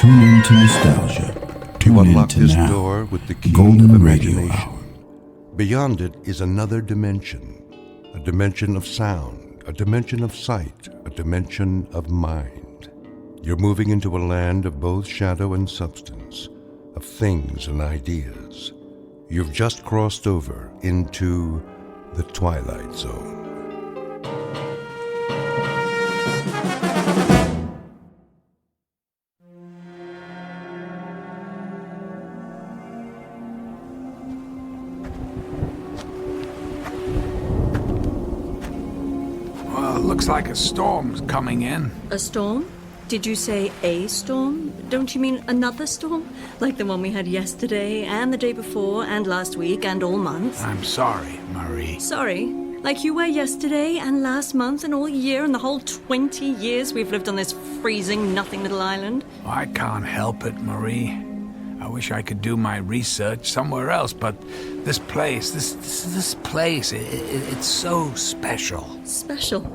Tune into nostalgia. You Tune unlock into this now. door with the key Golden of Radio imagination. Hour. Beyond it is another dimension, a dimension of sound, a dimension of sight, a dimension of mind. You're moving into a land of both shadow and substance, of things and ideas. You've just crossed over into the Twilight Zone. Well, looks like a storm's coming in. A storm? Did you say a storm? Don't you mean another storm? Like the one we had yesterday, and the day before, and last week, and all month? I'm sorry, Marie. Sorry? Like you were yesterday, and last month, and all year, and the whole 20 years we've lived on this freezing, nothing little island? I can't help it, Marie. I wish I could do my research somewhere else, but this place, this place, it's so special. Special?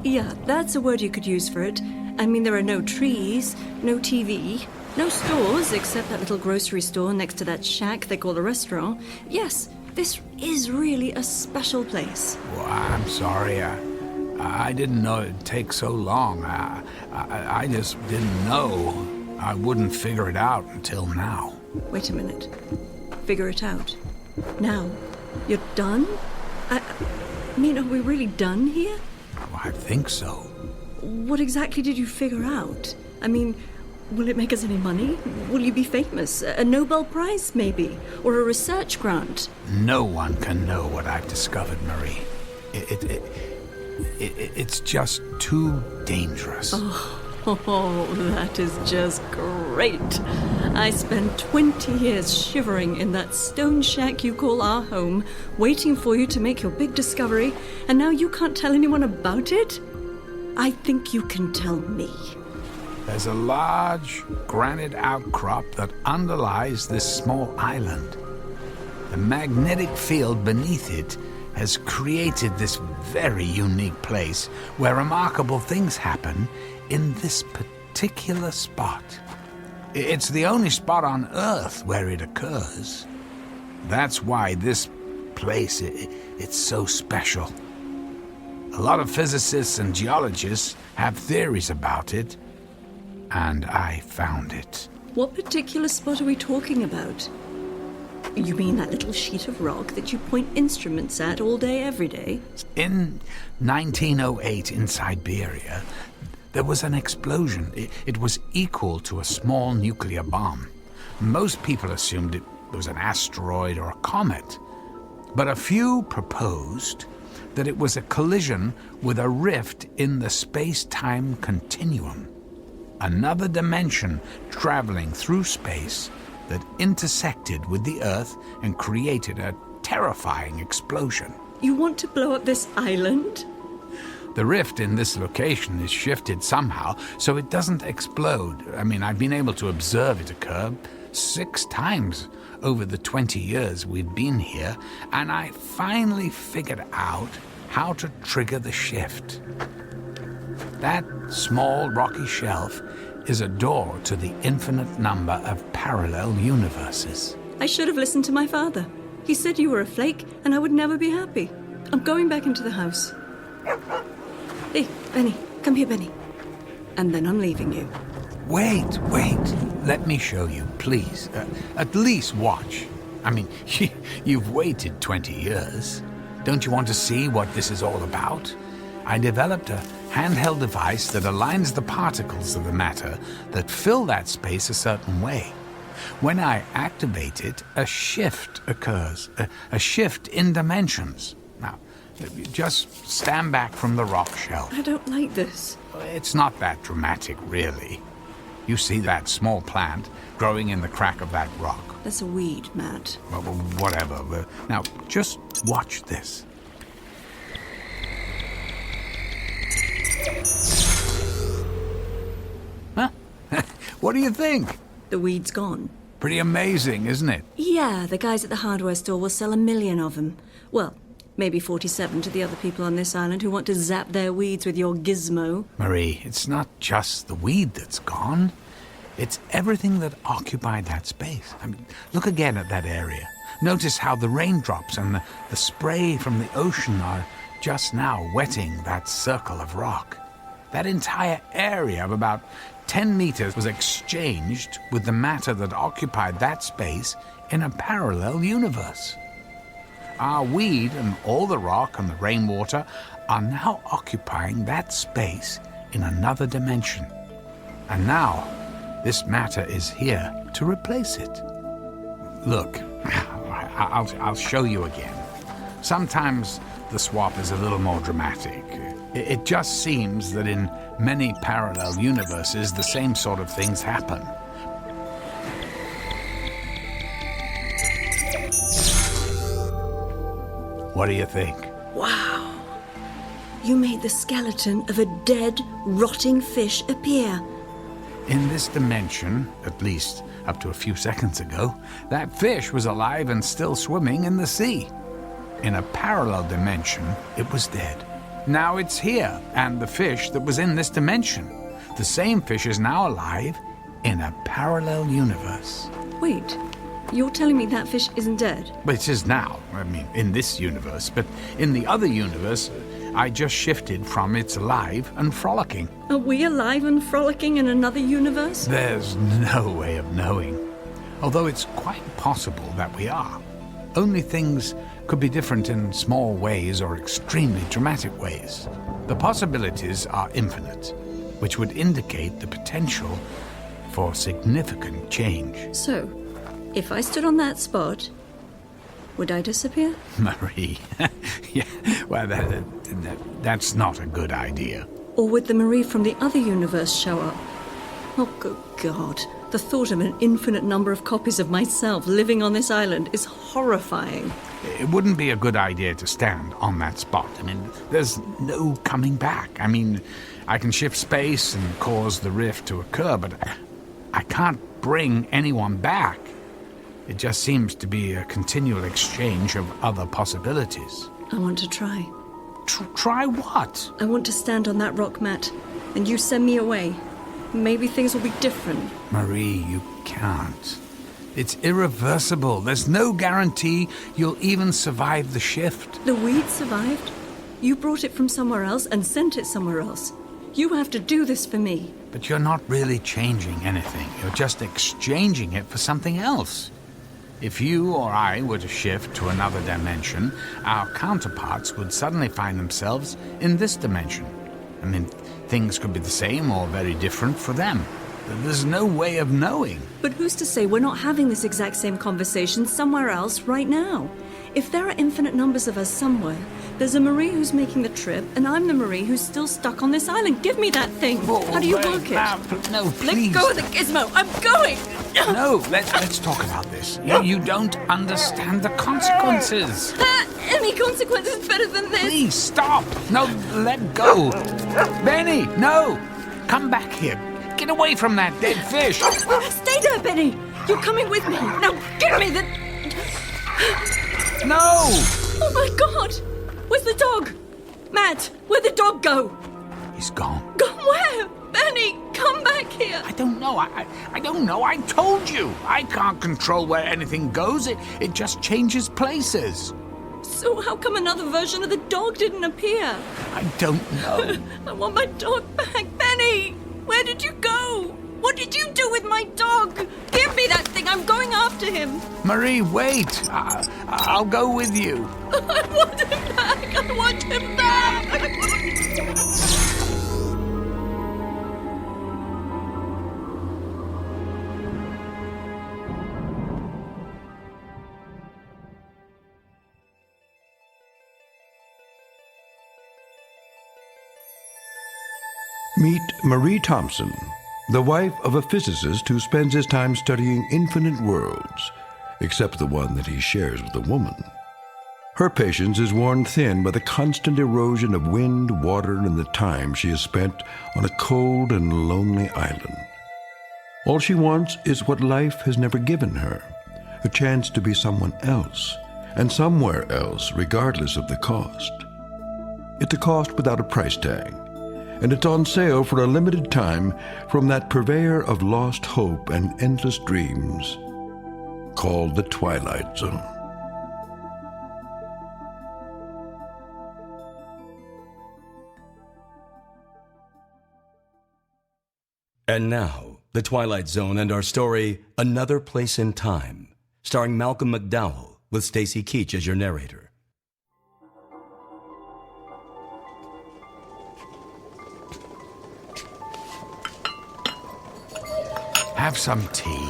Yeah, that's a word you could use for it. I mean, there are no trees, no TV, no stores except that little grocery store next to that shack they call a restaurant. Yes, this is really a special place. Well, I'm sorry. I didn't know it'd take so long. I just didn't know. I wouldn't figure it out until now. Wait a minute. Figure it out. Now, you're done? I mean, are we really done here? Well, I think so. What exactly did you figure out? I mean, will it make us any money? Will you be famous? A Nobel Prize, maybe? Or a research grant? No one can know what I've discovered, Marie. It's just too dangerous. Oh, that is just great. I spent 20 years shivering in that stone shack you call our home, waiting for you to make your big discovery, and now you can't tell anyone about it? I think you can tell me. There's a large granite outcrop that underlies this small island. The magnetic field beneath it has created this very unique place where remarkable things happen in this particular spot. It's the only spot on Earth where it occurs. That's why this place, it's so special. A lot of physicists and geologists have theories about it, and I found it. What particular spot are we talking about? You mean that little sheet of rock that you point instruments at all day, every day? In 1908 in Siberia, there was an explosion. It was equal to a small nuclear bomb. Most people assumed it was an asteroid or a comet, but a few proposed that it was a collision with a rift in the space-time continuum. Another dimension traveling through space that intersected with the Earth and created a terrifying explosion. You want to blow up this island? The rift in this location is shifted somehow so it doesn't explode. I mean, I've been able to observe it occur 6 times over the 20 years we've been here, and I finally figured out how to trigger the shift. That small rocky shelf is a door to the infinite number of parallel universes. I should have listened to my father. He said you were a flake and I would never be happy. I'm going back into the house. Hey, Benny, come here, Benny. And then I'm leaving you. Wait. Let me show you, please. At least watch. I mean, you've waited 20 years. Don't you want to see what this is all about? I developed a handheld device that aligns the particles of the matter that fill that space a certain way. When I activate it, a shift occurs, a shift in dimensions. Now, just stand back from the rock shelf. I don't like this. It's not that dramatic, really. You see that small plant growing in the crack of that rock. That's a weed, Matt. Well, whatever. Now, just watch this. Huh? What do you think? The weed's gone. Pretty amazing, isn't it? Yeah, the guys at the hardware store will sell 1 million of them. Well, maybe 47 to the other people on this island who want to zap their weeds with your gizmo. Marie, it's not just the weed that's gone. It's everything that occupied that space. I mean, look again at that area. Notice how the raindrops and the spray from the ocean are just now wetting that circle of rock. That entire area of about 10 meters was exchanged with the matter that occupied that space in a parallel universe. Our weed and all the rock and the rainwater are now occupying that space in another dimension. And now, this matter is here to replace it. Look, I'll show you again. Sometimes the swap is a little more dramatic. It just seems that in many parallel universes, the same sort of things happen. What do you think? Wow. You made the skeleton of a dead, rotting fish appear. In this dimension, at least up to a few seconds ago, that fish was alive and still swimming in the sea. In a parallel dimension, it was dead. Now it's here, and the fish that was in this dimension. The same fish is now alive in a parallel universe. Wait, you're telling me that fish isn't dead? But it is now, in this universe. But in the other universe, I just shifted from it's alive and frolicking. Are we alive and frolicking in another universe? There's no way of knowing. Although it's quite possible that we are. Only things could be different in small ways or extremely dramatic ways. The possibilities are infinite, which would indicate the potential for significant change. So, if I stood on that spot, would I disappear? Marie, yeah, well, that's not a good idea. Or would the Marie from the other universe show up? Oh, good God. The thought of an infinite number of copies of myself living on this island is horrifying. It wouldn't be a good idea to stand on that spot. There's no coming back. I can shift space and cause the rift to occur, but I can't bring anyone back. It just seems to be a continual exchange of other possibilities. I want to try. Try what? I want to stand on that rock mat, and you send me away. Maybe things will be different. Marie, you can't. It's irreversible. There's no guarantee you'll even survive the shift. The weed survived. You brought it from somewhere else and sent it somewhere else. You have to do this for me. But you're not really changing anything. You're just exchanging it for something else. If you or I were to shift to another dimension, our counterparts would suddenly find themselves in this dimension. Things could be the same or very different for them. There's no way of knowing. But who's to say we're not having this exact same conversation somewhere else right now? If there are infinite numbers of us somewhere, there's a Marie who's making the trip, and I'm the Marie who's still stuck on this island. Give me that thing. How do you work it? No, please. Let go of the gizmo. I'm going. No, let's talk about this. You don't understand the consequences. Any consequence is better than this. Please stop. No, let go. Benny, no. Come back here. Get away from that dead fish. Stay there, Benny. You're coming with me. Now give me the... No. Oh my God. Where's the dog? Matt, where'd the dog go? He's gone. Gone where? Benny, come back here. I don't know. I don't know. I told you. I can't control where anything goes. It just changes places. So how come another version of the dog didn't appear? I don't know. I want my dog back. Benny, where did you go? What did you do with my dog? Give me that thing. I'm going after him. Marie, wait. I'll go with you. I want him back. I want him back. Meet Marie Thompson, the wife of a physicist who spends his time studying infinite worlds, except the one that he shares with a woman. Her patience is worn thin by the constant erosion of wind, water, and the time she has spent on a cold and lonely island. All she wants is what life has never given her, a chance to be someone else, and somewhere else, regardless of the cost. It's a cost without a price tag, and it's on sale for a limited time from that purveyor of lost hope and endless dreams called the Twilight Zone. And now, The Twilight Zone and our story, Another Place in Time, starring Malcolm McDowell, with Stacy Keach as your narrator. Have some tea.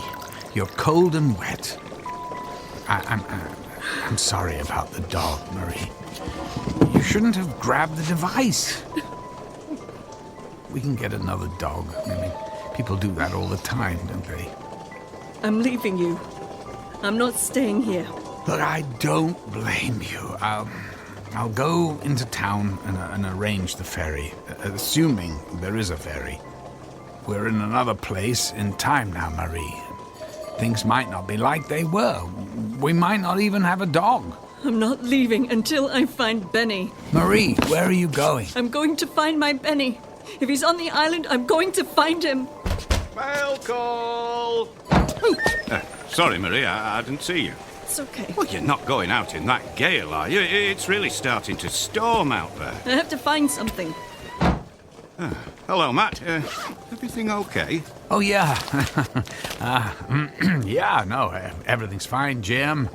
You're cold and wet. I'm sorry about the dog, Marie. You shouldn't have grabbed the device. We can get another dog. I mean, people do that all the time, don't they? I'm leaving you. I'm not staying here. Look, I don't blame you. I'll go into town and arrange the ferry, assuming there is a ferry. We're in another place in time now, Marie. Things might not be like they were. We might not even have a dog. I'm not leaving until I find Benny. Marie, where are you going? I'm going to find my Benny. If he's on the island, I'm going to find him. Mail call! Sorry, Marie, I didn't see you. It's okay. Well, you're not going out in that gale, are you? It's really starting to storm out there. I have to find something. Hello, Matt. Everything okay? Oh, yeah. Yeah, no, everything's fine, Jim.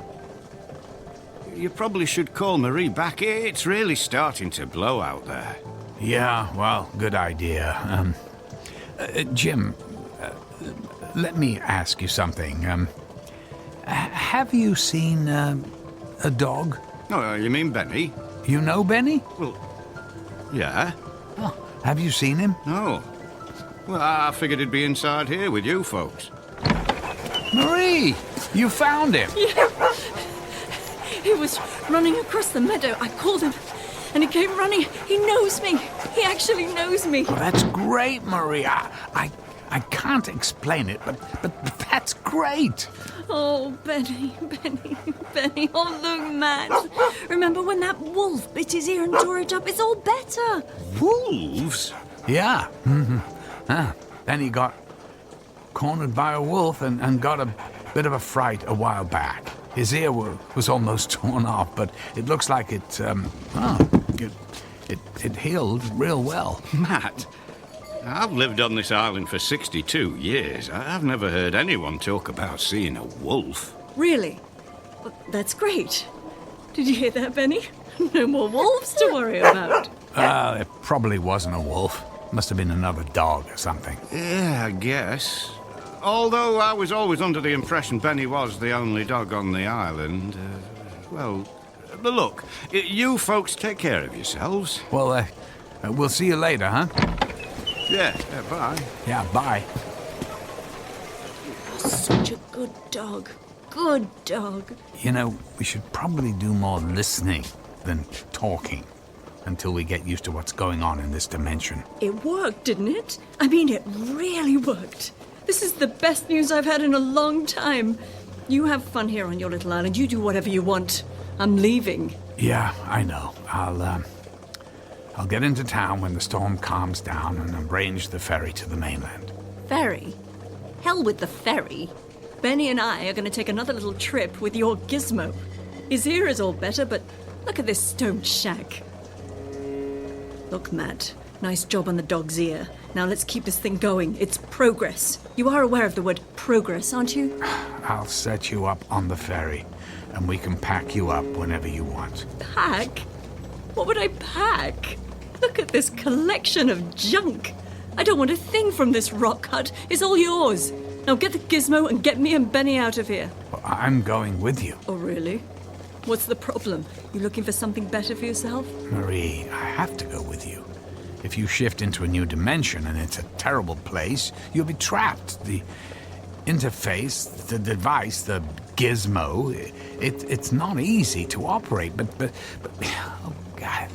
You probably should call Marie back. It's really starting to blow out there. Yeah, well, good idea. Jim, let me ask you something. Have you seen a dog? Oh, you mean Benny? You know Benny? Well, yeah. Oh, have you seen him? No. Well, I figured he'd be inside here with you folks. Marie, you found him. Yeah. He was running across the meadow. I called him, and he came running. He knows me. He actually knows me. Oh, that's great, Marie. I can't explain it, but that's great. Oh, Benny. Oh, look, Matt. Remember when that wolf bit his ear and tore it up? It's all better. Wolves? Yeah. Then he got cornered by a wolf and got a bit of a fright a while back. His ear was almost torn off, but it looks like it healed real well. Matt, I've lived on this island for 62 years. I've never heard anyone talk about seeing a wolf. Really? Well, that's great. Did you hear that, Benny? No more wolves to worry about. It probably wasn't a wolf. Must have been another dog or something. Yeah, I guess. Although I was always under the impression Benny was the only dog on the island. But look, you folks take care of yourselves. Well, we'll see you later, huh? Yeah, bye. Yeah, bye. Such a good dog. Good dog. You know, we should probably do more listening than talking until we get used to what's going on in this dimension. It worked, didn't it? I mean, it really worked. This is the best news I've had in a long time. You have fun here on your little island. You do whatever you want. I'm leaving. Yeah, I know. I'll get into town when the storm calms down and arrange the ferry to the mainland. Ferry? Hell with the ferry. Benny and I are going to take another little trip with your gizmo. His ear is all better, but look at this stone shack. Look, Matt, nice job on the dog's ear. Now let's keep this thing going. It's progress. You are aware of the word progress, aren't you? I'll set you up on the ferry, and we can pack you up whenever you want. Pack? What would I pack? Look at this collection of junk. I don't want a thing from this rock hut. It's all yours. Now get the gizmo and get me and Benny out of here. Well, I'm going with you. Oh, really? What's the problem? You looking for something better for yourself? Marie, I have to go with you. If you shift into a new dimension and it's a terrible place, you'll be trapped. The interface, the device, the gizmo, it's not easy to operate, but oh God,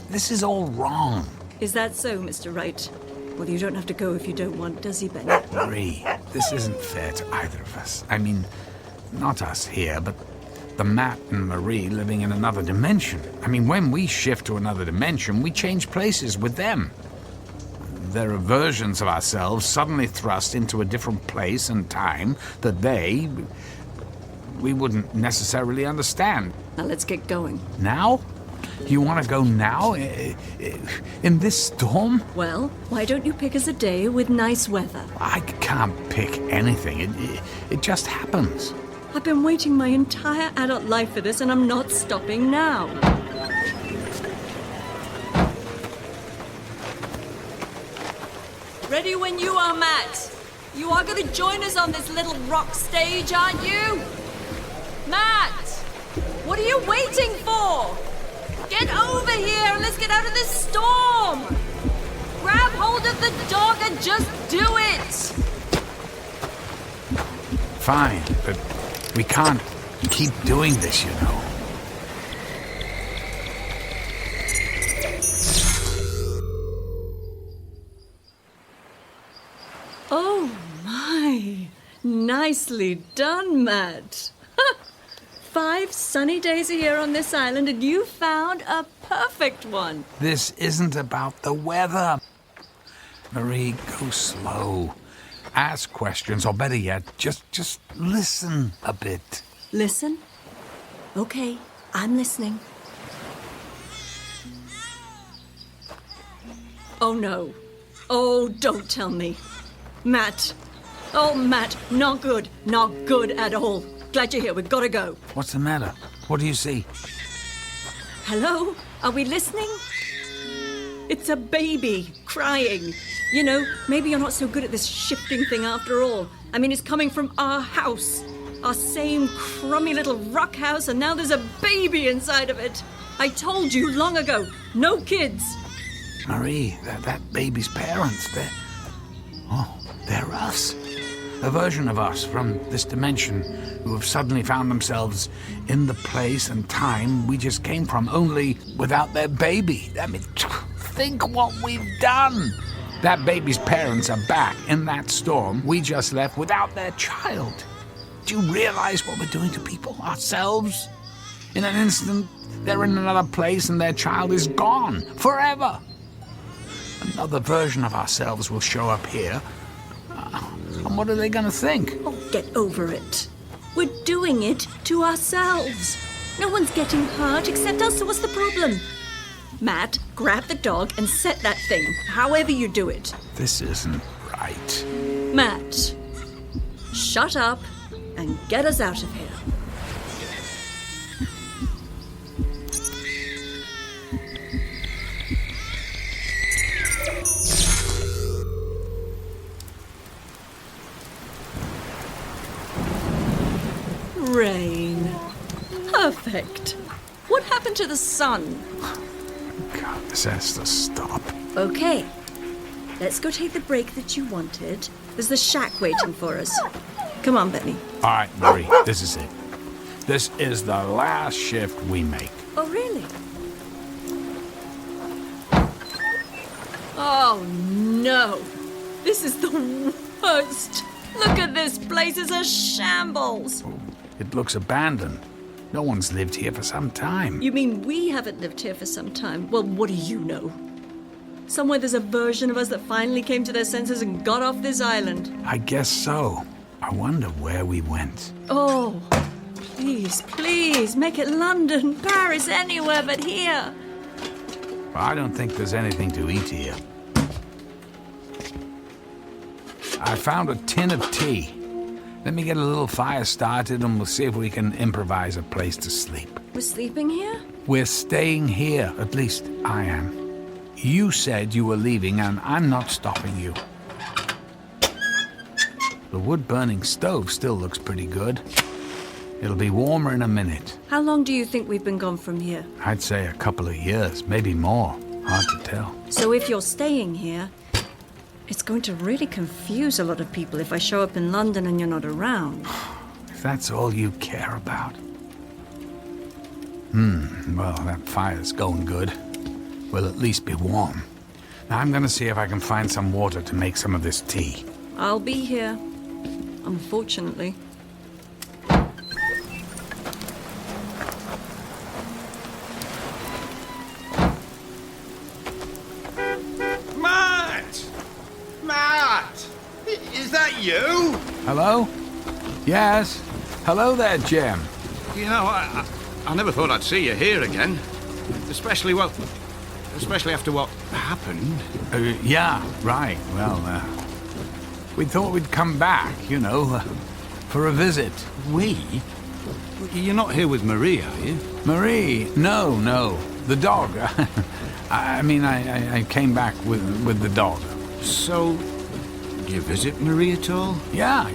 this is all wrong. Is that so, Mr. Wright? Well, you don't have to go if you don't want, does he, Benny? Marie, this isn't fair to either of us. I mean, not us here, but the Matt and Marie living in another dimension. I mean, when we shift to another dimension, we change places with them. there are versions of ourselves suddenly thrust into a different place and time that we wouldn't necessarily understand. Now let's get going. Now? You want to go now? In this storm? Well, why don't you pick us a day with nice weather? I can't pick anything. It just happens. I've been waiting my entire adult life for this, and I'm not stopping now. Ready when you are, Matt. You are going to join us on this little rock stage, aren't you? Matt! What are you waiting for? Get over here and let's get out of this storm! Grab hold of the dog and just do it! Fine, but we can't keep doing this, you know. Oh my! Nicely done, Matt. 5 sunny days a year on this island, and you found a perfect one. This isn't about the weather. Marie, go slow. Ask questions, or better yet, just listen a bit. Listen? Okay, I'm listening. Oh no. Oh, don't tell me. Matt. Oh, Matt, not good. Not good at all. Glad you're here. We've got to go. What's the matter? What do you see? Hello? Are we listening? It's a baby crying. You know, maybe you're not so good at this shifting thing after all. I mean, it's coming from our house. Our same crummy little rock house, and now there's a baby inside of it. I told you long ago, no kids. Marie, that baby's parents, they're us. A version of us from this dimension who have suddenly found themselves in the place and time we just came from, only without their baby. I mean, think what we've done. That baby's parents are back in that storm we just left without their child. Do you realize what we're doing to people, ourselves? In an instant, they're in another place and their child is gone forever. Another version of ourselves will show up here. And what are they going to think? Oh, get over it. We're doing it to ourselves. No one's getting hurt except us, so what's the problem? Matt, grab the dog and set that thing, however you do it. This isn't right. Matt, shut up and get us out of here. Rain. Perfect. What happened to the sun? God, this has to stop. Okay. Let's go take the break that you wanted. There's the shack waiting for us. Come on, Benny. All right, Marie, this is it. This is the last shift we make. Oh, really? Oh, no. This is the worst. Look at this place. It's a shambles. It looks abandoned. No one's lived here for some time. You mean we haven't lived here for some time? Well, what do you know? Somewhere there's a version of us that finally came to their senses and got off this island. I guess so. I wonder where we went. Oh, please, please, make it London, Paris, anywhere but here. I don't think there's anything to eat here. I found a tin of tea. Let me get a little fire started and we'll see if we can improvise a place to sleep. We're sleeping here? We're staying here, at least I am. You said you were leaving and I'm not stopping you. The wood-burning stove still looks pretty good. It'll be warmer in a minute. How long do you think we've been gone from here? I'd say a couple of years, maybe more. Hard to tell. So if you're staying here, it's going to really confuse a lot of people if I show up in London and you're not around. If that's all you care about. Well, that fire's going good. We'll at least be warm. Now I'm gonna see if I can find some water to make some of this tea. I'll be here, unfortunately. Matt! you? Hello? Yes? Hello there, Jim. You know, I never thought I'd see you here again. Especially after what happened. Yeah, right. Well, we thought we'd come back, for a visit. We? You're not here with Marie, are you? Marie? No. The dog. I came back with the dog. So, do you visit Marie at all? Yeah,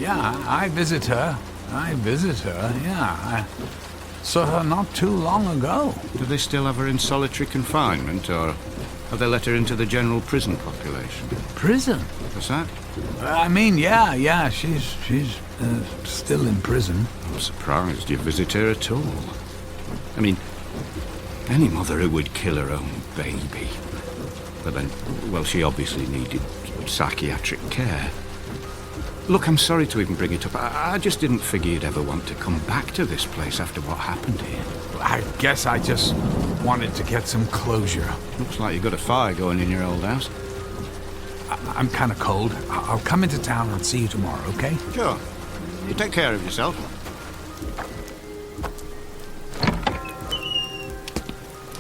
I visit her, yeah. I saw her not too long ago. Do they still have her in solitary confinement, or have they let her into the general prison population? Prison? What's that? Yeah, she's still in prison. I'm surprised you visit her at all. I mean, any mother who would kill her own baby. But then, well, she obviously needed psychiatric care. Look, I'm sorry to even bring it up. I just didn't figure you'd ever want to come back to this place after what happened here. I guess I just wanted to get some closure. Looks like you've got a fire going in your old house. I'm kind of cold. I'll come into town and see you tomorrow, okay? Sure. You take care of yourself.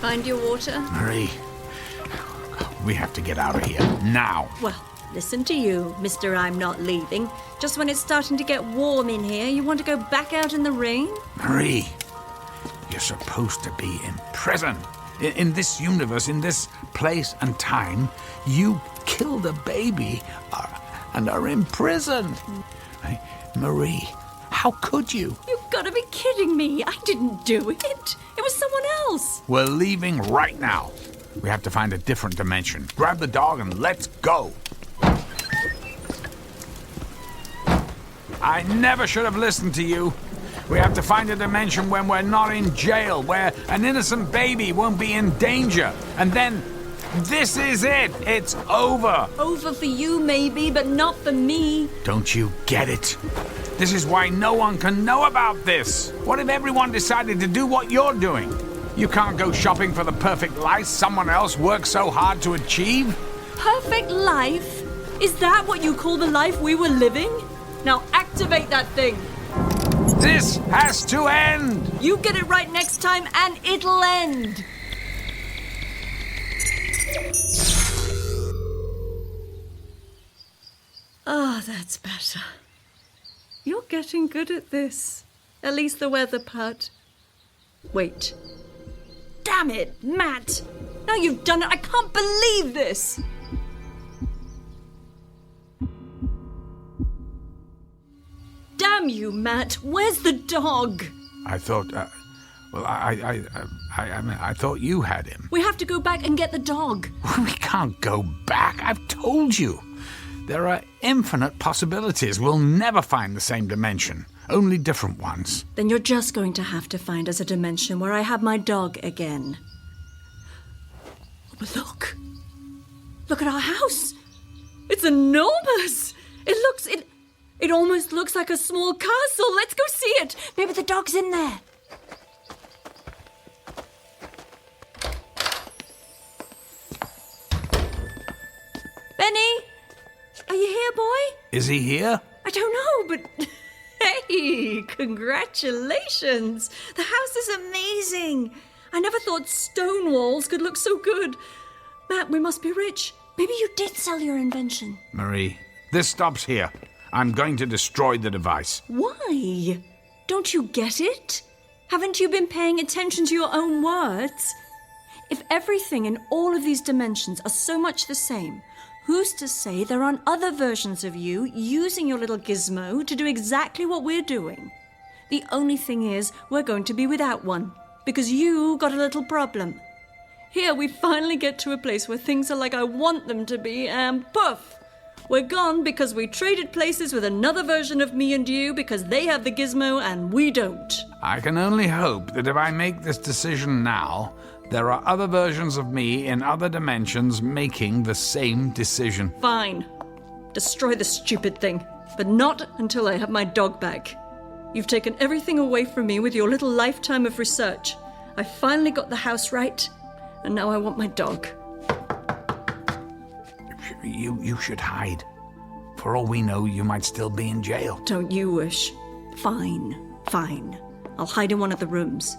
Find your water? Marie, we have to get out of here now. Well, listen to you, Mr. I'm not leaving. Just when it's starting to get warm in here, you want to go back out in the rain? Marie, you're supposed to be in prison. In this universe, in this place and time, you killed a baby and are in prison. Marie, how could you? You've got to be kidding me. I didn't do it. It was someone else. We're leaving right now. We have to find a different dimension. Grab the dog and let's go. I never should have listened to you. We have to find a dimension when we're not in jail, where an innocent baby won't be in danger. And then, this is it. It's over. Over for you, maybe, but not for me. Don't you get it? This is why no one can know about this. What if everyone decided to do what you're doing? You can't go shopping for the perfect life someone else worked so hard to achieve. Perfect life? Is that what you call the life we were living? Now activate that thing. This has to end! You get it right next time and it'll end! Ah, that's better. You're getting good at this. At least the weather part. Wait. Damn it, Matt! Now you've done it! I can't believe this! Damn you, Matt! Where's the dog? I thought, I thought you had him. We have to go back and get the dog. We can't go back. I've told you. There are infinite possibilities. We'll never find the same dimension. Only different ones. Then you're just going to have to find us a dimension where I have my dog again. Oh, but look. Look at our house. It's enormous. It almost looks like a small castle. Let's go see it. Maybe the dog's in there. Benny? Are you here, boy? Is he here? I don't know, but... Hey, congratulations. The house is amazing. I never thought stone walls could look so good. Matt, we must be rich. Maybe you did sell your invention. Marie, this stops here. I'm going to destroy the device. Why? Don't you get it? Haven't you been paying attention to your own words? If everything in all of these dimensions are so much the same, who's to say there aren't other versions of you using your little gizmo to do exactly what we're doing? The only thing is, we're going to be without one, because you got a little problem. Here we finally get to a place where things are like I want them to be, and poof! We're gone because we traded places with another version of me and you because they have the gizmo and we don't. I can only hope that if I make this decision now, there are other versions of me in other dimensions making the same decision. Fine. Destroy the stupid thing, but not until I have my dog back. You've taken everything away from me with your little lifetime of research. I finally got the house right, and now I want my dog. You should hide For all we know, you might still be in jail. Don't you wish? Fine. I'll hide in one of the rooms.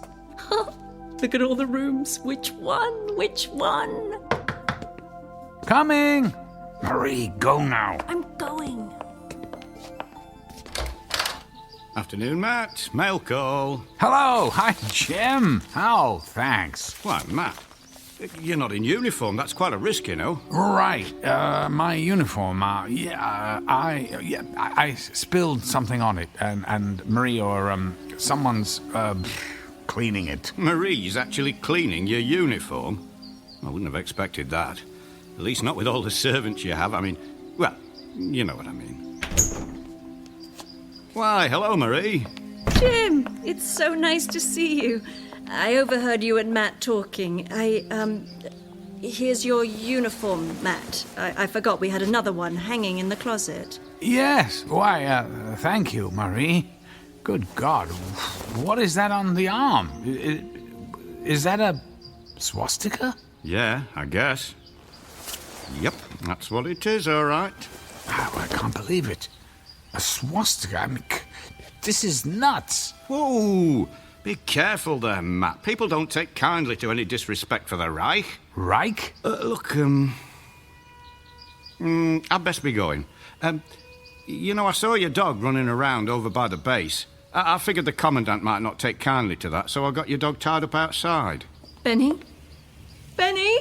Look at all the rooms. Which one? Which one? Coming! Marie, go now. I'm going. Afternoon, Matt. Mail call. Hello! Hi, Jim! Oh, thanks. Why, Matt? You're not in uniform. That's quite a risk, you know. Right, my uniform, I spilled something on it, and Marie or, someone's, cleaning it. Marie's actually cleaning your uniform? I wouldn't have expected that. At least not with all the servants you have. I mean, well, you know what I mean. Why, hello, Marie. Jim, it's so nice to see you. I overheard you and Matt talking. Here's your uniform, Matt. I forgot we had another one hanging in the closet. Yes, why, thank you, Marie. Good God, what is that on the arm? Is that a swastika? Yeah, I guess. Yep, that's what it is, all right. Oh, I can't believe it. A swastika? I mean, this is nuts. Whoa! Be careful there, Matt. People don't take kindly to any disrespect for the Reich. Reich? Look, I'd best be going. You know, I saw your dog running around over by the base. I figured the Commandant might not take kindly to that, so I got your dog tied up outside. Benny? Benny?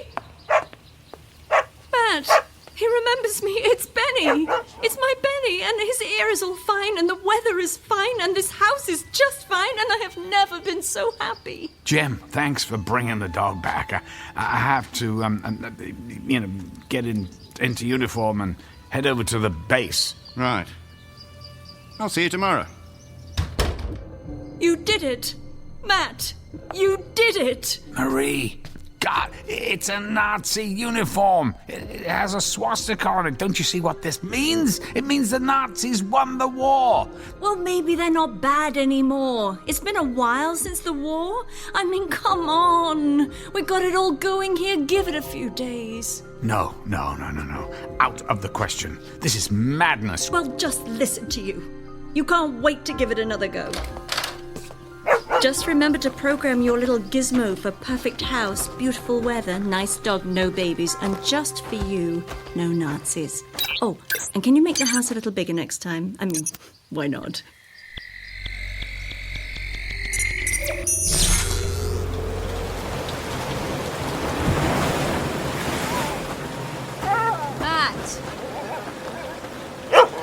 Matt, he remembers me. It's Benny. It's my Benny, and his ear is all fine, and the weather is fine, and this house is just fine, and I have never been so happy. Jim, thanks for bringing the dog back. I have to, get into uniform and head over to the base. Right. I'll see you tomorrow. You did it. Matt, you did it. Marie, God, it's a Nazi uniform. It has a swastika on it. Don't you see what this means? It means the Nazis won the war. Well, maybe they're not bad anymore. It's been a while since the war. I mean, come on. We got it all going here. Give it a few days. No. Out of the question. This is madness. Well, just listen to you. You can't wait to give it another go. Just remember to program your little gizmo for perfect house, beautiful weather, nice dog, no babies, and just for you, no Nazis. Oh, and can you make the house a little bigger next time? I mean, why not?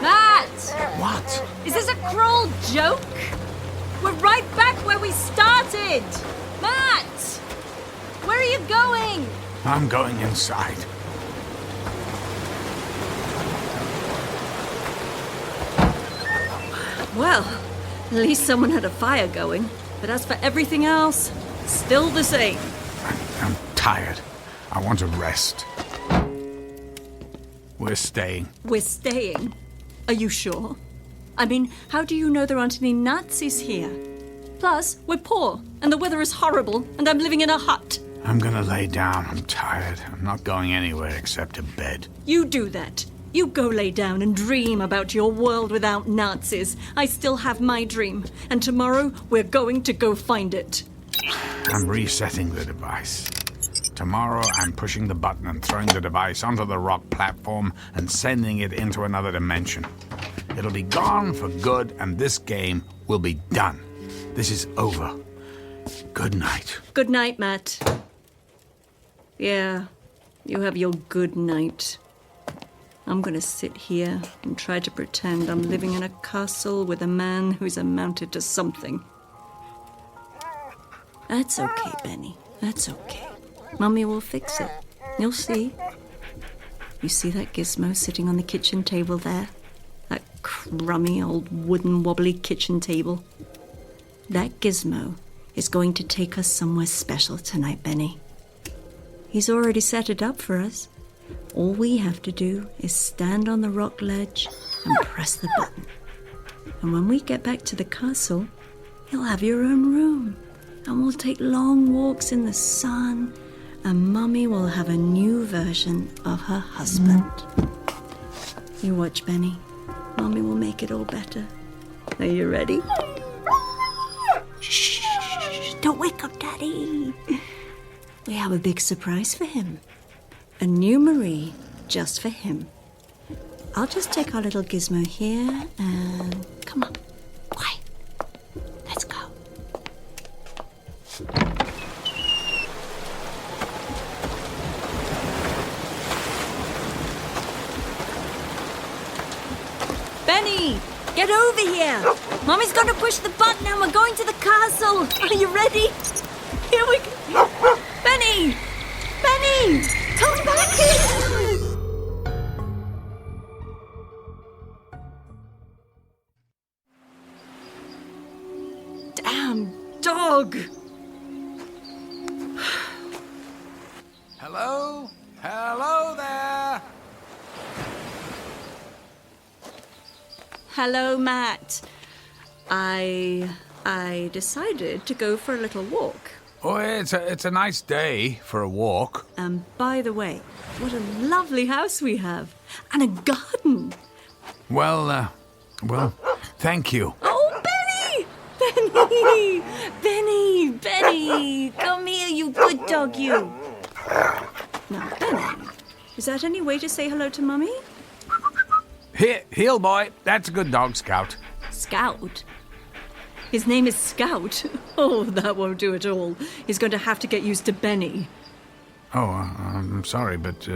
Matt! What? Is this a cruel joke? We're right back where we started! Matt! Where are you going? I'm going inside. Well, at least someone had a fire going. But as for everything else, still the same. I'm tired. I want to rest. We're staying. We're staying? Are you sure? I mean, how do you know there aren't any Nazis here? Plus, we're poor, and the weather is horrible, and I'm living in a hut. I'm gonna lay down. I'm tired. I'm not going anywhere except to bed. You do that. You go lay down and dream about your world without Nazis. I still have my dream, and tomorrow we're going to go find it. I'm resetting the device. Tomorrow I'm pushing the button and throwing the device onto the rock platform and sending it into another dimension. It'll be gone for good, and this game will be done. This is over. Good night. Good night, Matt. Yeah, you have your good night. I'm gonna sit here and try to pretend I'm living in a castle with a man who's amounted to something. That's okay, Benny. That's okay. Mummy will fix it. You'll see. You see that gizmo sitting on the kitchen table there? That crummy old wooden wobbly kitchen table? That gizmo is going to take us somewhere special tonight, Benny. He's already set it up for us. All we have to do is stand on the rock ledge and press the button. And when we get back to the castle, you'll have your own room. And we'll take long walks in the sun. And Mummy will have a new version of her husband. You watch, Benny. Mommy will make it all better. Are you ready? Shh! Don't wake up Daddy. We have a big surprise for him. A new Marie just for him. I'll just take our little gizmo here and... Come on. Quiet. Let's go. Benny! Get over here! Mommy's going to push the button and we're going to the castle! Are you ready? Here we go! Benny! Benny! Come back here! Damn dog! Hello? Hello there! Hello, Matt. I decided to go for a little walk. Oh, it's a nice day for a walk. And by the way, what a lovely house we have. And a garden. Well, thank you. Oh, Benny! Benny! Benny! Benny! Come here, you good dog, you. Now, Benny, is that any way to say hello to Mummy? Here, heel boy. That's a good dog, Scout. Scout? His name is Scout? Oh, that won't do at all. He's going to have to get used to Benny. Oh, I'm sorry, but,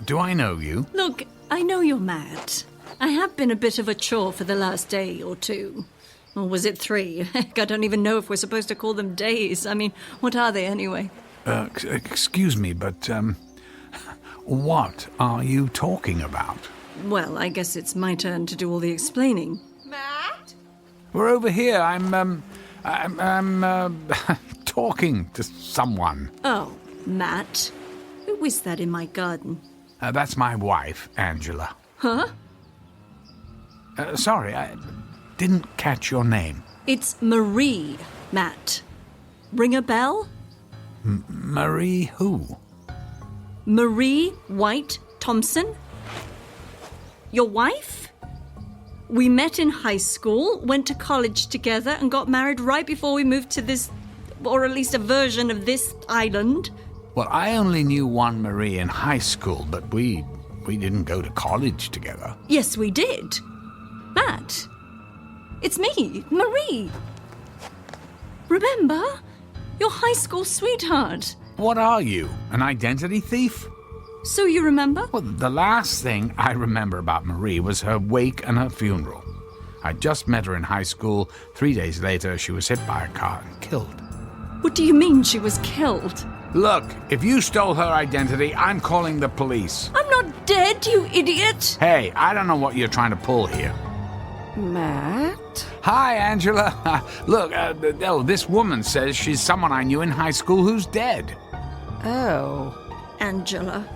do I know you? Look, I know you're mad. I have been a bit of a chore for the last day or two. Or was it 3? Heck, I don't even know if we're supposed to call them days. I mean, what are they anyway? Excuse me, but, what are you talking about? Well, I guess it's my turn to do all the explaining. Matt? We're over here. I'm talking to someone. Oh, Matt. Who is that in my garden? That's my wife, Angela. Huh? Sorry, I didn't catch your name. It's Marie, Matt. Ring a bell? Marie who? Marie White Thompson? Your wife? We met in high school, went to college together, and got married right before we moved to this, or at least a version of this island. Well, I only knew one Marie in high school, but we didn't go to college together. Yes, we did. Matt, it's me, Marie. Remember? Your high school sweetheart. What are you, an identity thief? So you remember? Well, the last thing I remember about Marie was her wake and her funeral. I just met her in high school. 3 days later, she was hit by a car and killed. What do you mean she was killed? Look, if you stole her identity, I'm calling the police. I'm not dead, you idiot! Hey, I don't know what you're trying to pull here. Matt? Hi, Angela. Look, this woman says she's someone I knew in high school who's dead. Oh. Angela.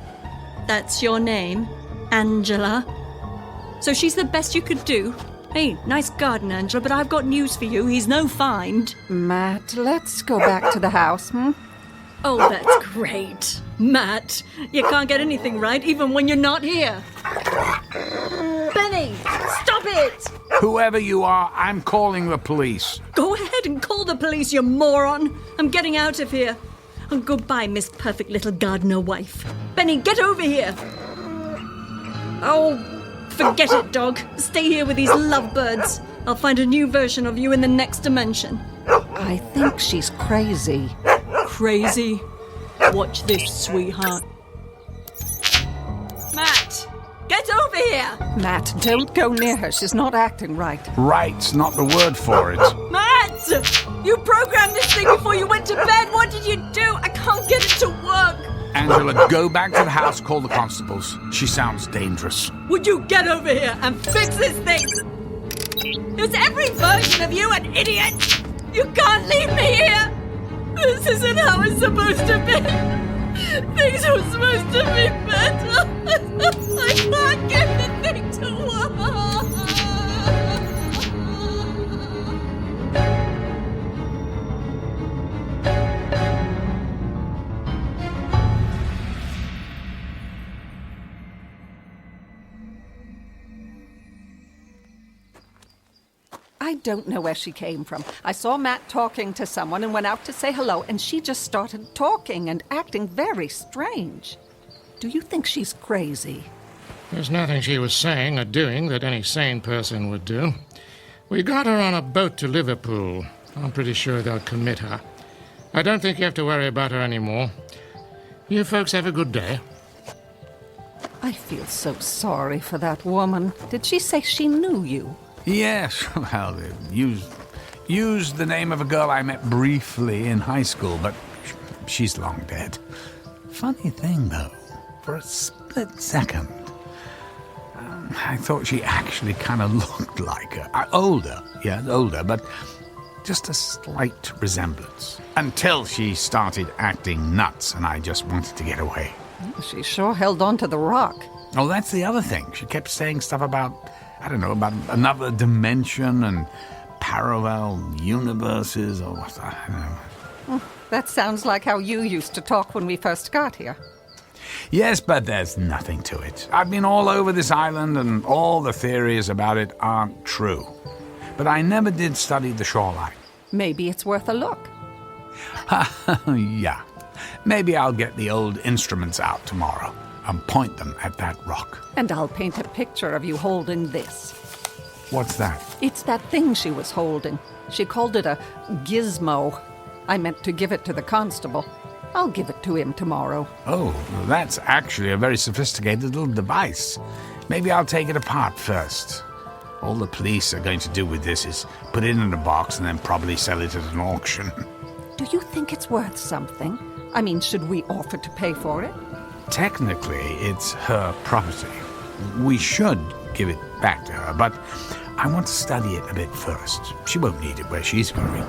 That's your name? Angela? So she's the best you could do? Hey, nice garden, Angela, but I've got news for you. He's no find. Matt, let's go back to the house, Oh, that's great. Matt, you can't get anything right even when you're not here. Benny, stop it! Whoever you are, I'm calling the police. Go ahead and call the police, you moron. I'm getting out of here. And goodbye, Miss Perfect Little Gardener Wife. Benny, get over here. Oh, forget it, dog. Stay here with these lovebirds. I'll find a new version of you in the next dimension. I think she's crazy. Crazy? Watch this, sweetheart. Matt, get over here. Matt, don't go near her. She's not acting right. Right's not the word for it. Matt! You programmed this thing before you went to bed. What did you do? I can't get it to work. Angela, go back to the house, call the constables. She sounds dangerous. Would you get over here and fix this thing? It's every version of you, an idiot! You can't leave me here! This isn't how it's supposed to be! Things were supposed to be better! I can't get the thing to work! I don't know where she came from. I saw Matt talking to someone and went out to say hello, and she just started talking and acting very strange. Do you think she's crazy? There's nothing she was saying or doing that any sane person would do. We got her on a boat to Liverpool. I'm pretty sure they'll commit her. I don't think you have to worry about her anymore. You folks have a good day. I feel so sorry for that woman. Did she say she knew you? Yes, well, used the name of a girl I met briefly in high school, but she's long dead. Funny thing, though, for a split second, I thought she actually kind of looked like her. Older, but just a slight resemblance. Until she started acting nuts, and I just wanted to get away. She sure held on to the rock. Oh, that's the other thing. She kept saying stuff about another dimension and parallel universes or what, I don't know. That sounds like how you used to talk when we first got here. Yes, but there's nothing to it. I've been all over this island and all the theories about it aren't true. But I never did study the shoreline. Maybe it's worth a look. Yeah. Maybe I'll get the old instruments out tomorrow and point them at that rock. And I'll paint a picture of you holding this. What's that? It's that thing she was holding. She called it a gizmo. I meant to give it to the constable. I'll give it to him tomorrow. Oh, well, that's actually a very sophisticated little device. Maybe I'll take it apart first. All the police are going to do with this is put it in a box and then probably sell it at an auction. Do you think it's worth something? I mean, should we offer to pay for it? Technically, it's her property. We should give it back to her, but I want to study it a bit first. She won't need it where she's going.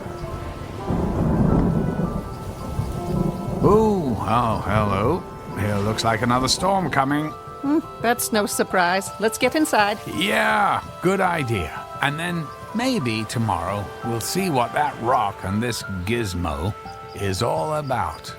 Oh, hello. Here looks like another storm coming. That's no surprise. Let's get inside. Yeah, good idea. And then maybe tomorrow we'll see what that rock and this gizmo is all about.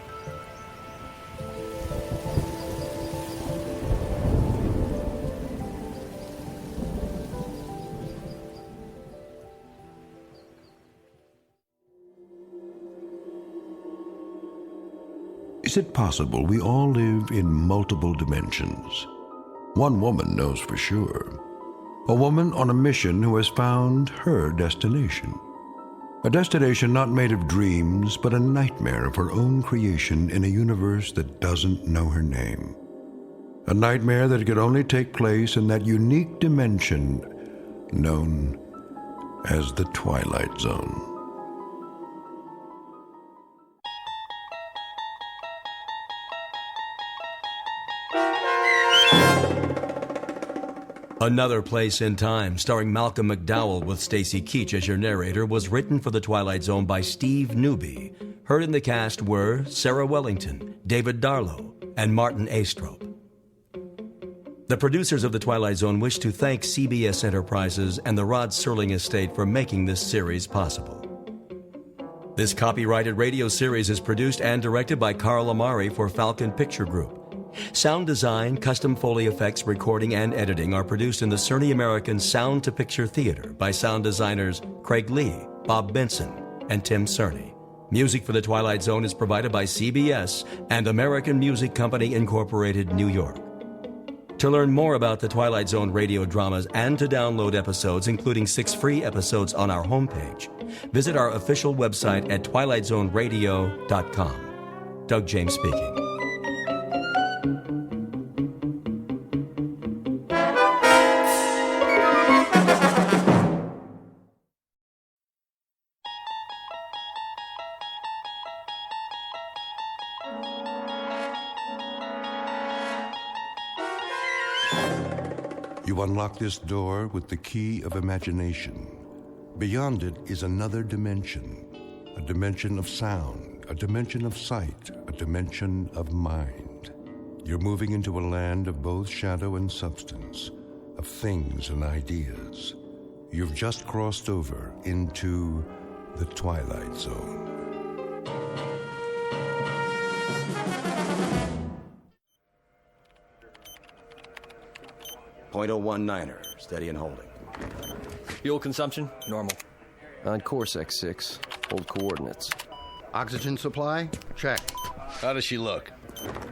Is it possible we all live in multiple dimensions? One woman knows for sure. A woman on a mission who has found her destination. A destination not made of dreams, but a nightmare of her own creation in a universe that doesn't know her name. A nightmare that could only take place in that unique dimension known as the Twilight Zone. Another Place in Time, starring Malcolm McDowell with Stacy Keach as your narrator, was written for The Twilight Zone by Steve Newby. Heard in the cast were Sarah Wellington, David Darlow, and Martin Astrop. The producers of The Twilight Zone wish to thank CBS Enterprises and the Rod Serling Estate for making this series possible. This copyrighted radio series is produced and directed by Carl Amari for Falcon Picture Group. Sound design, custom Foley effects, recording, and editing are produced in the Cerny American Sound to Picture Theater by sound designers Craig Lee, Bob Benson, and Tim Cerny. Music for The Twilight Zone is provided by CBS and American Music Company Incorporated, New York. To learn more about the Twilight Zone radio dramas and to download episodes, including 6 free episodes on our homepage, visit our official website at twilightzoneradio.com. Doug James speaking. You unlock this door with the key of imagination. Beyond it is another dimension, a dimension of sound, a dimension of sight, a dimension of mind. You're moving into a land of both shadow and substance, of things and ideas. You've just crossed over into the Twilight Zone. .019er, steady and holding. Fuel consumption, normal. On course, X6. Hold coordinates. Oxygen supply? Check. How does she look?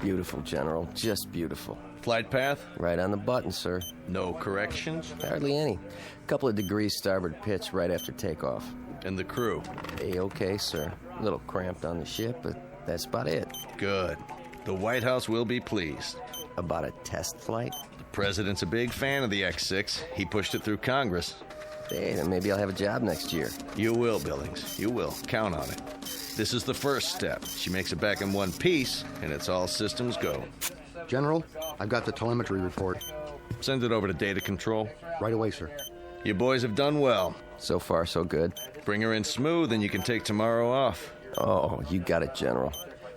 Beautiful, General. Just beautiful. Flight path? Right on the button, sir. No corrections? Hardly any. Couple of degrees starboard pitch right after takeoff. And the crew? A-okay, sir. A little cramped on the ship, but that's about it. Good. The White House will be pleased. About a test flight? The president's a big fan of the X6. He pushed it through Congress. Hey, then maybe I'll have a job next year. You will, Billings. You will. Count on it. This is the first step. She makes it back in one piece, and it's all systems go. General, I've got the telemetry report. Send it over to data control. Right away, sir. You boys have done well. So far, so good. Bring her in smooth, and you can take tomorrow off. Oh, you got it, General.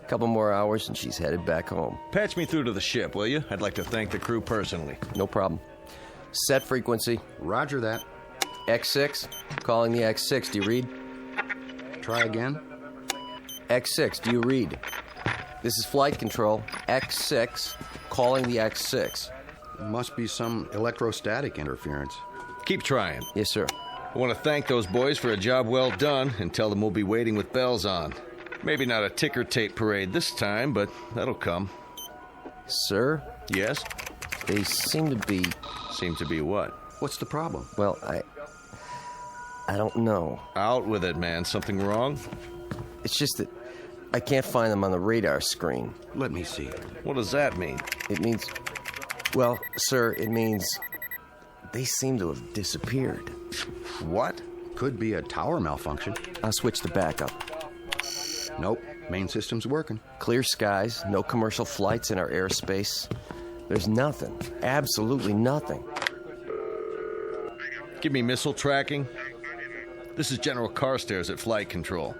Couple more hours, and she's headed back home. Patch me through to the ship, will you? I'd like to thank the crew personally. No problem. Set frequency. Roger that. X6. Calling the X6. Do you read? Try again. X6. Do you read? This is flight control. X6. Calling the X6. Must be some electrostatic interference. Keep trying. Yes, sir. I want to thank those boys for a job well done and tell them we'll be waiting with bells on. Maybe not a ticker tape parade this time, but that'll come. Sir? Yes? They seem to be... Seem to be what? What's the problem? Well, I don't know. Out with it, man. Something wrong? It's just that I can't find them on the radar screen. Let me see. What does that mean? It means... Well, sir, it means they seem to have disappeared. What? Could be a tower malfunction. I'll switch to backup. Nope. Main system's working. Clear skies, no commercial flights in our airspace. There's nothing. Absolutely nothing. Give me missile tracking. This is General Carstairs at Flight Control.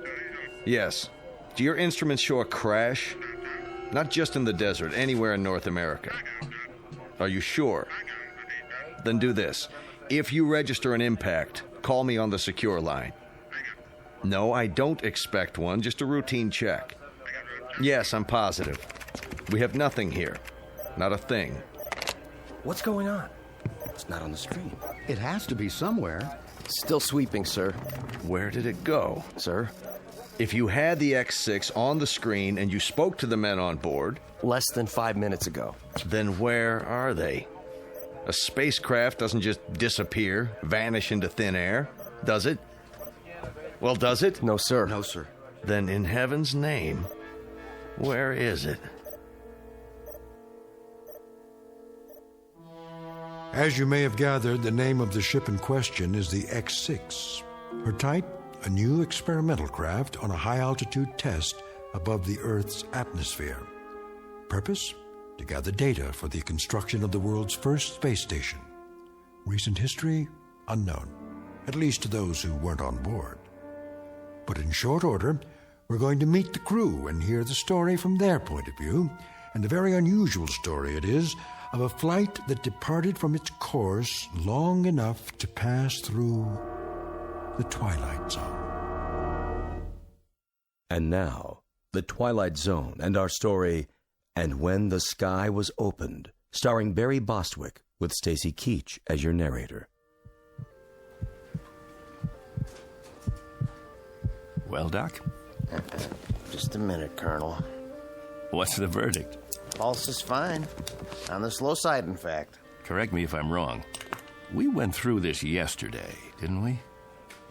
Yes. Do your instruments show a crash? Not just in the desert, anywhere in North America. Are you sure? Then do this. If you register an impact, call me on the secure line. No, I don't expect one, just a routine check. Yes, I'm positive. We have nothing here. Not a thing. What's going on? It's not on the screen. It has to be somewhere. Still sweeping, sir. Where did it go? Sir? If you had the X6 on the screen and you spoke to the men on board... Less than 5 minutes ago. Then where are they? A spacecraft doesn't just disappear, vanish into thin air, does it? Well, does it? No, sir. No, sir. Then in heaven's name, where is it? As you may have gathered, the name of the ship in question is the X6. Her type, a new experimental craft on a high-altitude test above the Earth's atmosphere. Purpose? To gather data for the construction of the world's first space station. Recent history? Unknown, at least to those who weren't on board. But in short order, we're going to meet the crew and hear the story from their point of view, and a very unusual story it is, of a flight that departed from its course long enough to pass through the Twilight Zone. And now, the Twilight Zone and our story, And When the Sky Was Opened, starring Barry Bostwick with Stacy Keach as your narrator. Well, Doc? Just a minute, Colonel. What's the verdict? Pulse is fine. On the slow side, in fact. Correct me if I'm wrong. We went through this yesterday, didn't we?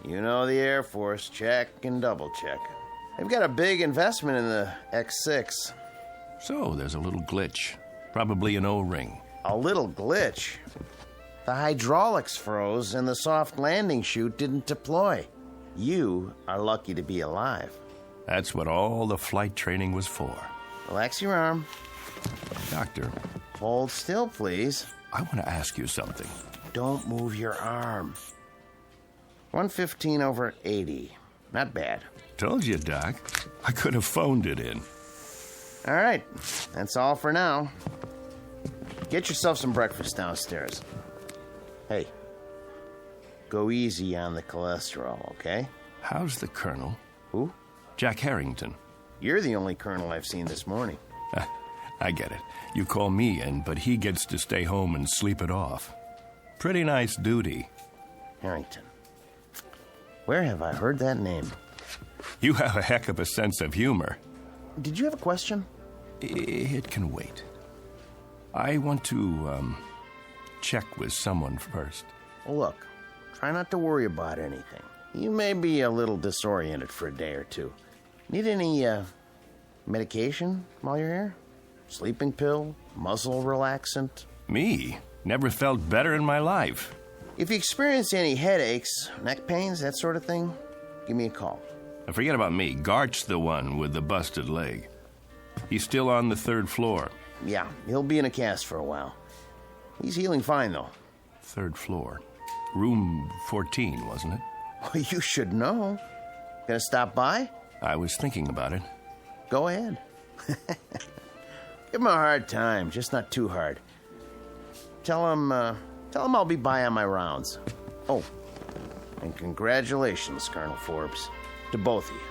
You know the Air Force, check and double check. They've got a big investment in the X6. So there's a little glitch. Probably an O-ring. A little glitch? The hydraulics froze and the soft landing chute didn't deploy. You are lucky to be alive. That's what all the flight training was for. Relax your arm. Doctor, Hold still, please. I want to ask you something. Don't move your arm. 115/80. Not bad. Told you, Doc. I could have phoned it in. All right. That's all for now. Get yourself some breakfast downstairs. Hey, go easy on the cholesterol, okay? How's the Colonel? Who? Jack Harrington. You're the only colonel I've seen this morning. I get it. You call me in, but he gets to stay home and sleep it off. Pretty nice duty. Harrington. Where have I heard that name? You have a heck of a sense of humor. Did you have a question? It can wait. I want to, check with someone first. Well, look, try not to worry about anything. You may be a little disoriented for a day or two. Need any, medication while you're here? Sleeping pill? Muscle relaxant? Me? Never felt better in my life. If you experience any headaches, neck pains, that sort of thing, give me a call. Now forget about me. Gart's the one with the busted leg. He's still on the 3rd floor. Yeah, he'll be in a cast for a while. He's healing fine, though. 3rd floor. Room 14, wasn't it? Well, you should know. Gonna stop by? I was thinking about it. Go ahead. Give him a hard time, just not too hard. Tell him I'll be by on my rounds. Oh, and congratulations, Colonel Forbes, to both of you.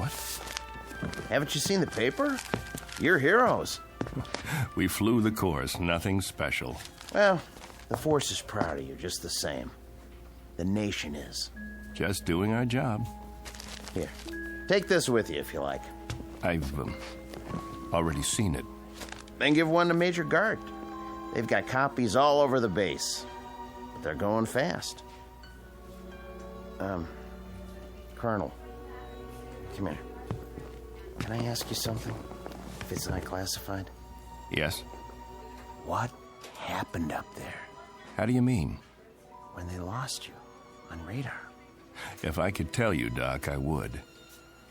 What? Haven't you seen the paper? You're heroes. We flew the course, nothing special. Well, the force is proud of you just the same. The nation is. Just doing our job. Here, take this with you if you like. I've already seen it. Then give one to Major Gart. They've got copies all over the base. But they're going fast. Colonel, come here. Can I ask you something? If it's not classified? Yes? What happened up there How do you mean? when they lost you on radar? If I could tell you, Doc, I would.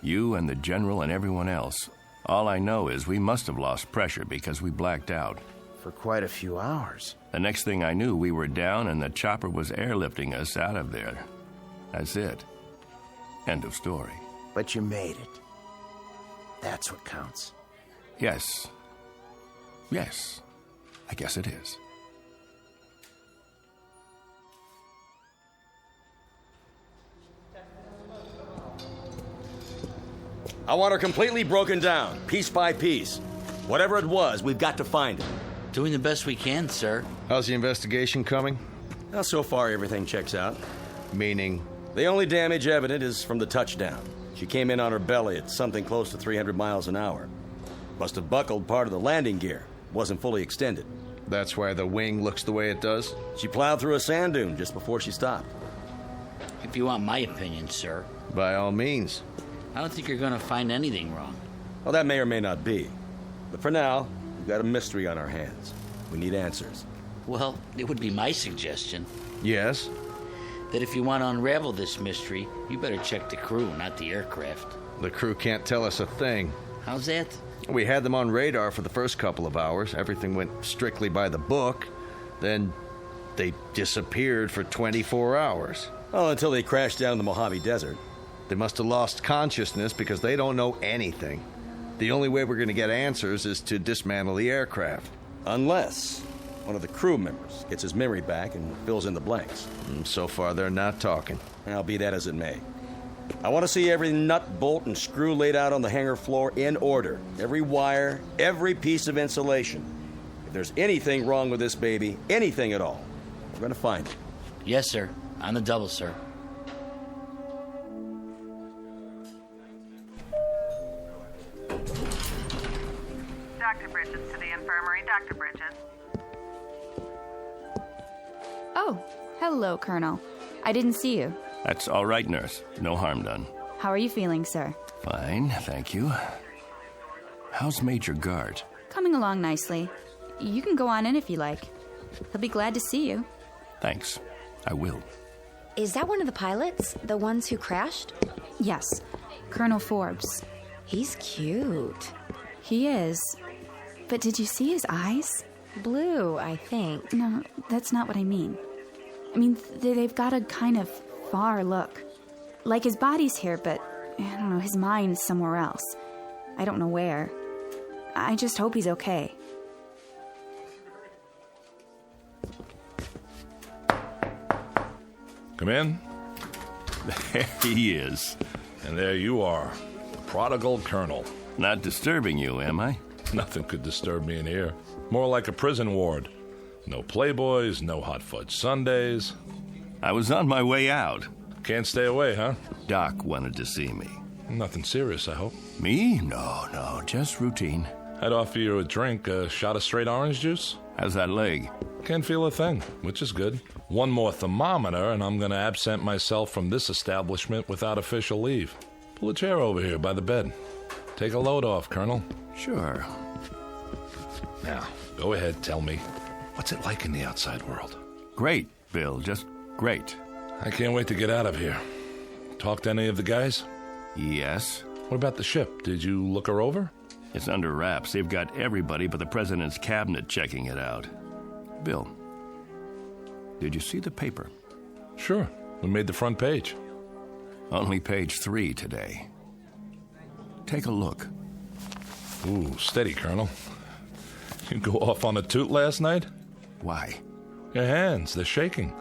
You and the General and everyone else. All I know is we must have lost pressure because we blacked out. For quite a few hours. The next thing I knew, we were down and the chopper was airlifting us out of there. That's it. End of story. But you made it. That's what counts. Yes. Yes. I guess it is. I want her completely broken down, piece by piece. Whatever it was, we've got to find it. Doing the best we can, sir. How's the investigation coming? Well, so far, everything checks out. Meaning? The only damage evident is from the touchdown. She came in on her belly at something close to 300 miles an hour. Must have buckled part of the landing gear. Wasn't fully extended. That's why the wing looks the way it does? She plowed through a sand dune just before she stopped. If you want my opinion, sir. By all means. I don't think you're going to find anything wrong. Well, that may or may not be. But for now, we've got a mystery on our hands. We need answers. Well, it would be my suggestion Yes? that if you want to unravel this mystery, you better check the crew, not the aircraft. The crew can't tell us a thing. How's that? We had them on radar for the first couple of hours. Everything went strictly by the book. Then they disappeared for 24 hours. Well, until they crashed down in the Mojave Desert. They must have lost consciousness because they don't know anything. The only way we're going to get answers is to dismantle the aircraft. Unless one of the crew members gets his memory back and fills in the blanks. And so far, they're not talking. I'll be that as it may. I want to see every nut, bolt, and screw laid out on the hangar floor in order. Every wire, every piece of insulation. If there's anything wrong with this baby, anything at all, we're going to find it. Yes, sir. On the double, sir. Dr. Bridges to the infirmary. Dr. Bridges. Oh, hello, Colonel. I didn't see you. That's all right, nurse. No harm done. How are you feeling, sir? Fine, thank you. How's Major Gart? Coming along nicely. You can go on in if you like. He'll be glad to see you. Thanks. I will. Is that one of the pilots? The ones who crashed? Yes, Colonel Forbes. He's cute. He is. But did you see his eyes? Blue, I think. No, that's not what I mean. I mean, they've got a kind of far look. Like his body's here, but, I don't know, his mind's somewhere else. I don't know where. I just hope he's okay. Come in. There he is. And there you are, the prodigal colonel. Not disturbing you, am I? Nothing could disturb me in here. More like a prison ward. No playboys, no hot fudge sundaes. I was on my way out. Can't stay away, huh? Doc wanted to see me. Nothing serious, I hope. Me? No, just routine. I'd offer you a drink, a shot of straight orange juice. How's that leg? Can't feel a thing, which is good. One more thermometer, and I'm going to absent myself from this establishment without official leave. Pull a chair over here by the bed. Take a load off, Colonel. Sure. Now, go ahead, tell me. What's it like in the outside world? Great, Bill, just great. I can't wait to get out of here. Talk to any of the guys? Yes. What about the ship? Did you look her over? It's under wraps. They've got everybody but the president's cabinet checking it out. Bill, did you see the paper? Sure. We made the front page. Only page 3 today. Take a look. Ooh, steady, Colonel. You go off on a toot last night? Why? Your hands, they're shaking.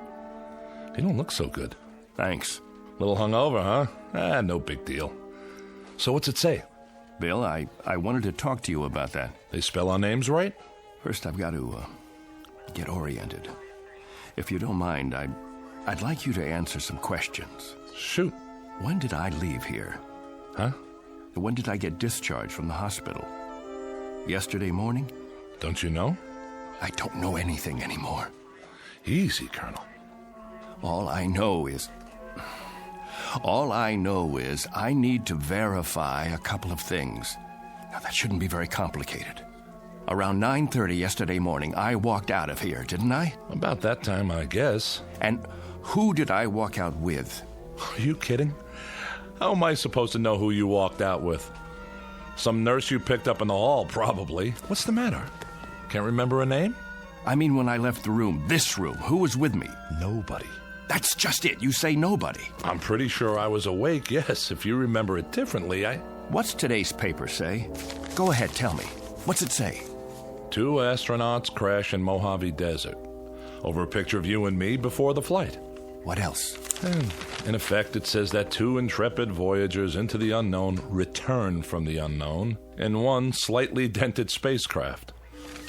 You don't look so good. Thanks. Little hungover, huh? No big deal. So what's it say? Bill, I wanted to talk to you about that. They spell our names right? First, I've got to get oriented. If you don't mind, I'd like you to answer some questions. Shoot. When did I leave here? Huh? When did I get discharged from the hospital? Yesterday morning? Don't you know? I don't know anything anymore. Easy, Colonel. All I know is I need to verify a couple of things. Now, that shouldn't be very complicated. Around 9:30 yesterday morning, I walked out of here, didn't I? About that time, I guess. And who did I walk out with? Are you kidding? How am I supposed to know who you walked out with? Some nurse you picked up in the hall, probably. What's the matter? Can't remember a name? I mean, when I left the room, this room, who was with me? Nobody. That's just it. You say nobody. I'm pretty sure I was awake, yes. If you remember it differently, What's today's paper say? Go ahead, tell me. What's it say? 2 astronauts crash in Mojave Desert. Over a picture of you and me before the flight. What else? And in effect, it says that 2 intrepid voyagers into the unknown returned from the unknown in one slightly dented spacecraft.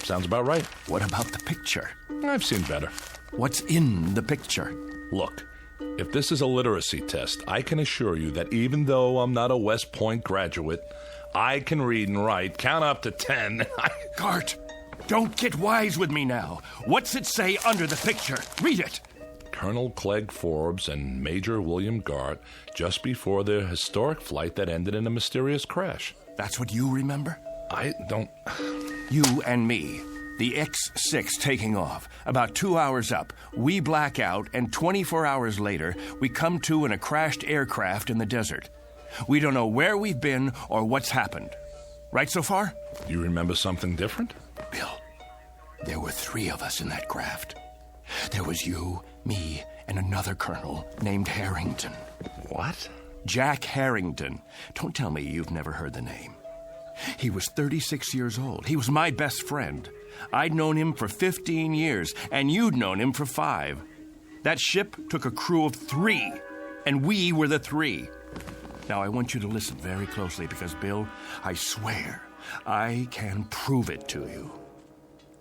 Sounds about right. What about the picture? I've seen better. What's in the picture? Look, if this is a literacy test, I can assure you that even though I'm not a West Point graduate, I can read and write, count up to 10. Gart, don't get wise with me now. What's it say under the picture? Read it. Colonel Clegg Forbes and Major William Gart just before their historic flight that ended in a mysterious crash. That's what you remember? I don't... You and me. The X-6 taking off. About 2 hours up, we black out, and 24 hours later, we come to in a crashed aircraft in the desert. We don't know where we've been or what's happened. Right so far? You remember something different? Bill, there were 3 of us in that craft. There was you, me, and another colonel named Harrington. What? Jack Harrington. Don't tell me you've never heard the name. He was 36 years old. He was my best friend. I'd known him for 15 years, and you'd known him for 5. That ship took a crew of 3, and we were the 3. Now, I want you to listen very closely because, Bill, I swear I can prove it to you.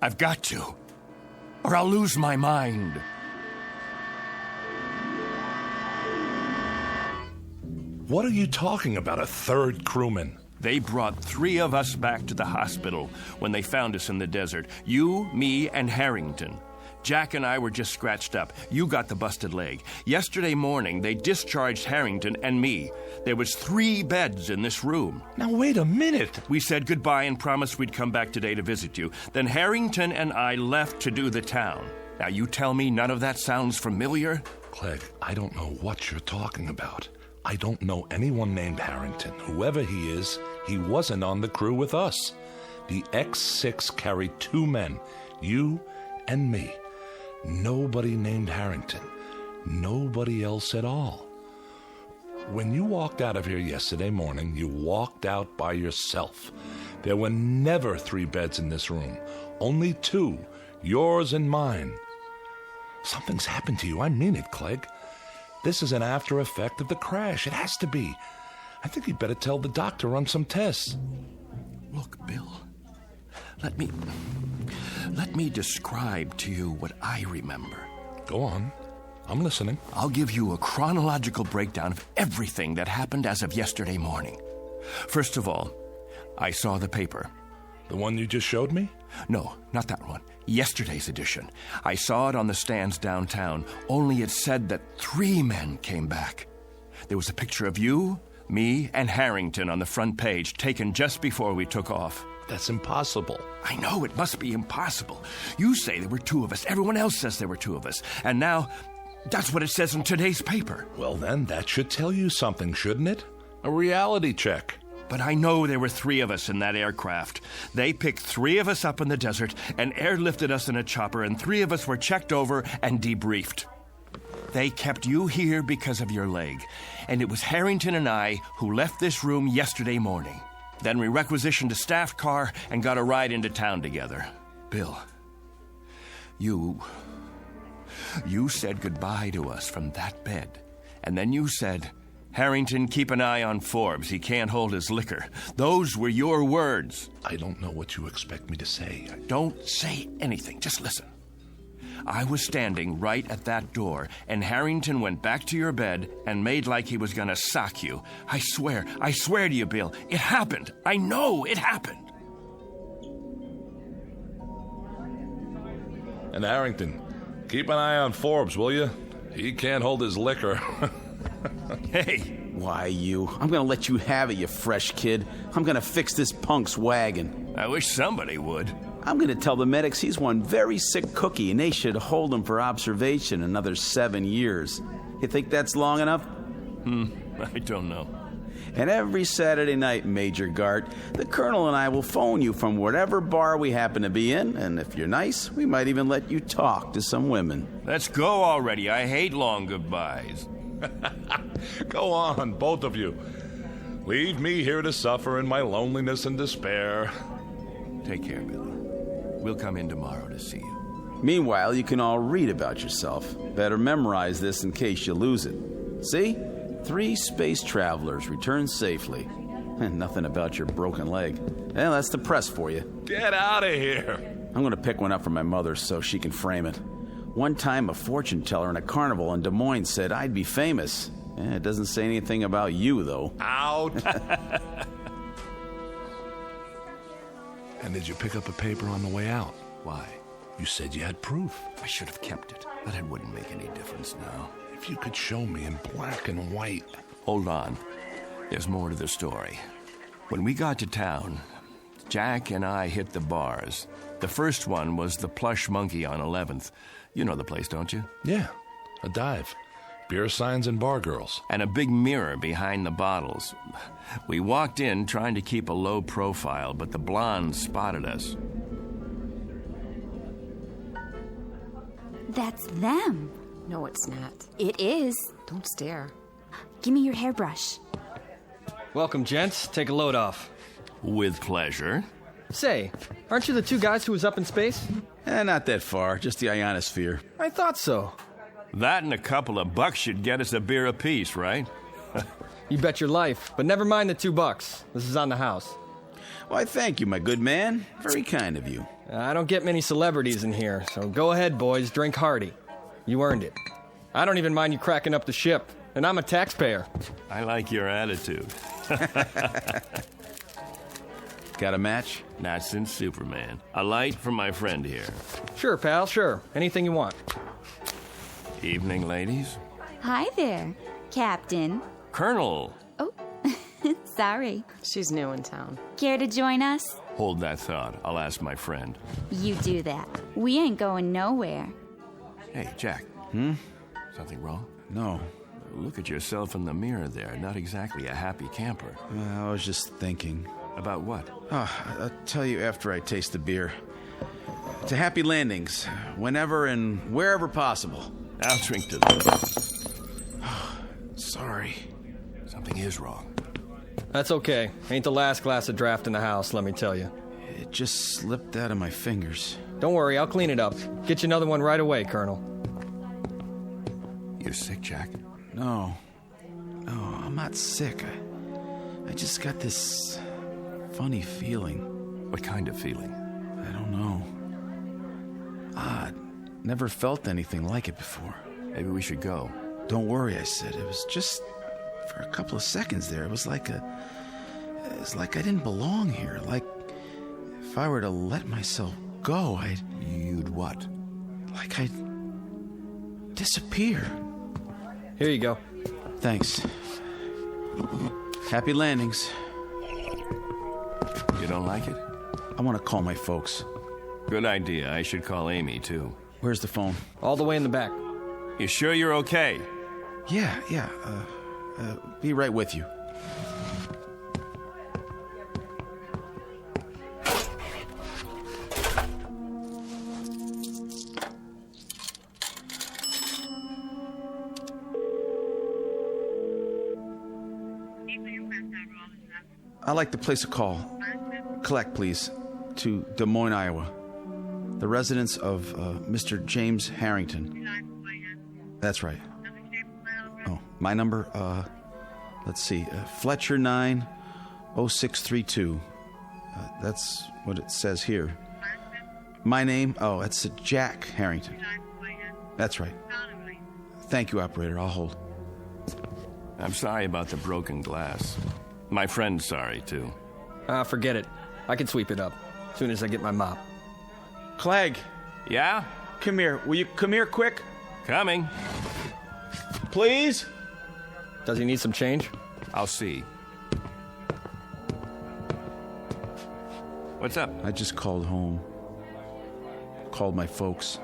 I've got to, or I'll lose my mind. What are you talking about, a 3rd crewman? They brought 3 of us back to the hospital when they found us in the desert. You, me, and Harrington. Jack and I were just scratched up. You got the busted leg. Yesterday morning, they discharged Harrington and me. There was 3 beds in this room. Now, wait a minute. We said goodbye and promised we'd come back today to visit you. Then Harrington and I left to do the town. Now, you tell me none of that sounds familiar? Clegg, I don't know what you're talking about. I don't know anyone named Harrington. Whoever he is, he wasn't on the crew with us. The X-6 carried 2 men, you and me. Nobody named Harrington. Nobody else at all. When you walked out of here yesterday morning, you walked out by yourself. There were never 3 beds in this room. Only 2, yours and mine. Something's happened to you. I mean it, Clegg. This is an after effect of the crash. It has to be. I think you'd better tell the doctor to run some tests. Look, Bill, let me describe to you what I remember. Go on. I'm listening. I'll give you a chronological breakdown of everything that happened as of yesterday morning. First of all, I saw the paper. The one you just showed me? No, not that one. Yesterday's edition. I saw it on the stands downtown, only it said that 3 men came back. There was a picture of you, me, and Harrington on the front page, taken just before we took off. That's impossible. I know, it must be impossible. You say there were 2 of us. Everyone else says there were 2 of us. And now, that's what it says in today's paper. Well, then, that should tell you something, shouldn't it? A reality check. But I know there were 3 of us in that aircraft. They picked 3 of us up in the desert and airlifted us in a chopper, and 3 of us were checked over and debriefed. They kept you here because of your leg, and it was Harrington and I who left this room yesterday morning. Then we requisitioned a staff car and got a ride into town together. Bill, you said goodbye to us from that bed, and then you said, Harrington, keep an eye on Forbes. He can't hold his liquor. Those were your words. I don't know what you expect me to say. Don't say anything. Just listen. I was standing right at that door, and Harrington went back to your bed and made like he was going to sock you. I swear to you, Bill, it happened. I know it happened. And Harrington, keep an eye on Forbes, will you? He can't hold his liquor. Hey. Why, you? I'm gonna let you have it, you fresh kid. I'm gonna fix this punk's wagon. I wish somebody would. I'm gonna tell the medics he's one very sick cookie and they should hold him for observation another 7 years. You think that's long enough? I don't know. And every Saturday night, Major Gart, the Colonel and I will phone you from whatever bar we happen to be in, and if you're nice, we might even let you talk to some women. Let's go already. I hate long goodbyes. Go on, both of you. Leave me here to suffer in my loneliness and despair. Take care, Billy. We'll come in tomorrow to see you. Meanwhile, you can all read about yourself. Better memorize this in case you lose it. See? 3 space travelers returned safely. And nothing about your broken leg. Well, that's the press for you. Get out of here. I'm going to pick one up for my mother so she can frame it. One time, a fortune teller in a carnival in Des Moines said I'd be famous. It doesn't say anything about you, though. Out. And did you pick up a paper on the way out? Why? You said you had proof. I should have kept it, but it wouldn't make any difference now. If you could show me in black and white. Hold on. There's more to the story. When we got to town, Jack and I hit the bars. The first one was the Plush Monkey on 11th. You know the place, don't you? Yeah, a dive. Beer signs and bar girls. And a big mirror behind the bottles. We walked in trying to keep a low profile, but the blonde spotted us. That's them. No, it's not. It is. Don't stare. Give me your hairbrush. Welcome, gents. Take a load off. With pleasure. Say, aren't you the 2 guys who was up in space? Not that far, just the ionosphere. I thought so. That and a couple of bucks should get us a beer apiece, right? You bet your life, but never mind the $2. This is on the house. Why, thank you, my good man. Very kind of you. I don't get many celebrities in here, so go ahead, boys, drink hearty. You earned it. I don't even mind you cracking up the ship, and I'm a taxpayer. I like your attitude. Got a match? Not since Superman. A light from my friend here. Sure, pal, sure. Anything you want. Evening, ladies. Hi there, Captain. Colonel. Oh, sorry. She's new in town. Care to join us? Hold that thought. I'll ask my friend. You do that. We ain't going nowhere. Hey, Jack. Something wrong? No. Look at yourself in the mirror there. Not exactly a happy camper. I was just thinking. About what? I'll tell you after I taste the beer. To happy landings, whenever and wherever possible. I'll drink to them. Sorry. Something is wrong. That's okay. Ain't the last glass of draft in the house, let me tell you. It just slipped out of my fingers. Don't worry, I'll clean it up. Get you another one right away, Colonel. You're sick, Jack? No, I'm not sick. I just got this funny feeling. What kind of feeling? I don't know. Odd. Never felt anything like it before. Maybe we should go. Don't worry, I said. It was just for a couple of seconds there. It was like I didn't belong here. Like if I were to let myself go, You'd what? Like I'd disappear. Here you go. Thanks. Happy landings. You don't like it? I want to call my folks. Good idea. I should call Amy, too. Where's the phone? All the way in the back. You sure you're okay? Yeah. Be right with you. I'd like to place a call. Collect, please, to Des Moines, Iowa. The residence of Mr. James Harrington. That's right. Oh, my number, let's see, Fletcher 90632. That's what it says here. My name, it's Jack Harrington. That's right. Thank you, operator. I'll hold. I'm sorry about the broken glass. My friend's sorry, too. Forget it. I can sweep it up as soon as I get my mop. Clegg. Yeah? Come here. Will you come here quick? Coming. Please? Does he need some change? I'll see. What's up? I just called home. Called my folks.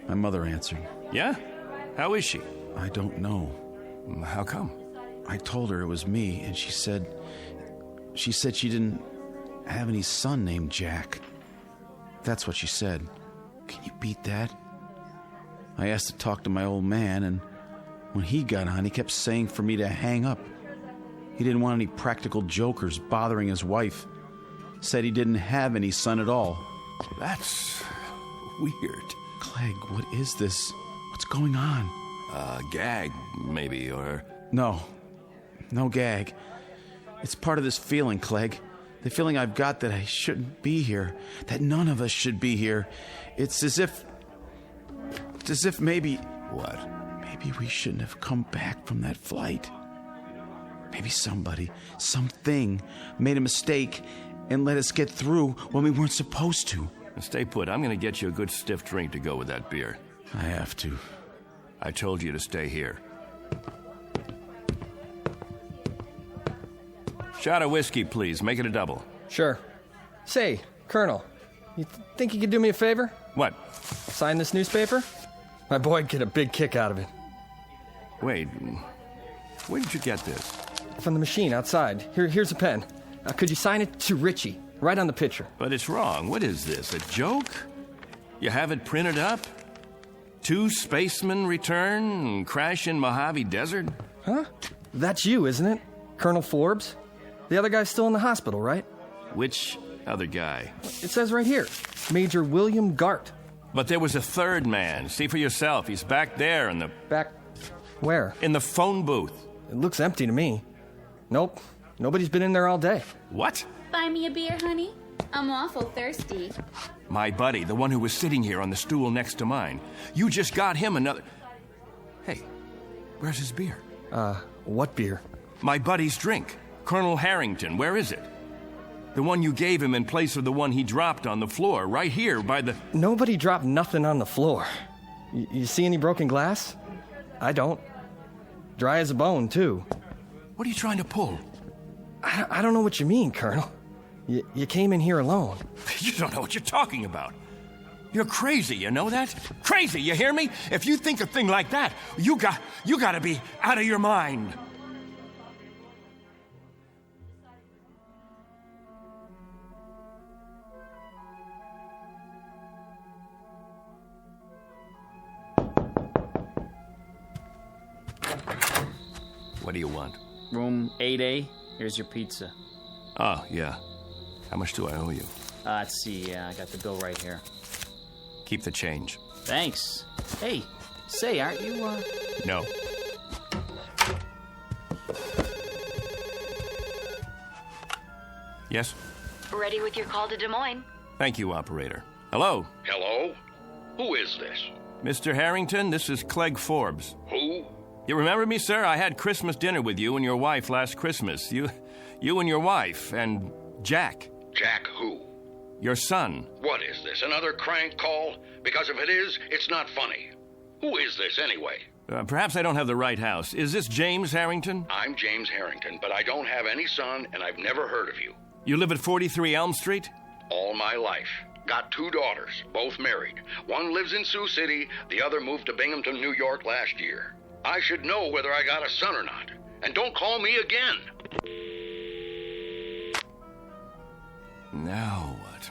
My mother answered. Yeah? How is she? I don't know. How come? I told her it was me, and she said she didn't have any son named Jack. That's what she said. Can you beat that? I asked to talk to my old man, and when he got on, he kept saying for me to hang up. He didn't want any practical jokers bothering his wife. Said he didn't have any son at all. That's weird. Clegg, what is this? What's going on? Gag, maybe, or... No gag. It's part of this feeling, Clegg. The feeling I've got that I shouldn't be here. That none of us should be here. It's as if maybe... What? Maybe we shouldn't have come back from that flight. Maybe somebody, something, made a mistake and let us get through when we weren't supposed to. Stay put. I'm going to get you a good stiff drink to go with that beer. I have to. I told you to stay here. Shot of whiskey, please. Make it a double. Sure. Say, Colonel, you think you could do me a favor? What? Sign this newspaper? My boy'd get a big kick out of it. Wait, where did you get this? From the machine outside. Here's a pen. Could you sign it to Richie? Right on the picture. But it's wrong. What is this, a joke? You have it printed up? 2 spacemen return, crash in Mojave Desert? Huh? That's you, isn't it? Colonel Forbes? The other guy's still in the hospital, right? Which other guy? It says right here, Major William Gart. But there was a third man. See for yourself. He's back there in the... Back where? In the phone booth. It looks empty to me. Nope. Nobody's been in there all day. What? Buy me a beer, honey? I'm awful thirsty. My buddy, the one who was sitting here on the stool next to mine. You just got him another... Hey, where's his beer? What beer? My buddy's drink. Colonel Harrington, where is it? The one you gave him in place of the one he dropped on the floor, right here by the... Nobody dropped nothing on the floor. You see any broken glass? I don't. Dry as a bone, too. What are you trying to pull? I don't know what you mean, Colonel. You came in here alone. You don't know what you're talking about. You're crazy, you know that? Crazy, you hear me? If you think a thing like that, you gotta be out of your mind. What do you want? Room 8A. Here's your pizza. Oh, yeah. How much do I owe you? Let's see. I got the bill right here. Keep the change. Thanks. Hey, say, aren't you, No. Yes? Ready with your call to Des Moines. Thank you, operator. Hello? Hello? Who is this? Mr. Harrington, this is Clegg Forbes. Who? You remember me, sir? I had Christmas dinner with you and your wife last Christmas. You and your wife, and Jack. Jack who? Your son. What is this, another crank call? Because if it is, it's not funny. Who is this anyway? Perhaps I don't have the right house. Is this James Harrington? I'm James Harrington, but I don't have any son, and I've never heard of you. You live at 43 Elm Street? All my life. Got 2 daughters, both married. One lives in Sioux City, the other moved to Binghamton, New York last year. I should know whether I got a son or not. And don't call me again. Now what?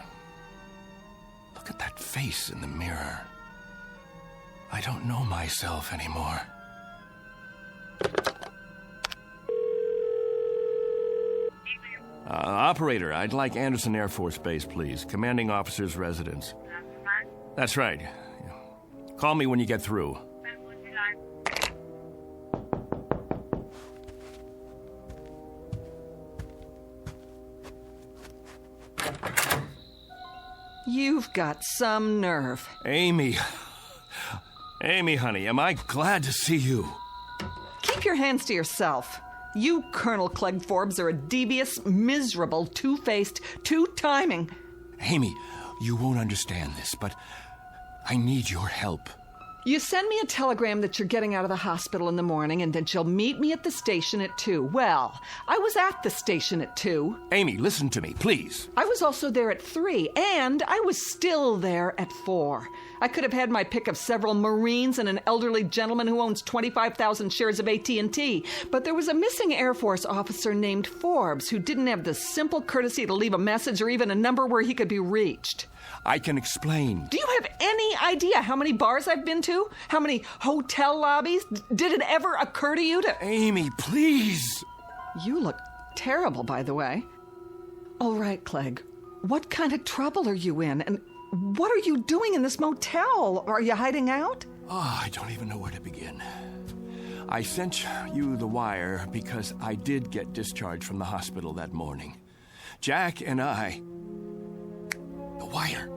Look at that face in the mirror. I don't know myself anymore. Operator, I'd like Anderson Air Force Base, please. Commanding officer's residence. That's right. Call me when you get through. You've got some nerve. Amy, honey, am I glad to see you? Keep your hands to yourself. You, Colonel Clegg Forbes, are a devious, miserable, two-faced, two-timing... Amy, you won't understand this, but I need your help. You send me a telegram that you're getting out of the hospital in the morning and that you'll meet me at the station at 2. Well, I was at the station at 2. Amy, listen to me, please. I was also there at 3, and I was still there at 4. I could have had my pick of several Marines and an elderly gentleman who owns 25,000 shares of AT&T, but there was a missing Air Force officer named Forbes who didn't have the simple courtesy to leave a message or even a number where he could be reached. I can explain. Do you have any idea how many bars I've been to? How many hotel lobbies? Did it ever occur to you to... Amy, please! You look terrible, by the way. All right, Clegg. What kind of trouble are you in? And what are you doing in this motel? Are you hiding out? Oh, I don't even know where to begin. I sent you the wire because I did get discharged from the hospital that morning. Jack and I... The wire.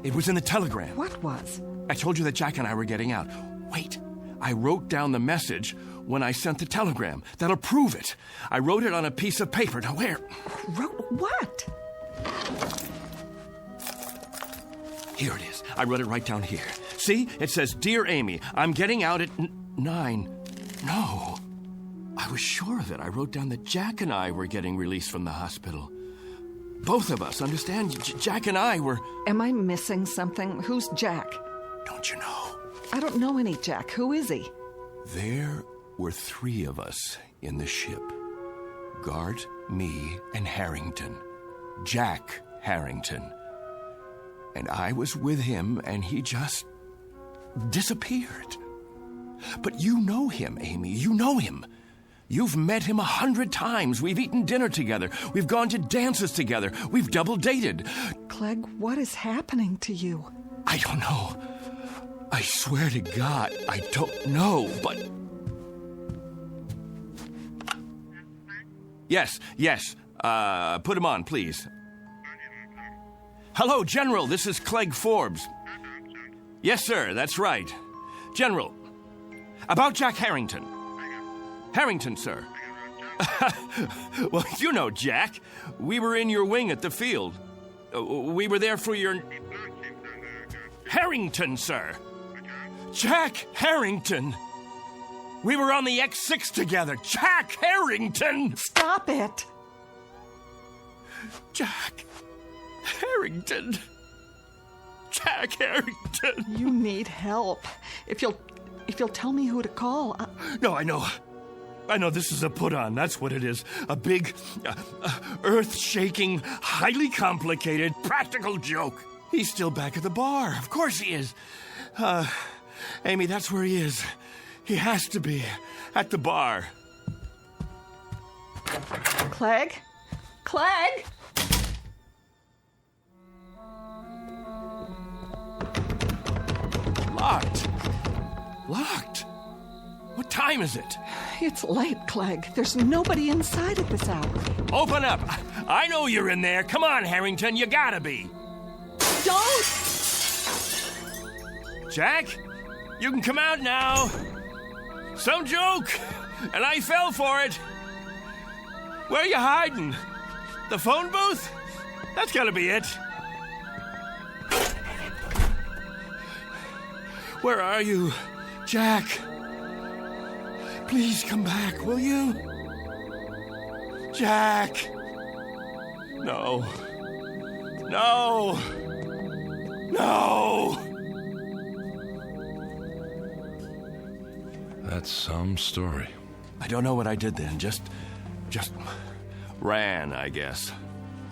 It was in the telegram. What was? I told you that Jack and I were getting out. Wait. I wrote down the message when I sent the telegram. That'll prove it. I wrote it on a piece of paper. Now, where? Wrote what? Here it is. I wrote it right down here. See? It says, Dear Amy, I'm getting out at 9. No. I was sure of it. I wrote down that Jack and I were getting released from the hospital. Both of us, understand? Jack and I were... Am I missing something? Who's Jack? Don't you know? I don't know any Jack. Who is he? There were 3 of us in the ship. Gart, me, and Harrington. Jack Harrington. And I was with him, and he just disappeared. But you know him, Amy. You know him. You've met him 100 times. We've eaten dinner together. We've gone to dances together. We've double-dated. Clegg, what is happening to you? I don't know. I swear to God, I don't know, but... Yes. Put him on, please. Hello, General. This is Clegg Forbes. Yes, sir. That's right. General, about Jack Harrington. Harrington, sir. Well, you know Jack. We were in your wing at the field. We were there for your... Harrington, sir. Jack Harrington. We were on the X6 together. Jack Harrington. Stop it. Jack Harrington. Jack Harrington. You need help. If you'll tell me who to call. No, I know. This is a put-on. That's what it is. A big, earth-shaking, highly complicated, practical joke. He's still back at the bar. Of course he is. Amy, that's where he is. He has to be. At the bar. Clegg? Clegg? Locked. What time is it? It's late, Clegg. There's nobody inside at this hour. Open up. I know you're in there. Come on, Harrington. You gotta be. Don't! Jack? You can come out now. Some joke, and I fell for it. Where are you hiding? The phone booth? That's gotta be it. Where are you, Jack? Please come back, will you? Jack! No. No! No! That's some story. I don't know what I did then. Just ran, I guess.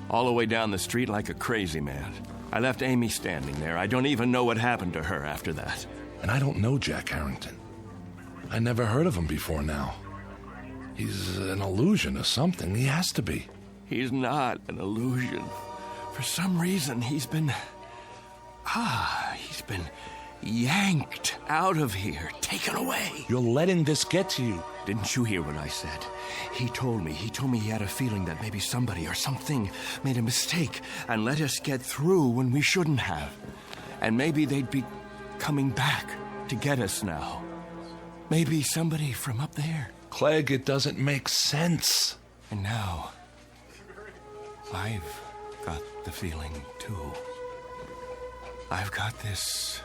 All the way down the street like a crazy man. I left Amy standing there. I don't even know what happened to her after that. And I don't know Jack Harrington. I never heard of him before now. He's an illusion or something. He has to be. He's not an illusion. For some reason, he's been yanked out of here, taken away. You're letting this get to you. Didn't you hear what I said? He told me he had a feeling that maybe somebody or something made a mistake and let us get through when we shouldn't have. And maybe they'd be coming back to get us now. Maybe somebody from up there. Clegg, it doesn't make sense. And now, I've got the feeling, too. I've got this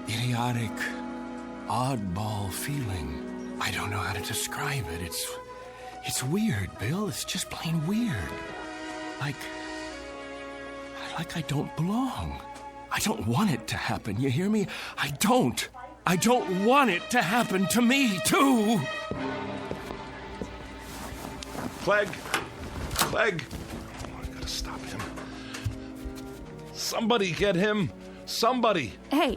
idiotic, oddball feeling. I don't know how to describe it. It's weird, Bill. It's just plain weird. Like I don't belong. I don't want it to happen, you hear me? I don't want it to happen to me, too. Clegg! Oh, I gotta stop him. Somebody get him! Somebody! Hey,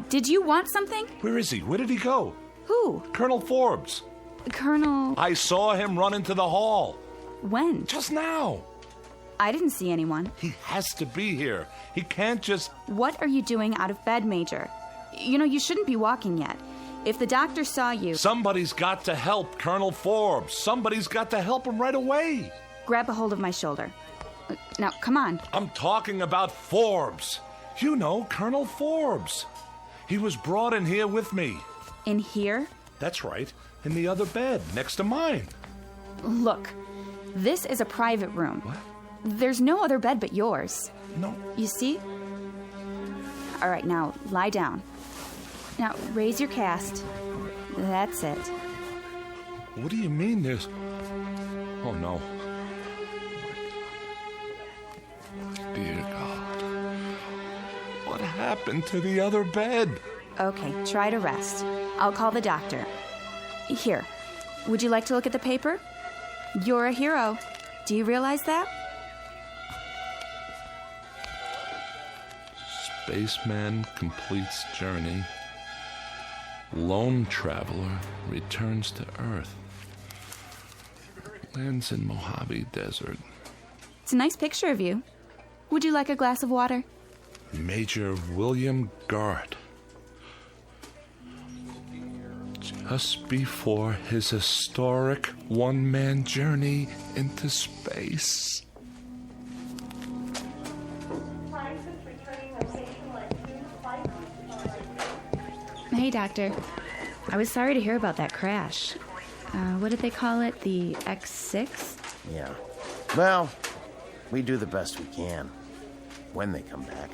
did you want something? Where is he? Where did he go? Who? Colonel Forbes. Colonel... I saw him run into the hall. When? Just now. I didn't see anyone. He has to be here. He can't just... What are you doing out of bed, Major? You know, you shouldn't be walking yet. If the doctor saw you... Somebody's got to help Colonel Forbes. Somebody's got to help him right away. Grab a hold of my shoulder. Now, come on. I'm talking about Forbes. You know, Colonel Forbes. He was brought in here with me. In here? That's right. In the other bed, next to mine. Look, this is a private room. What? There's no other bed but yours. No. You see? All right, now, lie down. Now, raise your cast. That's it. What do you mean there's... Oh, no. Dear God. What happened to the other bed? Okay, try to rest. I'll call the doctor. Here, would you like to look at the paper? You're a hero. Do you realize that? Spaceman completes journey. Lone traveler returns to Earth. Lands in Mojave Desert. It's a nice picture of you. Would you like a glass of water? Major William Gart. Just before his historic one-man journey into space. Hey, Doctor. I was sorry to hear about that crash. What did they call it? The X6? Yeah. Well, we do the best we can. When they come back.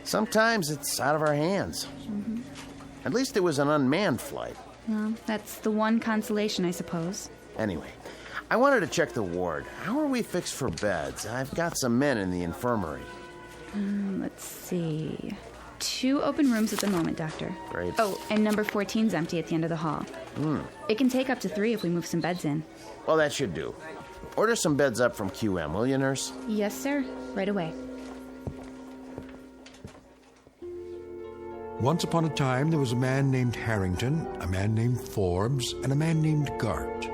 Sometimes it's out of our hands. Mm-hmm. At least it was an unmanned flight. Well, that's the one consolation, I suppose. Anyway, I wanted to check the ward. How are we fixed for beds? I've got some men in the infirmary. Let's see. 2 open rooms at the moment, Doctor. Great. Oh, and number 14's empty at the end of the hall. It can take up to 3 if we move some beds in. Well, that should do. Order some beds up from QM, will you, nurse? Yes, sir. Right away. Once upon a time, there was a man named Harrington, a man named Forbes, and a man named Gart.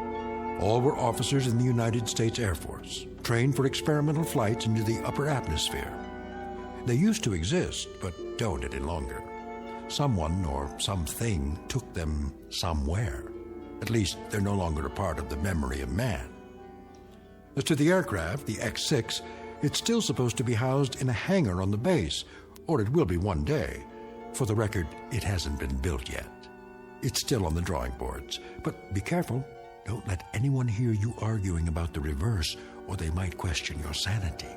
All were officers in the United States Air Force, trained for experimental flights into the upper atmosphere. They used to exist, but don't any longer. Someone or something took them somewhere. At least, they're no longer a part of the memory of man. As to the aircraft, the X6, it's still supposed to be housed in a hangar on the base, or it will be one day. For the record, it hasn't been built yet. It's still on the drawing boards. But be careful. Don't let anyone hear you arguing about the reverse, or they might question your sanity.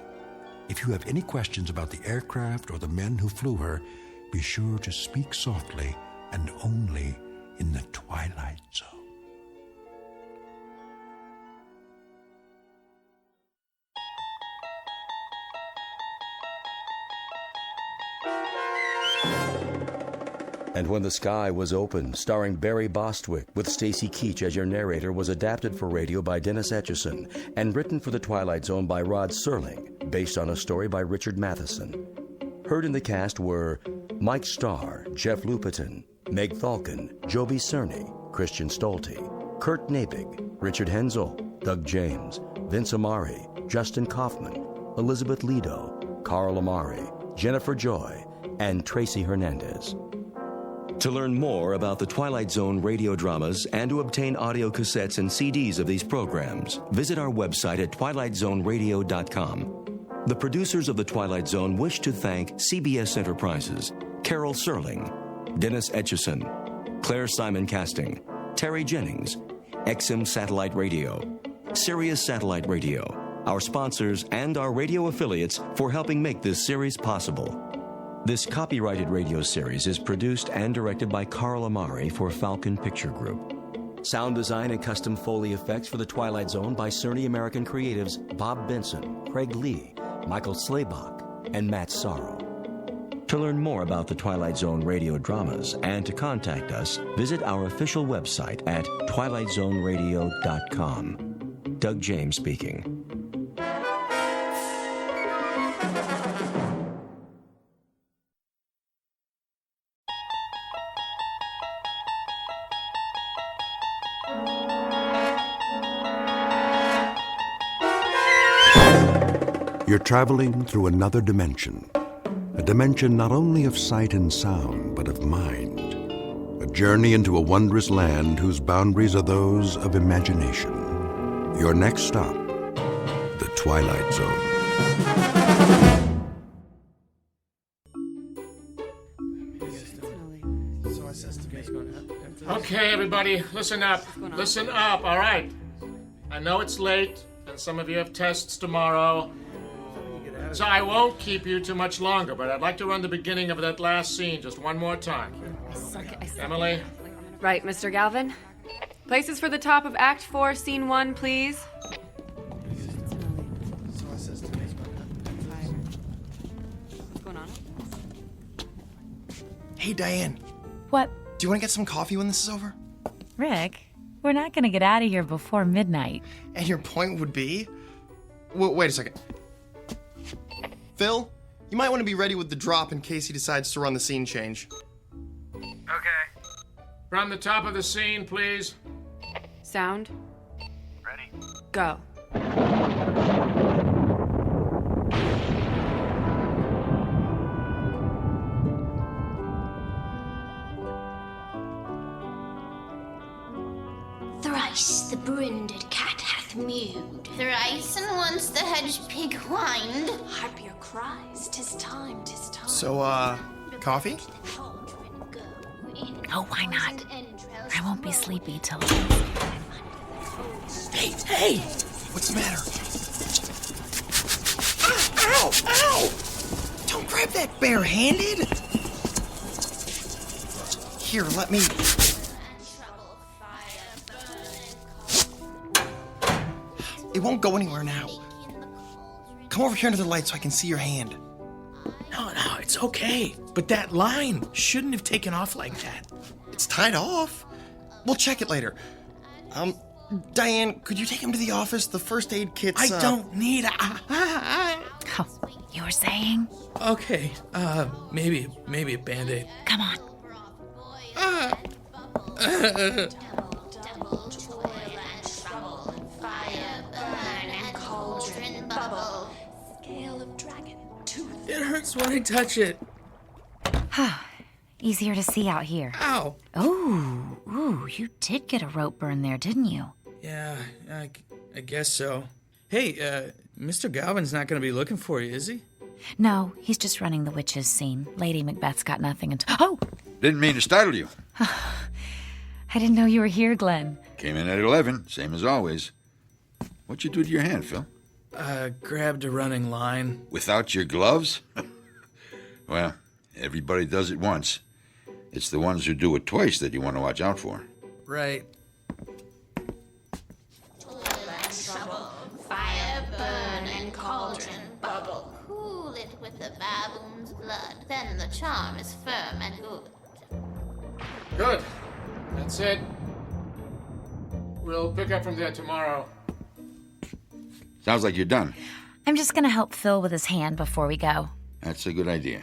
If you have any questions about the aircraft or the men who flew her, be sure to speak softly and only in the Twilight Zone. And When the Sky Was Open, starring Barry Bostwick, with Stacy Keach as your narrator, was adapted for radio by Dennis Etchison and written for The Twilight Zone by Rod Serling, based on a story by Richard Matheson. Heard in the cast were Mike Starr, Jeff Lupetin, Meg Thalken, Joby Cerny, Christian Stolte, Kurt Nabig, Richard Hensel, Doug James, Vince Amari, Justin Kaufman, Elizabeth Lido, Carl Amari, Jennifer Joy, and Tracy Hernandez. To learn more about the Twilight Zone radio dramas and to obtain audio cassettes and CDs of these programs, visit our website at twilightzoneradio.com. The producers of The Twilight Zone wish to thank CBS Enterprises, Carol Serling, Dennis Etchison, Claire Simon Casting, Terry Jennings, XM Satellite Radio, Sirius Satellite Radio, our sponsors, and our radio affiliates for helping make this series possible. This copyrighted radio series is produced and directed by Carl Amari for Falcon Picture Group. Sound design and custom Foley effects for The Twilight Zone by Cerny American Creatives Bob Benson, Craig Lee, Michael Slaybach, and Matt Sorrow. To learn more about the Twilight Zone radio dramas and to contact us, visit our official website at twilightzoneradio.com. Doug James speaking. You're traveling through another dimension. A dimension not only of sight and sound, but of mind. A journey into a wondrous land whose boundaries are those of imagination. Your next stop, the Twilight Zone. Okay, everybody, listen up. Listen up, all right? I know it's late, and some of you have tests tomorrow, so I won't keep you too much longer, but I'd like to run the beginning of that last scene just one more time. Emily? Right, Mr. Galvin. Places for the top of Act 4, Scene 1, please. What's going on? Hey, Diane. What? Do you want to get some coffee when this is over? Rick, we're not going to get out of here before midnight. And your point would be? Wait a second. Phil, you might want to be ready with the drop in case he decides to run the scene change. Okay. Run the top of the scene, please. Sound. Ready. Go. Thrice the brinded cat hath mewed. Thrice and once the hedge pig whined. Harp your cries, 'tis time, 'tis time. So, coffee? Oh, why not? I won't be sleepy till... Hey! What's the matter? Ow! Ow! Don't grab that bare-handed! Here, let me... It won't go anywhere now. Come over here under the light so I can see your hand. No, it's okay. But that line shouldn't have taken off like that. It's tied off. We'll check it later. Diane, could you take him to the office? The first aid kit's... I don't need Oh, you were saying? Okay, maybe a Band-Aid. Come on. It hurts when I touch it. Easier to see out here. Ow! Ooh, you did get a rope burn there, didn't you? Yeah, I guess so. Hey, Mr. Galvin's not going to be looking for you, is he? No, he's just running the witches scene. Lady Macbeth's got nothing and... Oh! Didn't mean to startle you. I didn't know you were here, Glenn. Came in at 11, same as always. What'd you do to your hand, Phil? Grabbed a running line. Without your gloves? Well, everybody does it once. It's the ones who do it twice that you want to watch out for. Right. Fire burn and cauldron bubble. Cool it with the baboon's blood. Then the charm is firm and good. Good. That's it. We'll pick up from there tomorrow. Sounds like you're done. I'm just gonna help Phil with his hand before we go. That's a good idea.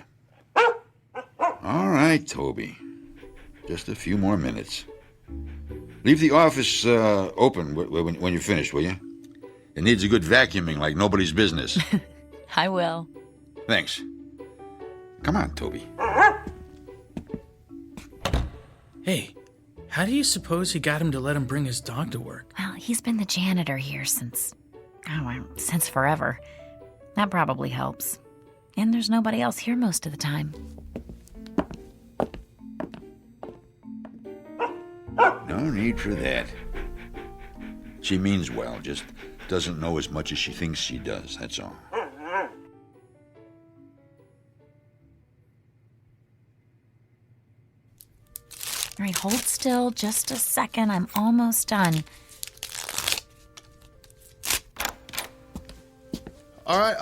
All right, Toby. Just a few more minutes. Leave the office open when you're finished, will you? It needs a good vacuuming like nobody's business. I will. Thanks. Come on, Toby. Hey, how do you suppose he got him to let him bring his dog to work? Well, he's been the janitor here since forever. That probably helps. And there's nobody else here most of the time. No need for that. She means well, just doesn't know as much as she thinks she does, that's all. All right, hold still just a second. I'm almost done. All right,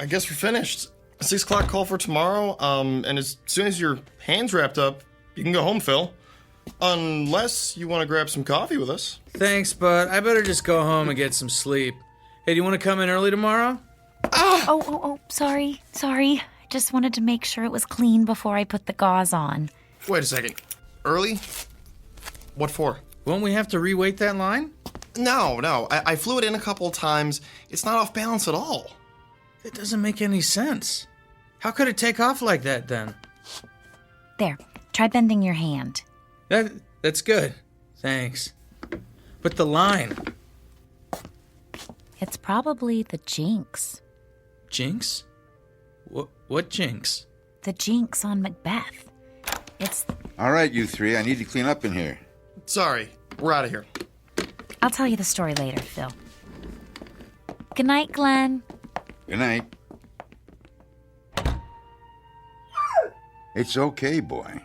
I guess we're finished. 6 o'clock call for tomorrow, and as soon as your hand's wrapped up, you can go home, Phil. Unless you want to grab some coffee with us. Thanks, but I better just go home and get some sleep. Hey, do you want to come in early tomorrow? Oh, sorry. I just wanted to make sure it was clean before I put the gauze on. Wait a second. Early? What for? Won't we have to reweight that line? No. I flew it in a couple of times. It's not off balance at all. That doesn't make any sense. How could it take off like that, then? There, try bending your hand. That's good. Thanks. But the line... It's probably the jinx. Jinx? What jinx? The jinx on Macbeth. It's... All right, you three, I need to clean up in here. Sorry, we're out of here. I'll tell you the story later, Phil. Good night, Glenn. Good night. It's okay, boy.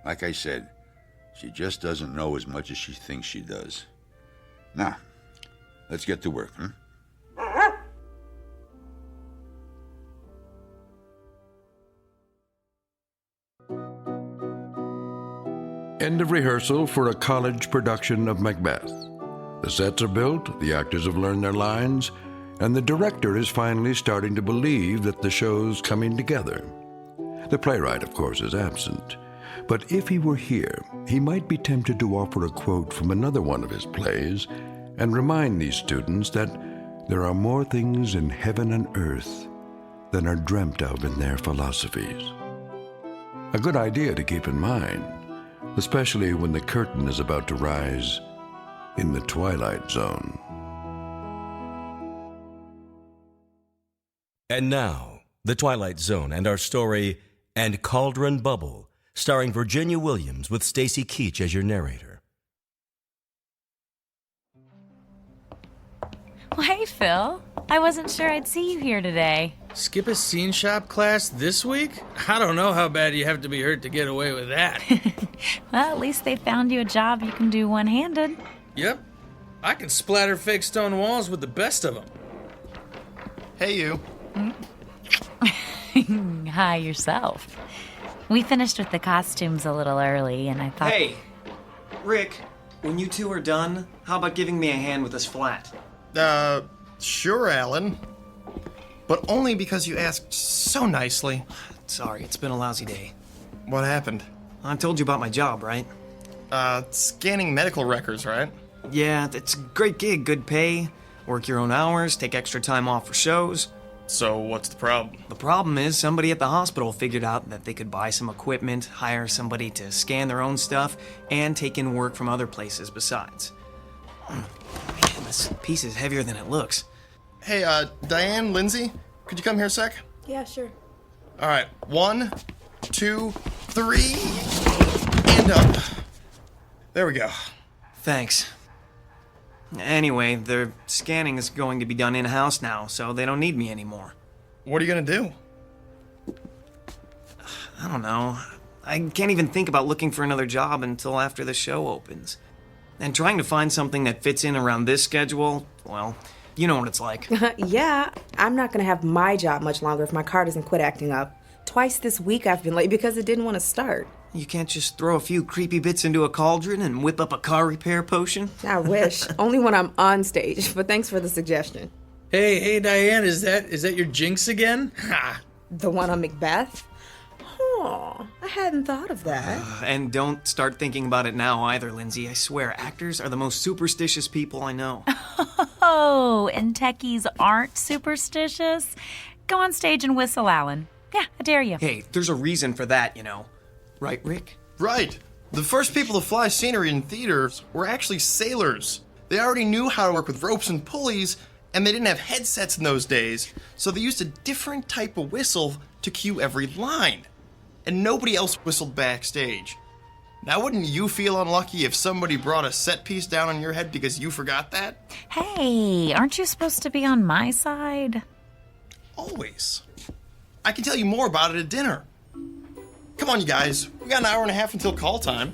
Like I said, she just doesn't know as much as she thinks she does. Now, let's get to work, End of rehearsal for a college production of Macbeth. The sets are built, the actors have learned their lines, and the director is finally starting to believe that the show's coming together. The playwright, of course, is absent. But if he were here, he might be tempted to offer a quote from another one of his plays and remind these students that there are more things in heaven and earth than are dreamt of in their philosophies. A good idea to keep in mind, especially when the curtain is about to rise in the Twilight Zone. And now, The Twilight Zone and our story, And Cauldron Bubble, starring Virginia Williams with Stacy Keach as your narrator. Well, hey, Phil. I wasn't sure I'd see you here today. Skip a scene shop class this week? I don't know how bad you have to be hurt to get away with that. Well, at least they found you a job you can do one-handed. Yep. I can splatter fake stone walls with the best of them. Hey, you. Hi, yourself. We finished with the costumes a little early, and I thought... Hey, Rick, when you two are done, how about giving me a hand with this flat? Sure, Alan. But only because you asked so nicely. Sorry, it's been a lousy day. What happened? I told you about my job, right? Scanning medical records, right? Yeah, it's a great gig, good pay. Work your own hours, take extra time off for shows. So what's the problem? The problem is somebody at the hospital figured out that they could buy some equipment, hire somebody to scan their own stuff, and take in work from other places besides. Man, this piece is heavier than it looks. Hey, Diane, Lindsay, could you come here a sec? Yeah, sure. All right, 1, 2, 3, and up. There we go. Thanks. Anyway, their scanning is going to be done in-house now, so they don't need me anymore. What are you gonna do? I don't know. I can't even think about looking for another job until after the show opens. And trying to find something that fits in around this schedule, well, you know what it's like. Yeah, I'm not gonna have my job much longer if my car doesn't quit acting up. Twice this week I've been late because it didn't want to start. You can't just throw a few creepy bits into a cauldron and whip up a car repair potion? I wish. Only when I'm on stage, but thanks for the suggestion. Hey, Diane, is that your jinx again? Ha! The one on Macbeth? Oh, I hadn't thought of that. And don't start thinking about it now either, Lindsay. I swear, actors are the most superstitious people I know. Oh, and techies aren't superstitious? Go on stage and whistle, Alan. Yeah, I dare you. Hey, there's a reason for that, you know. Right, Rick? Right. The first people to fly scenery in theaters were actually sailors. They already knew how to work with ropes and pulleys, and they didn't have headsets in those days, so they used a different type of whistle to cue every line. And nobody else whistled backstage. Now, wouldn't you feel unlucky if somebody brought a set piece down on your head because you forgot that? Hey, aren't you supposed to be on my side? Always. I can tell you more about it at dinner. Come on, you guys. We got an hour and a half until call time.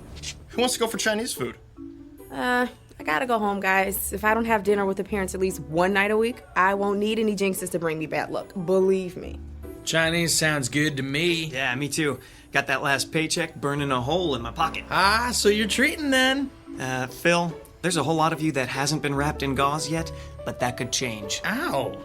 Who wants to go for Chinese food? I gotta go home, guys. If I don't have dinner with the parents at least one night a week, I won't need any jinxes to bring me bad luck. Believe me. Chinese sounds good to me. Yeah, me too. Got that last paycheck burning a hole in my pocket. Ah, so you're treating then? Phil, there's a whole lot of you that hasn't been wrapped in gauze yet, but that could change. Ow.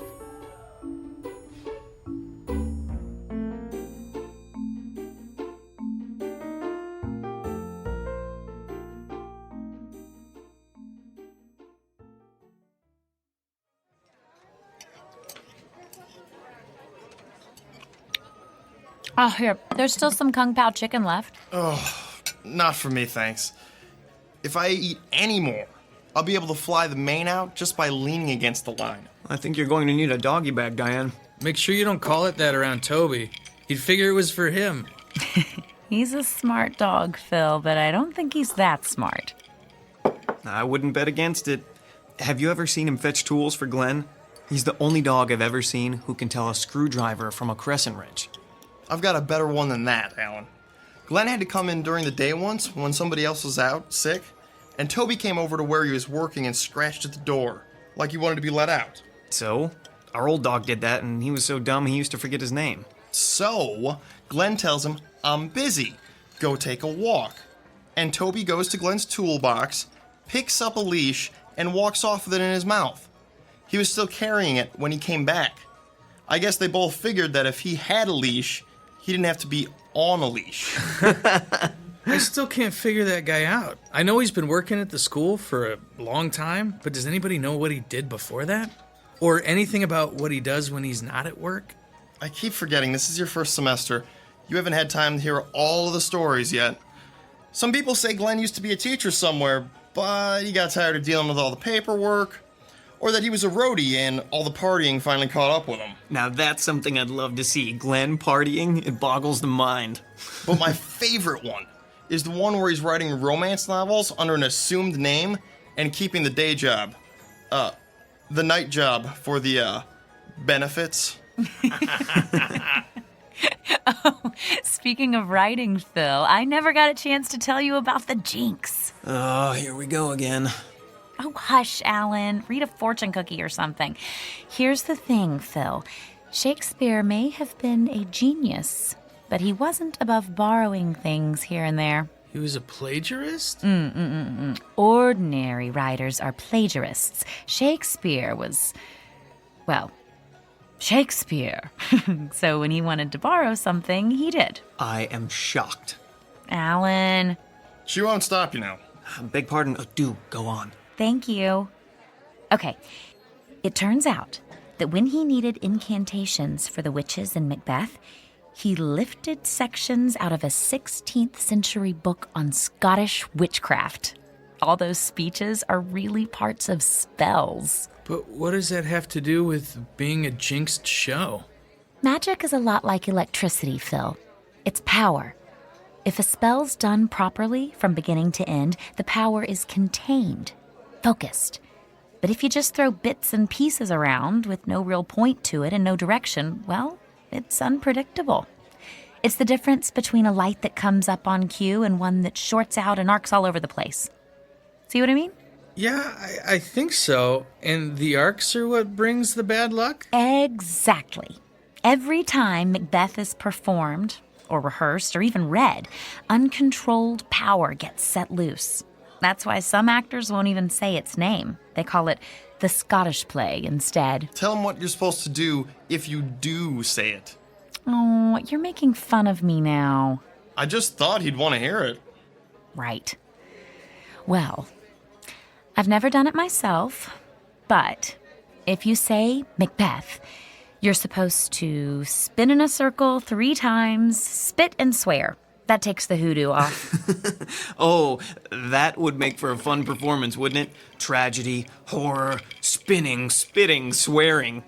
Oh, here. There's still some Kung Pao chicken left. Oh, not for me, thanks. If I eat any more, I'll be able to fly the mane out just by leaning against the line. I think you're going to need a doggy bag, Diane. Make sure you don't call it that around Toby. He'd figure it was for him. He's a smart dog, Phil, but I don't think he's that smart. I wouldn't bet against it. Have you ever seen him fetch tools for Glenn? He's the only dog I've ever seen who can tell a screwdriver from a crescent wrench. I've got a better one than that, Alan. Glenn had to come in during the day once when somebody else was out, sick, and Toby came over to where he was working and scratched at the door, like he wanted to be let out. So, our old dog did that, and he was so dumb he used to forget his name. So, Glenn tells him, "I'm busy. Go take a walk." And Toby goes to Glenn's toolbox, picks up a leash, and walks off with it in his mouth. He was still carrying it when he came back. I guess they both figured that if he had a leash, he didn't have to be on a leash. I still can't figure that guy out. I know he's been working at the school for a long time, but does anybody know what he did before that? Or anything about what he does when he's not at work? I keep forgetting this is your first semester. You haven't had time to hear all of the stories yet. Some people say Glenn used to be a teacher somewhere, but he got tired of dealing with all the paperwork. Or that he was a roadie and all the partying finally caught up with him. Now that's something I'd love to see. Glenn partying, it boggles the mind. But my favorite one is the one where he's writing romance novels under an assumed name and keeping the day job. The night job for the, benefits. Oh, speaking of writing, Phil, I never got a chance to tell you about the jinx. Oh, here we go again. Oh, hush, Alan. Read a fortune cookie or something. Here's the thing, Phil. Shakespeare may have been a genius, but he wasn't above borrowing things here and there. He was a plagiarist? Ordinary writers are plagiarists. Shakespeare was, well, Shakespeare. So when he wanted to borrow something, he did. I am shocked. Alan. She won't stop you now. Beg pardon. Do go on. Thank you. Okay, it turns out that when he needed incantations for the witches in Macbeth, he lifted sections out of a 16th century book on Scottish witchcraft. All those speeches are really parts of spells. But what does that have to do with being a jinxed show? Magic is a lot like electricity, Phil. It's power. If a spell's done properly from beginning to end, the power is contained, focused. But if you just throw bits and pieces around with no real point to it and no direction, well, it's unpredictable. It's the difference between a light that comes up on cue and one that shorts out and arcs all over the place. See what I mean? Yeah, I think so. And the arcs are what brings the bad luck? Exactly. Every time Macbeth is performed, or rehearsed, or even read, uncontrolled power gets set loose. That's why some actors won't even say its name. They call it the Scottish play instead. Tell him what you're supposed to do if you do say it. Oh, you're making fun of me now. I just thought he'd want to hear it. Right. Well, I've never done it myself, but if you say Macbeth, you're supposed to spin in a circle 3 times, spit and swear. That takes the hoodoo off. Oh, that would make for a fun performance, wouldn't it? Tragedy, horror, spinning, spitting, swearing.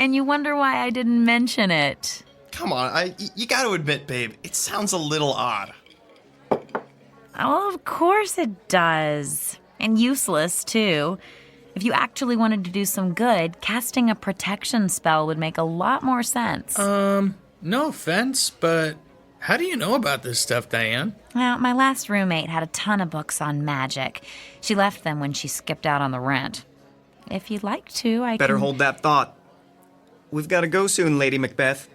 And you wonder why I didn't mention it. Come on, you gotta admit, babe, it sounds a little odd. Oh, of course it does. And useless, too. If you actually wanted to do some good, casting a protection spell would make a lot more sense. No offense, but how do you know about this stuff, Diane? Well, my last roommate had a ton of books on magic. She left them when she skipped out on the rent. If you'd like to, I Better can... hold that thought. We've got to go soon, Lady Macbeth.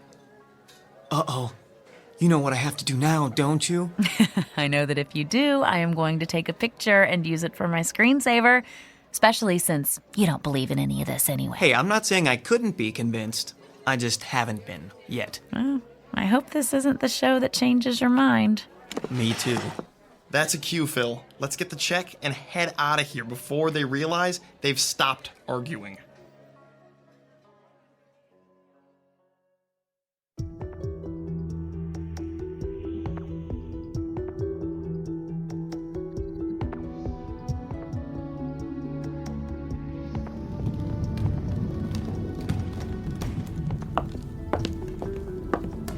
Uh-oh. You know what I have to do now, don't you? I know that if you do, I am going to take a picture and use it for my screensaver, especially since you don't believe in any of this anyway. Hey, I'm not saying I couldn't be convinced. I just haven't been, yet. Well, I hope this isn't the show that changes your mind. Me too. That's a cue, Phil. Let's get the check and head out of here before they realize they've stopped arguing.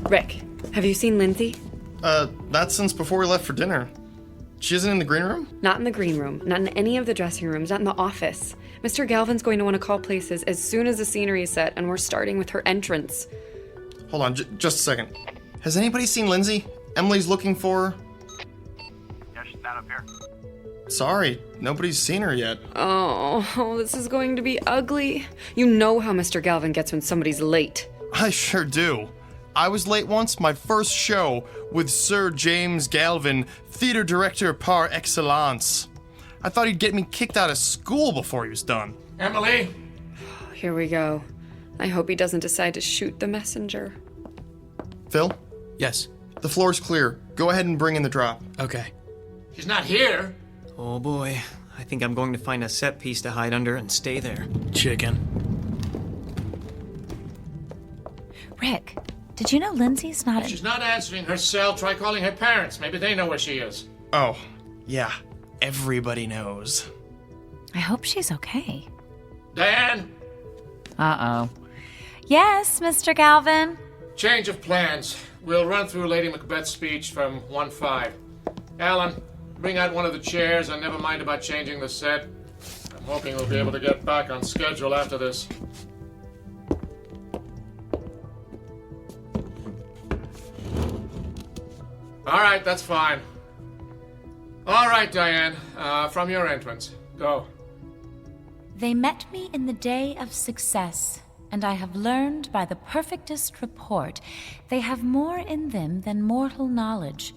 Rick, have you seen Lindsay? Not since before we left for dinner. She isn't in the green room? Not in the green room, not in any of the dressing rooms, not in the office. Mr. Galvin's going to want to call places as soon as the scenery is set, and we're starting with her entrance. Hold on, just a second. Has anybody seen Lindsay? Emily's looking for her. Yeah, she's not up here. Sorry, nobody's seen her yet. Oh, this is going to be ugly. You know how Mr. Galvin gets when somebody's late. I sure do. I was late once, my first show, with Sir James Galvin, theater director par excellence. I thought he'd get me kicked out of school before he was done. Emily? Here we go. I hope he doesn't decide to shoot the messenger. Phil? Yes. The floor's clear. Go ahead and bring in the drop. Okay. She's not here. Oh boy, I think I'm going to find a set piece to hide under and stay there. Chicken. Rick, did you know Lindsay's not If she's not answering her cell, try calling her parents. Maybe they know where she is. Oh, yeah. Everybody knows. I hope she's okay. Diane? Uh-oh. Yes, Mr. Galvin? Change of plans. We'll run through Lady Macbeth's speech from 1-5. Alan, bring out one of the chairs and never mind about changing the set. I'm hoping we'll be able to get back on schedule after this. All right, that's fine. All right, Diane, from your entrance. Go. They met me in the day of success, and I have learned by the perfectest report they have more in them than mortal knowledge.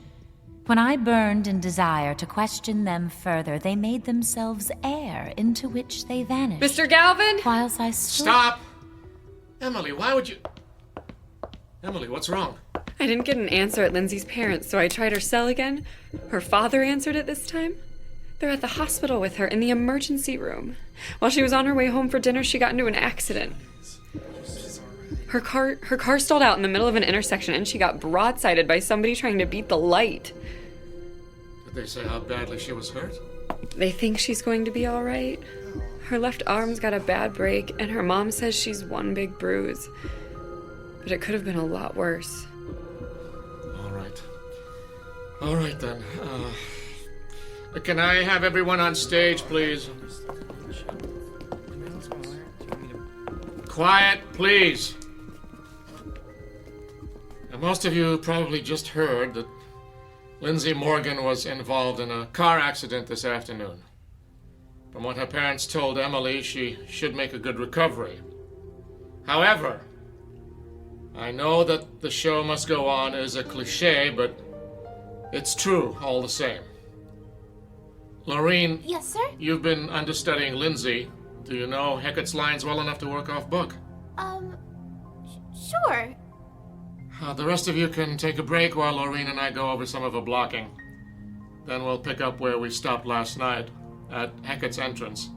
When I burned in desire to question them further, they made themselves air into which they vanished. Mr. Galvin? Whilst I stood... Stop! Emily, why would you... Emily, what's wrong? I didn't get an answer at Lindsay's parents, so I tried her cell again. Her father answered it this time. They're at the hospital with her in the emergency room. While she was on her way home for dinner, she got into an accident. Her car stalled out in the middle of an intersection, and she got broadsided by somebody trying to beat the light. Did they say how badly she was hurt? They think she's going to be all right. Her left arm's got a bad break, and her mom says she's one big bruise. but it could have been a lot worse. All right. All right, then. Can I have everyone on stage, please? Quiet, please. Now, most of you probably just heard that Lindsay Morgan was involved in a car accident this afternoon. From what her parents told Emily, she should make a good recovery. However, I know that the show must go on is a cliche, but it's true all the same. Laureen. Yes, sir? You've been understudying Lindsay. Do you know Hecat's lines well enough to work off book? Sure. The rest of you can take a break while Laureen and I go over some of the blocking. Then we'll pick up where we stopped last night, at Hecat's entrance.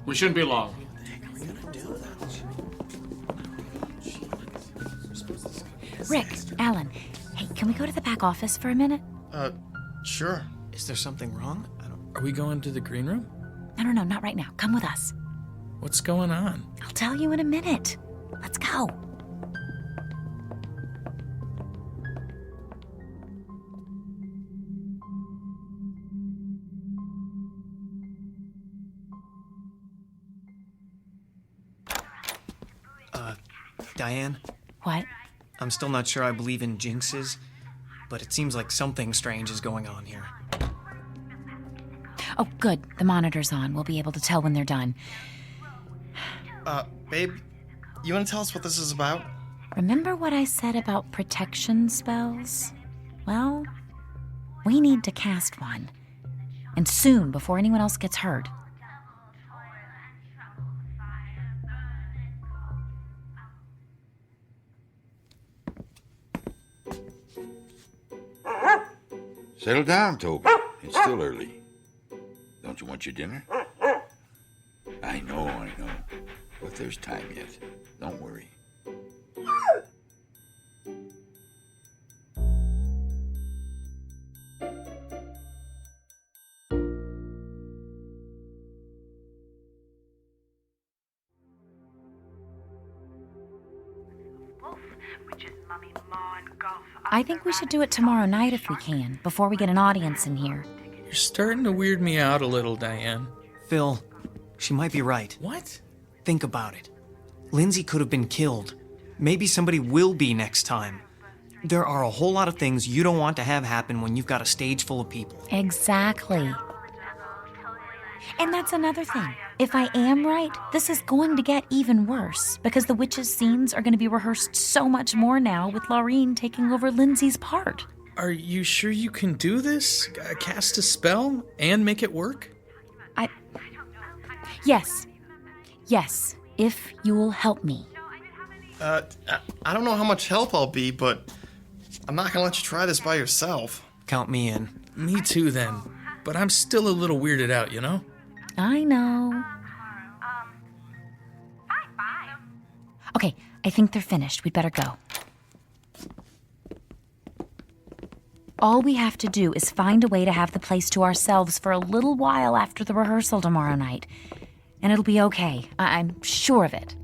We shouldn't be long. Rick, Alan, hey, can we go to the back office for a minute? Sure. Is there something wrong? Are we going to the green room? No, not right now. Come with us. What's going on? I'll tell you in a minute. Let's go. Diane? What? I'm still not sure I believe in jinxes, but it seems like something strange is going on here. Oh, good. The monitor's on. We'll be able to tell when they're done. Babe, you want to tell us what this is about? Remember what I said about protection spells? Well, we need to cast one. And soon, before anyone else gets hurt. Settle down, Toby. It's still early. Don't you want your dinner? I know. But there's time yet. Don't worry. I think we should do it tomorrow night if we can, before we get an audience in here. You're starting to weird me out a little, Diane. Phil, she might be right. What? Think about it. Lindsay could have been killed. Maybe somebody will be next time. There are a whole lot of things you don't want to have happen when you've got a stage full of people. Exactly. And that's another thing. If I am right, this is going to get even worse because the witches' scenes are going to be rehearsed so much more now with Laureen taking over Lindsay's part. Are you sure you can do this? Cast a spell and make it work? Yes. Yes, if you'll help me. I don't know how much help I'll be, but I'm not gonna let you try this by yourself. Count me in. Me too, then. But I'm still a little weirded out, you know? I know. Okay, I think they're finished. We'd better go. All we have to do is find a way to have the place to ourselves for a little while after the rehearsal tomorrow night. And it'll be okay. I'm sure of it.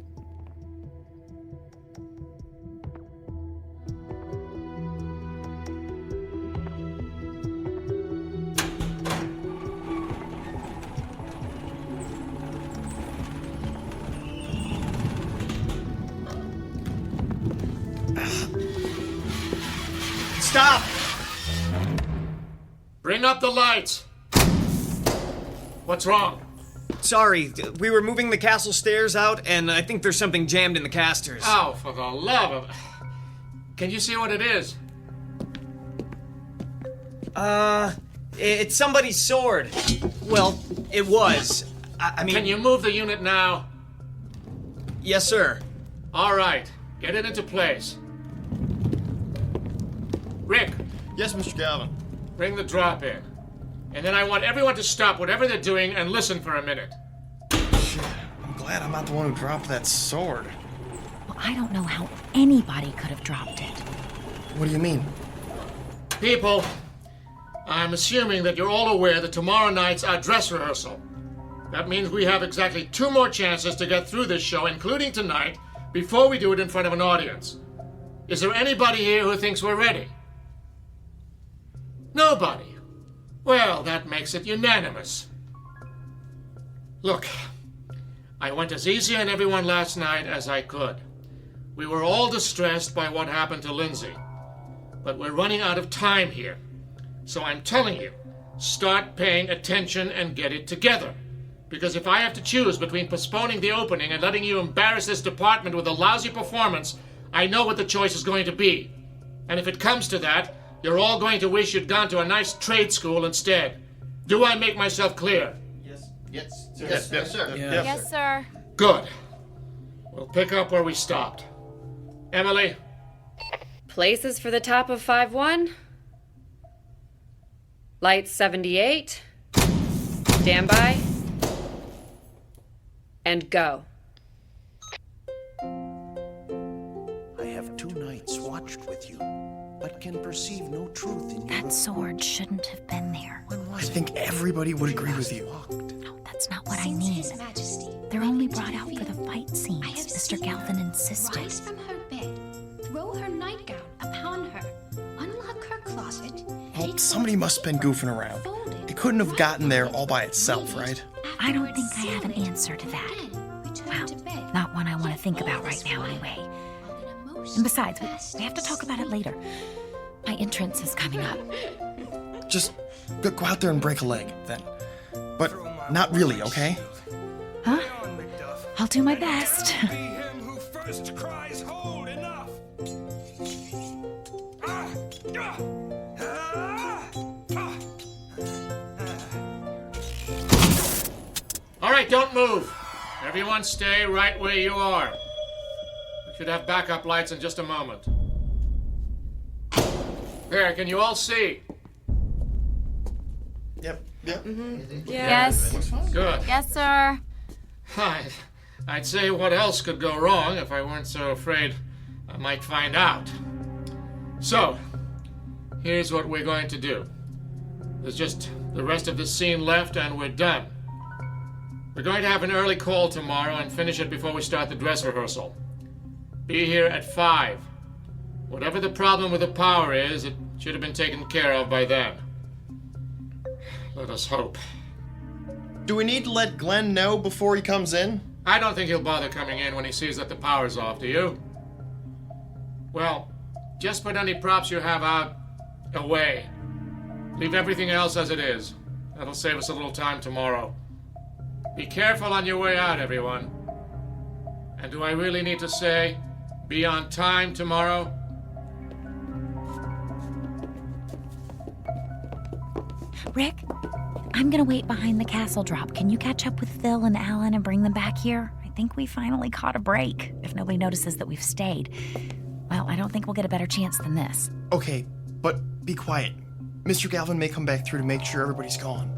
Stop! Bring up the lights. What's wrong? Sorry, we were moving the castle stairs out, and I think there's something jammed in the casters. Oh, for the love of... Can you see what it is? It's somebody's sword. Well, it was. I mean... Can you move the unit now? Yes, sir. All right, get it into place. Rick. Yes, Mr. Galvin. Bring the drop in. And then I want everyone to stop whatever they're doing and listen for a minute. Shit, I'm glad I'm not the one who dropped that sword. Well, I don't know how anybody could have dropped it. What do you mean? People, I'm assuming that you're all aware that tomorrow night's our dress rehearsal. That means we have exactly 2 more chances to get through this show, including tonight, before we do it in front of an audience. Is there anybody here who thinks we're ready? Nobody. Well, that makes it unanimous. Look, I went as easy on everyone last night as I could. We were all distressed by what happened to Lindsay. But we're running out of time here. So I'm telling you, start paying attention and get it together. Because if I have to choose between postponing the opening and letting you embarrass this department with a lousy performance, I know what the choice is going to be. And if it comes to that, you're all going to wish you'd gone to a nice trade school instead. Do I make myself clear? Yes, Yeah. sir. Yes, sir. Good. We'll pick up where we stopped. Emily? Places for the top of 5-1. Light 78. Stand by. And go. I have 2 nights watched with you, but can perceive no truth in your That sword shouldn't have been there. I think everybody would agree with you. No, that's not what I mean. They're only brought out for the fight scenes, Mr. Galvin insisted. Rise from her bed, throw her nightgown upon her, unlock her closet. Well, somebody must have been goofing around. It couldn't have gotten there all by itself, right? I don't think I have an answer to that. Well, not one I want to think about right now anyway. And besides, we have to talk about it later. My entrance is coming up. Just go out there and break a leg, then. But not really, okay? Huh? I'll do my best. All right, don't move. Everyone stay right where you are. We should have backup lights in just a moment. There, can you all see? Yep. Yes. Good. Yes, sir. I'd say what else could go wrong if I weren't so afraid I might find out. So, here's what we're going to do. There's just the rest of the scene left and we're done. We're going to have an early call tomorrow and finish it before we start the dress rehearsal. Be here at 5. Whatever the problem with the power is, it should have been taken care of by then. Let us hope. Do we need to let Glenn know before he comes in? I don't think he'll bother coming in when he sees that the power's off, do you? Well, just put any props you have out away. Leave everything else as it is. That'll save us a little time tomorrow. Be careful on your way out, everyone. And do I really need to say, be on time tomorrow? Rick, I'm gonna wait behind the castle drop. Can you catch up with Phil and Alan and bring them back here? I think we finally caught a break, if nobody notices that we've stayed. Well, I don't think we'll get a better chance than this. Okay, but be quiet. Mr. Galvin may come back through to make sure everybody's gone.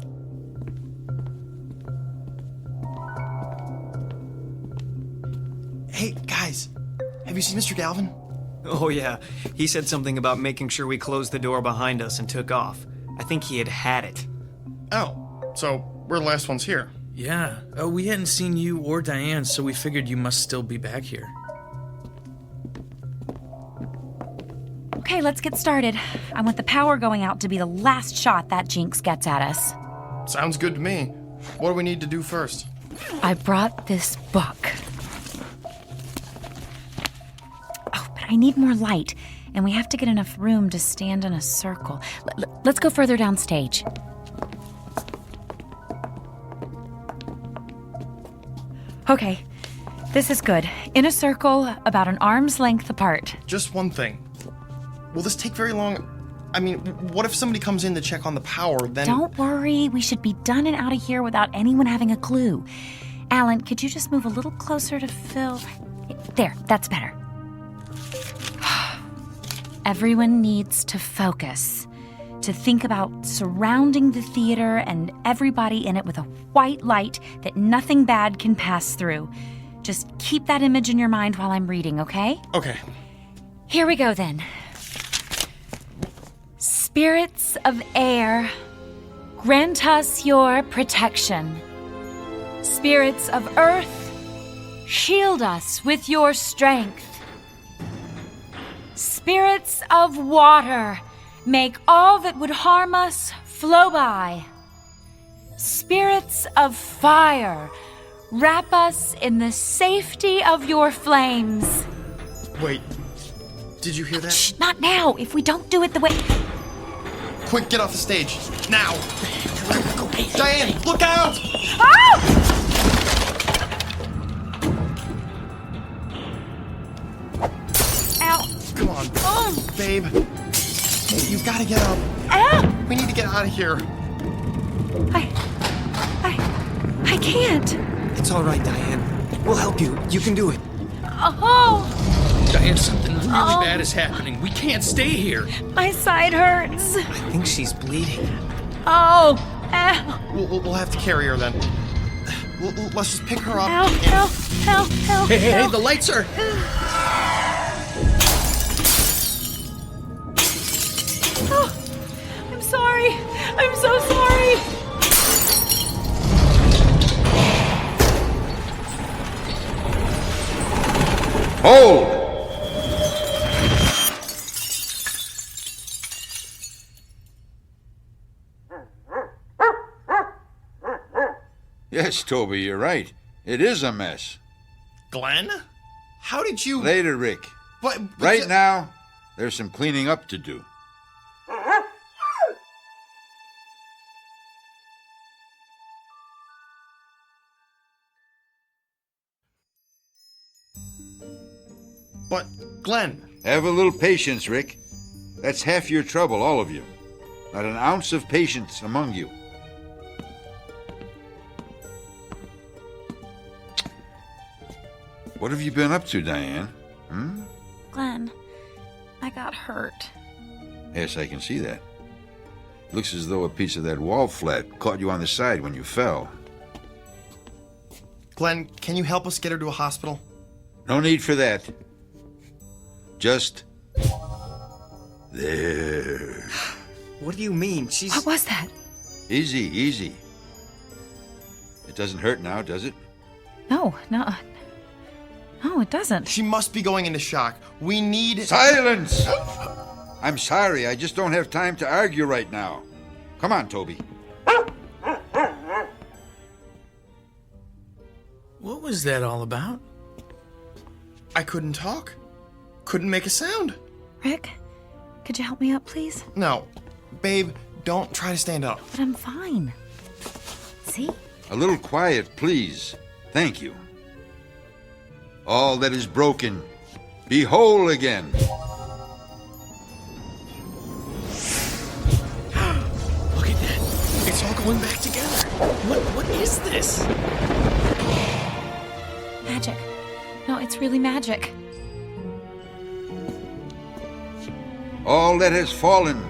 Hey, guys, have you seen Mr. Galvin? Oh, yeah. He said something about making sure we closed the door behind us and took off. I think he had it. Oh, so we're the last ones here. Yeah. We hadn't seen you or Diane, so we figured you must still be back here. Okay, let's get started. I want the power going out to be the last shot that Jinx gets at us. Sounds good to me. What do we need to do first? I brought this book. Oh, but I need more light, and we have to get enough room to stand in a circle. Let's go further downstage. Okay, this is good. In a circle, about an arm's length apart. Just one thing. Will this take very long? I mean, what if somebody comes in to check on the power, then... Don't worry, we should be done and out of here without anyone having a clue. Alan, could you just move a little closer to Phil? There, that's better. Everyone needs to focus, to think about surrounding the theater and everybody in it with a white light that nothing bad can pass through. Just keep that image in your mind while I'm reading, okay? Okay. Here we go then. Spirits of air, grant us your protection. Spirits of earth, shield us with your strength. Spirits of water, make all that would harm us flow by. Spirits of fire, wrap us in the safety of your flames. Wait, did you hear that? Shh, not now. If we don't do it the way... Quick, get off the stage. Now! Diane, look out! Ah! Ow. Come on, Oh. babe. You've got to get up. Ow. We need to get out of here. I can't. It's all right, Diane. We'll help you. You can do it. Oh, Diane, something really Oh. bad is happening. We can't stay here. my side hurts. I think she's bleeding. Oh, ow, We'll have to carry her then. Let's just pick her up. ow, ow, ow, ow. Hey, ow. the lights are... Oh, I'm sorry. I'm so sorry. Hold! Yes, Toby, you're right. It is a mess. Glenn? How did you... Later, Rick. But Right now, there's some cleaning up to do. But, Glenn... Have a little patience, Rick. That's half your trouble, all of you. Not an ounce of patience among you. What have you been up to, Diane? Glenn, I got hurt. Yes, I can see that. Looks as though a piece of that wall flat caught you on the side when you fell. Glenn, can you help us get her to a hospital? No need for that. Just... there. What do you mean? She's... What was that? Easy, easy. It doesn't hurt now, does it? No, it doesn't. She must be going into shock. We need... Silence! I'm sorry, I just don't have time to argue right now. Come on, Toby. What was that all about? I couldn't talk. Couldn't make a sound. Rick, could you help me up, please? No. Babe, don't try to stand up. But I'm fine. See? A little quiet, please. Thank you. All that is broken, be whole again. Look at that. It's all going back together. What is this? Magic. No, it's really magic. All that has fallen,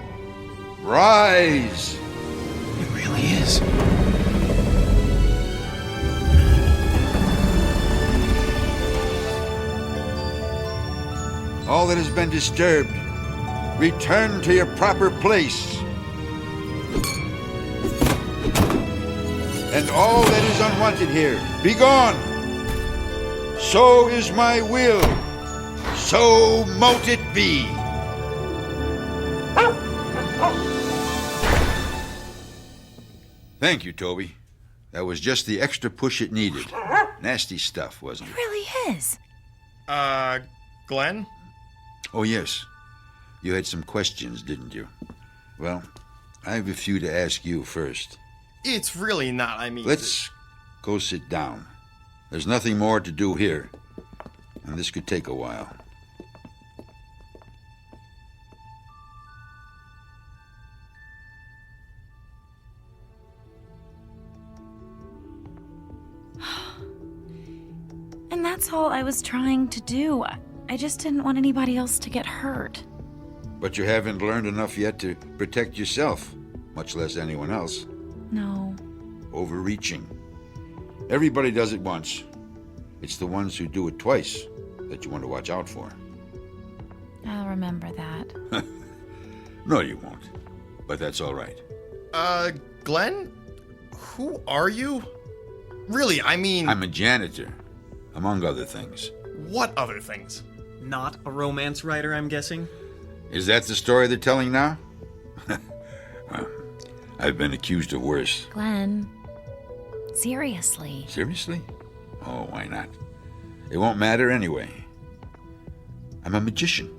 rise. It really is. All that has been disturbed, return to your proper place. And all that is unwanted here, be gone. So is my will. So mote it be. Thank you, Toby. That was just the extra push it needed. Nasty stuff, wasn't It it? really is. Glenn? Oh, yes. You had some questions, didn't you? Well, I have a few to ask you first. It's really not, I mean... Let's go sit down. There's nothing more to do here, and this could take a while. And that's all I was trying to do. I just didn't want anybody else to get hurt. But you haven't learned enough yet to protect yourself, much less anyone else. No. Overreaching. Everybody does it once. It's the ones who do it twice that you want to watch out for. I'll remember that. No, you won't. But that's all right. Glenn? Who are you? Really, I mean... I'm a janitor, among other things. What other things? Not a romance writer, I'm guessing? Is that the story they're telling now? Well, I've been accused of worse. Glenn, seriously. Seriously? Oh, why not? It won't matter anyway. I'm a magician,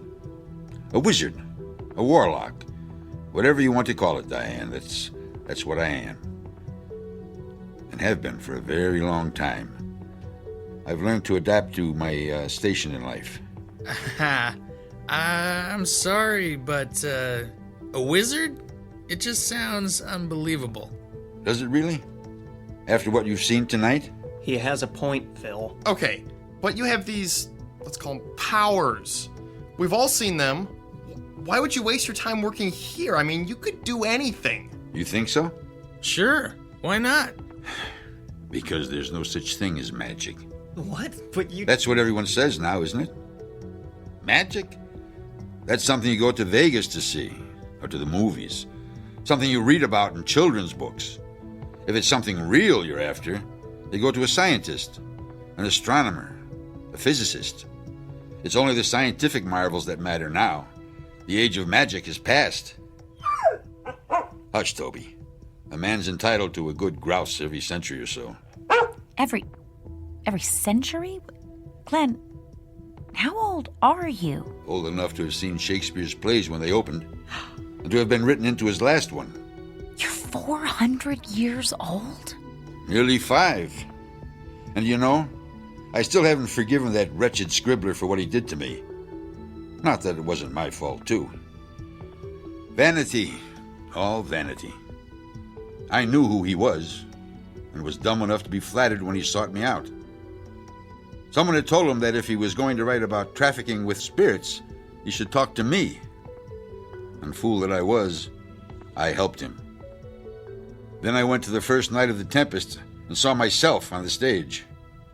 a wizard, a warlock, whatever you want to call it, Diane. That's what I am, and have been for a very long time. I've learned to adapt to my station in life. I'm sorry, but a wizard? It just sounds unbelievable. Does it really? After what you've seen tonight? He has a point, Phil. Okay, but you have these, let's call them powers. We've all seen them. Why would you waste your time working here? I mean, you could do anything. You think so? Sure, why not? Because there's no such thing as magic. What? But you... That's what everyone says now, isn't it? Magic? That's something you go to Vegas to see, or to the movies. Something you read about in children's books. If it's something real you're after, they go to a scientist, an astronomer, a physicist. It's only the scientific marvels that matter now. The age of magic is past. Hush, Toby. A man's entitled to a good grouse every century or so. Every century? Glenn, how old are you? Old enough to have seen Shakespeare's plays when they opened, and to have been written into his last one. You're 400 years old? Nearly 5. And you know, I still haven't forgiven that wretched scribbler for what he did to me. Not that it wasn't my fault, too. Vanity. All vanity. I knew who he was, and was dumb enough to be flattered when he sought me out. Someone had told him that if he was going to write about trafficking with spirits, he should talk to me. And fool that I was, I helped him. Then I went to the first night of the Tempest and saw myself on the stage.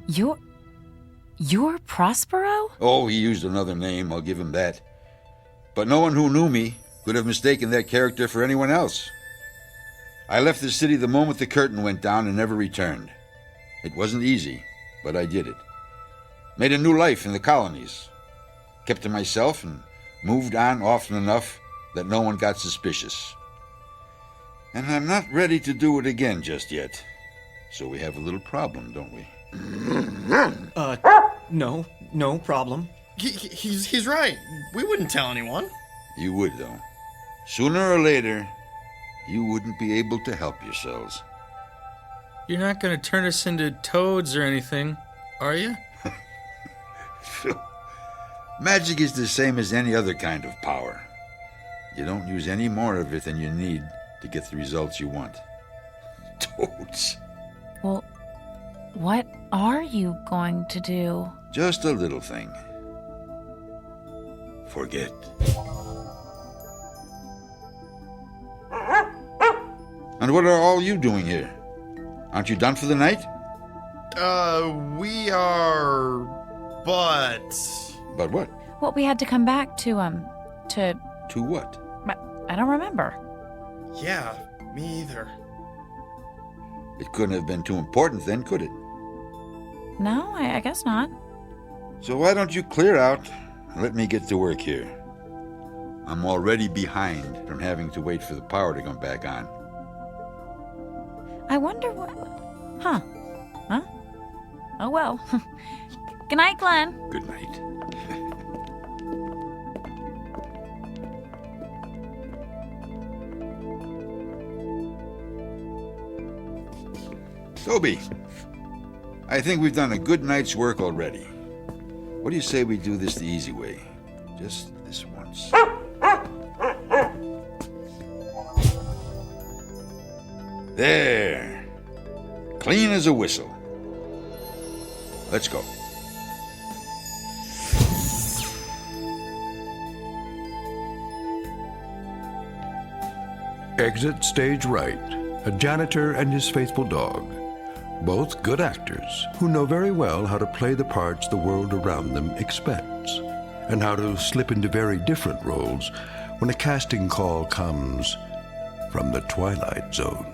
You're Prospero? Oh, he used another name, I'll give him that. But no one who knew me could have mistaken that character for anyone else. I left the city the moment the curtain went down and never returned. It wasn't easy, but I did it. Made a new life in the colonies. Kept to myself and moved on often enough that no one got suspicious. And I'm not ready to do it again just yet. So we have a little problem, don't we? No problem. He's right. We wouldn't tell anyone. You would, though. Sooner or later, you wouldn't be able to help yourselves. You're not going to turn us into toads or anything, are you? Magic is the same as any other kind of power. You don't use any more of it than you need to get the results you want. Toads. Well, what are you going to do? Just a little thing. Forget. And what are all you doing here? Aren't you done for the night? We are... But what? Well, we had to come back to To what? I don't remember. Yeah, me either. It couldn't have been too important then, could it? No, I guess not. So why don't you clear out and let me get to work here? I'm already behind from having to wait for the power to come back on. I wonder what... Huh? Oh, well. Good night, Glenn. Good night. Toby, I think we've done a good night's work already. What do you say we do this the easy way? Just this once. There. Clean as a whistle. Let's go. Exit stage right. A janitor and his faithful dog. Both good actors who know very well how to play the parts the world around them expects, and how to slip into very different roles when a casting call comes from the Twilight Zone.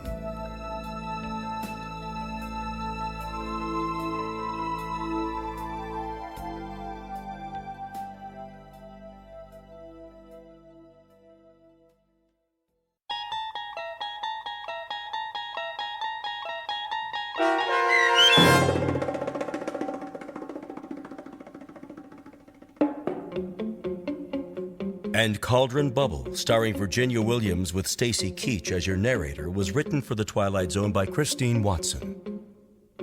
And Cauldron Bubble, starring Virginia Williams with Stacy Keach as your narrator, was written for The Twilight Zone by Christine Watson.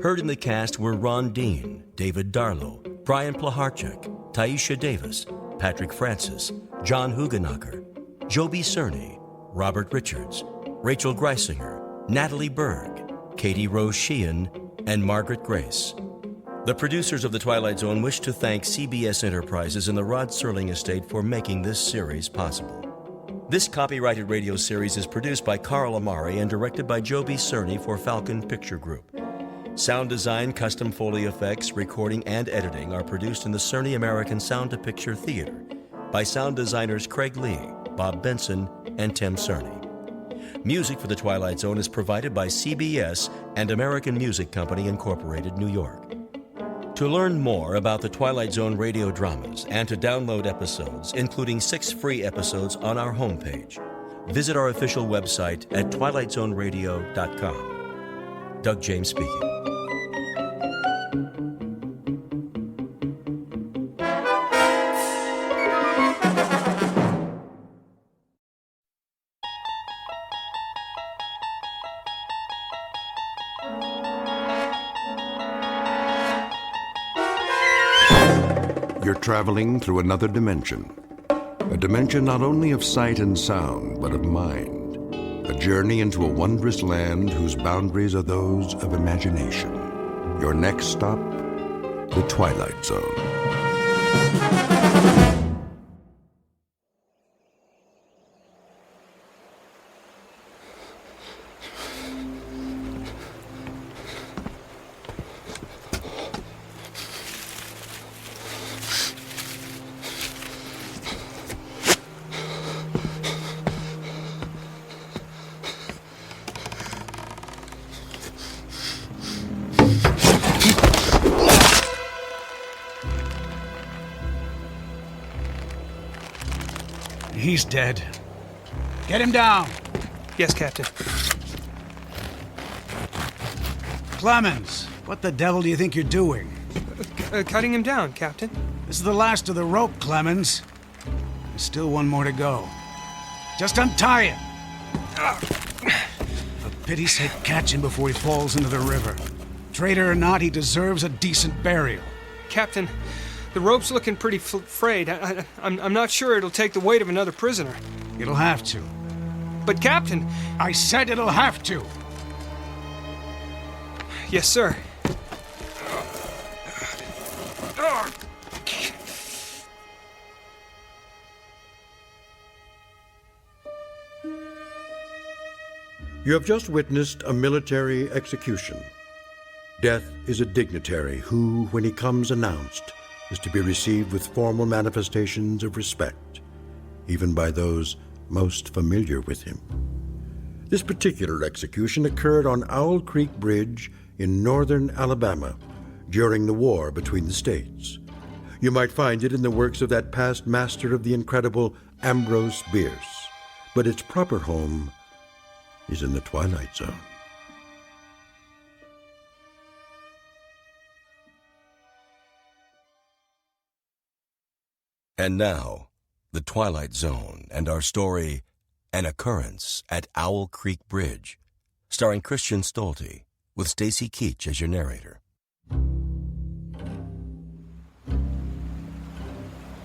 Heard in the cast were Ron Dean, David Darlow, Brian Plaharchuk, Taisha Davis, Patrick Francis, John Hugenacher, Joby Cerny, Robert Richards, Rachel Greisinger, Natalie Berg, Katie Rose Sheehan, and Margaret Grace. The producers of The Twilight Zone wish to thank CBS Enterprises and the Rod Serling Estate for making this series possible. This copyrighted radio series is produced by Carl Amari and directed by Joby Cerny for Falcon Picture Group. Sound design, custom Foley effects, recording, and editing are produced in the Cerny American Sound to Picture Theater by sound designers Craig Lee, Bob Benson, and Tim Cerny. Music for The Twilight Zone is provided by CBS and American Music Company, Incorporated, New York. To learn more about the Twilight Zone radio dramas and to download episodes, including 6 free episodes on our homepage, visit our official website at twilightzoneradio.com. Doug James speaking. You're traveling through another dimension. A dimension not only of sight and sound, but of mind. A journey into a wondrous land whose boundaries are those of imagination. Your next stop, the Twilight Zone. He's dead. Get him down. Yes, Captain. Clemens, what the devil do you think you're doing? Cutting him down, Captain. This is the last of the rope, Clemens. There's still one more to go. Just untie him. For pity's sake, catch him before he falls into the river. Traitor or not, he deserves a decent burial. Captain, the rope's looking pretty frayed. I'm not sure it'll take the weight of another prisoner. It'll have to. But, Captain... I said it'll have to. Yes, sir. You have just witnessed a military execution. Death is a dignitary who, when he comes announced, is to be received with formal manifestations of respect, even by those most familiar with him. This particular execution occurred on Owl Creek Bridge in northern Alabama during the war between the states. You might find it in the works of that past master of the incredible Ambrose Bierce, but its proper home is in the Twilight Zone. And now, The Twilight Zone and our story, An Occurrence at Owl Creek Bridge, starring Christian Stolte, with Stacy Keach as your narrator.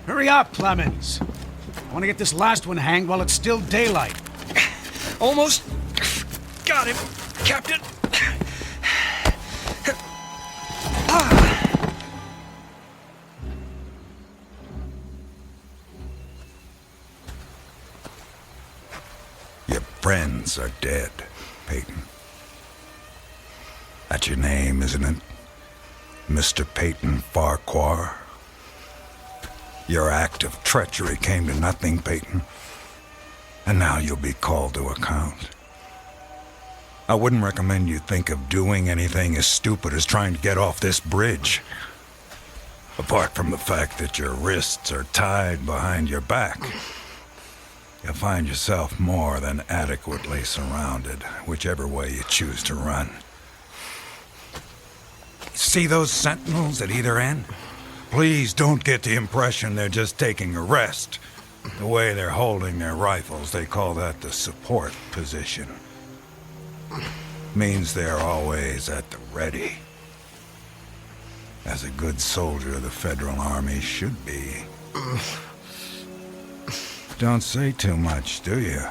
Hurry up, Clemens. I want to get this last one hanged while it's still daylight. Almost got him, Captain. Your friends are dead, Peyton. That's your name, isn't it? Mr. Peyton Farquhar. Your act of treachery came to nothing, Peyton. And now you'll be called to account. I wouldn't recommend you think of doing anything as stupid as trying to get off this bridge. Apart from the fact that your wrists are tied behind your back, you'll find yourself more than adequately surrounded, whichever way you choose to run. See those sentinels at either end? Please don't get the impression they're just taking a rest. The way they're holding their rifles, they call that the support position. Means they're always at the ready. As a good soldier of the Federal Army should be. Don't say too much, do you?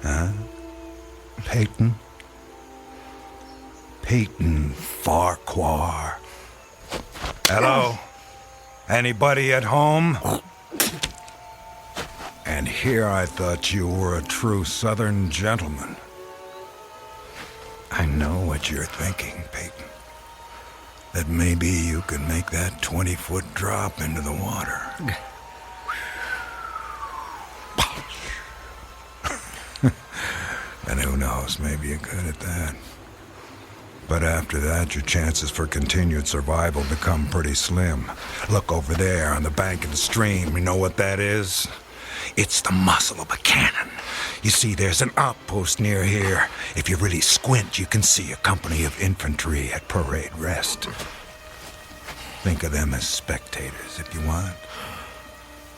Huh? Peyton? Peyton Farquhar. Hello? Anybody at home? And here I thought you were a true Southern gentleman. I know what you're thinking, Peyton. That maybe you could make that 20-foot drop into the water. And who knows, maybe you're good at that. But after that, your chances for continued survival become pretty slim. Look over there on the bank of the stream. You know what that is? It's the muzzle of a cannon. You see, there's an outpost near here. If you really squint, you can see a company of infantry at parade rest. Think of them as spectators if you want.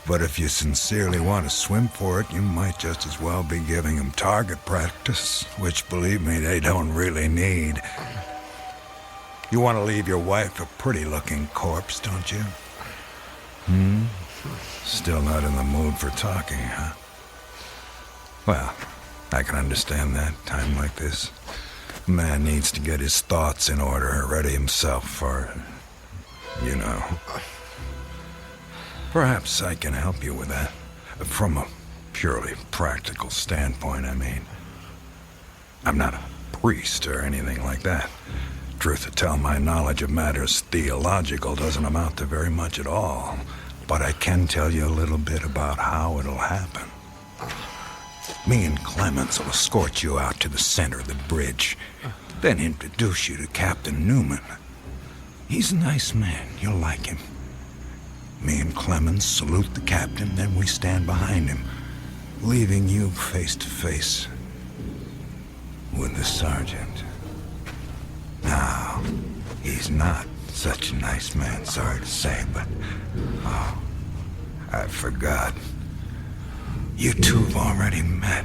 But if you sincerely want to swim for it, you might just as well be giving them target practice, which, believe me, they don't really need. You want to leave your wife a pretty-looking corpse, don't you? Still not in the mood for talking, huh? Well, I can understand that, time like this. A man needs to get his thoughts in order, ready himself for, you know. Perhaps I can help you with that. From a purely practical standpoint, I mean. I'm not a priest or anything like that. Truth to tell, my knowledge of matters theological doesn't amount to very much at all. But I can tell you a little bit about how it'll happen. Me and Clemens will escort you out to the center of the bridge, then introduce you to Captain Newman. He's a nice man. You'll like him. Me and Clemens salute the captain, then we stand behind him, leaving you face to face with the sergeant. Now, he's not such a nice man, sorry to say, but... Oh, I forgot. You two have already met.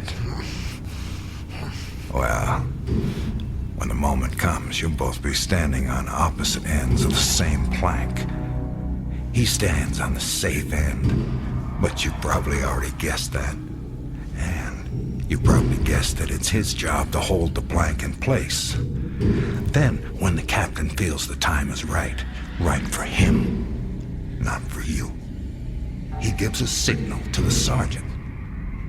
Well, when the moment comes, you'll both be standing on opposite ends of the same plank. He stands on the safe end, but you probably already guessed that. And you probably guessed that it's his job to hold the plank in place. Then, when the captain feels the time is right for him, not for you, he gives a signal to the sergeant.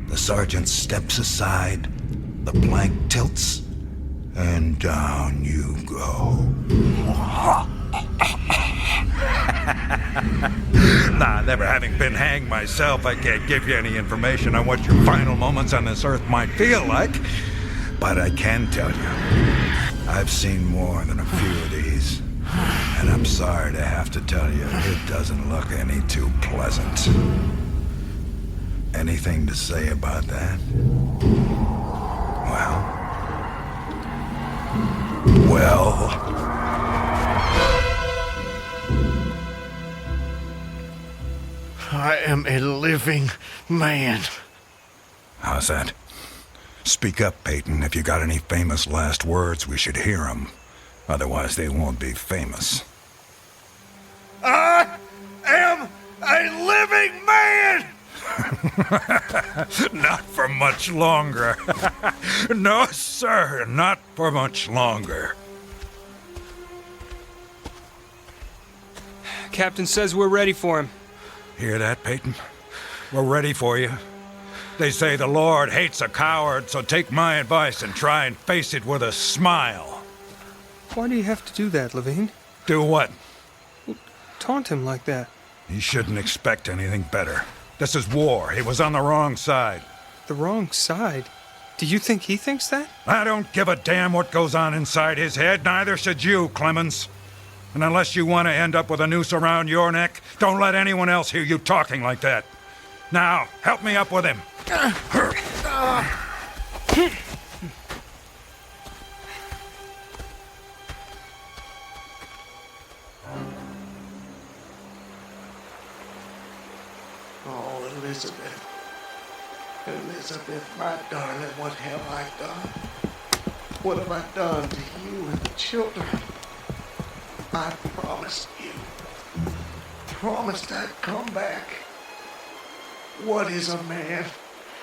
The sergeant steps aside, the plank tilts, and down you go. Nah, never having been hanged myself, I can't give you any information on what your final moments on this earth might feel like. But I can tell you, I've seen more than a few of these. And I'm sorry to have to tell you, it doesn't look any too pleasant. Anything to say about that? Well... I am a living man. How's that? Speak up, Peyton. If you got any famous last words, we should hear them. Otherwise, they won't be famous. I am a living man! Not for much longer. No, sir, not for much longer. Captain says we're ready for him. Hear that, Peyton? We're ready for you. They say the Lord hates a coward, so take my advice and try and face it with a smile. Why do you have to do that, Levine? Do what? Taunt him like that. He shouldn't expect anything better. This is war. He was on the wrong side. The wrong side? Do you think he thinks that? I don't give a damn what goes on inside his head. Neither should you, Clemens. And unless you want to end up with a noose around your neck, don't let anyone else hear you talking like that. Now, help me up with him. Elizabeth, my darling, what have I done? What have I done to you and the children? I promised you. Promised I'd come back. What is a man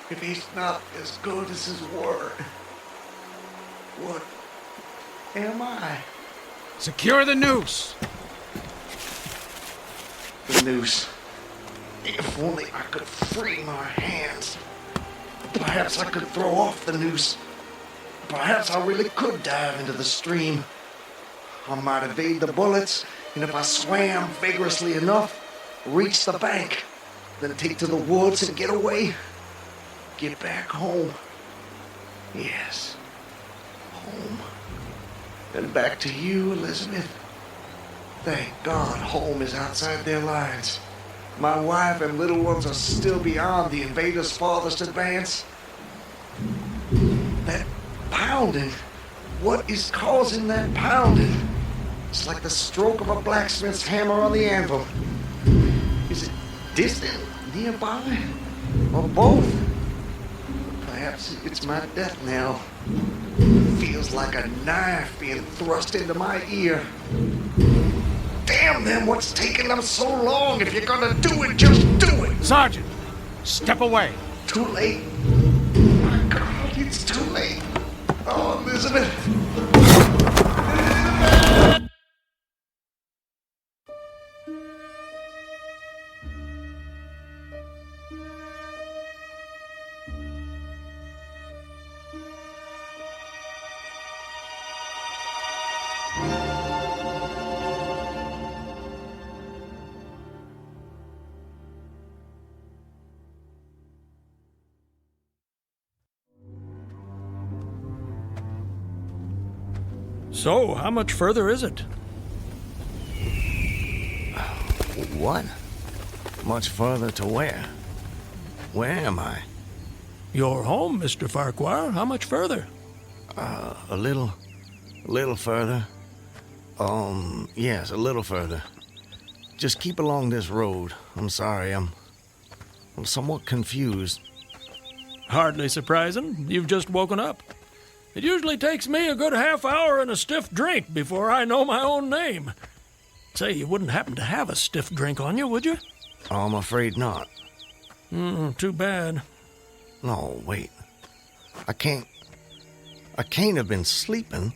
if he's not as good as his word? What am I? Secure the noose. The noose. If only I could free my hands. Perhaps I could throw off the noose. Perhaps I really could dive into the stream. I might evade the bullets, and if I swam vigorously enough, reach the bank, then take to the woods and get away. Get back home. Yes, home. And back to you, Elizabeth. Thank God home is outside their lines. My wife and little ones are still beyond the invaders' farthest advance. That pounding. What is causing that pounding? It's like the stroke of a blacksmith's hammer on the anvil. Is it distant, nearby, or both? Perhaps it's my death knell. Feels like a knife being thrust into my ear. Damn them, what's taking them so long? If you're gonna do it, just do it! Sergeant, step away. Too late. My God, it's too late. Oh, Elizabeth. So, how much further is it? What? Much further to where? Where am I? You're home, Mr. Farquhar. How much further? A little further. Yes, a little further. Just keep along this road. I'm sorry, I'm somewhat confused. Hardly surprising. You've just woken up. It usually takes me a good half hour and a stiff drink before I know my own name. Say, you wouldn't happen to have a stiff drink on you, would you? I'm afraid not. Too bad. No, wait. I can't have been sleeping.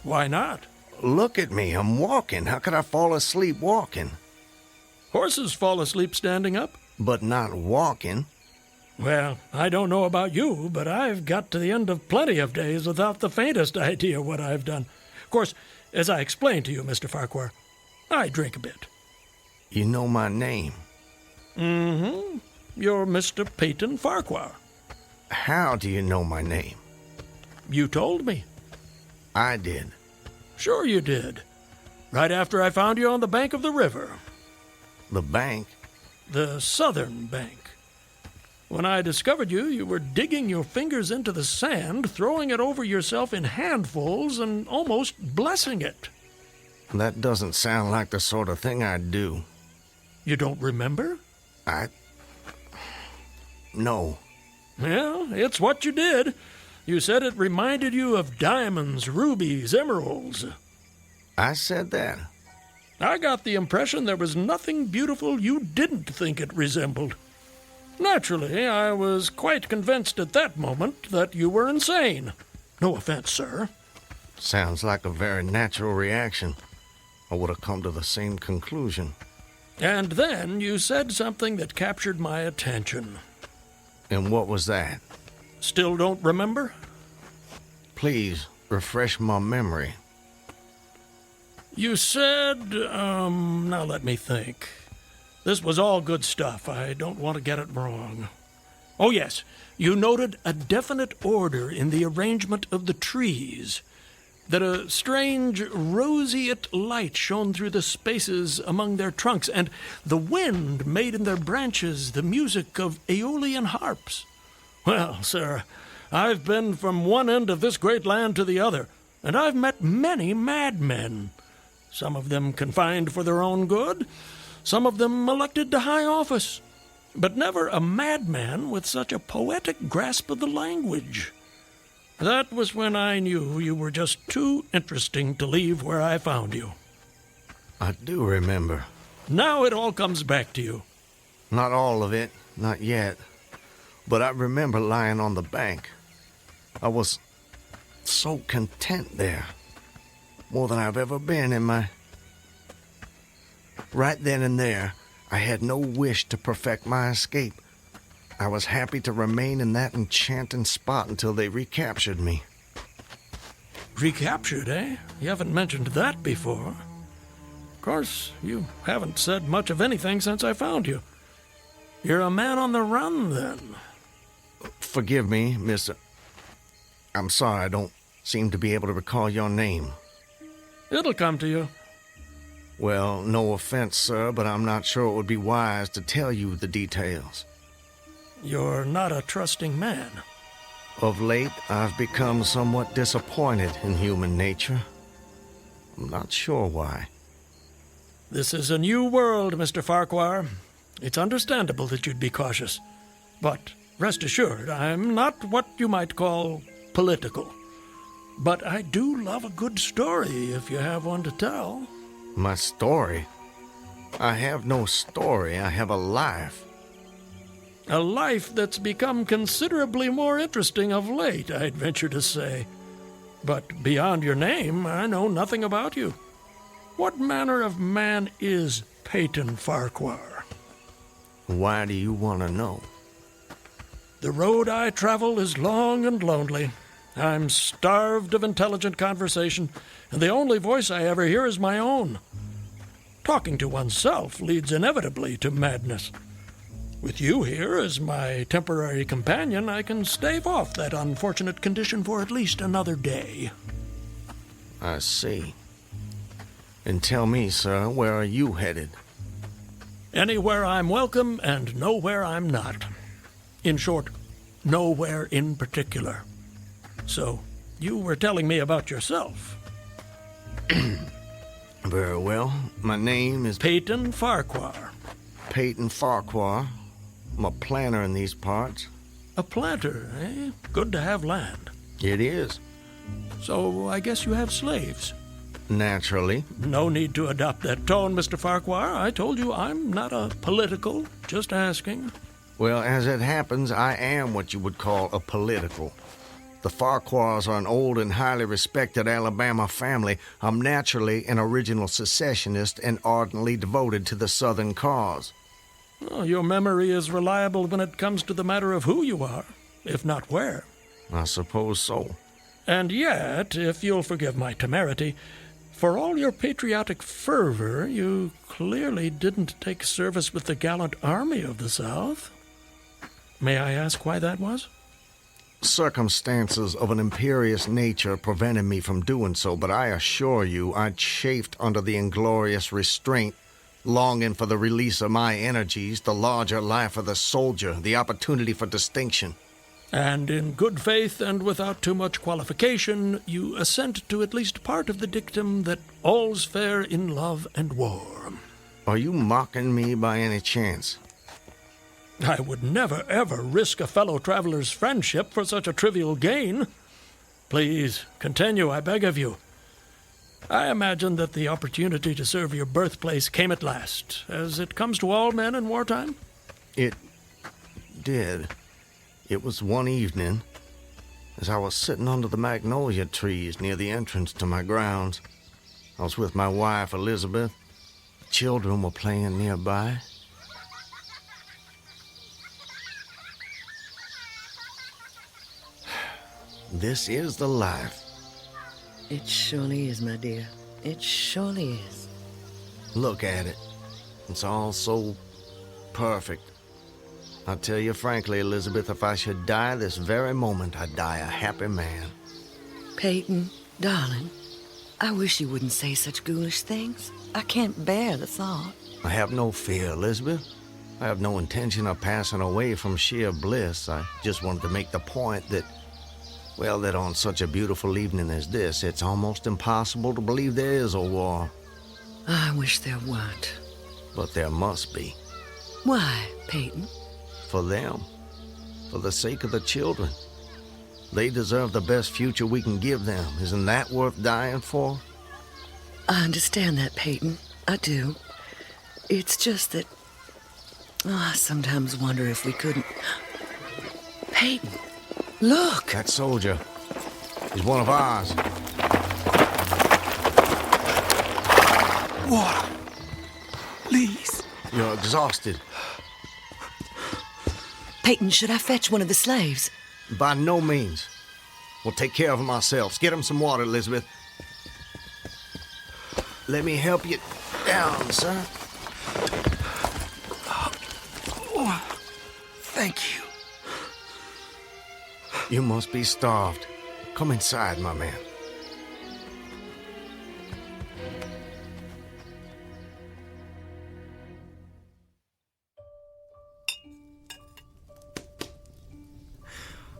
Why not? Look at me, I'm walking. How could I fall asleep walking? Horses fall asleep standing up. But not walking. Well, I don't know about you, but I've got to the end of plenty of days without the faintest idea what I've done. Of course, as I explained to you, Mr. Farquhar, I drink a bit. You know my name? Mm-hmm. You're Mr. Peyton Farquhar. How do you know my name? You told me. I did. Sure you did. Right after I found you on the bank of the river. The bank? The southern bank. When I discovered you, you were digging your fingers into the sand, throwing it over yourself in handfuls, and almost blessing it. That doesn't sound like the sort of thing I'd do. You don't remember? No. Well, it's what you did. You said it reminded you of diamonds, rubies, emeralds. I said that? I got the impression there was nothing beautiful you didn't think it resembled. Naturally, I was quite convinced at that moment that you were insane. No offense, sir. Sounds like a very natural reaction. I would have come to the same conclusion. And then you said something that captured my attention. And what was that? Still don't remember? Please, refresh my memory. You said, now let me think. This was all good stuff. I don't want to get it wrong. Oh, yes. You noted a definite order in the arrangement of the trees. That a strange roseate light shone through the spaces among their trunks, and the wind made in their branches the music of Aeolian harps. Well, sir, I've been from one end of this great land to the other, and I've met many madmen. Some of them confined for their own good, some of them elected to high office. but never a madman with such a poetic grasp of the language. That was when I knew you were just too interesting to leave where I found you. I do remember. Now it all comes back to you. Not all of it, not yet. But I remember lying on the bank. I was so content there. More than I've ever been in my... Right then and there, I had no wish to perfect my escape. I was happy to remain in that enchanting spot until they recaptured me. Recaptured, eh? You haven't mentioned that before. Of course, you haven't said much of anything since I found you. You're a man on the run, then. Forgive me, Mr. I'm sorry I don't seem to be able to recall your name. It'll come to you. Well, no offense, sir, but I'm not sure it would be wise to tell you the details. You're not a trusting man. Of late, I've become somewhat disappointed in human nature. I'm not sure why. This is a new world, Mr. Farquhar. It's understandable that you'd be cautious. But rest assured, I'm not what you might call political. But I do love a good story if you have one to tell. My story? I have no story. I have a life. A life that's become considerably more interesting of late, I'd venture to say. But beyond your name, I know nothing about you. What manner of man is Peyton Farquhar? Why do you want to know? The road I travel is long and lonely. I'm starved of intelligent conversation, and the only voice I ever hear is my own. Talking to oneself leads inevitably to madness. With you here as my temporary companion, I can stave off that unfortunate condition for at least another day. I see. And tell me, sir, where are you headed? Anywhere I'm welcome and nowhere I'm not. In short, nowhere in particular. So, you were telling me about yourself. Very well. My name is Peyton Farquhar. Peyton Farquhar. I'm a planter in these parts. A planter, eh? Good to have land. It is. So, I guess you have slaves. Naturally. No need to adopt that tone, Mr. Farquhar. I told you I'm not a political, just asking. Well, as it happens, I am what you would call a political. The Farquhars are an old and highly respected Alabama family. I'm naturally an original secessionist and ardently devoted to the Southern cause. Oh, your memory is reliable when it comes to the matter of who you are, if not where. I suppose so. And yet, if you'll forgive my temerity, for all your patriotic fervor, you clearly didn't take service with the gallant army of the South. May I ask why that was? Circumstances of an imperious nature prevented me from doing so, but I assure you I chafed under the inglorious restraint, longing for the release of my energies, the larger life of the soldier, the opportunity for distinction. And in good faith and without too much qualification, you assent to at least part of the dictum that all's fair in love and war. Are you mocking me by any chance? I would never, ever risk a fellow traveler's friendship for such a trivial gain. Please, continue, I beg of you. I imagine that the opportunity to serve your birthplace came at last, as it comes to all men in wartime. It did. It was one evening, as I was sitting under the magnolia trees near the entrance to my grounds. I was with my wife, Elizabeth. The children were playing nearby. This is the life. It surely is, my dear. It surely is. Look at it. It's all so perfect. I'll tell you frankly, Elizabeth, if I should die this very moment, I'd die a happy man. Peyton, darling, I wish you wouldn't say such ghoulish things. I can't bear the thought. I have no fear, Elizabeth. I have no intention of passing away from sheer bliss. I just wanted to make the point that, well, that on such a beautiful evening as this, it's almost impossible to believe there is a war. I wish there weren't. But there must be. Why, Peyton? for them, for the sake of the children. They deserve the best future we can give them. Isn't that worth dying for? I understand that, Peyton. I do. It's just that... I sometimes wonder if we couldn't... Peyton, look! That soldier. He's one of ours. Water. Please. You're exhausted. Peyton, should I fetch one of the slaves? By no means. We'll take care of him ourselves. Get him some water, Elizabeth. Let me help you down, sir. Oh, thank you. You must be starved. Come inside, my man.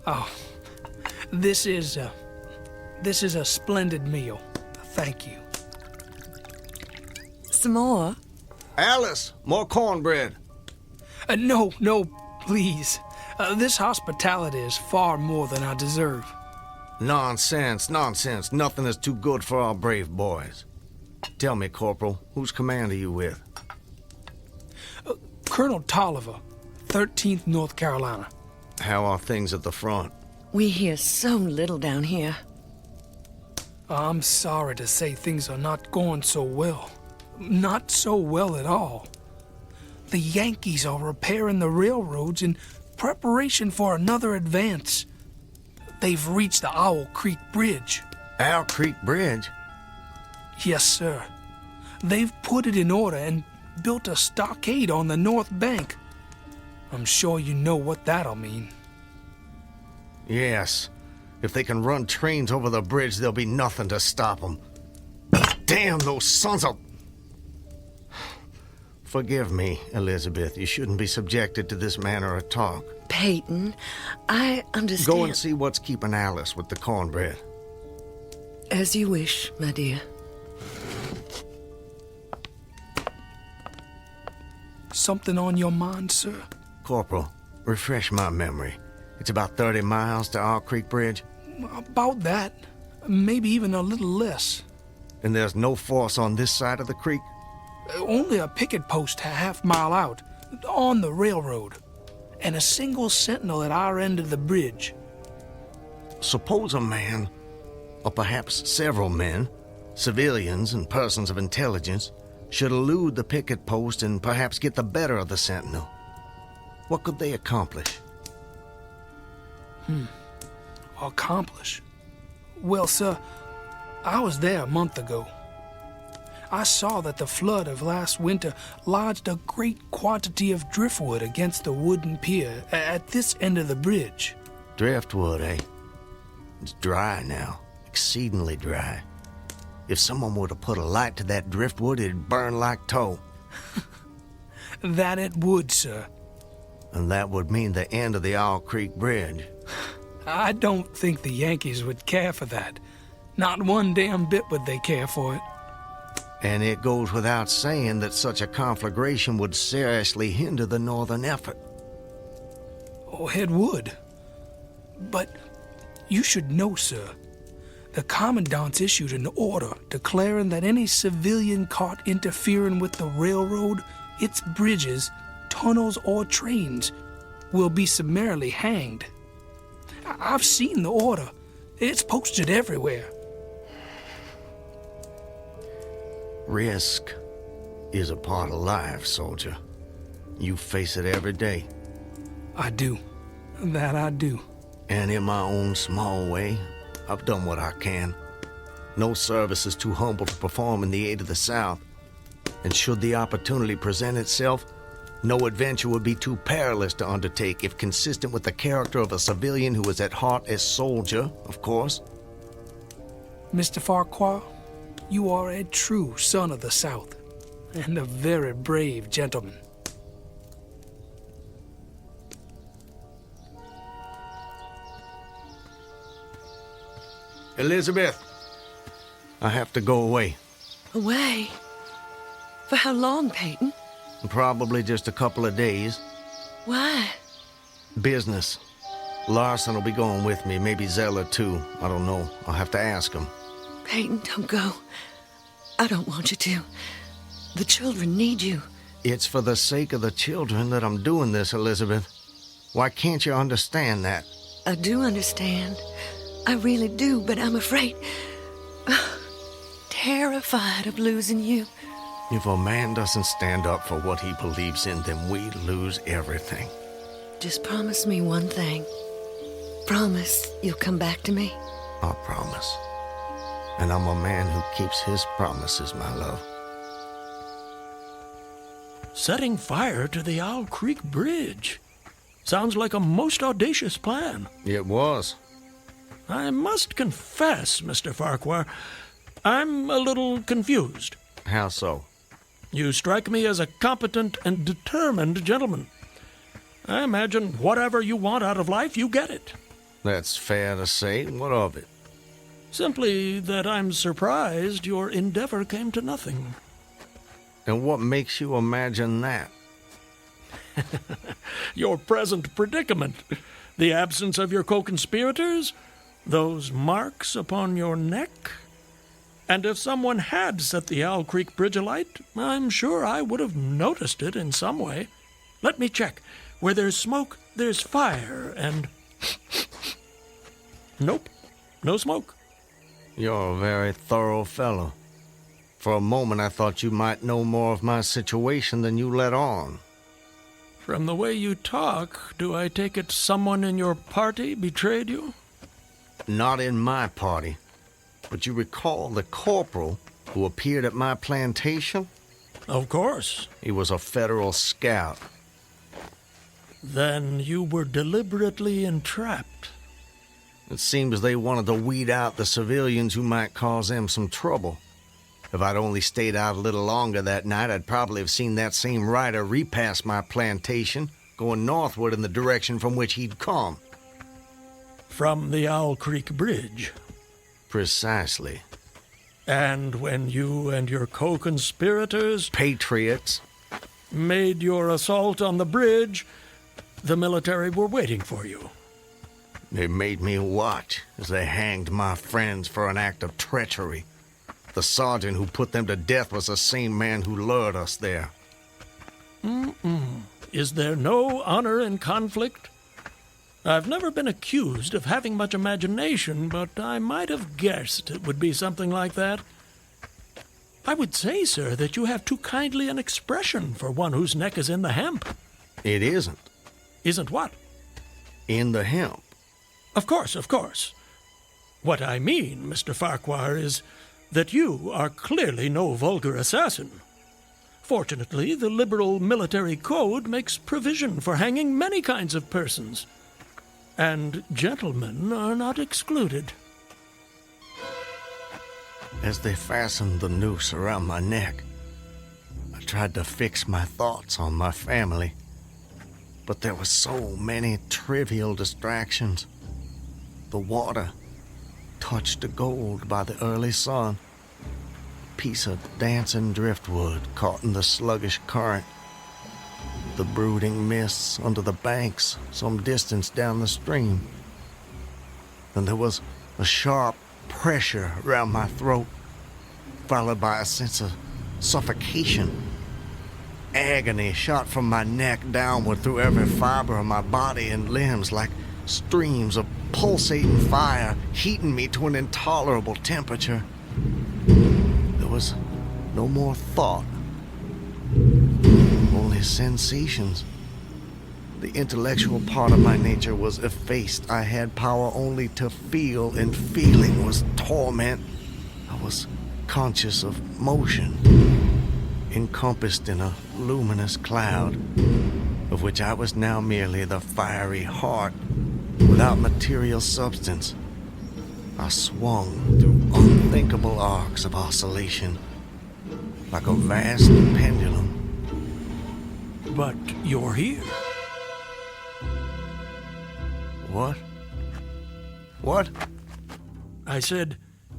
Oh, this is a splendid meal. Thank you. Some more? Alice, more cornbread. No, please. This hospitality is far more than I deserve. Nonsense. Nothing is too good for our brave boys. Tell me, Corporal, whose command are you with? Colonel Tolliver, 13th North Carolina. How are things at the front? We hear so little down here. I'm sorry to say things are not going so well. Not so well at all. The Yankees are repairing the railroads in preparation for another advance. They've reached the Owl Creek Bridge. Owl Creek Bridge? Yes, sir. They've put it in order and built a stockade on the north bank. I'm sure you know what that'll mean. Yes. If they can run trains over the bridge, there'll be nothing to stop them. Damn those sons of... Forgive me, Elizabeth. You shouldn't be subjected to this manner of talk. Peyton, I understand... Go and see what's keeping Alice with the cornbread. As you wish, my dear. Something on your mind, sir? Corporal, refresh my memory. It's about 30 miles to Owl Creek Bridge? About that. Maybe even a little less. And there's no force on this side of the creek? Only a picket post a half-mile out, on the railroad, and a single sentinel at our end of the bridge. Suppose a man, or perhaps several men, civilians and persons of intelligence, should elude the picket post and perhaps get the better of the sentinel. What could they accomplish? Accomplish? Well, sir, I was there a month ago. I saw that the flood of last winter lodged a great quantity of driftwood against the wooden pier at this end of the bridge. Driftwood, eh? It's dry now, exceedingly dry. If someone were to put a light to that driftwood, it'd burn like tow. That it would, sir. And that would mean the end of the Owl Creek Bridge. I don't think the Yankees would care for that. Not one damn bit would they care for it. And it goes without saying that such a conflagration would seriously hinder the northern effort. Oh, it would. But you should know, sir, the commandant's issued an order declaring that any civilian caught interfering with the railroad, its bridges, tunnels, or trains will be summarily hanged. I've seen the order. It's posted everywhere. Risk is a part of life, soldier. You face it every day. I do. That I do. And in my own small way, I've done what I can. No service is too humble to perform in the aid of the South. And should the opportunity present itself, no adventure would be too perilous to undertake if consistent with the character of a civilian who is at heart a soldier, of course. Mr. Farquhar, you are a true son of the South, and a very brave gentleman. Elizabeth, I have to go away. Away? For how long, Peyton? Probably just a couple of days. Why? Business. Larson will be going with me, maybe Zeller too. I don't know. I'll have to ask him. Peyton, don't go. I don't want you to. The children need you. It's for the sake of the children that I'm doing this, Elizabeth. Why can't you understand that? I do understand. I really do, but I'm afraid... terrified of losing you. If a man doesn't stand up for what he believes in, then we lose everything. Just promise me one thing. Promise you'll come back to me. I promise. And I'm a man who keeps his promises, my love. Setting fire to the Owl Creek Bridge. Sounds like a most audacious plan. It was. I must confess, Mr. Farquhar, I'm a little confused. How so? You strike me as a competent and determined gentleman. I imagine whatever you want out of life, you get it. That's fair to say. What of it? Simply that I'm surprised your endeavor came to nothing. And what makes you imagine that? Your present predicament. The absence of your co-conspirators, those marks upon your neck. And if someone had set the Owl Creek Bridge alight, I'm sure I would have noticed it in some way. Let me check. Where there's smoke, there's fire, and... Nope, no smoke. You're a very thorough fellow. For a moment I thought you might know more of my situation than you let on. From the way you talk, do I take it someone in your party betrayed you? Not in my party. But you recall the corporal who appeared at my plantation? Of course. He was a federal scout. Then you were deliberately entrapped. It seems they wanted to weed out the civilians who might cause them some trouble. If I'd only stayed out a little longer that night, I'd probably have seen that same rider repass my plantation, going northward in the direction from which he'd come. From the Owl Creek Bridge. Precisely. And when you and your co-conspirators... Patriots. ...made your assault on the bridge, the military were waiting for you. They made me watch as they hanged my friends for an act of treachery. The sergeant who put them to death was the same man who lured us there. Is there no honor in conflict? I've never been accused of having much imagination, but I might have guessed it would be something like that. I would say, sir, that you have too kindly an expression for one whose neck is in the hemp. It isn't. Isn't what? In the hemp. Of course, of course. What I mean, Mr. Farquhar, is that you are clearly no vulgar assassin. Fortunately, the liberal military code makes provision for hanging many kinds of persons. And gentlemen are not excluded. As they fastened the noose around my neck, I tried to fix my thoughts on my family. But there were so many trivial distractions. The water, touched to gold by the early sun. A piece of dancing driftwood caught in the sluggish current. The brooding mists under the banks some distance down the stream. Then there was a sharp pressure around my throat, followed by a sense of suffocation. Agony shot from my neck downward through every fiber of my body and limbs like streams of pulsating fire, heating me to an intolerable temperature. There was no more thought. Only sensations. The intellectual part of my nature was effaced. I had power only to feel, and feeling was torment. I was conscious of motion, encompassed in a luminous cloud, of which I was now merely the fiery heart, without material substance. I swung through unthinkable arcs of oscillation, like a vast pendulum. But you're here. What? What? I said,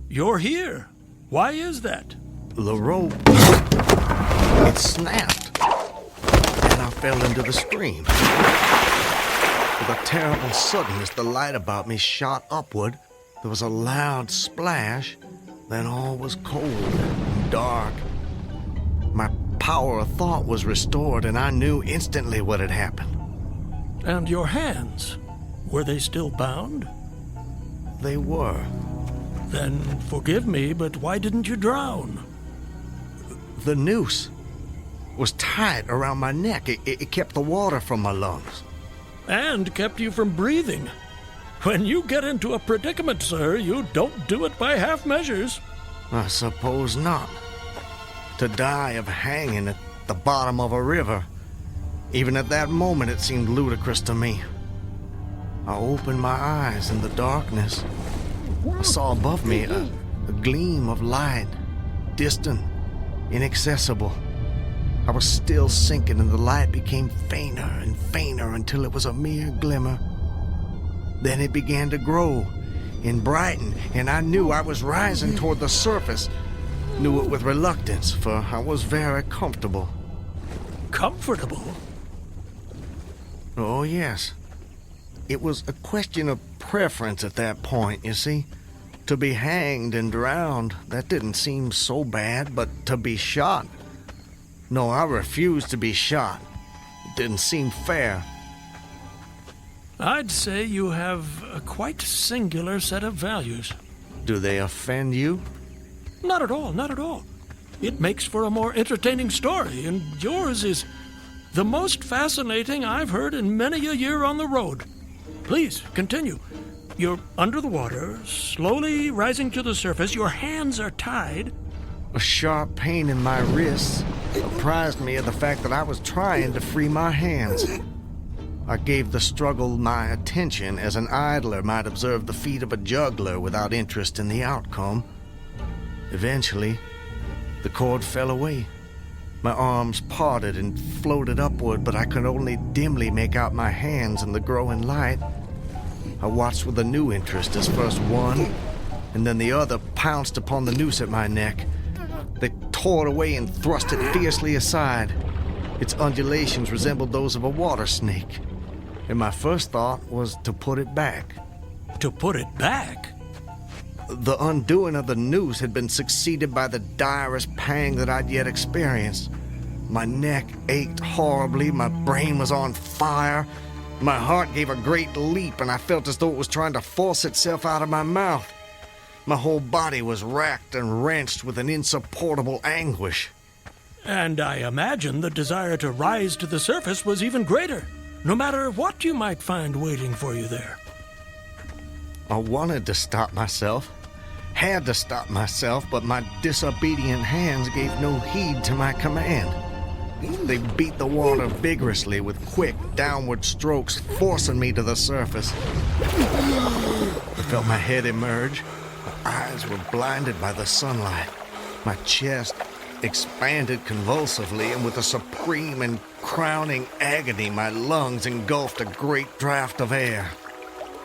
you're here. Why is that? The rope, it snapped, and I fell into the stream. The With a terrible suddenness, the light about me shot upward. There was a loud splash. Then all was cold and dark. My power of thought was restored, and I knew instantly what had happened. And your hands, were they still bound? They were. Then forgive me, but why didn't you drown? The noose was tight around my neck. It kept the water from my lungs. And kept you from breathing. When you get into a predicament, sir, you don't do it by half measures. I suppose not. To die of hanging at the bottom of a river, even at that moment it seemed ludicrous to me. I opened my eyes in the darkness. I saw above me a gleam of light, distant, inaccessible. I was still sinking, and the light became fainter and fainter until it was a mere glimmer. Then it began to grow and brighten, and I knew I was rising toward the surface. Knew it with reluctance, for I was very comfortable. Comfortable? Oh, yes. It was a question of preference at that point, you see. To be hanged and drowned, that didn't seem so bad, but to be shot... No, I refused to be shot. It didn't seem fair. I'd say you have a quite singular set of values. Do they offend you? Not at all, not at all. It makes for a more entertaining story, and yours is the most fascinating I've heard in many a year on the road. Please, continue. You're under the water, slowly rising to the surface. Your hands are tied. A sharp pain in my wrists apprised me of the fact that I was trying to free my hands. I gave the struggle my attention as an idler might observe the feat of a juggler without interest in the outcome. Eventually, the cord fell away. My arms parted and floated upward, but I could only dimly make out my hands in the growing light. I watched with a new interest as first one and then the other pounced upon the noose at my neck. They tore it away and thrust it fiercely aside. Its undulations resembled those of a water snake, and my first thought was to put it back. To put it back? The undoing of the noose had been succeeded by the direst pang that I'd yet experienced. My neck ached horribly, my brain was on fire, my heart gave a great leap, and I felt as though it was trying to force itself out of my mouth. My whole body was racked and wrenched with an insupportable anguish. And I imagine the desire to rise to the surface was even greater, no matter what you might find waiting for you there. I wanted to stop myself, had to stop myself, but my disobedient hands gave no heed to my command. They beat the water vigorously with quick, downward strokes, forcing me to the surface. I felt my head emerge. My eyes were blinded by the sunlight. My chest expanded convulsively, and with a supreme and crowning agony, my lungs engulfed a great draught of air.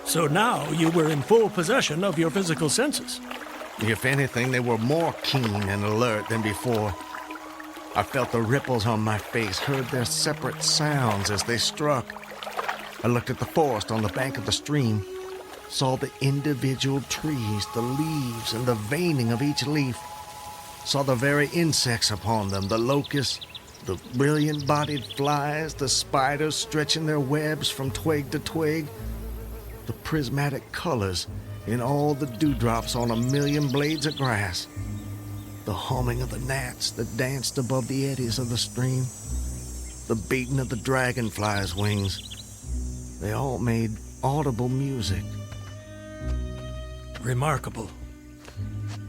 So now you were in full possession of your physical senses. If anything, they were more keen and alert than before. I felt the ripples on my face, heard their separate sounds as they struck. I looked at the forest on the bank of the stream, saw the individual trees, the leaves, and the veining of each leaf, saw the very insects upon them, the locusts, the brilliant-bodied flies, the spiders stretching their webs from twig to twig, the prismatic colors in all the dewdrops on a million blades of grass, the humming of the gnats that danced above the eddies of the stream, the beating of the dragonflies' wings. They all made audible music. Remarkable.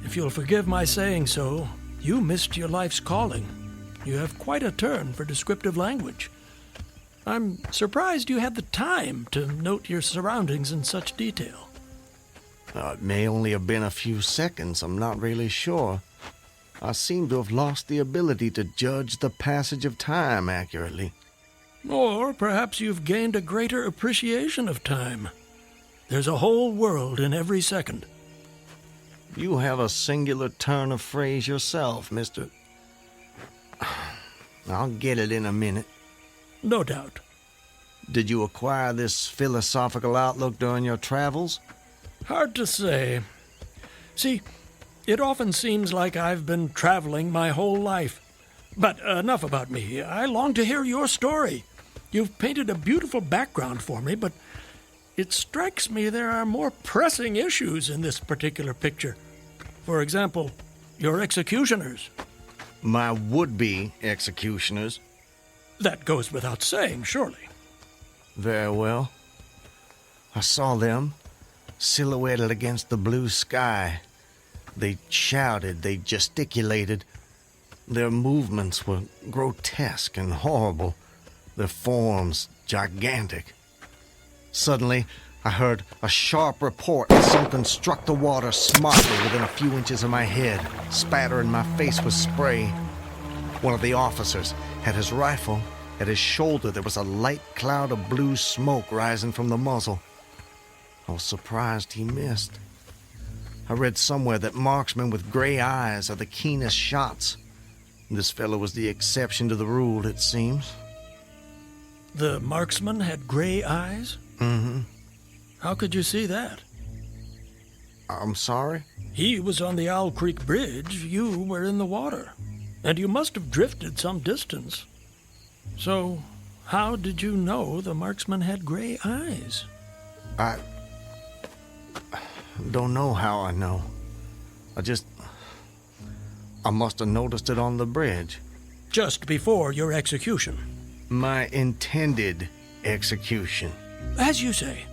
If you'll forgive my saying so, you missed your life's calling. You have quite a turn for descriptive language. I'm surprised you had the time to note your surroundings in such detail. It may only have been a few seconds, I'm not really sure. I seem to have lost the ability to judge the passage of time accurately. Or perhaps you've gained a greater appreciation of time. There's a whole world in every second. You have a singular turn of phrase yourself, Mr. I'll get it in a minute. No doubt. Did you acquire this philosophical outlook during your travels? Hard to say. See, it often seems like I've been traveling my whole life. But enough about me. I long to hear your story. You've painted a beautiful background for me, but it strikes me there are more pressing issues in this particular picture. For example, your executioners. My would-be executioners? That goes without saying, surely. Very well. I saw them, silhouetted against the blue sky. They shouted, they gesticulated. Their movements were grotesque and horrible, their forms gigantic. Suddenly, I heard a sharp report and something struck the water smartly within a few inches of my head, spattering my face with spray. One of the officers had his rifle. At his shoulder, there was a light cloud of blue smoke rising from the muzzle. I was surprised he missed. I read somewhere that marksmen with gray eyes are the keenest shots. This fellow was the exception to the rule, it seems. The marksman had gray eyes? Mm-hmm. How could you see that? I'm sorry? He was on the Owl Creek Bridge. You were in the water. And you must have drifted some distance. So, how did you know the marksman had gray eyes? I don't know how I know. I must have noticed it on the bridge. Just before your execution? My intended execution. As you say.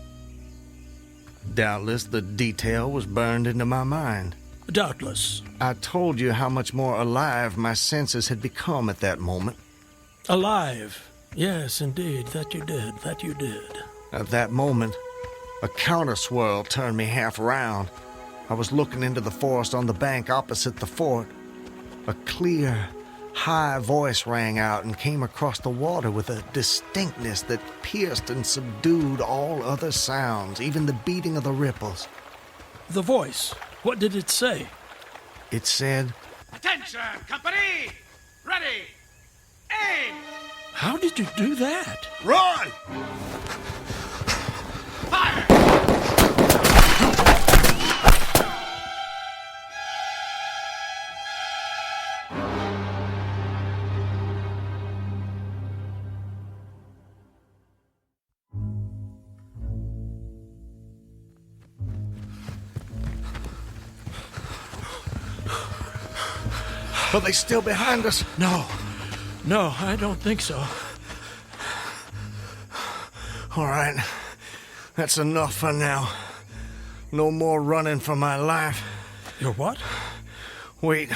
Doubtless the detail was burned into my mind. Doubtless. I told you how much more alive my senses had become at that moment. Alive. Yes, indeed. That you did. At that moment, a counter-swirl turned me half around. I was looking into the forest on the bank opposite the fort. A clear, high voice rang out and came across the water with a distinctness that pierced and subdued all other sounds, even the beating of the ripples. The voice, what did it say? It said, "Attention, company! Ready! Aim!" How did you do that? Run! Fire! Are they still behind us? No, I don't think so. All right, that's enough for now. No more running for my life. Your what? Wait,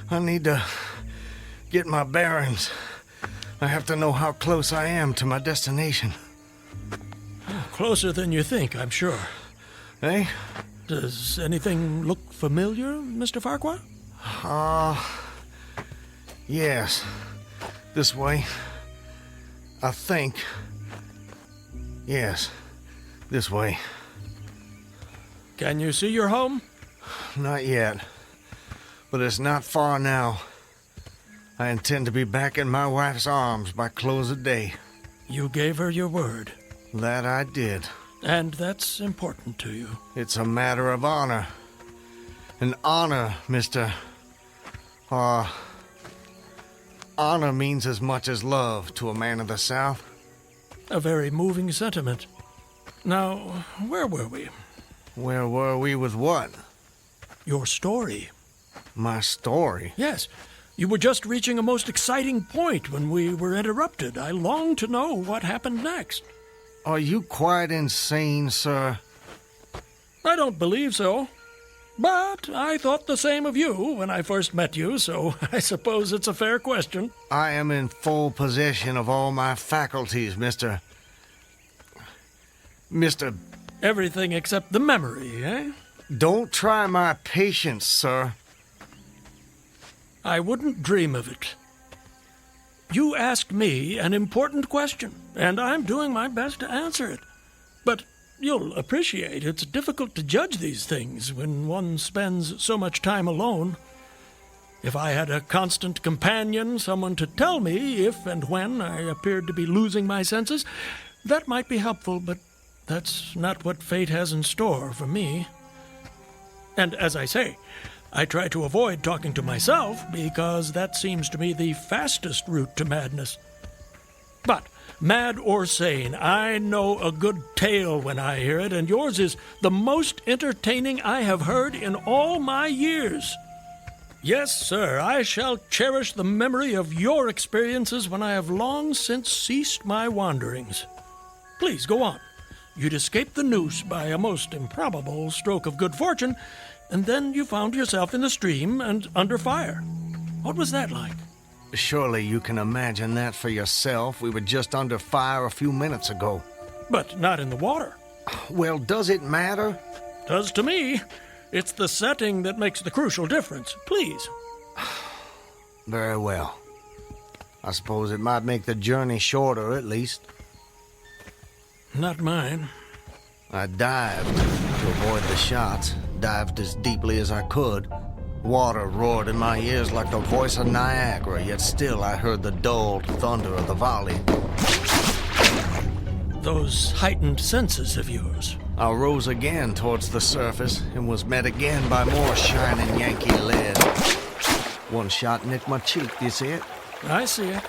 I need to get my bearings. I have to know how close I am to my destination. Closer than you think, I'm sure. Eh? Does anything look familiar, Mr. Farquhar? Yes. This way. I think. Yes, this way. Can you see your home? Not yet. But it's not far now. I intend to be back in my wife's arms by close of day. You gave her your word. That I did. And that's important to you. It's a matter of honor. And honor, Mr. Honor means as much as love to a man of the South. A very moving sentiment. Now, where were we? Where were we with what? Your story. My story? Yes. You were just reaching a most exciting point when we were interrupted. I long to know what happened next. Are you quite insane, sir? I don't believe so. But I thought the same of you when I first met you, so I suppose it's a fair question. I am in full possession of all my faculties, Mr. Everything except the memory, eh? Don't try my patience, sir. I wouldn't dream of it. You asked me an important question, and I'm doing my best to answer it. But you'll appreciate it's difficult to judge these things when one spends so much time alone. If I had a constant companion, someone to tell me if and when I appeared to be losing my senses, that might be helpful, but that's not what fate has in store for me. And as I say, I try to avoid talking to myself because that seems to me the fastest route to madness. But, mad or sane, I know a good tale when I hear it, and yours is the most entertaining I have heard in all my years. Yes, sir, I shall cherish the memory of your experiences when I have long since ceased my wanderings. Please, go on. You'd escaped the noose by a most improbable stroke of good fortune, and then you found yourself in the stream and under fire. What was that like? Surely you can imagine that for yourself. We were just under fire a few minutes ago. But not in the water. Well, does it matter? Does to me. It's the setting that makes the crucial difference. Please. Very well. I suppose it might make the journey shorter, at least. Not mine. I dived to avoid the shots, dived as deeply as I could. Water roared in my ears like the voice of Niagara, yet still I heard the dulled thunder of the volley. Those heightened senses of yours. I rose again towards the surface and was met again by more shining Yankee lead. One shot nicked my cheek, do you see it? I see it.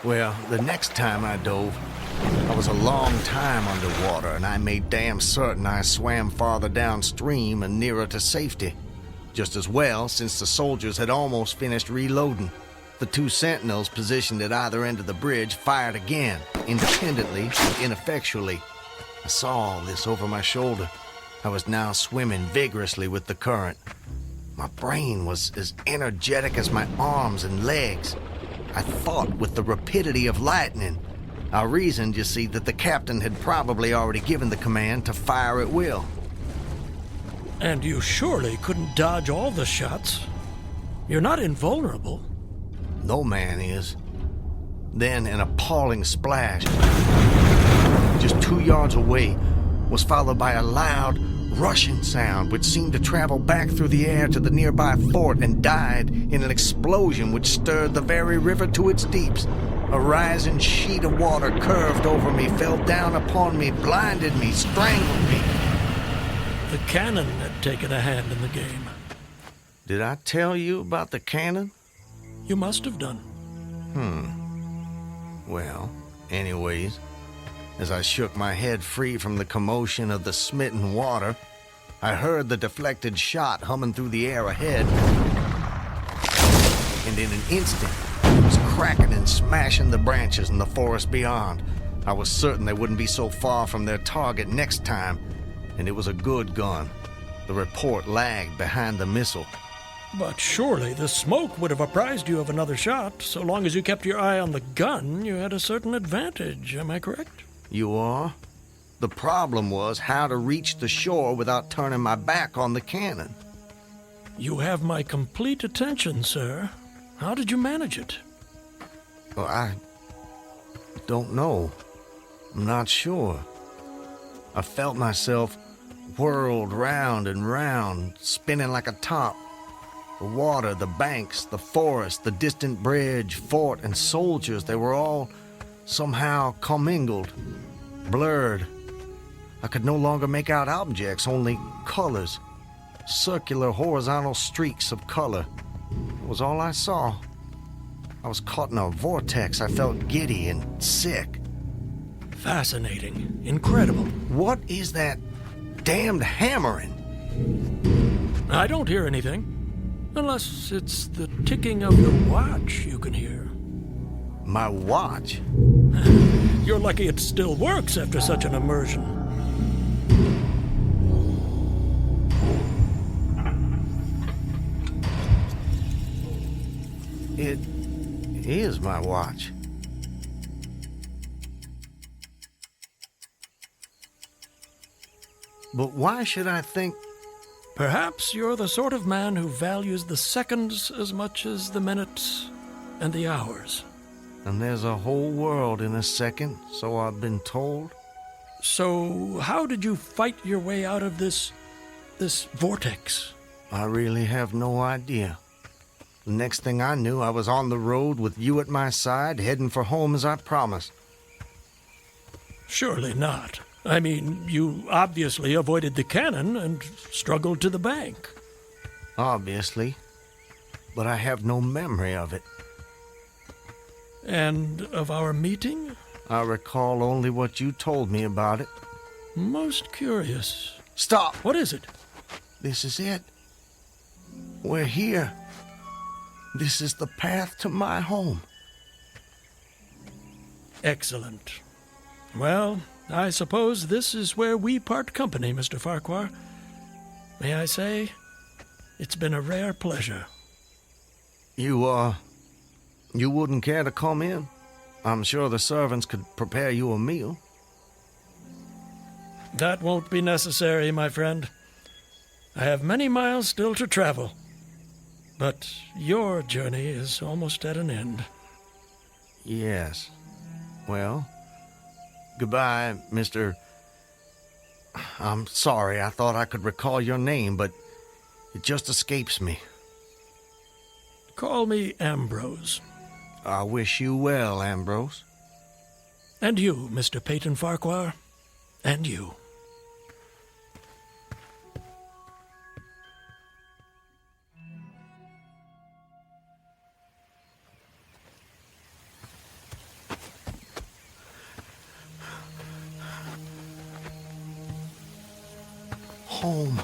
Well, the next time I dove, I was a long time underwater, and I made damn certain I swam farther downstream and nearer to safety. Just as well, since the soldiers had almost finished reloading. The two sentinels positioned at either end of the bridge fired again, independently and ineffectually. I saw all this over my shoulder. I was now swimming vigorously with the current. My brain was as energetic as my arms and legs. I thought with the rapidity of lightning. I reasoned, you see, that the captain had probably already given the command to fire at will. And you surely couldn't dodge all the shots. You're not invulnerable. No man is. Then an appalling splash, just 2 yards away, was followed by a loud, rushing sound which seemed to travel back through the air to the nearby fort and died in an explosion which stirred the very river to its deeps. A rising sheet of water curved over me, fell down upon me, blinded me, strangled me. The cannon had taken a hand in the game. Did I tell you about the cannon? You must have done. Well, anyways, as I shook my head free from the commotion of the smitten water, I heard the deflected shot humming through the air ahead. And in an instant, it was cracking and smashing the branches in the forest beyond. I was certain they wouldn't be so far from their target next time, and it was a good gun. The report lagged behind the missile. But surely the smoke would have apprised you of another shot. So long as you kept your eye on the gun, you had a certain advantage. Am I correct? You are? The problem was how to reach the shore without turning my back on the cannon. You have my complete attention, sir. How did you manage it? Well, I don't know. I'm not sure. I felt myself whirled round and round, spinning like a top. The water, the banks, the forest, the distant bridge, fort, and soldiers, they were all somehow commingled, blurred. I could no longer make out objects, only colors. Circular, horizontal streaks of color. It was all I saw. I was caught in a vortex. I felt giddy and sick. Fascinating. Incredible. What is that damned hammering? I don't hear anything. Unless it's the ticking of your watch you can hear. My watch? You're lucky it still works after such an immersion. It is my watch. But why should I think... Perhaps you're the sort of man who values the seconds as much as the minutes and the hours. And there's a whole world in a second, so I've been told. So how did you fight your way out of this vortex? I really have no idea. The next thing I knew, I was on the road with you at my side, heading for home as I promised. Surely not. I mean, you obviously avoided the cannon and struggled to the bank. Obviously. But I have no memory of it. And of our meeting? I recall only what you told me about it. Most curious. Stop! What is it? This is it. We're here. This is the path to my home. Excellent. Well, I suppose this is where we part company, Mr. Farquhar. May I say, it's been a rare pleasure. You wouldn't care to come in? I'm sure the servants could prepare you a meal. That won't be necessary, my friend. I have many miles still to travel. But your journey is almost at an end. Yes. Well, goodbye, Mr. I'm sorry, I thought I could recall your name, but it just escapes me. Call me Ambrose. I wish you well, Ambrose. And you, Mr. Peyton Farquhar. And you. Home.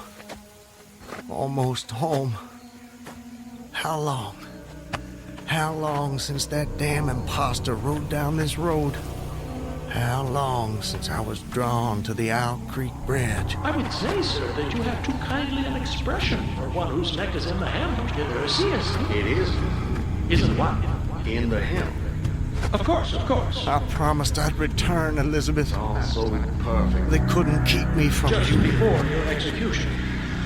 Almost home. How long? How long since that damn imposter rode down this road? How long since I was drawn to the Owl Creek Bridge? I would say, sir, that you have too kindly an expression for one whose neck is in the hem. Seriously. It is. Isn't what? In the hem. Of course, of course. I promised I'd return, Elizabeth. All so perfect. They couldn't keep me from Just you. before your execution.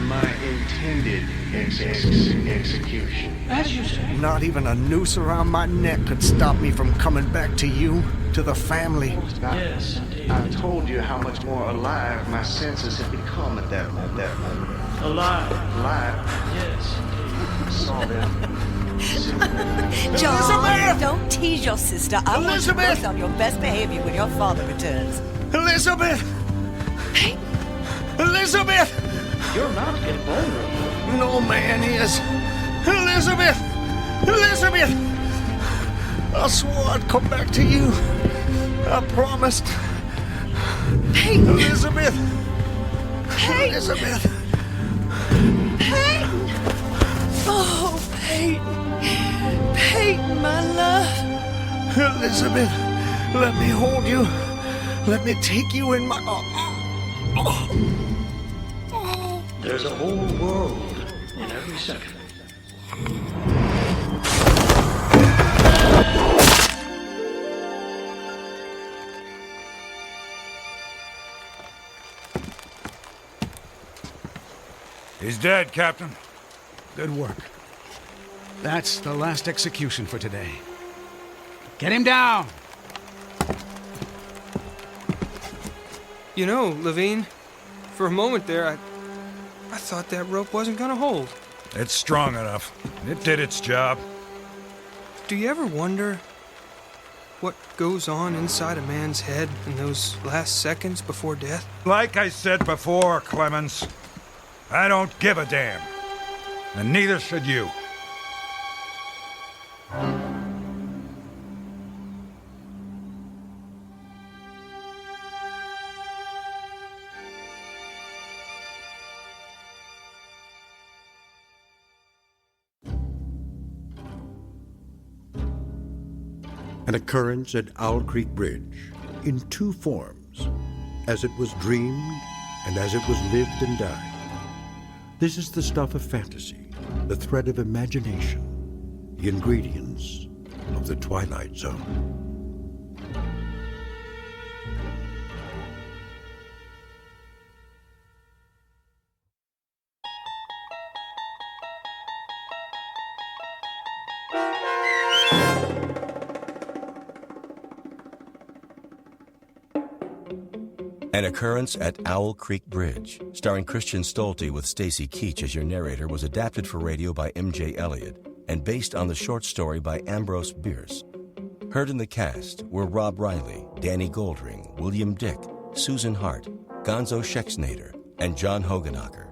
My intended execution. As you say. Not even a noose around my neck could stop me from coming back to you, to the family. Yes, indeed. I told you how much more alive my senses had become at that moment. Alive. Alive. Yes, indeed. I saw them. John, don't tease your sister. I want you Elizabeth! both on your best behavior when your father returns. Elizabeth! Elizabeth! You're not invulnerable. No man is. Elizabeth! Elizabeth! I swore I'd come back to you. I promised. Peyton! Elizabeth! Peyton! Elizabeth! Peyton! Oh, Peyton. Peyton, my love. Elizabeth, let me hold you. Let me take you in my... There's a whole world in every second. He's dead, Captain. Good work. That's the last execution for today. Get him down! You know, Levine, for a moment there, I thought that rope wasn't gonna hold. It's strong enough. It did its job. Do you ever wonder what goes on inside a man's head in those last seconds before death? Like I said before, Clemens, I don't give a damn. And neither should you. An occurrence at Owl Creek Bridge in two forms, as it was dreamed and as it was lived and died. This is the stuff of fantasy, the thread of imagination, the ingredients of the Twilight Zone. An Occurrence at Owl Creek Bridge, starring Christian Stolte with Stacy Keach as your narrator, was adapted for radio by M.J. Elliott and based on the short story by Ambrose Bierce. Heard in the cast were Rob Riley, Danny Goldring, William Dick, Susan Hart, Gonzo Schexnader, and John Hogenacker.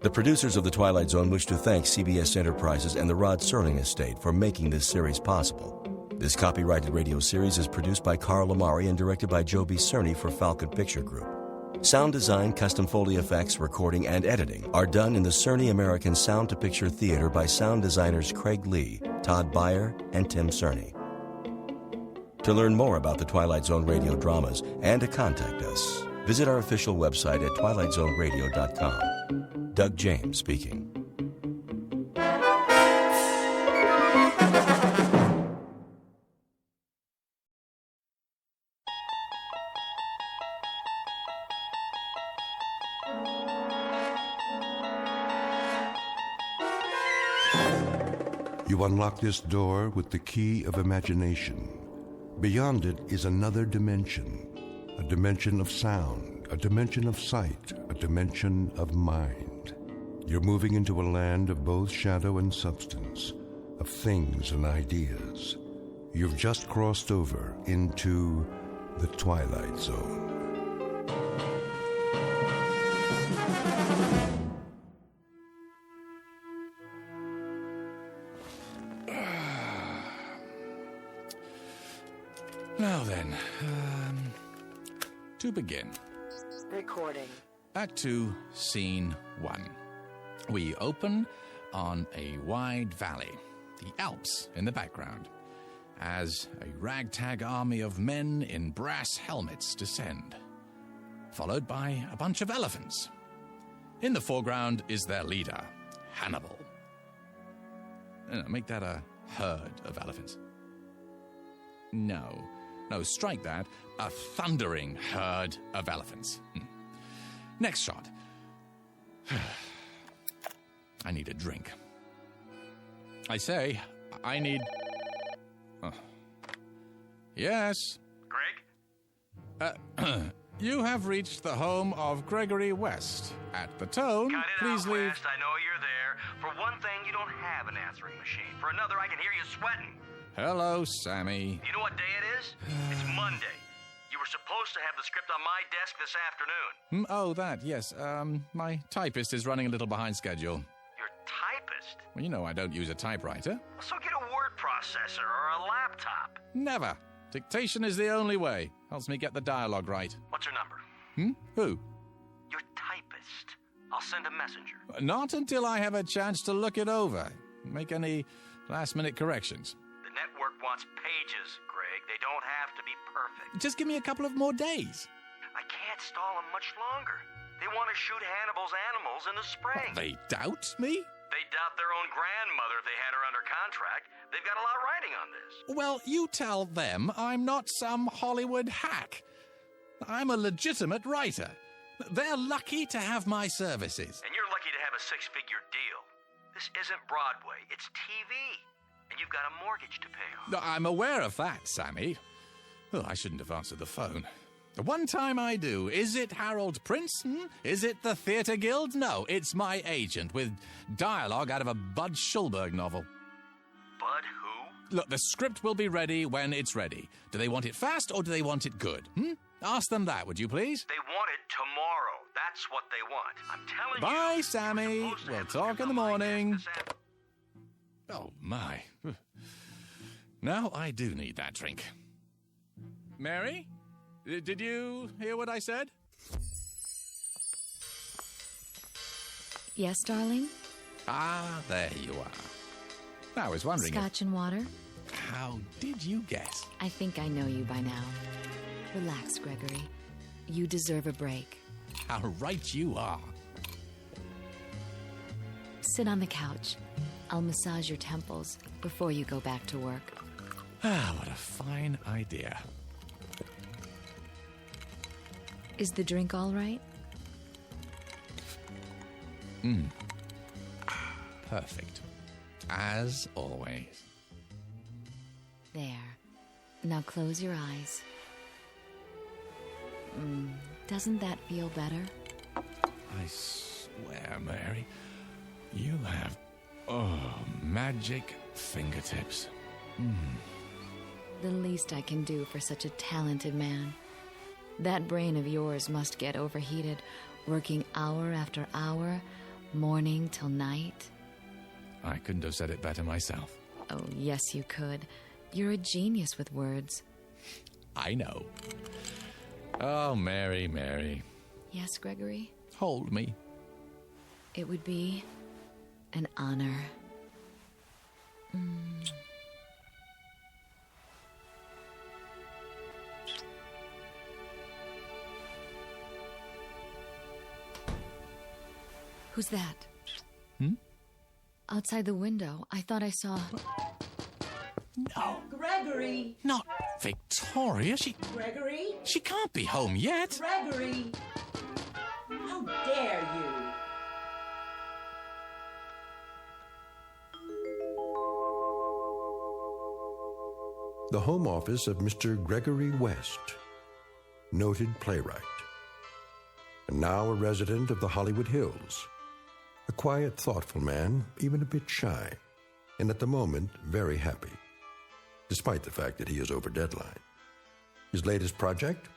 The producers of The Twilight Zone wish to thank CBS Enterprises and the Rod Serling Estate for making this series possible. This copyrighted radio series is produced by Carl Amari and directed by Joe B. Cerny for Falcon Picture Group. Sound design, custom Foley effects, recording, and editing are done in the Cerny American Sound to Picture Theater by sound designers Craig Lee, Todd Beyer, and Tim Cerny. To learn more about the Twilight Zone radio dramas and to contact us, visit our official website at twilightzoneradio.com. Doug James speaking. You unlock this door with the key of imagination. Beyond it is another dimension, a dimension of sound, a dimension of sight, a dimension of mind. You're moving into a land of both shadow and substance, of things and ideas. You've just crossed over into the Twilight Zone. Now then, to begin. Recording. Act 2, Scene 1. We open on a wide valley, the Alps in the background, as a ragtag army of men in brass helmets descend, followed by a bunch of elephants. In the foreground is their leader, Hannibal. Make that a herd of elephants. No, strike that. A thundering herd of elephants. Next shot. I need a drink. I say, I need... Oh. Yes? Greg? You have reached the home of Gregory West. At the tone, Cut it please out, leave... West. I know you're there. For one thing, you don't have an answering machine. For another, I can hear you sweating. Hello, Sammy. You know what day it is? It's Monday. You were supposed to have the script on my desk this afternoon. Oh, that, yes. My typist is running a little behind schedule. Your typist? Well, you know I don't use a typewriter. So get a word processor or a laptop. Never. Dictation is the only way. Helps me get the dialogue right. What's her number? Who? Your typist. I'll send a messenger. Not until I have a chance to look it over. Make any last-minute corrections. The network wants pages, Greg. They don't have to be perfect. Just give me a couple of more days. I can't stall them much longer. They want to shoot Hannibal's animals in the spring. They doubt me? They doubt their own grandmother if they had her under contract. They've got a lot riding on this. Well, you tell them I'm not some Hollywood hack. I'm a legitimate writer. They're lucky to have my services. And you're lucky to have a six-figure deal. This isn't Broadway, it's TV. And you've got a mortgage to pay off. I'm aware of that, Sammy. Oh, I shouldn't have answered the phone. The one time I do. Is it Harold Prince? Is it the Theatre Guild? No, it's my agent with dialogue out of a Bud Schulberg novel. Bud who? Look, the script will be ready when it's ready. Do they want it fast or do they want it good? Ask them that, would you please? They want it tomorrow. That's what they want. I'm telling you. Bye, Sammy. We'll talk in the morning. Oh, my. Now I do need that drink. Mary? Did you hear what I said? Yes, darling? Ah, there you are. I was wondering... Scotch and water? How did you guess? I think I know you by now. Relax, Gregory. You deserve a break. How right you are. Sit on the couch. I'll massage your temples before you go back to work. Ah, what a fine idea. Is the drink all right? Perfect. As always. There. Now close your eyes. Doesn't that feel better? I swear, Mary, you have Oh, magic fingertips. The least I can do for such a talented man. That brain of yours must get overheated, working hour after hour, morning till night. I couldn't have said it better myself. Oh, yes, you could. You're a genius with words. I know. Oh, Mary, Mary. Yes, Gregory? Hold me. It would be an honor. Who's that? Outside the window, I thought I saw... No. Gregory! Not Victoria. Gregory? She can't be home yet. Gregory! How dare you! The home office of Mr. Gregory West, noted playwright, and now a resident of the Hollywood Hills. A quiet, thoughtful man, even a bit shy, and at the moment, very happy, despite the fact that he is over deadline. His latest project?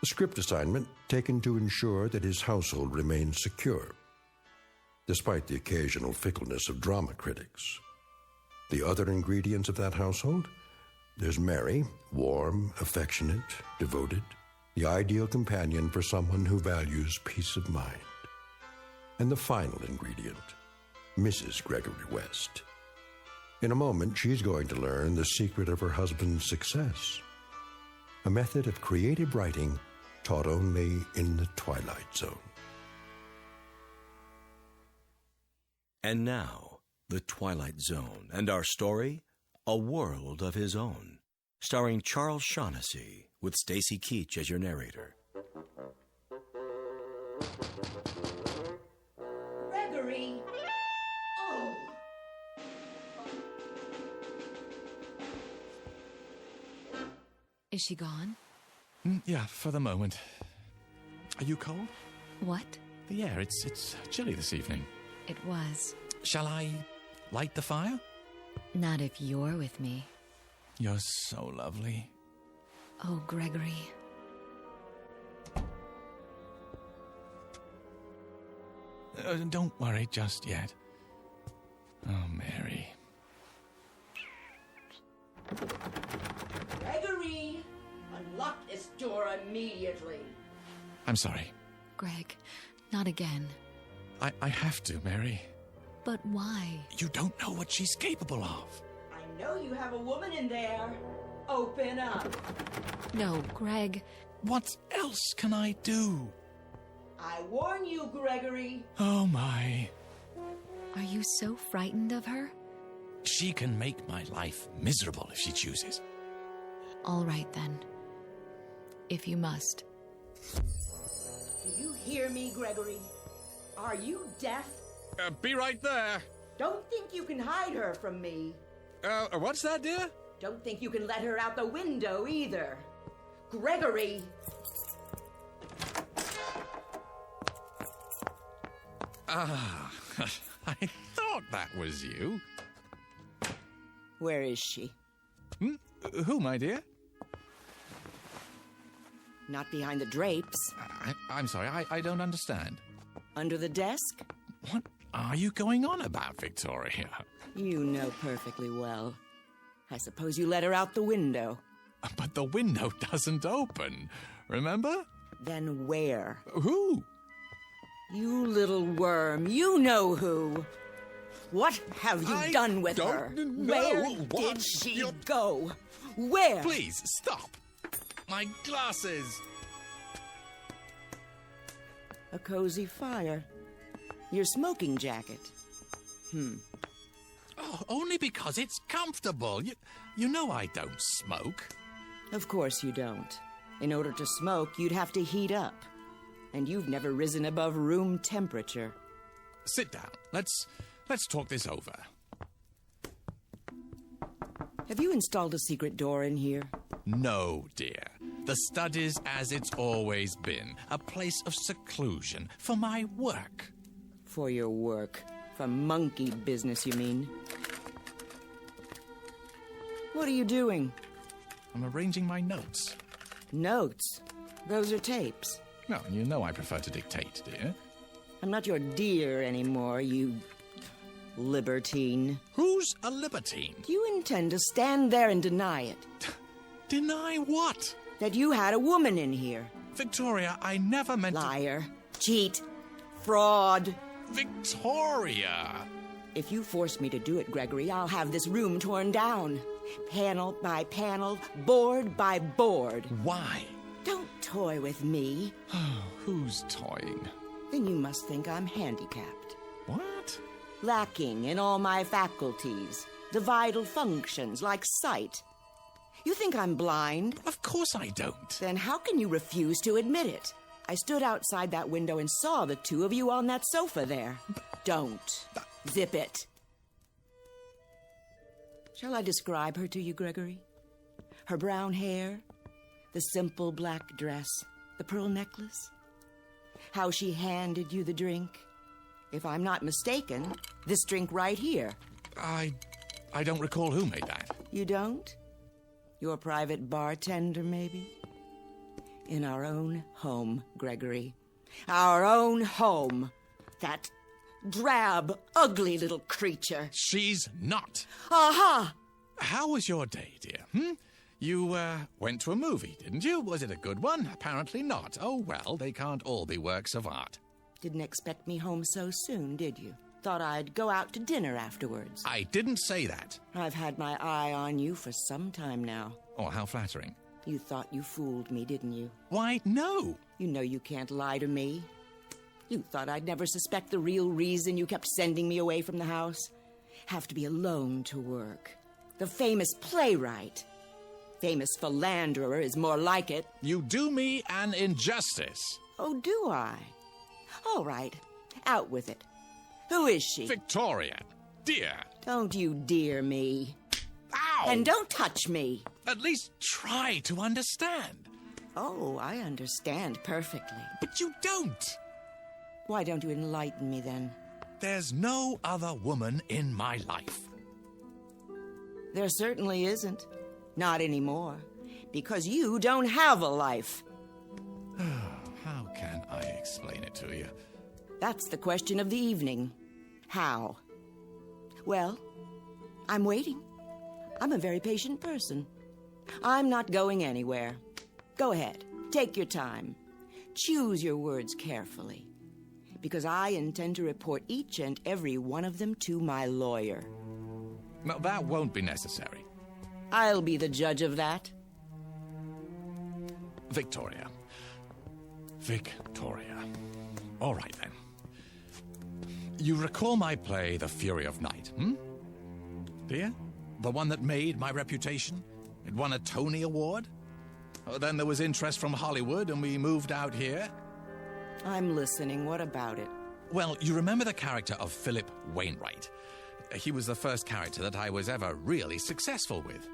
A script assignment taken to ensure that his household remains secure, despite the occasional fickleness of drama critics. The other ingredients of that household? There's Mary, warm, affectionate, devoted, the ideal companion for someone who values peace of mind. And the final ingredient, Mrs. Gregory West. In a moment, she's going to learn the secret of her husband's success. A method of creative writing taught only in the Twilight Zone. And now, The Twilight Zone, and our story, A World of His Own, starring Charles Shaughnessy, with Stacy Keach as your narrator. Gregory! Oh! Is she gone? Yeah, for the moment. Are you cold? What? The air, it's chilly this evening. It was. Shall I light the fire? Not if you're with me. You're so lovely. Oh, Gregory. Don't worry just yet. Oh, Mary. Gregory! Unlock this door immediately. I'm sorry. Greg, not again. I have to, Mary. But why? You don't know what she's capable of. I know you have a woman in there. Open up. No, Greg. What else can I do? I warn you, Gregory. Oh, my. Are you so frightened of her? She can make my life miserable if she chooses. All right, then. If you must. Do you hear me, Gregory? Are you deaf? Be right there. Don't think you can hide her from me. What's that, dear? Don't think you can let her out the window either. Gregory! Ah, I thought that was you. Where is she? Who, my dear? Not behind the drapes. I'm sorry, I don't understand. Under the desk? What are you going on about, Victoria? You know perfectly well. I suppose you let her out the window. But the window doesn't open, remember? Then where? Who? You little worm, you know who. What have you done with her? Where did she go? Where? Please, stop. My glasses. A cozy fire. Your smoking jacket. Oh, only because it's comfortable. You know I don't smoke. Of course you don't. In order to smoke, you'd have to heat up. And you've never risen above room temperature. Sit down. Let's talk this over. Have you installed a secret door in here? No, dear. The study's as it's always been. A place of seclusion for my work. For your work. For monkey business, you mean? What are you doing? I'm arranging my notes. Notes? Those are tapes. Well, you know I prefer to dictate, dear. I'm not your dear anymore, you libertine. Who's a libertine? You intend to stand there and deny it. Deny what? That you had a woman in here. Victoria, I never meant Liar. Cheat. Fraud. Victoria! If you force me to do it, Gregory, I'll have this room torn down. Panel by panel, board by board. Why? Don't toy with me. Who's toying? Then you must think I'm handicapped. What? Lacking in all my faculties. The vital functions, like sight. You think I'm blind? Of course I don't. Then how can you refuse to admit it? I stood outside that window and saw the two of you on that sofa there. Don't. Zip it. Shall I describe her to you, Gregory? Her brown hair, the simple black dress, the pearl necklace, how she handed you the drink. If I'm not mistaken, this drink right here. I don't recall who made that. You don't? Your private bartender, maybe? In our own home, Gregory. Our own home. That drab, ugly little creature. She's not. Aha! How was your day, dear? You, went to a movie, didn't you? Was it a good one? Apparently not. Oh, well, they can't all be works of art. Didn't expect me home so soon, did you? Thought I'd go out to dinner afterwards. I didn't say that. I've had my eye on you for some time now. Oh, how flattering. You thought you fooled me, didn't you? Why, no. You know you can't lie to me. You thought I'd never suspect the real reason you kept sending me away from the house. Have to be alone to work. The famous playwright. Famous philanderer is more like it. You do me an injustice. Oh, do I? All right, out with it. Who is she? Victoria, dear. Don't you dear me. Ow! And don't touch me. At least try to understand. Oh, I understand perfectly. But you don't. Why don't you enlighten me then? There's no other woman in my life. There certainly isn't. Not anymore. Because you don't have a life. How can I explain it to you? That's the question of the evening. How? Well, I'm waiting. I'm a very patient person. I'm not going anywhere. Go ahead. Take your time. Choose your words carefully. Because I intend to report each and every one of them to my lawyer. No, that won't be necessary. I'll be the judge of that. Victoria. All right, then. You recall my play, The Fury of Night, Do you? The one that made my reputation? It won a Tony Award? Then there was interest from Hollywood, and we moved out here. I'm listening. What about it? Well, you remember the character of Philip Wainwright. He was the first character that I was ever really successful with.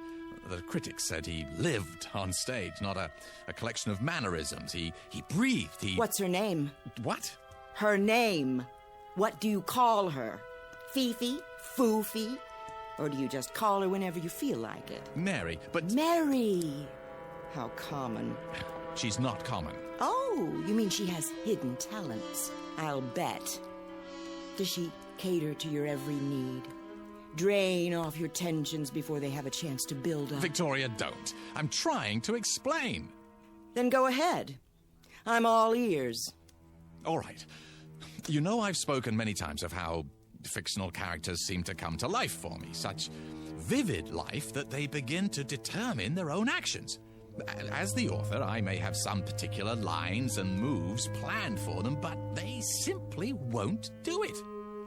The critics said he lived on stage, not a collection of mannerisms. He breathed, What's her name? What? Her name. What do you call her? Fifi? Foofy? Or do you just call her whenever you feel like it? Mary, but... Mary! How common. She's not common. Oh, you mean she has hidden talents? I'll bet. Does she cater to your every need? Drain off your tensions before they have a chance to build up? Victoria, don't. I'm trying to explain. Then go ahead. I'm all ears. All right. You know I've spoken many times of how fictional characters seem to come to life for me. Such vivid life that they begin to determine their own actions. As the author, I may have some particular lines and moves planned for them, but they simply won't do it.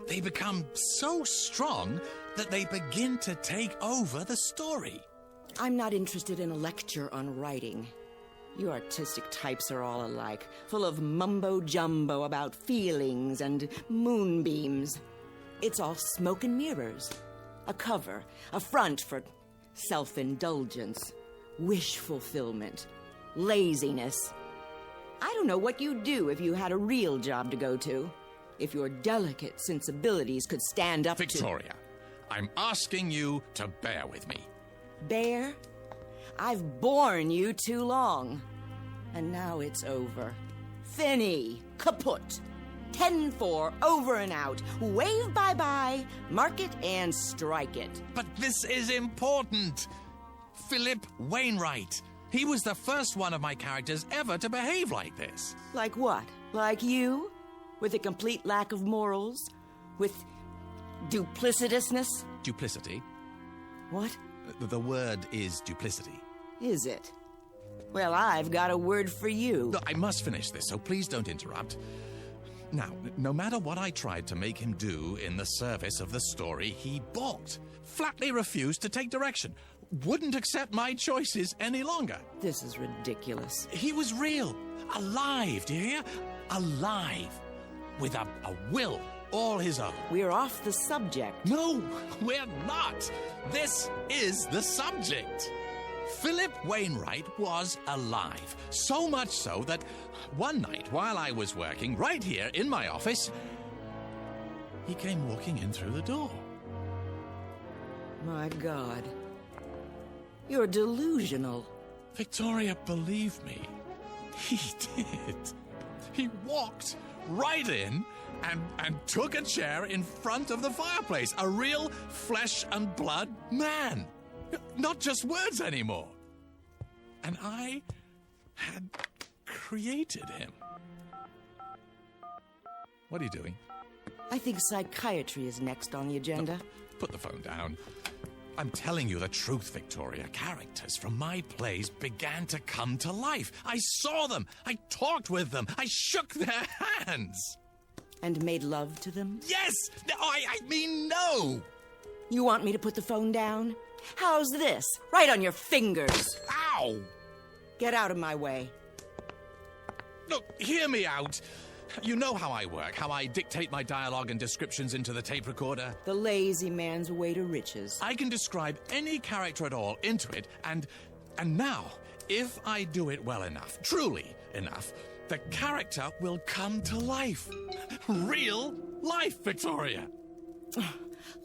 They become so strong that they begin to take over the story. I'm not interested in a lecture on writing. You artistic types are all alike, full of mumbo-jumbo about feelings and moonbeams. It's all smoke and mirrors. A cover, a front for self-indulgence, wish fulfillment, laziness. I don't know what you'd do if you had a real job to go to. if your delicate sensibilities could stand up Victoria, I'm asking you to bear with me. Bear, I've borne you too long. And now it's over. Finny, kaput. 10-4, over and out. Wave bye-bye, mark it and strike it. But this is important. Philip Wainwright. He was the first one of my characters ever to behave like this. Like what? Like you? With a complete lack of morals? With duplicitousness? Duplicity? What? The word is duplicity. Is it? Well, I've got a word for you. Look, I must finish this, so please don't interrupt. Now, no matter what I tried to make him do in the service of the story, he balked. Flatly refused to take direction. Wouldn't accept my choices any longer. This is ridiculous. He was real. Alive, do you hear? Alive. With a will all his own. We're off the subject. No, we're not. This is the subject. Philip Wainwright was alive. So much so that one night while I was working right here in my office, he came walking in through the door. My God. You're delusional. Victoria, believe me, he did. He walked right in and took a chair in front of the fireplace. A real flesh and blood man. Not just words anymore. And I had created him. What are you doing? I think psychiatry is next on the agenda. No, put the phone down. I'm telling you the truth, Victoria. Characters from my plays began to come to life. I saw them. I talked with them. I shook their hands. And made love to them? Yes! I mean no! You want me to put the phone down? How's this? Right on your fingers. Ow! Get out of my way. Look, hear me out. You know how I work, how I dictate my dialogue and descriptions into the tape recorder. The lazy man's way to riches. I can describe any character at all into it, and now, if I do it well enough, truly enough, the character will come to life. Real life, Victoria.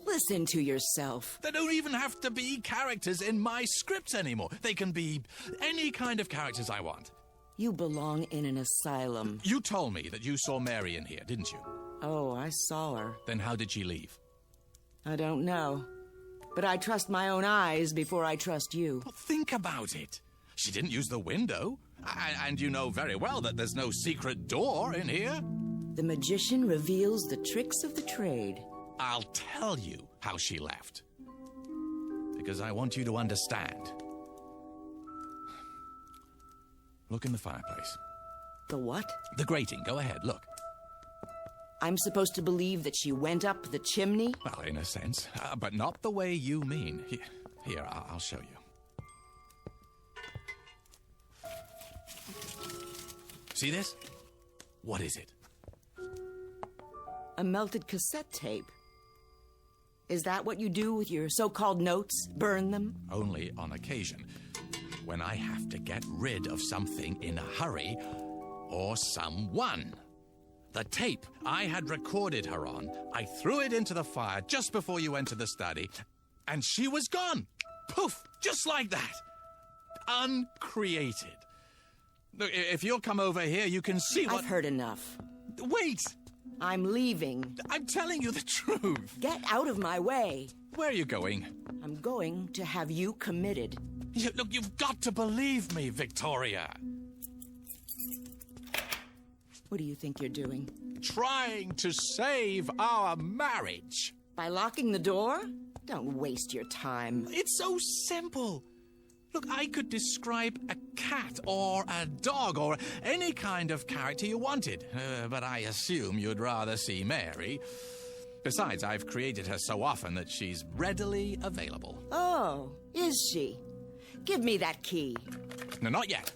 Listen to yourself. They don't even have to be characters in my scripts anymore. They can be any kind of characters I want. You belong in an asylum. You told me that you saw Mary in here, didn't you? Oh, I saw her. Then how did she leave? I don't know. But I trust my own eyes before I trust you. Well, think about it. She didn't use the window. And you know very well that there's no secret door in here. The magician reveals the tricks of the trade. I'll tell you how she left. Because I want you to understand. Look in the fireplace. The what? The grating. Go ahead, look. I'm supposed to believe that she went up the chimney? Well, in a sense, but not the way you mean. Here, I'll show you. See this? What is it? A melted cassette tape. Is that what you do with your so-called notes? Burn them? Only on occasion. When I have to get rid of something in a hurry, or someone. The tape I had recorded her on, I threw it into the fire just before you entered the study, and she was gone. Poof! Just like that. Uncreated. Look, if you'll come over here, you can see what... I've heard enough. Wait! I'm leaving. I'm telling you the truth. Get out of my way. Where are you going? I'm going to have you committed. Look, you've got to believe me, Victoria. What do you think you're doing? Trying to save our marriage. By locking the door? Don't waste your time. It's so simple. Look, I could describe a cat or a dog or any kind of character you wanted, but I assume you'd rather see Mary. Besides, I've created her so often that she's readily available. Oh, is she? Give me that key. No, not yet.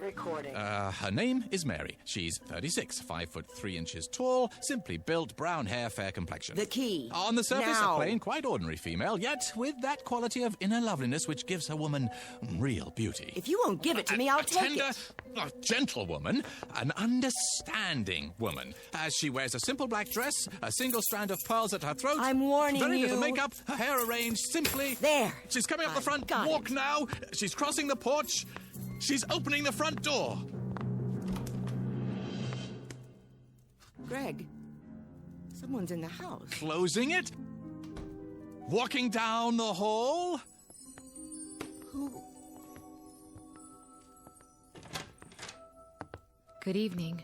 Recording. Her name is Mary. She's 36, 5 foot 3 inches tall, simply built, brown hair, fair complexion. The key. On the surface, Now. a plain, quite ordinary female, yet with that quality of inner loveliness which gives her woman real beauty. If you won't give it to me, I'll a take tender, it. a gentle woman, an understanding woman. As she wears a simple black dress, a single strand of pearls at her throat. I'm warning very you. little makeup, her hair arranged simply. There. She's coming up the front got walk now. She's crossing the porch. She's opening the front door. Greg, someone's in the house. Closing it. Walking down the hall. Who? Good evening,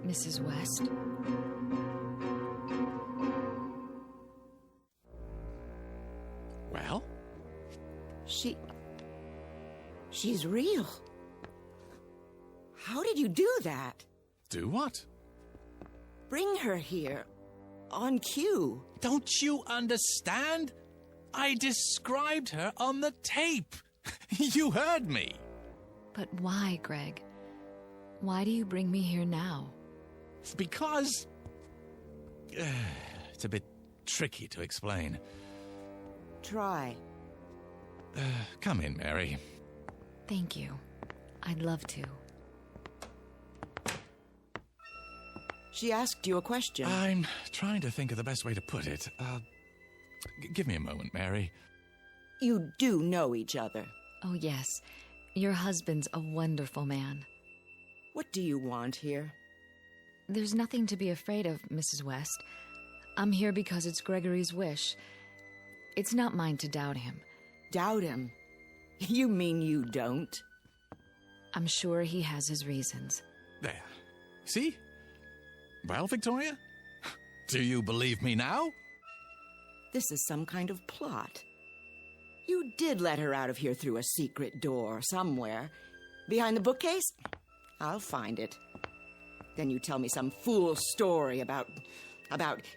Mrs. West. Well? She's real. How did you do that? Do what? Bring her here. On cue. Don't you understand? I described her on the tape. You heard me. But why, Greg? Why do you bring me here now? Because... it's a bit tricky to explain. Try. Come in, Mary. Thank you. I'd love to. She asked you a question. I'm trying to think of the best way to put it. Give me a moment, Mary. You do know each other. Oh, yes. Your husband's a wonderful man. What do you want here? There's nothing to be afraid of, Mrs. West. I'm here because it's Gregory's wish. It's not mine to doubt him. Doubt him? You mean you don't? I'm sure he has his reasons. There. See? Well, Victoria? Do you believe me now? This is some kind of plot. You did let her out of here through a secret door somewhere. Behind the bookcase? I'll find it. Then you tell me some fool story about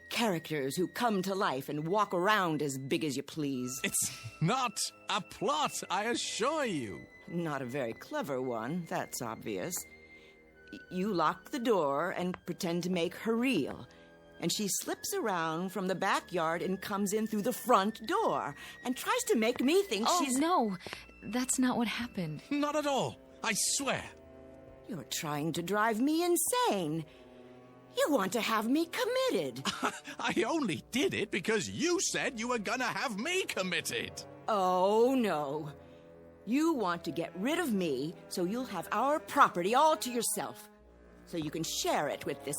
characters who come to life and walk around as big as you please. It's not a plot, I assure you. Not a very clever one, that's obvious. You lock the door and pretend to make her real. And she slips around from the backyard and comes in through the front door and tries to make me think she's... Oh, no. That's not what happened. Not at all. I swear. You're trying to drive me insane. You want to have me committed. I only did it because you said you were gonna have me committed. Oh, no. You want to get rid of me so you'll have our property all to yourself. So you can share it with this...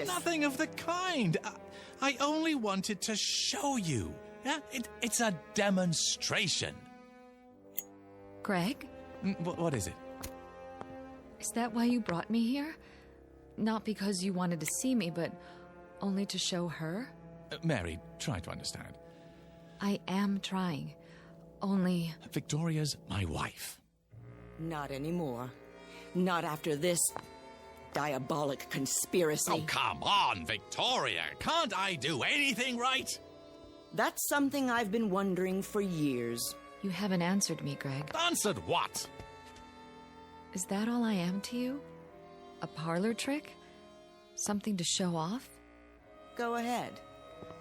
Nothing of the kind. I only wanted to show you. Yeah, it's a demonstration. Greg? What is it? Is that why you brought me here? Not because you wanted to see me, but only to show her? Mary, try to understand. I am trying. Only... Victoria's my wife. Not anymore. Not after this diabolic conspiracy. Oh, come on, Victoria. Can't I do anything right? That's something I've been wondering for years. You haven't answered me, Greg. Answered what? Is that all I am to you? A parlor trick? Something to show off? Go ahead.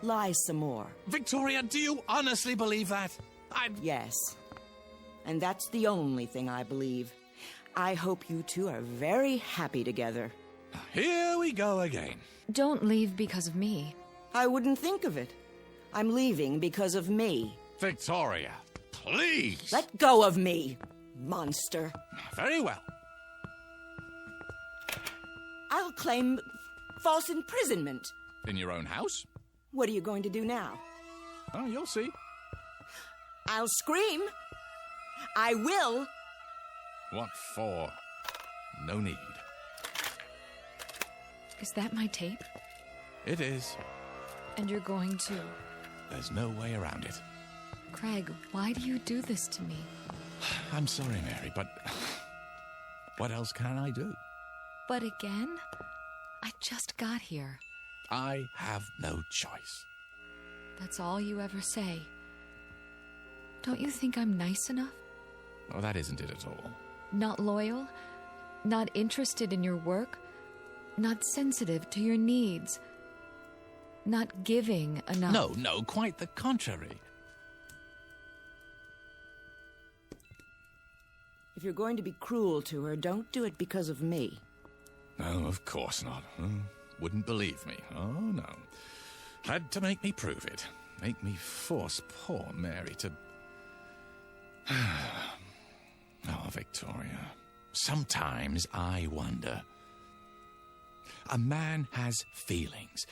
Lie some more. Victoria, do you honestly believe that? Yes. And that's the only thing I believe. I hope you two are very happy together. Here we go again. Don't leave because of me. I wouldn't think of it. I'm leaving because of me. Victoria, please. Let go of me, monster. Very well. I'll claim false imprisonment. In your own house? What are you going to do now? Oh, you'll see. I'll scream. I will. What for? No need. Is that my tape? It is. And you're going to... There's no way around it. Craig, why do you do this to me? I'm sorry, Mary, but what else can I do? But again? I just got here. I have no choice. That's all you ever say. Don't you think I'm nice enough? Oh, that isn't it at all. Not loyal? Not interested in your work? Not sensitive to your needs? Not giving enough? No, quite the contrary. If you're going to be cruel to her, don't do it because of me. No, of course not. Wouldn't believe me. Oh, no. Had to make me prove it. Make me force poor Mary to... Oh, Victoria. Sometimes I wonder. A man has feelings.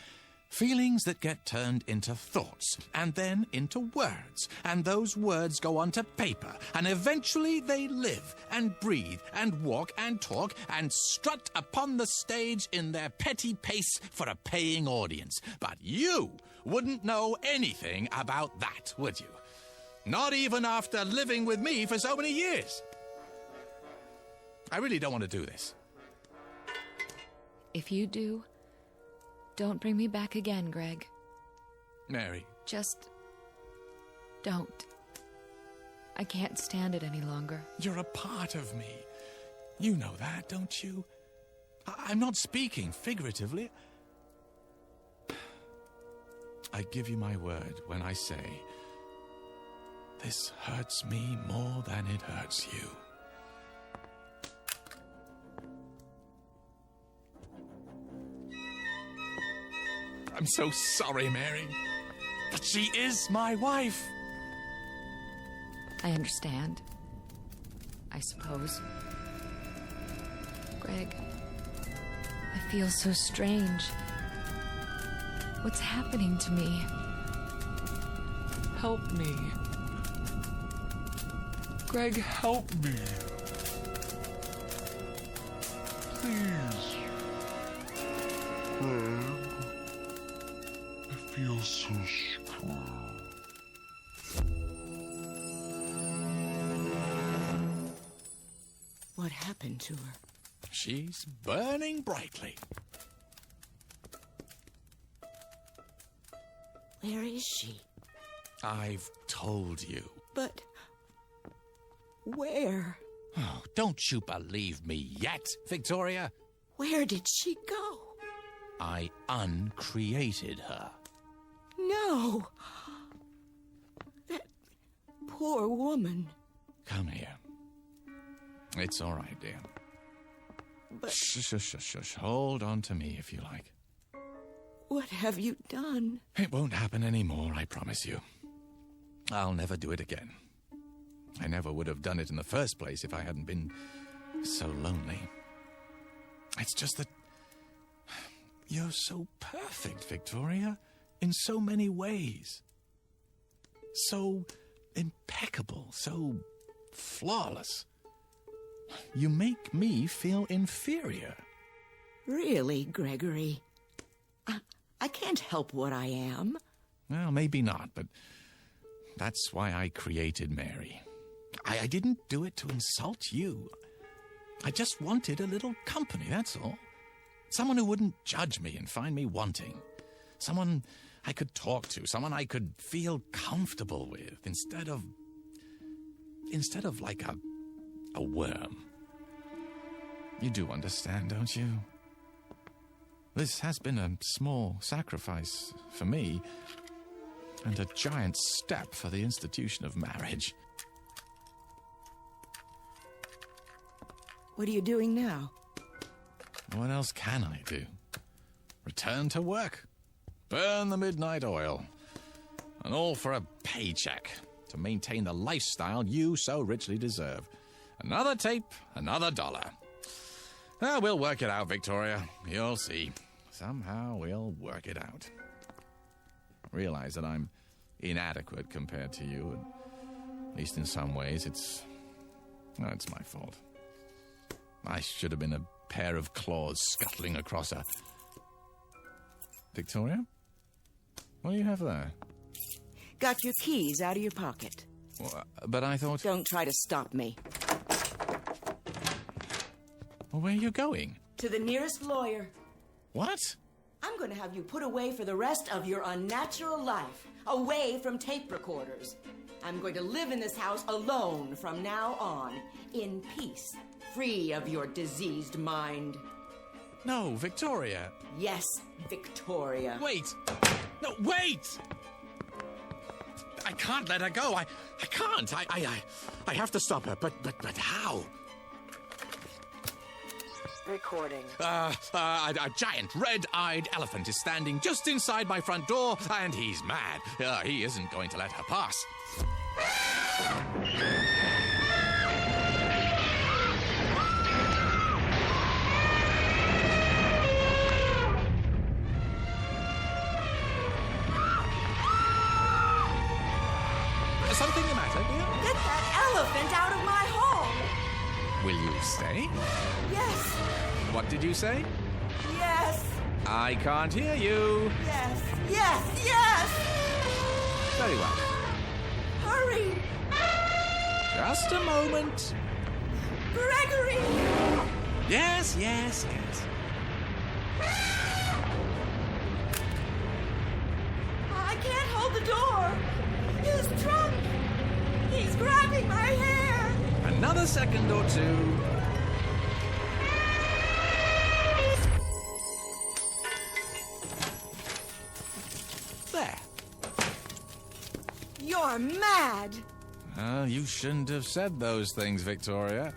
Feelings that get turned into thoughts, and then into words. And those words go onto paper, and eventually they live, and breathe, and walk, and talk, and strut upon the stage in their petty pace for a paying audience. But you wouldn't know anything about that, would you? Not even after living with me for so many years. I really don't want to do this. If you do, don't bring me back again, Greg. Mary. Just don't. I can't stand it any longer. You're a part of me. You know that, don't you? I'm not speaking figuratively. I give you my word when I say, this hurts me more than it hurts you. I'm so sorry, Mary. But she is my wife. I understand. I suppose. Greg, I feel so strange. What's happening to me? Help me. Greg, help me. Please. Greg. I feel so strong. What happened to her? She's burning brightly. Where is she? I've told you. But where? Oh, don't you believe me yet, Victoria? Where did she go? I uncreated her. No. That poor woman. Come here. It's all right, dear. But Shush. Hold on to me if you like. what have you done? It won't happen anymore, I promise you. I'll never do it again. I never would have done it in the first place if I hadn't been so lonely. It's just that you're so perfect, Victoria, in so many ways. So impeccable, so flawless. You make me feel inferior. Really, Gregory? I can't help what I am. Well, maybe not, but that's why I created Mary. I didn't do it to insult you. I just wanted a little company, that's all. Someone who wouldn't judge me and find me wanting. Someone I could talk to, someone I could feel comfortable with, instead of like a worm. You do understand, don't you? This has been a small sacrifice for me, and a giant step for the institution of marriage. What are you doing now? What else can I do? Return to work. Burn the midnight oil. And all for a paycheck to maintain the lifestyle you so richly deserve. Another tape, another dollar. Well, we'll work it out, Victoria. You'll see. Somehow we'll work it out. Realize that I'm inadequate compared to you, and at least in some ways it's my fault. I should have been a pair of claws scuttling across a... Victoria? What do you have there? Got your keys out of your pocket. Well, but I thought... Don't try to stop me. Well, where are you going? To the nearest lawyer. What? I'm going to have you put away for the rest of your unnatural life, away from tape recorders. I'm going to live in this house alone from now on, in peace, free of your diseased mind. No, Victoria. Yes, Victoria. Wait! No, wait! I can't let her go. I can't. I have to stop her. But how? Recording. A giant red-eyed elephant is standing just inside my front door, and he's mad. He isn't going to let her pass. Something the matter, dear? Get that elephant out of my home! Will you stay? Yes, What did you say? yes, I can't hear you. yes, yes, yes! Very well. Hurry! Just a moment. Gregory! Yes, yes, yes. I can't hold the door! He's drunk! He's grabbing my hair! Another second or two. There. You're mad! You shouldn't have said those things, Victoria.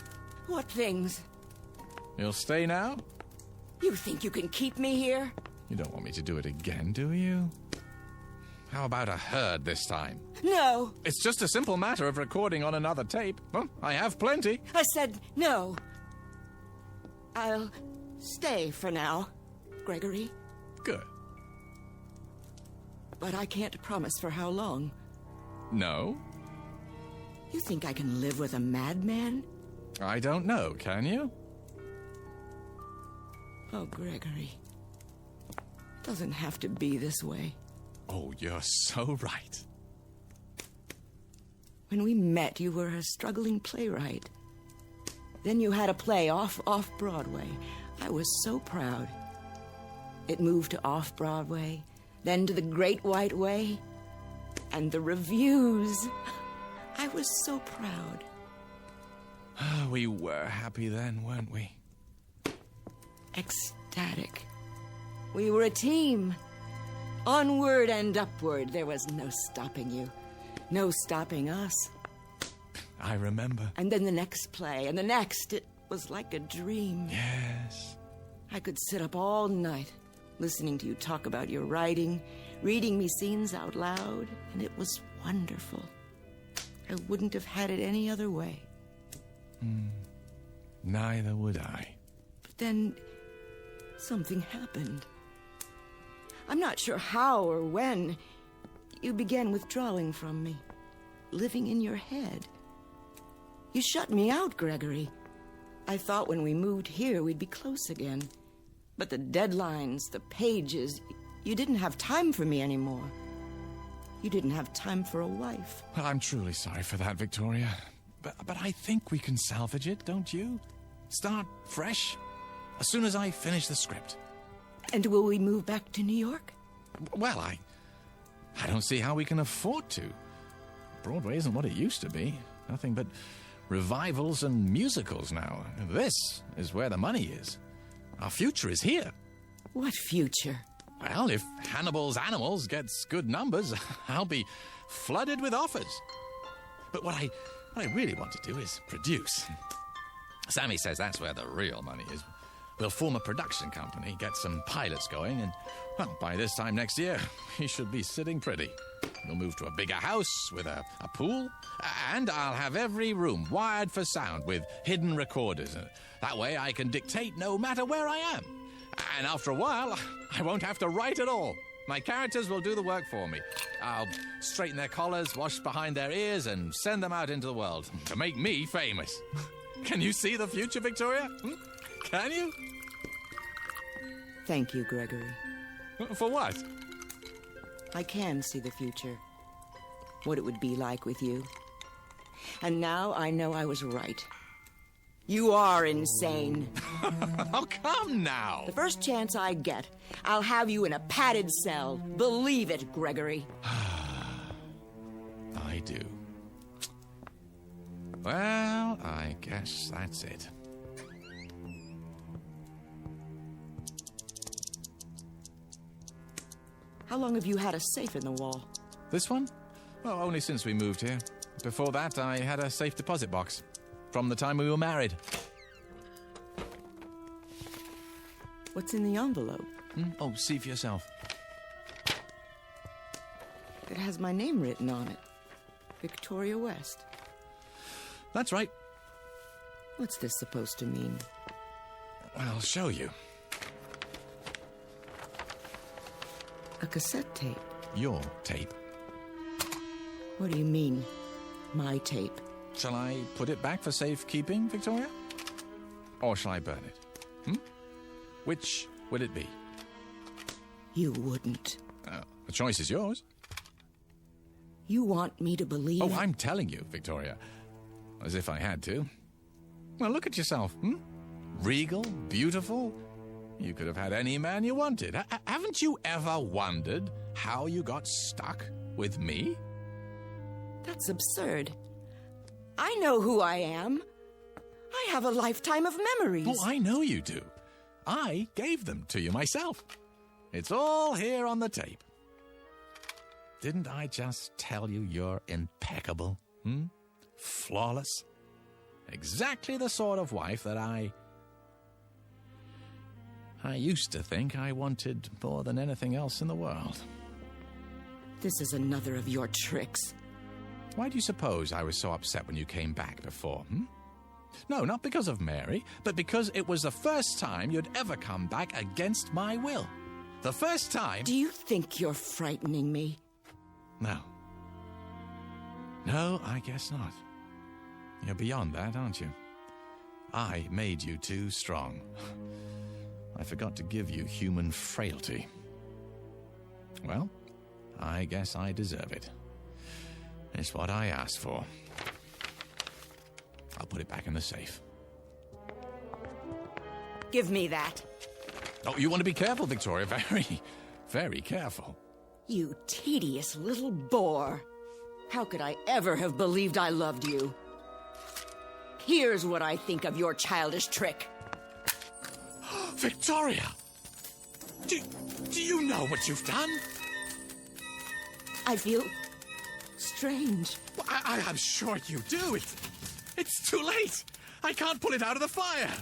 What things? You'll stay now? You think you can keep me here? You don't want me to do it again, do you? How about a herd this time? No! It's just a simple matter of recording on another tape. Well, I have plenty. I said no. I'll stay for now, Gregory. Good. But I can't promise for how long. No? You think I can live with a madman? I don't know, can you? Oh, Gregory. It doesn't have to be this way. Oh, you're so right. When we met, you were a struggling playwright. Then you had a play off Broadway. I was so proud. It moved to off-Broadway, then to the Great White Way, and the reviews. I was so proud. We were happy then, weren't we? Ecstatic. We were a team. Onward and upward. There was no stopping you. No stopping us. I remember. And then the next play, and the next. It was like a dream. Yes. I could sit up all night, listening to you talk about your writing, reading me scenes out loud, and it was wonderful. I wouldn't have had it any other way. Neither would I. But then, something happened. I'm not sure how or when. You began withdrawing from me, living in your head. You shut me out, Gregory. I thought when we moved here we'd be close again. But the deadlines, the pages, you didn't have time for me anymore. You didn't have time for a wife. Well, I'm truly sorry for that, Victoria. But I think we can salvage it, don't you? Start fresh, as soon as I finish the script. And will we move back to New York? Well, I don't see how we can afford to. Broadway isn't what it used to be. Nothing but revivals and musicals now. This is where the money is. Our future is here. What future? Well, if Hannibal's Animals gets good numbers, I'll be flooded with offers. But what I really want to do is produce. Sammy says that's where the real money is. We'll form a production company, get some pilots going, and, well, by this time next year, we should be sitting pretty. We'll move to a bigger house with a pool, and I'll have every room wired for sound with hidden recorders. That way I can dictate no matter where I am. And after a while, I won't have to write at all. My characters will do the work for me. I'll straighten their collars, wash behind their ears, and send them out into the world to make me famous. Can you see the future, Victoria? Can you? Thank you, Gregory. For what? I can see the future. What it would be like with you. And now I know I was right. You are insane. Oh, come now. The first chance I get, I'll have you in a padded cell. Believe it, Gregory. I do. Well, I guess that's it. How long have you had a safe in the wall? This one? Well, only since we moved here. Before that, I had a safe deposit box. From the time we were married. What's in the envelope? Oh, see for yourself. It has my name written on it. Victoria West. That's right. What's this supposed to mean? I'll show you. A cassette tape. Your tape. What do you mean, my tape? Shall I put it back for safekeeping, Victoria? Or shall I burn it? Which will it be? You wouldn't. The choice is yours. You want me to believe... Oh, I'm telling you, Victoria. As if I had to. Well, look at yourself, Regal, beautiful. You could have had any man you wanted. Haven't you ever wondered how you got stuck with me? That's absurd. I know who I am. I have a lifetime of memories. Oh, I know you do. I gave them to you myself. It's all here on the tape. Didn't I just tell you you're impeccable? Flawless? Exactly the sort of wife that I used to think I wanted more than anything else in the world. This is another of your tricks. Why do you suppose I was so upset when you came back before, No, not because of Mary, but because it was the first time you'd ever come back against my will. The first time... Do you think you're frightening me? No. No, I guess not. You're beyond that, aren't you? I made you too strong. I forgot to give you human frailty. Well, I guess I deserve it. It's what I asked for. I'll put it back in the safe. Give me that. Oh, you want to be careful, Victoria. Very, very careful. You tedious little bore. How could I ever have believed I loved you? Here's what I think of your childish trick. Victoria! Do you know what you've done? I feel strange. Well, I'm sure you do. It's too late. I can't pull it out of the fire.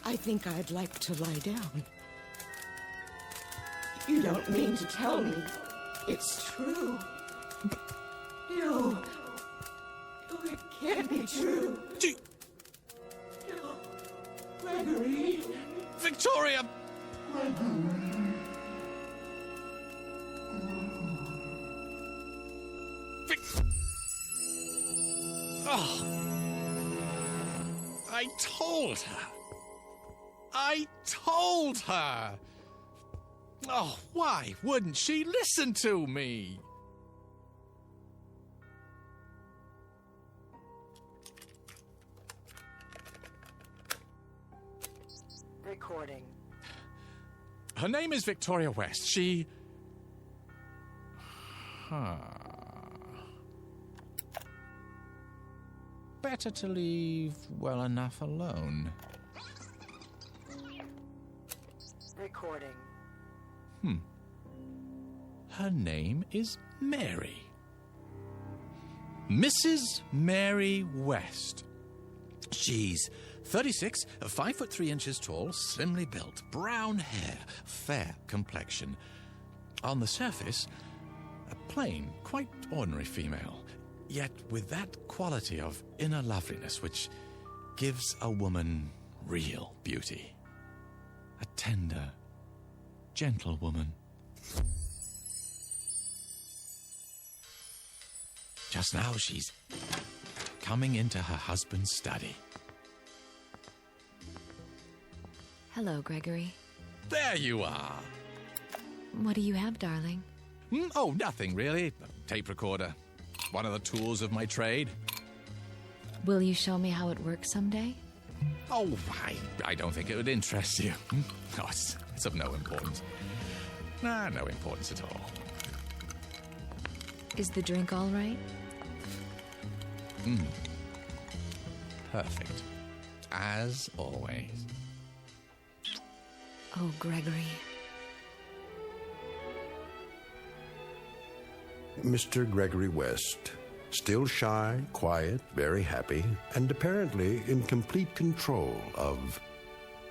I think I'd like to lie down. You don't mean to tell me it's true. No. No, it can't be true. No. Gregory. Victoria! Oh. I told her. I told her. Oh, why wouldn't she listen to me? Recording. Her name is Victoria West. She... Better to leave well enough alone. Recording. Her name is Mary. Mrs. Mary West. She's 36, 5'3" tall, slimly built, brown hair, fair complexion. On the surface, a plain, quite ordinary female, yet with that quality of inner loveliness which gives a woman real beauty. A tender, gentle woman. Just now she's coming into her husband's study. Hello, Gregory. There you are. What do you have, darling? Oh, nothing really. A tape recorder. One of the tools of my trade. Will you show me how it works someday? Oh, I don't think it would interest you. Oh, it's of no importance. Nah, no importance at all. Is the drink all right? Perfect. As always. Oh, Gregory. Mr. Gregory West, still shy, quiet, very happy, and apparently in complete control of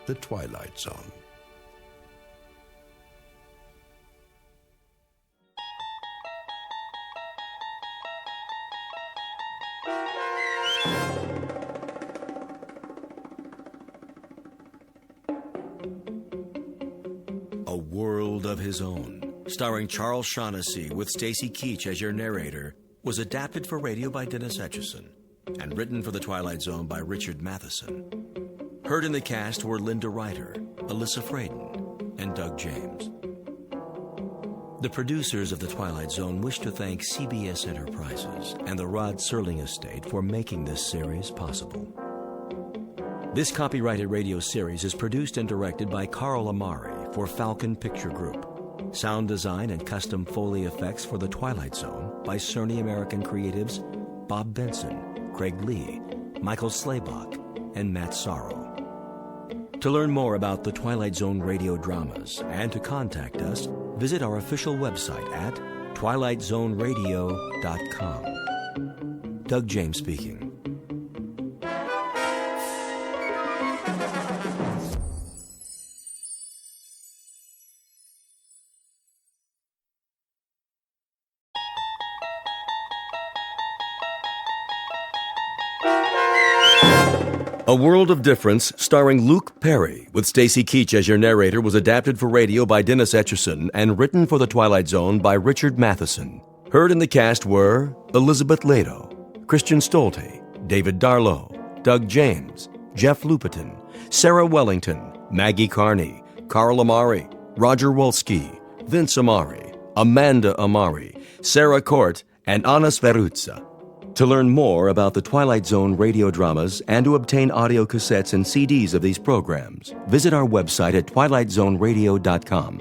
the Twilight Zone. A World of His Own, starring Charles Shaughnessy with Stacy Keach as your narrator, was adapted for radio by Dennis Etchison and written for The Twilight Zone by Richard Matheson. Heard in the cast were Linda Ryder, Alyssa Fraden, and Doug James. The producers of The Twilight Zone wish to thank CBS Enterprises and the Rod Serling Estate for making this series possible. This copyrighted radio series is produced and directed by Carl Amari for Falcon Picture Group. Sound design and custom Foley effects for The Twilight Zone by Cerny American creatives Bob Benson, Craig Lee, Michael Slaybach, and Matt Sorrow. To learn more about The Twilight Zone radio dramas and to contact us, visit our official website at twilightzoneradio.com. Doug James speaking. A World of Difference, starring Luke Perry, with Stacy Keach as your narrator, was adapted for radio by Dennis Etchison and written for The Twilight Zone by Richard Matheson. Heard in the cast were Elizabeth Lado, Christian Stolte, David Darlow, Doug James, Jeff Lupetin, Sarah Wellington, Maggie Carney, Carl Amari, Roger Wolski, Vince Amari, Amanda Amari, Sarah Court, and Anna Sveruzza. To learn more about the Twilight Zone radio dramas and to obtain audio cassettes and CDs of these programs, visit our website at twilightzoneradio.com.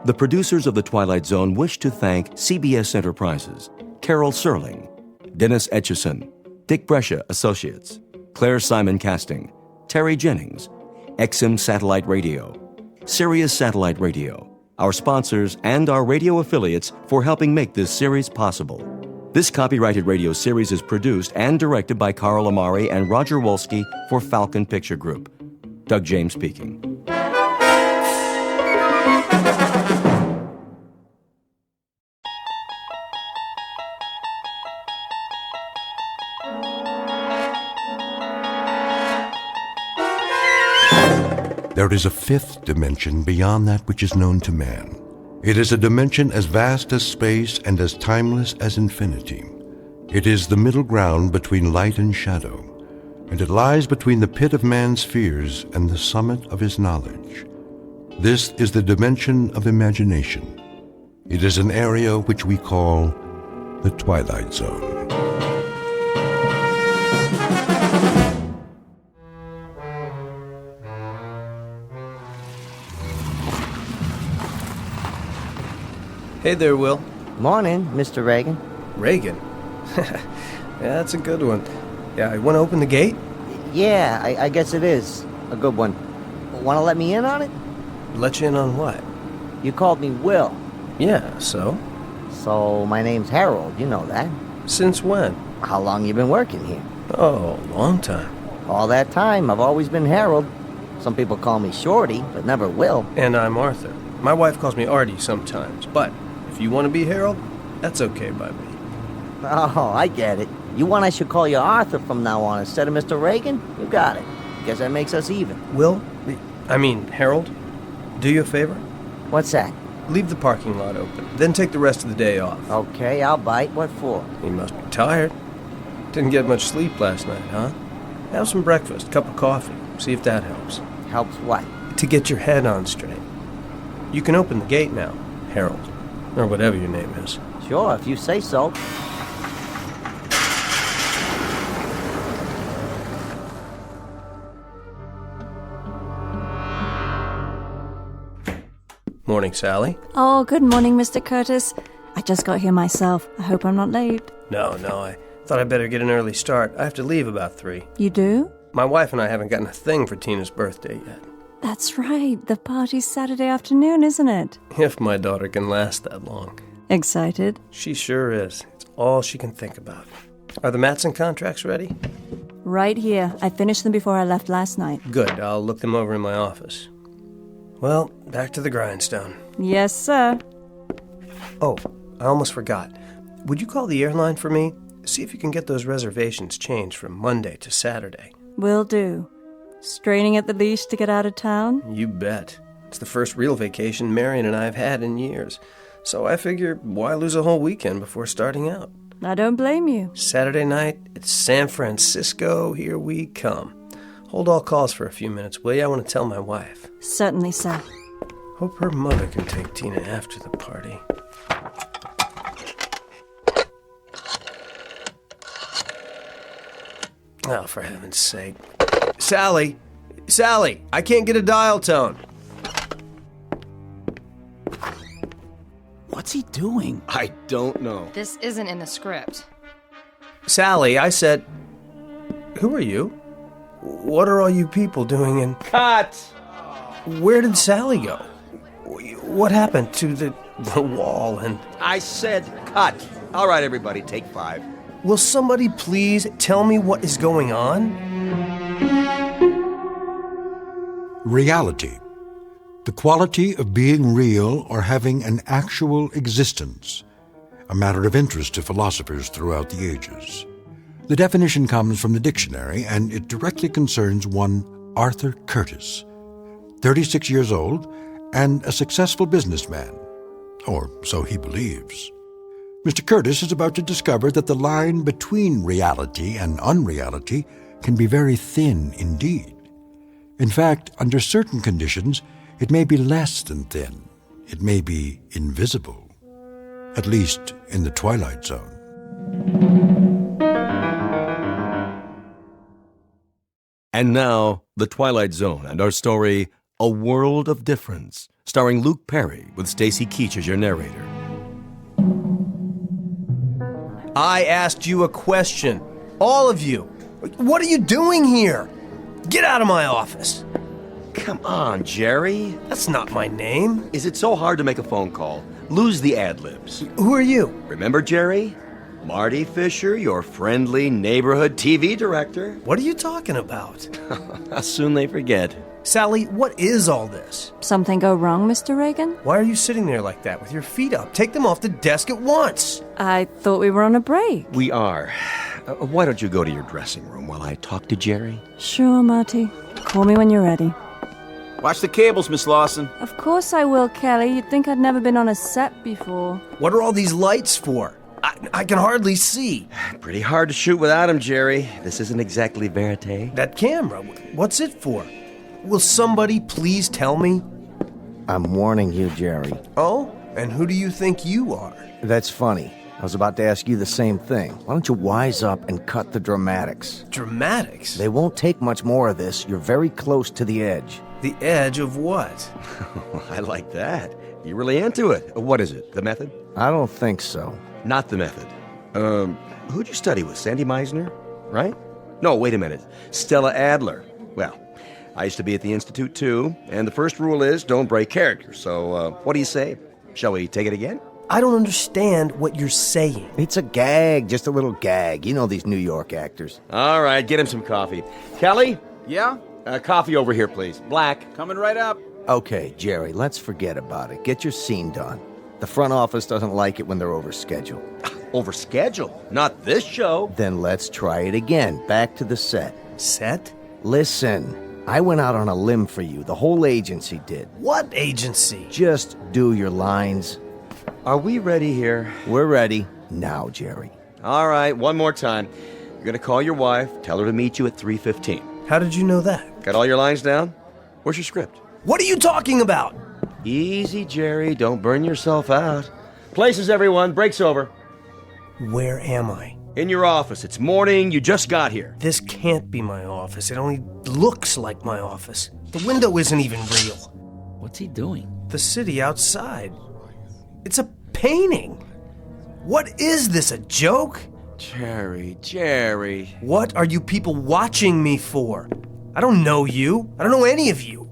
The producers of The Twilight Zone wish to thank CBS Enterprises, Carol Serling, Dennis Etchison, Dick Brescia Associates, Claire Simon Casting, Terry Jennings, XM Satellite Radio, Sirius Satellite Radio, our sponsors, and our radio affiliates for helping make this series possible. This copyrighted radio series is produced and directed by Carl Amari and Roger Wolski for Falcon Picture Group. Doug James speaking. There is a fifth dimension beyond that which is known to man. It is a dimension as vast as space and as timeless as infinity. It is the middle ground between light and shadow, and it lies between the pit of man's fears and the summit of his knowledge. This is the dimension of imagination. It is an area which we call the Twilight Zone. Hey there, Will. Morning, Mr. Reagan. Reagan? Yeah, that's a good one. Yeah, you want to open the gate? Yeah, I guess it is. A good one. Want to let me in on it? Let you in on what? You called me Will. Yeah, so? So, my name's Harold, you know that. Since when? How long you been working here? Oh, long time. All that time, I've always been Harold. Some people call me Shorty, but never Will. And I'm Arthur. My wife calls me Artie sometimes, but if you want to be Harold, that's okay by me. Oh, I get it. You want I should call you Arthur from now on instead of Mr. Reagan? You got it. Guess that makes us even. Will? Harold, do you a favor? What's that? Leave the parking lot open, then take the rest of the day off. Okay, I'll bite. What for? You must be tired. Didn't get much sleep last night, huh? Have some breakfast, cup of coffee. See if that helps. Helps what? To get your head on straight. You can open the gate now, Harold. Or whatever your name is. Sure, if you say so. morning, Sally. Oh, good morning, Mr. Curtis. I just got here myself. I hope I'm not late. No, I thought I'd better get an early start. I have to leave about 3. You do? My wife and I haven't gotten a thing for Tina's birthday yet. That's right. The party's Saturday afternoon, isn't it? If my daughter can last that long. Excited? She sure is. It's all she can think about. Are the Matson contracts ready? Right here. I finished them before I left last night. Good. I'll look them over in my office. Well, back to the grindstone. Yes, sir. Oh, I almost forgot. Would you call the airline for me? See if you can get those reservations changed from Monday to Saturday. Will do. Straining at the leash to get out of town? You bet. It's the first real vacation Marion and I have had in years. So I figure, why lose a whole weekend before starting out? I don't blame you. Saturday night, it's San Francisco. Here we come. Hold all calls for a few minutes, will you? I want to tell my wife. Certainly, sir. Hope her mother can take Tina after the party. Oh, for heaven's sake. Sally! Sally! I can't get a dial tone. What's he doing? I don't know. This isn't in the script. Sally, I said... Who are you? What are all you people doing in... Cut! Where did Sally go? What happened to the wall and... I said cut. All right, everybody, take 5. Will somebody please tell me what is going on? Reality. The quality of being real or having an actual existence. A matter of interest to philosophers throughout the ages. The definition comes from the dictionary, and it directly concerns one Arthur Curtis, 36 years old and a successful businessman. Or so he believes. Mr. Curtis is about to discover that the line between reality and unreality can be very thin indeed. In fact, under certain conditions, it may be less than thin. It may be invisible. At least in the Twilight Zone. And now, The Twilight Zone and our story, A World of Difference, starring Luke Perry with Stacy Keach as your narrator. I asked you a question. All of you. What are you doing here? Get out of my office. Come on, Jerry. That's not my name. Is it so hard to make a phone call? Lose the ad-libs. Who are you? Remember, Jerry? Marty Fisher, your friendly neighborhood TV director. What are you talking about? How soon they forget. Sally, what is all this? Something go wrong, Mr. Reagan? Why are you sitting there like that with your feet up? Take them off the desk at once. I thought we were on a break. We are. Why don't you go to your dressing room while I talk to Jerry? Sure, Marty. Call me when you're ready. Watch the cables, Miss Lawson. Of course I will, Kelly. You'd think I'd never been on a set before. What are all these lights for? I can hardly see. Pretty hard to shoot without him, Jerry. This isn't exactly verite. That camera, what's it for? Will somebody please tell me? I'm warning you, Jerry. Oh? And who do you think you are? That's funny. I was about to ask you the same thing. Why don't you wise up and cut the dramatics? Dramatics? They won't take much more of this. You're very close to the edge. The edge of what? I like that. You're really into it. What is it? The method? I don't think so. Not the method. Who'd you study with? Sandy Meisner? Right? No, wait a minute. Stella Adler. Well, I used to be at the Institute, too, and the first rule is don't break character. So, what do you say? Shall we take it again? I don't understand what you're saying. It's a gag, just a little gag. You know these New York actors. All right, get him some coffee. Kelly? Yeah? Coffee over here, please. Black. Coming right up. Okay, Jerry, let's forget about it. Get your scene done. The front office doesn't like it when they're over schedule. Over schedule? Not this show. Then let's try it again. Back to the set. Set? Listen, I went out on a limb for you. The whole agency did. What agency? Just do your lines. Are we ready here? We're ready. Now, Jerry. All right, one more time. You're going to call your wife, tell her to meet you at 3:15. How did you know that? Got all your lines down? Where's your script? What are you talking about? Easy, Jerry. Don't burn yourself out. Places, everyone. Break's over. Where am I? In your office. It's morning. You just got here. This can't be my office. It only looks like my office. The window isn't even real. What's he doing? the city outside. It's a painting. What is this, a joke? Jerry. What are you people watching me for? I don't know you. I don't know any of you.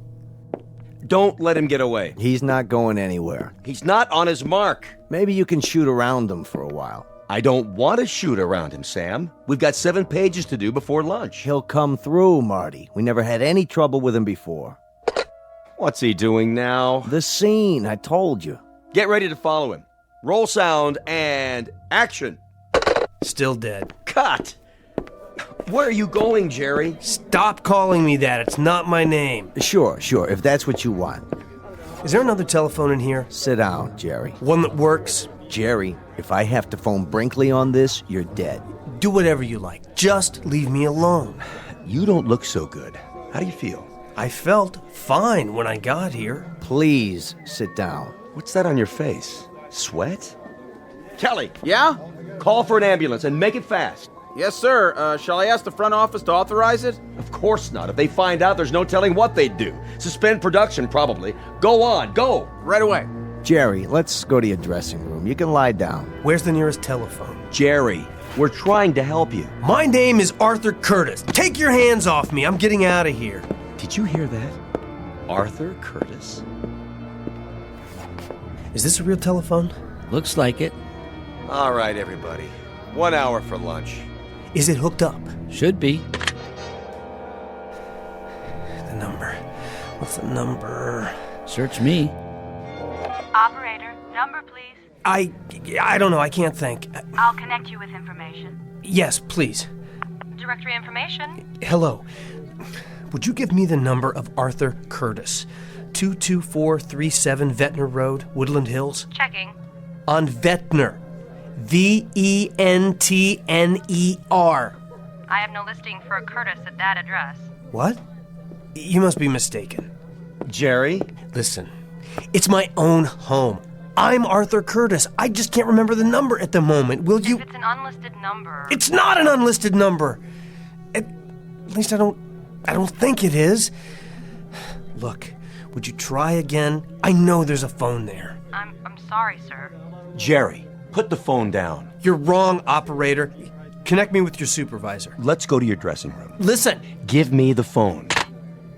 Don't let him get away. He's not going anywhere. He's not on his mark. Maybe you can shoot around him for a while. I don't want to shoot around him, Sam. We've got 7 pages to do before lunch. He'll come through, Marty. We never had any trouble with him before. What's he doing now? The scene, I told you. Get ready to follow him. Roll sound and action. Still dead. Cut! Where are you going, Jerry? Stop calling me that. It's not my name. Sure, if that's what you want. Is there another telephone in here? Sit down, Jerry. One that works? Jerry, if I have to phone Brinkley on this, you're dead. Do whatever you like. Just leave me alone. You don't look so good. How do you feel? I felt fine when I got here. Please sit down. What's that on your face? Sweat? Kelly! Yeah? Call for an ambulance and make it fast. Yes, sir. Shall I ask the front office to authorize it? Of course not. If they find out, there's no telling what they'd do. Suspend production, probably. Go on, go! Right away. Jerry, let's go to your dressing room. You can lie down. Where's the nearest telephone? Jerry, we're trying to help you. My name is Arthur Curtis. Take your hands off me. I'm getting out of here. Did you hear that? Arthur Curtis? Is this a real telephone? Looks like it. All right, everybody. 1 hour for lunch. Is it hooked up? Should be. The number. What's the number? Search me. Operator, number please. I don't know. I can't think. I'll connect you with information. Yes, please. Directory information. Hello. Would you give me the number of Arthur Curtis? 22437 Ventnor Road, Woodland Hills? Checking. On Ventnor. Ventner. I have no listing for a Curtis at that address. What? You must be mistaken. Jerry? Listen, it's my own home. I'm Arthur Curtis. I just can't remember the number at the moment. Will you? If it's an unlisted number. It's not an unlisted number. At least I don't think it is. Look, would you try again? I know there's a phone there. I'm sorry, sir. Jerry, put the phone down. You're wrong, operator. Connect me with your supervisor. Let's go to your dressing room. Listen. Give me the phone.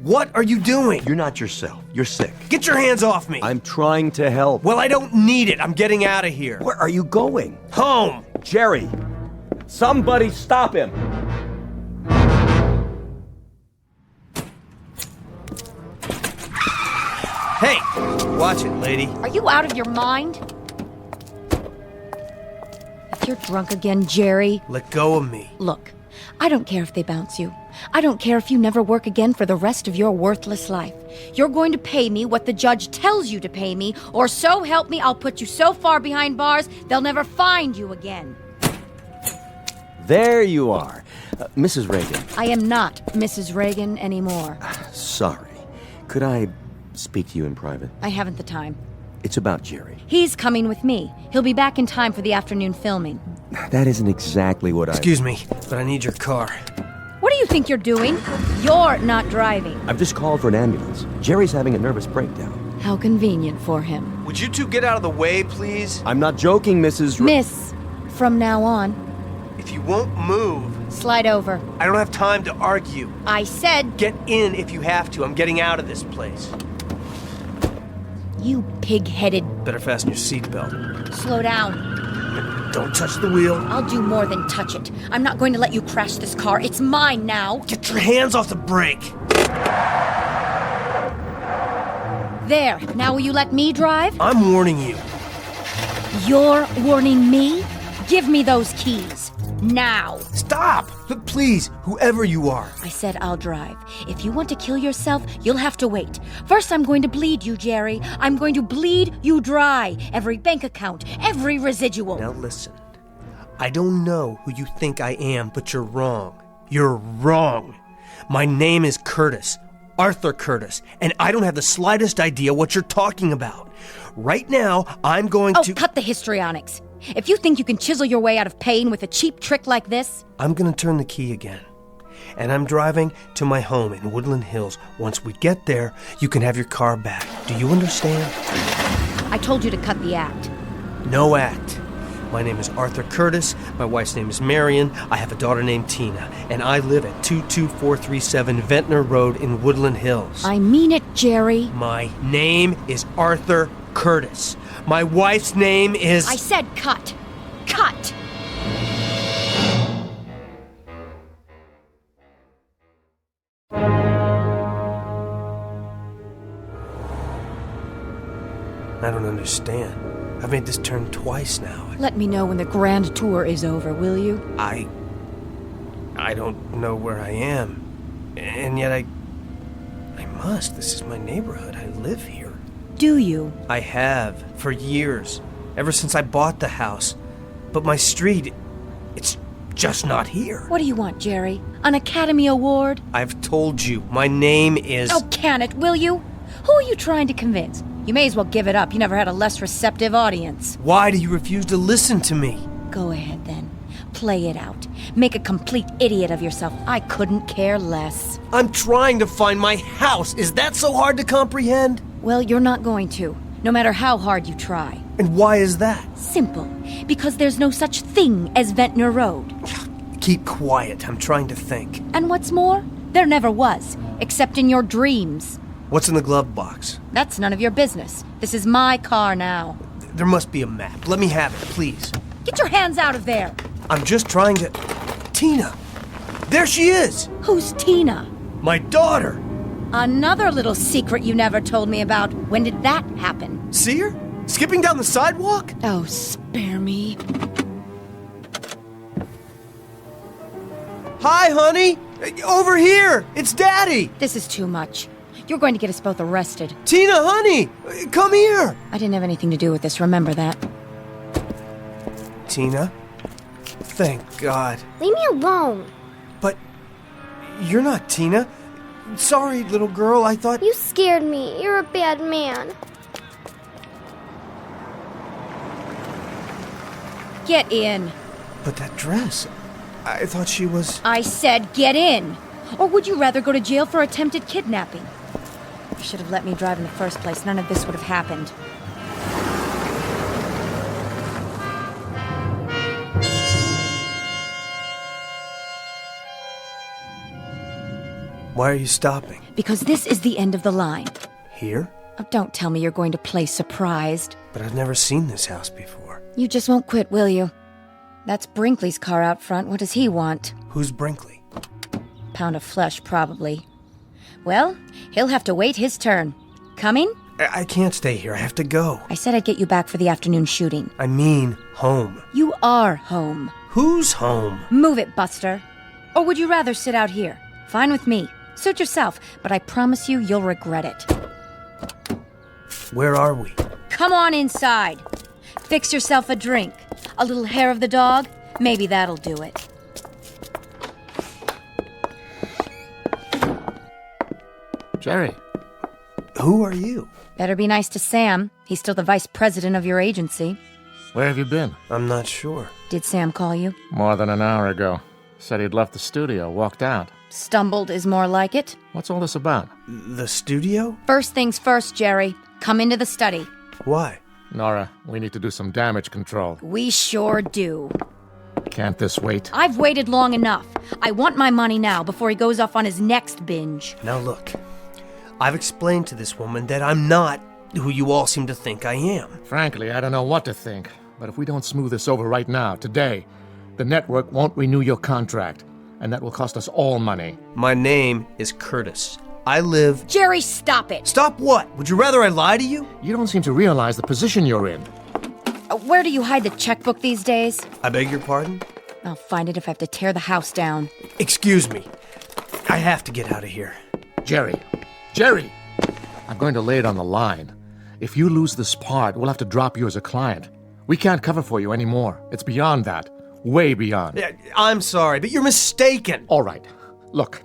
What are you doing? You're not yourself. You're sick. Get your hands off me. I'm trying to help. Well, I don't need it. I'm getting out of here. Where are you going? Home. Jerry, somebody stop him. Hey, watch it, lady. Are you out of your mind? If you're drunk again, Jerry. Let go of me. Look, I don't care if they bounce you. I don't care if you never work again for the rest of your worthless life. You're going to pay me what the judge tells you to pay me, or so help me, I'll put you so far behind bars, they'll never find you again. There you are. Mrs. Reagan. I am not Mrs. Reagan anymore. Sorry. Could I speak to you in private? I haven't the time. It's about Jerry. He's coming with me. He'll be back in time for the afternoon filming. That isn't exactly what Excuse me, but I need your car. What do you think you're doing? You're not driving. I've just called for an ambulance. Jerry's having a nervous breakdown. How convenient for him. Would you two get out of the way, please? I'm not joking, Mrs. Miss, from now on. If you won't move... Slide over. I don't have time to argue. I said... Get in if you have to. I'm getting out of this place. You pig-headed... Better fasten your seatbelt. Slow down. Don't touch the wheel. I'll do more than touch it. I'm not going to let you crash this car. It's mine now. Get your hands off the brake. There. Now will you let me drive? I'm warning you. You're warning me? Give me those keys. Now. Stop! Look, please, whoever you are. I said I'll drive. If you want to kill yourself, you'll have to wait. First, I'm going to bleed you, Jerry. I'm going to bleed you dry. Every bank account, every residual. Now listen. I don't know who you think I am, but you're wrong. You're wrong. My name is Curtis. Arthur Curtis. And I don't have the slightest idea what you're talking about. Right now, I'm going to... Oh, cut the histrionics. If you think you can chisel your way out of pain with a cheap trick like this... I'm going to turn the key again. and I'm driving to my home in Woodland Hills. Once we get there, you can have your car back. Do you understand? I told you to cut the act. No act. My name is Arthur Curtis. My wife's name is Marion. I have a daughter named Tina, and I live at 22437 Ventnor Road in Woodland Hills. I mean it, Jerry. My name is Arthur Curtis. My wife's name is... I said cut. Cut! I don't understand. I've made this turn twice now. Let me know when the grand tour is over, will you? I don't know where I am. And yet I must. This is my neighborhood. I live here. Do you? I have, for years. Ever since I bought the house. But my street, it's just not here. What do you want, Jerry? An Academy Award? I've told you, my name is... Oh, can it, will you? Who are you trying to convince? You may as well give it up. You never had a less receptive audience. Why do you refuse to listen to me? Go ahead, then. Play it out. Make a complete idiot of yourself. I couldn't care less. I'm trying to find my house. Is that so hard to comprehend? Well, you're not going to, no matter how hard you try. And why is that? Simple. Because there's no such thing as Ventnor Road. Keep quiet. I'm trying to think. And what's more, there never was, except in your dreams. What's in the glove box? That's none of your business. This is my car now. There must be a map. Let me have it, please. Get your hands out of there. I'm just trying to... Tina! There she is! Who's Tina? My daughter! Another little secret you never told me about. When did that happen? See her? Skipping down the sidewalk? Oh, spare me. Hi, honey! Over here! It's Daddy! This is too much. You're going to get us both arrested. Tina, honey! Come here! I didn't have anything to do with this, remember that. Tina? Thank God. Leave me alone. But you're not Tina. Sorry, little girl, I thought... You scared me. You're a bad man. Get in. But that dress... I thought she was... I said get in. Or would you rather go to jail for attempted kidnapping? You should have let me drive in the first place. None of this would have happened. Why are you stopping? Because this is the end of the line. Here? Oh, don't tell me you're going to play surprised. But I've never seen this house before. You just won't quit, will you? That's Brinkley's car out front. What does he want? Who's Brinkley? Pound of flesh, probably. Well, he'll have to wait his turn. Coming? I can't stay here. I have to go. I said I'd get you back for the afternoon shooting. I mean home. You are home. Who's home? Move it, Buster. Or would you rather sit out here? Fine with me. Suit yourself, but I promise you you'll regret it. Where are we? Come on inside. Fix yourself a drink. A little hair of the dog? Maybe that'll do it. Jerry. Who are you? Better be nice to Sam. He's still the vice president of your agency. Where have you been? I'm not sure. Did Sam call you? More than an hour ago. Said he'd left the studio, walked out. Stumbled is more like it. What's all this about? The studio? First things first, Jerry. Come into the study. Why? Nora, we need to do some damage control. We sure do. Can't this wait? I've waited long enough. I want my money now before he goes off on his next binge. Now look, I've explained to this woman that I'm not who you all seem to think I am. Frankly, I don't know what to think. But if we don't smooth this over right now, today, the network won't renew your contract. And that will cost us all money. My name is Curtis. I live... Jerry, stop it! Stop what? Would you rather I lie to you? You don't seem to realize the position you're in. Where do you hide the checkbook these days? I beg your pardon? I'll find it if I have to tear the house down. Excuse me. I have to get out of here. Jerry! Jerry! I'm going to lay it on the line. If you lose this part, we'll have to drop you as a client. We can't cover for you anymore. It's beyond that. Way beyond. I'm sorry, but you're mistaken. All right. Look,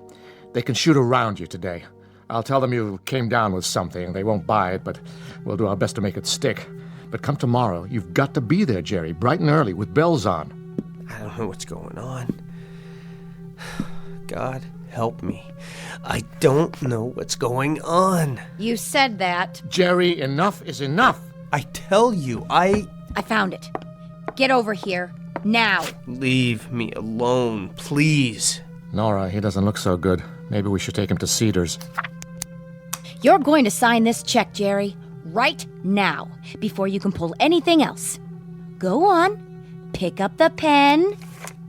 they can shoot around you today. I'll tell them you came down with something. They won't buy it, but we'll do our best to make it stick. But come tomorrow, you've got to be there, Jerry, bright and early, with bells on. I don't know what's going on. God. help me. I don't know what's going on. You said that. Jerry, enough is enough. I tell you, I found it. Get over here. Now. Leave me alone, please. Nora, he doesn't look so good. Maybe we should take him to Cedars. You're going to sign this check, Jerry, right now, before you can pull anything else. Go on. Pick up the pen.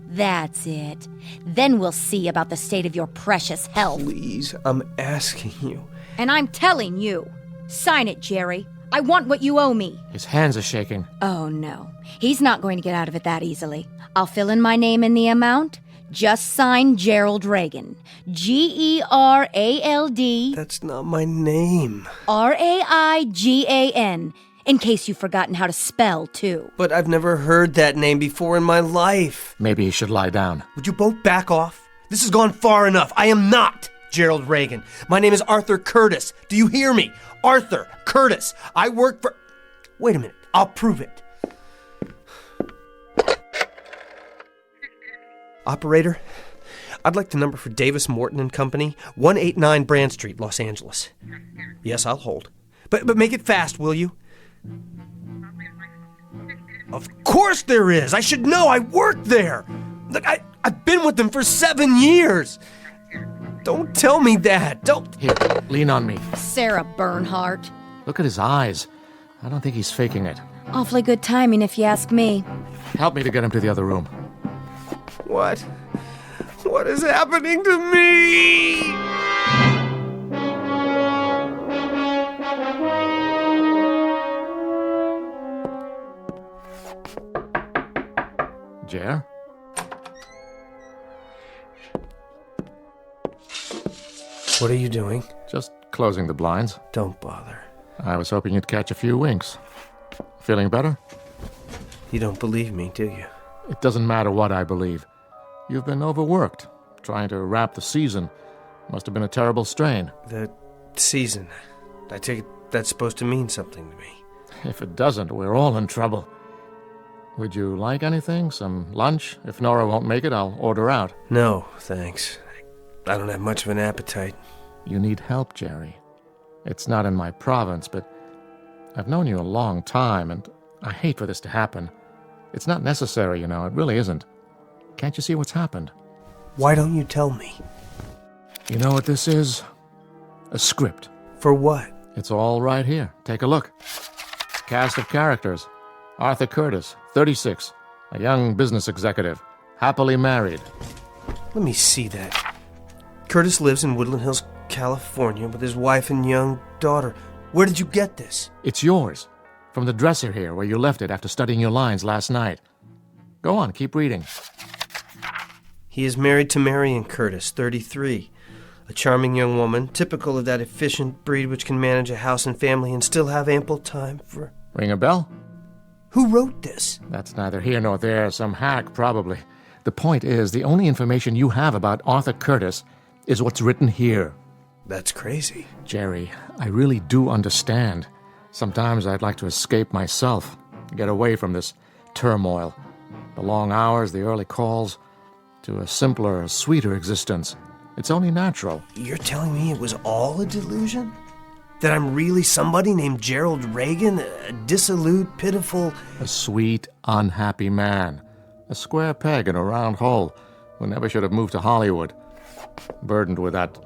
That's it. Then we'll see about the state of your precious health. Please, I'm asking you. And I'm telling you. Sign it, Jerry. I want what you owe me. His hands are shaking. Oh, no. He's not going to get out of it that easily. I'll fill in my name in the amount. Just sign Gerald Reagan. Gerald. That's not my name. Raigan. In case you've forgotten how to spell, too. But I've never heard that name before in my life. Maybe he should lie down. Would you both back off? This has gone far enough. I am not Gerald Reagan. My name is Arthur Curtis. Do you hear me? Arthur Curtis. I work for... Wait a minute. I'll prove it. Operator, I'd like the number for Davis Morton and Company, 189 Brand Street, Los Angeles. Yes, I'll hold. But make it fast, will you? Of course there is. I should know. I work there. Look, I've been with them for 7 years. Don't tell me that. Don't. Here, lean on me. Sarah Bernhardt. Look at his eyes. I don't think he's faking it. Awfully good timing, if you ask me. Help me to get him to the other room. What? What is happening to me? Jer? What are you doing? Just closing the blinds. Don't bother. I was hoping you'd catch a few winks. Feeling better? You don't believe me, do you? It doesn't matter what I believe. You've been overworked. Trying to wrap the season. Must have been a terrible strain. The season. I take it that's supposed to mean something to me. If it doesn't, we're all in trouble. Would you like anything? Some lunch? If Nora won't make it, I'll order out. No, thanks. I don't have much of an appetite. You need help, Jerry. It's not in my province, but I've known you a long time, and I hate for this to happen. It's not necessary, you know. It really isn't. Can't you see what's happened? Why don't you tell me? You know what this is? A script. For what? It's all right here. Take a look. Cast of characters. Arthur Curtis, 36. A young business executive. Happily married. Let me see that. Curtis lives in Woodland Hills, California, with his wife and young daughter. Where did you get this? It's yours. From the dresser here, where you left it after studying your lines last night. Go on, keep reading. He is married to Marion Curtis, 33. A charming young woman, typical of that efficient breed which can manage a house and family and still have ample time for... Ring a bell? Who wrote this? That's neither here nor there. Some hack, probably. The point is, the only information you have about Arthur Curtis is what's written here. That's crazy. Jerry, I really do understand. Sometimes I'd like to escape myself, get away from this turmoil. The long hours, the early calls, to a simpler, sweeter existence. It's only natural. You're telling me it was all a delusion? That I'm really somebody named Gerald Reagan, a dissolute, pitiful... A sweet, unhappy man. A square peg in a round hole who never should have moved to Hollywood. Burdened with that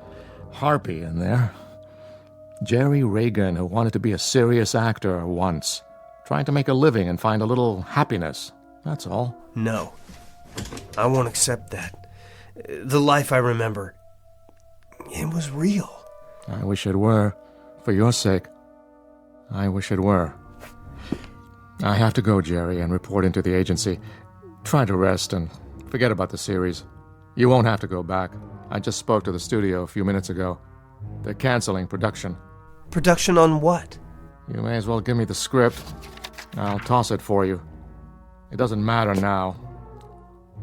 harpy in there. Jerry Reagan, who wanted to be a serious actor once. Trying to make a living and find a little happiness. That's all. No. I won't accept that. The life I remember, it was real. I wish it were. For your sake. I wish it were. I have to go, Jerry, and report into the agency. Try to rest and forget about the series. You won't have to go back. I just spoke to the studio a few minutes ago. They're canceling production. Production on what? You may as well give me the script. I'll toss it for you. It doesn't matter now.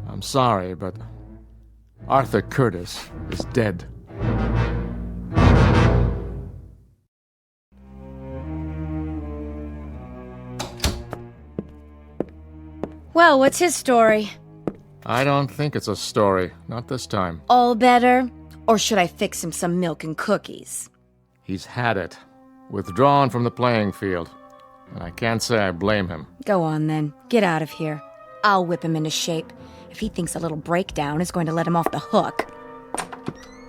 I'm sorry, but Arthur Curtis is dead. Well, what's his story? I don't think it's a story. Not this time. All better? Or should I fix him some milk and cookies? He's had it. Withdrawn from the playing field. And I can't say I blame him. Go on then. Get out of here. I'll whip him into shape. If he thinks a little breakdown is going to let him off the hook.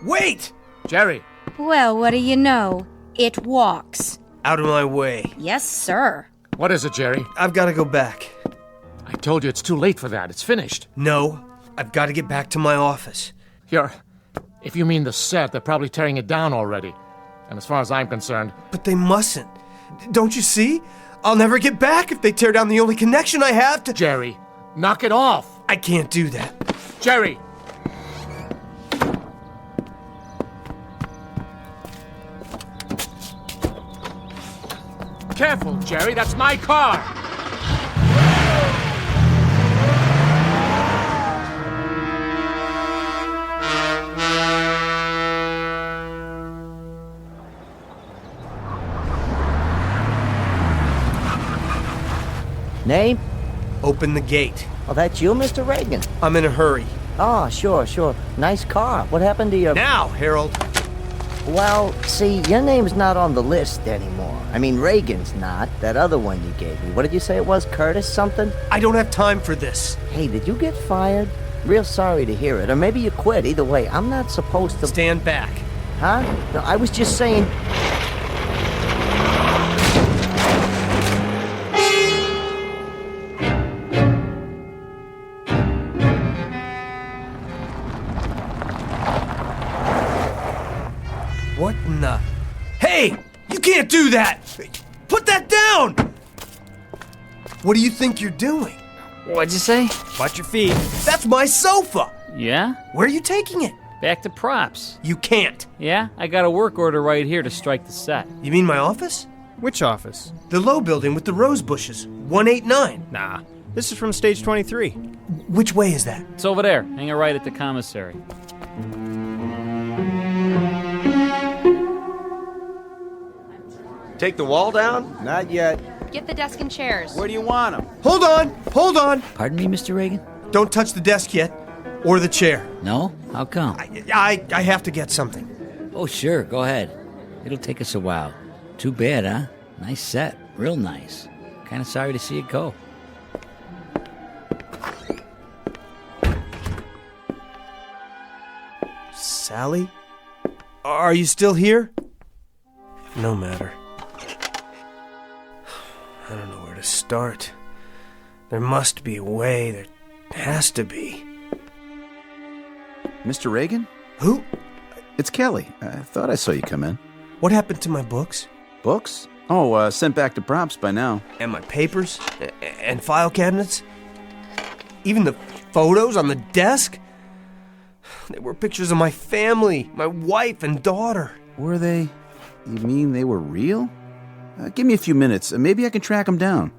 Wait! Jerry! Well, what do you know? It walks. Out of my way. Yes, sir. What is it, Jerry? I've got to go back. I told you it's too late for that. It's finished. No, I've got to get back to my office. If you mean the set, they're probably tearing it down already. And as far as I'm concerned... But they mustn't. Don't you see? I'll never get back if they tear down the only connection I have to... Jerry, knock it off! I can't do that. Jerry! Careful, Jerry, that's my car! Name? Open the gate. Oh, that's you, Mr. Reagan? I'm in a hurry. Oh, sure. Nice car. What happened to your... Now, Harold. Well, see, your name's not on the list anymore. I mean, Reagan's not. That other one you gave me. What did you say it was? Curtis something? I don't have time for this. Hey, did you get fired? Real sorry to hear it. Or maybe you quit. Either way, I'm not supposed to... Stand back. Huh? No, I was just saying... What in the... Hey! You can't do that! Put that down! What do you think you're doing? What'd you say? Watch your feet. That's my sofa! Yeah? Where are you taking it? Back to props. You can't. Yeah? I got a work order right here to strike the set. You mean my office? Which office? The low building with the rose bushes. 189. Nah, this is from stage 23. Which way is that? It's over there. Hang it right at the commissary. Take the wall down? Not yet. Get the desk and chairs. Where do you want them? Hold on! Pardon me, Mr. Reagan? Don't touch the desk yet. Or the chair. No? How come? I have to get something. Oh, sure. Go ahead. It'll take us a while. Too bad, huh? Nice set. Real nice. Kind of sorry to see it go. Sally? Are you still here? No matter. I don't know where to start. There must be a way. There has to be. Mr. Reagan? Who? It's Kelly. I thought I saw you come in. What happened to my books? Books? Oh, sent back to props by now. And my papers? And file cabinets? Even the photos on the desk? They were pictures of my family, my wife and daughter. Were they? You mean they were real? Give me a few minutes. Maybe I can track them down.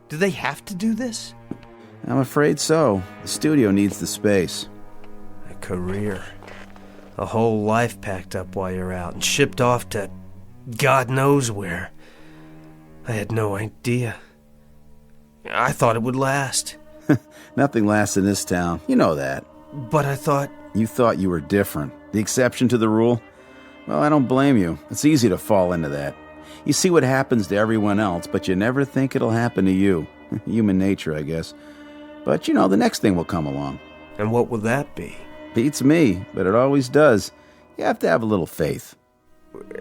Do they have to do this? I'm afraid so. The studio needs the space. A career. A whole life packed up while you're out and shipped off to God knows where. I had no idea. I thought it would last. Nothing lasts in this town. You know that. But I thought... You thought you were different. The exception to the rule? Well, I don't blame you. It's easy to fall into that. You see what happens to everyone else, but you never think it'll happen to you. Human nature, I guess. But, you know, the next thing will come along. And what will that be? Beats me, but it always does. You have to have a little faith.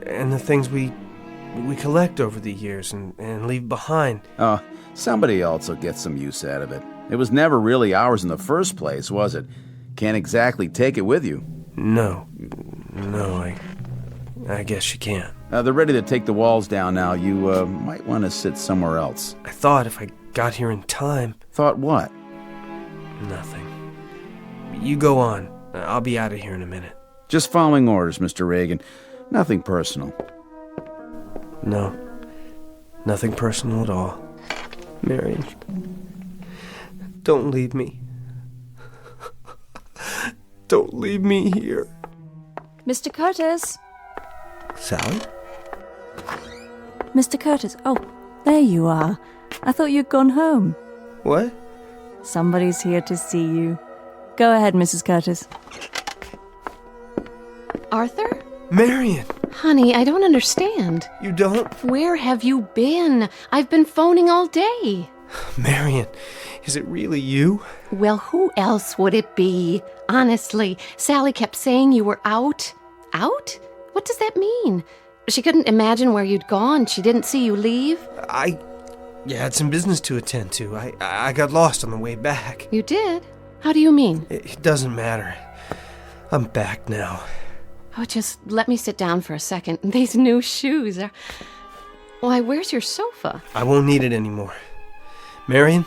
And the things we collect over the years and leave behind. Oh, somebody else will get some use out of it. It was never really ours in the first place, was it? Can't exactly take it with you. No, I guess you can't. They're ready to take the walls down now. You might want to sit somewhere else. I thought if I got here in time... Thought what? Nothing. You go on. I'll be out of here in a minute. Just following orders, Mr. Reagan. Nothing personal. No. Nothing personal at all. Marion, don't leave me. Don't leave me here. Mr. Curtis? Sally? Mr. Curtis, oh, there you are. I thought you'd gone home. What? Somebody's here to see you. Go ahead, Mrs. Curtis. Arthur? Marion! Honey, I don't understand. You don't? Where have you been? I've been phoning all day. Marion, is it really you? Well, who else would it be? Honestly, Sally kept saying you were out. Out? What does that mean? She couldn't imagine where you'd gone. She didn't see you leave. I had some business to attend to. I got lost on the way back. You did? How do you mean? It doesn't matter. I'm back now. Oh, just let me sit down for a second. These new shoes are... Why, where's your sofa? I won't need it anymore. Marion,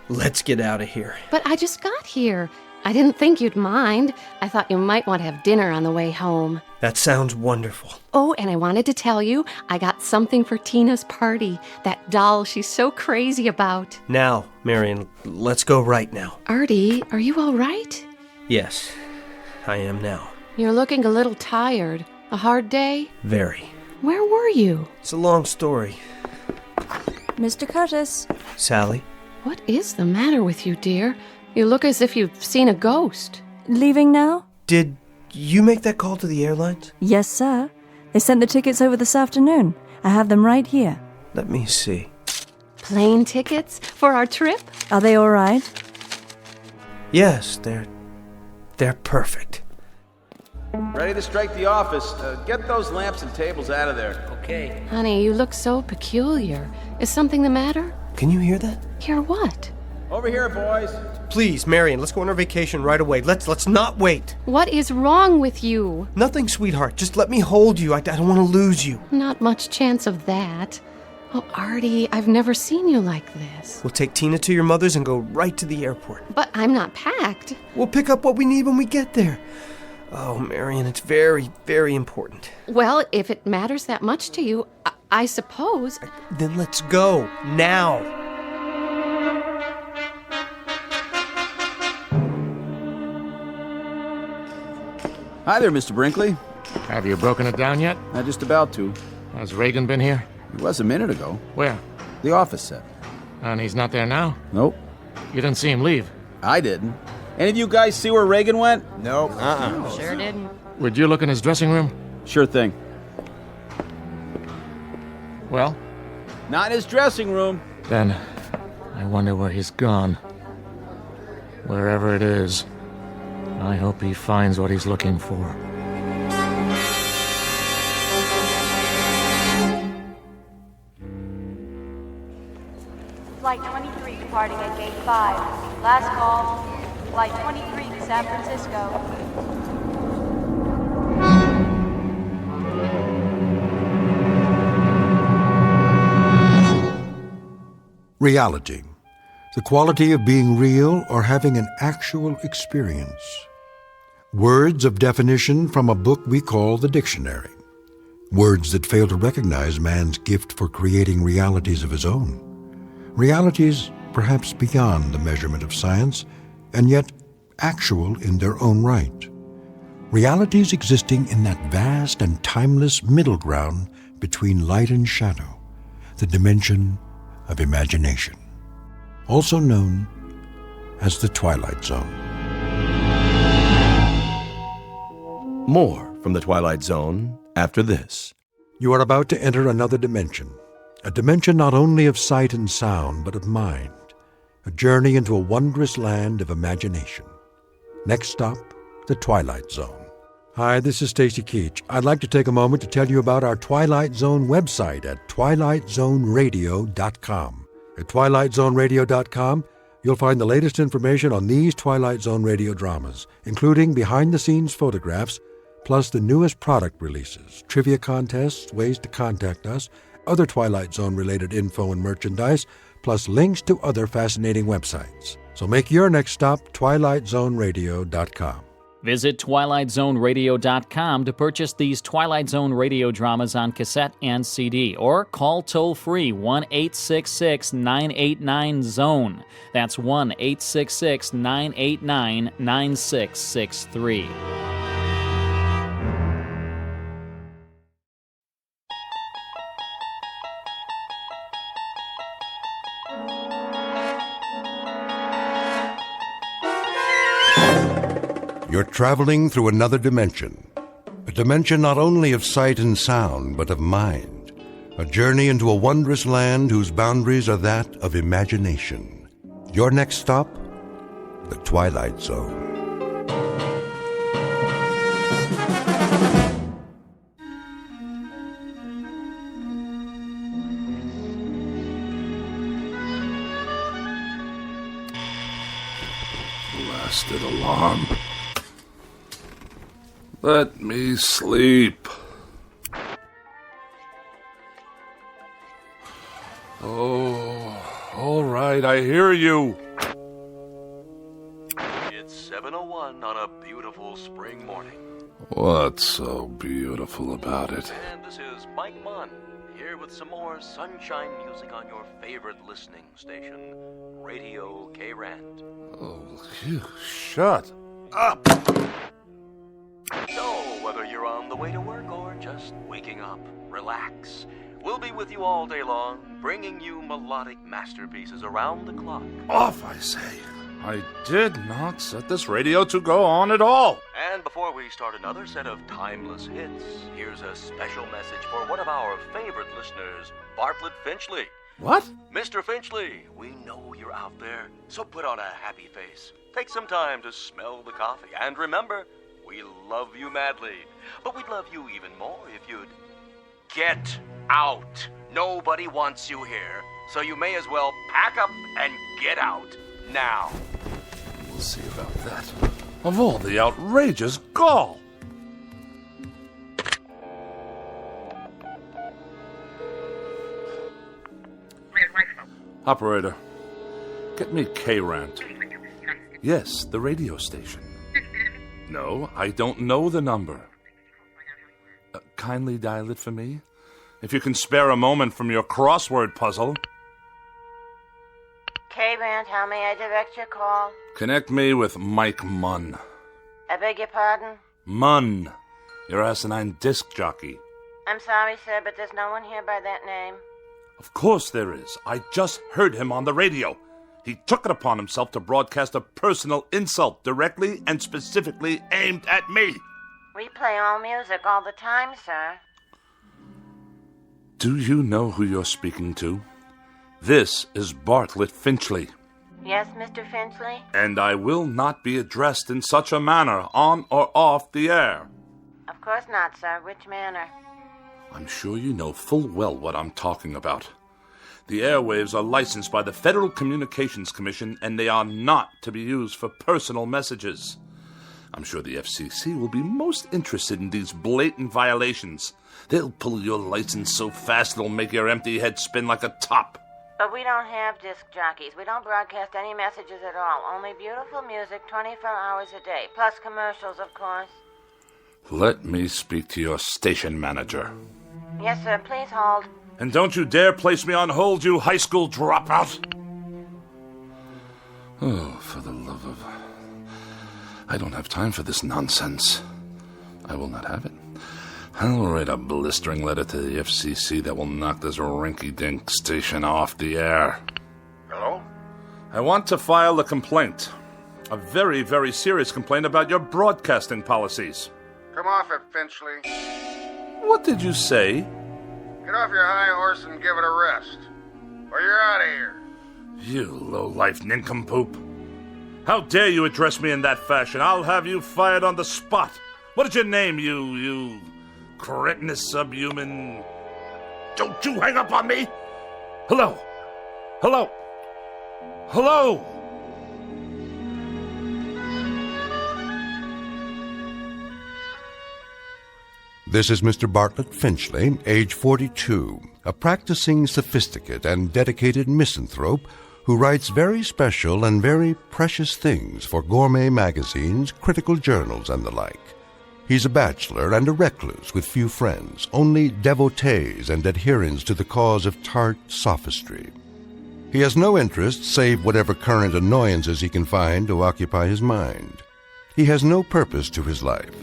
let's get out of here. But I just got here. I didn't think you'd mind. I thought you might want to have dinner on the way home. That sounds wonderful. Oh, and I wanted to tell you, I got something for Tina's party. That doll she's so crazy about. Now, Marion, let's go right now. Artie, are you all right? Yes, I am now. You're looking a little tired. A hard day? Very. Where were you? It's a long story. Mr. Curtis. Sally? What is the matter with you, dear? You look as if you've seen a ghost. Leaving now? Did you make that call to the airlines? Yes, sir. They sent the tickets over this afternoon. I have them right here. Let me see. Plane tickets for our trip? Are they all right? Yes, they're perfect. Ready to strike the office. Get those lamps and tables out of there. Okay. Honey, you look so peculiar. Is something the matter? Can you hear that? Hear what? Over here, boys. Please, Marion, let's go on our vacation right away. Let's not wait. What is wrong with you? Nothing, sweetheart. Just let me hold you. I don't want to lose you. Not much chance of that. Oh, Artie, I've never seen you like this. We'll take Tina to your mother's and go right to the airport. But I'm not packed. We'll pick up what we need when we get there. Oh, Marion, it's very, very important. Well, if it matters that much to you, I suppose... Then let's go, now. Hi there, Mr. Brinkley. Have you broken it down yet? Not just about to. Has Reagan been here? He was a minute ago. Where? The office set. And he's not there now? Nope. You didn't see him leave? I didn't. Any of you guys see where Reagan went? Nope. Sure didn't. Would you look in his dressing room? Sure thing. Well? Not in his dressing room. Then, I wonder where he's gone. Wherever it is, I hope he finds what he's looking for. Flight 23 departing at Gate 5. Last call. Flight 23 to San Francisco. Reality. The quality of being real or having an actual experience. Words of definition from a book we call the dictionary. Words that fail to recognize man's gift for creating realities of his own. Realities perhaps beyond the measurement of science, and yet actual in their own right. Realities existing in that vast and timeless middle ground between light and shadow, the dimension of imagination, also known as the Twilight Zone. More from the Twilight Zone after this. You are about to enter another dimension, a dimension not only of sight and sound, but of mind, a journey into a wondrous land of imagination. Next stop, the Twilight Zone. Hi, this is Stacy Keach. I'd like to take a moment to tell you about our Twilight Zone website at twilightzoneradio.com. At twilightzoneradio.com, you'll find the latest information on these Twilight Zone radio dramas, including behind-the-scenes photographs, plus the newest product releases, trivia contests, ways to contact us, other Twilight Zone-related info and merchandise, plus links to other fascinating websites. So make your next stop twilightzoneradio.com. Visit twilightzoneradio.com to purchase these Twilight Zone radio dramas on cassette and CD, or call toll-free 1-866-989-ZONE. That's 1-866-989-9663. You're traveling through another dimension, A dimension not only of sight and sound, but of mind. A journey into a wondrous land whose boundaries are that of imagination. Your next stop? The Twilight Zone. Blasted alarm. Let me sleep. Oh, all right, I hear you. It's 7:01 on a beautiful spring morning. What's so beautiful about it? And this is Mike Munn, here with some more sunshine music on your favorite listening station, Radio K-Rand. Oh, you shut up. So, whether you're on the way to work or just waking up, relax. We'll be with you all day long, bringing you melodic masterpieces around the clock. Off, I say. I did not set this radio to go on at all. And before we start another set of timeless hits, here's a special message for one of our favorite listeners, Bartlett Finchley. What? Mr. Finchley, we know you're out there, so put on a happy face. Take some time to smell the coffee, and remember, we love you madly, but we'd love you even more if you'd get out. Nobody wants you here, so you may as well pack up and get out now. We'll see about that. Of all the outrageous gall. Operator, get me K-Rant. Yes, the radio station. No, I don't know the number. Kindly dial it for me. If you can spare a moment from your crossword puzzle. K-Rand, how may I direct your call? Connect me with Mike Munn. I beg your pardon? Munn, your asinine disc jockey. I'm sorry, sir, but there's no one here by that name. Of course there is. I just heard him on the radio. He took it upon himself to broadcast a personal insult directly and specifically aimed at me. We play all music all the time, sir. Do you know who you're speaking to? This is Bartlett Finchley. Yes, Mr. Finchley? And I will not be addressed in such a manner, on or off the air. Of course not, sir. Which manner? I'm sure you know full well what I'm talking about. The airwaves are licensed by the Federal Communications Commission, and they are not to be used for personal messages. I'm sure the FCC will be most interested in these blatant violations. They'll pull your license so fast it'll make your empty head spin like a top. But we don't have disc jockeys. We don't broadcast any messages at all. Only beautiful music 24 hours a day, plus commercials, of course. Let me speak to your station manager. Yes, sir. Please hold. And don't you dare place me on hold, you high school dropout. Oh, for the love of... I don't have time for this nonsense. I will not have it. I'll write a blistering letter to the FCC that will knock this rinky-dink station off the air. Hello? I want to file a complaint. A very, very serious complaint about your broadcasting policies. Come off it, Finchley. What did you say? Get off your high horse and give it a rest. Or you're out of here. You low-life nincompoop. How dare you address me in that fashion? I'll have you fired on the spot. What is your name, you cretinous subhuman? Don't you hang up on me! Hello? Hello? Hello? This is Mr. Bartlett Finchley, age 42, a practicing sophisticate and dedicated misanthrope who writes very special and very precious things for gourmet magazines, critical journals, and the like. He's a bachelor and a recluse with few friends, only devotees and adherents to the cause of tart sophistry. He has no interest save whatever current annoyances he can find to occupy his mind. He has no purpose to his life,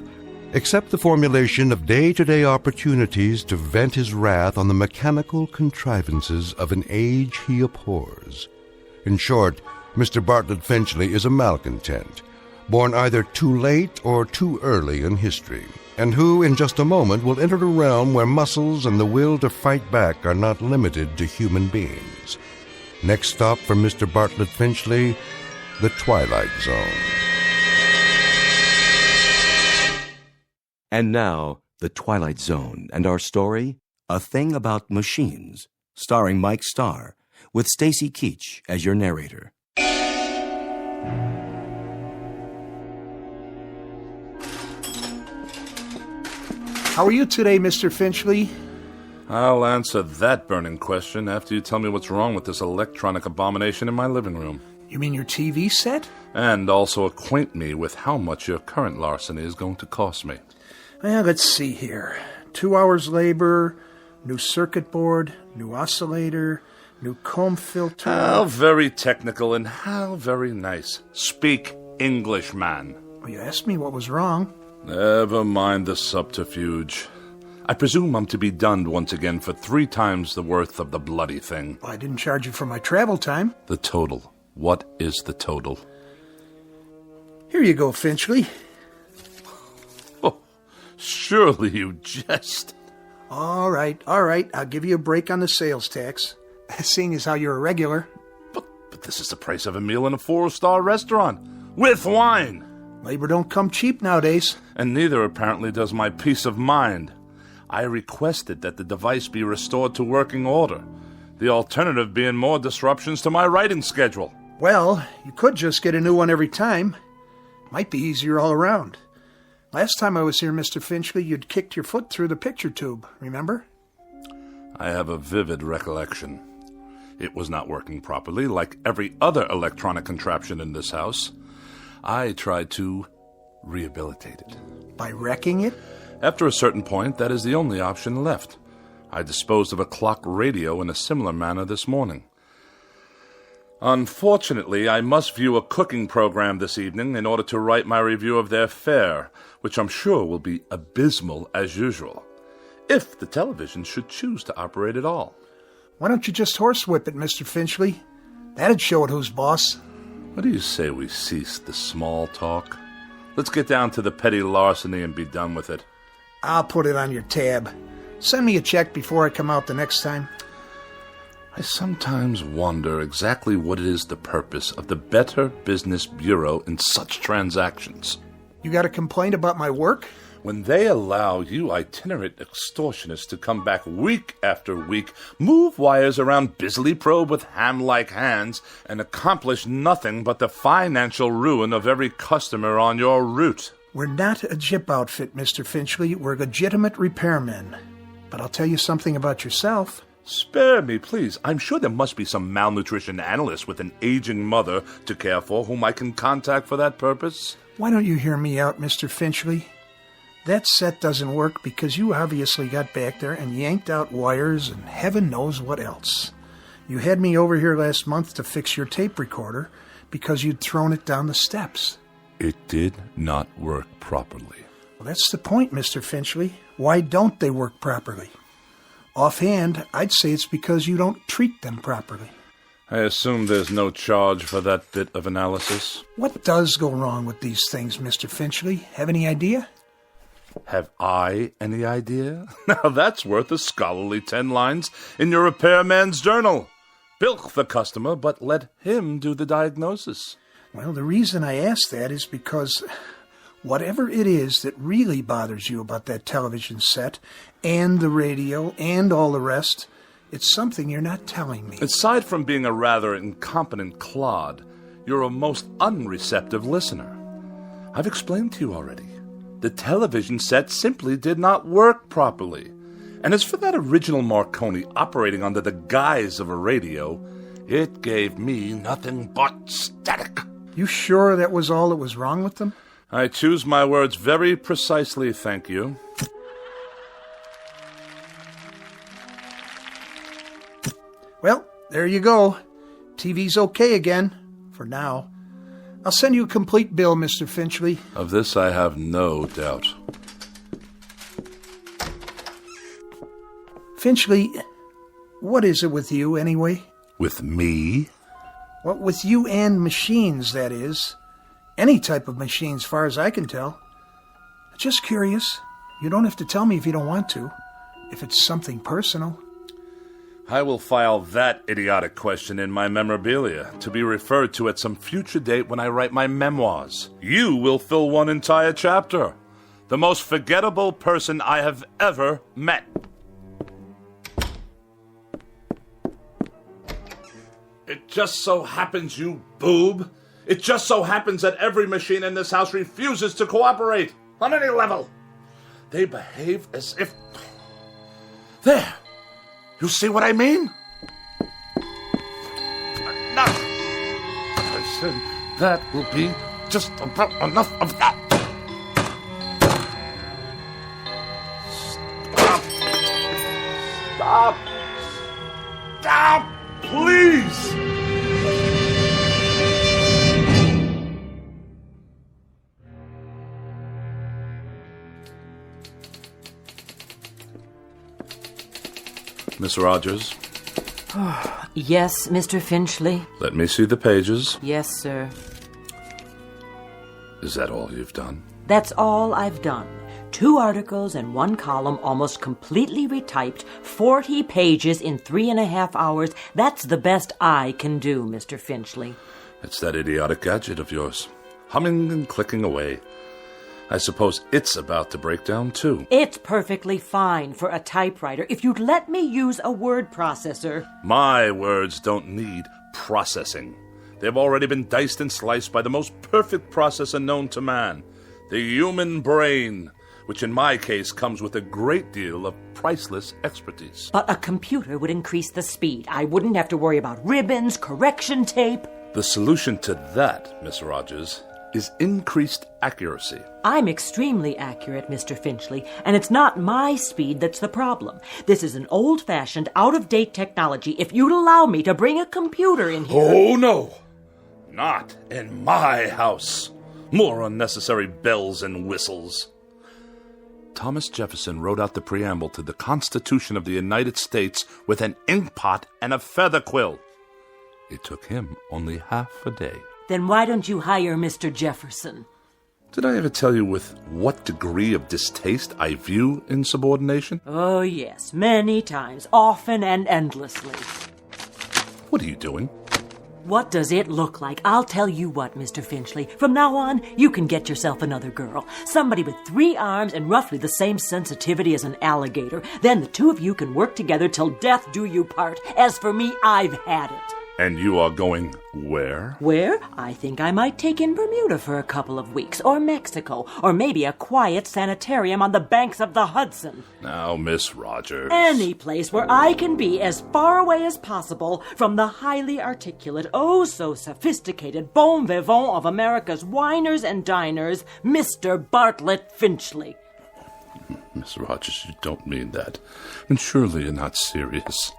except the formulation of day-to-day opportunities to vent his wrath on the mechanical contrivances of an age he abhors. In short, Mr. Bartlett Finchley is a malcontent, born either too late or too early in history, and who, in just a moment, will enter a realm where muscles and the will to fight back are not limited to human beings. Next stop for Mr. Bartlett Finchley, the Twilight Zone. And now, The Twilight Zone, and our story, A Thing About Machines, starring Mike Starr, with Stacy Keach as your narrator. How are you today, Mr. Finchley? I'll answer that burning question after you tell me what's wrong with this electronic abomination in my living room. You mean your TV set? And also acquaint me with how much your current larceny is going to cost me. Well, let's see here. 2 hours labor, new circuit board, new oscillator, new comb filter. How very technical and how very nice. Speak English, man. Well, you asked me what was wrong. Never mind the subterfuge. I presume I'm to be dunned once again for 3 times the worth of the bloody thing. Well, I didn't charge you for my travel time. The total. What is the total? Here you go, Finchley. Oh, surely you jest. All right. I'll give you a break on the sales tax, seeing as how you're a regular. But this is the price of a meal in a 4-star restaurant. With wine! Labor don't come cheap nowadays. And neither, apparently, does my peace of mind. I requested that the device be restored to working order, the alternative being more disruptions to my writing schedule. Well, you could just get a new one every time. Might be easier all around. Last time I was here, Mr. Finchley, you'd kicked your foot through the picture tube, remember? I have a vivid recollection. It was not working properly, like every other electronic contraption in this house. I tried to rehabilitate it. By wrecking it? After a certain point, that is the only option left. I disposed of a clock radio in a similar manner this morning. Unfortunately, I must view a cooking program this evening in order to write my review of their fare, which I'm sure will be abysmal as usual, if the television should choose to operate at all. Why don't you just horsewhip it, Mr. Finchley? That'd show it who's boss. What do you say we cease the small talk? Let's get down to the petty larceny and be done with it. I'll put it on your tab. Send me a check before I come out the next time. I sometimes wonder exactly what it is the purpose of the Better Business Bureau in such transactions. You got a complaint about my work? When they allow you itinerant extortionists to come back week after week, move wires around busily probe with ham-like hands, and accomplish nothing but the financial ruin of every customer on your route. We're not a jip outfit, Mr. Finchley. We're legitimate repairmen. But I'll tell you something about yourself. Spare me, please. I'm sure there must be some malnutrition analyst with an aging mother to care for whom I can contact for that purpose. Why don't you hear me out, Mr. Finchley? That set doesn't work because you obviously got back there and yanked out wires and heaven knows what else. You had me over here last month to fix your tape recorder because you'd thrown it down the steps. It did not work properly. Well, that's the point, Mr. Finchley. Why don't they work properly? Offhand, I'd say it's because you don't treat them properly. I assume there's no charge for that bit of analysis. What does go wrong with these things, Mr. Finchley? Have any idea? Have I any idea? Now that's worth a scholarly 10 lines in your repairman's journal. Bilk the customer, but let him do the diagnosis. Well, the reason I ask that is because whatever it is that really bothers you about that television set and the radio and all the rest, it's something you're not telling me. Aside from being a rather incompetent clod, you're a most unreceptive listener. I've explained to you already. The television set simply did not work properly. And as for that original Marconi operating under the guise of a radio, it gave me nothing but static. You sure that was all that was wrong with them? I choose my words very precisely, thank you. Well, there you go. TV's okay again, for now. I'll send you a complete bill, Mr. Finchley. Of this I have no doubt. Finchley, what is it with you, anyway? With me? Well, with you and machines, that is. Any type of machine, as far as I can tell. Just curious. You don't have to tell me if you don't want to. If it's something personal. I will file that idiotic question in my memorabilia to be referred to at some future date when I write my memoirs. You will fill one entire chapter. The most forgettable person I have ever met. It just so happens, you boob. It just so happens that every machine in this house refuses to cooperate on any level. They behave as if... There! You see what I mean? Enough! I said that will be just about enough of that. Stop! Stop! Stop! Please! Miss Rogers? Yes, Mr. Finchley? Let me see the pages. Yes, sir. Is that all you've done? That's all I've done. 2 articles and 1 column, almost completely retyped, 40 pages in 3.5 hours. That's the best I can do, Mr. Finchley. It's that idiotic gadget of yours, humming and clicking away. I suppose it's about to break down, too. It's perfectly fine for a typewriter if you'd let me use a word processor. My words don't need processing. They've already been diced and sliced by the most perfect processor known to man, the human brain, which in my case comes with a great deal of priceless expertise. But a computer would increase the speed. I wouldn't have to worry about ribbons, correction tape. The solution to that, Miss Rogers, is increased accuracy. I'm extremely accurate, Mr. Finchley, and it's not my speed that's the problem. This is an old-fashioned, out-of-date technology. If you'd allow me to bring a computer in here... Oh, no! Not in my house. More unnecessary bells and whistles. Thomas Jefferson wrote out the preamble to the Constitution of the United States with an inkpot and a feather quill. It took him only half a day. Then why don't you hire Mr. Jefferson? Did I ever tell you with what degree of distaste I view insubordination? Oh, yes, many times, often and endlessly. What are you doing? What does it look like? I'll tell you what, Mr. Finchley. From now on, you can get yourself another girl. Somebody with 3 arms and roughly the same sensitivity as an alligator. Then the 2 of you can work together till death do you part. As for me, I've had it. And you are going where? Where? I think I might take in Bermuda for a couple of weeks, or Mexico, or maybe a quiet sanitarium on the banks of the Hudson. Now, Miss Rogers. Any place where I can be as far away as possible from the highly articulate, oh so sophisticated bon vivant of America's winers and diners, Mr. Bartlett Finchley. Miss Rogers, you don't mean that. And surely you're not serious.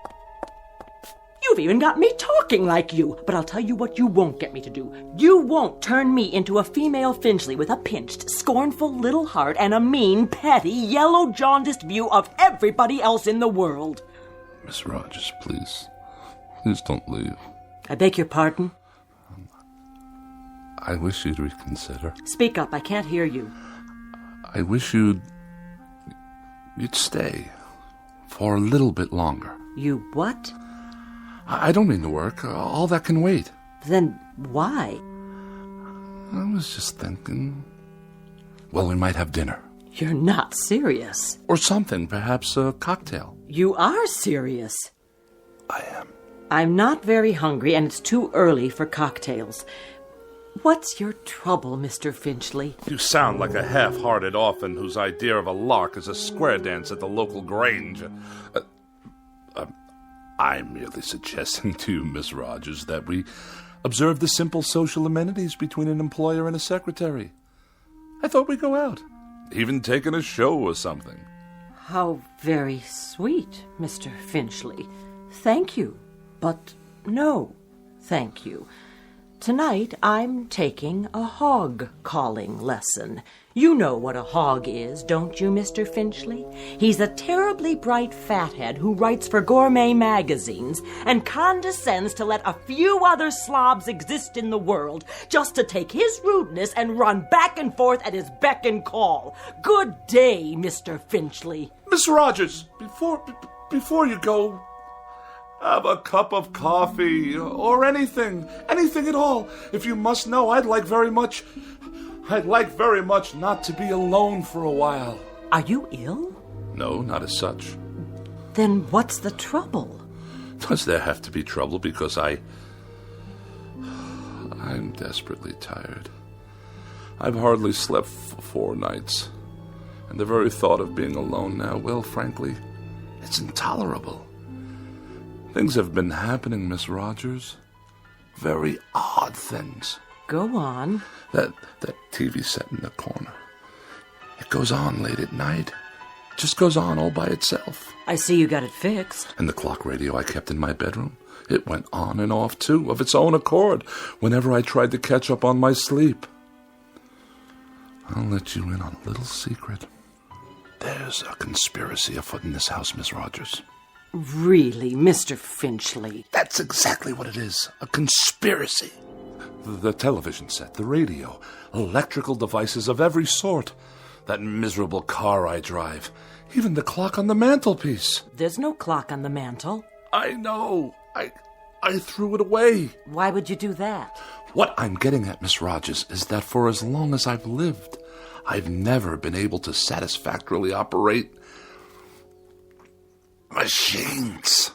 You've even got me talking like you. But I'll tell you what you won't get me to do. You won't turn me into a female Finchley with a pinched, scornful little heart and a mean, petty, yellow, jaundiced view of everybody else in the world. Miss Rogers, please. Please don't leave. I beg your pardon? I wish you'd reconsider. Speak up. I can't hear you. I wish you'd stay for a little bit longer. You what? I don't mean to work. All that can wait. Then why? I was just thinking... Well, we might have dinner. You're not serious. Or something, perhaps a cocktail. You are serious. I am. I'm not very hungry, and it's too early for cocktails. What's your trouble, Mr. Finchley? You sound like a half-hearted orphan whose idea of a lark is a square dance at the local grange. I'm merely suggesting to you, Miss Rogers, that we observe the simple social amenities between an employer and a secretary. I thought we'd go out, even taking a show or something. How very sweet, Mr. Finchley. Thank you, but no, thank you. Tonight, I'm taking a hog calling lesson. You know what a hog is, don't you, Mr. Finchley? He's a terribly bright fathead who writes for gourmet magazines and condescends to let a few other slobs exist in the world just to take his rudeness and run back and forth at his beck and call. Good day, Mr. Finchley. Miss Rogers, before you go, have a cup of coffee or anything at all. If you must know, I'd like very much not to be alone for a while. Are you ill? No, not as such. Then what's the trouble? Does there have to be trouble because I'm desperately tired. I've hardly slept for 4 nights. And the very thought of being alone now, well, frankly, it's intolerable. Things have been happening, Miss Rogers. Very odd things. Go on. That TV set in the corner. It goes on late at night. It just goes on all by itself. I see you got it fixed. And the clock radio I kept in my bedroom, it went on and off, too, of its own accord, whenever I tried to catch up on my sleep. I'll let you in on a little secret. There's a conspiracy afoot in this house, Miss Rogers. Really, Mr. Finchley? That's exactly what it is. A conspiracy. The television set, the radio, electrical devices of every sort. That miserable car I drive. Even the clock on the mantelpiece. There's no clock on the mantel. I know. I threw it away. Why would you do that? What I'm getting at, Miss Rogers, is that for as long as I've lived, I've never been able to satisfactorily operate machines.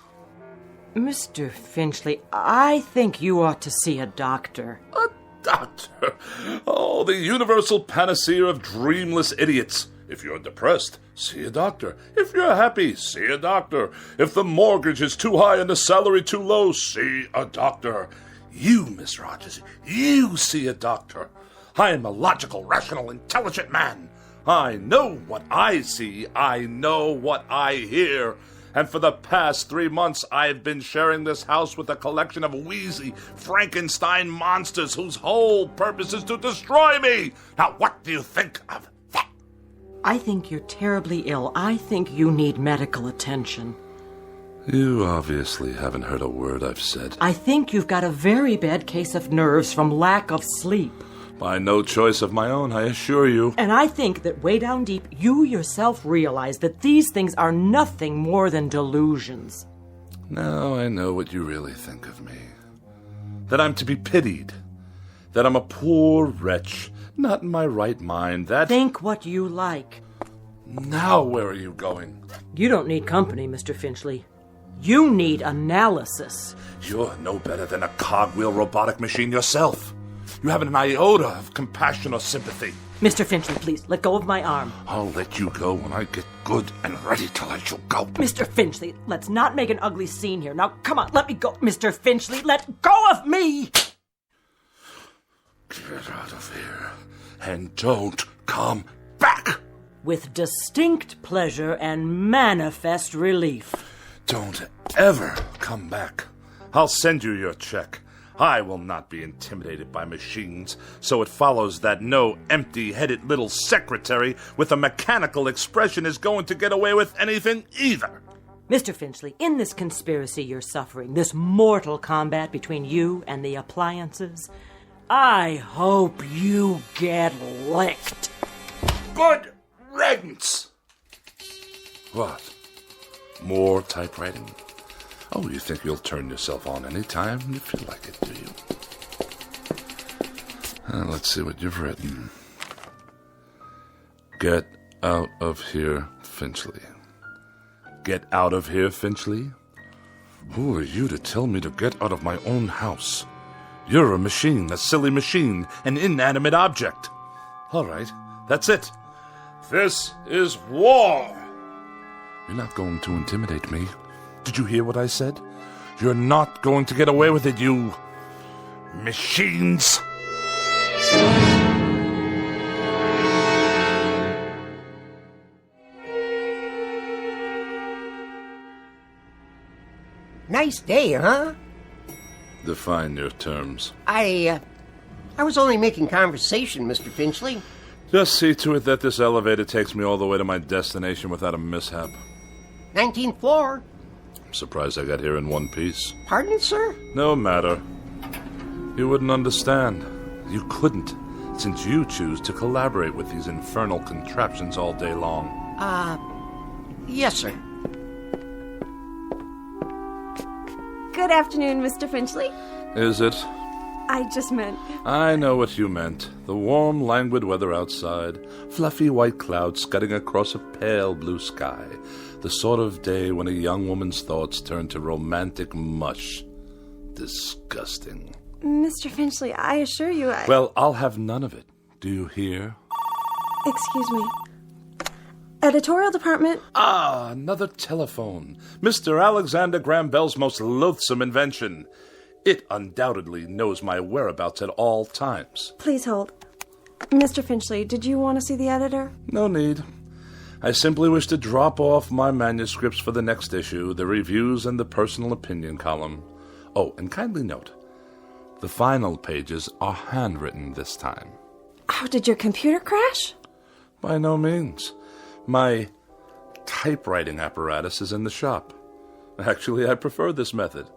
Mr. Finchley, I think you ought to see a doctor. A doctor? Oh, the universal panacea of dreamless idiots. If you're depressed, see a doctor. If you're happy, see a doctor. If the mortgage is too high and the salary too low, see a doctor. You, Miss Rogers, you see a doctor. I am a logical, rational, intelligent man. I know what I see. I know what I hear. And for the past 3 months, I've been sharing this house with a collection of wheezy Frankenstein monsters whose whole purpose is to destroy me. Now, what do you think of that? I think you're terribly ill. I think you need medical attention. You obviously haven't heard a word I've said. I think you've got a very bad case of nerves from lack of sleep. By no choice of my own, I assure you. And I think that way down deep, you yourself realize that these things are nothing more than delusions. Now I know what you really think of me. That I'm to be pitied. That I'm a poor wretch, not in my right mind, that... Think what you like. Now where are you going? You don't need company, Mr. Finchley. You need analysis. You're no better than a cogwheel robotic machine yourself. You haven't an iota of compassion or sympathy. Mr. Finchley, please, let go of my arm. I'll let you go when I get good and ready to let you go. Mr. Finchley, let's not make an ugly scene here. Now, come on, let me go. Mr. Finchley, let go of me! Get out of here and don't come back! With distinct pleasure and manifest relief. Don't ever come back. I'll send you your check. I will not be intimidated by machines, so it follows that no empty-headed little secretary with a mechanical expression is going to get away with anything either. Mr. Finchley, in this conspiracy you're suffering, this mortal combat between you and the appliances, I hope you get licked. Good riddance! What? More typewriting? Oh, you think you'll turn yourself on any time you feel like it, do you? Let's see what you've written. Get out of here, Finchley. Get out of here, Finchley? Who are you to tell me to get out of my own house? You're a machine, a silly machine, an inanimate object. All right, that's it. This is war. You're not going to intimidate me. Did you hear what I said? You're not going to get away with it, you machines. Nice day, huh? Define your terms. I was only making conversation, Mr. Finchley. Just see to it that this elevator takes me all the way to my destination without a mishap. 19th floor. I'm surprised I got here in one piece. Pardon, sir? No matter. You wouldn't understand. You couldn't, since you choose to collaborate with these infernal contraptions all day long. Yes, sir. Good afternoon, Mr. Finchley. Is it? I just meant... I know what you meant. The warm, languid weather outside, fluffy white clouds scudding across a pale blue sky. The sort of day when a young woman's thoughts turn to romantic mush. Disgusting. Mr. Finchley, I assure you Well, I'll have none of it. Do you hear? Excuse me. Editorial department... Ah, another telephone. Mr. Alexander Graham Bell's most loathsome invention. It undoubtedly knows my whereabouts at all times. Please hold. Mr. Finchley, did you want to see the editor? No need. I simply wish to drop off my manuscripts for the next issue, the reviews and the personal opinion column. Oh, and kindly note, the final pages are handwritten this time. Oh, did your computer crash? By no means. My typewriting apparatus is in the shop. Actually, I prefer this method.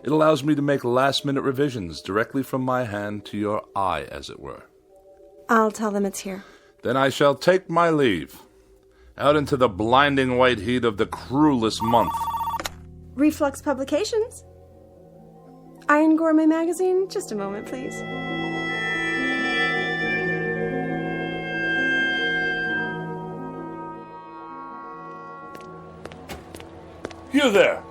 It allows me to make last-minute revisions directly from my hand to your eye, as it were. I'll tell them it's here. Then I shall take my leave. Out into the blinding white heat of the cruelest month. Reflux Publications? Iron Gourmet Magazine? Just a moment, please. You there!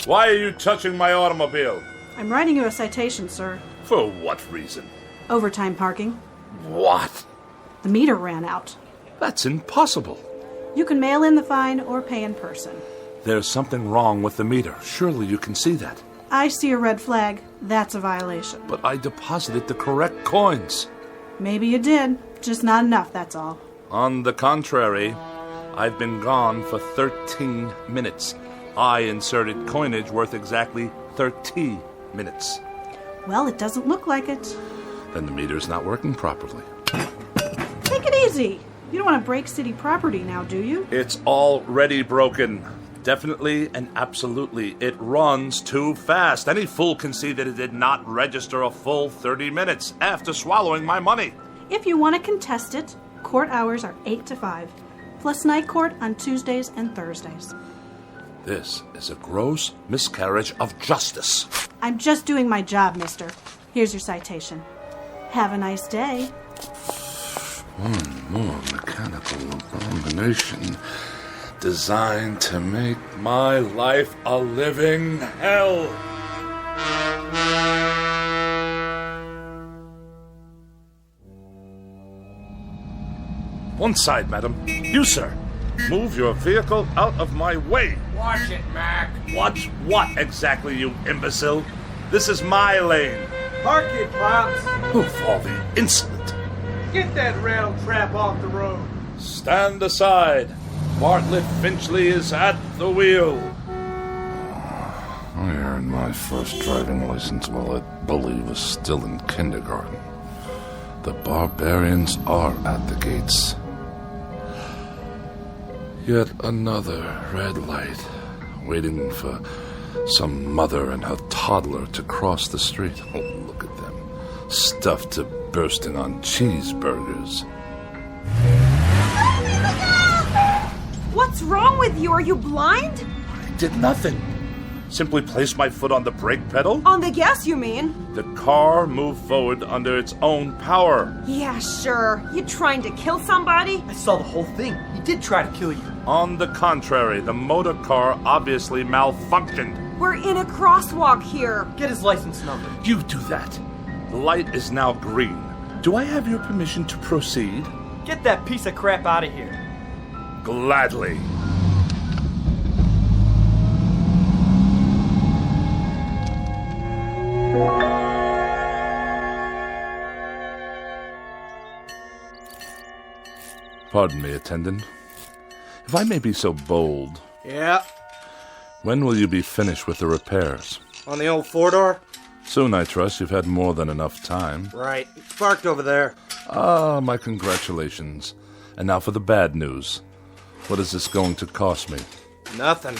Why are you touching my automobile? I'm writing you a citation, sir. For what reason? Overtime parking. What? The meter ran out. That's impossible. You can mail in the fine or pay in person. There's something wrong with the meter. Surely you can see that. I see a red flag. That's a violation. But I deposited the correct coins. Maybe you did. Just not enough, that's all. On the contrary, I've been gone for 13 minutes. I inserted coinage worth exactly 30 minutes. Well, it doesn't look like it. Then the meter's not working properly. Take it easy. You don't want to break city property now, do you? It's already broken. Definitely and absolutely. It runs too fast. Any fool can see that it did not register a full 30 minutes after swallowing my money. If you want to contest it, court hours are 8 to 5, plus night court on Tuesdays and Thursdays. This is a gross miscarriage of justice. I'm just doing my job, mister. Here's your citation. Have a nice day. One more mechanical abomination designed to make my life a living hell. One side, madam. You, sir. Move your vehicle out of my way. Watch it, Mac. Watch what exactly, you imbecile? This is my lane. Park it, Pops. Of all the insolent. Get that rattle trap off the road. Stand aside. Bartlett Finchley is at the wheel. I earned my first driving license while that bully was still in kindergarten. The barbarians are at the gates. Yet another red light, waiting for some mother and her toddler to cross the street. Oh, look at them, stuffed to bursting on cheeseburgers. What's wrong with you? Are you blind? I did nothing. Simply placed my foot on the brake pedal. On the gas, you mean? The car moved forward under its own power. Yeah, sure. You trying to kill somebody? I saw the whole thing. He did try to kill you. On the contrary, the motor car obviously malfunctioned. We're in a crosswalk here. Get his license number. You do that. The light is now green. Do I have your permission to proceed? Get that piece of crap out of here. Gladly. Pardon me, attendant. If I may be so bold. Yeah. When will you be finished with the repairs? On the old four-door? Soon, I trust, you've had more than enough time. Right. It's parked over there. Ah, my congratulations. And now for the bad news. What is this going to cost me? Nothing.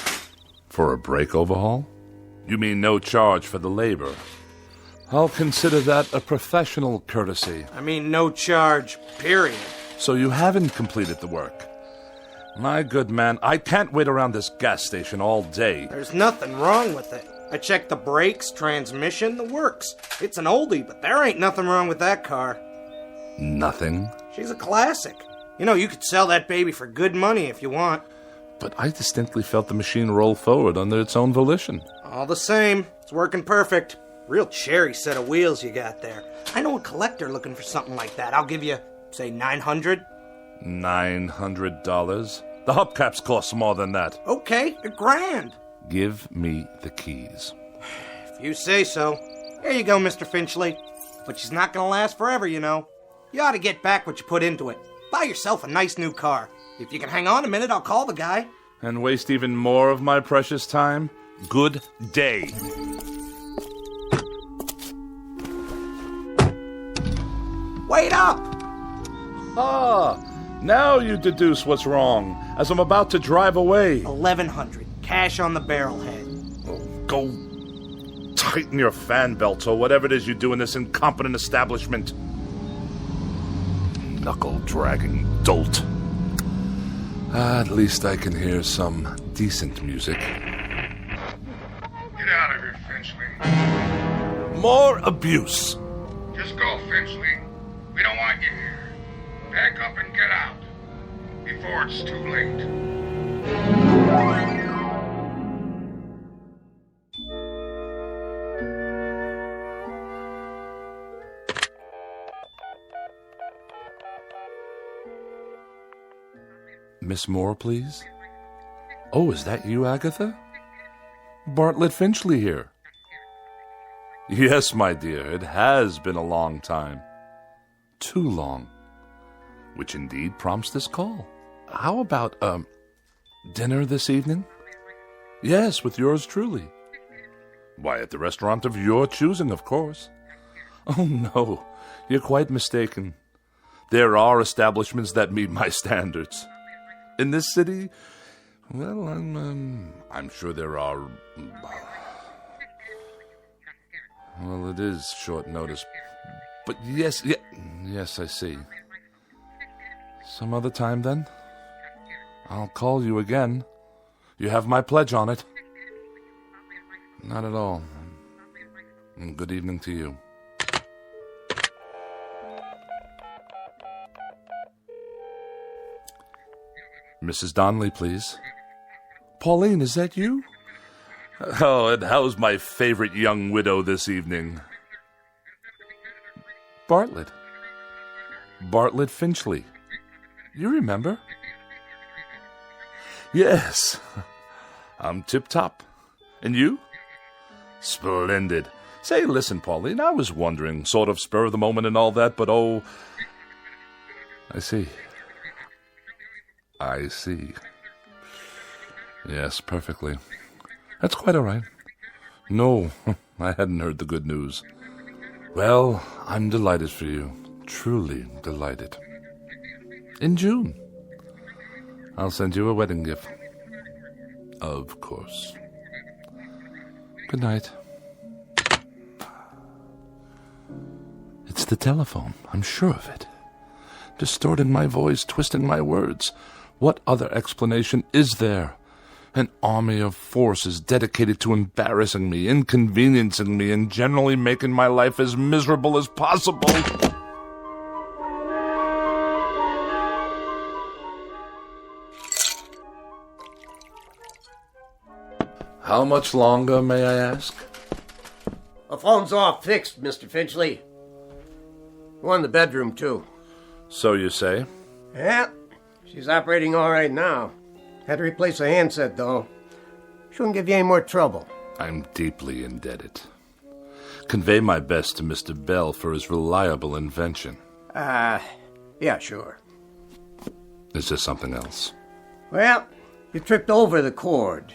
For a brake overhaul? You mean no charge for the labor? I'll consider that a professional courtesy. I mean no charge, period. So you haven't completed the work. My good man, I can't wait around this gas station all day. There's nothing wrong with it. I checked the brakes, transmission, the works. It's an oldie, but there ain't nothing wrong with that car. Nothing? She's a classic. You know, you could sell that baby for good money if you want. But I distinctly felt the machine roll forward under its own volition. All the same, it's working perfect. Real cherry set of wheels you got there. I know a collector looking for something like that. I'll give you, say, $900. $900? The hubcaps cost more than that. Okay, $1,000. Give me the keys. If you say so. Here you go, Mr. Finchley. But she's not gonna last forever, you know. You ought to get back what you put into it. Buy yourself a nice new car. If you can hang on a minute, I'll call the guy. And waste even more of my precious time? Good day. Wait up! Ah, now you deduce what's wrong, as I'm about to drive away. $1,100. Cash on the barrelhead. Oh, go tighten your fan belts or whatever it is you do in this incompetent establishment. Knuckle-dragging dolt. At least I can hear some decent music. Get out of here, Finchley. More abuse. Just go, Finchley. We don't want you here. Pack up and get out. Before it's too late. Miss Moore, please? Oh, is that you, Agatha? Bartlett Finchley here. Yes, my dear, it has been a long time. Too long. Which indeed prompts this call. How about, dinner this evening? Yes, with yours truly. Why, at the restaurant of your choosing, of course. Oh, no, you're quite mistaken. There are establishments that meet my standards. In this city, well, I'm sure there are. Well, it is short notice, but yes, I see. Some other time, then. I'll call you again. You have my pledge on it. Not at all. And good evening to you. Mrs. Donnelly, please. Pauline, is that you? Oh, and how's my favorite young widow this evening? Bartlett. Bartlett Finchley. You remember? Yes. I'm tip-top. And you? Splendid. Say, listen, Pauline, I was wondering, sort of spur of the moment and all that, but oh... I see. I see. Yes, perfectly. That's quite all right. No, I hadn't heard the good news. Well, I'm delighted for you. Truly delighted. In June. I'll send you a wedding gift. Of course. Good night. It's the telephone. I'm sure of it. Distorting my voice, twisting my words. What other explanation is there? An army of forces dedicated to embarrassing me, inconveniencing me, and generally making my life as miserable as possible. How much longer, may I ask? The phone's all fixed, Mr. Finchley. One in the bedroom, too. So you say? Yeah, she's operating all right now. Had to replace the handset, though. Shouldn't give you any more trouble. I'm deeply indebted. Convey my best to Mr. Bell for his reliable invention. Yeah, sure. Is there something else? Well, you tripped over the cord.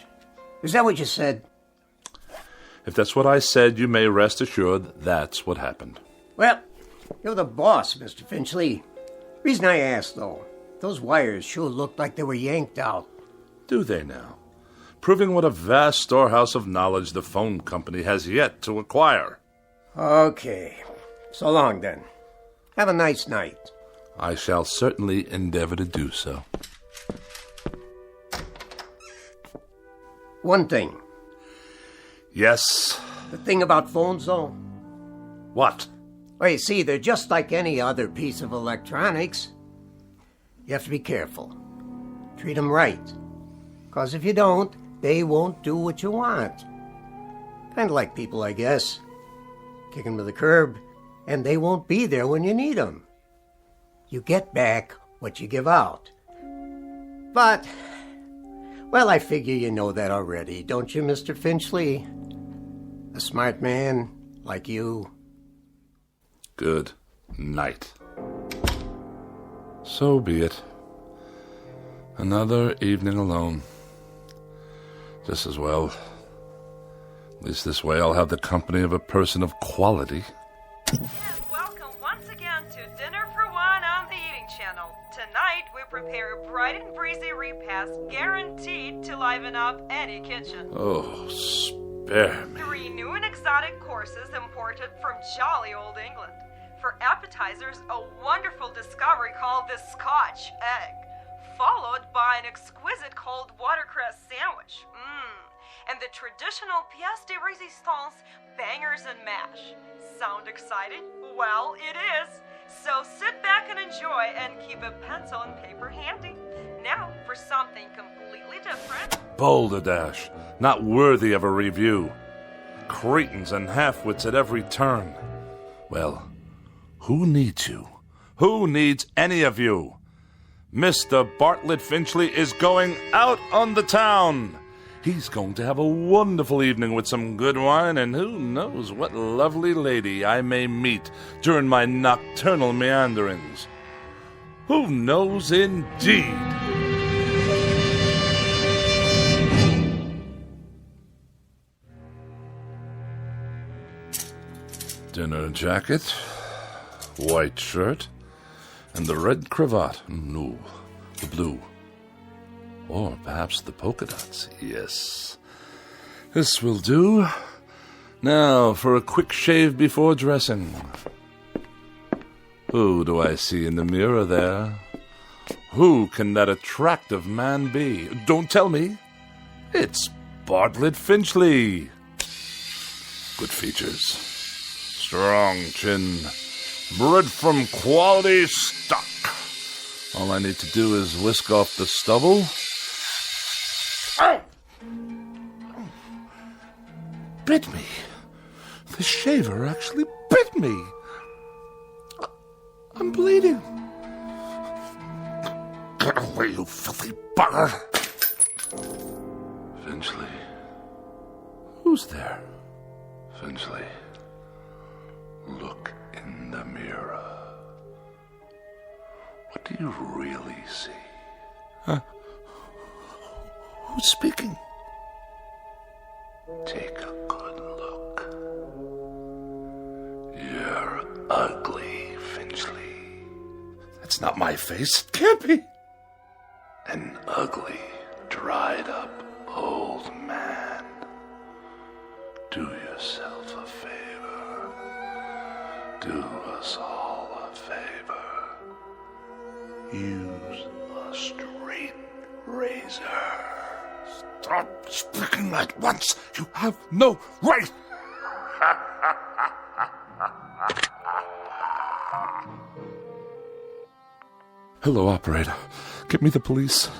Is that what you said? If that's what I said, you may rest assured that's what happened. Well, you're the boss, Mr. Finchley. Reason I asked, though, those wires sure looked like they were yanked out. Do they now? Proving what a vast storehouse of knowledge the phone company has yet to acquire. Okay. So long, then. Have a nice night. I shall certainly endeavor to do so. One thing. Yes? The thing about phones, though. What? Well, you see, they're just like any other piece of electronics. You have to be careful. Treat them right. Because if you don't, they won't do what you want. Kind of like people, I guess. Kick them to the curb, and they won't be there when you need them. You get back what you give out. But, well, I figure you know that already, don't you, Mr. Finchley? A smart man like you. Good night. So be it. Another evening alone. Just as well. At least this way I'll have the company of a person of quality. Welcome once again to Dinner for One on the Eating Channel. Tonight we prepare a bright and breezy repast guaranteed to liven up any kitchen. Oh, spare me. 3 new and exotic courses imported from jolly old England. For appetizers, a wonderful discovery called the Scotch egg, followed by an exquisite cold watercress sandwich. And the traditional pièce de résistance, bangers and mash. Sound excited? Well, it is. So sit back and enjoy and keep a pencil and paper handy. Now for something completely different. Balderdash, not worthy of a review. Cretins and half-wits at every turn. Well, who needs you? Who needs any of you? Mr. Bartlett Finchley is going out on the town. He's going to have a wonderful evening with some good wine, and who knows what lovely lady I may meet during my nocturnal meanderings. Who knows indeed? Dinner jacket, white shirt, and the red cravat. No, the blue. Or perhaps the polka dots. Yes. This will do. Now for a quick shave before dressing. Who do I see in the mirror there? Who can that attractive man be? Don't tell me. It's Bartlett Finchley. Good features. Strong chin. Bred from quality stock. All I need to do is whisk off the stubble. Ow! Bit me. The shaver actually bit me. I'm bleeding. Get away, you filthy bugger. Finchley. Who's there? Finchley. Look in the mirror. What do you really see? Who's speaking? Take a good look. You're ugly, Finchley. That's not my face. It can't be. An ugly, dried up old man. Do yourself a favor. Do us all a favor. Use a straight razor. Stop speaking at once. You have no right. Hello, operator. Get me the police.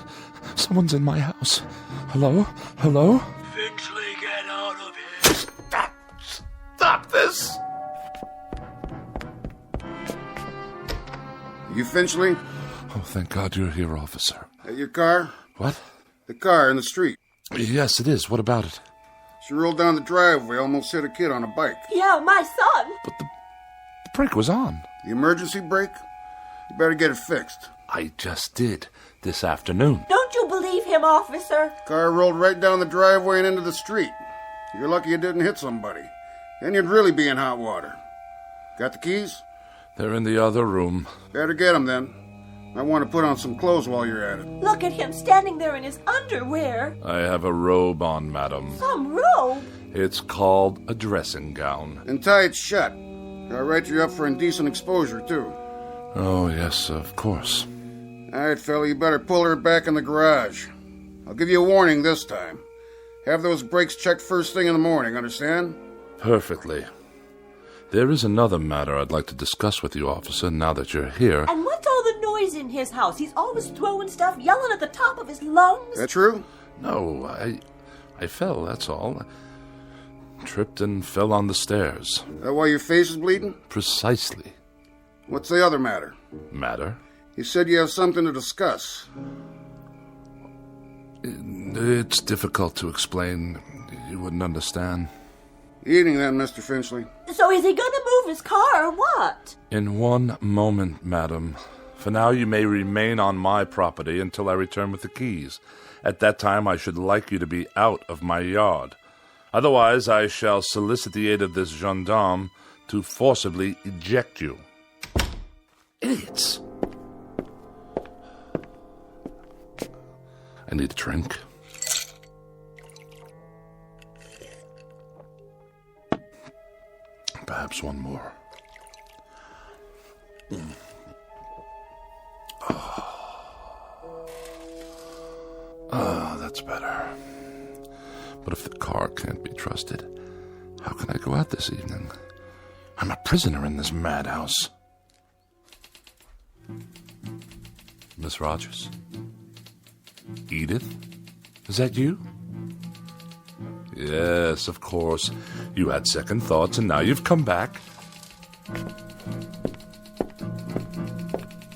Someone's in my house. Hello? Hello? Finchley, get out of here. Stop this! You Finchley? Oh, thank God you're here, officer. Your car? What? The car in the street. Yes, it is. What about it? She rolled down the driveway, almost hit a kid on a bike. Yeah, my son. But the brake was on. The emergency brake? You better get it fixed. I just did this afternoon. Don't you believe him, officer? Car rolled right down the driveway and into the street. You're lucky you didn't hit somebody. Then you'd really be in hot water. Got the keys? They're in the other room. Better get them then. I want to put on some clothes while you're at it. Look at him standing there in his underwear. I have a robe on, madam. Some robe? It's called a dressing gown. And tie it shut. I'll write you up for indecent exposure, too. Oh, yes, of course. All right, fella, you better pull her back in the garage. I'll give you a warning this time. Have those brakes checked first thing in the morning, understand? Perfectly. There is another matter I'd like to discuss with you, officer, now that you're here. And what's all the noise in his house? He's always throwing stuff, yelling at the top of his lungs. That true? No, I fell, that's all. Tripped and fell on the stairs. That why your face is bleeding? Precisely. What's the other matter? Matter? You said you have something to discuss. It's difficult to explain. You wouldn't understand. Evening then, Mr. Finchley. So is he going to move his car or what? In one moment, madam. For now, you may remain on my property until I return with the keys. At that time, I should like you to be out of my yard. Otherwise, I shall solicit the aid of this gendarme to forcibly eject you. Idiots! I need a drink. Perhaps one more. That's better. But if the car can't be trusted, how can I go out this evening? I'm a prisoner in this madhouse. Miss Rogers? Edith? Is that you? Yes, of course. You had second thoughts, and now you've come back.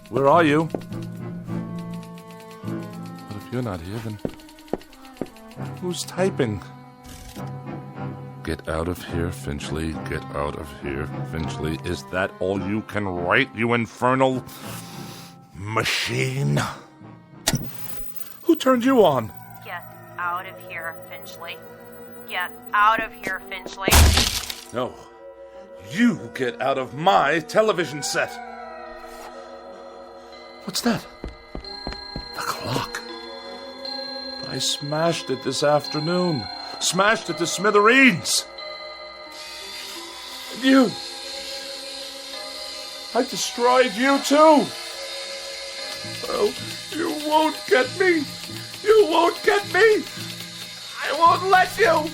Where are you? But if you're not here, then who's typing? Get out of here, Finchley. Get out of here, Finchley. Is that all you can write, you infernal machine? Who turned you on? Get out of here, Finchley. Get out of here, Finchley. No. You get out of my television set. What's that? The clock. I smashed it this afternoon. Smashed it to smithereens. And you. I destroyed you too. Well, you won't get me. You won't get me. I won't let you.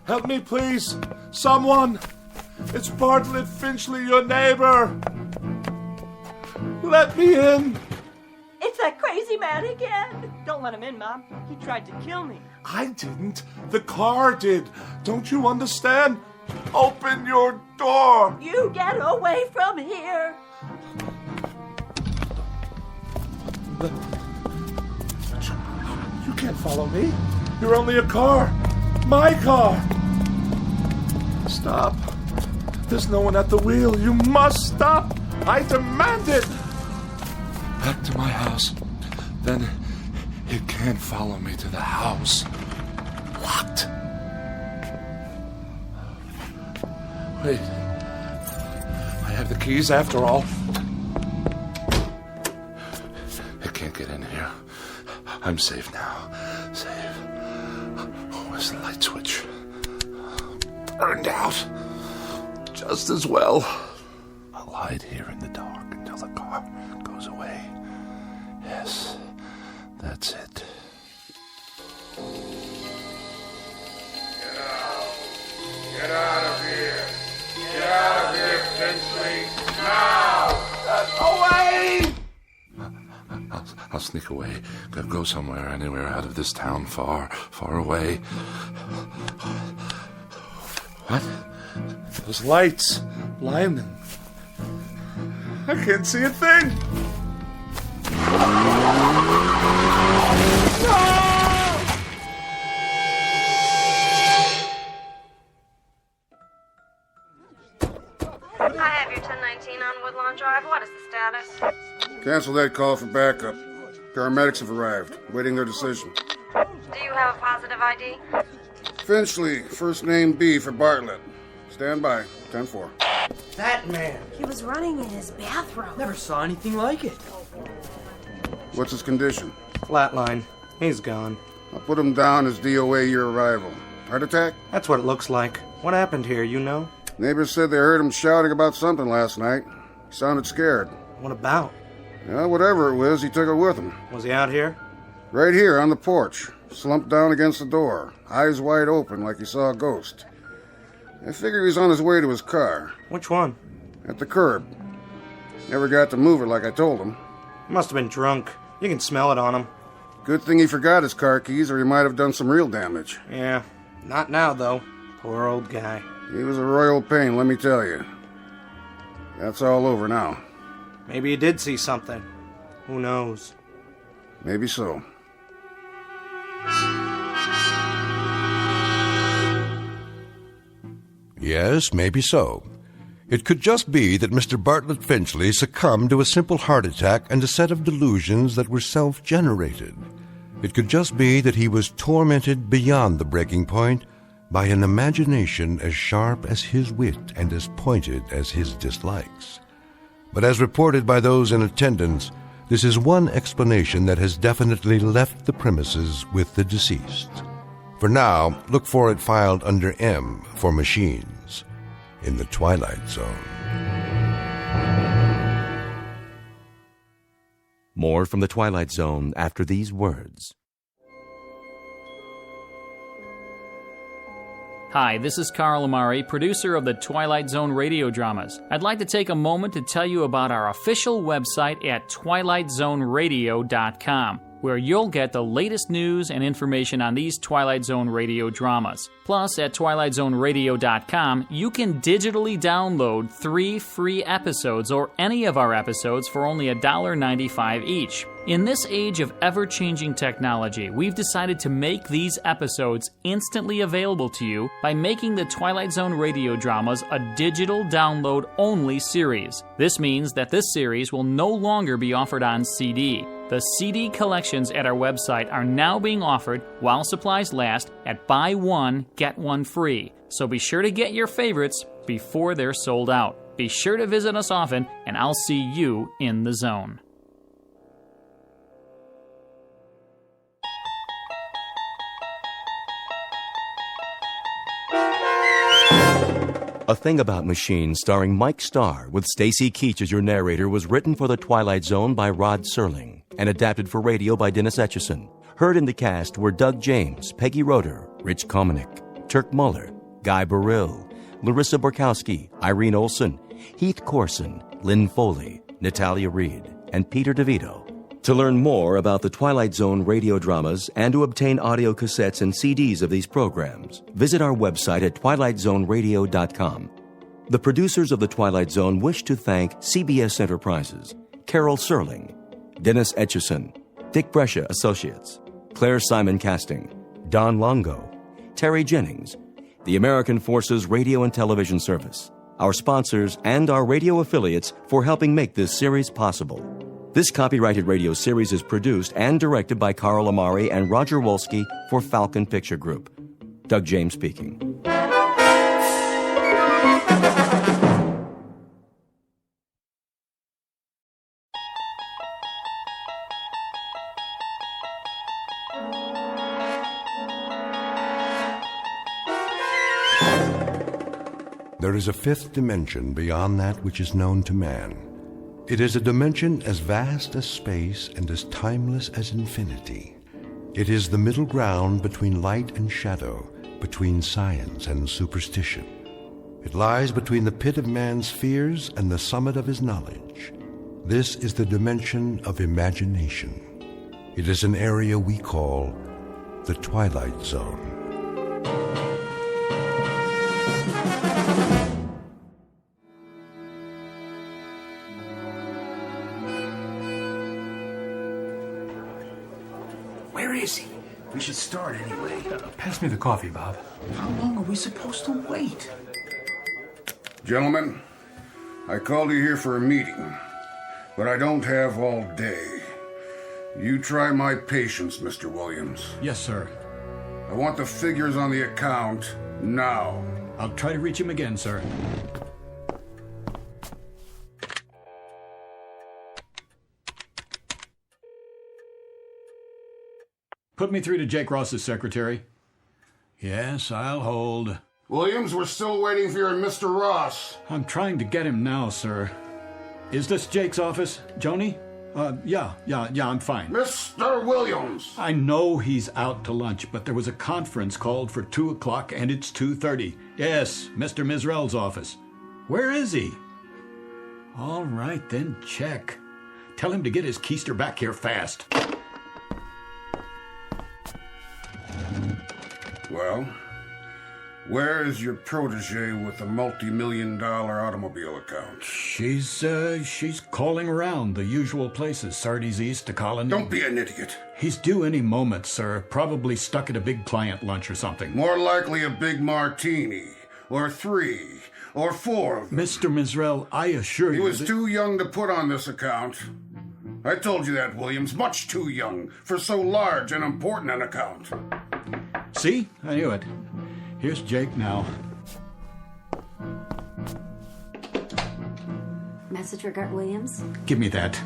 Help me, please. Someone. It's Bartlett Finchley, your neighbor. Let me in. It's that crazy man again. Don't let him in, Mom. He tried to kill me. I didn't. The car did. Don't you understand? Open your door. You get away from here. You can't follow me. You're only a car. My car. Stop. There's no one at the wheel. You must stop. I demand it. Back to my house. Then it can't follow me to the house. Locked. Wait. I have the keys after all. It can't get in here. I'm safe now. Safe. Where's the light switch? Burned out. Just as well. I'll hide here in the dark until the car goes away. Yes, that's it. Get out of here. Get out of here, Finchley. Now! Away! I'll sneak away. Go somewhere, anywhere out of this town, far, far away. What? Those lights. Blinding. I can't see a thing. I have your 1019 on Woodlawn Drive. What is the status? Cancel that call for backup. Paramedics have arrived, waiting their decision. Do you have a positive ID? Finchley, first name B for Bartlett. Stand by, 10-4. That man. He was running in his bathroom. Never saw anything like it. What's his condition? Flatline. He's gone. I'll put him down as DOA your arrival. Heart attack? That's what it looks like. What happened here, you know? Neighbors said they heard him shouting about something last night. He sounded scared. What about? Well, whatever it was, he took it with him. Was he out here? Right here on the porch, slumped down against the door, eyes wide open like he saw a ghost. I figured he was on his way to his car. Which one? At the curb. Never got to move it like I told him. He must have been drunk. You can smell it on him. Good thing he forgot his car keys or he might have done some real damage. Yeah, not now, though. Poor old guy. He was a royal pain, let me tell you. That's all over now. Maybe he did see something. Who knows? Maybe so. Yes, maybe so. It could just be that Mr. Bartlett Finchley succumbed to a simple heart attack and a set of delusions that were self-generated. It could just be that he was tormented beyond the breaking point by an imagination as sharp as his wit and as pointed as his dislikes. But as reported by those in attendance, this is one explanation that has definitely left the premises with the deceased. For now, look for it filed under M for machines in the Twilight Zone. More from the Twilight Zone after these words. Hi, this is Carl Amari, producer of the Twilight Zone radio dramas. I'd like to take a moment to tell you about our official website at twilightzoneradio.com, where you'll get the latest news and information on these Twilight Zone radio dramas. Plus, at twilightzoneradio.com, you can digitally download 3 free episodes or any of our episodes for only $1.95 each. In this age of ever-changing technology, we've decided to make these episodes instantly available to you by making the Twilight Zone radio dramas a digital download-only series. This means that this series will no longer be offered on CD. The CD collections at our website are now being offered while supplies last at buy one, get one free. So be sure to get your favorites before they're sold out. Be sure to visit us often, and I'll see you in the zone. A Thing About Machines, starring Mike Starr, with Stacy Keach as your narrator, was written for The Twilight Zone by Rod Serling and adapted for radio by Dennis Etchison. Heard in the cast were Doug James, Peggy Roeder, Rich Kominick, Turk Muller, Guy Burrill, Larissa Borkowski, Irene Olson, Heath Corson, Lynn Foley, Natalia Reed, and Peter DeVito. To learn more about the Twilight Zone radio dramas and to obtain audio cassettes and CDs of these programs, visit our website at twilightzoneradio.com. The producers of The Twilight Zone wish to thank CBS Enterprises, Carol Serling, Dennis Etchison, Dick Brescia Associates, Claire Simon Casting, Don Longo, Terry Jennings, the American Forces Radio and Television Service, our sponsors, and our radio affiliates for helping make this series possible. This copyrighted radio series is produced and directed by Carl Amari and Roger Wolski for Falcon Picture Group. Doug James speaking. There is a fifth dimension beyond that which is known to man. It is a dimension as vast as space and as timeless as infinity. It is the middle ground between light and shadow, between science and superstition. It lies between the pit of man's fears and the summit of his knowledge. This is the dimension of imagination. It is an area we call the Twilight Zone. Where is he? We should start anyway. Pass me the coffee, Bob. How long are we supposed to wait? Gentlemen, I called you here for a meeting, but I don't have all day. You try my patience, Mr. Williams. Yes, sir. I want the figures on the account now. I'll try to reach him again, sir. Put me through to Jake Ross's secretary. Yes, I'll hold. Williams, we're still waiting for your Mr. Ross. I'm trying to get him now, sir. Is this Jake's office, Joni? Yeah, I'm fine. Mr. Williams! I know he's out to lunch, but there was a conference called for 2 o'clock, and it's 2:30. Yes, Mr. Mizrell's office. Where is he? All right, then check. Tell him to get his keister back here fast. Well, where is your protege with the multi-million-dollar automobile account? She's calling around the usual places, Sardi's East to Colony. Don't be an idiot. He's due any moment, sir. Probably stuck at a big client lunch or something. More likely a big martini, or 3, or 4 of them. Mr. Mizrell, I assure you he was too young to put on this account. I told you that, Williams. Much too young for so large and important an account. See? I knew it. Here's Jake now. Message for Gert Williams? Give me that.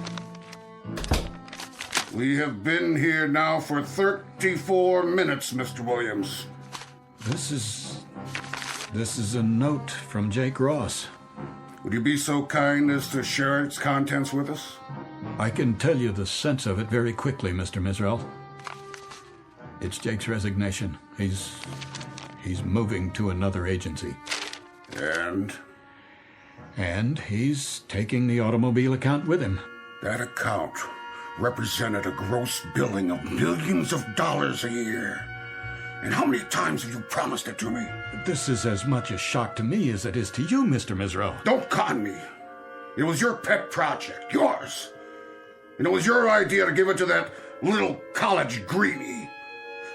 We have been here now for 34 minutes, Mr. Williams. This is a note from Jake Ross. Would you be so kind as to share its contents with us? I can tell you the sense of it very quickly, Mr. Mizrell. It's Jake's resignation. He's moving to another agency. And he's taking the automobile account with him. That account represented a gross billing of millions of dollars a year. And how many times have you promised it to me? This is as much a shock to me as it is to you, Mr. Mizrell. Don't con me. It was your pet project, yours. And it was your idea to give it to that little college greenie.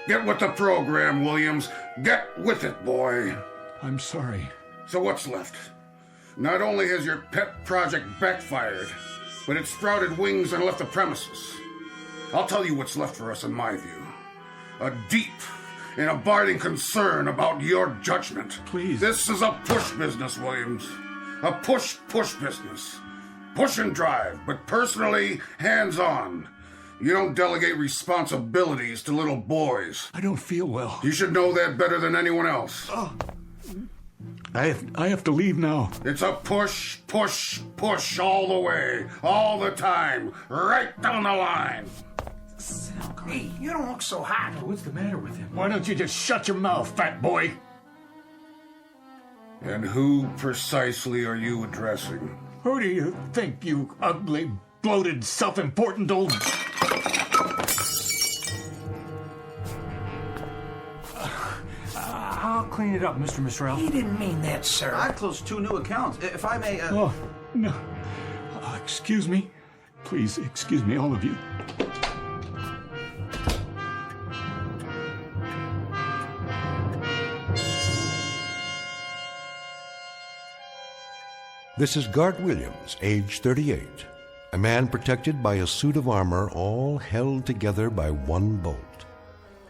Get with the program, Williams. Get with it, boy. I'm sorry. So what's left? Not only has your pet project backfired, but it sprouted wings and left the premises. I'll tell you what's left for us in my view. A deep and abiding concern about your judgment. Please. This is a push business, Williams. A push business. Push and drive, but personally hands-on. You don't delegate responsibilities to little boys. I don't feel well. You should know that better than anyone else. I have to leave now. It's a push all the way, all the time, right down the line. Hey, you don't look so hot. What's the matter with him? Why don't you just shut your mouth, fat boy? And who precisely are you addressing? Who do you think, you ugly, bloated, self-important old... I'll clean it up, Mr. Mizrell. He didn't mean that, sir. I closed 2 new accounts. If I may... Oh, no. Excuse me. Please, excuse me, all of you. This is Gart Williams, age 38, a man protected by a suit of armor all held together by one bolt.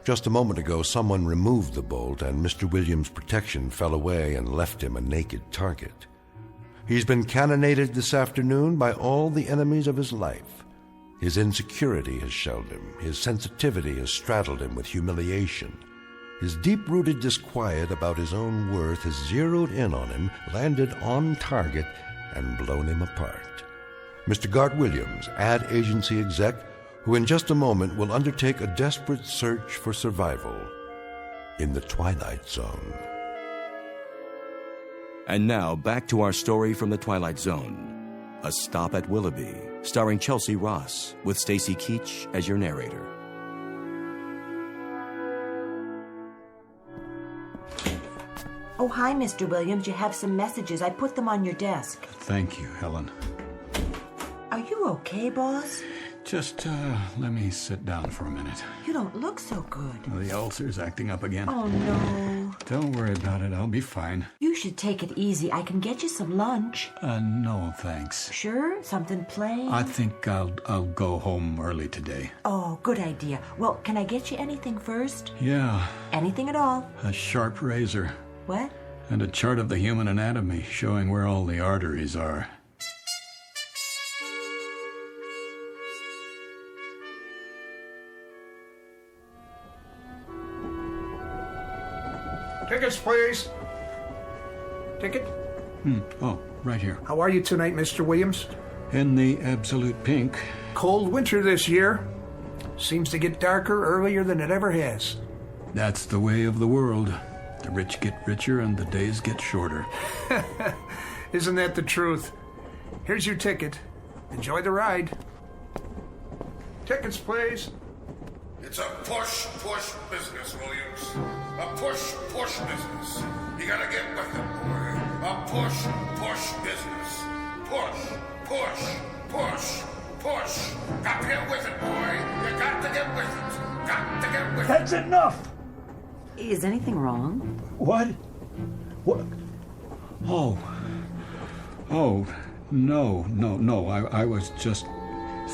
Just a moment ago, someone removed the bolt, and Mr. Williams' protection fell away and left him a naked target. He's been cannonaded this afternoon by all the enemies of his life. His insecurity has shelled him. His sensitivity has straddled him with humiliation. His deep-rooted disquiet about his own worth has zeroed in on him, landed on target, and blown him apart. Mr. Gart Williams, ad agency exec, who in just a moment will undertake a desperate search for survival in the Twilight Zone. And now, back to our story from the Twilight Zone. A Stop at Willoughby, starring Chelsea Ross, with Stacy Keach as your narrator. Oh, hi, Mr. Williams. You have some messages. I put them on your desk. Thank you, Helen. Are you okay, boss? Just, let me sit down for a minute. You don't look so good. The ulcer's acting up again. Oh, no. Don't worry about it. I'll be fine. You should take it easy. I can get you some lunch. No, thanks. Sure? Something plain? I think I'll go home early today. Oh, good idea. Well, can I get you anything first? Yeah. Anything at all? A sharp razor. What? And a chart of the human anatomy showing where all the arteries are. Tickets, please. Ticket? Oh, right here. How are you tonight, Mr. Williams? In the absolute pink. Cold winter this year. Seems to get darker earlier than it ever has. That's the way of the world. The rich get richer and the days get shorter. Isn't that the truth? Here's your ticket. Enjoy the ride. Tickets, please. It's a push business, Williams. A push business. You gotta get with it, boy. A push business. Push. Got to get with it, boy. You got to get with it. Got to get with it. That's enough! Is anything wrong? What? Oh, no. I was just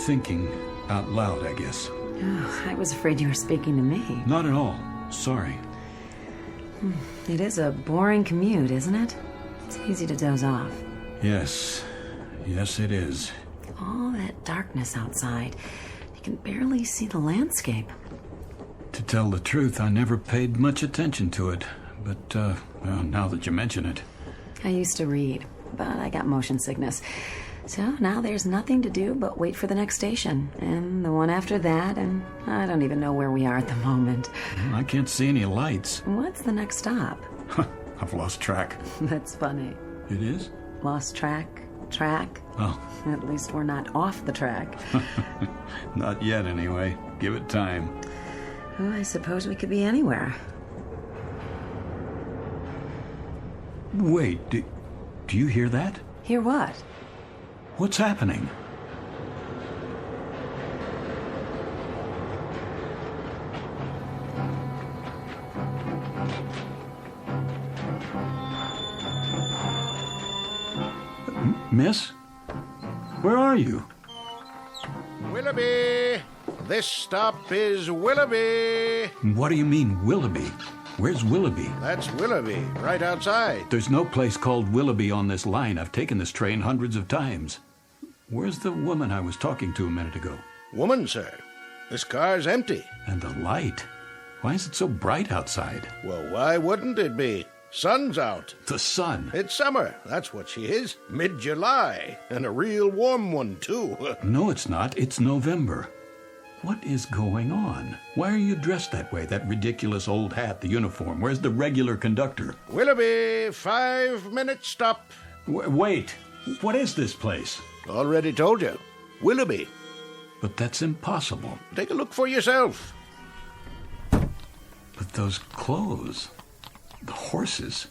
thinking out loud, I guess. Oh, I was afraid you were speaking to me. Not at all. Sorry. It is a boring commute, isn't it? It's easy to doze off. Yes, it is. All that darkness outside. You can barely see the landscape. To tell the truth, I never paid much attention to it. But, well, now that you mention it. I used to read, but I got motion sickness. So now there's nothing to do but wait for the next station, and the one after that, and I don't even know where we are at the moment. I can't see any lights. What's the next stop? I've lost track. That's funny. It is? Lost track? Oh. At least we're not off the track. Not yet, anyway. Give it time. Well, I suppose we could be anywhere. Wait, do you hear that? Hear what? What's happening? Miss? Where are you? Willoughby! This stop is Willoughby! What do you mean, Willoughby? Where's Willoughby? That's Willoughby, right outside. There's no place called Willoughby on this line. I've taken this train hundreds of times. Where's the woman I was talking to a minute ago? Woman, sir. This car's empty. And the light. Why is it so bright outside? Well, why wouldn't it be? Sun's out. The sun? It's summer. That's what she is. Mid-July. And a real warm one, too. No, it's not. It's November. What is going on? Why are you dressed that way? That ridiculous old hat, the uniform. Where's the regular conductor? Willoughby, 5-minute stop. Wait. What is this place? Already told you. Willoughby. But that's impossible. Take a look for yourself. But those clothes... The horses.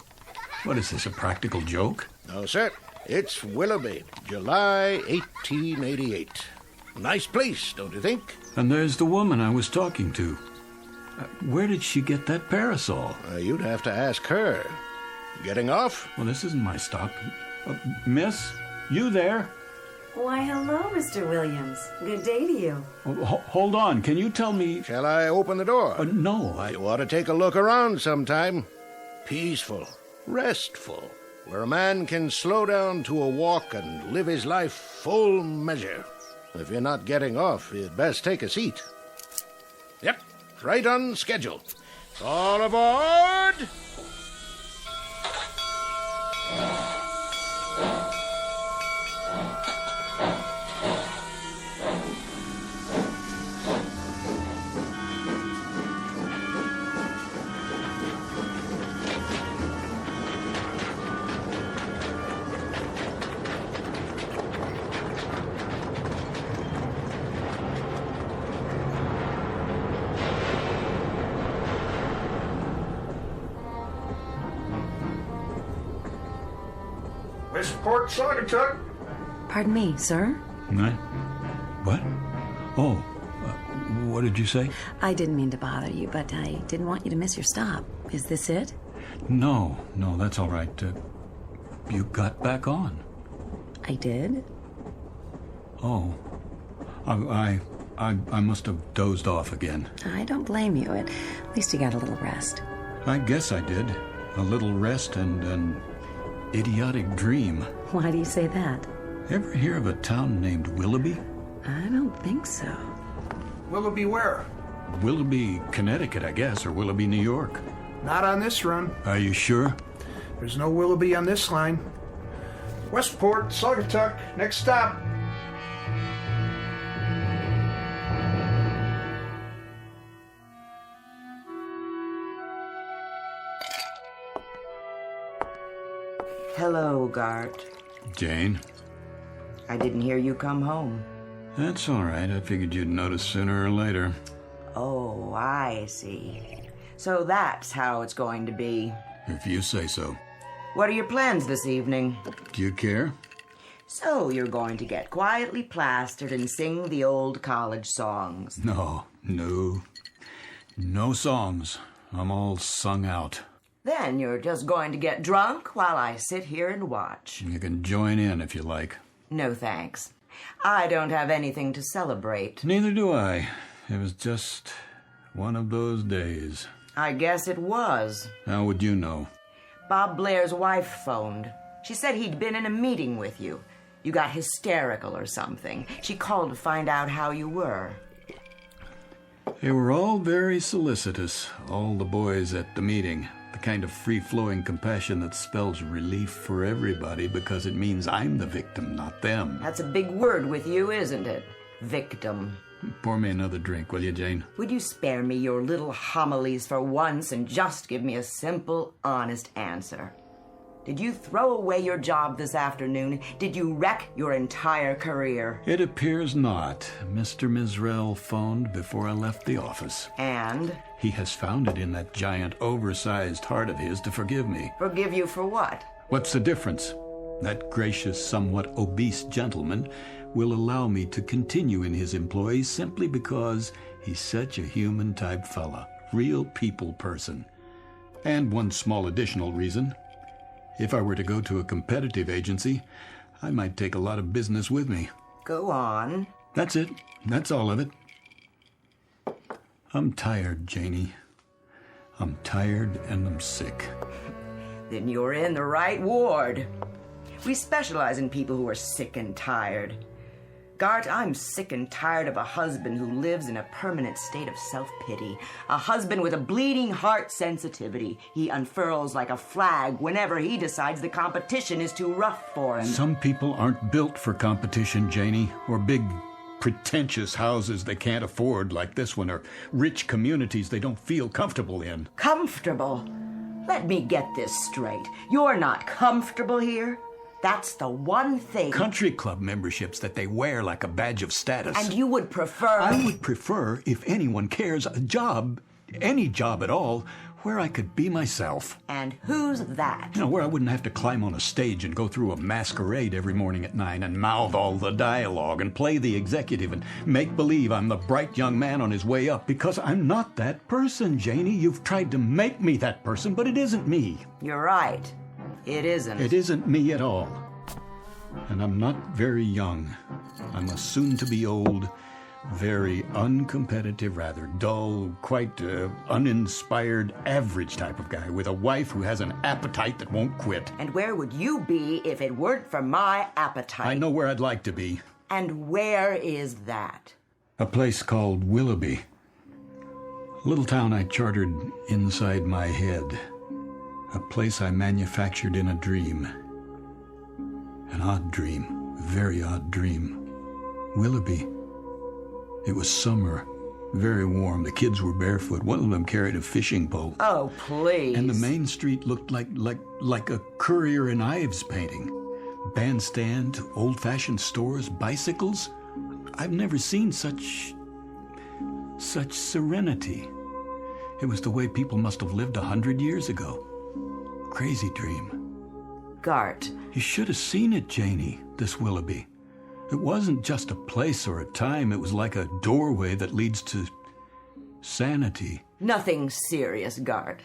What is this, a practical joke? No, sir. It's Willoughby, July 1888. Nice place, don't you think? And there's the woman I was talking to. Where did she get that parasol? You'd have to ask her. Getting off? Well, this isn't my stop. Miss, you there? Why, hello, Mr. Williams. Good day to you. Hold on. Can you tell me... Shall I open the door? No, You ought to take a look around sometime. Peaceful, restful, where a man can slow down to a walk and live his life full measure. If you're not getting off, you'd best take a seat. Yep, right on schedule. All aboard! Miss Port Saugatuck. Pardon me, sir? What? Oh, what did you say? I didn't mean to bother you, but I didn't want you to miss your stop. Is this it? No, that's all right. You got back on. I did? Oh. I must have dozed off again. I don't blame you. At least you got a little rest. I guess I did. A little rest and an idiotic dream. Why do you say that? Ever hear of a town named Willoughby? I don't think so. Willoughby where? Willoughby, Connecticut, I guess, or Willoughby, New York. Not on this run. Are you sure? There's no Willoughby on this line. Westport, Saugatuck, next stop. Hello, Gart. Jane? I didn't hear you come home. That's all right. I figured you'd notice sooner or later. Oh, I see. So that's how it's going to be. If you say so. What are your plans this evening? Do you care? So you're going to get quietly plastered and sing the old college songs. No songs. I'm all sung out. Then you're just going to get drunk while I sit here and watch. You can join in if you like. No thanks. I don't have anything to celebrate. Neither do I. It was just one of those days. I guess it was. How would you know? Bob Blair's wife phoned. She said he'd been in a meeting with you. You got hysterical or something. She called to find out how you were. They were all very solicitous, all the boys at the meeting. The kind of free-flowing compassion that spells relief for everybody because it means I'm the victim, not them. That's a big word with you, isn't it? Victim. Pour me another drink, will you, Jane? Would you spare me your little homilies for once and just give me a simple, honest answer? Did you throw away your job this afternoon? Did you wreck your entire career? It appears not. Mr. Mizrell phoned before I left the office. And? He has found it in that giant, oversized heart of his to forgive me. Forgive you for what? What's the difference? That gracious, somewhat obese gentleman will allow me to continue in his employ simply because he's such a human-type fella. Real people person. And one small additional reason. If I were to go to a competitive agency, I might take a lot of business with me. Go on. That's it. That's all of it. I'm tired, Janie. I'm tired and I'm sick. Then you're in the right ward. We specialize in people who are sick and tired. Gart, I'm sick and tired of a husband who lives in a permanent state of self-pity. A husband with a bleeding heart sensitivity. He unfurls like a flag whenever he decides the competition is too rough for him. Some people aren't built for competition, Janie, or big, pretentious houses they can't afford like this one, or rich communities they don't feel comfortable in. Comfortable? Let me get this straight. You're not comfortable here? That's the one thing. Country club memberships that they wear like a badge of status. And you would prefer... I would prefer, if anyone cares, a job, any job at all, where I could be myself. And who's that? You know, where I wouldn't have to climb on a stage and go through a masquerade every morning at 9 and mouth all the dialogue and play the executive and make believe I'm the bright young man on his way up, because I'm not that person, Janie. You've tried to make me that person, but it isn't me. You're right. It isn't. It isn't me at all. And I'm not very young. I'm a soon-to-be old, very uncompetitive, rather dull, quite uninspired, average type of guy with a wife who has an appetite that won't quit. And where would you be if it weren't for my appetite? I know where I'd like to be. And where is that? A place called Willoughby. A little town I chartered inside my head. A place I manufactured in a dream. An odd dream, a very odd dream. Willoughby. It was summer, very warm. The kids were barefoot. One of them carried a fishing pole. Oh, please. And the main street looked like a Currier and Ives painting. Bandstand, old-fashioned stores, bicycles. I've never seen such serenity. It was the way people must have lived 100 years ago. Crazy dream. Gart. You should have seen it, Janie, this Willoughby. It wasn't just a place or a time. It was like a doorway that leads to sanity. Nothing serious, Guard.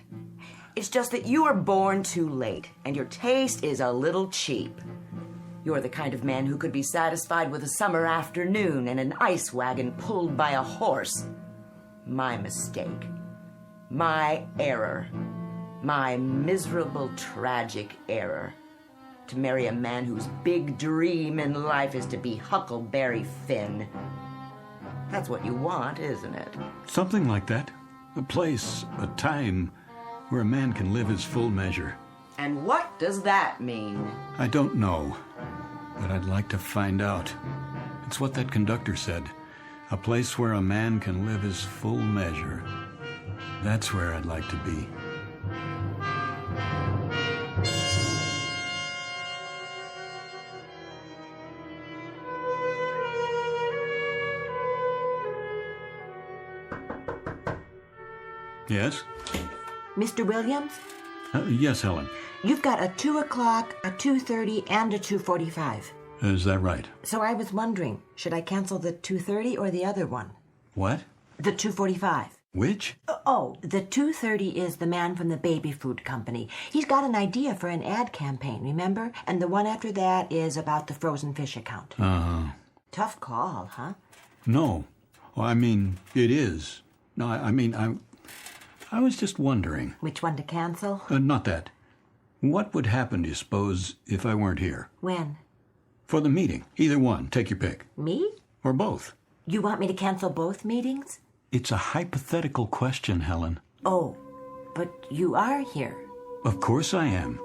It's just that you were born too late, and your taste is a little cheap. You're the kind of man who could be satisfied with a summer afternoon and an ice wagon pulled by a horse. My mistake. My error. My miserable, tragic error. To marry a man whose big dream in life is to be Huckleberry Finn. That's what you want, isn't it? Something like that. A place, a time, where a man can live his full measure. And what does that mean? I don't know, but I'd like to find out. It's what that conductor said. A place where a man can live his full measure. That's where I'd like to be. Yes? Mr. Williams? Yes, Helen. You've got a 2 o'clock, a 2:30, and a 2:45. Is that right? So I was wondering, should I cancel the 2:30 or the other one? What? The 2:45. Which? Oh, the 2:30 is the man from the baby food company. He's got an idea for an ad campaign, remember? And the one after that is about the frozen fish account. Tough call, huh? No. Well, I mean, it is. No, I was just wondering. Which one to cancel? Not that. What would happen, do you suppose, if I weren't here? When? For the meeting. Either one. Take your pick. Me? Or both. You want me to cancel both meetings? It's a hypothetical question, Helen. Oh, but you are here. Of course I am.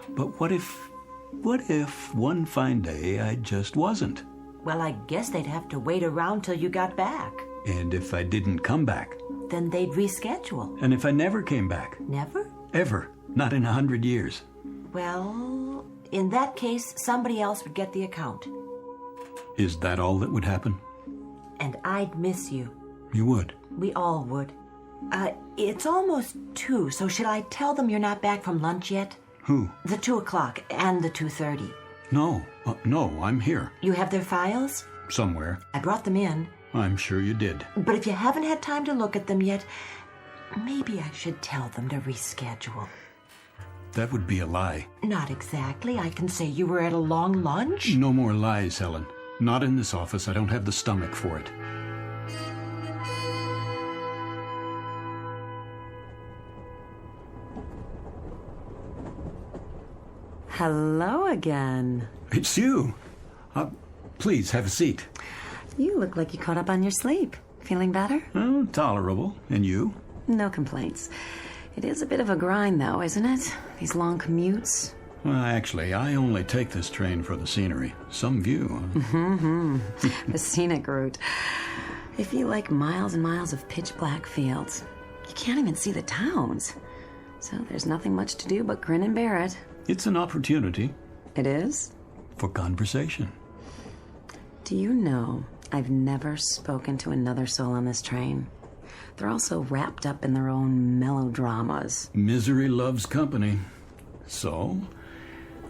But what if one fine day I just wasn't? Well, I guess they'd have to wait around till you got back. And if I didn't come back? Then they'd reschedule. And if I never came back? Never? Ever. Not in 100 years. Well, in that case, somebody else would get the account. Is that all that would happen? And I'd miss you. You would? We all would. It's almost 2, so should I tell them you're not back from lunch yet? Who? The 2 o'clock and the 2:30. No, I'm here. You have their files? Somewhere. I brought them in. I'm sure you did. But if you haven't had time to look at them yet, maybe I should tell them to reschedule. That would be a lie. Not exactly. I can say you were at a long lunch. No more lies, Helen. Not in this office. I don't have the stomach for it. Hello again. It's you. Please, have a seat. You look like you caught up on your sleep. Feeling better? Oh, tolerable. And you? No complaints. It is a bit of a grind, though, isn't it? These long commutes. Well, actually, I only take this train for the scenery. Some view. The scenic route. If you like miles and miles of pitch-black fields, you can't even see the towns. So there's nothing much to do but grin and bear it. It's an opportunity. It is? For conversation. Do you know I've never spoken to another soul on this train? They're all so wrapped up in their own melodramas. Misery loves company. So,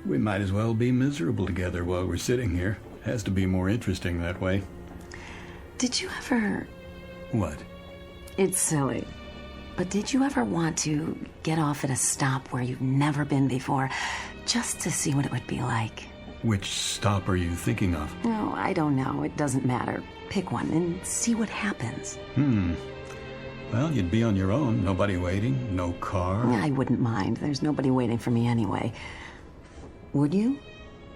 we might as well be miserable together while we're sitting here. Has to be more interesting that way. Did you ever... What? It's silly. But did you ever want to get off at a stop where you've never been before, just to see what it would be like? Which stop are you thinking of? Oh, I don't know. It doesn't matter. Pick one and see what happens. Well, you'd be on your own. Nobody waiting. No car. I wouldn't mind. There's nobody waiting for me anyway. Would you?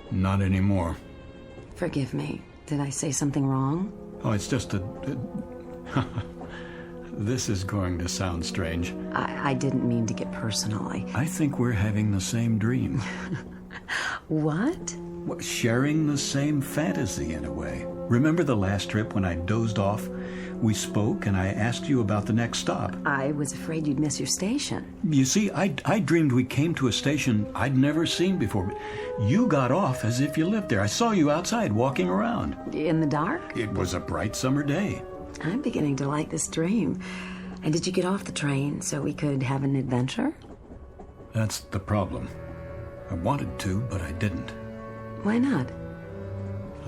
Not anymore. Forgive me. Did I say something wrong? Oh, it's just a... This is going to sound strange. I didn't mean to get personal. I think we're having the same dream. What? Well, sharing the same fantasy in a way. Remember the last trip when I dozed off? We spoke and I asked you about the next stop. I was afraid you'd miss your station. You see, I dreamed we came to a station I'd never seen before. You got off as if you lived there. I saw you outside walking around. In the dark? It was a bright summer day. I'm beginning to like this dream. And did you get off the train so we could have an adventure? That's the problem. I wanted to, but I didn't. Why not?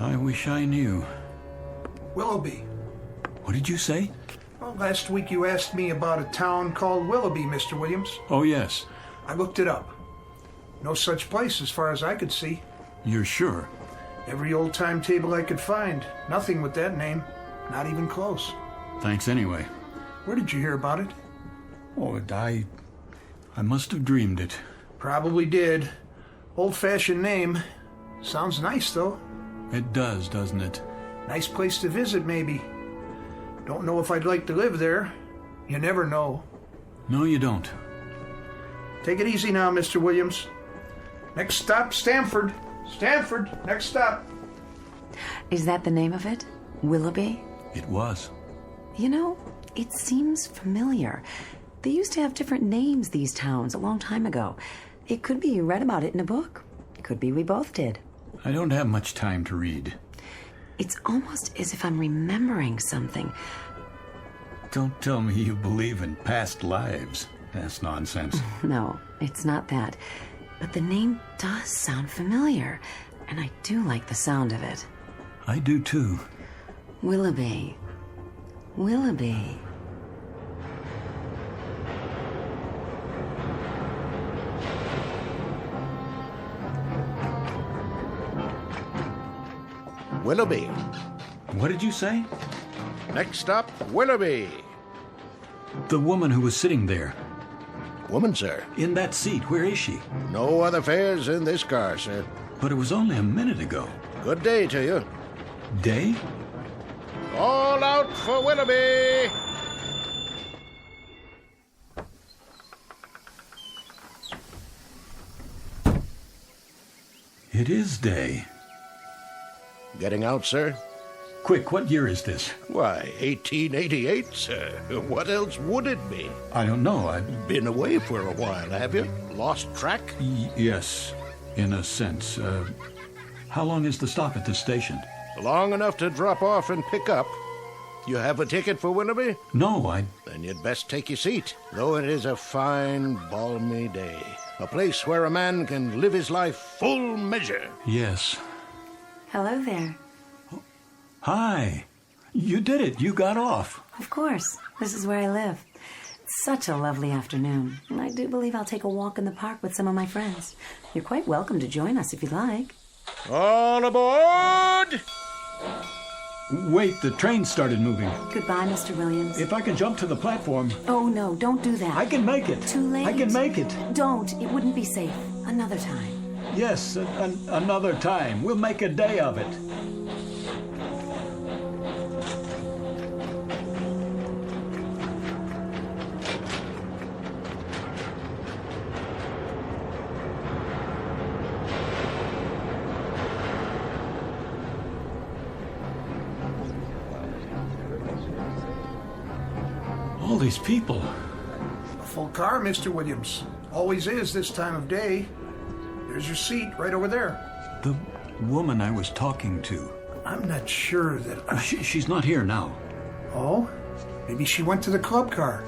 I wish I knew. Willoughby. What did you say? Well, last week you asked me about a town called Willoughby, Mr. Williams. Oh, yes. I looked it up. No such place as far as I could see. You're sure? Every old timetable I could find. Nothing with that name. Not even close. Thanks anyway. Where did you hear about it? Oh, I must have dreamed it. Probably did. Old-fashioned name. Sounds nice, though. It does, doesn't it? Nice place to visit, maybe. Don't know if I'd like to live there. You never know. No, you don't. Take it easy now, Mr. Williams. Next stop, Stamford. Stamford, next stop. Is that the name of it? Willoughby? It was. You know, it seems familiar. They used to have different names, these towns, a long time ago. It could be you read about it in a book. It could be we both did. I don't have much time to read. It's almost as if I'm remembering something. Don't tell me you believe in past lives. That's nonsense. No, it's not that. But the name does sound familiar, and I do like the sound of it. I do too. Willoughby. Willoughby. Willoughby. What did you say? Next stop, Willoughby. The woman who was sitting there. Woman, sir? In that seat. Where is she? No other fares in this car, sir. But it was only a minute ago. Good day to you. Day? All out for Willoughby! It is day. Getting out, sir? Quick, what year is this? Why, 1888, sir. What else would it be? I don't know. I've been away for a while, have you? Lost track? Yes, in a sense. How long is the stop at this station? Long enough to drop off and pick up. You have a ticket for Willoughby? No, Then you'd best take your seat, though it is a fine, balmy day. A place where a man can live his life full measure. Yes. Hello there. Hi. You did it. You got off. Of course. This is where I live. It's such a lovely afternoon. And I do believe I'll take a walk in the park with some of my friends. You're quite welcome to join us if you'd like. All aboard! Wait, the train started moving. Goodbye, Mr. Williams. If I can jump to the platform... Oh, no, don't do that. I can make it. Too late. I can make it. Don't. It wouldn't be safe. Another time. Yes, another time. We'll make a day of it. All these people. A full car, Mr. Williams. Always is this time of day. There's your seat right over there. The woman I was talking to. I'm not sure that She's not here now. Oh? Maybe she went to the club car.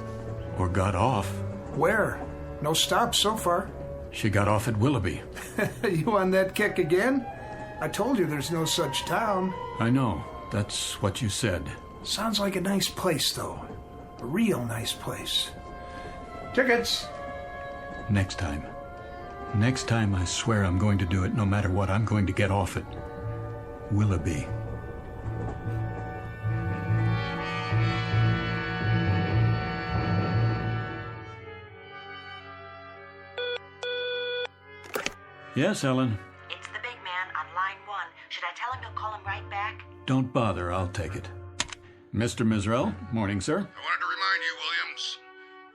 Or got off. Where? No stops so far. She got off at Willoughby. You on that kick again? I told you there's no such town. I know. That's what you said. Sounds like a nice place, though. A real nice place. Tickets! Next time. Next time, I swear I'm going to do it no matter what. I'm going to get off at Willoughby. Yes, Ellen. It's the big man on line 1. Should I tell him you'll call him right back? Don't bother. I'll take it. Mr. Misrell, morning, sir. I wanted to remind you, Williams,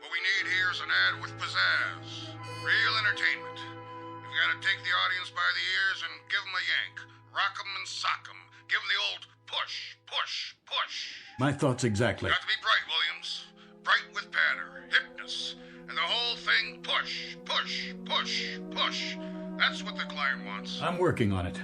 what we need here is an ad with pizzazz. Real entertainment. You've got to take the audience by the ears and give them a yank. Rock 'em and sock 'em. Give them the old push, push, push. My thoughts exactly. Got to be bright, Williams. Bright with patter, hipness, and the whole thing push, push, push, push. That's what the client wants. I'm working on it.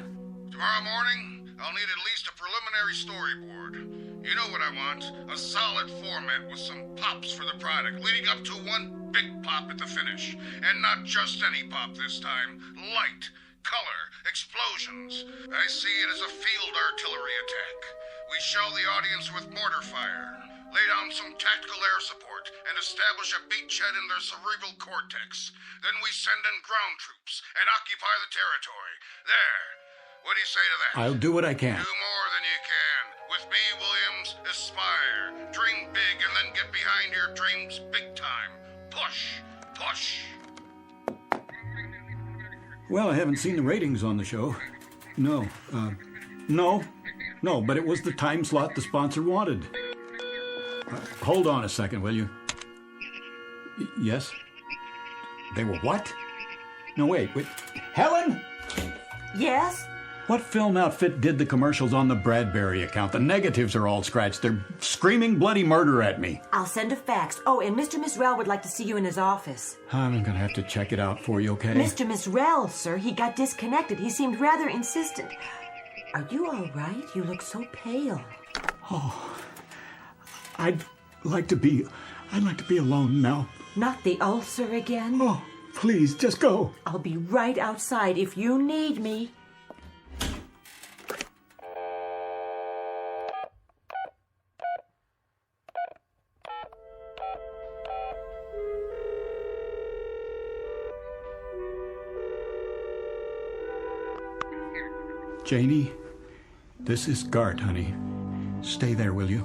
Tomorrow morning, I'll need at least a preliminary storyboard. You know what I want. A solid format with some pops for the product, leading up to one big pop at the finish. And not just any pop this time. Light, color, explosions. I see it as a field artillery attack. We shell the audience with mortar fire, lay down some tactical air support, and establish a beachhead in their cerebral cortex. Then we send in ground troops and occupy the territory. There. What do you say to that? I'll do what I can. Do more than you can. With me, Williams, aspire. Dream big and then get behind your dreams big time. Push. Push. Well, I haven't seen the ratings on the show. No, but it was the time slot the sponsor wanted. Hold on a second, will you? Yes? They were what? No, wait. Helen? Yes? What film outfit did the commercials on the Bradbury account? The negatives are all scratched. They're screaming bloody murder at me. I'll send a fax. Oh, and Mr. Misrell would like to see you in his office. I'm going to have to check it out for you, okay? Mr. Misrell, sir, he got disconnected. He seemed rather insistent. Are you all right? You look so pale. Oh, I'd like to be alone now. Not the ulcer again? Oh, please, just go. I'll be right outside if you need me. Janie, this is Gart, honey. Stay there, will you?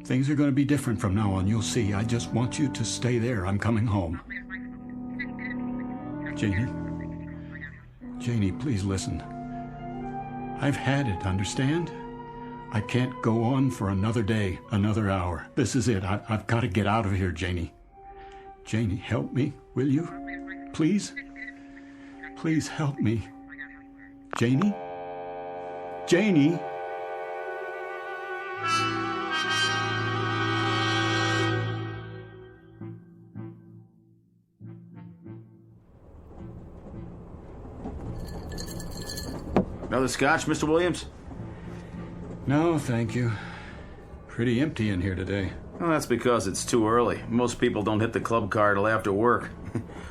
Things are going to be different from now on, you'll see. I just want you to stay there. I'm coming home. Janie, please listen. I've had it, understand? I can't go on for another day, another hour. This is it. I've got to get out of here, Janie. Janie, help me, will you? Please? Please help me. Janie? Janie? Another scotch, Mr. Williams? No, thank you. Pretty empty in here today. Well, that's because it's too early. Most people don't hit the club car till after work.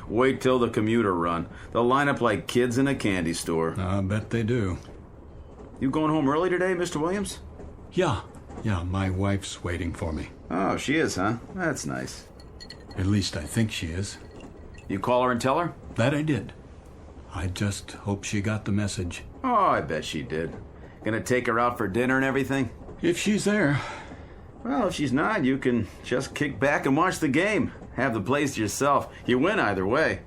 Wait till the commuter run. They'll line up like kids in a candy store. I bet they do. You going home early today, Mr. Williams? Yeah, my wife's waiting for me. Oh, she is, huh? That's nice. At least I think she is. You call her and tell her? That I did. I just hope she got the message. Oh, I bet she did. Gonna take her out for dinner and everything? If she's there. Well, if she's not, you can just kick back and watch the game. Have the place to yourself. You win either way.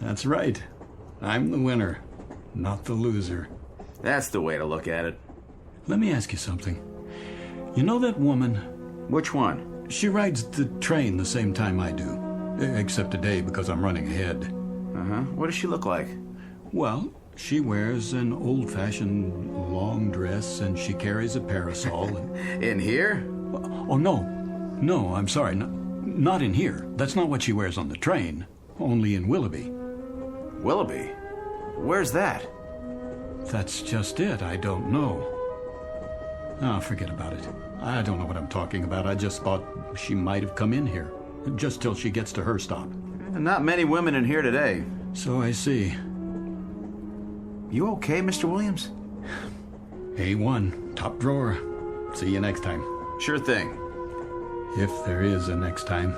That's right. I'm the winner, not the loser. That's the way to look at it. Let me ask you something. You know that woman? Which one? She rides the train the same time I do. Except today because I'm running ahead. Uh-huh. What does she look like? Well, she wears an old-fashioned long dress and she carries a parasol. In here? Oh, no, I'm sorry. Not in here. That's not what she wears on the train. Only in Willoughby. Willoughby? Where's that? That's just it. I don't know. Oh, forget about it. I don't know what I'm talking about. I just thought she might have come in here. Just till she gets to her stop. Not many women in here today. So I see. You okay, Mr. Williams? A1. Top drawer. See you next time. Sure thing. If there is a next time.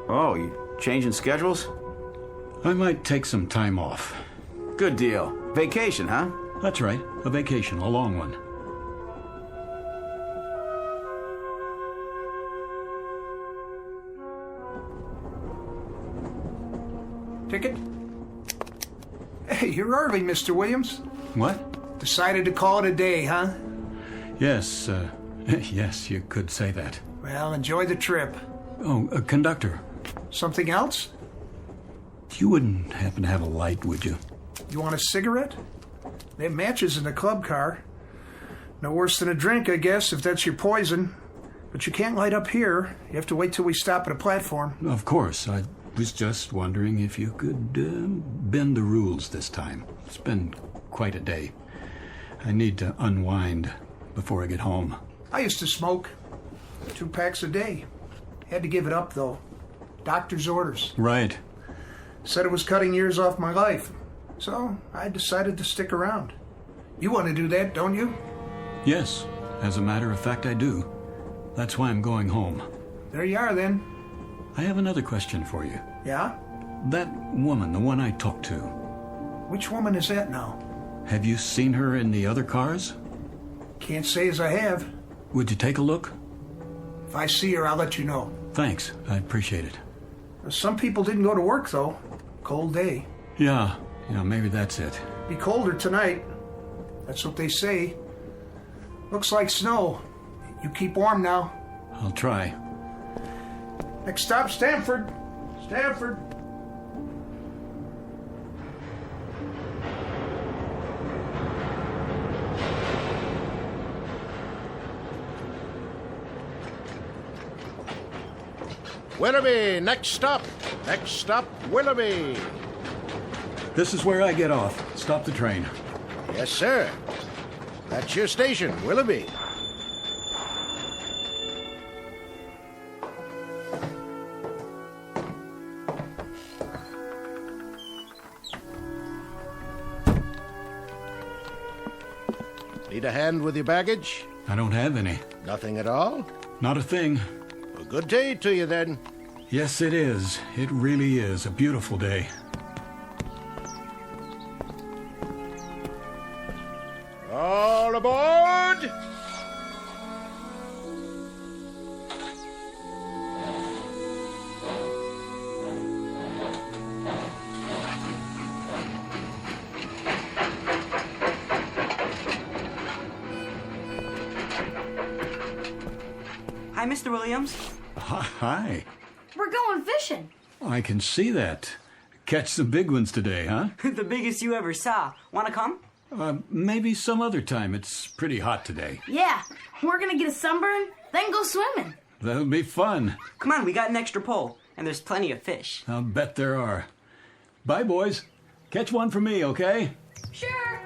Oh, you changing schedules? I might take some time off. Good deal. Vacation, huh? That's right. A vacation. A long one. Ticket? Hey, you're early, Mr. Williams. What? Decided to call it a day, huh? Yes, yes, you could say that. Well, enjoy the trip. Oh, conductor. Something else? You wouldn't happen to have a light, would you? You want a cigarette? They have matches in the club car. No worse than a drink, I guess, if that's your poison. But you can't light up here. You have to wait till we stop at a platform. Of course. I was just wondering if you could bend the rules this time. It's been quite a day. I need to unwind before I get home. I used to smoke 2 packs a day. Had to give it up, though. Doctor's orders. Right. Said it was cutting years off my life. So I decided to stick around. You want to do that, don't you? Yes, as a matter of fact, I do. That's why I'm going home. There you are, then. I have another question for you. Yeah? That woman, the one I talked to. Which woman is that now? Have you seen her in the other cars? Can't say as I have. Would you take a look? If I see her, I'll let you know. Thanks, I appreciate it. Some people didn't go to work, though. Cold day. Yeah, maybe that's it. Be colder tonight. That's what they say. Looks like snow. You keep warm now. I'll try. Next stop, Stamford. Stamford. Willoughby, next stop. Next stop, Willoughby. This is where I get off. Stop the train. Yes, sir. That's your station, Willoughby. Need a hand with your baggage? I don't have any. Nothing at all? Not a thing. A good day to you, then. Yes, it is. It really is a beautiful day. All aboard! Hi, Mr. Williams. Hi. We're going fishing. I can see that. Catch some big ones today, huh? The biggest you ever saw. Want to come? Maybe some other time. It's pretty hot today. Yeah, we're gonna get a sunburn, then go swimming. That'll be fun. Come on, we got an extra pole, and there's plenty of fish. I'll bet there are. Bye, boys. Catch one for me, okay? Sure.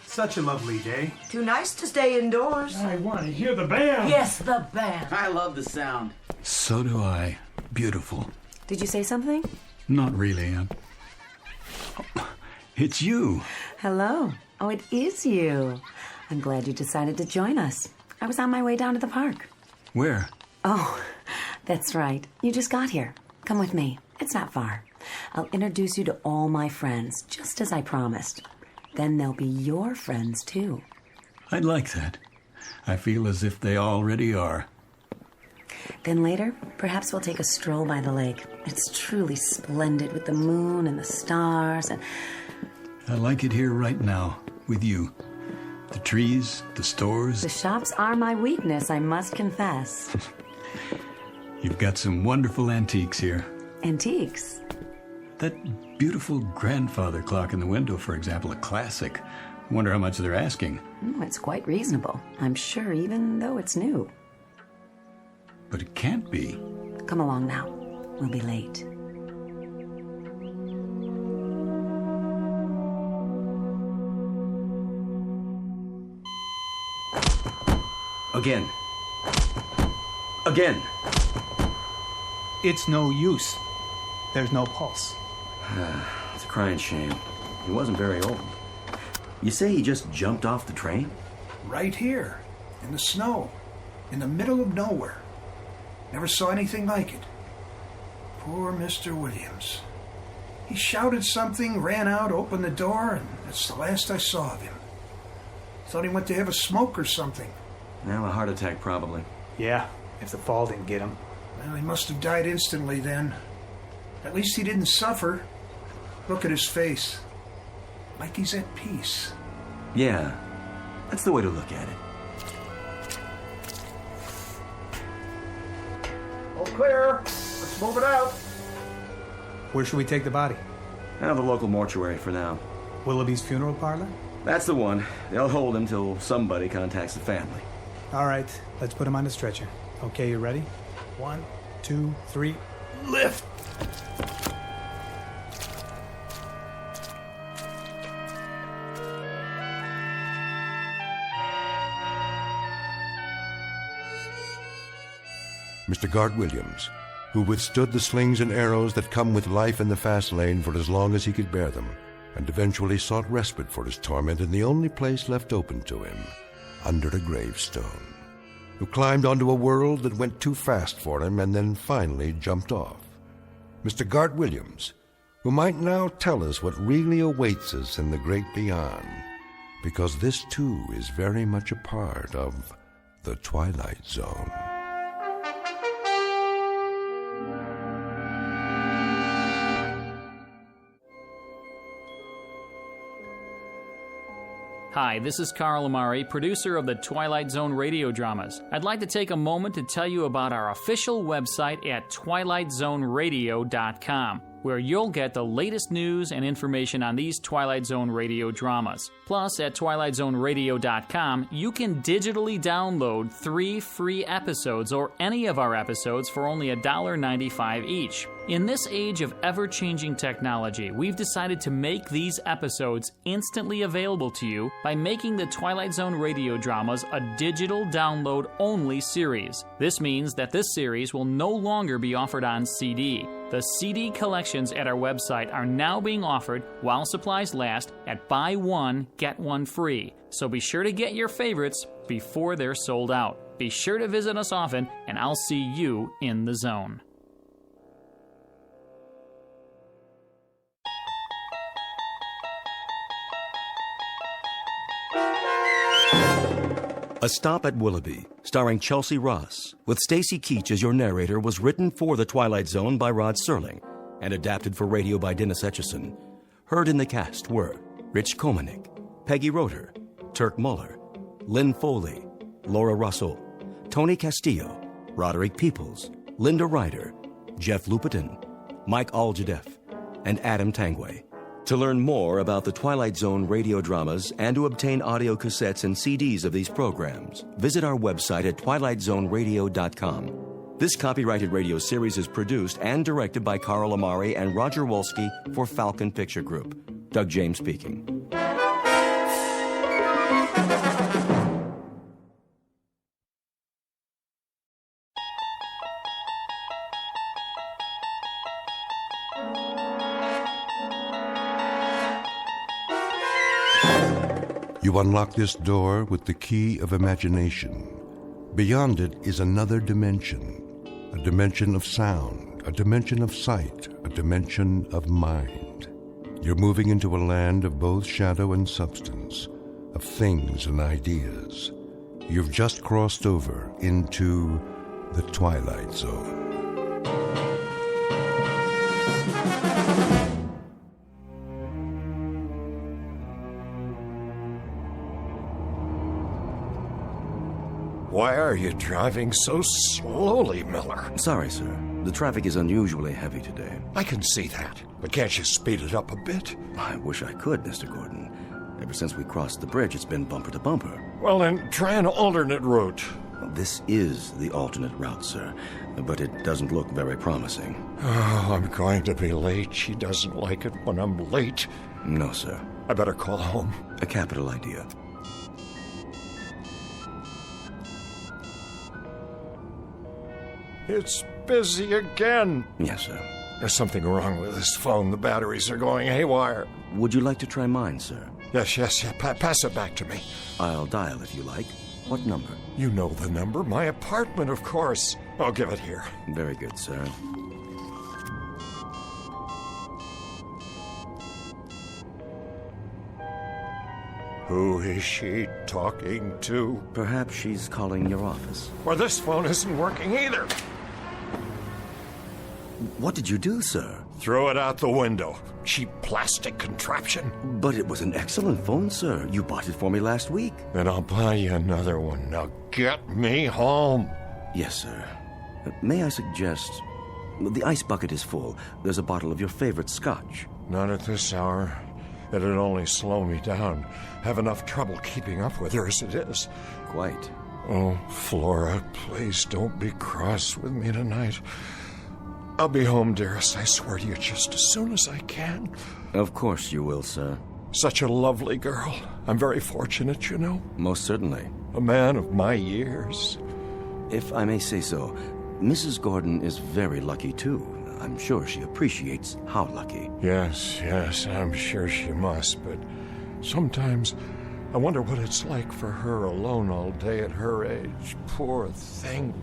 Such a lovely day. Too nice to stay indoors. I want to hear the band. Yes, the band. I love the sound. So do I. Beautiful. Did you say something? Not really. It's you. Hello. Oh, it is you. I'm glad you decided to join us. I was on my way down to the park. Where? Oh, that's right. You just got here. Come with me. It's not far. I'll introduce you to all my friends, just as I promised. Then they'll be your friends, too. I'd like that. I feel as if they already are. Then later, perhaps we'll take a stroll by the lake. It's truly splendid with the moon and the stars and... I like it here right now, with you. The trees, the stores. The shops are my weakness, I must confess. You've got some wonderful antiques here. Antiques? That beautiful grandfather clock in the window, for example, a classic. Wonder how much they're asking. It's quite reasonable, I'm sure, even though it's new. But it can't be. Come along now. We'll be late. Again. Again. It's no use. There's no pulse. It's a crying shame. He wasn't very old. You say he just jumped off the train? Right here, in the snow, in the middle of nowhere. Never saw anything like it. Poor Mr. Williams. He shouted something, ran out, opened the door, and that's the last I saw of him. Thought he went to have a smoke or something. Well, a heart attack probably. Yeah, if the fall didn't get him. Well, he must have died instantly then. At least he didn't suffer. Look at his face. Like he's at peace. Yeah, that's the way to look at it. All clear. Let's move it out. Where should we take the body? The local mortuary for now. Willoughby's funeral parlor? That's the one. They'll hold him till somebody contacts the family. All right, let's put him on the stretcher. Okay, you ready? 1, 2, 3, lift! Mr. Gart Williams, who withstood the slings and arrows that come with life in the fast lane for as long as he could bear them, and eventually sought respite for his torment in the only place left open to him, under a gravestone, who climbed onto a world that went too fast for him and then finally jumped off. Mr. Gart Williams, who might now tell us what really awaits us in the great beyond, because this too is very much a part of the Twilight Zone. Hi, this is Carl Amari, producer of the Twilight Zone radio dramas. I'd like to take a moment to tell you about our official website at twilightzoneradio.com, where you'll get the latest news and information on these Twilight Zone radio dramas. Plus, at twilightzoneradio.com, you can digitally download 3 free episodes or any of our episodes for only $1.95 each. In this age of ever-changing technology, we've decided to make these episodes instantly available to you by making the Twilight Zone radio dramas a digital download-only series. This means that this series will no longer be offered on CD. The CD collections at our website are now being offered while supplies last at buy one, get one free. So be sure to get your favorites before they're sold out. Be sure to visit us often, and I'll see you in the zone. A Stop at Willoughby, starring Chelsea Ross, with Stacy Keach as your narrator, was written for The Twilight Zone by Rod Serling and adapted for radio by Dennis Etchison. Heard in the cast were Rich Komanik, Peggy Roeder, Turk Muller, Lynn Foley, Laura Russell, Tony Castillo, Roderick Peoples, Linda Ryder, Jeff Lupetin, Mike Aljadeff, and Adam Tangway. To learn more about the Twilight Zone radio dramas and to obtain audio cassettes and CDs of these programs, visit our website at twilightzoneradio.com. This copyrighted radio series is produced and directed by Carl Amari and Roger Wolski for Falcon Picture Group. Doug James speaking. You unlock this door with the key of imagination. Beyond it is another dimension, a dimension of sound, a dimension of sight, a dimension of mind. You're moving into a land of both shadow and substance, of things and ideas. You've just crossed over into the Twilight Zone. Why are you driving so slowly, Miller? Sorry, sir. The traffic is unusually heavy today. I can see that, but can't you speed it up a bit? I wish I could, Mr. Gordon. Ever since we crossed the bridge, it's been bumper to bumper. Well, then, try an alternate route. This is the alternate route, sir, but it doesn't look very promising. Oh, I'm going to be late. She doesn't like it when I'm late. No, sir. I better call home. A capital idea. It's busy again. Yes, sir. There's something wrong with this phone. The batteries are going haywire. Would you like to try mine, sir? Yes. Pass it back to me. I'll dial if you like. What number? You know the number. My apartment, of course. I'll give it here. Very good, sir. Who is she talking to? Perhaps she's calling your office. Well, this phone isn't working either. What did you do, sir? Throw it out the window. Cheap plastic contraption. But it was an excellent phone, sir. You bought it for me last week. Then I'll buy you another one. Now get me home. Yes, sir. May I suggest... The ice bucket is full. There's a bottle of your favorite scotch. Not at this hour. It'd only slow me down. Have enough trouble keeping up with her as it is. Quite. Oh, Flora, please don't be cross with me tonight. I'll be home, dearest, I swear to you, just as soon as I can. Of course you will, sir. Such a lovely girl. I'm very fortunate, you know. Most certainly. A man of my years. If I may say so, Mrs. Gordon is very lucky, too. I'm sure she appreciates how lucky. Yes, I'm sure she must, but sometimes I wonder what it's like for her alone all day at her age. Poor thing.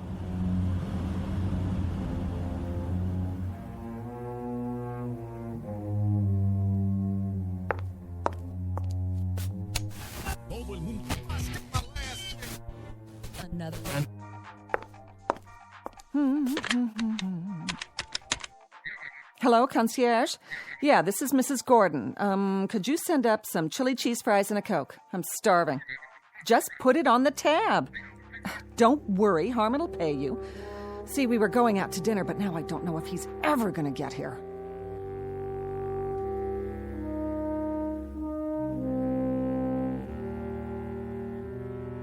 Another Hello, concierge? Yeah, this is Mrs. Gordon. Could you send up some chili cheese fries and a Coke? I'm starving. Just put it on the tab. Don't worry, Harmon will pay you. See, we were going out to dinner, but now I don't know if he's ever going to get here.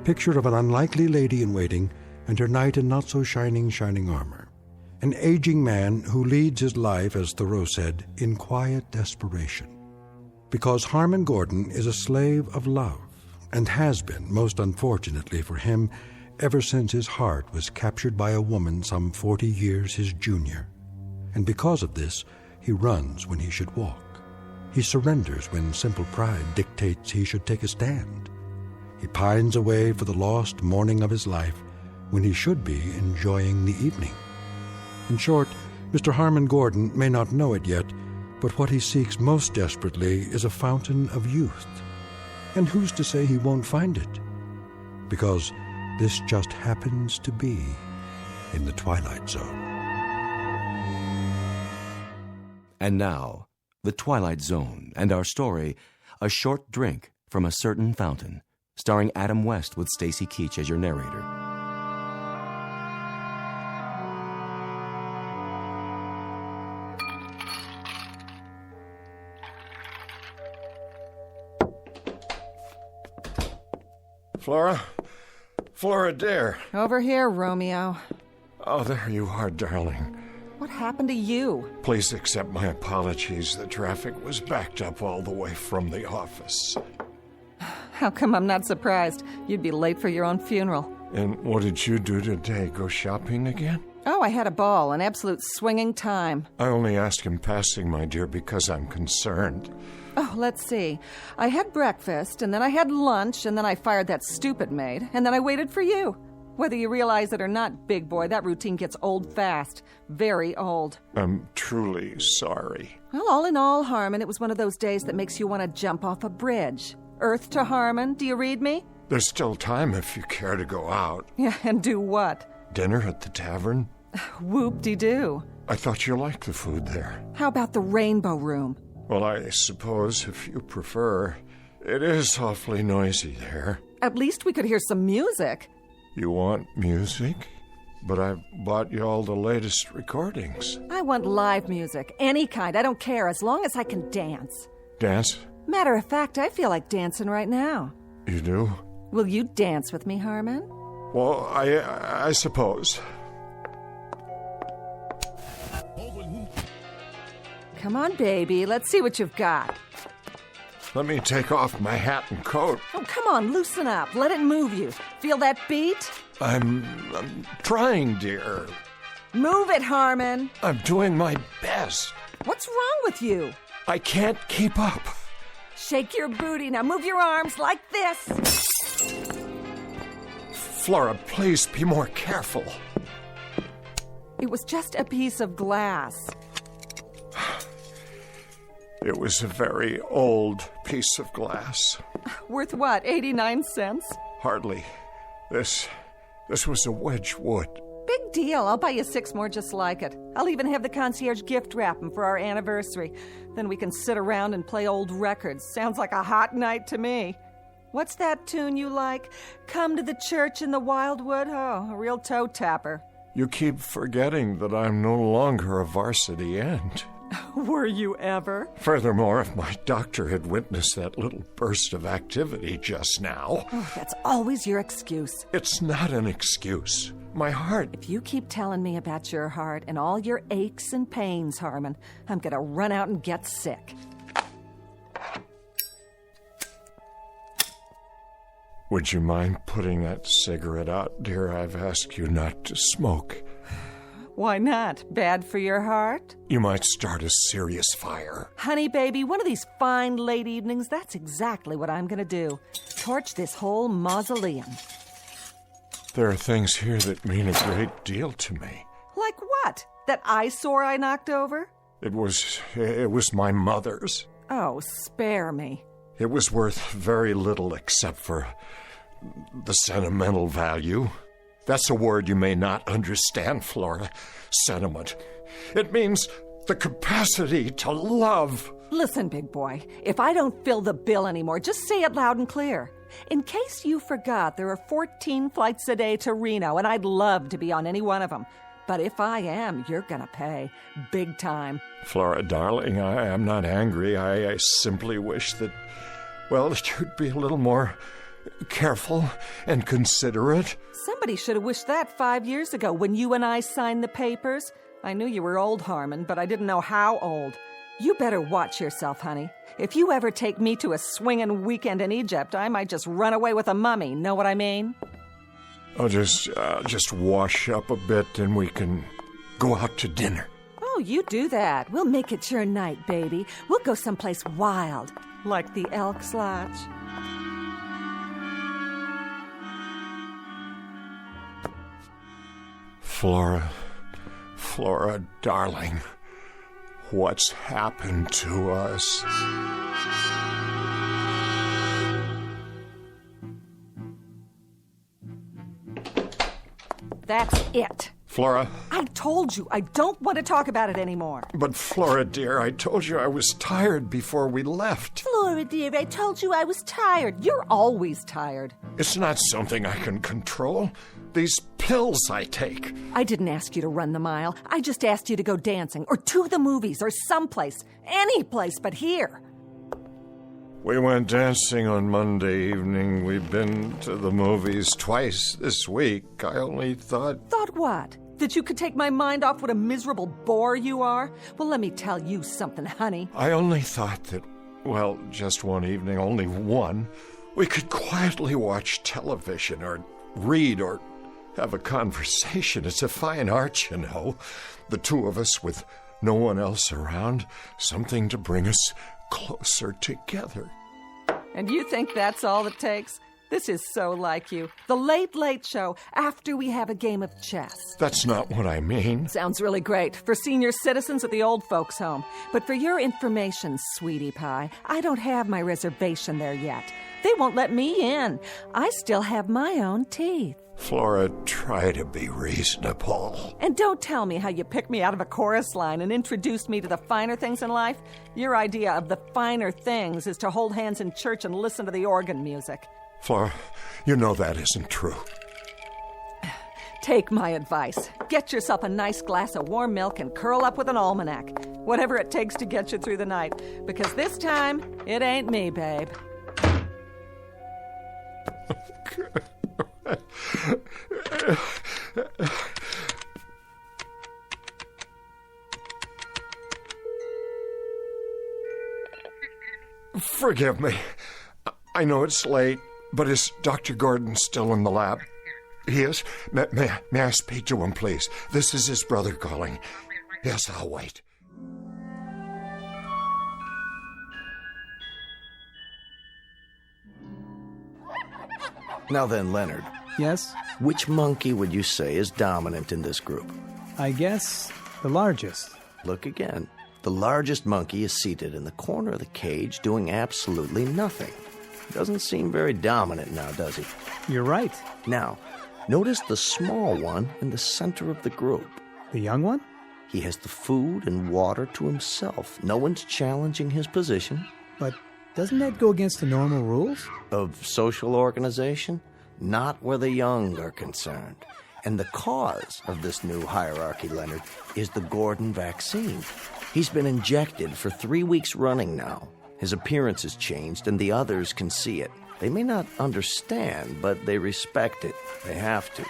Picture of an unlikely lady-in-waiting and her knight in not-so-shining armor. An aging man who leads his life, as Thoreau said, in quiet desperation. Because Harmon Gordon is a slave of love, and has been, most unfortunately for him, ever since his heart was captured by a woman some 40 years his junior. And because of this, he runs when he should walk. He surrenders when simple pride dictates he should take a stand. He pines away for the lost morning of his life when he should be enjoying the evening. In short, Mr. Harmon Gordon may not know it yet, but what he seeks most desperately is a fountain of youth. And who's to say he won't find it? Because this just happens to be in the Twilight Zone. And now, the Twilight Zone and our story, A Short Drink from a Certain Fountain, starring Adam West with Stacy Keach as your narrator. Flora, dear. Over here, Romeo. Oh, there you are, darling. What happened to you? Please accept my apologies. The traffic was backed up all the way from the office. How come I'm not surprised? You'd be late for your own funeral. And what did you do today? Go shopping again? Oh, I had a ball, an absolute swinging time. I only ask in passing, my dear, because I'm concerned. Oh, let's see. I had breakfast, and then I had lunch, and then I fired that stupid maid, and then I waited for you. Whether you realize it or not, big boy, that routine gets old fast. Very old. I'm truly sorry. Well, all in all, Harmon, it was one of those days that makes you want to jump off a bridge. Earth to Harmon, do you read me? There's still time if you care to go out. Yeah, and do what? Dinner at the tavern? Whoop-de-doo. I thought you liked the food there. How about the Rainbow Room? Well, I suppose, if you prefer, it is awfully noisy there. At least we could hear some music. You want music? But I've bought you all the latest recordings. I want live music, any kind. I don't care, as long as I can dance. Dance? Matter of fact, I feel like dancing right now. You do? Will you dance with me, Harmon? Well, I suppose. Come on, baby. Let's see what you've got. Let me take off my hat and coat. Oh, come on. Loosen up. Let it move you. Feel that beat? I'm trying, dear. Move it, Harmon. I'm doing my best. What's wrong with you? I can't keep up. Shake your booty. Now move your arms like this. Flora, please be more careful. It was just a piece of glass. It was a very old piece of glass. Worth what, 89 cents? Hardly. This was a Wedgwood. Big deal. I'll buy you 6 more just like it. I'll even have the concierge gift wrap them for our anniversary. Then we can sit around and play old records. Sounds like a hot night to me. What's that tune you like? Come to the church in the wildwood? Oh, a real toe tapper. You keep forgetting that I'm no longer a varsity end. Were you ever? Furthermore, if my doctor had witnessed that little burst of activity just now... Oh, that's always your excuse. It's not an excuse. My heart... If you keep telling me about your heart and all your aches and pains, Harmon, I'm gonna run out and get sick. Would you mind putting that cigarette out, dear? I've asked you not to smoke. Why not? Bad for your heart? You might start a serious fire. Honey, baby, one of these fine late evenings, that's exactly what I'm going to do. Torch this whole mausoleum. There are things here that mean a great deal to me. Like what? That eyesore I knocked over? It was my mother's. Oh, spare me. It was worth very little except for the sentimental value. That's a word you may not understand, Flora. Sentiment. It means the capacity to love. Listen, big boy, if I don't fill the bill anymore, just say it loud and clear. In case you forgot, there are 14 flights a day to Reno, and I'd love to be on any one of them. But if I am, you're gonna pay. Big time. Flora, darling, I am not angry. I simply wish that, well, that you'd be a little more careful and considerate. Somebody should have wished that 5 years ago when you and I signed the papers. I knew you were old, Harmon, but I didn't know how old. You better watch yourself, honey. If you ever take me to a swinging weekend in Egypt, I might just run away with a mummy. Know what I mean? I'll just wash up a bit and we can go out to dinner. Oh, you do that. We'll make it your night, baby. We'll go someplace wild, like the Elks Lodge. Flora, darling, what's happened to us? That's it. Flora? I told you, I don't want to talk about it anymore. But Flora, dear, I told you I was tired before we left. Flora, dear, I told you I was tired. You're always tired. It's not something I can control. These pills I take. I didn't ask you to run the mile. I just asked you to go dancing or to the movies or someplace. Any place but here. We went dancing on Monday evening. We've been to the movies twice this week. I only thought... Thought what? That you could take my mind off what a miserable bore you are? Well, let me tell you something, honey. I only thought that, well, just one evening, only one, we could quietly watch television or read or have a conversation. It's a fine art, you know. The two of us with no one else around. Something to bring us closer together. And you think that's all it takes? This is so like you. The Late Late Show after we have a game of chess. That's not what I mean. Sounds really great for senior citizens at the old folks' home. But for your information, sweetie pie, I don't have my reservation there yet. They won't let me in. I still have my own teeth. Flora, try to be reasonable. And don't tell me how you picked me out of a chorus line and introduced me to the finer things in life. Your idea of the finer things is to hold hands in church and listen to the organ music. Flora, you know that isn't true. Take my advice. Get yourself a nice glass of warm milk and curl up with an almanac. Whatever it takes to get you through the night. Because this time, it ain't me, babe. Forgive me. I know it's late, but is Dr. Gordon still in the lab? He is? May I speak to him, please? This is his brother calling. Yes, I'll wait. Now then, Leonard. Yes? Which monkey would you say is dominant in this group? I guess the largest. Look again. The largest monkey is seated in the corner of the cage doing absolutely nothing. Doesn't seem very dominant now, does he? You're right. Now, notice the small one in the center of the group. The young one? He has the food and water to himself. No one's challenging his position. But doesn't that go against the normal rules? Of social organization? Not where the young are concerned. And the cause of this new hierarchy, Leonard, is the Gordon vaccine. He's been injected for 3 weeks running now. His appearance has changed, and the others can see it. They may not understand, but they respect it. They have to.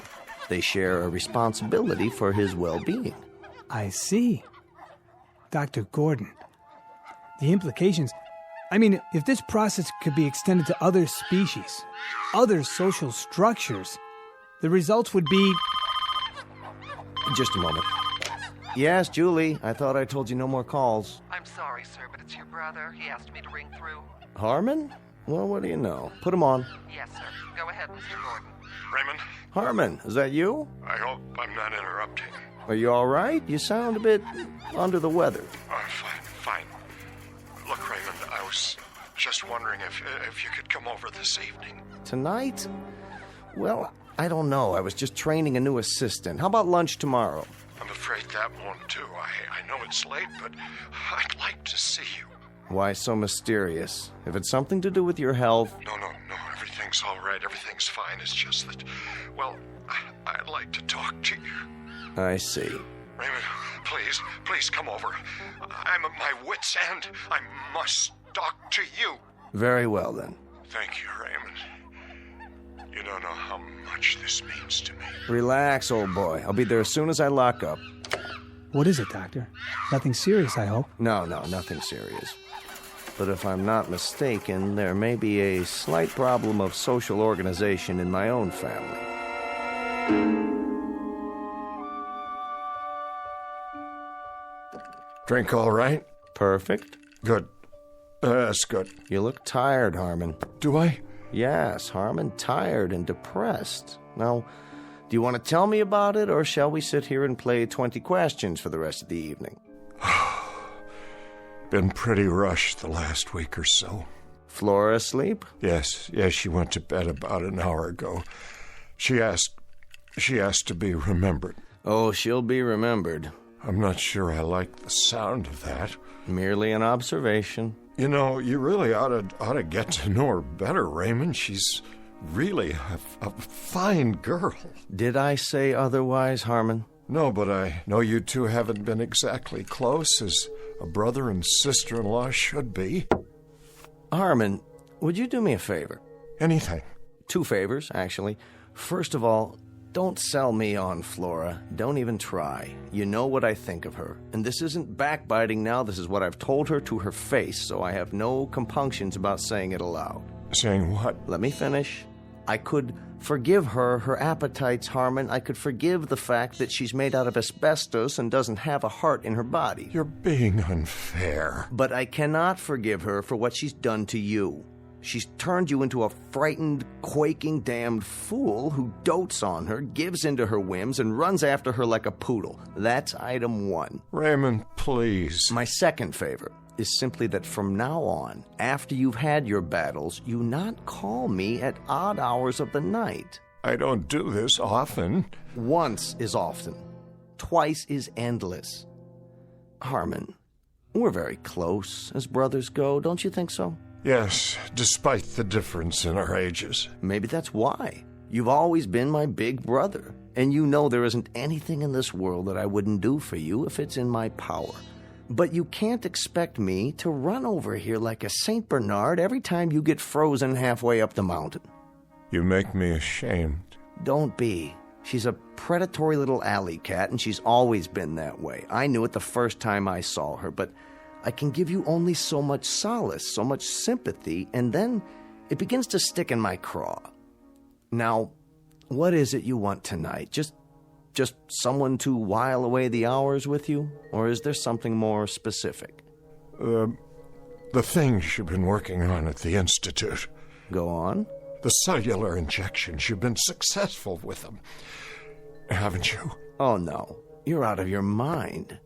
They share a responsibility for his well-being. I see. Dr. Gordon, the implications... I mean, if this process could be extended to other species, other social structures, the results would be... Just a moment. Yes, Julie. I thought I told you no more calls. I'm sorry, sir, but it's your brother. He asked me to ring through. Harmon? Well, what do you know? Put him on. Yes, sir. Go ahead, Mr. Gordon. Raymond? Harmon, is that you? I hope I'm not interrupting. Are you all right? You sound a bit under the weather. Fine. Look, Raymond, I was just wondering if you could come over this evening. Tonight? Well, I don't know. I was just training a new assistant. How about lunch tomorrow? I'm afraid that won't do. I know it's late, but I'd like to see you. Why so mysterious? If it's something to do with your health... No, everything's all right. Everything's fine. It's just that, well, I'd like to talk to you. I see. Raymond, please come over. I'm at my wit's end. I must talk to you. Very well, then. Thank you, Raymond. You don't know how much this means to me. Relax, old boy. I'll be there as soon as I lock up. What is it, Doctor? Nothing serious, I hope. No, nothing serious. But if I'm not mistaken, there may be a slight problem of social organization in my own family. Drink all right? Perfect. Good. That's good. You look tired, Harmon. Do I? Yes, Harmon, tired and depressed. Now, do you want to tell me about it, or shall we sit here and play 20 questions for the rest of the evening? Been pretty rushed the last week or so. Flora asleep? Yes, she went to bed about an hour ago. She asked to be remembered. Oh, she'll be remembered. I'm not sure I like the sound of that. Merely an observation. You know, you really ought to get to know her better, Raymond. She's really a fine girl. Did I say otherwise, Harmon? No, but I know you two haven't been exactly close, as a brother and sister-in-law should be. Harmon, would you do me a favor? Anything. 2 favors, actually. First of all, don't sell me on Flora. Don't even try. You know what I think of her. And this isn't backbiting now. This is what I've told her to her face, so I have no compunctions about saying it aloud. Saying what? Let me finish. I could forgive her appetites, Harmon. I could forgive the fact that she's made out of asbestos and doesn't have a heart in her body. You're being unfair. But I cannot forgive her for what she's done to you. She's turned you into a frightened, quaking, damned fool who dotes on her, gives in to her whims, and runs after her like a poodle. That's item 1. Raymond, please. My second favor is simply that from now on, after you've had your battles, you not call me at odd hours of the night. I don't do this often. Once is often. Twice is endless. Harmon, we're very close as brothers go, don't you think so? Yes, despite the difference in our ages. Maybe that's why. You've always been my big brother, and you know there isn't anything in this world that I wouldn't do for you if it's in my power. But you can't expect me to run over here like a St. Bernard every time you get frozen halfway up the mountain. You make me ashamed. Don't be. She's a predatory little alley cat, and she's always been that way. I knew it the first time I saw her, but I can give you only so much solace, so much sympathy, and then it begins to stick in my craw. Now, what is it you want tonight? Just someone to while away the hours with you? Or is there something more specific? The things you've been working on at the Institute. Go on. The cellular injections. You've been successful with them, haven't you? Oh, no. You're out of your mind.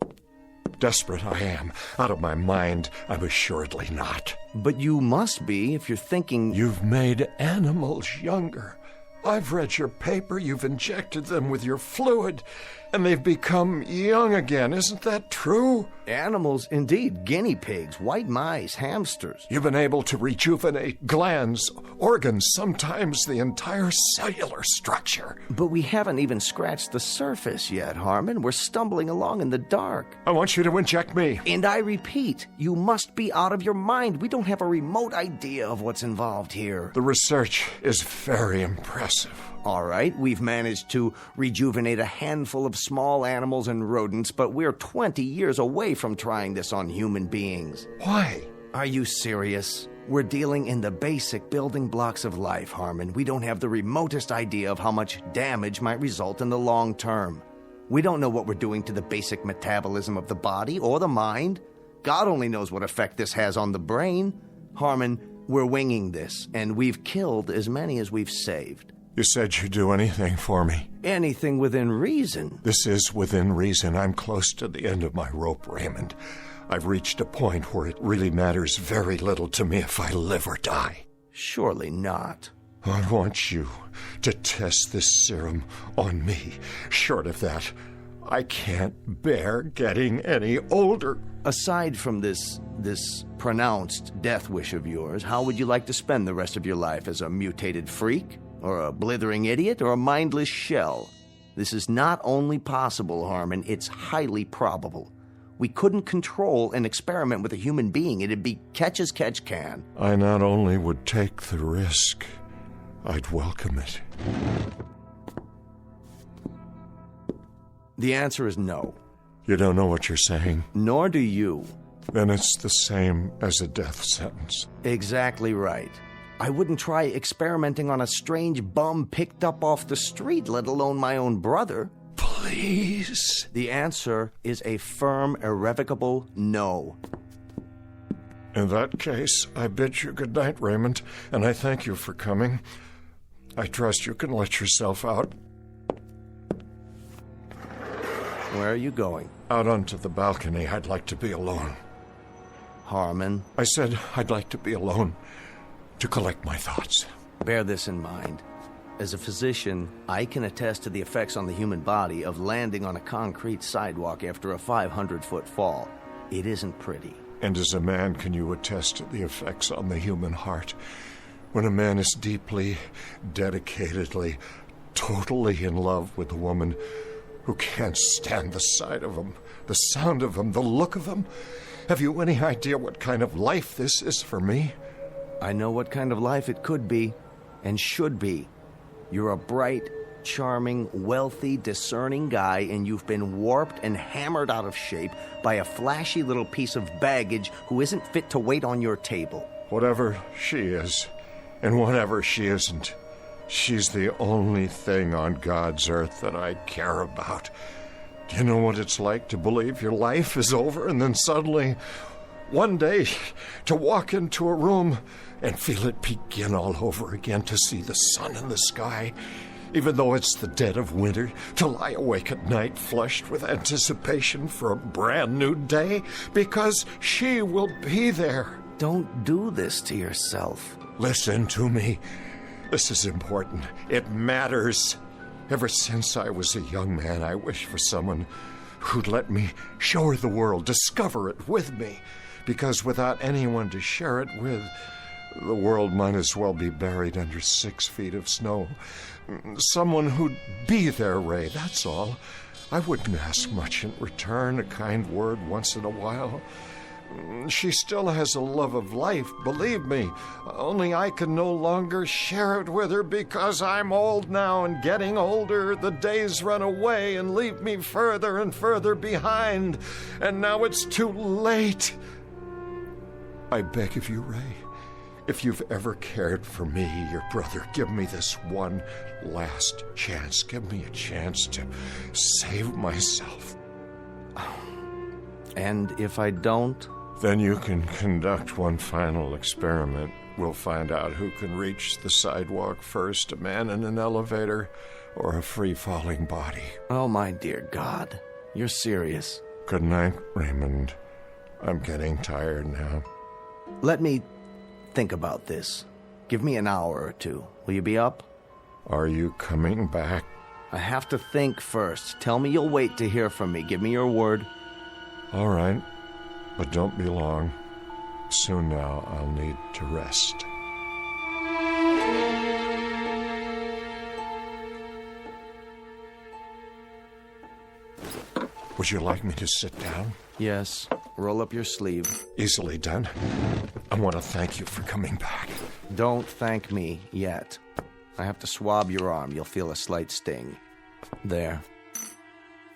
Desperate I am. Out of my mind, I'm assuredly not. But you must be if you're thinking... You've made animals younger. I've read your paper. You've injected them with your fluid, and they've become young again. Isn't that true? Animals, indeed. Guinea pigs, white mice, hamsters. You've been able to rejuvenate glands, organs, sometimes the entire cellular structure. But we haven't even scratched the surface yet, Harmon. We're stumbling along in the dark. I want you to inject me. And I repeat, you must be out of your mind. We don't have a remote idea of what's involved here. The research is very impressive. All right, we've managed to rejuvenate a handful of small animals and rodents, but we're 20 years away from trying this on human beings. Why? Are you serious? We're dealing in the basic building blocks of life, Harmon. We don't have the remotest idea of how much damage might result in the long term. We don't know what we're doing to the basic metabolism of the body or the mind. God only knows what effect this has on the brain. Harmon, we're winging this, and we've killed as many as we've saved. You said you'd do anything for me. Anything within reason. This is within reason. I'm close to the end of my rope, Raymond. I've reached a point where it really matters very little to me if I live or die. Surely not. I want you to test this serum on me. Short of that, I can't bear getting any older. Aside from this pronounced death wish of yours, how would you like to spend the rest of your life? As a mutated freak? Or a blithering idiot? Or a mindless shell? This is not only possible, Harmon, it's highly probable. We couldn't control an experiment with a human being. It'd be catch as catch can. I not only would take the risk, I'd welcome it. The answer is no. You don't know what you're saying? Nor do you. Then it's the same as a death sentence. Exactly right. I wouldn't try experimenting on a strange bum picked up off the street, let alone my own brother. Please. The answer is a firm, irrevocable no. In that case, I bid you good night, Raymond, and I thank you for coming. I trust you can let yourself out. Where are you going? Out onto the balcony. I'd like to be alone. Harmon? I said I'd like to be alone, to collect my thoughts. Bear this in mind. As a physician, I can attest to the effects on the human body of landing on a concrete sidewalk after a 500-foot fall. It isn't pretty. And as a man, can you attest to the effects on the human heart? When a man is deeply, dedicatedly, totally in love with a woman who can't stand the sight of him, the sound of him, the look of him. Have you any idea what kind of life this is for me? I know what kind of life it could be, and should be. You're a bright, charming, wealthy, discerning guy, and you've been warped and hammered out of shape by a flashy little piece of baggage who isn't fit to wait on your table. Whatever she is, and whatever she isn't, she's the only thing on God's earth that I care about. Do you know what it's like to believe your life is over and then suddenly, one day, to walk into a room and feel it begin all over again, to see the sun in the sky, even though it's the dead of winter, to lie awake at night flushed with anticipation for a brand new day, because she will be there. Don't do this to yourself. Listen to me. This is important. It matters. Ever since I was a young man, I wished for someone who'd let me show her the world, discover it with me. Because without anyone to share it with, the world might as well be buried under 6 feet of snow. Someone who'd be there, Ray, that's all. I wouldn't ask much in return, a kind word once in a while. She still has a love of life, believe me. Only I can no longer share it with her because I'm old now, and getting older, the days run away and leave me further and further behind. And now it's too late. I beg of you, Ray, if you've ever cared for me, your brother, give me this one last chance. Give me a chance to save myself. And if I don't? Then you can conduct one final experiment. We'll find out who can reach the sidewalk first, a man in an elevator or a free-falling body. Oh, my dear God. You're serious. Good night, Raymond. I'm getting tired now. Let me think about this. Give me an hour or two. Will you be up? Are you coming back? I have to think first. Tell me you'll wait to hear from me. Give me your word. All right. But don't be long. Soon now, I'll need to rest. Would you like me to sit down? Yes. Roll up your sleeve. Easily done. I want to thank you for coming back. Don't thank me yet. I have to swab your arm. You'll feel a slight sting. There.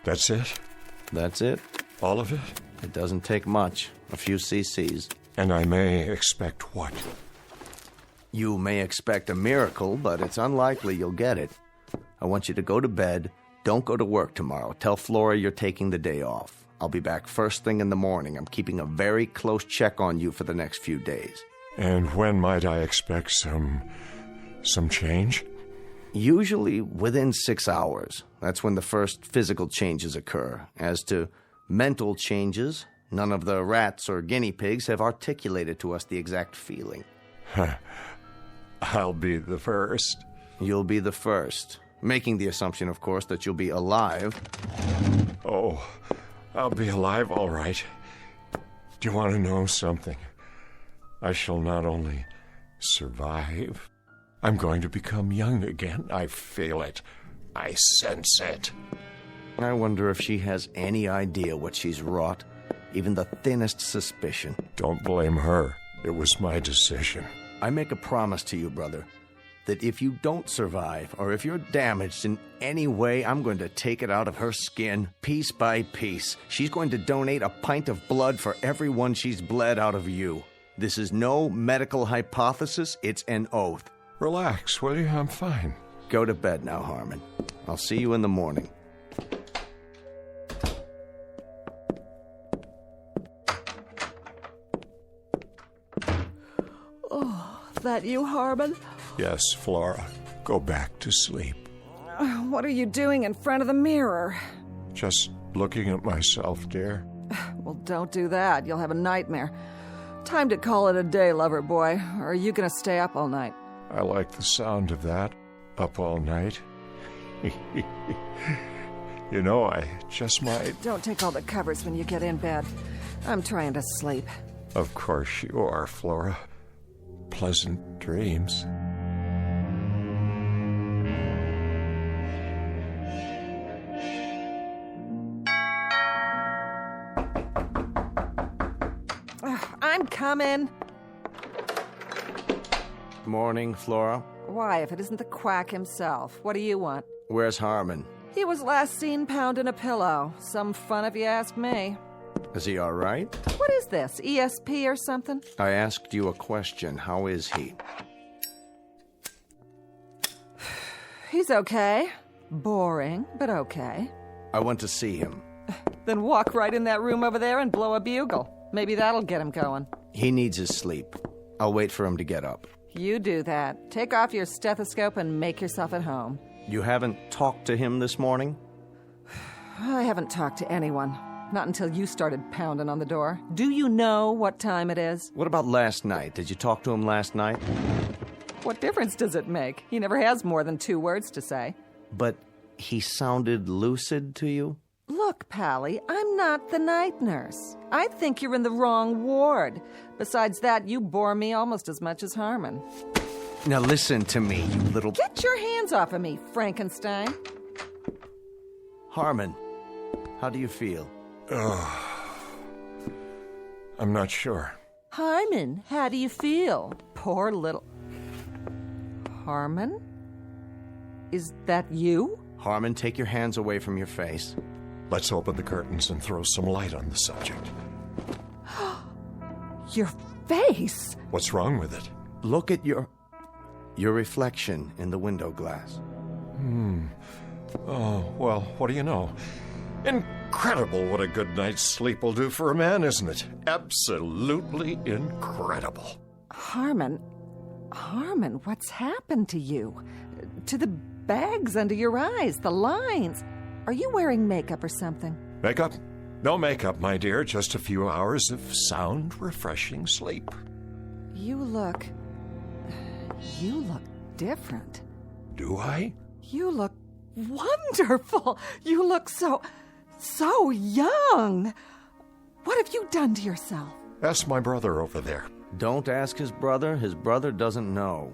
That's it? That's it. All of it? It doesn't take much. A few cc's. And I may expect what? You may expect a miracle, but it's unlikely you'll get it. I want you to go to bed Don't go to work tomorrow. Tell Flora you're taking the day off. I'll be back first thing in the morning. I'm keeping a very close check on you for the next few days. And when might I expect some change? Usually within 6 hours. That's when the first physical changes occur. As to mental changes, none of the rats or guinea pigs have articulated to us the exact feeling. I'll be the first. You'll be the first. Making the assumption, of course, that you'll be alive. Oh, I'll be alive, all right. Do you want to know something? I shall not only survive, I'm going to become young again. I feel it. I sense it. I wonder if she has any idea what she's wrought. Even the thinnest suspicion. Don't blame her. It was my decision. I make a promise to you, brother, that if you don't survive, or if you're damaged in any way, I'm going to take it out of her skin, piece by piece. She's going to donate a pint of blood for everyone she's bled out of you. This is no medical hypothesis, it's an oath. Relax, will you? I'm fine. Go to bed now, Harmon. I'll see you in the morning. Oh, that you, Harmon? Yes, Flora. Go back to sleep. What are you doing in front of the mirror? Just looking at myself, dear. Well, don't do that. You'll have a nightmare. Time to call it a day, lover boy. Or are you going to stay up all night? I like the sound of that. Up all night. You know, I just might... Don't take all the covers when you get in bed. I'm trying to sleep. Of course you are, Flora. Pleasant dreams. I'm coming. Morning, Flora. Why, if it isn't the quack himself? What do you want? Where's Harmon? He was last seen pounding a pillow. Some fun if you ask me. Is he all right? What is this, ESP or something? I asked you a question. How is he? He's okay. Boring, but okay. I want to see him. Then walk right in that room over there and blow a bugle. Maybe that'll get him going. He needs his sleep. I'll wait for him to get up. You do that. Take off your stethoscope and make yourself at home. You haven't talked to him this morning? I haven't talked to anyone. Not until you started pounding on the door. Do you know what time it is? What about last night? Did you talk to him last night? What difference does it make? He never has more than 2 words to say. But he sounded lucid to you? Look, Pally, I'm not the night nurse. I think you're in the wrong ward. Besides that, you bore me almost as much as Harmon. Now listen to me, you little... Get your hands off of me, Frankenstein. Harmon, how do you feel? I'm not sure. Harmon, how do you feel? Poor little... Harmon? Is that you? Harmon, take your hands away from your face. Let's open the curtains and throw some light on the subject. Your face? What's wrong with it? Look at your reflection in the window glass. Oh, well, what do you know? Incredible what a good night's sleep will do for a man, isn't it? Absolutely incredible. Harmon, what's happened to you? To the bags under your eyes, the lines. Are you wearing makeup or something? Makeup? No makeup, my dear. Just a few hours of sound, refreshing sleep. You look different. Do I? You look wonderful. You look so young. What have you done to yourself? Ask my brother over there. Don't ask his brother. His brother doesn't know.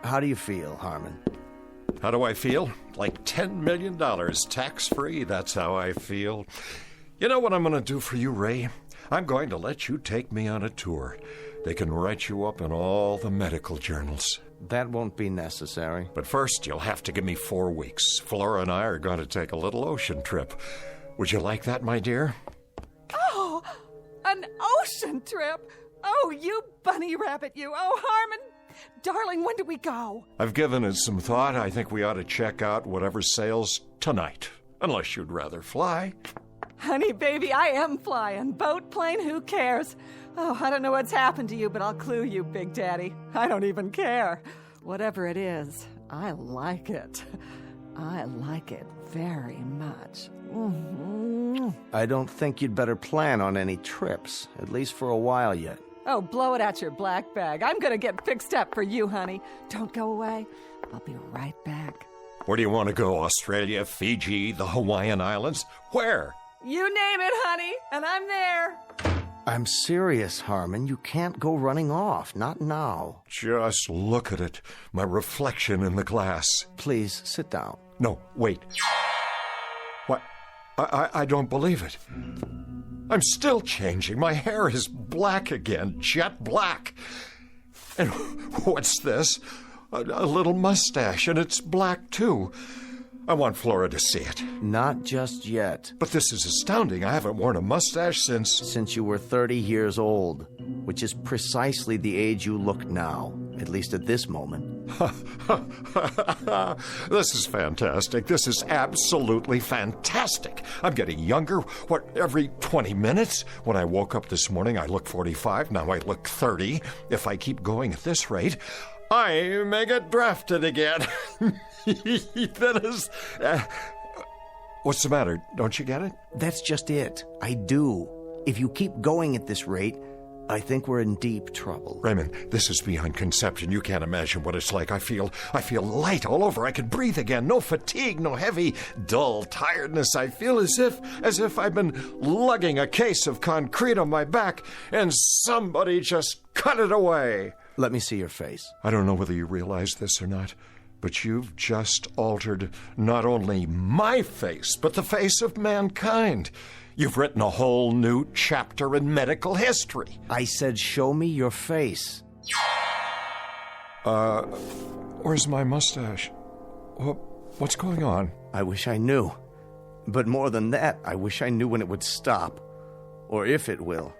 How do you feel, Harmon? How do I feel? Like $10 million, tax-free. That's how I feel. You know what I'm going to do for you, Ray? I'm going to let you take me on a tour. They can write you up in all the medical journals. That won't be necessary. But first, you'll have to give me 4 weeks. Flora and I are going to take a little ocean trip. Would you like that, my dear? Oh, an ocean trip? Oh, you bunny rabbit, you. Oh, Harmon, Darling, when do we go? I've given it some thought. I think we ought to check out whatever sails tonight. Unless you'd rather fly. Honey, baby, I am flying. Boat, plane, who cares? Oh, I don't know what's happened to you, but I'll clue you, Big Daddy. I don't even care. Whatever it is, I like it. I like it very much. Mm-hmm. I don't think you'd better plan on any trips, at least for a while yet. Oh, blow it out your black bag. I'm gonna get fixed up for you, honey. Don't go away. I'll be right back. Where do you want to go? Australia, Fiji, the Hawaiian Islands? Where? You name it, honey, and I'm there. I'm serious, Harmon. You can't go running off. Not now. Just look at it. My reflection in the glass. Please, sit down. No, wait. What? I don't believe it. I'm still changing. My hair is black again, jet black. And what's this? A little mustache, and it's black, too. I want Flora to see it. Not just yet. But this is astounding. I haven't worn a mustache since you were 30 years old, which is precisely the age you look now, at least at this moment. This is fantastic. This is absolutely fantastic. I'm getting younger, every 20 minutes? When I woke up this morning, I looked 45. Now I look 30. If I keep going at this rate, I may get drafted again. That is... what's the matter? Don't you get it? That's just it. I do. If you keep going at this rate, I think we're in deep trouble. Raymond, this is beyond conception. You can't imagine what it's like. I feel light all over. I can breathe again. No fatigue, no heavy, dull tiredness. I feel as if I've been lugging a case of concrete on my back and somebody just cut it away. Let me see your face. I don't know whether you realize this or not, but you've just altered not only my face, but the face of mankind. You've written a whole new chapter in medical history. I said, show me your face. Where's my mustache? What's going on? I wish I knew. But more than that, I wish I knew when it would stop. Or if it will.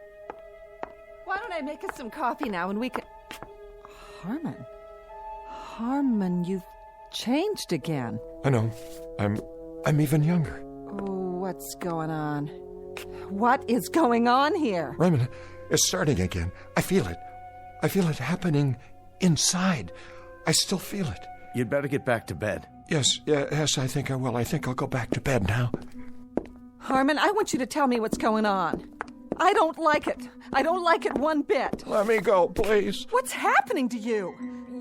Why don't I make us some coffee now and we can... Harmon, you've changed again. I know. I'm even younger. Oh, what's going on? What is going on here? Raymond, it's starting again. I feel it. I feel it happening inside. I still feel it. You'd better get back to bed. Yes, I think I will. I think I'll go back to bed now. Harmon, I want you to tell me what's going on. I don't like it. I don't like it one bit. Let me go, please. What's happening to you?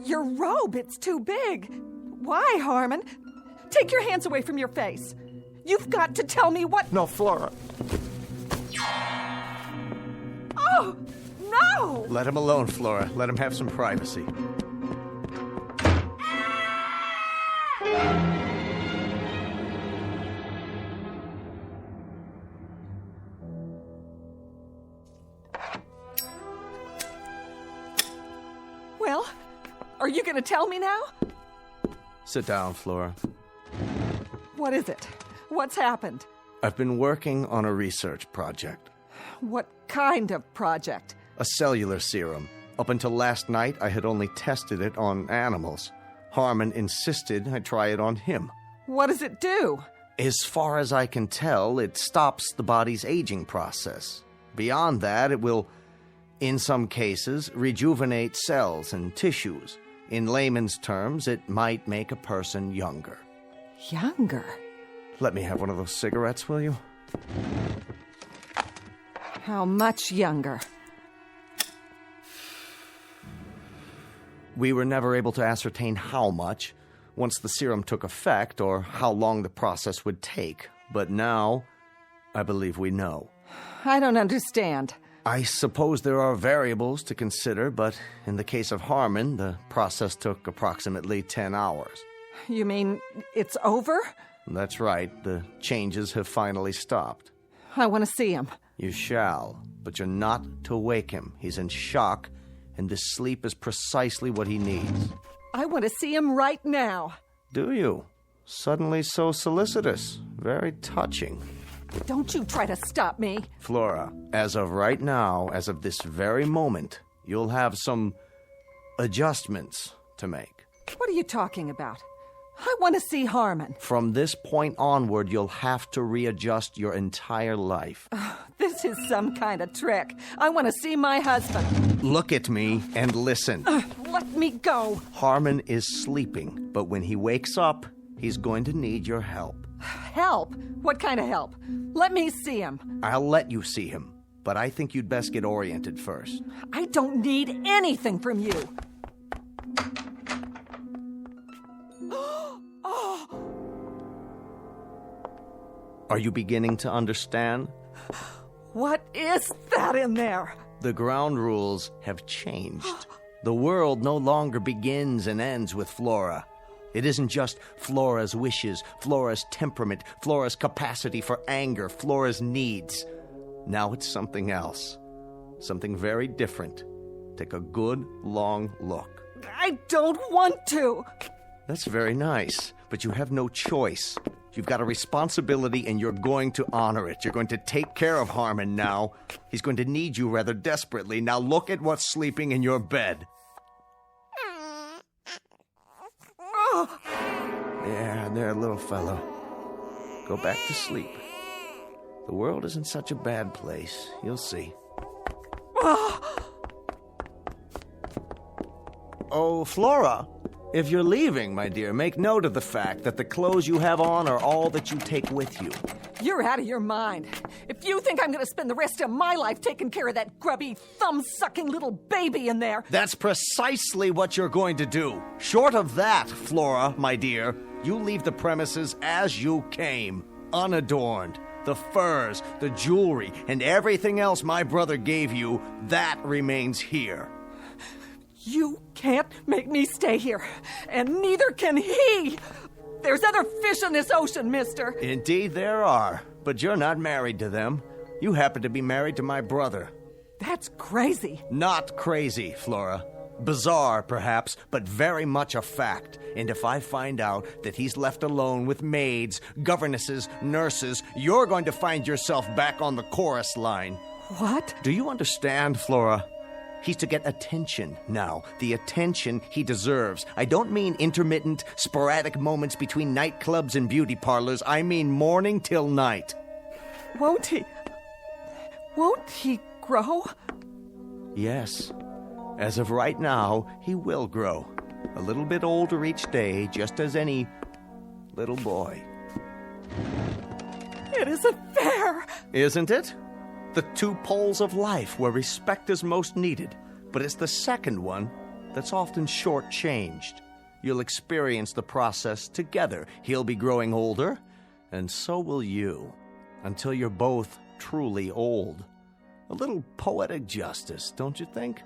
Your robe, it's too big. Why, Harmon? Take your hands away from your face. You've got to tell me what... No, Flora. Oh, no! Let him alone, Flora. Let him have some privacy. Well, are you going to tell me now? Sit down, Flora. What is it? What's happened? I've been working on a research project. What kind of project? A cellular serum. Up until last night, I had only tested it on animals. Harmon insisted I try it on him. What does it do? As far as I can tell, it stops the body's aging process. Beyond that, it will, in some cases, rejuvenate cells and tissues. In layman's terms, it might make a person younger. Younger? Let me have one of those cigarettes, will you? How much younger? We were never able to ascertain how much, once the serum took effect, or how long the process would take. But now, I believe we know. I don't understand. I suppose there are variables to consider, but in the case of Harmon, the process took approximately 10 hours. You mean it's over? That's right. The changes have finally stopped. I want to see him. You shall, but you're not to wake him. He's in shock, and this sleep is precisely what he needs. I want to see him right now. Do you? Suddenly so solicitous. Very touching. Don't you try to stop me. Flora, as of right now, as of this very moment, you'll have some adjustments to make. What are you talking about? I want to see Harmon. From this point onward, you'll have to readjust your entire life. This is some kind of trick. I want to see my husband. Look at me and listen. Let me go. Harmon is sleeping, but when he wakes up, he's going to need your help. Help? What kind of help? Let me see him. I'll let you see him, but I think you'd best get oriented first. I don't need anything from you. Are you beginning to understand? What is that in there? The ground rules have changed. The world no longer begins and ends with Flora. It isn't just Flora's wishes, Flora's temperament, Flora's capacity for anger, Flora's needs. Now it's something else. Something very different. Take a good, long look. I don't want to. That's very nice, but you have no choice. You've got a responsibility and you're going to honor it. You're going to take care of Harmon now. He's going to need you rather desperately. Now look at what's sleeping in your bed. There, little fellow. Go back to sleep. The world isn't such a bad place. You'll see. Oh, Flora. If you're leaving, my dear, make note of the fact that the clothes you have on are all that you take with you. You're out of your mind. If you think I'm going to spend the rest of my life taking care of that grubby, thumb-sucking little baby in there... That's precisely what you're going to do. Short of that, Flora, my dear, you leave the premises as you came, unadorned. The furs, the jewelry, and everything else my brother gave you, that remains here. You can't make me stay here, and neither can he. There's other fish in this ocean, mister. Indeed there are, but you're not married to them. You happen to be married to my brother. That's crazy. Not crazy, Flora. Bizarre, perhaps, but very much a fact. And if I find out that he's left alone with maids, governesses, nurses, you're going to find yourself back on the chorus line. What? Do you understand, Flora? He's to get attention now, the attention he deserves. I don't mean intermittent, sporadic moments between nightclubs and beauty parlors. I mean morning till night. Won't he grow? Yes. As of right now, he will grow. A little bit older each day, just as any little boy. It isn't fair. Isn't it? The two poles of life where respect is most needed, but it's the second one that's often shortchanged. You'll experience the process together. He'll be growing older, and so will you, until you're both truly old. A little poetic justice, don't you think?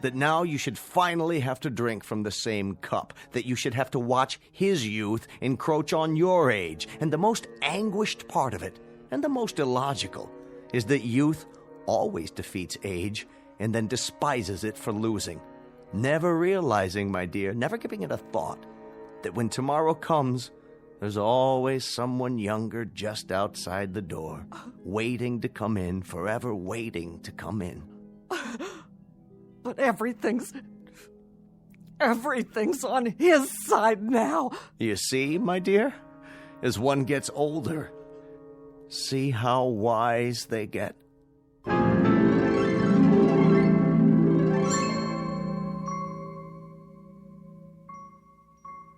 That now you should finally have to drink from the same cup, that you should have to watch his youth encroach on your age, and the most anguished part of it, and the most illogical, is that youth always defeats age and then despises it for losing, never realizing, my dear, never giving it a thought, that when tomorrow comes, there's always someone younger just outside the door, waiting to come in, forever waiting to come in. But everything's on his side now. You see, my dear, as one gets older, see how wise they get.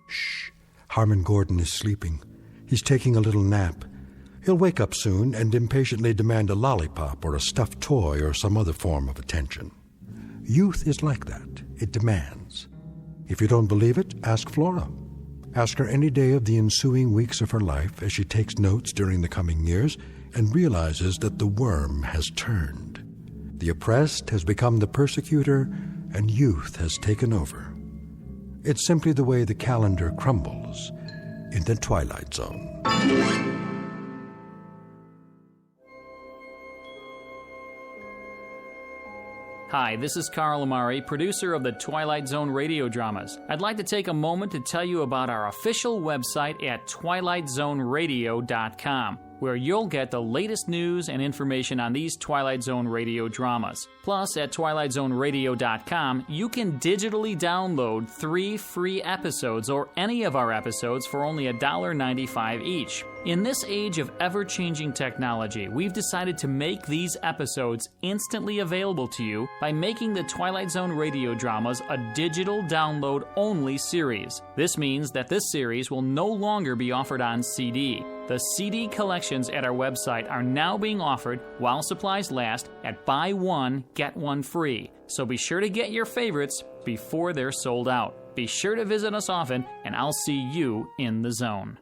Shh. Harmon Gordon is sleeping. He's taking a little nap. He'll wake up soon and impatiently demand a lollipop or a stuffed toy or some other form of attention. Youth is like that. It demands. If you don't believe it, ask Flora. Ask her any day of the ensuing weeks of her life as she takes notes during the coming years and realizes that the worm has turned. The oppressed has become the persecutor, and youth has taken over. It's simply the way the calendar crumbles in the Twilight Zone. Hi, this is Carl Amari, producer of the Twilight Zone radio dramas. I'd like to take a moment to tell you about our official website at twilightzoneradio.com. where you'll get the latest news and information on these Twilight Zone radio dramas. Plus, at twilightzoneradio.com, you can digitally download 3 free episodes or any of our episodes for only $1.95 each. In this age of ever-changing technology, we've decided to make these episodes instantly available to you by making the Twilight Zone radio dramas a digital download-only series. This means that this series will no longer be offered on CD. The CD collections at our website are now being offered while supplies last at buy one, get one free. So be sure to get your favorites before they're sold out. Be sure to visit us often, and I'll see you in the zone.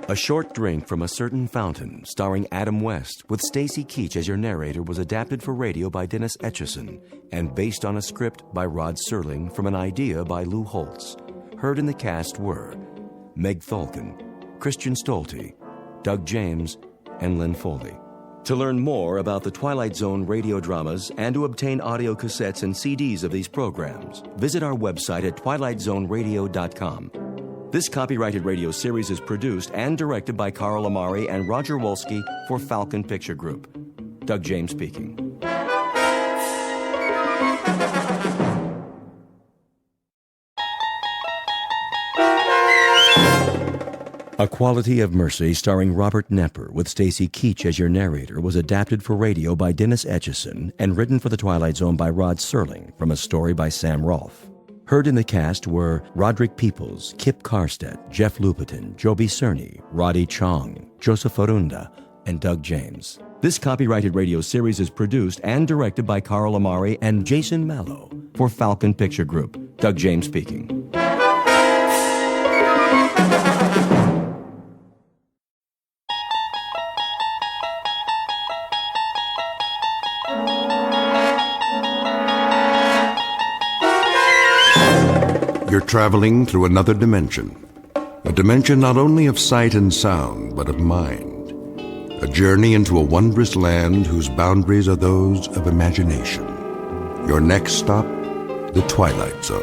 A Short Drink from a Certain Fountain, starring Adam West, with Stacy Keach as your narrator, was adapted for radio by Dennis Etchison and based on a script by Rod Serling from an idea by Lou Holtz. Heard in the cast were Meg Tholken, Christian Stolte, Doug James, and Lynn Foley. To learn more about the Twilight Zone radio dramas and to obtain audio cassettes and CDs of these programs, visit our website at twilightzoneradio.com. This copyrighted radio series is produced and directed by Carl Amari and Roger Wolski for Falcon Picture Group. Doug James speaking. A Quality of Mercy, starring Robert Knepper, with Stacy Keach as your narrator, was adapted for radio by Dennis Etchison and written for The Twilight Zone by Rod Serling from a story by Sam Rolfe. Heard in the cast were Roderick Peoples, Kip Karstedt, Jeff Lupetin, Joby Cerny, Roddy Chong, Joseph Arunda, and Doug James. This copyrighted radio series is produced and directed by Carl Amari and Jason Mallow for Falcon Picture Group. Doug James speaking. You're traveling through another dimension. A dimension not only of sight and sound, but of mind. A journey into a wondrous land whose boundaries are those of imagination. Your next stop, the Twilight Zone.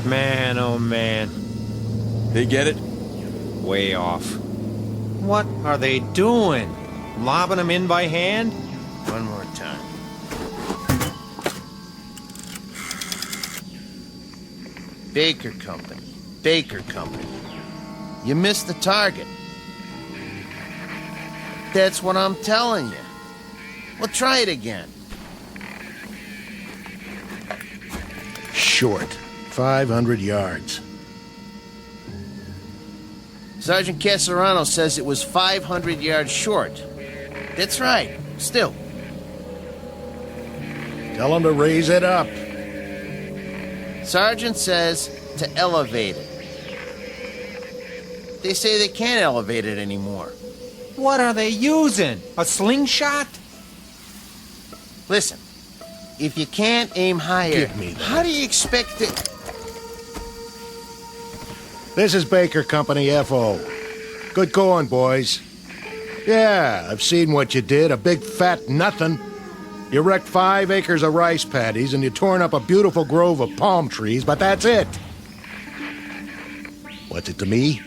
Man, oh man. They get it? Way off. What are they doing? Lobbing them in by hand? One more time. Baker Company. Baker Company. You missed the target. That's what I'm telling you. Well, try it again. Short. 500 yards. Sergeant Casarano says it was 500 yards short. That's right. Still. Tell him to raise it up. Sergeant says to elevate it. They say they can't elevate it anymore. What are they using? A slingshot? Listen, if you can't aim higher, Give me that. how do you expect it? This is Baker Company, F.O. Good going, boys. Yeah, I've seen what you did. A big fat nothing. You wrecked 5 acres of rice paddies and you torn up a beautiful grove of palm trees, but that's it. What's it to me?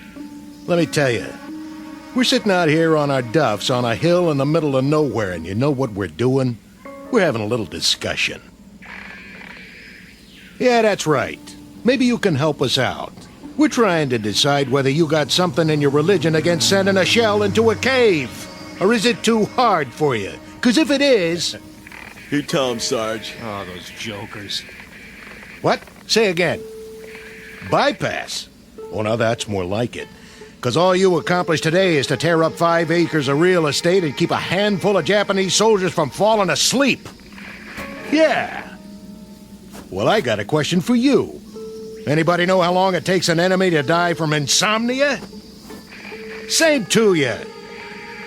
Let me tell you. We're sitting out here on our duffs on a hill in the middle of nowhere, and you know what we're doing? We're having a little discussion. Yeah, that's right. Maybe you can help us out. We're trying to decide whether you got something in your religion against sending a shell into a cave. Or is it too hard for you? Because if it is... You tell him, Sarge. Oh, those jokers. What? Say again. Bypass? Oh, now that's more like it. Because all you accomplished today is to tear up 5 acres of real estate and keep a handful of Japanese soldiers from falling asleep. Yeah. Well, I got a question for you. Anybody know how long it takes an enemy to die from insomnia? Same to you.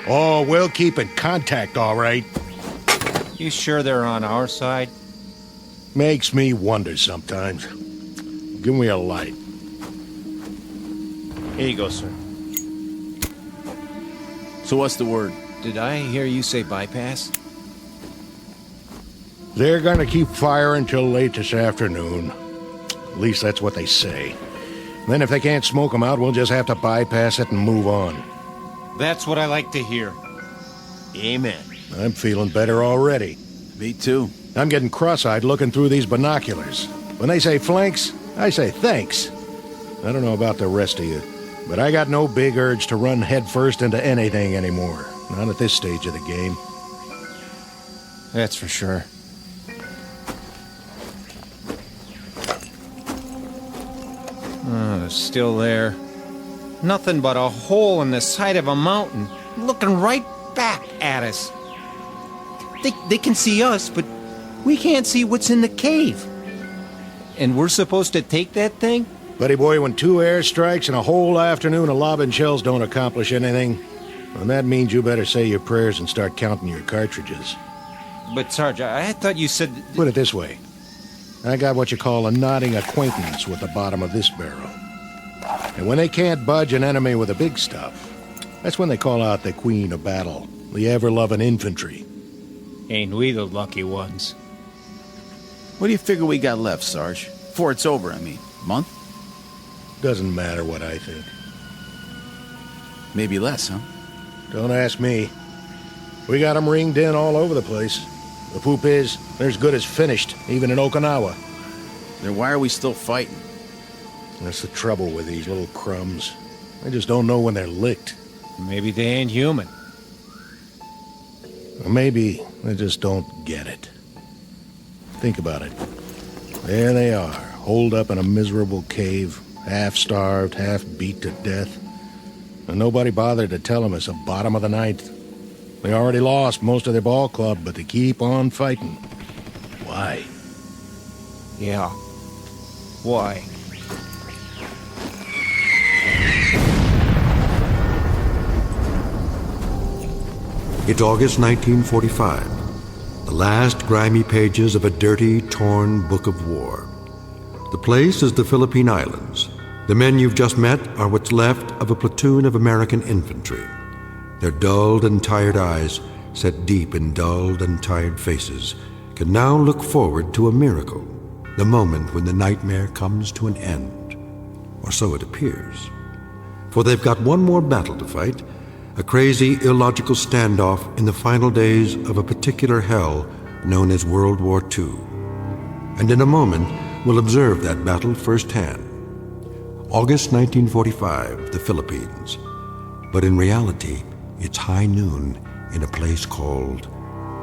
Oh, we'll keep in contact, all right. You sure they're on our side? Makes me wonder sometimes. Give me a light. Here you go, sir. So what's the word? Did I hear you say bypass? They're gonna keep firing till late this afternoon. At least that's what they say. Then if they can't smoke them out, we'll just have to bypass it and move on. That's what I like to hear. Amen. I'm feeling better already. Me too. I'm getting cross-eyed looking through these binoculars. When they say flanks, I say thanks. I don't know about the rest of you, but I got no big urge to run headfirst into anything anymore. Not at this stage of the game. That's for sure. Oh, still there. Nothing but a hole in the side of a mountain, looking right back at us. They can see us, but we can't see what's in the cave. And we're supposed to take that thing? Buddy boy, when 2 airstrikes and a whole afternoon of lobbing shells don't accomplish anything, then that means you better say your prayers and start counting your cartridges. But, Sarge, I thought you said... Put it this way. I got what you call a nodding acquaintance with the bottom of this barrel. And when they can't budge an enemy with the big stuff, that's when they call out the queen of battle, the ever-loving infantry. Ain't we the lucky ones? What do you figure we got left, Sarge? Before it's over, I mean. Month? Doesn't matter what I think. Maybe less, huh? Don't ask me. We got 'em ringed in all over the place. The poop is, they're as good as finished, even in Okinawa. Then why are we still fighting? That's the trouble with these little crumbs. They just don't know when they're licked. Maybe they ain't human. Or maybe they just don't get it. Think about it. There they are, holed up in a miserable cave, half-starved, half-beat to death. And nobody bothered to tell them it's the bottom of the ninth. They already lost most of their ball club, but they keep on fighting. Why? Yeah. Why? It's August 1945, the last grimy pages of a dirty, torn book of war. The place is the Philippine Islands. The men you've just met are what's left of a platoon of American infantry. Their dulled and tired eyes, set deep in dulled and tired faces, can now look forward to a miracle, the moment when the nightmare comes to an end. Or so it appears. For they've got one more battle to fight, a crazy, illogical standoff in the final days of a particular hell known as World War II. And in a moment, we'll observe that battle firsthand. August 1945, the Philippines. But in reality, it's high noon in a place called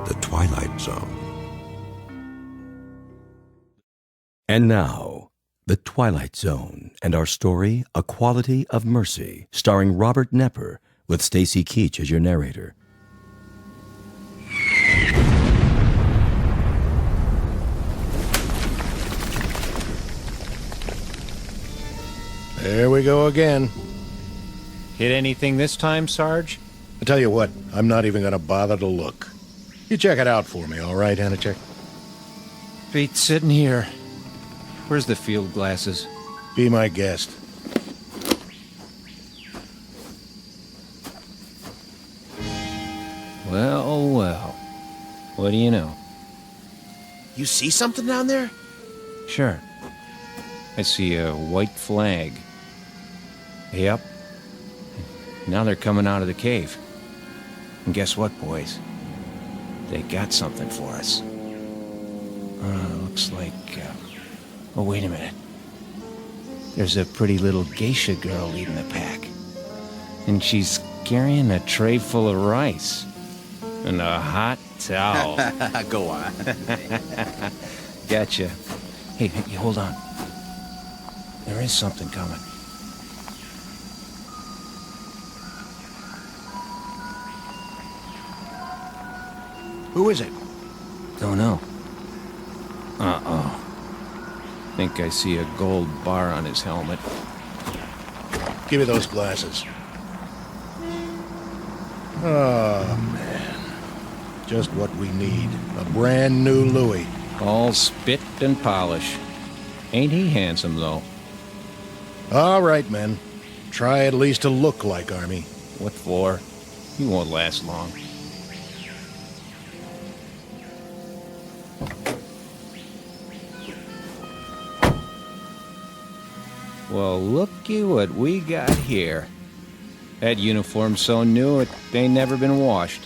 the Twilight Zone. And now, The Twilight Zone and our story, A Quality of Mercy, starring Robert Nepper, with Stacy Keach as your narrator. There we go again. Hit anything this time, Sarge? I tell you what, I'm not even gonna bother to look. You check it out for me, all right, Hanachek? Pete's sitting here. Where's the field glasses? Be my guest. Well, well. What do you know? You see something down there? Sure. I see a white flag. Yep. Now they're coming out of the cave. And guess what, boys? They got something for us. Looks like... Oh, wait a minute. There's a pretty little geisha girl leading the pack. And she's carrying a tray full of rice. And a hot towel. Go on. Gotcha. Hey, hold on. There is something coming. Who is it? Don't know. Uh-oh. Think I see a gold bar on his helmet. Give me those glasses. Oh, man. Just what we need. A brand new Louis. All spit and polish. Ain't he handsome, though? All right, men. Try at least to look like Army. What for? He won't last long. Well, looky what we got here. That uniform's so new it ain't never been washed.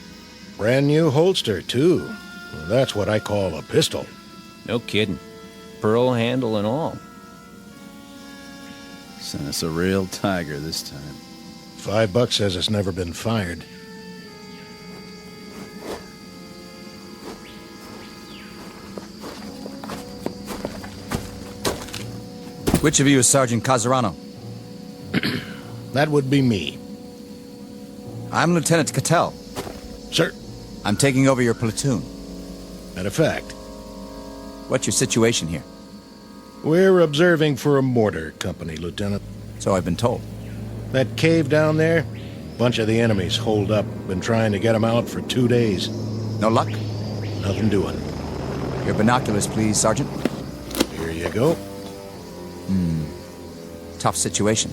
Brand new holster, too. Well, that's what I call a pistol. No kidding. Pearl handle and all. Sent us a real tiger this time. $5 says it's never been fired. Which of you is Sergeant Casarano? That would be me. I'm Lieutenant Cattell. Sir? I'm taking over your platoon. Matter of fact. What's your situation here? We're observing for a mortar company, Lieutenant. So I've been told. That cave down there? Bunch of the enemies holed up. Been trying to get them out for 2 days. No luck? Nothing doing. Your binoculars, please, Sergeant. Here you go. Tough situation.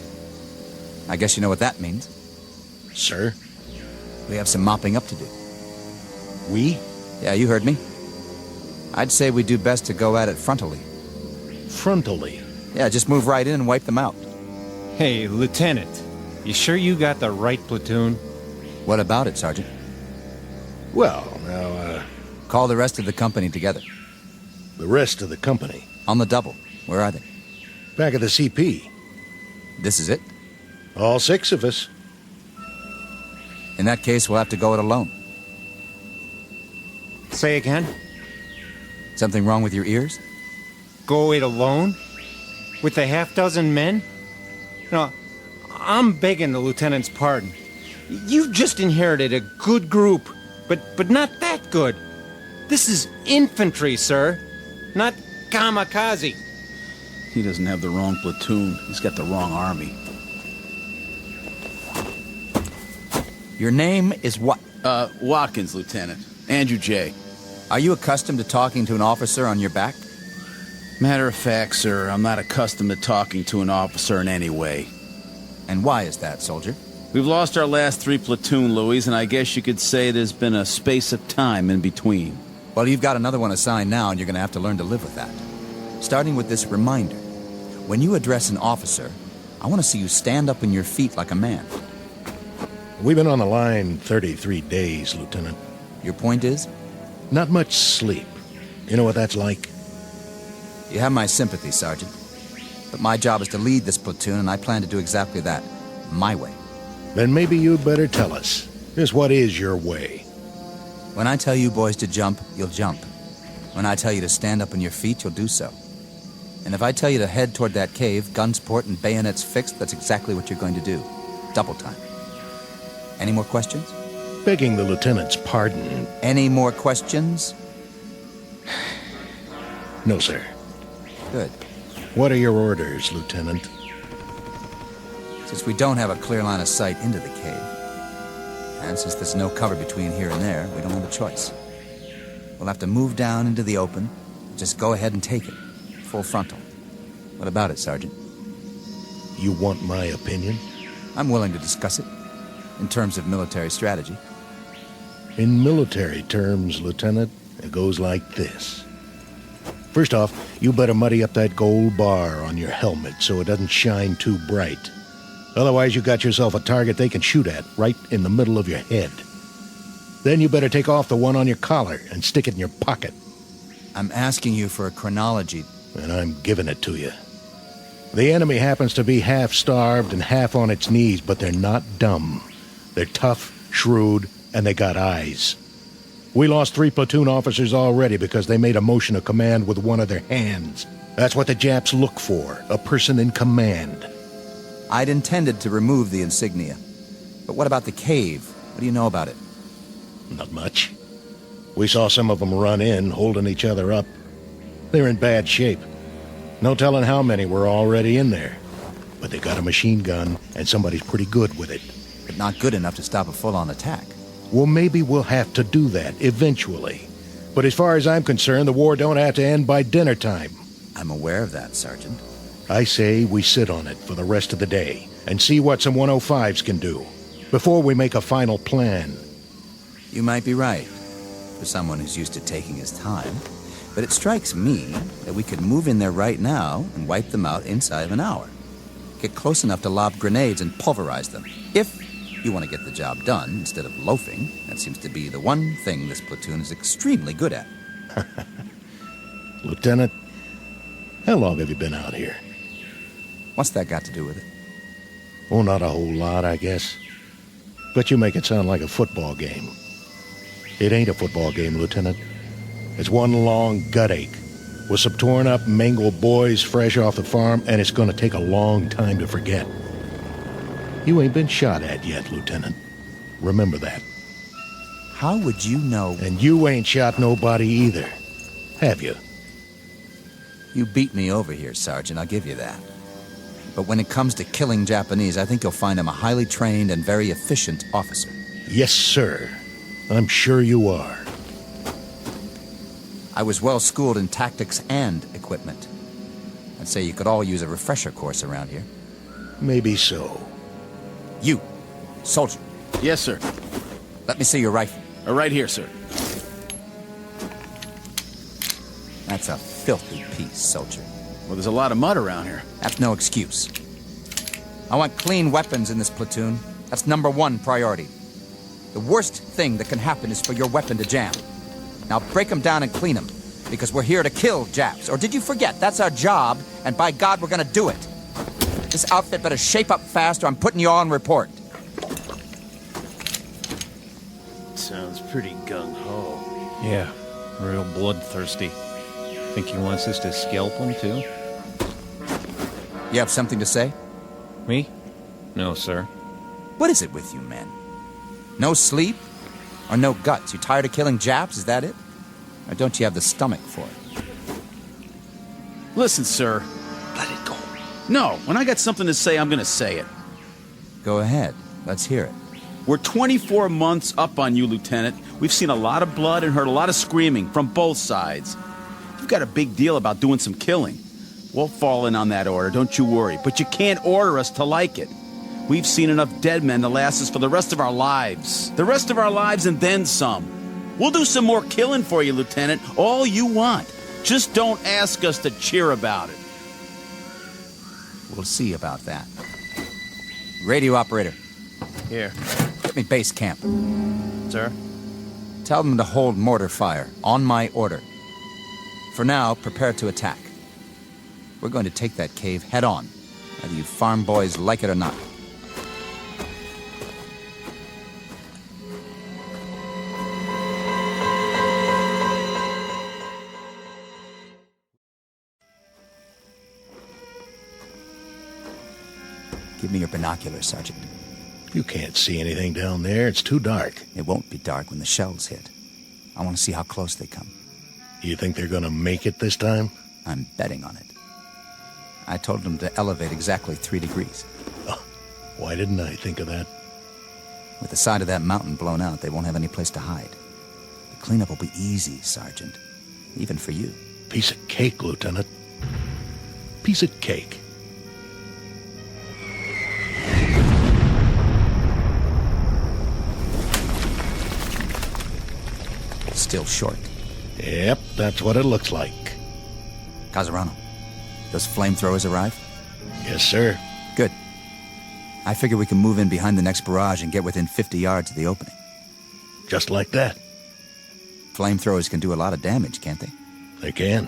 I guess you know what that means. Sir? We have some mopping up to do. We? Yeah, you heard me. I'd say we do best to go at it frontally. Frontally? Yeah, just move right in and wipe them out. Hey, Lieutenant, you sure you got the right platoon? What about it, Sergeant? Well, now, Call the rest of the company together. The rest of the company? On the double. Where are they? Back at the CP. This is it? All 6 of us. In that case, we'll have to go it alone. Say again? Something wrong with your ears? Go it alone? With a half-dozen men? No, I'm begging the lieutenant's pardon. You've just inherited a good group, but not that good. This is infantry, sir, not kamikaze. He doesn't have the wrong platoon. He's got the wrong army. Your name is what? Watkins, Lieutenant. Andrew J. Are you accustomed to talking to an officer on your back? Matter of fact, sir, I'm not accustomed to talking to an officer in any way. And why is that, soldier? We've lost our last 3 platoon, Louis, and I guess you could say there's been a space of time in between. Well, you've got another one assigned now, and you're going to have to learn to live with that. Starting with this reminder. When you address an officer, I want to see you stand up on your feet like a man. We've been on the line 33 days, Lieutenant. Your point is? Not much sleep. You know what that's like? You have my sympathy, Sergeant. But my job is to lead this platoon, and I plan to do exactly that. My way. Then maybe you'd better tell us. Just what is your way? When I tell you boys to jump, you'll jump. When I tell you to stand up on your feet, you'll do so. And if I tell you to head toward that cave, guns port and bayonets fixed, that's exactly what you're going to do. Double time. Any more questions? Begging the lieutenant's pardon. Any more questions? No, sir. Good. What are your orders, Lieutenant? Since we don't have a clear line of sight into the cave, and since there's no cover between here and there, we don't have a choice. We'll have to move down into the open. Just go ahead and take it. Full frontal. What about it, Sergeant? You want my opinion? I'm willing to discuss it, in terms of military strategy. In military terms, Lieutenant, it goes like this. First off, you better muddy up that gold bar on your helmet so it doesn't shine too bright. Otherwise, you got yourself a target they can shoot at right in the middle of your head. Then you better take off the one on your collar and stick it in your pocket. I'm asking you for a chronology. And I'm giving it to you. The enemy happens to be half starved and half on its knees, but they're not dumb. They're tough, shrewd, and they got eyes. We lost 3 platoon officers already because they made a motion of command with one of their hands. That's what the Japs look for, a person in command. I'd intended to remove the insignia. But what about the cave? What do you know about it? Not much. We saw some of them run in, holding each other up. They're in bad shape. No telling how many were already in there. But they got a machine gun, and somebody's pretty good with it. But not good enough to stop a full-on attack. Well, maybe we'll have to do that, eventually. But as far as I'm concerned, the war don't have to end by dinner time. I'm aware of that, Sergeant. I say we sit on it for the rest of the day and see what some 105s can do before we make a final plan. You might be right, for someone who's used to taking his time. But it strikes me that we could move in there right now and wipe them out inside of an hour. Get close enough to lob grenades and pulverize them. If you want to get the job done instead of loafing, that seems to be the one thing this platoon is extremely good at. Lieutenant, how long have you been out here? What's that got to do with it? Oh, not a whole lot, I guess. But you make it sound like a football game. It ain't a football game, Lieutenant. It's one long gut ache with some torn up, mangled boys fresh off the farm, and it's gonna take a long time to forget. You ain't been shot at yet, Lieutenant. Remember that. How would you know? And you ain't shot nobody either, have you? You beat me over here, Sergeant, I'll give you that. But when it comes to killing Japanese, I think you'll find I'm a highly trained and very efficient officer. Yes, sir. I'm sure you are. I was well schooled in tactics and equipment. I'd say you could all use a refresher course around here. Maybe so. You, soldier. Yes, sir. Let me see your rifle. Right here, sir. That's a filthy piece, soldier. Well, there's a lot of mud around here. That's no excuse. I want clean weapons in this platoon. That's #1 priority. The worst thing that can happen is for your weapon to jam. Now break them down and clean them, because we're here to kill Japs. Or did you forget? That's our job, and by God, we're gonna do it. This outfit better shape up fast or I'm putting you on report. Sounds pretty gung-ho. Yeah, real bloodthirsty. Think he wants us to scalp him, too? You have something to say? Me? No, sir. What is it with you, men? No sleep? Or no guts? You tired of killing Japs, is that it? Or don't you have the stomach for it? Listen, sir. Let it go. No, when I got something to say, I'm gonna say it. Go ahead. Let's hear it. We're 24 months up on you, Lieutenant. We've seen a lot of blood and heard a lot of screaming from both sides. You've got a big deal about doing some killing. We'll fall in on that order, don't you worry. But you can't order us to like it. We've seen enough dead men to last us for the rest of our lives. The rest of our lives and then some. We'll do some more killing for you, Lieutenant. All you want. Just don't ask us to cheer about it. We'll see about that. Radio operator. Here. Get me base camp. Sir? Tell them to hold mortar fire, on my order. For now, prepare to attack. We're going to take that cave head on, whether you farm boys like it or not. Give me your binoculars, Sergeant. You can't see anything down there. It's too dark. It won't be dark when the shells hit. I want to see how close they come. You think they're gonna make it this time? I'm betting on it. I told them to elevate exactly 3 degrees. Oh, why didn't I think of that? With the side of that mountain blown out, they won't have any place to hide. The cleanup will be easy, Sergeant. Even for you. Piece of cake, Lieutenant. Piece of cake. Still short. Yep, that's what it looks like. Casarano, those flamethrowers arrive? Yes, sir. Good. I figure we can move in behind the next barrage and get within 50 yards of the opening. Just like that. Flamethrowers can do a lot of damage, can't they? They can.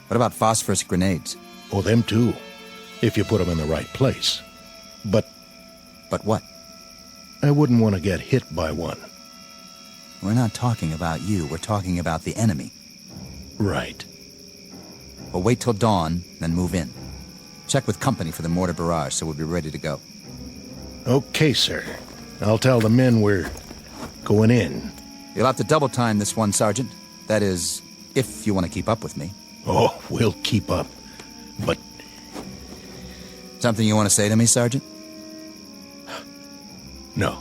What about phosphorus grenades? Oh, them too. If you put them in the right place. But what? I wouldn't want to get hit by one. We're not talking about you. We're talking about the enemy. Right. Well, wait till dawn, then move in. Check with company for the mortar barrage so we'll be ready to go. Okay, sir. I'll tell the men we're going in. You'll have to double time this one, Sergeant. That is, if you want to keep up with me. Oh, we'll keep up. But... Something you want to say to me, Sergeant? No.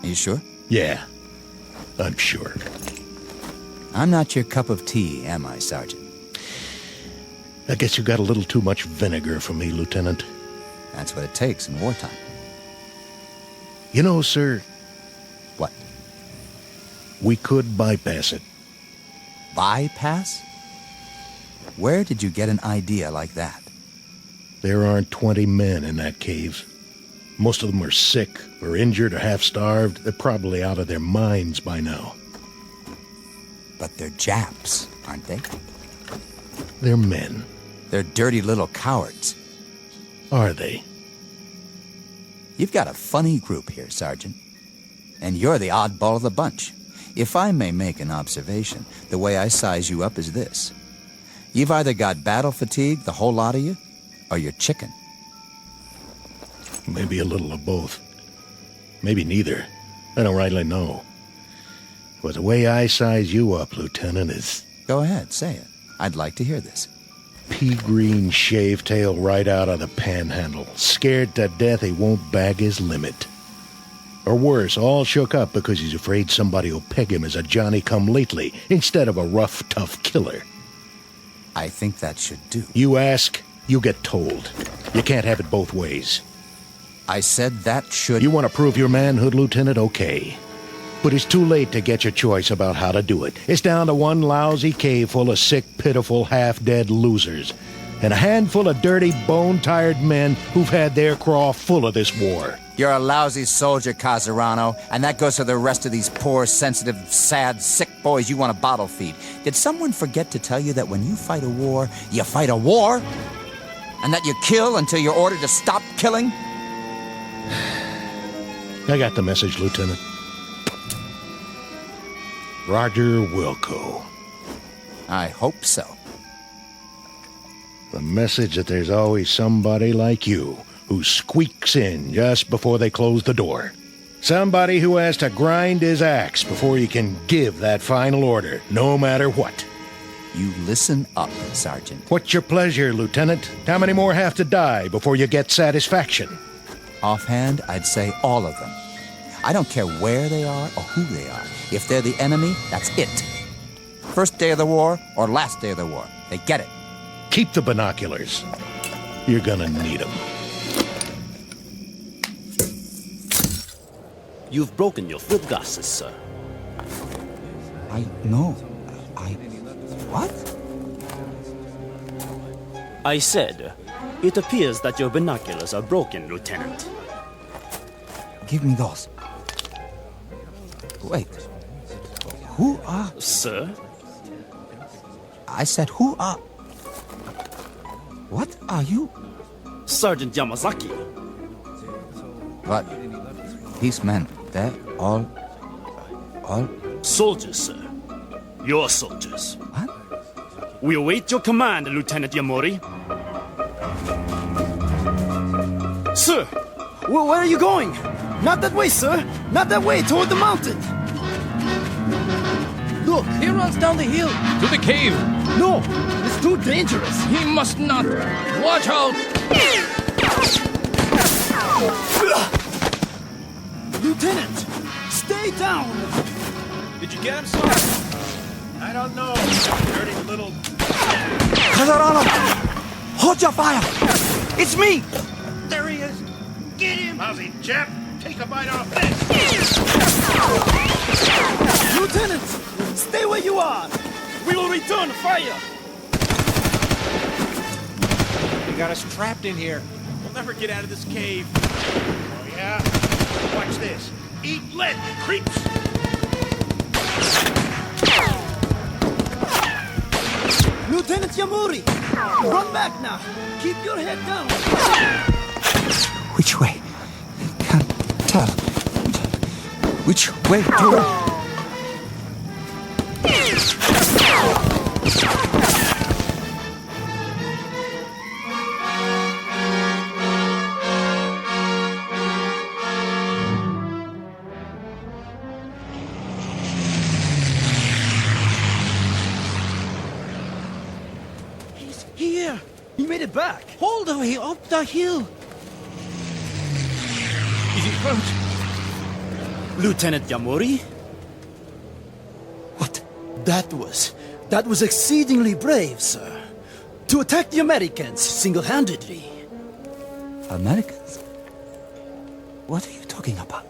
Are you sure? Yeah, I'm sure. I'm not your cup of tea, am I, Sergeant? I guess you got a little too much vinegar for me, Lieutenant. That's what it takes in wartime. You know, sir... What? We could bypass it. Bypass? Where did you get an idea like that? There aren't 20 men in that cave. Most of them are sick, or injured, or half-starved. They're probably out of their minds by now. But they're Japs, aren't they? They're men. They're dirty little cowards. Are they? You've got a funny group here, Sergeant. And you're the oddball of the bunch. If I may make an observation, the way I size you up is this. You've either got battle fatigue, the whole lot of you, or you're chicken. Maybe a little of both. Maybe neither. I don't rightly know. But the way I size you up, Lieutenant, is... Go ahead, say it. I'd like to hear this. Pea-green shave-tail right out of the panhandle. Scared to death he won't bag his limit. Or worse, all shook up because he's afraid somebody will peg him as a Johnny-come-lately instead of a rough, tough killer. I think that should do. You ask, you get told. You can't have it both ways. I said that should... You want to prove your manhood, Lieutenant? Okay. But it's too late to get your choice about how to do it. It's down to one lousy cave full of sick, pitiful, half-dead losers. And a handful of dirty, bone-tired men who've had their craw full of this war. You're a lousy soldier, Casarano, and that goes for the rest of these poor, sensitive, sad, sick boys you want to bottle feed. Did someone forget to tell you that when you fight a war, you fight a war? And that you kill until you're ordered to stop killing? I got the message, Lieutenant. Roger Wilco. I hope so. The message that there's always somebody like you who squeaks in just before they close the door. Somebody who has to grind his axe before he can give that final order, no matter what. You listen up, Sergeant. What's your pleasure, Lieutenant? How many more have to die before you get satisfaction? Offhand, I'd say all of them. I don't care where they are or who they are. If they're the enemy, that's it. First day of the war or last day of the war. They get it. Keep the binoculars. You're gonna need them. You've broken your field glasses, sir. What? I said, it appears that your binoculars are broken, Lieutenant. Give me those. Wait. Who are... Sir? I said, who are... What are you? Sergeant Yamazaki. But these men, they're all... Soldiers, sir. Your soldiers. What? We await your command, Lieutenant Yamori. Sir! Where are you going? Not that way, sir! Not that way, toward the mountain! Look, he runs down the hill! To the cave! No! It's too dangerous! He must not! Watch out! Lieutenant! Stay down! Did you get him, sir? I don't know, dirty little... Casarano! Hold your fire! It's me! There he is! Get him! Lousy chap! Take a bite off this! Lieutenant! Stay where you are! We will return fire! You got us trapped in here. We'll never get out of this cave. Oh, yeah? Watch this. Eat lead, creeps! Lieutenant Yamori! Run back now! Keep your head down! Which way? Can't tell. Which way to... He's here! He made it back! Hold the way up the hill! Is he hurt? Lieutenant Yamori? What That was exceedingly brave, sir. To attack the Americans single-handedly. Americans? What are you talking about?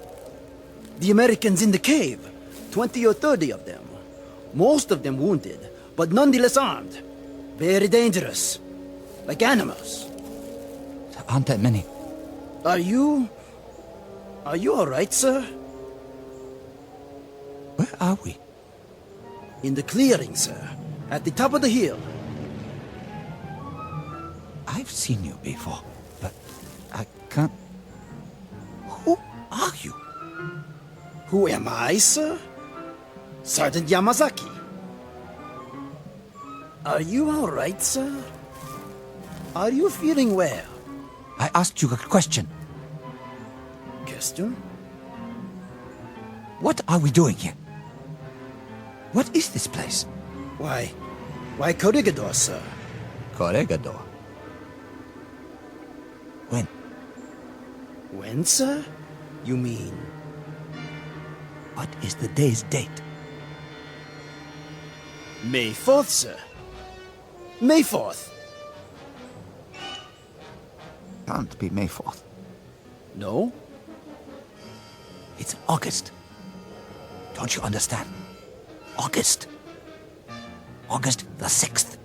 The Americans in the cave. 20 or 30 of them. Most of them wounded, but nonetheless armed. Very dangerous. Like animals. There aren't that many. Are you all right, sir? Where are we? In the clearing, sir. At the top of the hill. I've seen you before, but I can't... Who are you? Who am I, sir? Sergeant Yamazaki. Are you all right, sir? Are you feeling well? I asked you a question. Question? What are we doing here? What is this place? Why, Corregidor, sir. Corregidor. When? When, sir? You mean? What is the day's date? May 4th, sir. May 4th. Can't be May 4th. No? It's August. Don't you understand? August. August the 6th.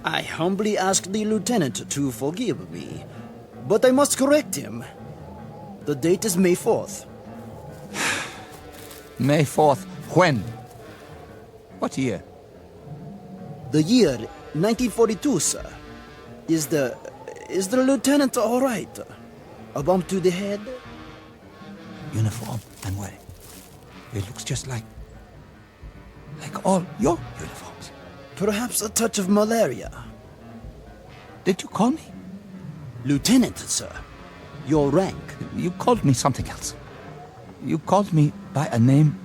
I humbly ask the lieutenant to forgive me, but I must correct him. The date is May 4th. May 4th. When? What year? The year 1942, sir. Is the lieutenant all right? A bump to the head? Uniform I'm wearing. It looks just like all your uniforms. Perhaps a touch of malaria. Did you call me? Lieutenant, sir. Your rank. You called me something else. You called me by a name.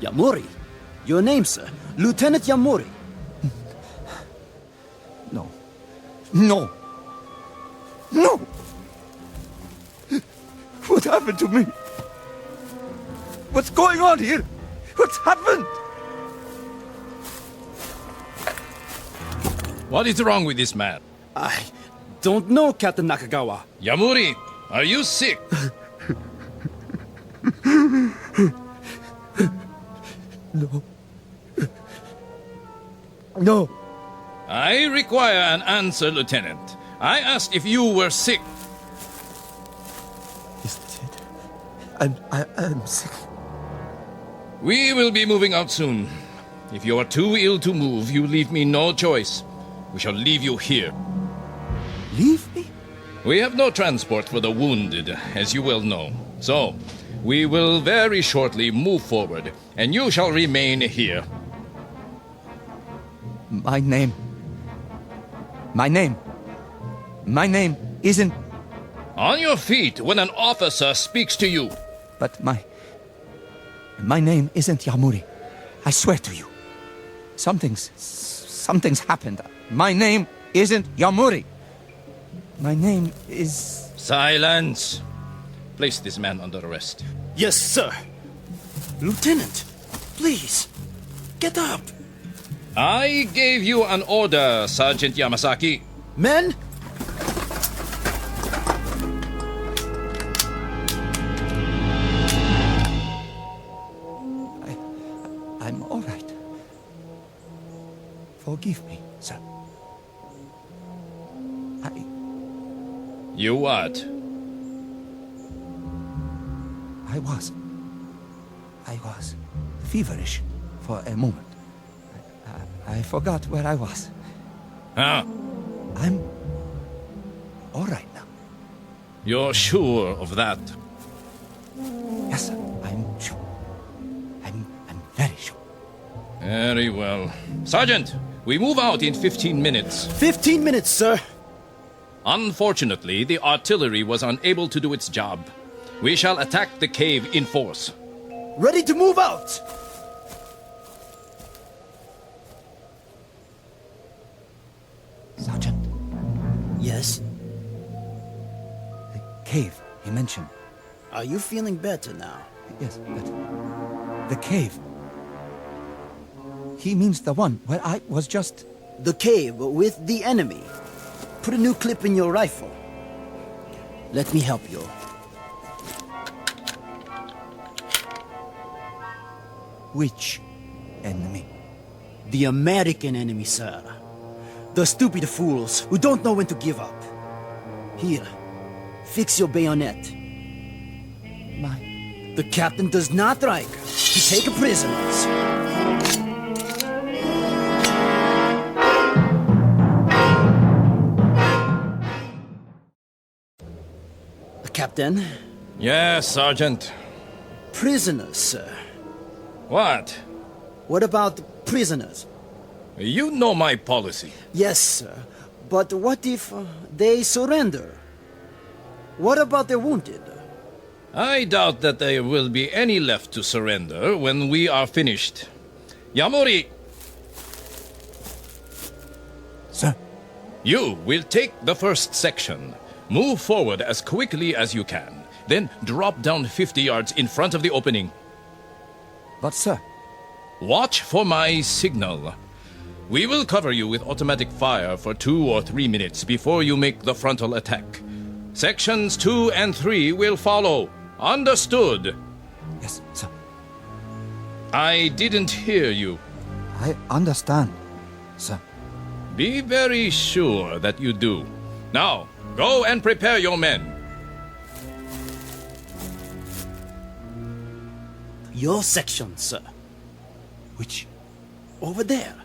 Yamuri. Your name, sir. Lieutenant Yamuri. No. No. No! What happened to me? What's going on here? What's happened? What is wrong with this man? I don't know, Captain Nakagawa. Yamuri, are you sick? No. No. I require an answer, Lieutenant. I asked if you were sick. Yes, Lieutenant. I'm sick. We will be moving out soon. If you are too ill to move, you leave me no choice. We shall leave you here. Leave me? We have no transport for the wounded, as you well know. So, we will very shortly move forward, and you shall remain here. My name isn't... On your feet when an officer speaks to you. But my name isn't Yamuri. I swear to you. Something's happened. My name isn't Yamuri. My name is... Silence. Place this man under arrest. Yes, sir. Lieutenant, please, get up. I gave you an order, Sergeant Yamazaki. Men! I'm all right. Forgive me, sir. You what? I was feverish for a moment. I forgot where I was. Huh? I'm all right now. You're sure of that? Yes, sir. I'm sure. I'm very sure. Very well. Sergeant, we move out in 15 minutes. 15 minutes, sir. Unfortunately, the artillery was unable to do its job. We shall attack the cave in force. Ready to move out! Sergeant. Yes? The cave he mentioned. Are you feeling better now? Yes, but the cave. He means the one where I was just... The cave with the enemy. Put a new clip in your rifle. Let me help you. Which enemy? The American enemy, sir. The stupid fools who don't know when to give up. Here, fix your bayonet. The captain does not like to take prisoners. Captain? Yes, Sergeant. Prisoners, sir. What? What about prisoners? You know my policy. Yes, sir. But what if they surrender? What about the wounded? I doubt that there will be any left to surrender when we are finished. Yamori! Sir? You will take the first section. Move forward as quickly as you can. Then drop down 50 yards in front of the opening. But, sir... Watch for my signal. We will cover you with automatic fire for 2 or 3 minutes before you make the frontal attack. Sections 2 and 3 will follow. Understood? Yes, sir. I didn't hear you. I understand, sir. Be very sure that you do. Now, go and prepare your men. Your section, sir. Which? Over there.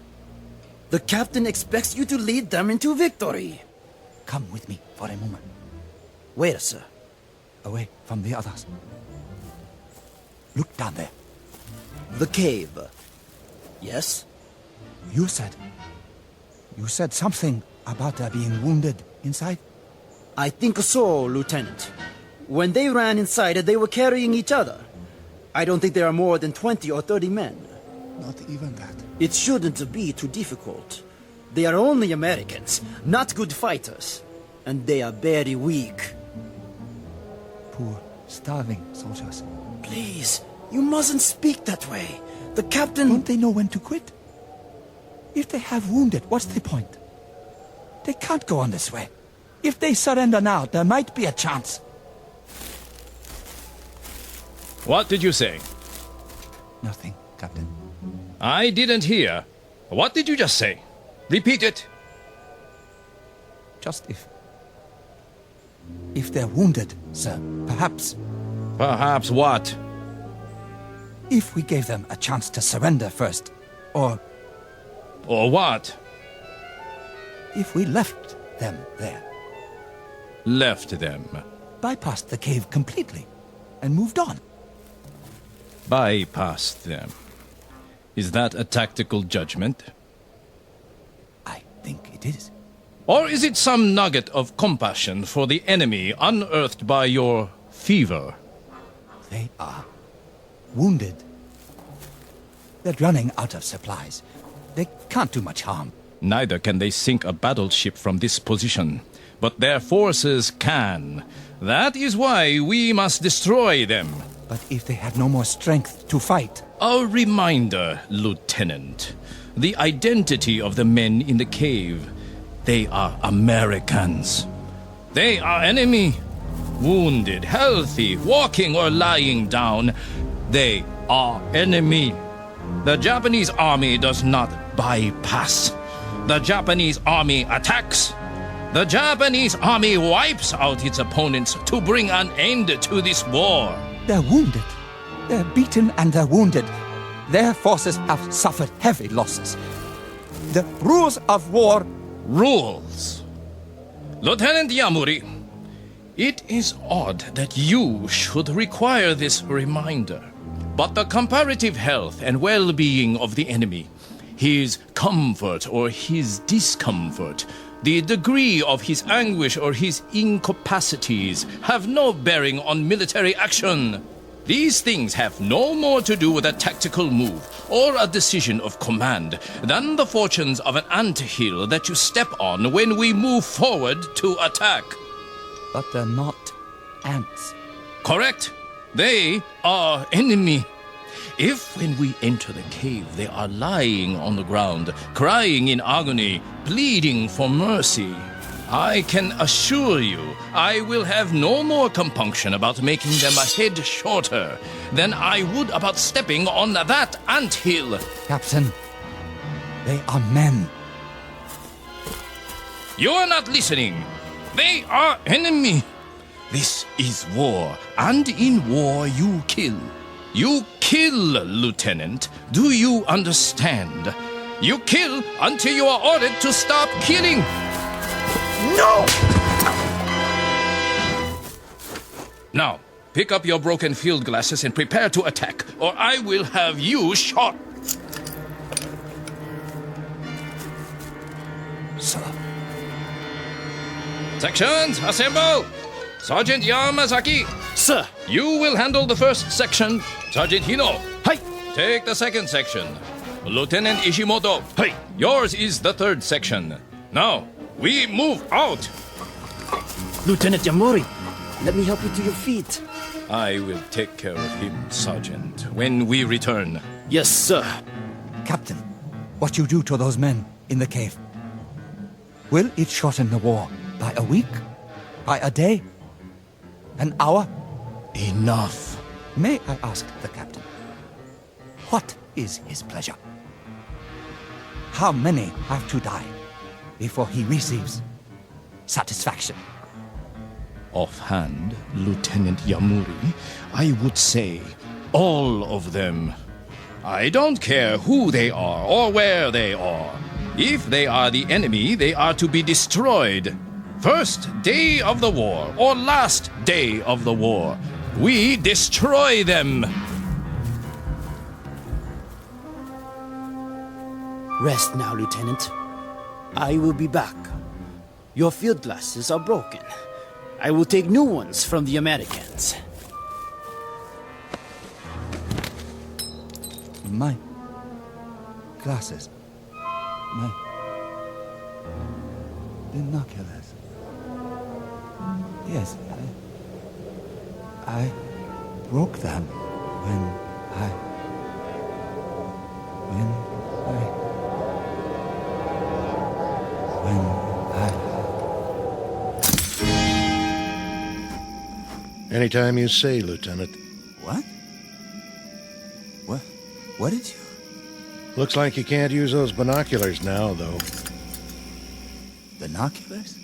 The captain expects you to lead them into victory. Come with me for a moment. Where, sir? Away from the others. Look down there. The cave. Yes? You said something about there being wounded inside? I think so, Lieutenant. When they ran inside, they were carrying each other. I don't think there are more than 20 or 30 men. Not even that. It shouldn't be too difficult. They are only Americans, not good fighters. And they are very weak. Poor, starving soldiers. Please, you mustn't speak that way. The captain... Don't they know when to quit? If they have wounded, what's the point? They can't go on this way. If they surrender now, there might be a chance. What did you say? Nothing, Captain. I didn't hear. What did you just say? Repeat it. Just if... If they're wounded, sir, perhaps... Perhaps what? If we gave them a chance to surrender first, or... Or what? If we left them there. Left them? Bypassed the cave completely, and moved on. Bypassed them. Is that a tactical judgment? I think it is. Or is it some nugget of compassion for the enemy unearthed by your fever? They are wounded. They're running out of supplies. They can't do much harm. Neither can they sink a battleship from this position. But their forces can. That is why we must destroy them. But if they have no more strength to fight... A reminder, Lieutenant. The identity of the men in the cave. They are Americans. They are enemy. Wounded, healthy, walking or lying down. They are enemy. The Japanese army does not bypass. The Japanese army attacks. The Japanese army wipes out its opponents to bring an end to this war. They're wounded. They're beaten and they're wounded. Their forces have suffered heavy losses. The rules of war... Rules? Lieutenant Yamuri, it is odd that you should require this reminder. But the comparative health and well-being of the enemy, his comfort or his discomfort, the degree of his anguish or his incapacities have no bearing on military action. These things have no more to do with a tactical move or a decision of command than the fortunes of an anthill that you step on when we move forward to attack. But they're not ants. Correct. They are enemy. If when we enter the cave they are lying on the ground, crying in agony, pleading for mercy, I can assure you I will have no more compunction about making them a head shorter than I would about stepping on that anthill. Captain, they are men. You are not listening. They are enemy. This is war, and in war you kill. You kill, Lieutenant. Do you understand? You kill until you are ordered to stop killing. No! Now, pick up your broken field glasses and prepare to attack, or I will have you shot. Sir. Sections, assemble! Sergeant Yamazaki. Sir. You will handle the first section. Sergeant Hino. Hi. Take the second section. Lieutenant Ishimoto. Hi. Yours is the third section. Now, we move out. Lieutenant Yamori, let me help you to your feet. I will take care of him, Sergeant, when we return. Yes, sir. Captain, what you do to those men in the cave, will it shorten the war by a week? By a day? An hour? Enough. May I ask the captain, what is his pleasure? How many have to die before he receives satisfaction? Offhand, Lieutenant Yamuri, I would say all of them. I don't care who they are or where they are. If they are the enemy, they are to be destroyed. First day of the war or last day of the war, we destroy them. Rest now, Lieutenant. I will be back. Your field glasses are broken. I will take new ones from the Americans. My glasses. My binoculars. Yes, I broke them when I Anytime you say, Lieutenant. What? What did you? Looks like you can't use those binoculars now, though. Binoculars?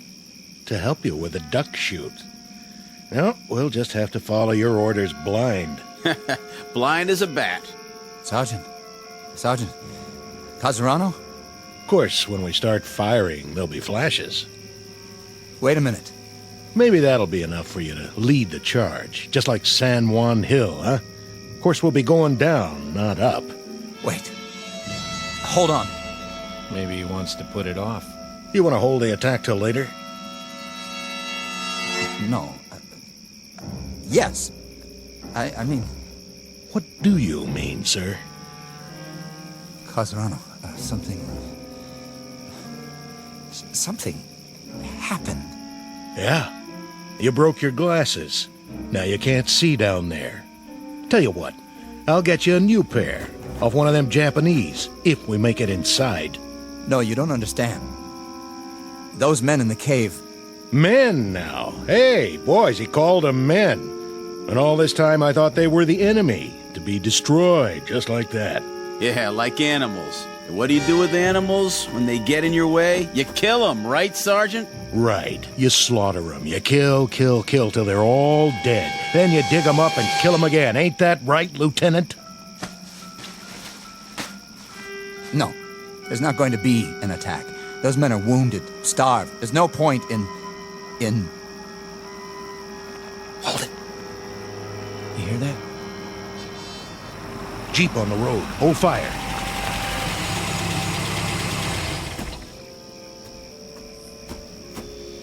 To help you with a duck shoot. No, we'll just have to follow your orders blind. Blind as a bat. Sergeant. Casarano? Of course, when we start firing, there'll be flashes. Wait a minute. Maybe that'll be enough for you to lead the charge, just like San Juan Hill, huh? Of course, we'll be going down, not up. Wait. Hold on. Maybe he wants to put it off. You want to hold the attack till later? No. Yes. I mean... What do you mean, sir? Casarano, something happened. Yeah. You broke your glasses. Now you can't see down there. Tell you what, I'll get you a new pair off one of them Japanese, if we make it inside. No, you don't understand. Those men in the cave... Men now? Hey, boys, he called them men. And all this time I thought they were the enemy, to be destroyed, just like that. Yeah, like animals. And what do you do with animals when they get in your way? You kill them, right, Sergeant? Right. You slaughter them. You kill till they're all dead. Then you dig them up and kill them again. Ain't that right, Lieutenant? No. There's not going to be an attack. Those men are wounded, starved. There's no point in... Hold it. You hear that? Jeep on the road. Hold fire.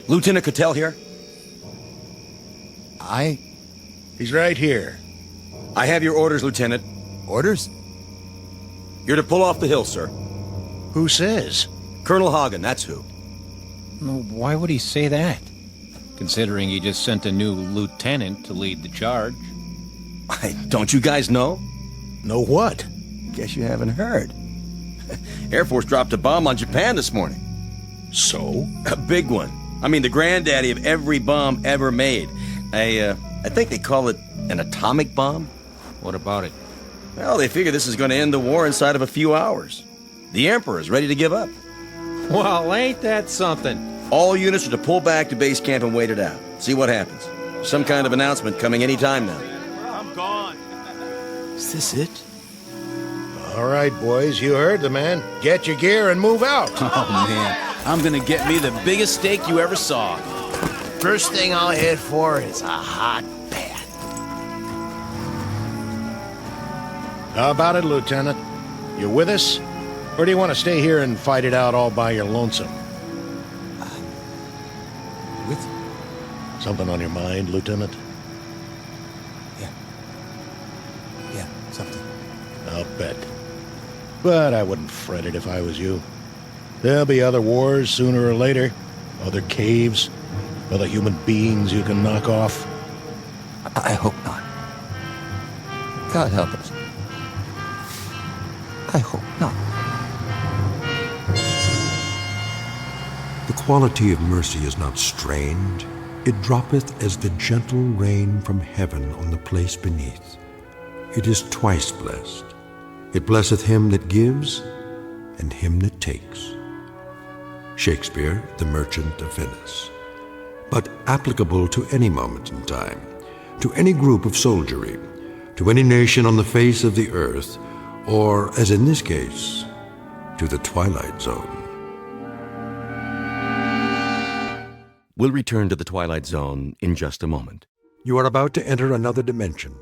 Lieutenant Cattell here? He's right here. I have your orders, Lieutenant. Orders? You're to pull off the hill, sir. Who says? Colonel Hagen, that's who. Well, why would he say that? Considering he just sent a new lieutenant to lead the charge. Don't you guys know? No what? Guess you haven't heard. Air Force dropped a bomb on Japan this morning. So? A big one. I mean, the granddaddy of every bomb ever made. I think they call it an atomic bomb. What about it? Well, they figure this is going to end the war inside of a few hours. The Emperor's ready to give up. Well, ain't that something? All units are to pull back to base camp and wait it out. See what happens. Some kind of announcement coming any time now. I'm gone. Is this it? All right, boys, you heard the man. Get your gear and move out. Oh, man. I'm gonna get me the biggest steak you ever saw. First thing I'll head for is a hot bath. How about it, Lieutenant? You with us? Or do you want to stay here and fight it out all by your lonesome? With you. Something on your mind, Lieutenant? Yeah, something. I'll bet. But I wouldn't fret it if I was you. There'll be other wars sooner or later. Other caves. Other human beings you can knock off. I hope not. God help us. I hope not. The quality of mercy is not strained. It droppeth as the gentle rain from heaven on the place beneath. It is twice blessed. It blesseth him that gives and him that takes. Shakespeare, The Merchant of Venice. But applicable to any moment in time, to any group of soldiery, to any nation on the face of the earth, or, as in this case, to the Twilight Zone. We'll return to the Twilight Zone in just a moment. You are about to enter another dimension,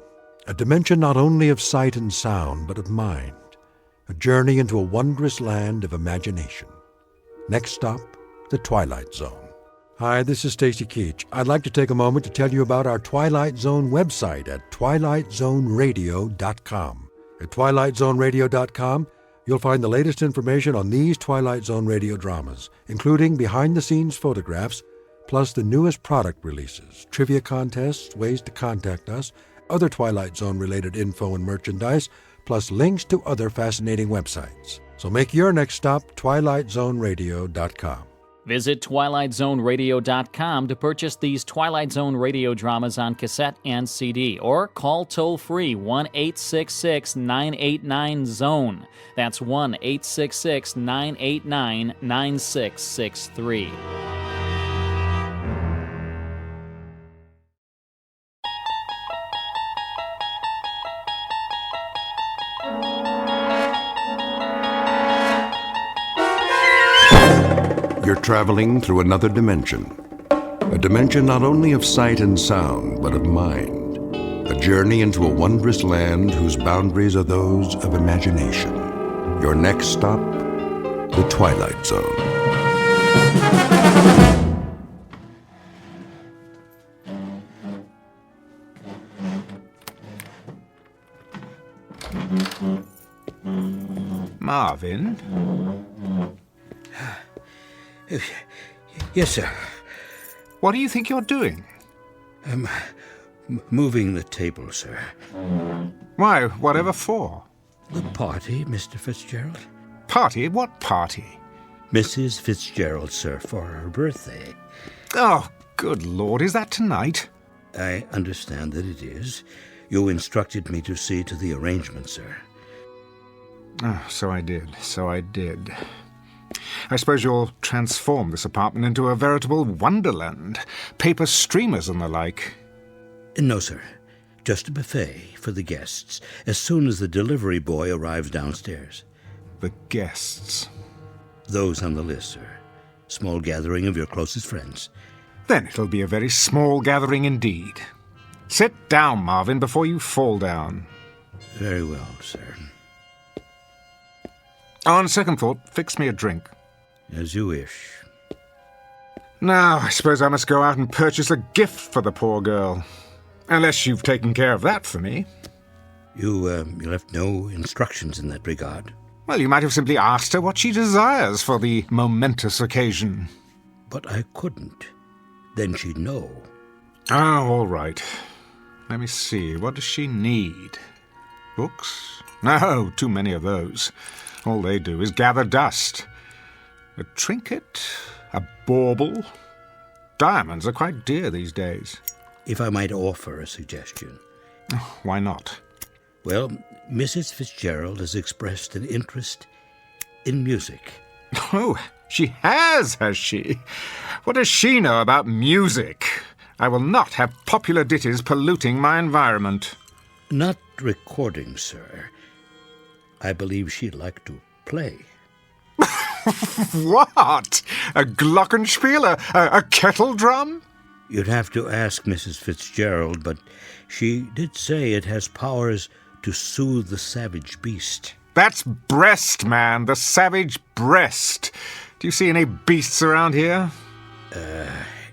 a dimension not only of sight and sound, but of mind, a journey into a wondrous land of imagination. Next stop, the Twilight Zone. Hi, this is Stacy Keach. I'd like to take a moment to tell you about our Twilight Zone website at twilightzoneradio.com. At twilightzoneradio.com, you'll find the latest information on these Twilight Zone radio dramas, including behind-the-scenes photographs, plus the newest product releases, trivia contests, ways to contact us, other Twilight Zone-related info and merchandise, plus links to other fascinating websites. So make your next stop twilightzoneradio.com. Visit twilightzoneradio.com to purchase these Twilight Zone radio dramas on cassette and CD, or call toll-free 1-866-989-ZONE. That's 1-866-989-9663. You're traveling through another dimension. A dimension not only of sight and sound, but of mind. A journey into a wondrous land whose boundaries are those of imagination. Your next stop, the Twilight Zone. Marvin? Yes, sir. What do you think you're doing? Moving the table, sir. Why, whatever for? The party, Mr. Fitzgerald. Party? What party? Mrs. Fitzgerald, sir, for her birthday. Oh, good Lord, is that tonight? I understand that it is. You instructed me to see to the arrangement, sir. Oh, so I did. I suppose you'll transform this apartment into a veritable wonderland. Paper streamers and the like. No, sir. Just a buffet for the guests, as soon as the delivery boy arrives downstairs. The guests? Those on the list, sir. Small gathering of your closest friends. Then it'll be a very small gathering indeed. Sit down, Marvin, before you fall down. Very well, sir. On second thought, fix me a drink. As you wish. Now, I suppose I must go out and purchase a gift for the poor girl. Unless you've taken care of that for me. You left no instructions in that regard. Well, you might have simply asked her what she desires for the momentous occasion. But I couldn't. Then she'd know. Oh, all right. Let me see. What does she need? books? No, too many of those. All they do is gather dust. A trinket? A bauble? Diamonds are quite dear these days. If I might offer a suggestion. Why not? Well, Mrs. Fitzgerald has expressed an interest in music. Oh, she has she? What does she know about music? I will not have popular ditties polluting my environment. Not recording, sir. I believe she'd like to play. What? A glockenspiel? A kettle drum? You'd have to ask Mrs. Fitzgerald, but she did say it has powers to soothe the savage beast. That's breast, man. The savage breast. Do you see any beasts around here?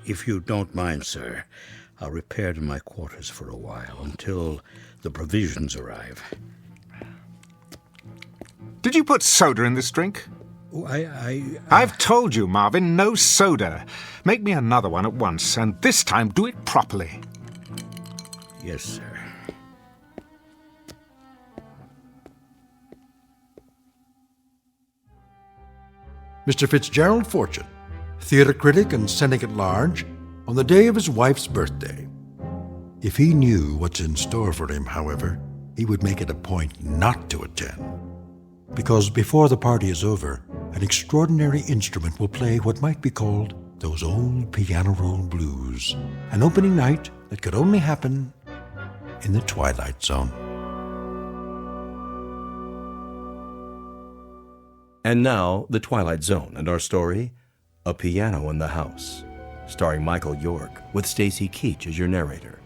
If you don't mind, sir, I'll repair to my quarters for a while until the provisions arrive. Did you put soda in this drink? Oh, I've told you, Marvin, no soda. Make me another one at once, and this time do it properly. Yes, sir. Mr. Fitzgerald Fortune, theater critic and cynic at large, on the day of his wife's birthday. If he knew what's in store for him, however, he would make it a point not to attend. Because before the party is over, an extraordinary instrument will play what might be called those old piano roll blues, an opening night that could only happen in the Twilight Zone. And now, The Twilight Zone and our story, A Piano in the House, starring Michael York with Stacy Keach as your narrator.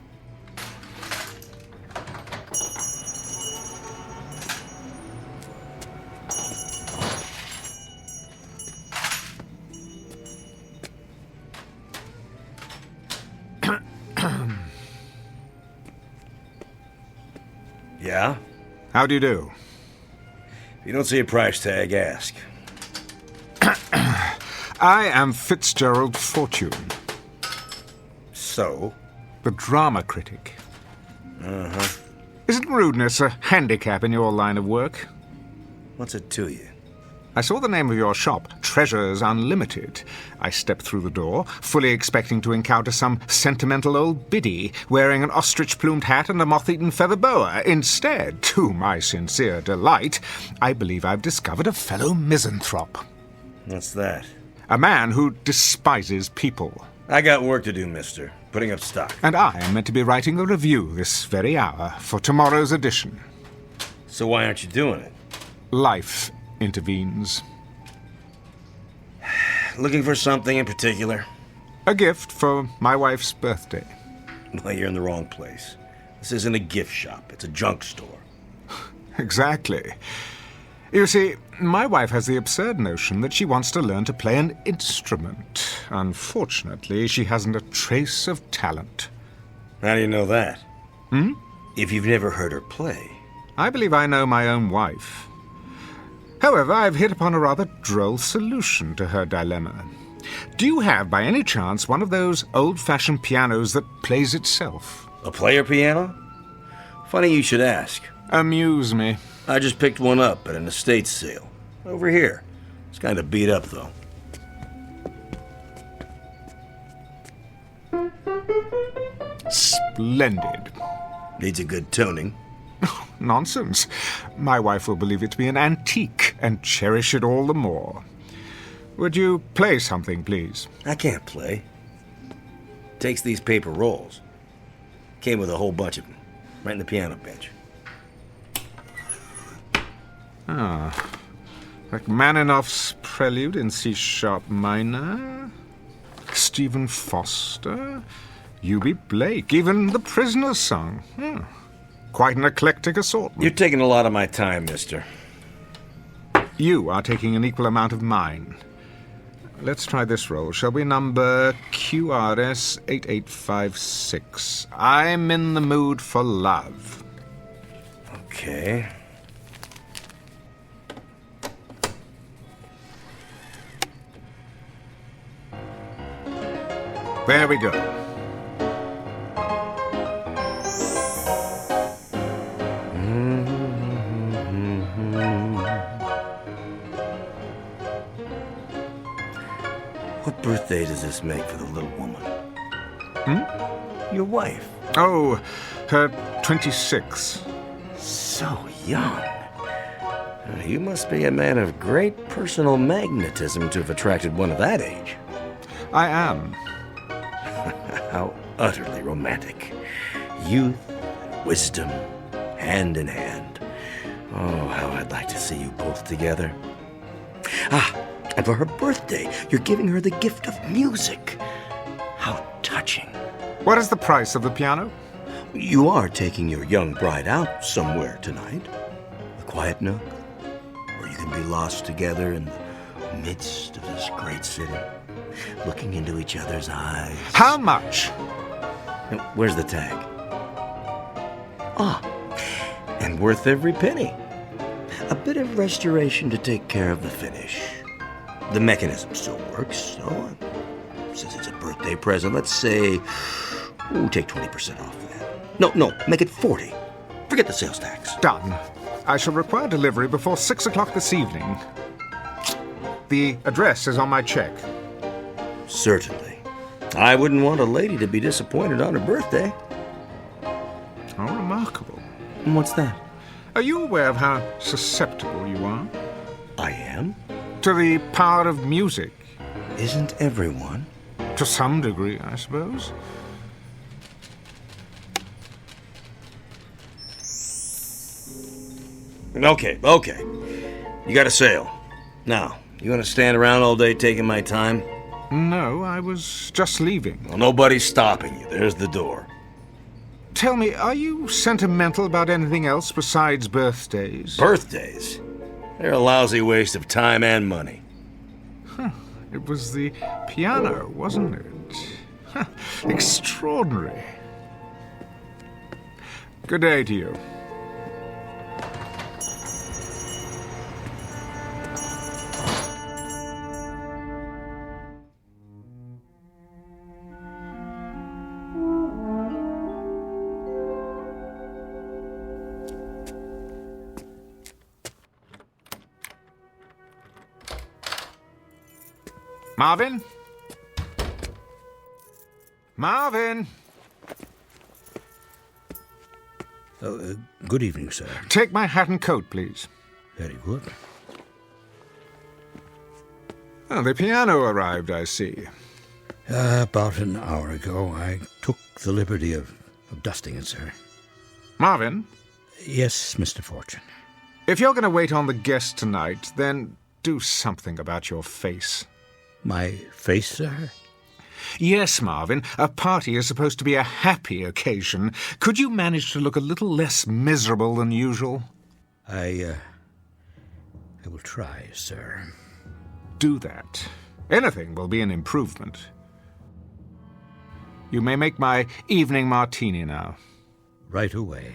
Yeah? How do you do? If you don't see a price tag, ask. I am Fitzgerald Fortune. So? The drama critic. Uh-huh. Isn't rudeness a handicap in your line of work? What's it to you? I saw the name of your shop, Treasures Unlimited. I stepped through the door, fully expecting to encounter some sentimental old biddy wearing an ostrich-plumed hat and a moth-eaten feather boa. Instead, to my sincere delight, I believe I've discovered a fellow misanthrope. What's that? A man who despises people. I got work to do, mister. Putting up stock. And I am meant to be writing a review this very hour for tomorrow's edition. So why aren't you doing it? Life intervenes. Looking for something in particular? A gift for my wife's birthday. Well, you're in the wrong place. This isn't a gift shop. It's a junk store. Exactly. You see, my wife has the absurd notion that she wants to learn to play an instrument. Unfortunately, she hasn't a trace of talent. How do you know that? Hmm? If you've never heard her play. I believe I know my own wife. However, I've hit upon a rather droll solution to her dilemma. Do you have, by any chance, one of those old-fashioned pianos that plays itself? A player piano? Funny you should ask. Amuse me. I just picked one up at an estate sale. Over here. It's kind of beat up, though. Splendid. Needs a good tuning. Nonsense. My wife will believe it to be an antique and cherish it all the more. Would you play something, please? I can't play. Takes these paper rolls. Came with a whole bunch of them. Right in the piano bench. Rachmaninoff's Prelude in C-sharp minor. Stephen Foster. U.B. Blake. Even The Prisoner's Song. Quite an eclectic assortment. You're taking a lot of my time, mister. You are taking an equal amount of mine. Let's try this roll, shall we? Number QRS 8856. I'm in the mood for love. Okay. There we go. birthday does this make for the little woman? Your wife. Oh, her 26th. So young. You must be a man of great personal magnetism to have attracted one of that age. I am. How utterly romantic. Youth, wisdom, hand in hand. Oh, how I'd like to see you both together. And for her birthday, you're giving her the gift of music. How touching. What is the price of the piano? You are taking your young bride out somewhere tonight. A quiet nook, where you can be lost together in the midst of this great city, looking into each other's eyes. How much? Where's the tag? And worth every penny. A bit of restoration to take care of the finish. The mechanism still works, so since it's a birthday present, let's say, take 20% off that. No, make it 40. Forget the sales tax. Done. I shall require delivery before 6 o'clock this evening. The address is on my check. Certainly. I wouldn't want a lady to be disappointed on her birthday. How remarkable. And what's that? Are you aware of how susceptible you are? I am? To the power of music. Isn't everyone? To some degree, I suppose. Okay. You got a sale. Now, you gonna stand around all day taking my time? No, I was just leaving. Well, nobody's stopping you. There's the door. Tell me, are you sentimental about anything else besides birthdays? Birthdays? They're a lousy waste of time and money. It was the piano, wasn't it? Extraordinary. Good day to you. Marvin? Marvin? Good evening, sir. Take my hat and coat, please. Very good. Oh, the piano arrived, I see. About an hour ago, I took the liberty of dusting it, sir. Marvin? Yes, Mr. Fortune. If you're going to wait on the guest tonight, then do something about your face. My face, sir? Yes, Marvin. A party is supposed to be a happy occasion. Could you manage to look a little less miserable than usual? I will try, sir. Do that. Anything will be an improvement. You may make my evening martini now. Right away.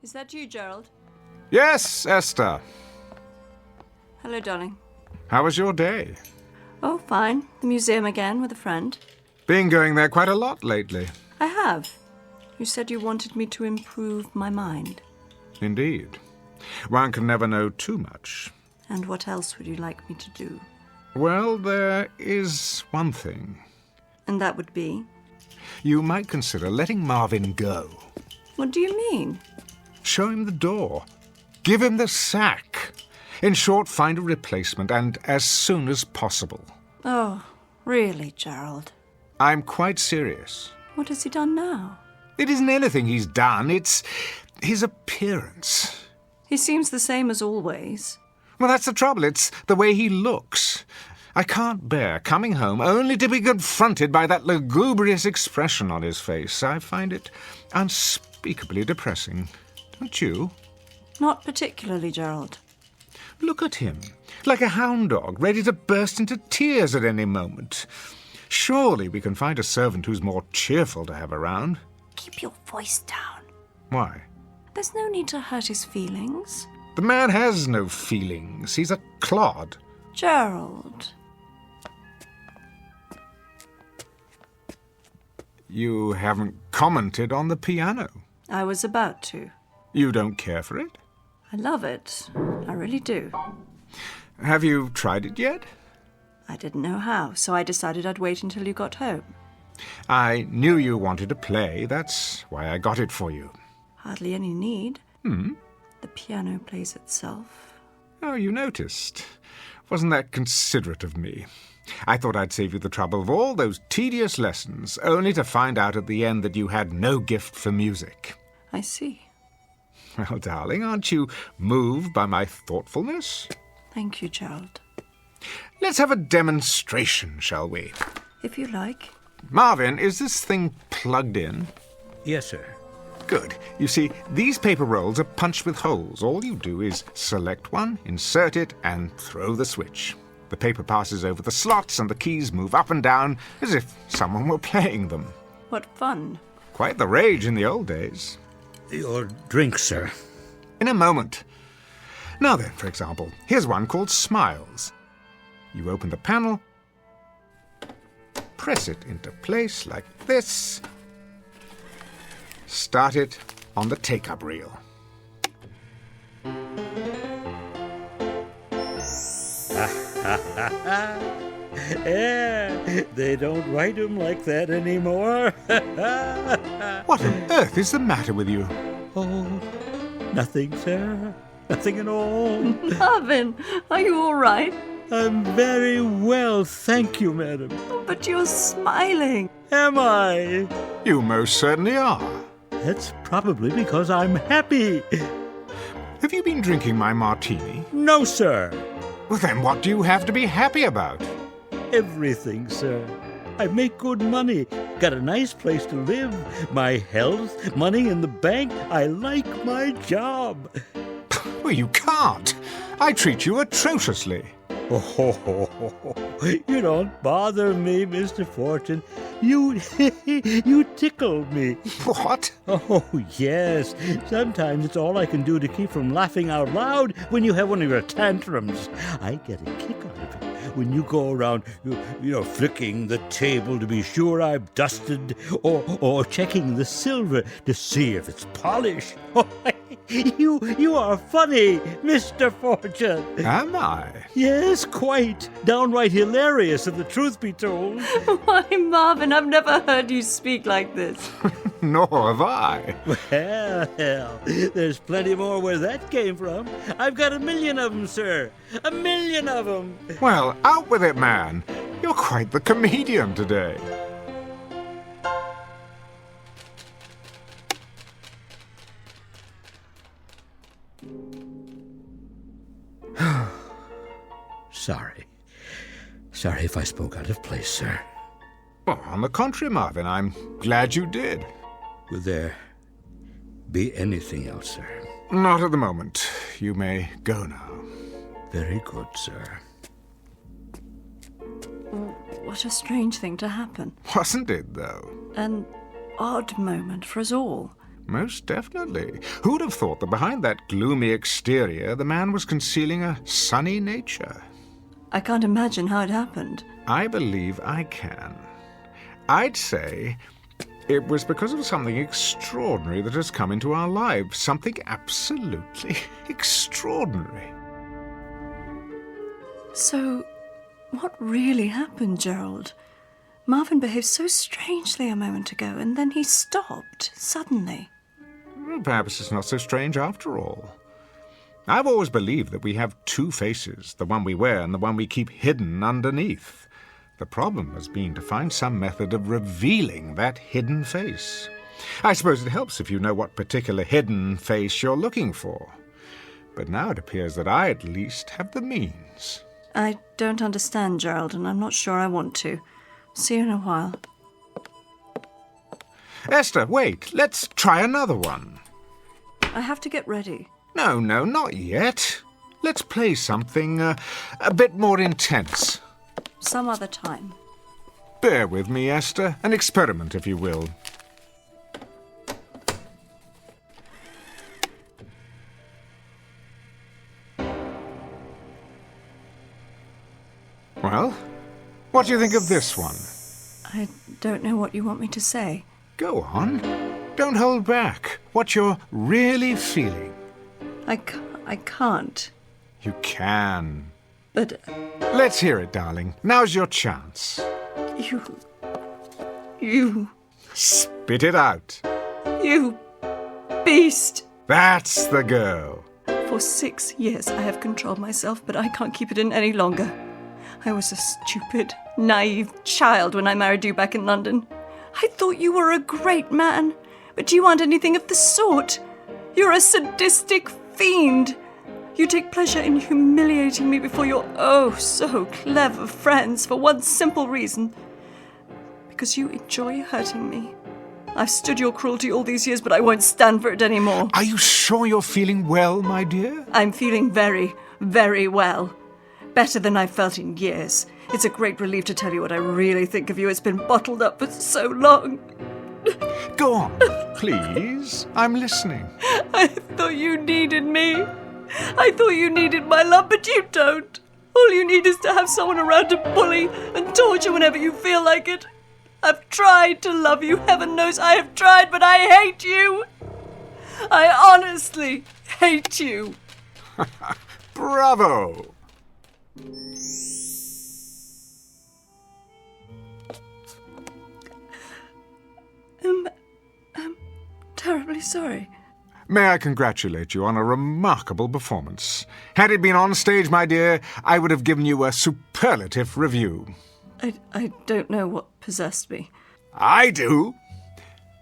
Is that you, Gerald? Yes, Esther. Hello, darling. How was your day? Oh, fine. The museum again with a friend. Been going there quite a lot lately. I have. You said you wanted me to improve my mind. Indeed. One can never know too much. And what else would you like me to do? Well, there is one thing. And that would be? You might consider letting Marvin go. What do you mean? Show him the door. Give him the sack. In short, find a replacement, and as soon as possible. Oh, really, Gerald? I'm quite serious. What has he done now? It isn't anything he's done, it's his appearance. He seems the same as always. Well, that's the trouble. It's the way he looks. I can't bear coming home only to be confronted by that lugubrious expression on his face. I find it unspeakably depressing. Don't you? Not particularly, Gerald. Look at him, like a hound dog, ready to burst into tears at any moment. Surely we can find a servant who's more cheerful to have around. Keep your voice down. Why? There's no need to hurt his feelings. The man has no feelings. He's a clod. Gerald. You haven't commented on the piano. I was about to. You don't care for it? I love it. I really do. Have you tried it yet? I didn't know how, so I decided I'd wait until you got home. I knew you wanted to play. That's why I got it for you. Hardly any need. Hmm? The piano plays itself. Oh, you noticed. Wasn't that considerate of me? I thought I'd save you the trouble of all those tedious lessons, only to find out at the end that you had no gift for music. I see. Well, darling, aren't you moved by my thoughtfulness? Thank you, Gerald. Let's have a demonstration, shall we? If you like. Marvin, is this thing plugged in? Yes, sir. Good. You see, these paper rolls are punched with holes. All you do is select one, insert it, and throw the switch. The paper passes over the slots and the keys move up and down as if someone were playing them. What fun. Quite the rage in the old days. Your drink, sir. In a moment. Now then, for example, here's one called Smiles. You open the panel, press it into place like this, start it on the take-up reel. Yeah, they don't write 'em like that anymore. What on earth is the matter with you? Oh, nothing, sir. Nothing at all. Marvin, are you all right? I'm very well, thank you, madam. But you're smiling. Am I? You most certainly are. That's probably because I'm happy. Have you been drinking my martini? No, sir. Well, then what do you have to be happy about? Everything, sir. I make good money, got a nice place to live, my health, money in the bank. I like my job. Well, you can't. I treat you atrociously. Oh, you don't bother me, Mr. Fortune. You tickle me. What? Oh, yes. Sometimes it's all I can do to keep from laughing out loud when you have one of your tantrums. I get a kick out of it when you go around, flicking the table to be sure I've dusted, or checking the silver to see if it's polished. You are funny, Mr. Fortune. Am I? Yes, quite. Downright hilarious, if the truth be told. Why, Marvin, I've never heard you speak like this. Nor have I. Well, there's plenty more where that came from. I've got 1 million of them, sir. 1 million of them. Well, out with it, man. You're quite the comedian today. Sorry if I spoke out of place, sir. Well, on the contrary, Marvin, I'm glad you did. Will there be anything else, sir? Not at the moment. You may go now. Very good, sir. What a strange thing to happen. Wasn't it, though? An odd moment for us all. Most definitely. Who'd have thought that behind that gloomy exterior the man was concealing a sunny nature? I can't imagine how it happened. I believe I can. I'd say it was because of something extraordinary that has come into our lives. Something absolutely extraordinary. So, what really happened, Gerald? Marvin behaved so strangely a moment ago, and then he stopped, suddenly. Well, perhaps it's not so strange after all. I've always believed that we have two faces, the one we wear and the one we keep hidden underneath. The problem has been to find some method of revealing that hidden face. I suppose it helps if you know what particular hidden face you're looking for. But now it appears that I at least have the means. I don't understand, Gerald, and I'm not sure I want to. See you in a while. Esther, wait. Let's try another one. I have to get ready. No, not yet. Let's play something a bit more intense. Some other time. Bear with me, Esther. An experiment, if you will. Well, what do you think of this one? I don't know what you want me to say. Go on. Don't hold back. What you're really feeling. I can't. You can. But... Let's hear it, darling. Now's your chance. You... Spit it out. You beast! That's the girl. For 6 years I have controlled myself, but I can't keep it in any longer. I was a stupid, naive child when I married you back in London. I thought you were a great man, but you aren't anything of the sort. You're a sadistic fiend. You take pleasure in humiliating me before your oh-so-clever friends for one simple reason. Because you enjoy hurting me. I've stood your cruelty all these years, but I won't stand for it anymore. Are you sure you're feeling well, my dear? I'm feeling very, very well. Better than I've felt in years. It's a great relief to tell you what I really think of you. It's been bottled up for so long. Go on, please. I'm listening. I thought you needed me. I thought you needed my love, but you don't. All you need is to have someone around to bully and torture whenever you feel like it. I've tried to love you, heaven knows I have tried, but I hate you. I honestly hate you. Bravo! I'm terribly sorry. May I congratulate you on a remarkable performance. Had it been on stage, my dear, I would have given you a superlative review. I don't know what possessed me. I do.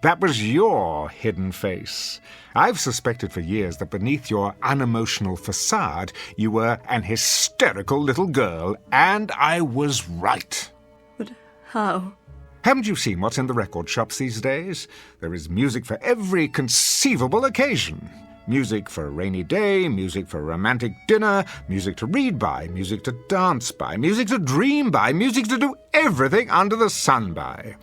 That was your hidden face. I've suspected for years that beneath your unemotional facade, you were an hysterical little girl, and I was right. But how? Haven't you seen what's in the record shops these days? There is music for every conceivable occasion. Music for a rainy day, music for a romantic dinner, music to read by, music to dance by, music to dream by, music to do everything under the sun by.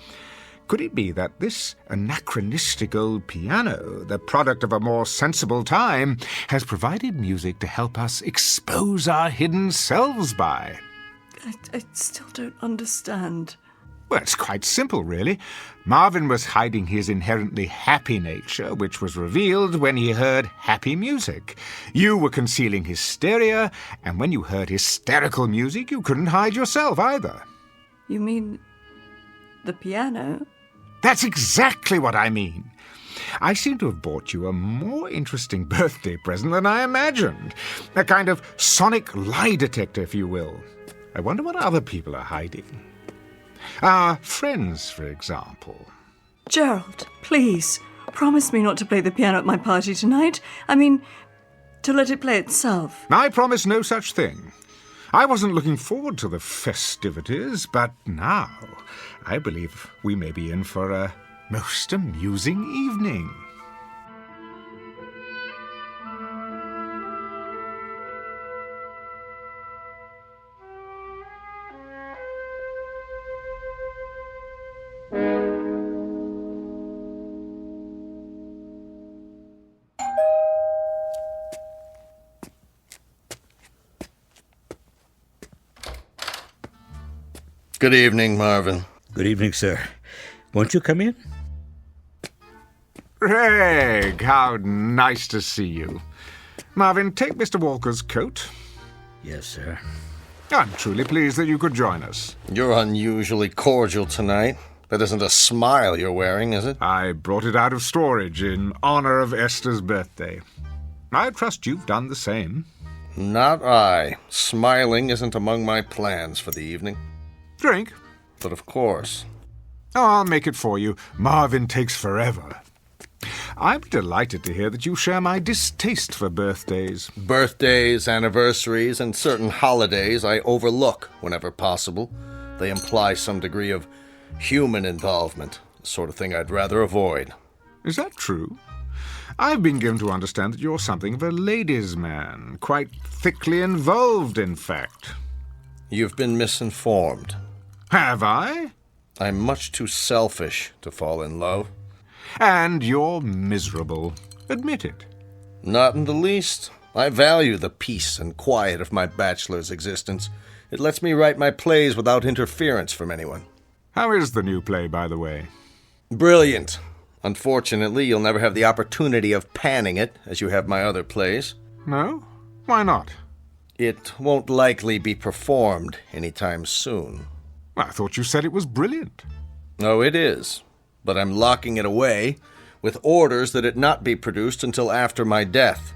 Could it be that this anachronistic old piano, the product of a more sensible time, has provided music to help us expose our hidden selves by? I still don't understand. Well, it's quite simple, really. Marvin was hiding his inherently happy nature, which was revealed when he heard happy music. You were concealing hysteria, and when you heard hysterical music, you couldn't hide yourself either. You mean the piano? That's exactly what I mean. I seem to have bought you a more interesting birthday present than I imagined. A kind of sonic lie detector, if you will. I wonder what other people are hiding. Our friends, for example. Gerald, please, promise me not to play the piano at my party tonight. I mean, to let it play itself. I promise no such thing. I wasn't looking forward to the festivities, but now I believe we may be in for a most amusing evening. Good evening, Marvin. Good evening, sir. Won't you come in? Greg, how nice to see you. Marvin, take Mr. Walker's coat. Yes, sir. I'm truly pleased that you could join us. You're unusually cordial tonight. That isn't a smile you're wearing, is it? I brought it out of storage in honor of Esther's birthday. I trust you've done the same. Not I. Smiling isn't among my plans for the evening. Drink? But of course. Oh, I'll make it for you. Marvin takes forever. I'm delighted to hear that you share my distaste for birthdays. Birthdays, anniversaries, and certain holidays I overlook whenever possible. They imply some degree of human involvement, the sort of thing I'd rather avoid. Is that true? I've been given to understand that you're something of a ladies' man, quite thickly involved, in fact. You've been misinformed. Have I? I'm much too selfish to fall in love. And you're miserable. Admit it. Not in the least. I value the peace and quiet of my bachelor's existence. It lets me write my plays without interference from anyone. How is the new play, by the way? Brilliant. Unfortunately, you'll never have the opportunity of panning it, as you have my other plays. No? Why not? It won't likely be performed anytime soon. I thought you said it was brilliant. Oh, it is. But I'm locking it away with orders that it not be produced until after my death.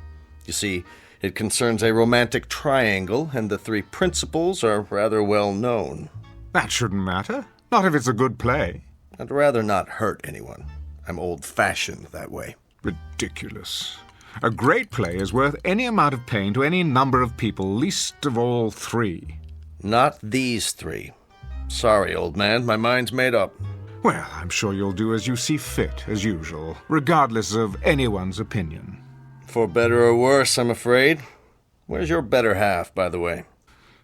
You see, it concerns a romantic triangle, and the three principals are rather well known. That shouldn't matter. Not if it's a good play. I'd rather not hurt anyone. I'm old-fashioned that way. Ridiculous. A great play is worth any amount of pain to any number of people, least of all three. Not these three. Sorry, old man, my mind's made up. Well, I'm sure you'll do as you see fit, as usual, regardless of anyone's opinion. For better or worse, I'm afraid. Where's your better half, by the way?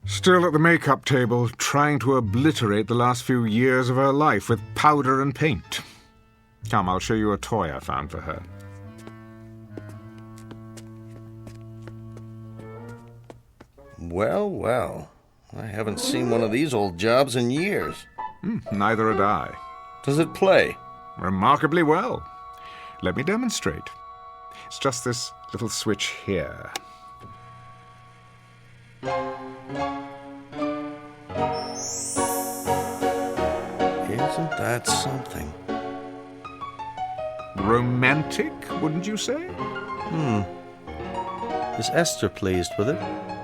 Still at the make-up table, trying to obliterate the last few years of her life with powder and paint. Come, I'll show you a toy I found for her. Well, well. I haven't seen one of these old jobs in years. Neither had I. Does it play? Remarkably well. Let me demonstrate. It's just this little switch here. Isn't that something? Romantic, wouldn't you say? Is Esther pleased with it?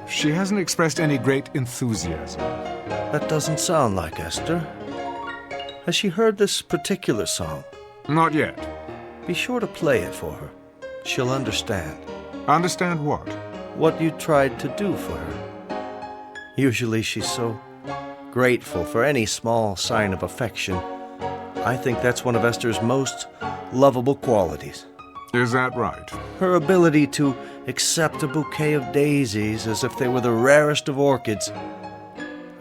She hasn't expressed any great enthusiasm. That doesn't sound like Esther. Has she heard this particular song? Not yet. Be sure to play it for her. She'll understand. Understand what? What you tried to do for her. Usually she's so grateful for any small sign of affection. I think that's one of Esther's most lovable qualities. Is that right? Her ability to accept a bouquet of daisies as if they were the rarest of orchids.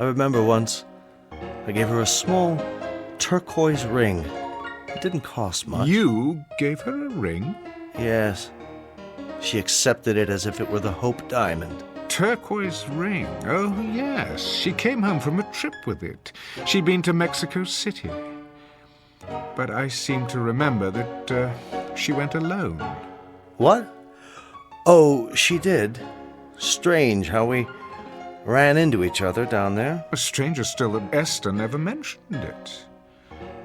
I remember once I gave her a small turquoise ring. It didn't cost much. You gave her a ring? Yes. She accepted it as if it were the Hope Diamond. Turquoise ring? Oh, yes. She came home from a trip with it. She'd been to Mexico City. But I seem to remember that she went alone. What? Oh, she did. Strange how we ran into each other down there. Stranger still that Esther never mentioned it.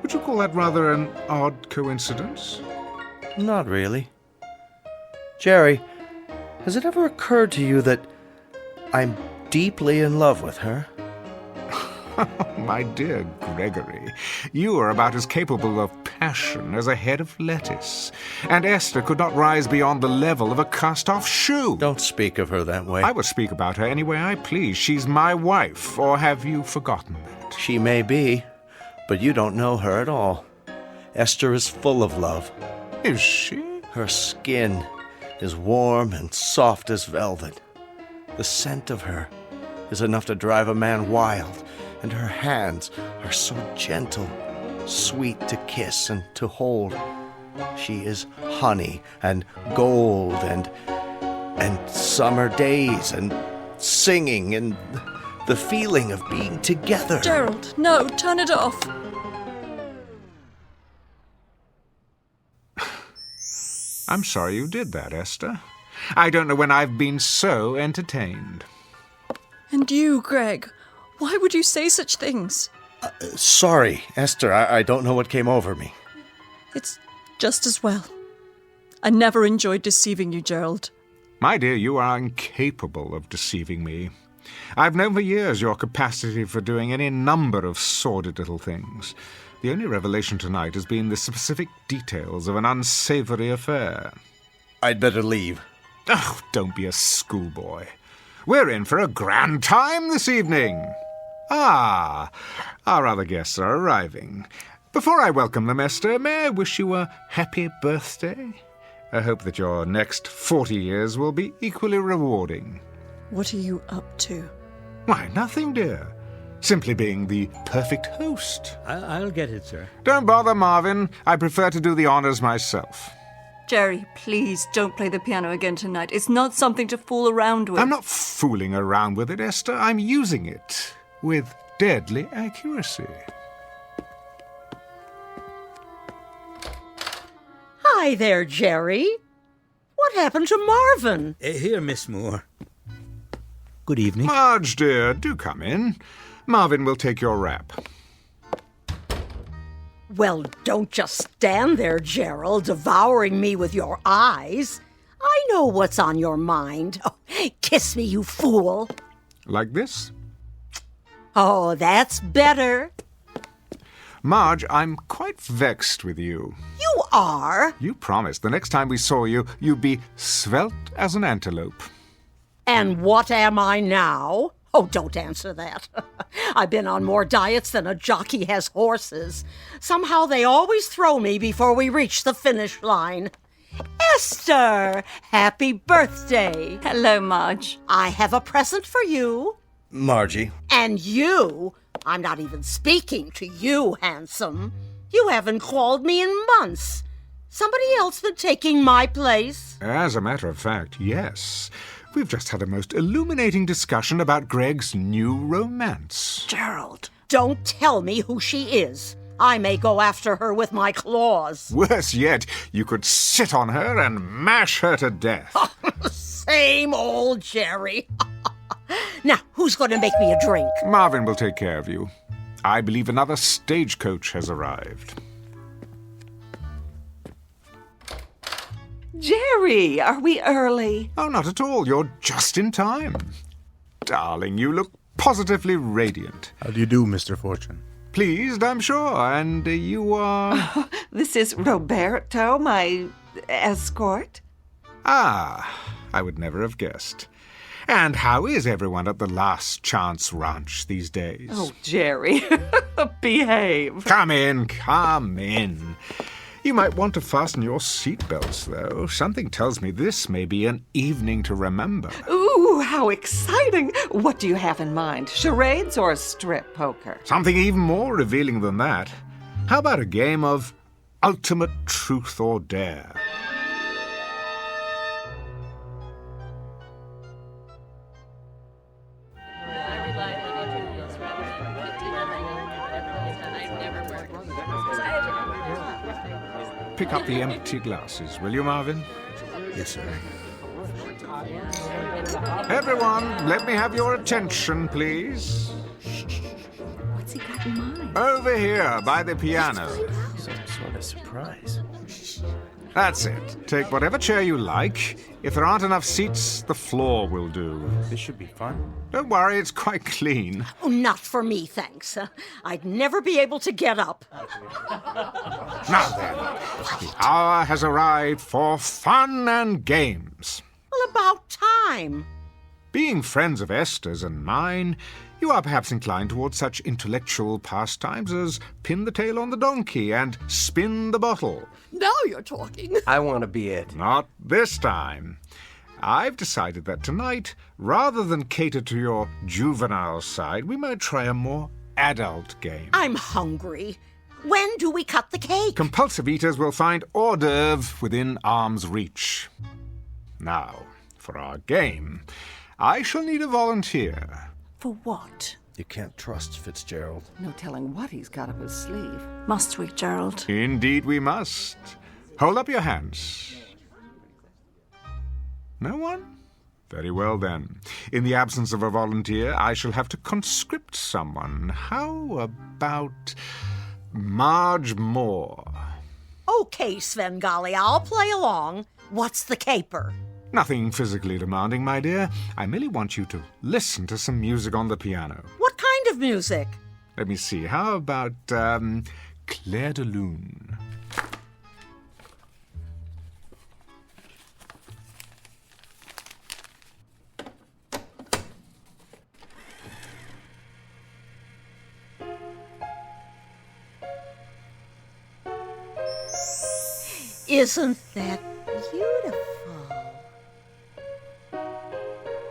Would you call that rather an odd coincidence? Not really. Jerry, has it ever occurred to you that I'm deeply in love with her? My dear Gregory, you are about as capable of passion as a head of lettuce, and Esther could not rise beyond the level of a cast-off shoe. Don't speak of her that way. I will speak about her any way I please. She's my wife, or have you forgotten that? She may be, but you don't know her at all. Esther is full of love. Is she? Her skin is warm and soft as velvet. The scent of her is enough to drive a man wild, and her hands are so gentle, sweet to kiss and to hold. She is honey and gold and summer days and singing and the feeling of being together. Gerald, no, turn it off. I'm sorry you did that, Esther. I don't know when I've been so entertained. And you, Greg, why would you say such things? Sorry, Esther, I don't know what came over me. It's just as well. I never enjoyed deceiving you, Gerald. My dear, you are incapable of deceiving me. I've known for years your capacity for doing any number of sordid little things. The only revelation tonight has been the specific details of an unsavory affair. I'd better leave. Oh, don't be a schoolboy. We're in for a grand time this evening. Ah, our other guests are arriving. Before I welcome them, Esther, may I wish you a happy birthday? I hope that your next 40 years will be equally rewarding. What are you up to? Why, nothing, dear. Simply being the perfect host. I'll get it, sir. Don't bother, Marvin. I prefer to do the honors myself. Jerry, please don't play the piano again tonight. It's not something to fool around with. I'm not fooling around with it, Esther. I'm using it with deadly accuracy. Hi there, Jerry. What happened to Marvin? Here, Miss Moore. Good evening. Marge, dear, do come in. Marvin will take your wrap. Well, don't just stand there, Gerald, devouring me with your eyes. I know what's on your mind. Oh, kiss me, you fool. Like this? Oh, that's better. Marge, I'm quite vexed with you. You are? You promised the next time we saw you, you'd be svelte as an antelope. And what am I now? Oh, don't answer that. I've been on more diets than a jockey has horses. Somehow they always throw me before we reach the finish line. Esther, happy birthday. Hello, Marge. I have a present for you. Margie. And you. I'm not even speaking to you, handsome. You haven't called me in months. Somebody else been taking my place? As a matter of fact, yes. We've just had a most illuminating discussion about Greg's new romance. Gerald, don't tell me who she is. I may go after her with my claws. Worse yet, you could sit on her and mash her to death. Same old Jerry. Now, who's going to make me a drink? Marvin will take care of you. I believe another stagecoach has arrived. Jerry, are we early? Oh, not at all. You're just in time. Darling, you look positively radiant. How do you do, Mr. Fortune? Pleased, I'm sure. And you are... This is Roberto, my escort. Ah, I would never have guessed. And how is everyone at the Last Chance Ranch these days? Oh, Jerry, behave. Come in, come in. You might want to fasten your seatbelts, though. Something tells me this may be an evening to remember. Ooh, how exciting. What do you have in mind? Charades or strip poker? Something even more revealing than that. How about a game of ultimate truth or dare? Pick up the empty glasses, will you, Marvin? Yes, sir. Everyone, let me have your attention, please. What's he got in mind? Over here, by the piano. Some sort of surprise. That's it. Take whatever chair you like. If there aren't enough seats, the floor will do. This should be fun. Don't worry, it's quite clean. Oh, not for me, thanks. I'd never be able to get up. Now then, the hour has arrived for fun and games. Well, about time. Being friends of Esther's and mine, you are perhaps inclined towards such intellectual pastimes as pin the tail on the donkey and spin the bottle. Now you're talking. I want to be it. Not this time. I've decided that tonight, rather than cater to your juvenile side, we might try a more adult game. I'm hungry. When do we cut the cake? Compulsive eaters will find hors d'oeuvre within arm's reach. Now, for our game, I shall need a volunteer. For what? You can't trust Fitzgerald. No telling what he's got up his sleeve. Must we, Gerald? Indeed we must. Hold up your hands. No one? Very well, then. In the absence of a volunteer, I shall have to conscript someone. How about Marge Moore? Okay, Svengali, I'll play along. What's the caper? Nothing physically demanding, my dear. I merely want you to listen to some music on the piano. What kind of music? Let me see. How about Clair de Lune? Isn't that beautiful?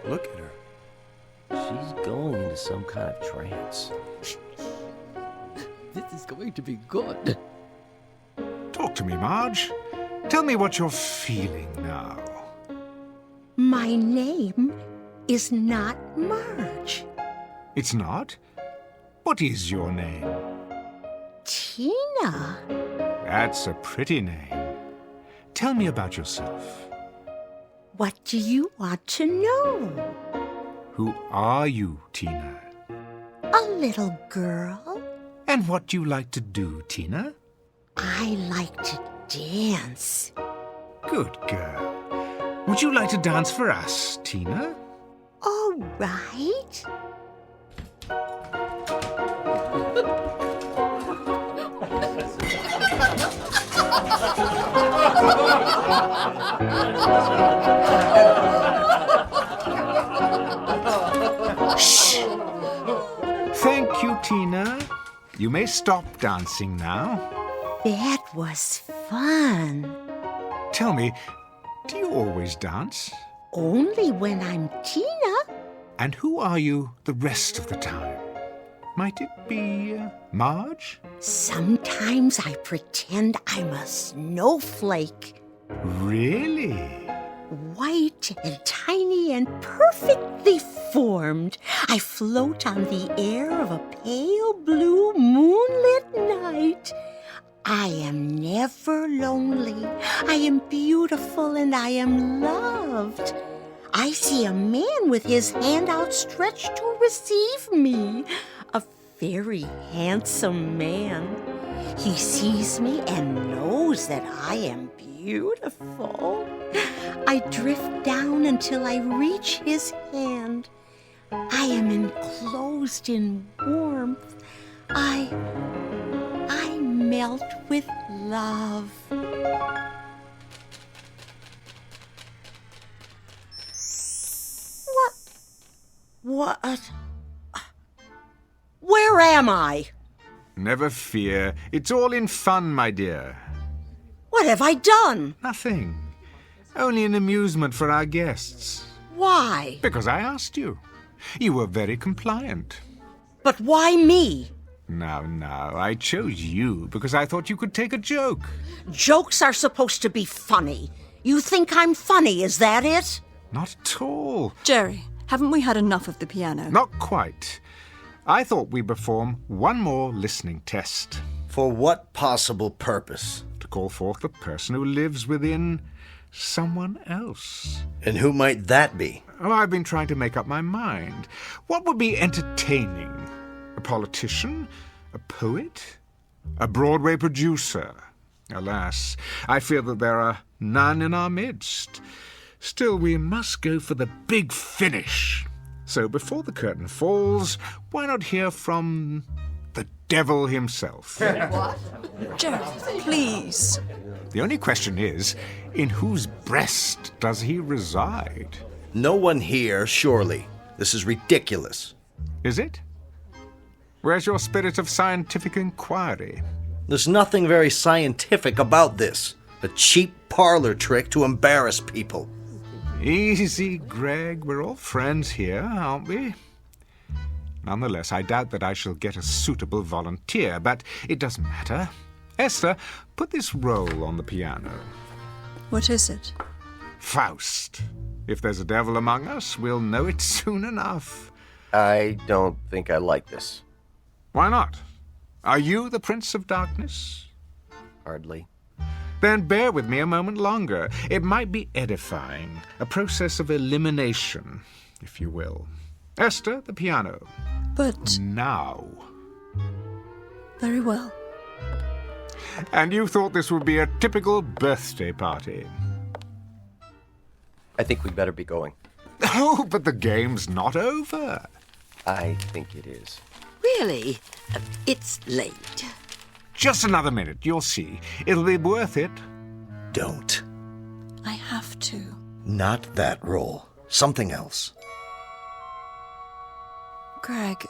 Look at her. She's going into some kind of trance. This is going to be good. Talk to me, Marge. Tell me what you're feeling now. My name is not Marge. It's not? What is your name? Tina. That's a pretty name. Tell me about yourself. What do you want to know? Who are you, Tina? A little girl. And what do you like to do, Tina? I like to dance. Good girl. Would you like to dance for us, Tina? All right. Shh! Thank you, Tina. You may stop dancing now. That was fun. Tell me, do you always dance? Only when I'm Tina. And who are you the rest of the time? Might it be Marge? Sometimes I pretend I'm a snowflake. Really? White and tiny and perfectly formed. I float on the air of a pale blue moonlit night. I am never lonely. I am beautiful and I am loved. I see a man with his hand outstretched to receive me. A very handsome man. He sees me and knows that I am beautiful. I drift down until I reach his hand. I am enclosed in warmth. I melt with love. What? Where am I? Never fear. It's all in fun, my dear. What have I done? Nothing. Only an amusement for our guests. Why? Because I asked you. You were very compliant. But why me? Now, I chose you because I thought you could take a joke. Jokes are supposed to be funny. You think I'm funny, is that it? Not at all. Jerry, haven't we had enough of the piano? Not quite. I thought we'd perform one more listening test. For what possible purpose? To call forth the person who lives within someone else. And who might that be? Oh, I've been trying to make up my mind. What would be entertaining? A politician? A poet? A Broadway producer? Alas, I fear that there are none in our midst. Still, we must go for the big finish. So before the curtain falls, why not hear from the devil himself? What? Jerry, please. The only question is, in whose breast does he reside? No one here, surely. This is ridiculous. Is it? Where's your spirit of scientific inquiry? There's nothing very scientific about this. A cheap parlor trick to embarrass people. Easy, Greg. We're all friends here, aren't we? Nonetheless, I doubt that I shall get a suitable volunteer, but it doesn't matter. Esther, put this roll on the piano. What is it? Faust. If there's a devil among us, we'll know it soon enough. I don't think I like this. Why not? Are you the Prince of Darkness? Hardly. Then bear with me a moment longer. It might be edifying, a process of elimination, if you will. Esther, the piano. But... Now. Very well. And you thought this would be a typical birthday party? I think we'd better be going. Oh, but the game's not over. I think it is. Really? It's late. Just another minute, you'll see. It'll be worth it. Don't. I have to. Not that role. Something else. Greg,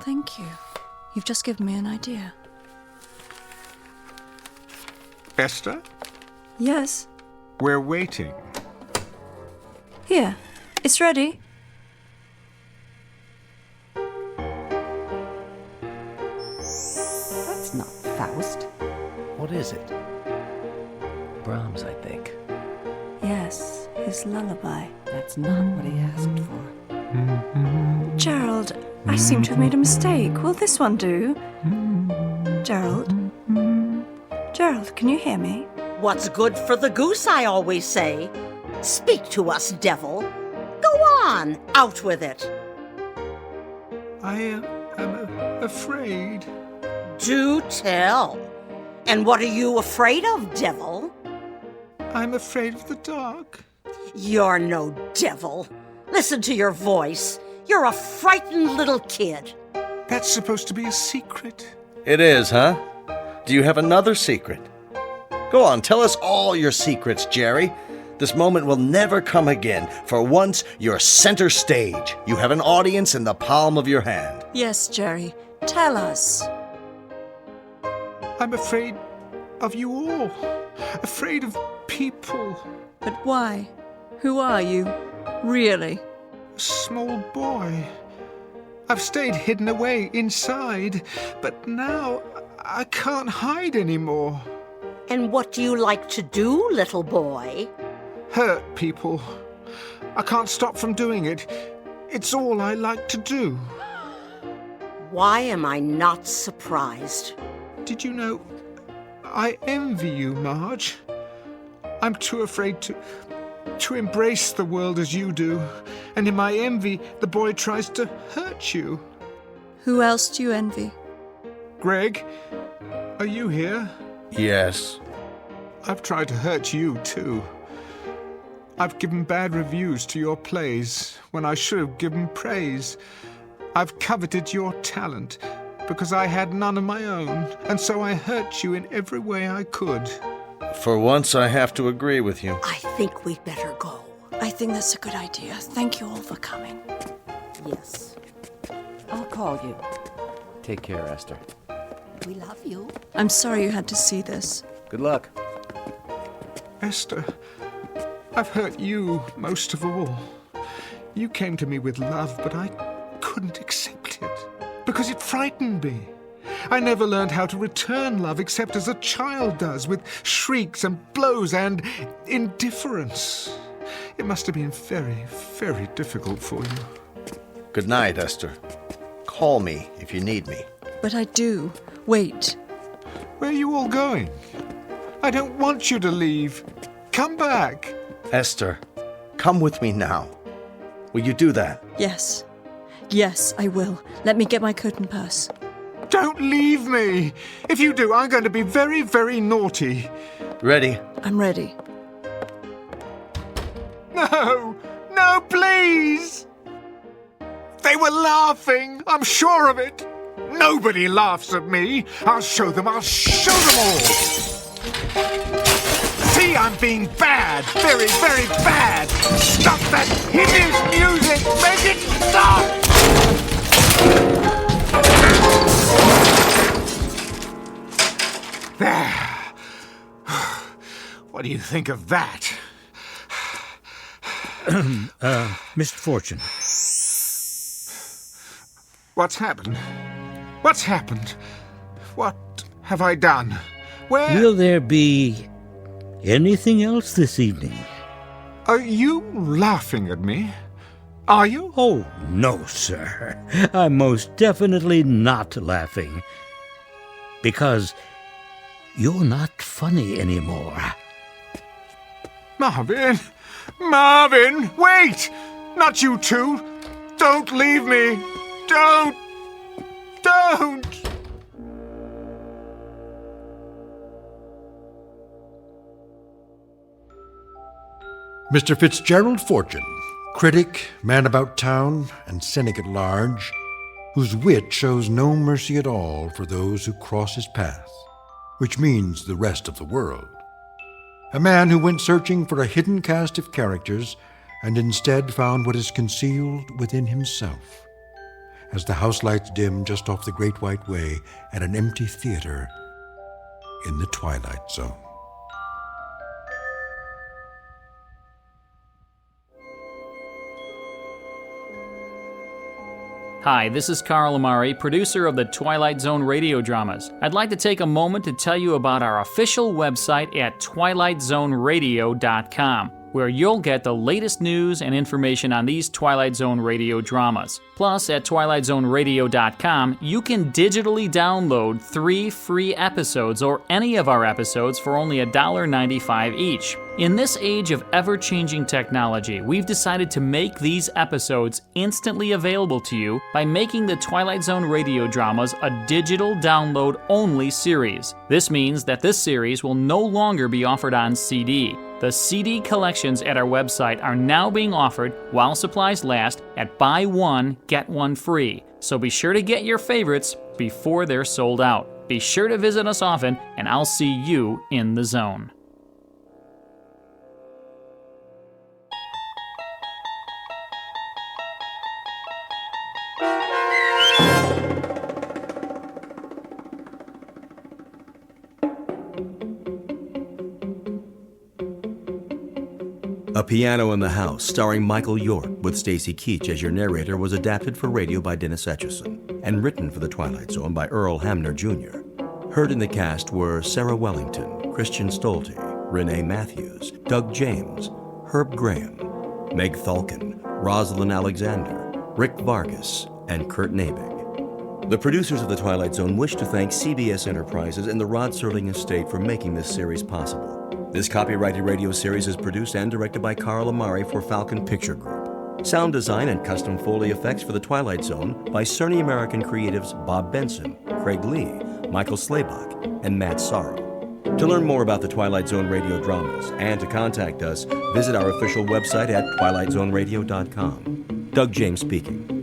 thank you. You've just given me an idea. Esther? Yes? We're waiting. Here, it's ready. That's not Faust. What is it? Brahms, I think. Yes, his lullaby. That's not what he asked for. Gerald, I seem to have made a mistake. Will this one do? Gerald? Gerald, can you hear me? What's good for the goose, I always say. Speak to us, devil. Go on, out with it. I am afraid. Do tell. And what are you afraid of, devil? I'm afraid of the dark. You're no devil. Listen to your voice. You're a frightened little kid. That's supposed to be a secret. It is, huh? Do you have another secret? Go on, tell us all your secrets, Jerry. This moment will never come again. For once, you're center stage. You have an audience in the palm of your hand. Yes, Jerry. Tell us. I'm afraid of you all. Afraid of people. But why? Who are you? Really? A small boy. I've stayed hidden away inside, but now I can't hide anymore. And what do you like to do, little boy? Hurt people. I can't stop from doing it. It's all I like to do. Why am I not surprised? Did you know I envy you, Marge? I'm too afraid to embrace the world as you do. And in my envy, the boy tries to hurt you. Who else do you envy? Greg, are you here? Yes. I've tried to hurt you, too. I've given bad reviews to your plays when I should have given praise. I've coveted your talent because I had none of my own, and so I hurt you in every way I could. For once, I have to agree with you. I think we'd better go. I think that's a good idea. Thank you all for coming. Yes. I'll call you. Take care, Esther. We love you. I'm sorry you had to see this. Good luck. Esther, I've hurt you most of all. You came to me with love, but I couldn't accept it because it frightened me. I never learned how to return love except as a child does, with shrieks and blows and indifference. It must have been very, very difficult for you. Good night, Esther. Call me if you need me. But I do. Wait. Where are you all going? I don't want you to leave. Come back. Esther, come with me now. Will you do that? Yes. Yes, I will. Let me get my curtain purse. Don't leave me. If you do, I'm going to be very, very naughty. Ready? I'm ready. No! No, please! They were laughing. I'm sure of it. Nobody laughs at me. I'll show them. I'll show them all. See, I'm being bad. Very, very bad. Stop that hideous music. Make it stop! There. What do you think of that? Mr. Fortune. What's happened? What's happened? What have I done? Where... Will there be anything else this evening? Are you laughing at me? Are you? Oh, no, sir. I'm most definitely not laughing. Because you're not funny anymore. Marvin! Marvin! Wait! Not you too! Don't leave me! Don't! Don't! Mr. Fitzgerald Fortune, critic, man about town, and cynic at large, whose wit shows no mercy at all for those who cross his path, which means the rest of the world. A man who went searching for a hidden cast of characters and instead found what is concealed within himself. As the house lights dim just off the Great White Way at an empty theater in the Twilight Zone. Hi, this is Carl Amari, producer of the Twilight Zone radio dramas. I'd like to take a moment to tell you about our official website at twilightzoneradio.com. where you'll get the latest news and information on these Twilight Zone radio dramas. Plus, at twilightzoneradio.com, you can digitally download 3 free episodes or any of our episodes for only $1.95 each. In this age of ever-changing technology, we've decided to make these episodes instantly available to you by making the Twilight Zone radio dramas a digital download-only series. This means that this series will no longer be offered on CD. The CD collections at our website are now being offered while supplies last at buy one, get one free. So be sure to get your favorites before they're sold out. Be sure to visit us often, and I'll see you in the zone. A Piano in the House, starring Michael York, with Stacy Keach as your narrator, was adapted for radio by Dennis Etchison and written for The Twilight Zone by Earl Hamner Jr. Heard in the cast were Sarah Wellington, Christian Stolte, Renee Matthews, Doug James, Herb Graham, Meg Thalken, Rosalind Alexander, Rick Vargas, and Kurt Nabig. The producers of The Twilight Zone wish to thank CBS Enterprises and the Rod Serling Estate for making this series possible. This copyrighted radio series is produced and directed by Carl Amari for Falcon Picture Group. Sound design and custom Foley effects for The Twilight Zone by Cerny American creatives Bob Benson, Craig Lee, Michael Slaybach, and Matt Sorrow. To learn more about the Twilight Zone radio dramas and to contact us, visit our official website at twilightzoneradio.com. Doug James speaking.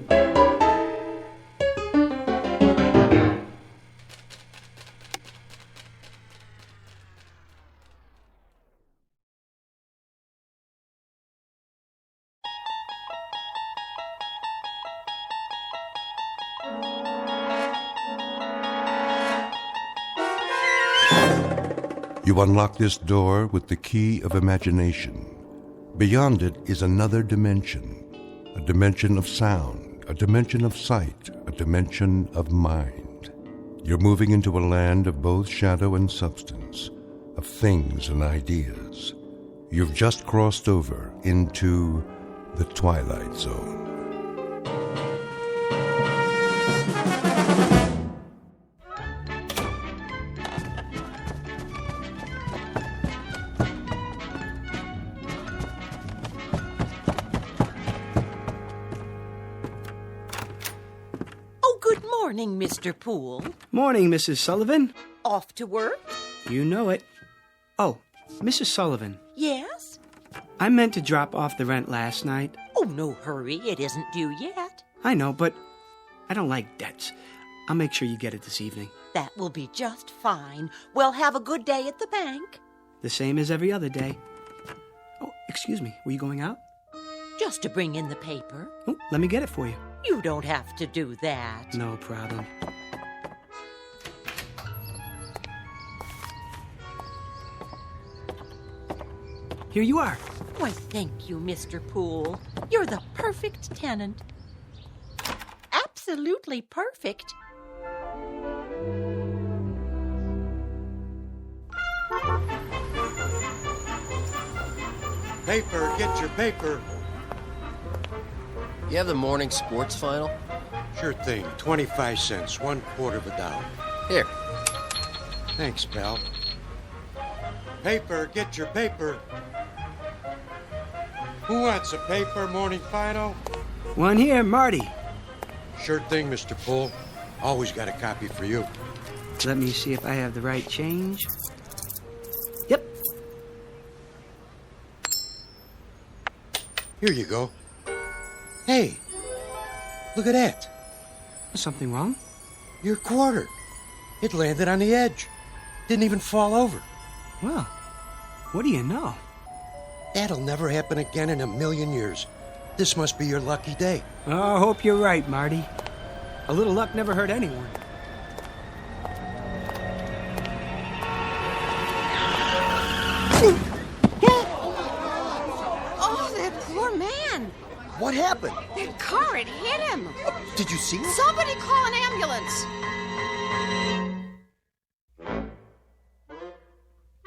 You unlock this door with the key of imagination. Beyond it is another dimension, a dimension of sound, a dimension of sight, a dimension of mind. You're moving into a land of both shadow and substance, of things and ideas. You've just crossed over into the Twilight Zone. Morning, Mr. Poole. Morning, Mrs. Sullivan. Off to work? You know it. Oh, Mrs. Sullivan. Yes? I meant to drop off the rent last night. Oh, no hurry. It isn't due yet. I know, but I don't like debts. I'll make sure you get it this evening. That will be just fine. Well, have a good day at the bank. The same as every other day. Oh, excuse me. Were you going out? Just to bring in the paper. Oh, let me get it for you. You don't have to do that. No problem. Here you are. Why, thank you, Mr. Poole. You're the perfect tenant. Absolutely perfect. Paper, get your paper. You have the morning sports final? Sure thing. 25 cents, $0.25. Here. Thanks, pal. Paper, get your paper. Who wants a paper, morning final? One here, Marty. Sure thing, Mr. Poole. Always got a copy for you. Let me see if I have the right change. Yep. Here you go. Hey, look at that. Something wrong? Your quarter. It landed on the edge. Didn't even fall over. Well, what do you know? That'll never happen again in a million years. This must be your lucky day. Oh, I hope you're right, Marty. A little luck never hurt anyone. Oh, that poor man. What happened? That car, it hit him. Did you see it? Somebody call an ambulance.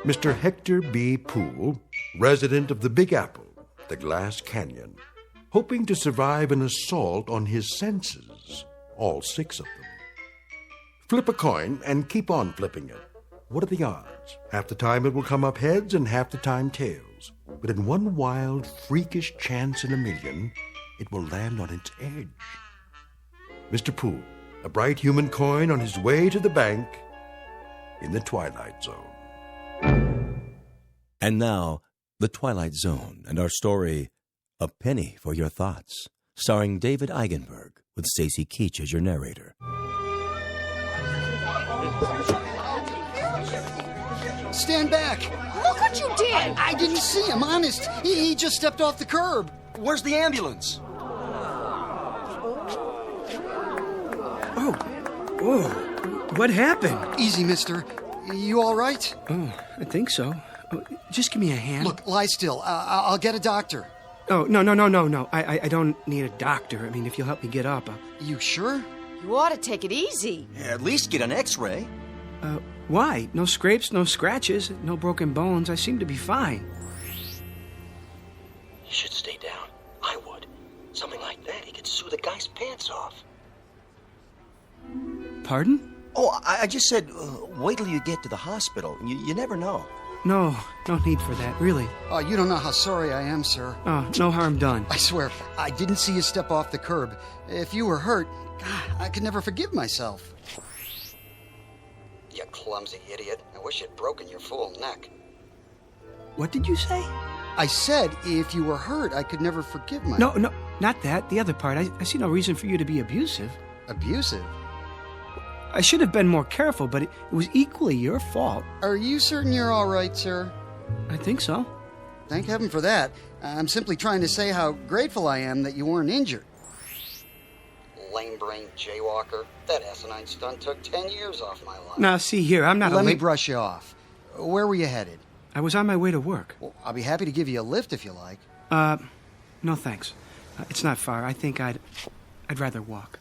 Mr. Hector B. Poole, resident of the Big Apple, the Glass Canyon, hoping to survive an assault on his senses, all 6 of them. Flip a coin and keep on flipping it. What are the odds? Half the time it will come up heads and half the time tails. But in one wild, freakish chance in a million, it will land on its edge. Mr. Poole, a bright human coin on his way to the bank in the Twilight Zone. And now, The Twilight Zone and our story, A Penny for Your Thoughts, starring David Eigenberg, with Stacy Keach as your narrator. Stand back! Look what you did! I didn't see him, honest. He just stepped off the curb. Where's the ambulance? Oh, what happened? Easy, mister. You all right? Oh, I think so. Oh, just give me a hand. Look, lie still. I'll get a doctor. Oh, no. I don't need a doctor. I mean, if you'll help me get up. You sure? You ought to take it easy. Yeah, at least get an x-ray. Why? No scrapes, no scratches, no broken bones. I seem to be fine. You should stay down. I would. Something like that, he could sue the guy's pants off. Pardon? Oh, I just said, wait till you get to the hospital. You never know. No need for that, really. Oh, you don't know how sorry I am, sir. Oh, no harm done. I swear, I didn't see you step off the curb. If you were hurt, God, I could never forgive myself. You clumsy idiot. I wish you'd broken your fool neck. What did you say? I said, if you were hurt, I could never forgive myself. No, not that. The other part. I see no reason for you to be abusive. Abusive? I should have been more careful, but it was equally your fault. Are you certain you're all right, sir? I think so. Thank heaven for that. I'm simply trying to say how grateful I am that you weren't injured. Lame-brained jaywalker. That asinine stunt took 10 years off my life. Now, see here, I'm not Let me brush you off. Where were you headed? I was on my way to work. Well, I'll be happy to give you a lift if you like. No thanks. It's not far. I think I'd rather walk.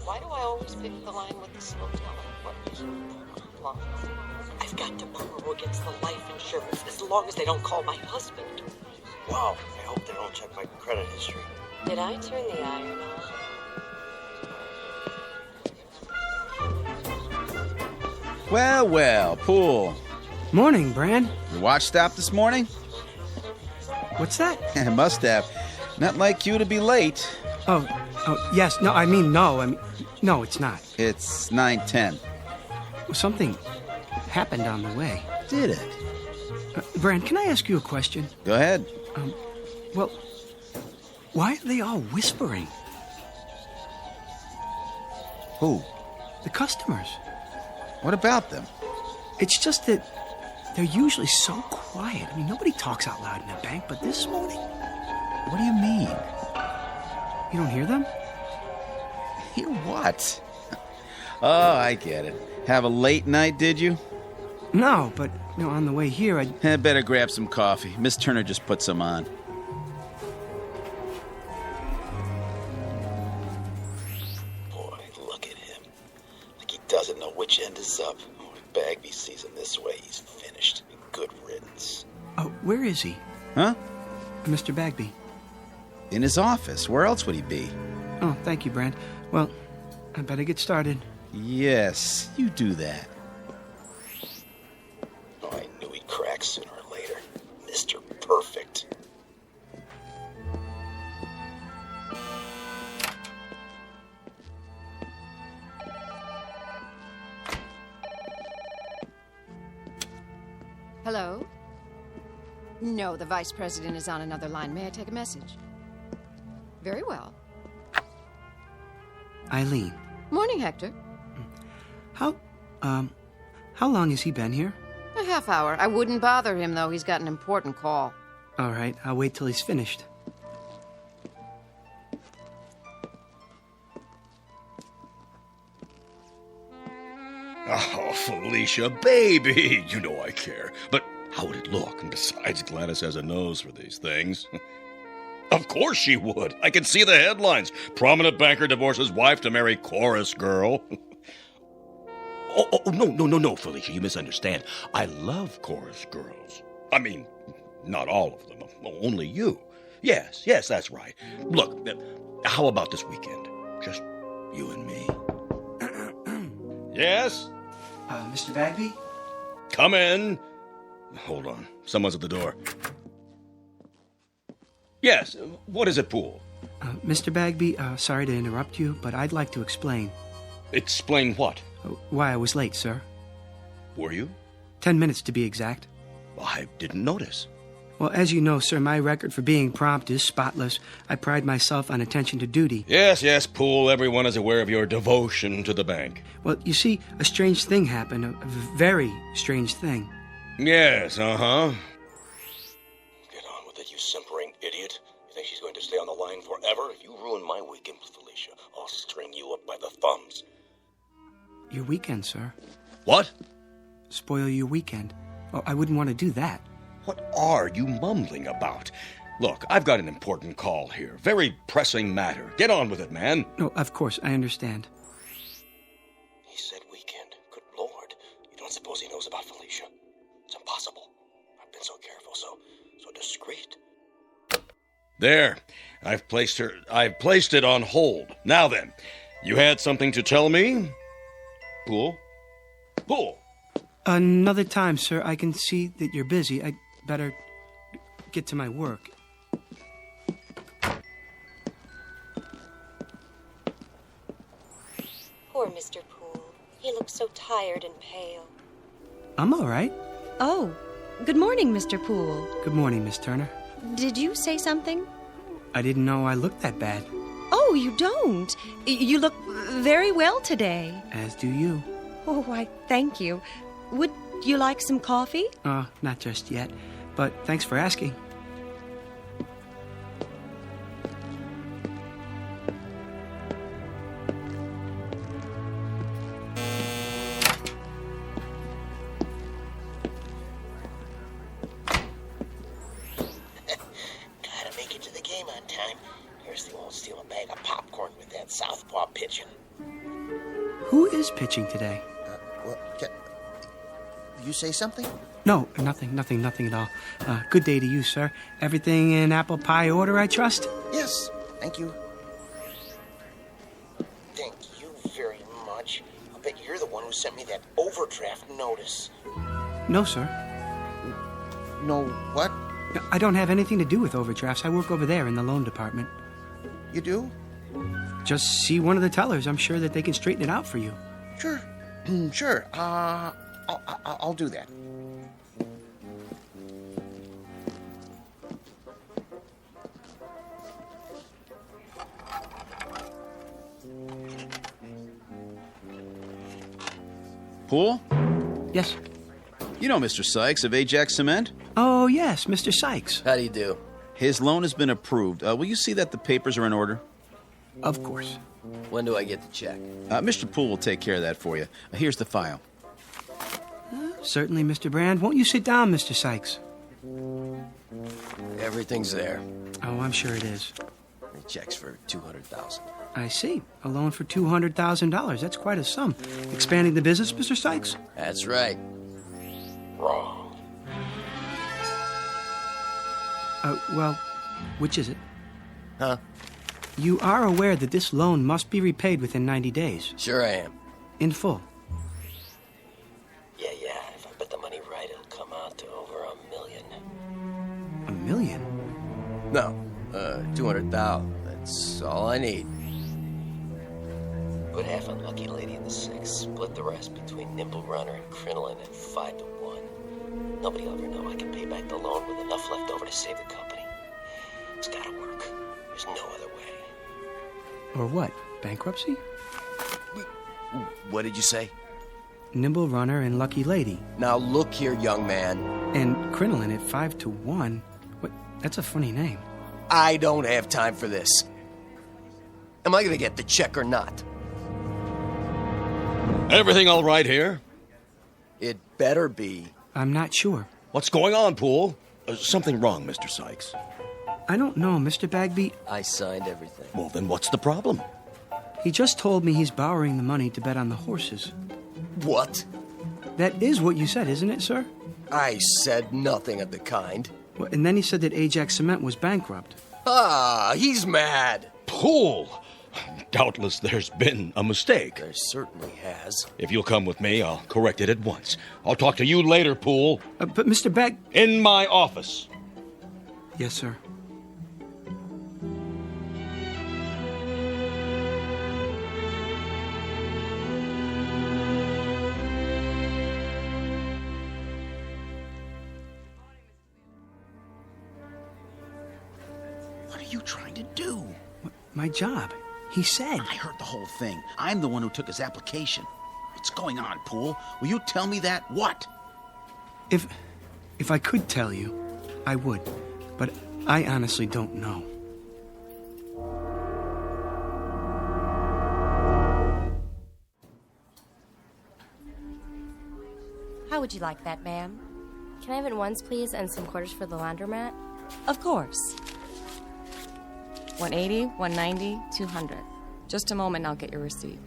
Why do I always pick the line with the slow telling? I've got to borrow against the life insurance as long as they don't call my husband. Wow, I hope they don't check my credit history. Did I turn the iron on? Well, Poole. Morning, Bran. Your watch stopped this morning? What's that? Must have. Not like you to be late. Oh, yes. No, no, it's not. It's 9:10. Something happened on the way. Did it? Bran, can I ask you a question? Go ahead. Well, why are they all whispering? Who? The customers. What about them? It's just that they're usually so quiet. I mean, nobody talks out loud in a bank, but this morning... What do you mean? You don't hear them? Hear what? Oh, I get it. Have a late night, did you? No, but on the way here, I better grab some coffee. Miss Turner just put some on. Boy, look at him. Like he doesn't know which end is up. Oh, if Bagby sees him this way, he's finished. Good riddance. Oh, where is he? Huh? Mr. Bagby. In his office. Where else would he be? Oh, thank you, Brand. Well, I better get started. Yes, you do that. Oh, I knew he'd crack sooner or later. Mr. Perfect. Hello? No, the vice president is on another line. May I take a message? Very well. Eileen. Morning, Hector. How long has he been here? A half hour. I wouldn't bother him, though. He's got an important call. All right, I'll wait till he's finished. Oh, Felicia, baby! You know I care. But how would it look? And besides, Gladys has a nose for these things. Of course she would. I can see the headlines. Prominent banker divorces wife to marry chorus girl. No, Felicia, you misunderstand. I love chorus girls. I mean, not all of them. Only you. Yes, that's right. Look, how about this weekend? Just you and me. Yes? Mr. Bagby? Come in. Hold on. Someone's at the door. Yes, what is it, Poole? Mr. Bagby, sorry to interrupt you, but I'd like to explain. Explain what? Why I was late, sir. Were you? 10 minutes to be exact. I didn't notice. Well, as you know, sir, my record for being prompt is spotless. I pride myself on attention to duty. Yes, Poole, everyone is aware of your devotion to the bank. Well, you see, a strange thing happened, a very strange thing. Yes, uh-huh. Get on with it, you simpering idiot. You think she's going to stay on the line forever? If you ruin my weekend with Felicia, I'll string you up by the thumbs. Your weekend, sir. What? Spoil your weekend. Oh, I wouldn't want to do that. What are you mumbling about? Look, I've got an important call here. Very pressing matter. Get on with it, man. No, of course, I understand. He said weekend. Good Lord. You don't suppose he knows about Felicia? It's impossible. I've been so careful, so discreet. There. I've placed it on hold. Now then, you had something to tell me? Poole? Another time, sir. I can see that you're busy. I'd better get to my work. Poor Mr. Poole. He looks so tired and pale. I'm all right. Oh, good morning, Mr. Poole. Good morning, Miss Turner. Did you say something? I didn't know I looked that bad. Oh, you don't. You look very well today. As do you. Oh, why, thank you. Would you like some coffee? Not just yet, but thanks for asking. Gotta make it to the game on time. Kirsty won't steal a bag of popcorn with that southpaw pitching. Who is pitching today? You say something? No, nothing at all. Good day to you, sir. Everything in apple pie order, I trust? Yes, thank you. Thank you very much. I'll bet you're the one who sent me that overdraft notice. No, sir. No what? I don't have anything to do with overdrafts. I work over there in the loan department. You do? Just see one of the tellers. I'm sure that they can straighten it out for you. Sure. Sure. I'll do that. Poole? Yes. You know Mr. Sykes of Ajax Cement? Oh, yes, Mr. Sykes. How do you do? His loan has been approved. Will you see that the papers are in order? Of course. When do I get the check? Mr. Poole will take care of that for you. Here's the file. Certainly, Mr. Brand. Won't you sit down, Mr. Sykes? Everything's there. Oh, I'm sure it is. The check's for $200,000. I see. A loan for $200,000. That's quite a sum. Expanding the business, Mr. Sykes? That's right. Wrong. Well, which is it? Huh? You are aware that this loan must be repaid within 90 days. Sure I am. In full. Yeah. If I bet the money right, it'll come out to over $1 million. $1 million? No, 200,000. That's all I need. Put half on Lucky Lady in the 6. Split the rest between Nimble Runner and Crinoline at 5-1. Nobody will ever know I can pay back the loan with enough left over to save the company. It's gotta work. There's no other way. Or what? Bankruptcy? What did you say? Nimble Runner and Lucky Lady. Now look here, young man. And Crinoline at 5 to 1. What? That's a funny name. I don't have time for this. Am I gonna get the check or not? Everything all right here? It better be. I'm not sure. What's going on, Poole? Something wrong, Mr. Sykes. I don't know, Mr. Bagby. I signed everything. Well, then what's the problem? He just told me he's borrowing the money to bet on the horses. What? That is what you said, isn't it, sir? I said nothing of the kind. Well, and then he said that Ajax Cement was bankrupt. Ah, he's mad. Poole! Doubtless there's been a mistake. There certainly has. If you'll come with me, I'll correct it at once. I'll talk to you later, Poole. But Mr. Bag... In my office. Yes, sir. What are you trying to do? My job. He said. I heard the whole thing. I'm the one who took his application. What's going on, Poole? Will you tell me that? What? If I could tell you, I would. But I honestly don't know. How would you like that, ma'am? Can I have it once, please, and some quarters for the laundromat? Of course. 180, 190, 200. Just a moment, I'll get your receipt.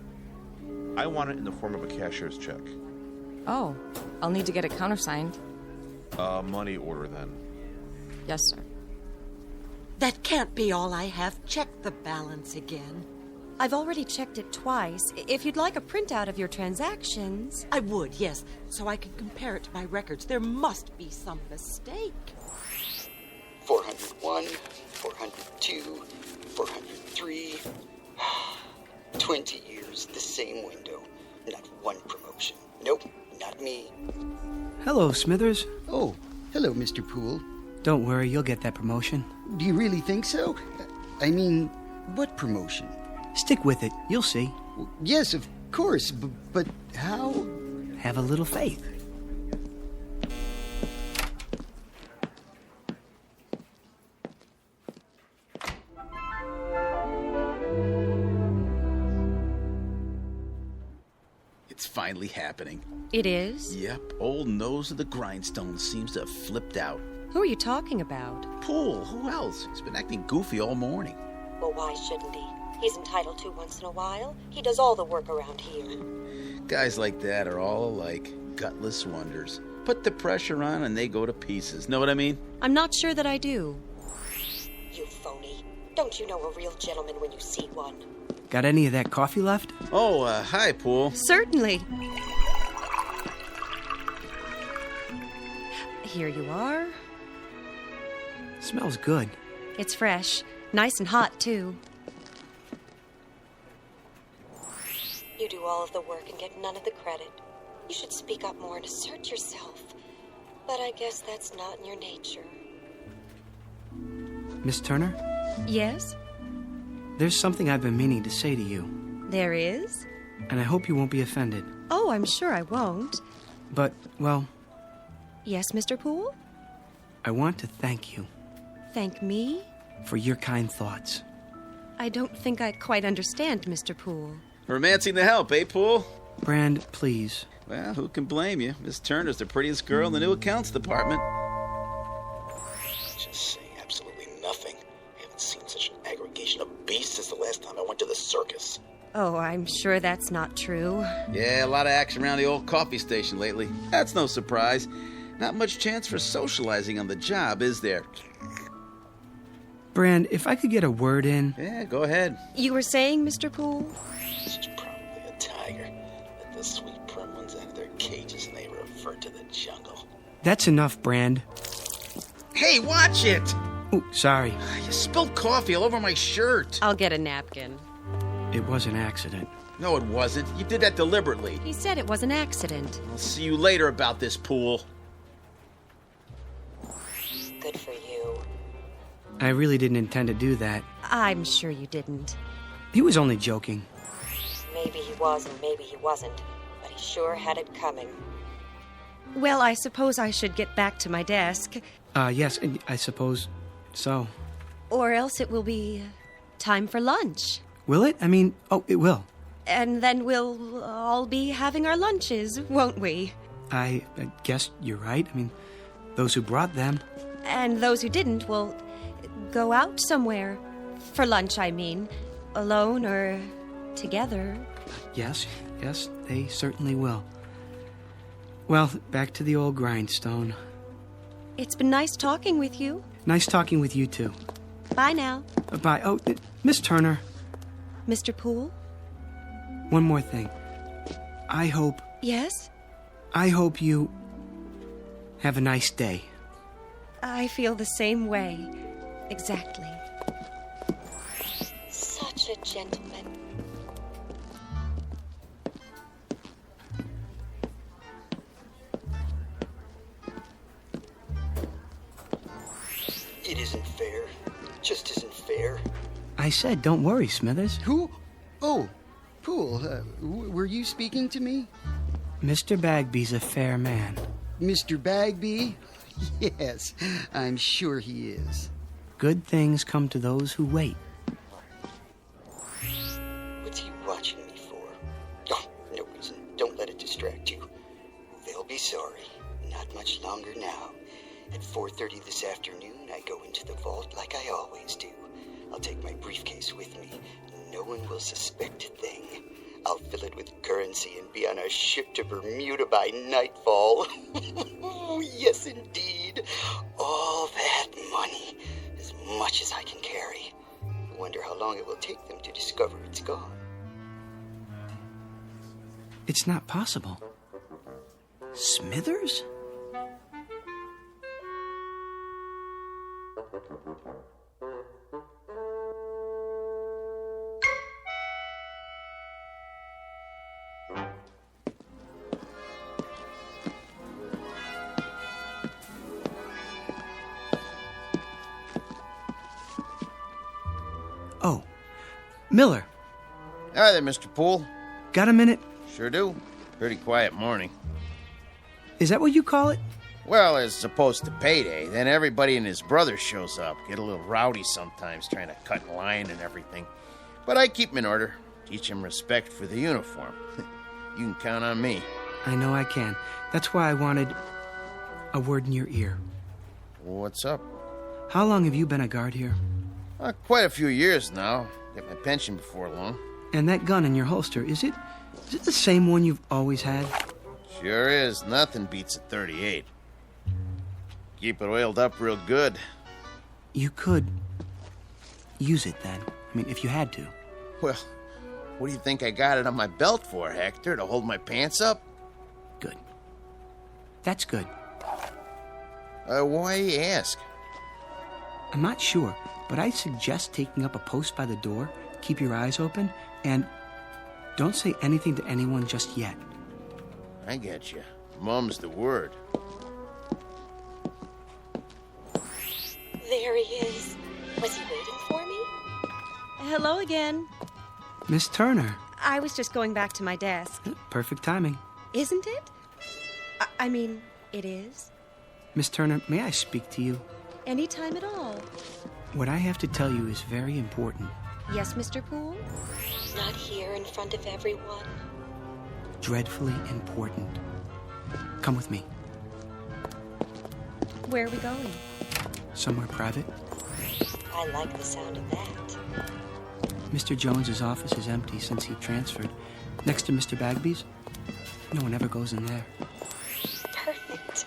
I want it in the form of a cashier's check. Oh, I'll need to get it countersigned. Money order, then. Yes, sir. That can't be all I have. Check the balance again. I've already checked it twice. If you'd like a printout of your transactions... I would, yes, so I can compare it to my records. There must be some mistake. 401, 402, 403. 20 years, the same window. Not one promotion. Nope, not me. Hello, Smithers. Oh, hello, Mr. Poole. Don't worry, you'll get that promotion. Do you really think so? I mean, what promotion? Stick with it. You'll see. Well, yes, of course, but how? Have a little faith. It's finally happening. It is? Yep, old nose of the grindstone seems to have flipped out. Who are you talking about? Poole, who else? He's been acting goofy all morning. Well, why shouldn't he? He's entitled to once in a while. He does all the work around here. Guys like that are all alike, gutless wonders. Put the pressure on and they go to pieces. Know what I mean? I'm not sure that I do. You phony. Don't you know a real gentleman when you see one? Got any of that coffee left? Oh, hi, Poole. Certainly. Here you are. Smells good. It's fresh. Nice and hot, too. You do all of the work and get none of the credit. You should speak up more and assert yourself. But I guess that's not in your nature. Miss Turner? Yes? There's something I've been meaning to say to you. There is? And I hope you won't be offended. Oh, I'm sure I won't. But, well... Yes, Mr. Poole? I want to thank you. Thank me? For your kind thoughts. I don't think I quite understand, Mr. Poole. Romancing the help, eh, Poole? Brand, please. Well, who can blame you? Miss Turner's the prettiest girl in the new accounts department. Just saying absolutely nothing. I haven't seen such an aggregation of beasts since the last time I went to the circus. Oh, I'm sure that's not true. Yeah, a lot of action around the old coffee station lately. That's no surprise. Not much chance for socializing on the job, is there? Brand, if I could get a word in... Yeah, go ahead. You were saying, Mr. Poole? She's probably a tiger. Let the sweet prim ones out of their cages and they revert to the jungle. That's enough, Brand. Hey, watch it! Oh, sorry. You spilled coffee all over my shirt. I'll get a napkin. It was an accident. No, it wasn't. You did that deliberately. He said it was an accident. I'll see you later about this, Poole. Good for you. I really didn't intend to do that. I'm sure you didn't. He was only joking. Maybe he was and maybe he wasn't, but he sure had it coming. Well, I suppose I should get back to my desk. Yes, I suppose so. Or else it will be time for lunch. Will it? It will. And then we'll all be having our lunches, won't we? I guess you're right. Those who brought them. And those who didn't will go out somewhere. For lunch, I mean. Alone or together. Yes, they certainly will. Well, back to the old grindstone. It's been nice talking with you. Nice talking with you, too. Bye now. Bye. Oh, Miss Turner. Mr. Poole? One more thing. I hope... Yes? I hope you have a nice day. I feel the same way. Exactly. Such a gentleman. It isn't fair. Just isn't fair. I said, don't worry, Smithers. Who? Oh, Poole, were you speaking to me? Mr. Bagby's a fair man. Mr. Bagby? Yes, I'm sure he is. Good things come to those who wait. What's he watching me for? Oh, no reason. Don't let it distract you. They'll be sorry. Not much longer now. At 4:30 this afternoon, I go into the vault like I always do. I'll take my briefcase with me. No one will suspect a thing. I'll fill it with currency and be on a ship to Bermuda by nightfall. Yes, indeed. All that money. As much as I can carry. I wonder how long it will take them to discover it's gone. It's not possible. Smithers? Oh, Miller. Hi there, Mr. Poole. Got a minute? Sure do. Pretty quiet morning. Is that what you call it? Well, as opposed to payday, then everybody and his brother shows up. Get a little rowdy sometimes, trying to cut in line and everything. But I keep 'em in order. Teach 'em respect for the uniform. You can count on me. I know I can. That's why I wanted a word in your ear. What's up? How long have you been a guard here? Quite a few years now. Get my pension before long. And that gun in your holster, is it the same one you've always had? Sure is. Nothing beats a .38. Keep it oiled up real good. You could use it then. If you had to. Well, what do you think I got it on my belt for, Hector? To hold my pants up? Good. That's good. Why you ask? I'm not sure, but I'd suggest taking up a post by the door, keep your eyes open, and don't say anything to anyone just yet. I get you. Mum's the word. There he is. Was he waiting for me? Hello again. Miss Turner. I was just going back to my desk. Perfect timing. Isn't it? I mean, it is. Miss Turner, may I speak to you? Any time at all. What I have to tell you is very important. Yes, Mr. Poole? Not here in front of everyone. Dreadfully important. Come with me. Where are we going? Somewhere private. I like the sound of that. Mr. Jones's office is empty since he transferred. Next to Mr. Bagby's, no one ever goes in there. Perfect.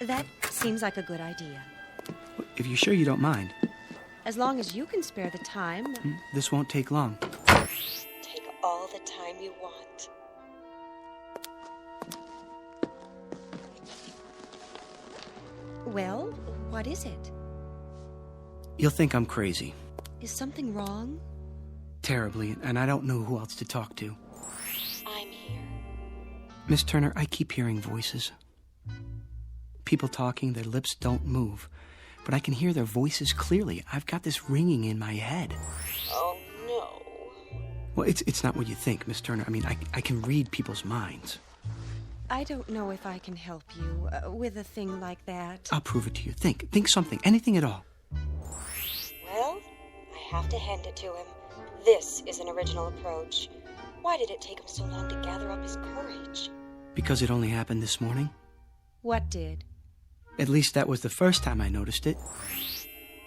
That seems like a good idea. If you're sure you don't mind. As long as you can spare the time. This won't take long. Take all the time you want. Well, what is it? You'll think I'm crazy. Is something wrong? Terribly, and I don't know who else to talk to. I'm here. Miss Turner, I keep hearing voices. People talking, their lips don't move. But I can hear their voices clearly. I've got this ringing in my head. Oh, no. Well, it's not what you think, Miss Turner. I mean, I can read people's minds. I don't know if I can help you with a thing like that. I'll prove it to you. Think something, anything at all. Well, I have to hand it to him. This is an original approach. Why did it take him so long to gather up his courage? Because it only happened this morning? What did? At least that was the first time I noticed it.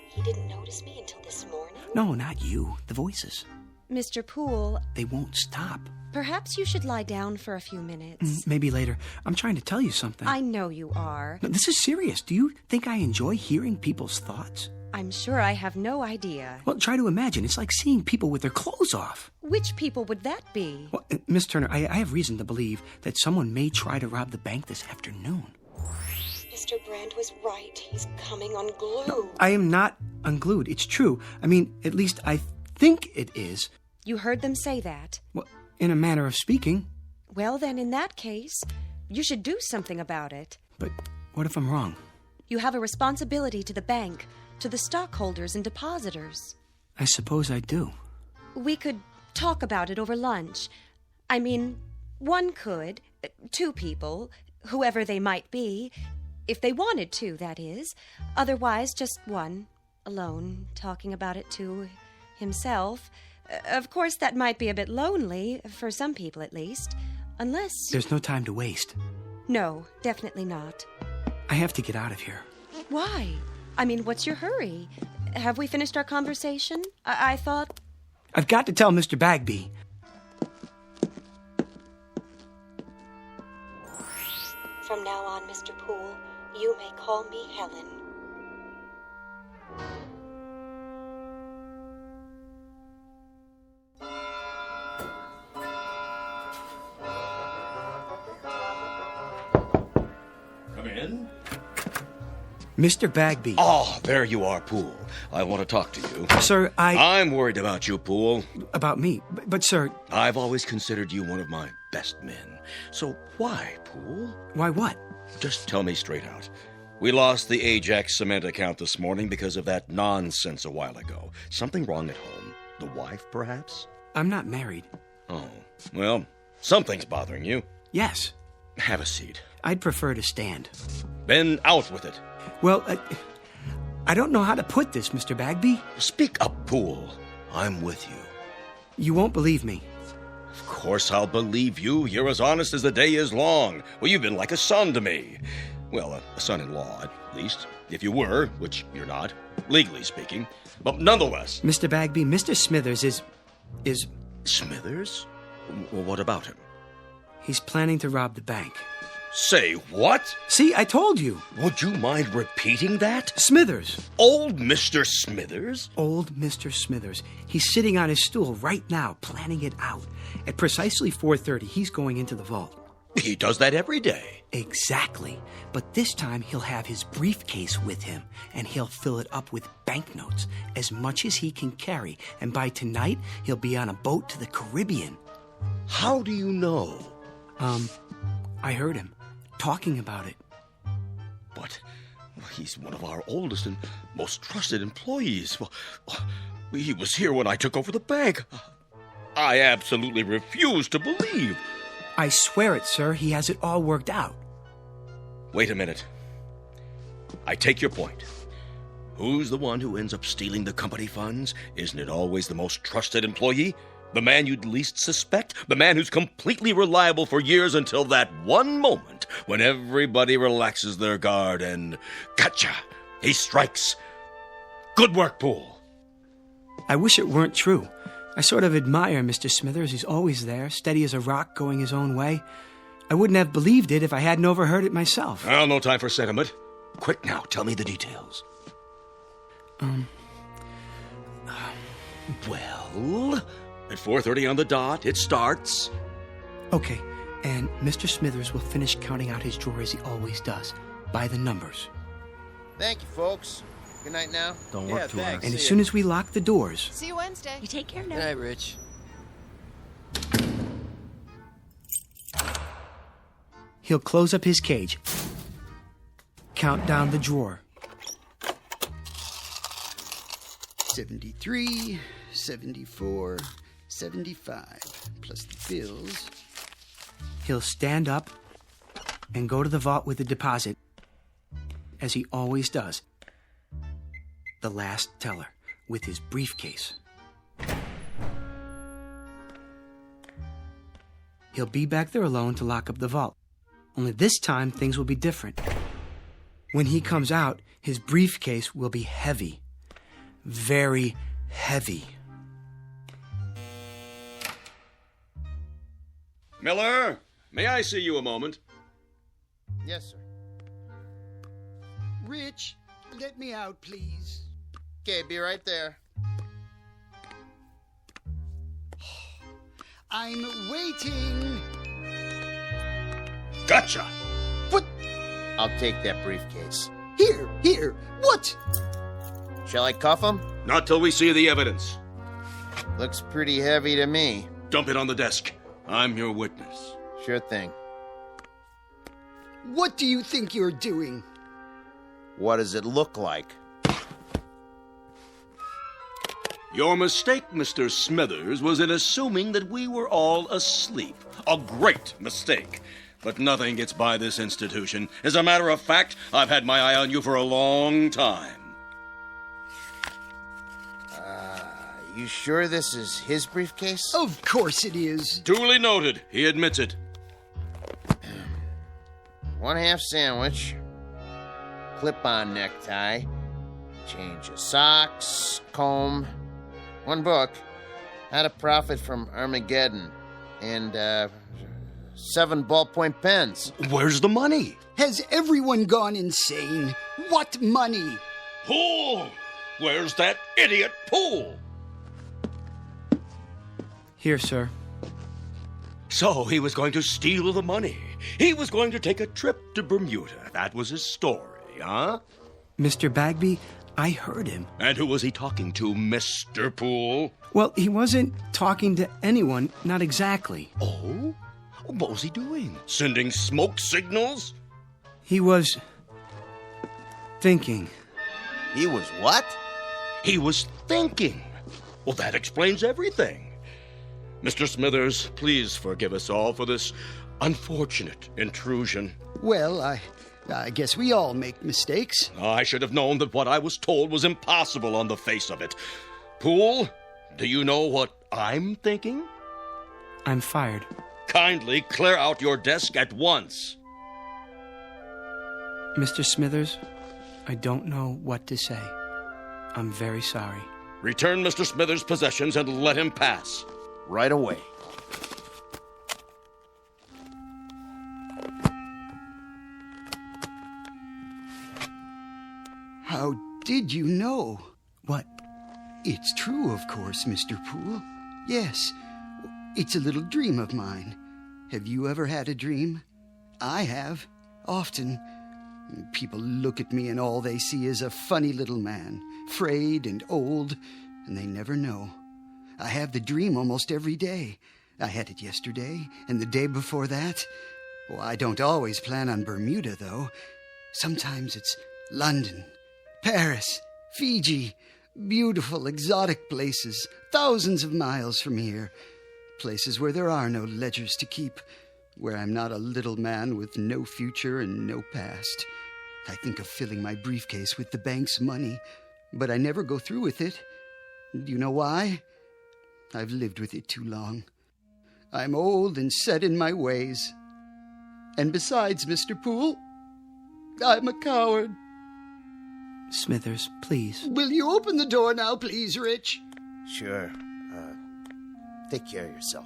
He didn't notice me until this morning? No, not you. The voices. Mr. Poole... They won't stop. Perhaps you should lie down for a few minutes. Maybe later. I'm trying to tell you something. I know you are. No, this is serious. Do you think I enjoy hearing people's thoughts? I'm sure I have no idea. Well, try to imagine. It's like seeing people with their clothes off. Which people would that be? Well, Miss Turner, I have reason to believe that someone may try to rob the bank this afternoon. Mr. Brand was right. He's coming unglued. No, I am not unglued. It's true. I mean, at least I think it is. You heard them say that? Well, in a manner of speaking. Well, then, in that case, you should do something about it. But what if I'm wrong? You have a responsibility to the bank, to the stockholders and depositors. I suppose I do. We could talk about it over lunch. I mean, one could, two people, whoever they might be, if they wanted to, that is. Otherwise, just one, alone, talking about it to himself. Of course, that might be a bit lonely, for some people at least, unless... There's no time to waste. No, definitely not. I have to get out of here. Why? I mean, what's your hurry? Have we finished our conversation? I thought... I've got to tell Mr. Bagby. From now on, Mr. Poole, you may call me Helen. Come in. Mr. Bagby. Oh, there you are, Poole. I want to talk to you. Sir, I'm worried about you, Poole. About me? But sir... I've always considered you one of my best men. So why, Poole? Why what? Just tell me straight out. We lost the Ajax cement account this morning because of that nonsense a while ago. Something wrong at home? The wife, perhaps? I'm not married. Oh, well, something's bothering you. Yes. Have a seat. I'd prefer to stand. Then out with it. Well, I don't know how to put this, Mr. Bagby. Speak up, Poole. I'm with you. You won't believe me. Of course I'll believe you. You're as honest as the day is long. Well, you've been like a son to me. Well, a son-in-law, at least. If you were, which you're not, legally speaking. But nonetheless... Mr. Bagby, Mr. Smithers is... Smithers? Well, what about him? He's planning to rob the bank. Say what? See, I told you. Would you mind repeating that? Smithers. Old Mr. Smithers? Old Mr. Smithers. He's sitting on his stool right now, planning it out. At precisely 4:30, he's going into the vault. He does that every day. Exactly. But this time he'll have his briefcase with him, and he'll fill it up with banknotes, as much as he can carry. And by tonight, he'll be on a boat to the Caribbean. How do you know? I heard him talking about it. But he's one of our oldest and most trusted employees. Well, he was here when I took over the bank. I absolutely refuse to believe. I swear it, sir. He has it all worked out. Wait a minute. I take your point. Who's the one who ends up stealing the company funds? Isn't it always the most trusted employee? The man you'd least suspect? The man who's completely reliable for years until that one moment when everybody relaxes their guard and... Gotcha! He strikes. Good work, Poole. I wish it weren't true. I sort of admire Mr. Smithers. He's always there, steady as a rock, going his own way. I wouldn't have believed it if I hadn't overheard it myself. Well, no time for sentiment. Quick now, tell me the details. Well... At 4:30 on the dot, it starts. Okay, and Mr. Smithers will finish counting out his drawer as he always does, by the numbers. Thank you, folks. Good night now. Don't work too hard. And as soon as we lock the doors... See you Wednesday. You take care now. Good night, Rich. He'll close up his cage, count down the drawer. 73, 74... $175 plus the bills. He'll stand up and go to the vault with the deposit, as he always does. The last teller with his briefcase. He'll be back there alone to lock up the vault. Only this time, things will be different. When he comes out, his briefcase will be heavy. Very heavy. Miller, may I see you a moment? Yes, sir. Rich, let me out, please. Okay, be right there. I'm waiting. Gotcha! What? I'll take that briefcase. Here. What? Shall I cuff him? Not till we see the evidence. Looks pretty heavy to me. Dump it on the desk. I'm your witness. Sure thing. What do you think you're doing? What does it look like? Your mistake, Mr. Smithers, was in assuming that we were all asleep. A great mistake. But nothing gets by this institution. As a matter of fact, I've had my eye on you for a long time. You sure this is his briefcase? Of course it is. Duly noted. He admits it. 1/2 sandwich. Clip-on necktie. Change of socks. Comb. 1 book. How to Profit from Armageddon. And, 7 ballpoint pens. Where's the money? Has everyone gone insane? What money? Pool! Where's that idiot Pool? Here, sir. So he was going to steal the money. He was going to take a trip to Bermuda. That was his story, huh? Mr. Bagby, I heard him. And who was he talking to, Mr. Poole? Well, he wasn't talking to anyone, not exactly. Oh? What was he doing? Sending smoke signals? He was thinking. He was what? He was thinking. Well, that explains everything. Mr. Smithers, please forgive us all for this unfortunate intrusion. Well, I guess we all make mistakes. I should have known that what I was told was impossible on the face of it. Poole, do you know what I'm thinking? I'm fired. Kindly clear out your desk at once. Mr. Smithers, I don't know what to say. I'm very sorry. Return Mr. Smithers' possessions and let him pass. Right away. How did you know? What? It's true, of course, Mr. Poole. Yes, it's a little dream of mine. Have you ever had a dream? I have. Often. People look at me and all they see is a funny little man, frayed and old, and they never know. I have the dream almost every day. I had it yesterday and the day before that. Well, I don't always plan on Bermuda, though. Sometimes it's London, Paris, Fiji, beautiful, exotic places, thousands of miles from here. Places where there are no ledgers to keep, where I'm not a little man with no future and no past. I think of filling my briefcase with the bank's money, but I never go through with it. Do you know why? I've lived with it too long. I'm old and set in my ways. And besides, Mr. Poole, I'm a coward. Smithers, please. Will you open the door now, please, Rich? Sure. Take care of yourself.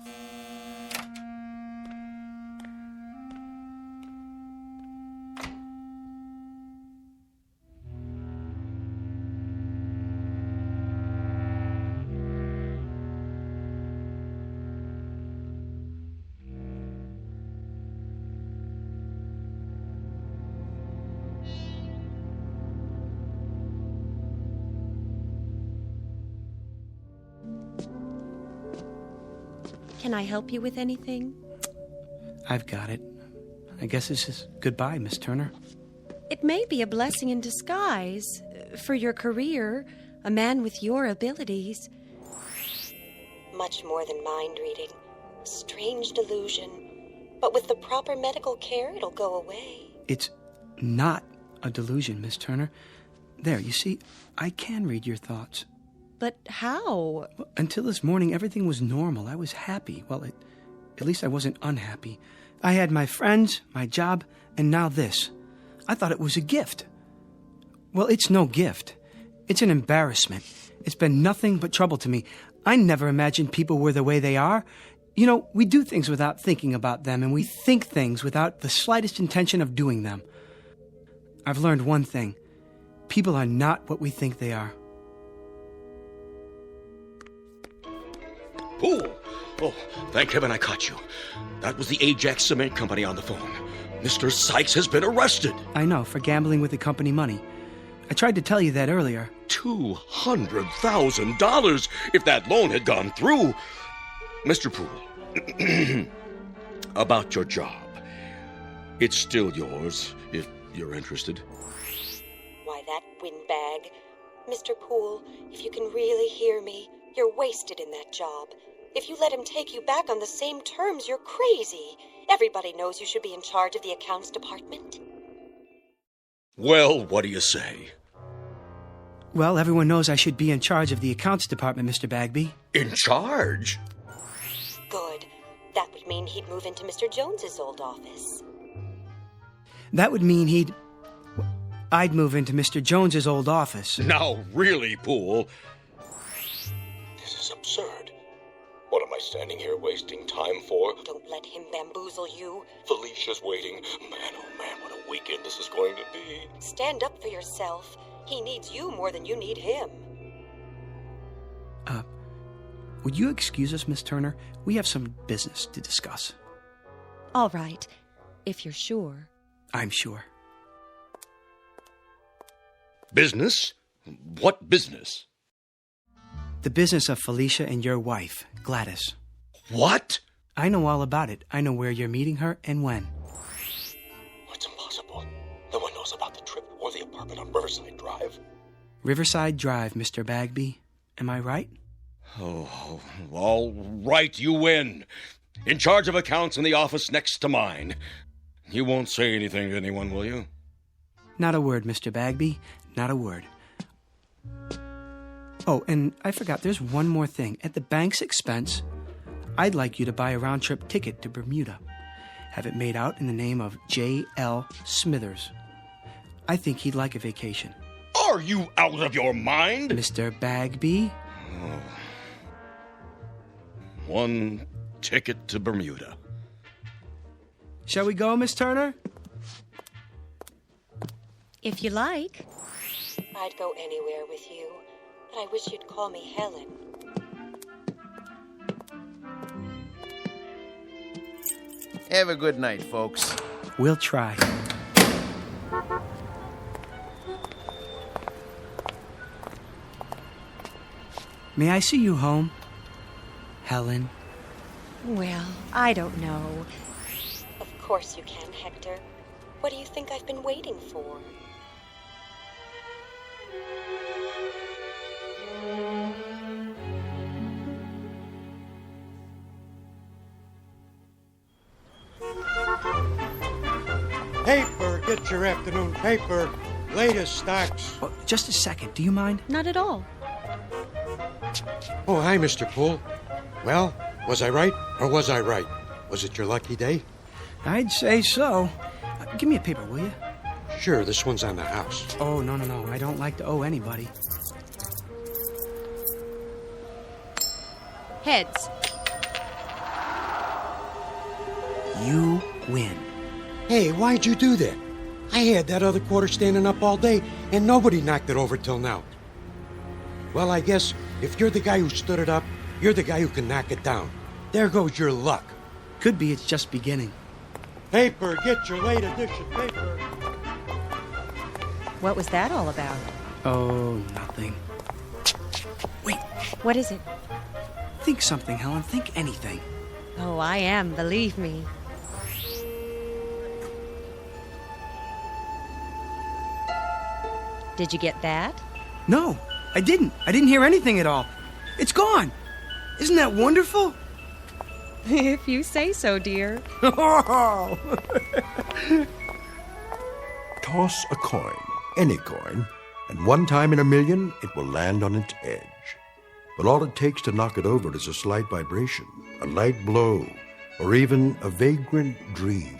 Can I help you with anything? I've got it. I guess this is goodbye, Miss Turner. It may be a blessing in disguise for your career, a man with your abilities. much more than mind reading. Strange delusion. But with the proper medical care, it'll go away. It's not a delusion, Miss Turner. There, you see, I can read your thoughts. But how? Well, until this morning, everything was normal. I was happy. Well, at least I wasn't unhappy. I had my friends, my job, and now this. I thought it was a gift. Well, it's no gift. It's an embarrassment. It's been nothing but trouble to me. I never imagined people were the way they are. You know, we do things without thinking about them, and we think things without the slightest intention of doing them. I've learned one thing. People are not what we think they are. Poole! Oh, thank heaven I caught you. That was the Ajax Cement Company on the phone. Mr. Sykes has been arrested. I know, for gambling with the company money. I tried to tell you that earlier. $200,000 if that loan had gone through. Mr. Poole, about your job. It's still yours, if you're interested. Why, that windbag. Mr. Poole, if you can really hear me, you're wasted in that job. If you let him take you back on the same terms, you're crazy. Everybody knows you should be in charge of the accounts department. Well, what do you say? Well, everyone knows I should be in charge of the accounts department, Mr. Bagby. In charge? Good. That would mean he'd move into Mr. Jones's old office. That would mean I'd move into Mr. Jones's old office. Now, really, Poole. This is absurd. What am I standing here wasting time for? Don't let him bamboozle you. Felicia's waiting. Man, oh man, what a weekend this is going to be. Stand up for yourself. He needs you more than you need him. Would you excuse us, Miss Turner? We have some business to discuss. All right, if you're sure. I'm sure. Business? What business? The business of Felicia and your wife, Gladys. What? I know all about it. I know where you're meeting her and when. It's impossible. No one knows about the trip or the apartment on Riverside Drive. Riverside Drive, Mr. Bagby. Am I right? Oh, all right, you win. In charge of accounts in the office next to mine. You won't say anything to anyone, will you? Not a word, Mr. Bagby. Not a word. Oh, and I forgot, there's one more thing. At the bank's expense, I'd like you to buy a round-trip ticket to Bermuda. Have it made out in the name of J.L. Smithers. I think he'd like a vacation. Are you out of your mind? Mr. Bagby? Oh. One ticket to Bermuda. Shall we go, Miss Turner? If you like. I'd go anywhere with you, but I wish you'd call me Helen. Have a good night, folks. We'll try. May I see you home, Helen? Well, I don't know. Of course you can, Hector. What do you think I've been waiting for? Paper, get your afternoon paper. Latest stocks. Oh, just a second, do you mind? Not at all. Oh, hi, Mr. Poole. Well, was I right or was I right? Was it your lucky day? I'd say so. Give me a paper, will you? Sure, this one's on the house. Oh, no. I don't like to owe anybody. Heads. You win. Hey, why'd you do that? I had that other quarter standing up all day, and nobody knocked it over till now. Well, I guess if you're the guy who stood it up, you're the guy who can knock it down. There goes your luck. Could be it's just beginning. Paper, get your late edition paper. What was that all about? Oh, nothing. Wait. What is it? Think something, Helen. Think anything. Oh, I am, believe me. Did you get that? No, I didn't. I didn't hear anything at all. It's gone. Isn't that wonderful? If you say so, dear. Toss a coin, any coin, and one time in a million it will land on its edge. But all it takes to knock it over is a slight vibration, a light blow, or even a vagrant dream.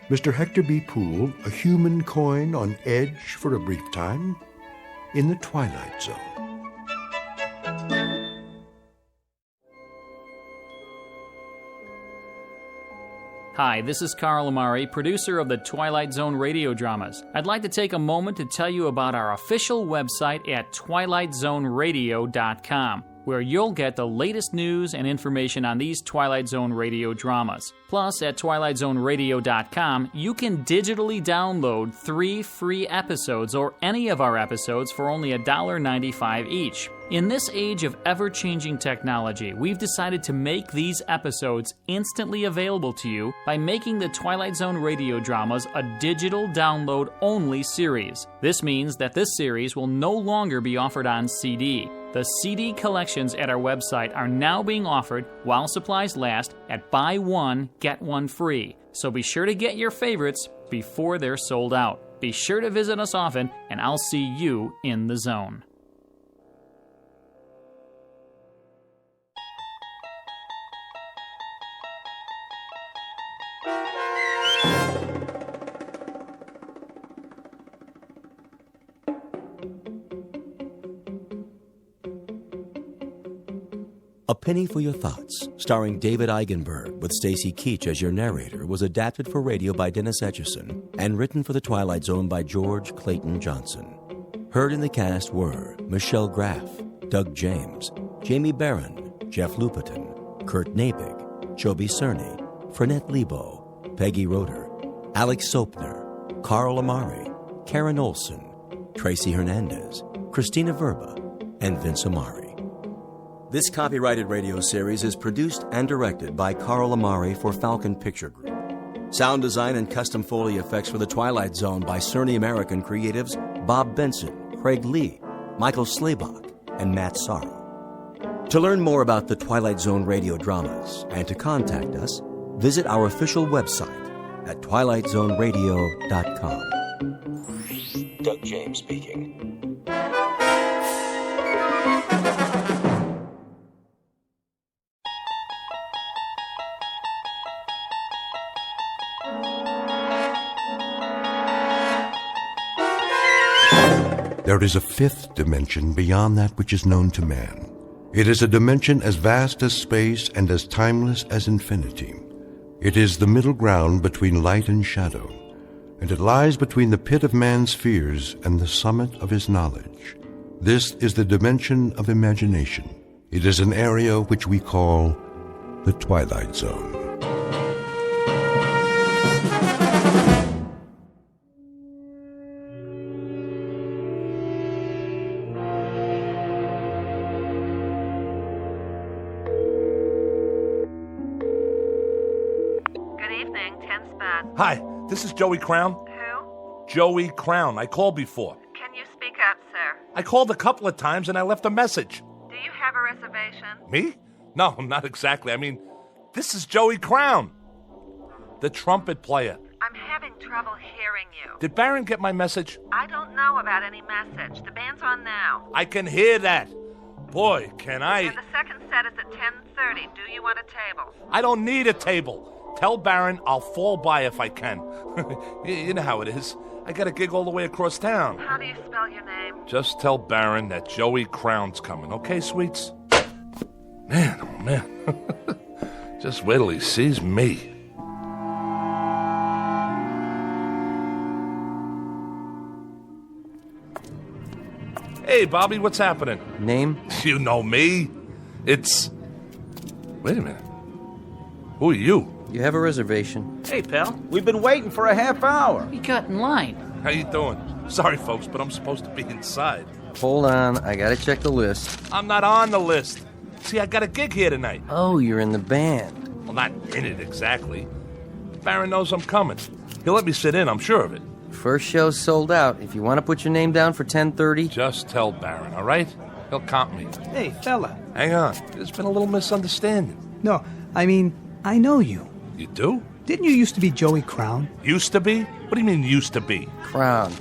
Mr. Hector B. Poole, a human coin on edge for a brief time in the Twilight Zone. Hi, this is Carl Amari, producer of the Twilight Zone radio dramas. I'd like to take a moment to tell you about our official website at twilightzoneradio.com, where you'll get the latest news and information on these Twilight Zone radio dramas. Plus, at twilightzoneradio.com, you can digitally download 3 free episodes or any of our episodes for only $1.95 each. In this age of ever-changing technology, we've decided to make these episodes instantly available to you by making the Twilight Zone radio dramas a digital download-only series. This means that this series will no longer be offered on CD. The CD collections at our website are now being offered while supplies last at buy one, get one free. So be sure to get your favorites before they're sold out. Be sure to visit us often, and I'll see you in the zone. A Penny for Your Thoughts, starring David Eigenberg with Stacy Keach as your narrator, was adapted for radio by Dennis Etchison and written for The Twilight Zone by George Clayton Johnson. Heard in the cast were Michelle Graff, Doug James, Jamie Barron, Jeff Lupetin, Kurt Nabig, Joby Cerny, Fernette Lebo, Peggy Roeder, Alex Sopner, Carl Amari, Karen Olson, Tracy Hernandez, Christina Verba, and Vince Amari. This copyrighted radio series is produced and directed by Carl Amari for Falcon Picture Group. Sound design and custom Foley effects for The Twilight Zone by Cerny American creatives Bob Benson, Craig Lee, Michael Slaybach, and Matt Sorrow. To learn more about the Twilight Zone radio dramas and to contact us, visit our official website at twilightzoneradio.com. Doug James speaking. There is a fifth dimension beyond that which is known to man. It is a dimension as vast as space and as timeless as infinity. It is the middle ground between light and shadow, and it lies between the pit of man's fears and the summit of his knowledge. This is the dimension of imagination. It is an area which we call the Twilight Zone. Hi, this is Joey Crown. Who? Joey Crown. I called before. Can you speak up, sir? I called a couple of times and I left a message. Do you have a reservation? Me? No, not exactly. I mean, this is Joey Crown, the trumpet player. I'm having trouble hearing you. Did Baron get my message? I don't know about any message. The band's on now. I can hear that. Boy, can I... And the second set is at 10:30. Do you want a table? I don't need a table. Tell Baron I'll fall by if I can. You know how it is. I got a gig all the way across town. How do you spell your name? Just tell Baron that Joey Crown's coming, okay, sweets? Man, oh man. Just wait till he sees me. Hey, Bobby, what's happening? Name? You know me. It's... Wait a minute. Who are you? You have a reservation. Hey, pal. We've been waiting for a half hour. We got in line. How you doing? Sorry, folks, but I'm supposed to be inside. Hold on. I gotta check the list. I'm not on the list. See, I got a gig here tonight. Oh, you're in the band. Well, not in it exactly. Baron knows I'm coming. He'll let me sit in, I'm sure of it. First show's sold out. If you want to put your name down for 10:30... Just tell Baron, all right? He'll comp me. Hey, fella. Hang on. There's been a little misunderstanding. No, I mean, I know you. You do? Didn't you used to be Joey Crown? Used to be? What do you mean, used to be? Crown.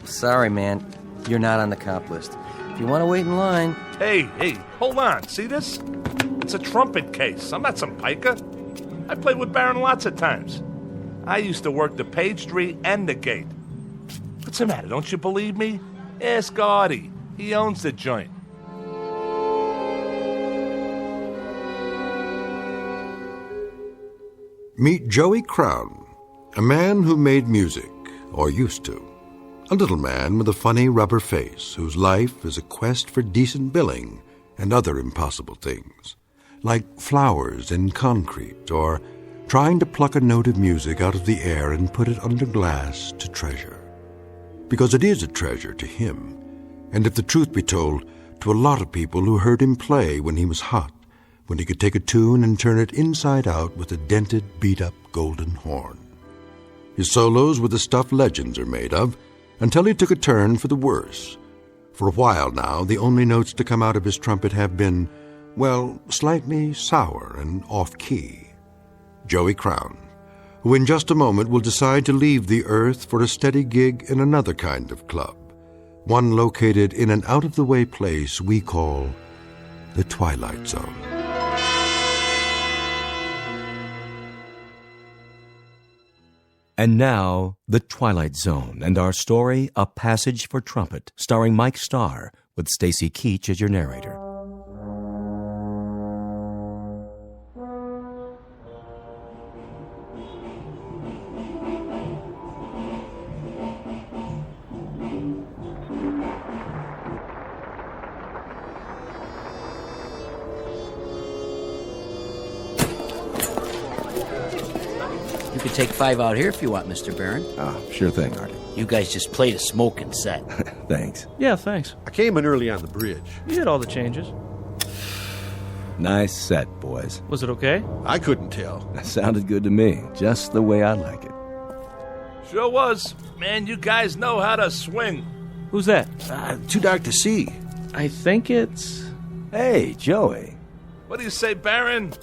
Sorry, man. You're not on the comp list. If you want to wait in line... Hey, hold on. See this? It's a trumpet case. I'm not some piker. I played with Baron lots of times. I used to work the page tree and the gate. What's the matter? Don't you believe me? Ask Artie. He owns the joint. Meet Joey Crown, a man who made music, or used to. A little man with a funny rubber face whose life is a quest for decent billing and other impossible things, like flowers in concrete or trying to pluck a note of music out of the air and put it under glass to treasure. Because it is a treasure to him, and if the truth be told, to a lot of people who heard him play when he was hot, when he could take a tune and turn it inside out with a dented, beat-up golden horn. His solos were the stuff legends are made of, until he took a turn for the worse. For a while now, the only notes to come out of his trumpet have been, well, slightly sour and off-key. Joey Crown, who in just a moment will decide to leave the earth for a steady gig in another kind of club, one located in an out-of-the-way place we call the Twilight Zone. And now, The Twilight Zone, and our story, A Passage for Trumpet, starring Mike Starr, with Stacy Keach as your narrator. You could take 5 out here if you want, Mr. Barron. Sure thing, Artie. You guys just played a smoking set. Thanks. Yeah, thanks. I came in early on the bridge. You did all the changes. Nice set, boys. Was it okay? I couldn't tell. That sounded good to me, just the way I like it. Sure was. Man, you guys know how to swing. Who's that? Too dark to see. I think it's... Hey, Joey. What do you say, Baron?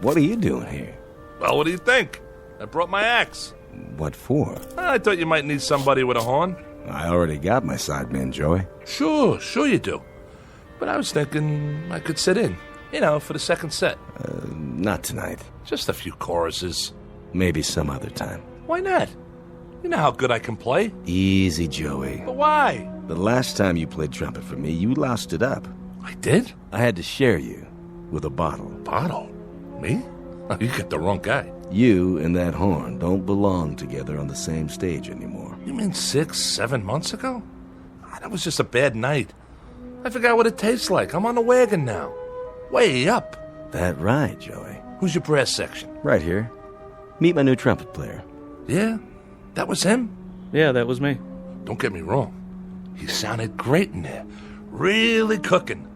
What are you doing here? Well, what do you think? I brought my axe. What for? I thought you might need somebody with a horn. I already got my sideman, Joey. Sure you do. But I was thinking I could sit in, for the second set. Not tonight. Just a few choruses. Maybe some other time. Why not? You know how good I can play. Easy, Joey. But why? The last time you played trumpet for me, you loused it up. I did? I had to share you with a bottle. Bottle? Me? Oh, you got the wrong guy. You and that horn don't belong together on the same stage anymore. You mean 6, 7 months ago? That was just a bad night. I forgot what it tastes like. I'm on the wagon now. Way up. That right, Joey. Who's your brass section? Right here. Meet my new trumpet player. Yeah? That was him? Yeah, that was me. Don't get me wrong. He sounded great in there. Really cooking.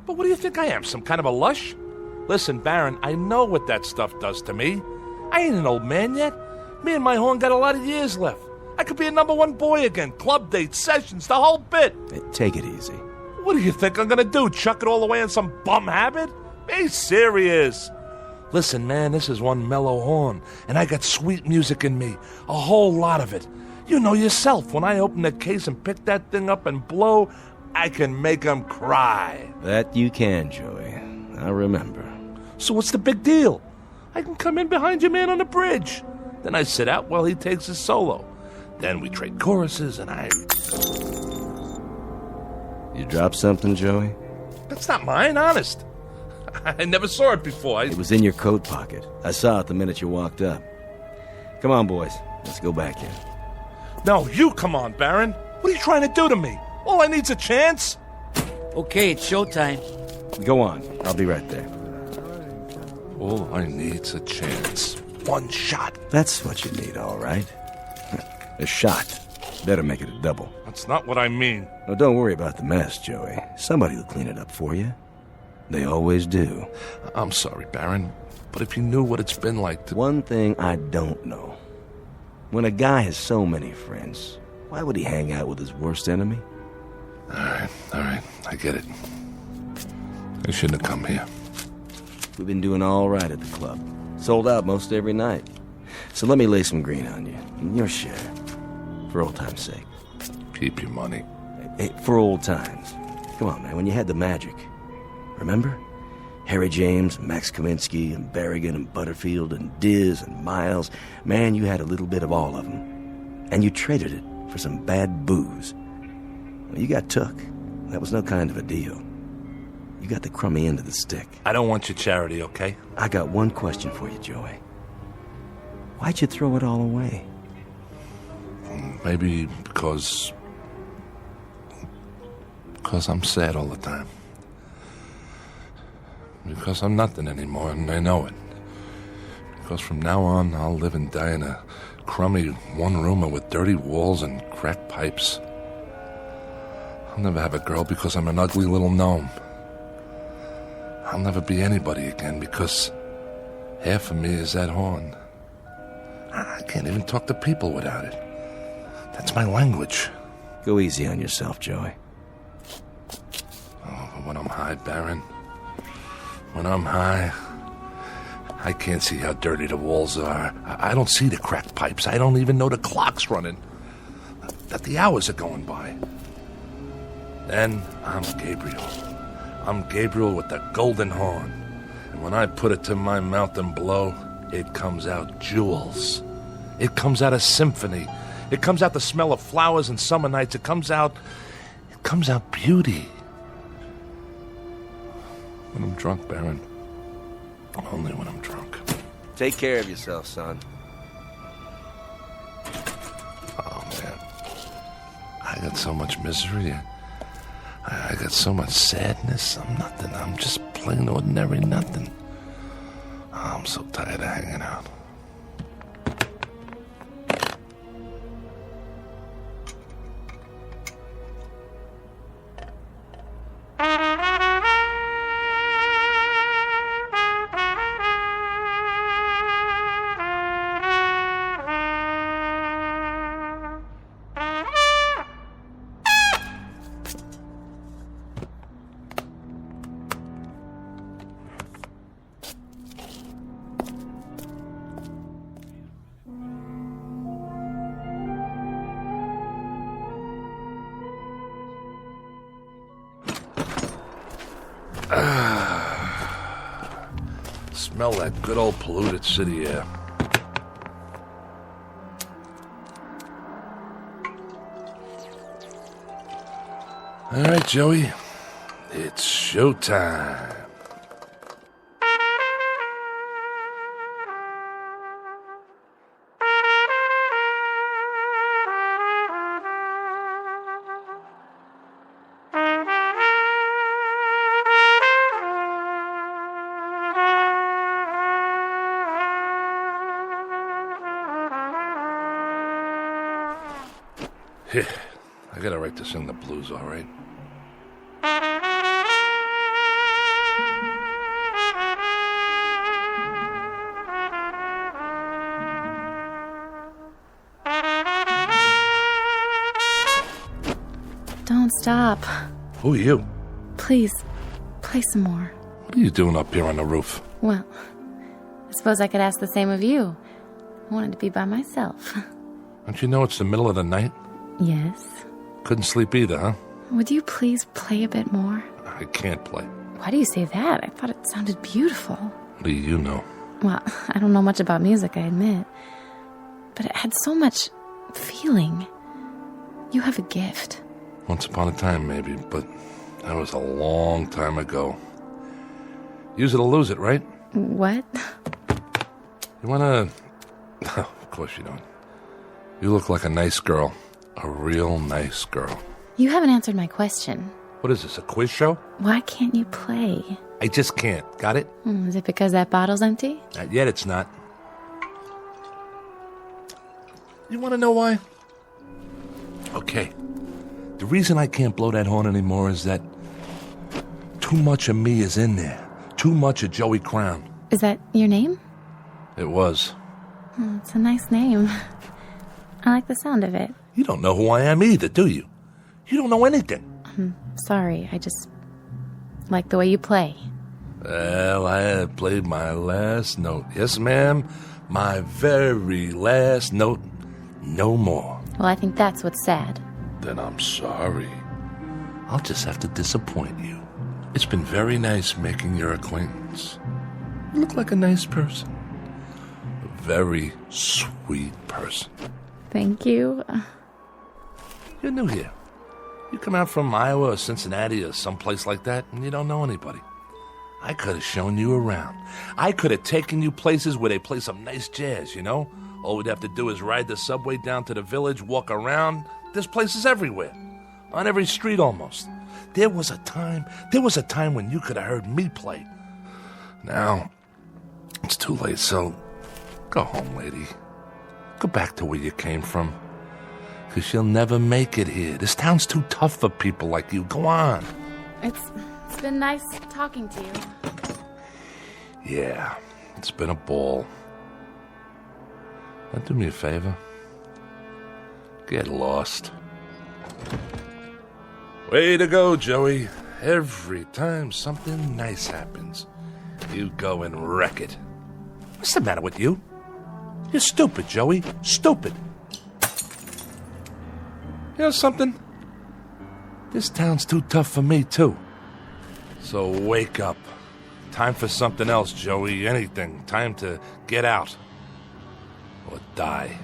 But what do you think I am, some kind of a lush? Listen, Baron, I know what that stuff does to me. I ain't an old man yet. Me and my horn got a lot of years left. I could be a #1 boy again. Club dates, sessions, the whole bit. Hey, take it easy. What do you think I'm gonna do? Chuck it all away in some bum habit? Be serious. Listen, man, this is one mellow horn, and I got sweet music in me. A whole lot of it. You know yourself, when I open the case and pick that thing up and blow, I can make 'em cry. That you can, Joey. I remember. So what's the big deal? I can come in behind your man on the bridge. Then I sit out while he takes his solo. Then we trade choruses and I... You dropped something, Joey? That's not mine, honest. I never saw it before. It was in your coat pocket. I saw it the minute you walked up. Come on, boys. Let's go back in. No, you come on, Baron. What are you trying to do to me? All I need's a chance. Okay, it's showtime. Go on. I'll be right there. All I need's a chance. One shot. That's what you need, all right. A shot. Better make it a double. That's not what I mean. Oh, don't worry about the mess, Joey. Somebody will clean it up for you. They always do. I'm sorry, Baron, but if you knew what it's been like to... One thing I don't know. When a guy has so many friends, why would he hang out with his worst enemy? All right, I get it. I shouldn't have come here. We've been doing all right at the club. Sold out most every night. So let me lay some green on you. Your share. For old time's sake. Keep your money. Hey, for old times. Come on, man, when you had the magic. Remember? Harry James, Max Kaminsky, and Berrigan, and Butterfield, and Diz, and Miles. Man, you had a little bit of all of them. And you traded it for some bad booze. Well, you got took. That was no kind of a deal. You got the crummy end of the stick. I don't want your charity, okay? I got one question for you, Joey. Why'd you throw it all away? Maybe because I'm sad all the time. Because I'm nothing anymore, and I know it. Because from now on, I'll live and die in a crummy one-roomer with dirty walls and cracked pipes. I'll never have a girl because I'm an ugly little gnome. I'll never be anybody again because half of me is that horn. I can't even talk to people without it. That's my language. Go easy on yourself, Joey. Oh, but when I'm high, Baron, when I'm high, I can't see how dirty the walls are. I don't see the cracked pipes. I don't even know the clock's running, that the hours are going by. Then I'm Gabriel. I'm Gabriel with the golden horn. And when I put it to my mouth and blow, it comes out jewels. It comes out a symphony. It comes out the smell of flowers and summer nights. It comes out beauty. When I'm drunk, Baron. Only when I'm drunk. Take care of yourself, son. Oh, man. I got so much misery. I got so much sadness. I'm nothing. I'm just plain ordinary nothing. Oh, I'm so tired of hanging out. Smell that good old polluted city air. All right, Joey. It's showtime. Here, I got a right to sing the blues, all right? Don't stop. Who are you? Please, play some more. What are you doing up here on the roof? Well, I suppose I could ask the same of you. I wanted to be by myself. Don't you know it's the middle of the night? Yes. Couldn't sleep either, huh? Would you please play a bit more? I can't play. Why do you say that? I thought it sounded beautiful. What do you know? Well, I don't know much about music, I admit. But it had so much feeling. You have a gift. Once upon a time, maybe, but that was a long time ago. Use it or lose it, right? What? You wanna... Of course you don't. You look like a nice girl. A real nice girl. You haven't answered my question. What is this, a quiz show? Why can't you play? I just can't. Got it? Is it because that bottle's empty? Not yet, it's not. You want to know why? Okay. The reason I can't blow that horn anymore is that too much of me is in there. Too much of Joey Crown. Is that your name? It was. It's a nice name. I like the sound of it. You don't know who I am either, do you? You don't know anything. I'm sorry. I just like the way you play. Well, I had played my last note. Yes, ma'am. My very last note. No more. Well, I think that's what's sad. Then I'm sorry. I'll just have to disappoint you. It's been very nice making your acquaintance. You look like a nice person. A very sweet person. Thank you. You're new here. You come out from Iowa or Cincinnati or someplace like that, and you don't know anybody. I could have shown you around. I could have taken you places where they play some nice jazz, you know? All we'd have to do is ride the subway down to the village, walk around. There's places everywhere. On every street almost. There was a time when you could have heard me play. Now, it's too late, so go home, lady. Go back to where you came from. 'Cause you'll never make it here. This town's too tough for people like you. Go on. It's been nice talking to you. Yeah, it's been a ball. Now do me a favor. Get lost. Way to go, Joey. Every time something nice happens, you go and wreck it. What's the matter with you? You're stupid, Joey. Stupid. You know something? This town's too tough for me, too. So wake up. Time for something else, Joey. Anything. Time to get out. Or die.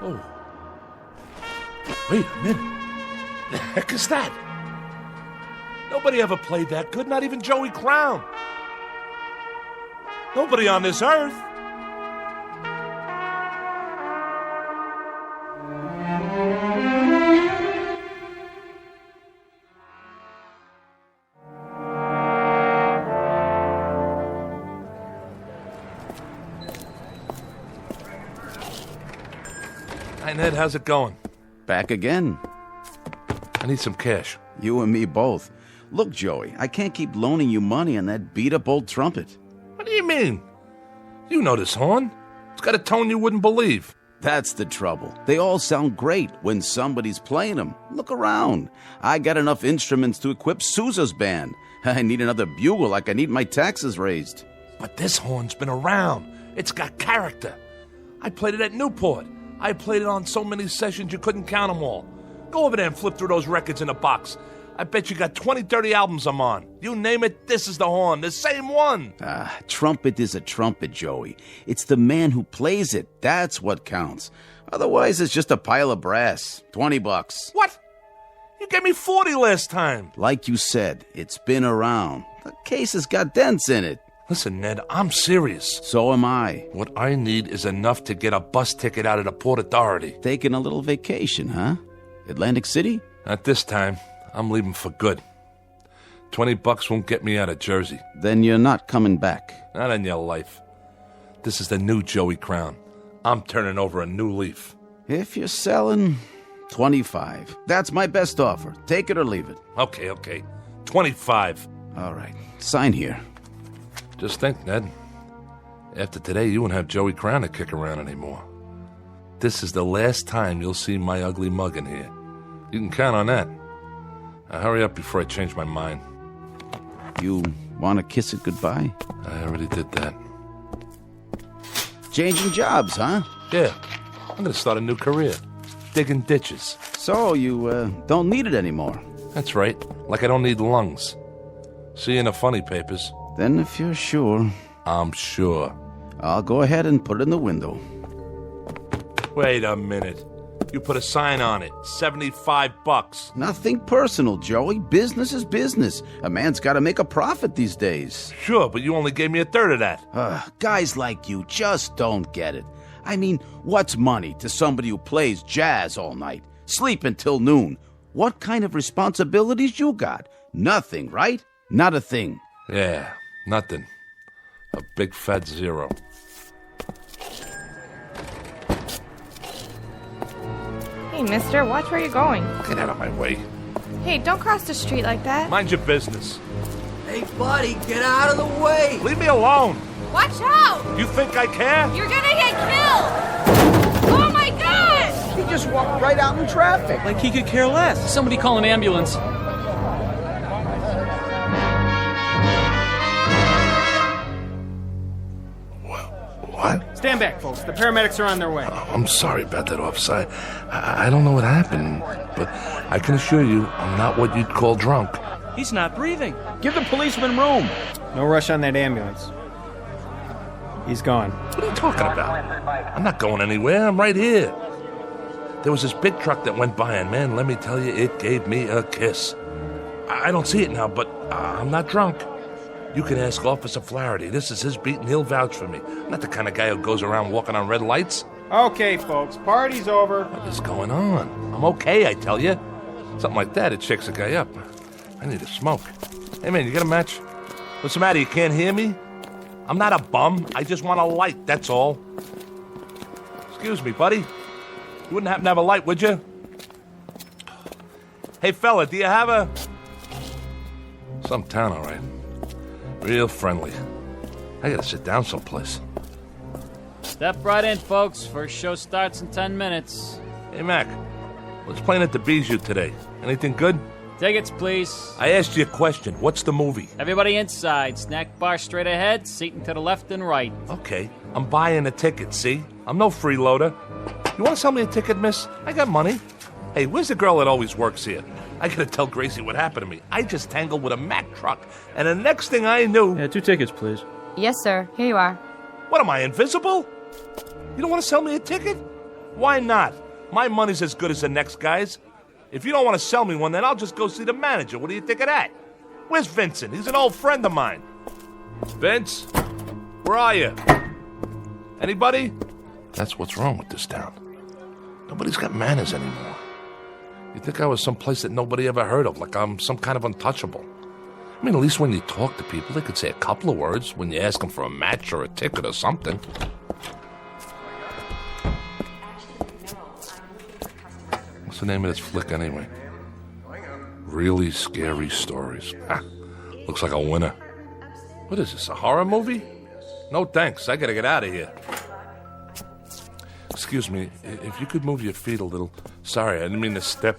Oh. Wait a minute. The heck is that? Nobody ever played that good, not even Joey Crown. Nobody on this earth. Hi, Ned. How's it going? Back again. I need some cash. You and me both. Look, Joey, I can't keep loaning you money on that beat-up old trumpet. What do you mean? You know this horn. It's got a tone you wouldn't believe. That's the trouble. They all sound great when somebody's playing them. Look around. I got enough instruments to equip Sousa's band. I need another bugle like I need my taxes raised. But this horn's been around. It's got character. I played it at Newport. I played it on so many sessions you couldn't count them all. Go over there and flip through those records in a box. I bet you got 20, 30 albums I'm on. You name it, this is the horn, the same one. Trumpet is a trumpet, Joey. It's the man who plays it. That's what counts. Otherwise, it's just a pile of brass. $20. What? You gave me 40 last time. Like you said, it's been around. The case has got dents in it. Listen, Ned, I'm serious. So am I. What I need is enough to get a bus ticket out of the Port Authority. Taking a little vacation, huh? Atlantic City? Not this time. I'm leaving for good. $20 won't get me out of Jersey. Then you're not coming back. Not in your life. This is the new Joey Crown. I'm turning over a new leaf. If you're selling, 25. That's my best offer. Take it or leave it. Okay. 25. All right. Sign here. Just think, Ned. After today, you won't have Joey Crown to kick around anymore. This is the last time you'll see my ugly mug in here. You can count on that. Now hurry up before I change my mind. You want to kiss it goodbye? I already did that. Changing jobs, huh? Yeah. I'm going to start a new career. Digging ditches. So you don't need it anymore? That's right. Like I don't need lungs. See you in the funny papers. Then if you're sure... I'm sure. I'll go ahead and put it in the window. Wait a minute. You put a sign on it. $75. Nothing personal, Joey. Business is business. A man's got to make a profit these days. Sure, but you only gave me a third of that. Guys like you just don't get it. I mean, what's money to somebody who plays jazz all night, sleep until noon? What kind of responsibilities you got? Nothing, right? Not a thing. Yeah, nothing. A big fat zero. Hey, mister, watch where you're going. Get out of my way. Hey, don't cross the street like that. Mind your business. Hey, buddy, get out of the way. Leave me alone. Watch out! You think I care? You're gonna get killed! Oh my god! He just walked right out in traffic. Like he could care less. Somebody call an ambulance. What? Stand back, folks. The paramedics are on their way. I'm sorry about that, officer. I don't know what happened, but I can assure you I'm not what you'd call drunk. He's not breathing. Give the policeman room. No rush on that ambulance. He's gone. What are you talking about? I'm not going anywhere. I'm right here. There was this big truck that went by, and man, let me tell you, it gave me a kiss. I don't see it now, but I'm not drunk. You can ask Officer Flaherty. This is his beat, and he'll vouch for me. I'm not the kind of guy who goes around walking on red lights. Okay, folks. Party's over. What is going on? I'm okay, I tell you. Something like that, it shakes a guy up. I need a smoke. Hey, man, you got a match? What's the matter? You can't hear me? I'm not a bum. I just want a light, that's all. Excuse me, buddy. You wouldn't happen to have a light, would you? Hey, fella, do you have a... Some town, all right. Real friendly. I gotta sit down someplace. Step right in, folks. First show starts in 10 minutes. Hey, Mac. Let's play at the Bijou today. Anything good? Tickets, please. I asked you a question. What's the movie? Everybody inside. Snack bar straight ahead, seating to the left and right. Okay, I'm buying a ticket, see? I'm no freeloader. You want to sell me a ticket, miss? I got money. Hey, where's the girl that always works here? I gotta tell Gracie what happened to me. I just tangled with a Mack truck, and the next thing I knew... Yeah, 2 tickets, please. Yes, sir. Here you are. What, am I invisible? You don't want to sell me a ticket? Why not? My money's as good as the next guy's. If you don't want to sell me one, then I'll just go see the manager. What do you think of that? Where's Vincent? He's an old friend of mine. Vince? Where are you? Anybody? That's what's wrong with this town. Nobody's got manners anymore. You'd think I was someplace that nobody ever heard of, like I'm some kind of untouchable. I mean, at least when you talk to people, they could say a couple of words when you ask them for a match or a ticket or something. What's the name of this flick, anyway? Really Scary Stories. Ah, looks like a winner. What is this, a horror movie? No thanks, I gotta get out of here. Excuse me, if you could move your feet a little. Sorry, I didn't mean to step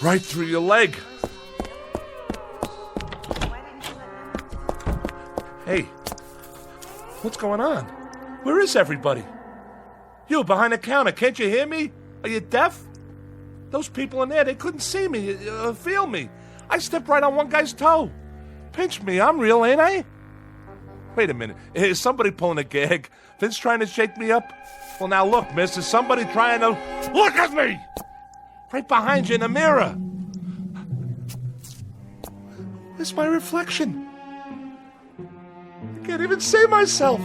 right through your leg. Hey, what's going on? Where is everybody? You, behind the counter, can't you hear me? Are you deaf? Those people in there, they couldn't see me, feel me. I stepped right on one guy's toe. Pinch me, I'm real, ain't I? Wait a minute, is somebody pulling a gag? Vince trying to shake me up? Well, now look, miss, is somebody trying to... Look at me! Right behind you in the mirror. It's my reflection. I can't even see myself.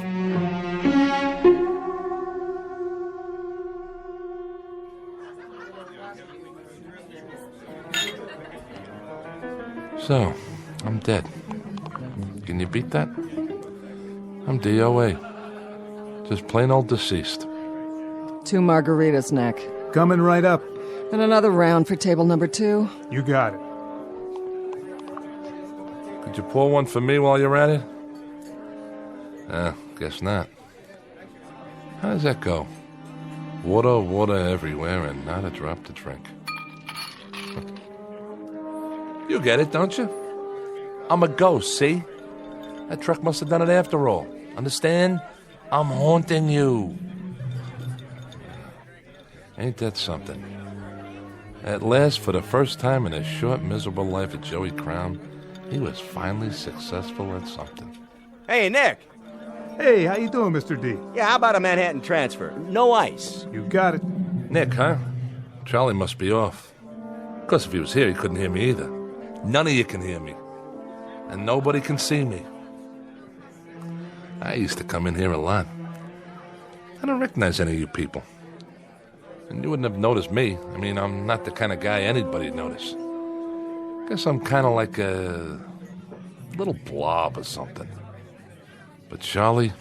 So, I'm dead. Can you beat that? I'm DOA. Just plain old deceased. 2 margaritas, Nick. Coming right up. And another round for table number 2. You got it. Could you pour one for me while you're at it? Guess not. How does that go? Water, water everywhere, and not a drop to drink. You get it, don't you? I'm a ghost, see? That truck must have done it after all. Understand? I'm haunting you. Ain't that something? At last, for the first time in his short, miserable life of Joey Crown, he was finally successful at something. Hey, Nick. Hey, how you doing, Mr. D? Yeah, how about a Manhattan transfer? No ice. You got it. Nick, huh? Charlie must be off. Of course, if he was here, he couldn't hear me either. None of you can hear me. And nobody can see me. I used to come in here a lot. I don't recognize any of you people. And you wouldn't have noticed me. I mean, I'm not the kind of guy anybody'd notice. Guess I'm kind of like a little blob or something. But Charlie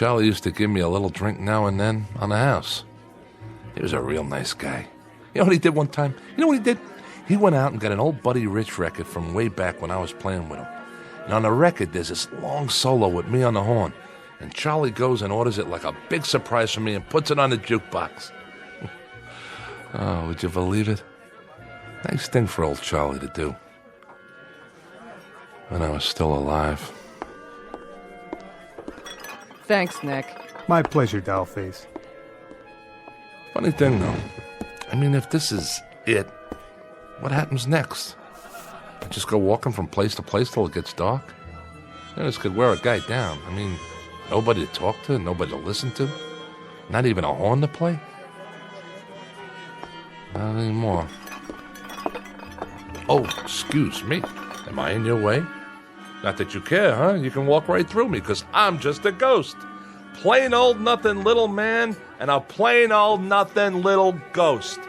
used to give me a little drink now and then on the house. He was a real nice guy. You know what he did one time? You know what he did? He went out and got an old Buddy Rich record from way back when I was playing with him. And on the record, there's this long solo with me on the horn. And Charlie goes and orders it like a big surprise for me and puts it on the jukebox. Oh, would you believe it? Nice thing for old Charlie to do. When I was still alive. Thanks, Nick. My pleasure, Dollface. Funny thing, though. I mean, if this is it, what happens next? I just go walking from place to place till it gets dark? This could wear a guy down. I mean, nobody to talk to, nobody to listen to. Not even a horn to play. Not anymore. Oh, excuse me. Am I in your way? Not that you care, huh? You can walk right through me, because I'm just a ghost. Plain old nothing little man and a plain old nothing little ghost.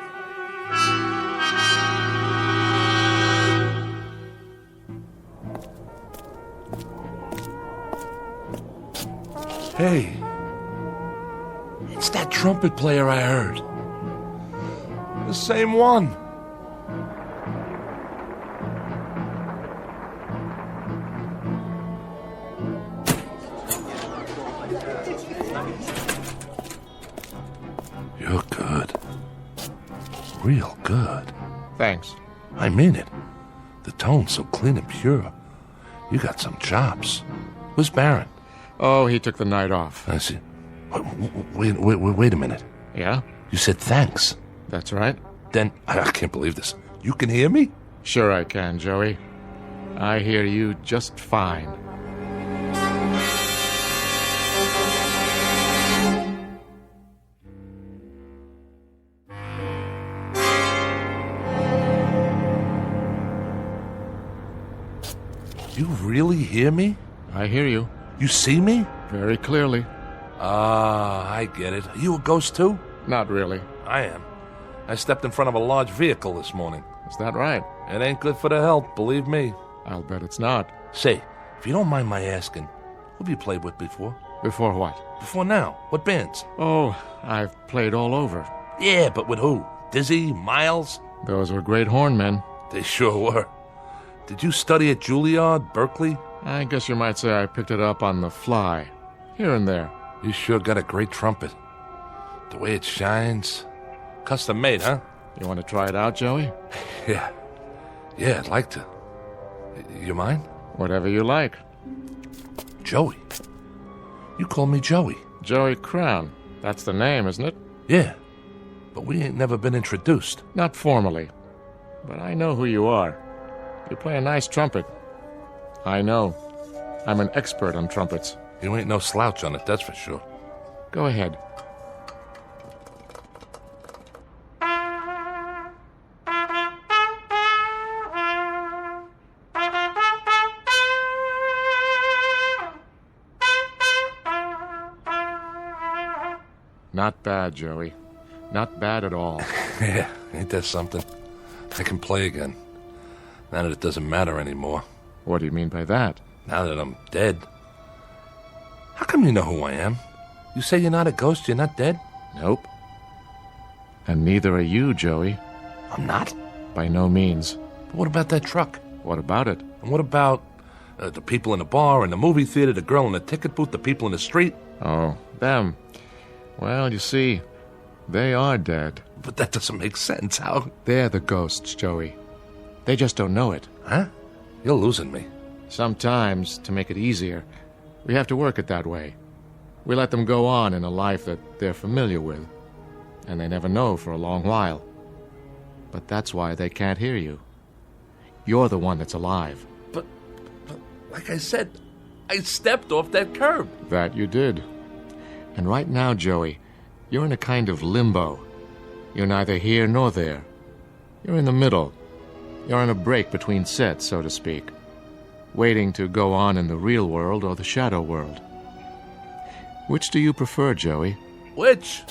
Hey, it's that trumpet player I heard. The same one. You're good. Real good. Thanks. I mean it. The tone's so clean and pure. You got some chops. Who's Baron? Oh, he took the night off. I see. Wait a minute. Yeah? You said thanks. That's right. Then, I can't believe this. You can hear me? Sure I can, Joey. I hear you just fine. You really hear me? I hear you. You see me? Very clearly. Ah, I get it. Are you a ghost too? Not really. I am. I stepped in front of a large vehicle this morning. Is that right? It ain't good for the health, believe me. I'll bet it's not. Say, if you don't mind my asking, who have you played with before? Before what? Before now. What bands? Oh, I've played all over. Yeah, but with who? Dizzy? Miles? Those were great hornmen. They sure were. Did you study at Juilliard, Berkeley? I guess you might say I picked it up on the fly. Here and there. You sure got a great trumpet. The way it shines. Custom made, huh? You want to try it out, Joey? Yeah. Yeah, I'd like to. You mind? Whatever you like. Joey. You call me Joey. Joey Crown. That's the name, isn't it? Yeah. But we ain't never been introduced. Not formally. But I know who you are. You play a nice trumpet. I know. I'm an expert on trumpets. You ain't no slouch on it, that's for sure. Go ahead. Not bad, Joey. Not bad at all. Yeah, ain't that something? I can play again. Now that it doesn't matter anymore. What do you mean by that? Now that I'm dead. How come you know who I am? You say you're not a ghost, you're not dead? Nope. And neither are you, Joey. I'm not? By no means. But what about that truck? What about it? And what about the people in the bar, in the movie theater, the girl in the ticket booth, the people in the street? Oh, them. Well, you see, they are dead. But that doesn't make sense. How? They're the ghosts, Joey. They just don't know it. Huh? You're losing me. Sometimes, to make it easier, we have to work it that way. We let them go on in a life that they're familiar with, and they never know for a long while. But that's why they can't hear you. You're the one that's alive. But like I said, I stepped off that curb. That you did. And right now, Joey, you're in a kind of limbo. You're neither here nor there. You're in the middle. You're on a break between sets, so to speak, waiting to go on in the real world or the shadow world. Which do you prefer, Joey? Which?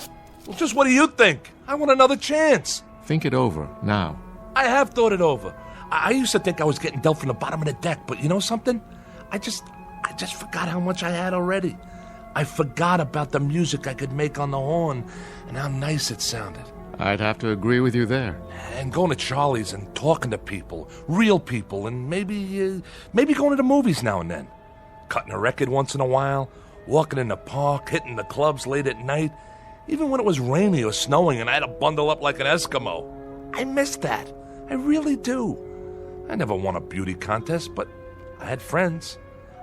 Well, just what do you think? I want another chance. Think it over, now. I have thought it over. I used to think I was getting dealt from the bottom of the deck, but you know something? I just forgot how much I had already. I forgot about the music I could make on the horn and how nice it sounded. I'd have to agree with you there. And going to Charlie's and talking to people, real people, and maybe going to the movies now and then. Cutting a record once in a while, walking in the park, hitting the clubs late at night, even when it was rainy or snowing and I had to bundle up like an Eskimo. I miss that. I really do. I never won a beauty contest, but I had friends.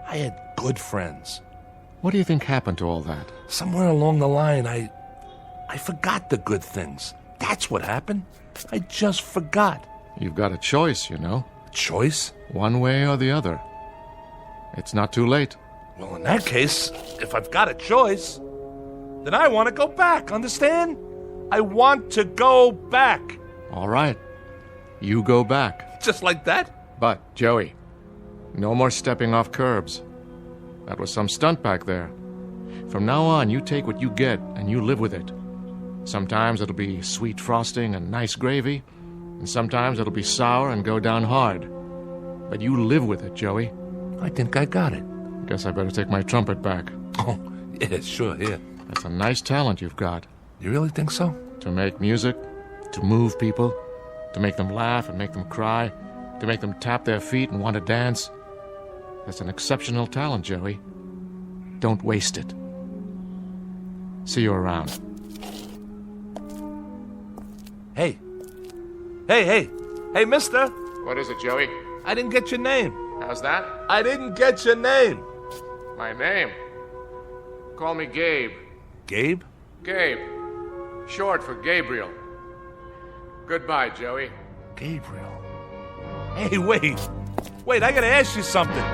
I had good friends. What do you think happened to all that? Somewhere along the line, I forgot the good things. That's what happened. I just forgot. You've got a choice, you know. Choice? One way or the other. It's not too late. Well, in that case, if I've got a choice, then I want to go back, understand? I want to go back. All right. You go back. Just like that? But, Joey, no more stepping off curbs. That was some stunt back there. From now on, you take what you get and you live with it. Sometimes it'll be sweet frosting and nice gravy, and sometimes it'll be sour and go down hard. But you live with it, Joey. I think I got it. Guess I better take my trumpet back. Oh, yeah, sure, here. That's a nice talent you've got. You really think so? To make music, to move people, to make them laugh and make them cry, to make them tap their feet and want to dance. That's an exceptional talent, Joey. Don't waste it. See you around. Hey, mister. What is it, Joey? I didn't get your name. How's that? I didn't get your name. My name? Call me Gabe. Gabe? Gabe. Short for Gabriel. Goodbye, Joey. Gabriel. Hey, wait, I gotta ask you something.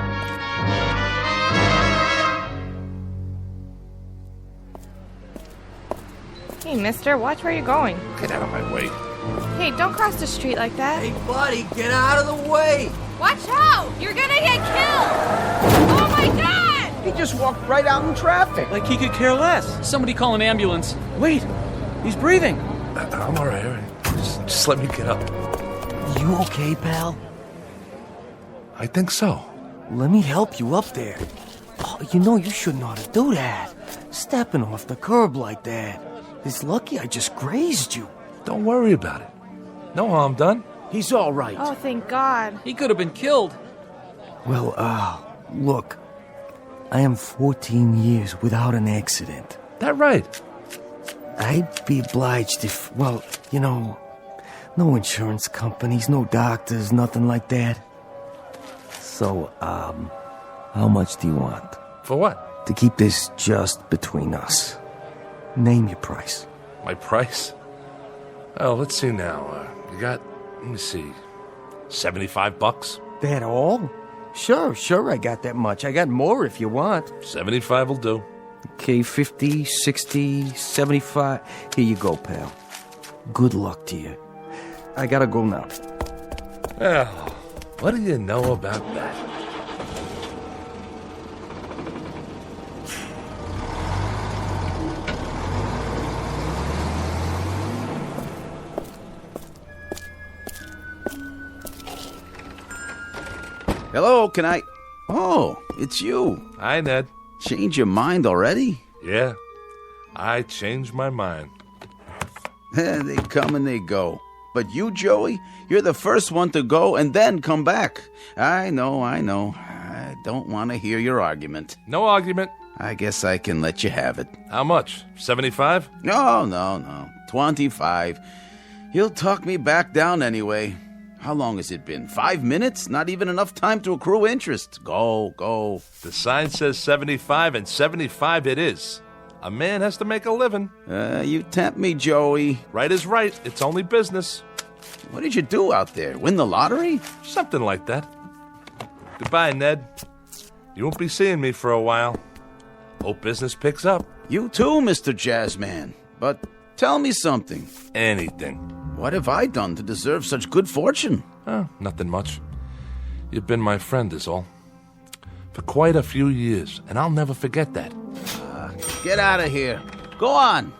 Hey, mister, watch where you're going. Get out of my way. Hey, don't cross the street like that. Hey, buddy, get out of the way! Watch out! You're gonna get killed! Oh my god! He just walked right out in traffic. Like he could care less. Somebody call an ambulance. Wait, he's breathing. I'm all right. Just let me get up. You okay, pal? I think so. Let me help you up there. Oh, you know you shouldn't ought to do that. Stepping off the curb like that. It's lucky I just grazed you. Don't worry about it. No harm done. He's all right. Oh, thank God. He could have been killed. Well, look. I am 14 years without an accident. That right? I'd be obliged if, well, you know, no insurance companies, no doctors, nothing like that. So, how much do you want? For what? To keep this just between us. Name your price. My price? Oh, let's see now. You got, let me see, $75? That all? Sure, I got that much. I got more if you want. 75 will do. Okay, 50, 60, 75. Here you go, pal. Good luck to you. I gotta go now. Well, what do you know about that? Hello, can I... Oh, it's you. Hi, Ned. Change your mind already? Yeah, I changed my mind. They come and they go. But you, Joey, you're the first one to go and then come back. I know. I don't want to hear your argument. No argument. I guess I can let you have it. How much? 75? No. 25. You'll talk me back down anyway. How long has it been? 5 minutes? Not even enough time to accrue interest. Go. The sign says 75, and 75 it is. A man has to make a living. You tempt me, Joey. Right is right. It's only business. What did you do out there? Win the lottery? Something like that. Goodbye, Ned. You won't be seeing me for a while. Hope business picks up. You too, Mr. Jazzman. But tell me something. Anything. What have I done to deserve such good fortune? Nothing much. You've been my friend is all. For quite a few years, and I'll never forget that. Get out of here. Go on.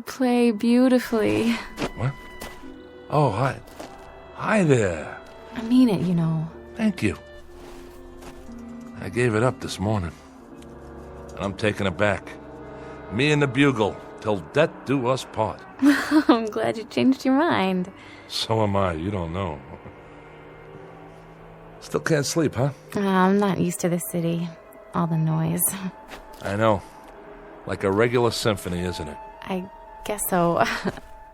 play beautifully. What? Oh, hi. Hi there. I mean it, you know. Thank you. I gave it up this morning. And I'm taking it back. Me and the bugle, till death do us part. I'm glad you changed your mind. So am I, you don't know. Still can't sleep, huh? I'm not used to the city. All the noise. I know. Like a regular symphony, isn't it? I guess so.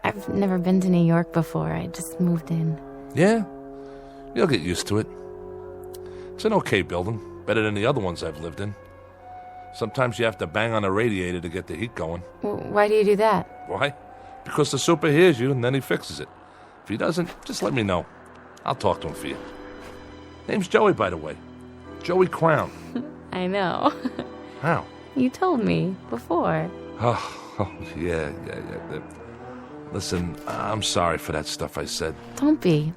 I've never been to New York before. I just moved in. Yeah? You'll get used to it. It's an okay building. Better than the other ones I've lived in. Sometimes you have to bang on a radiator to get the heat going. Why do you do that? Why? Because the super hears you and then he fixes it. If he doesn't, just let me know. I'll talk to him for you. Name's Joey, by the way. Joey Crown. I know. How? You told me before. Oh, yeah. Listen, I'm sorry for that stuff I said. Don't be.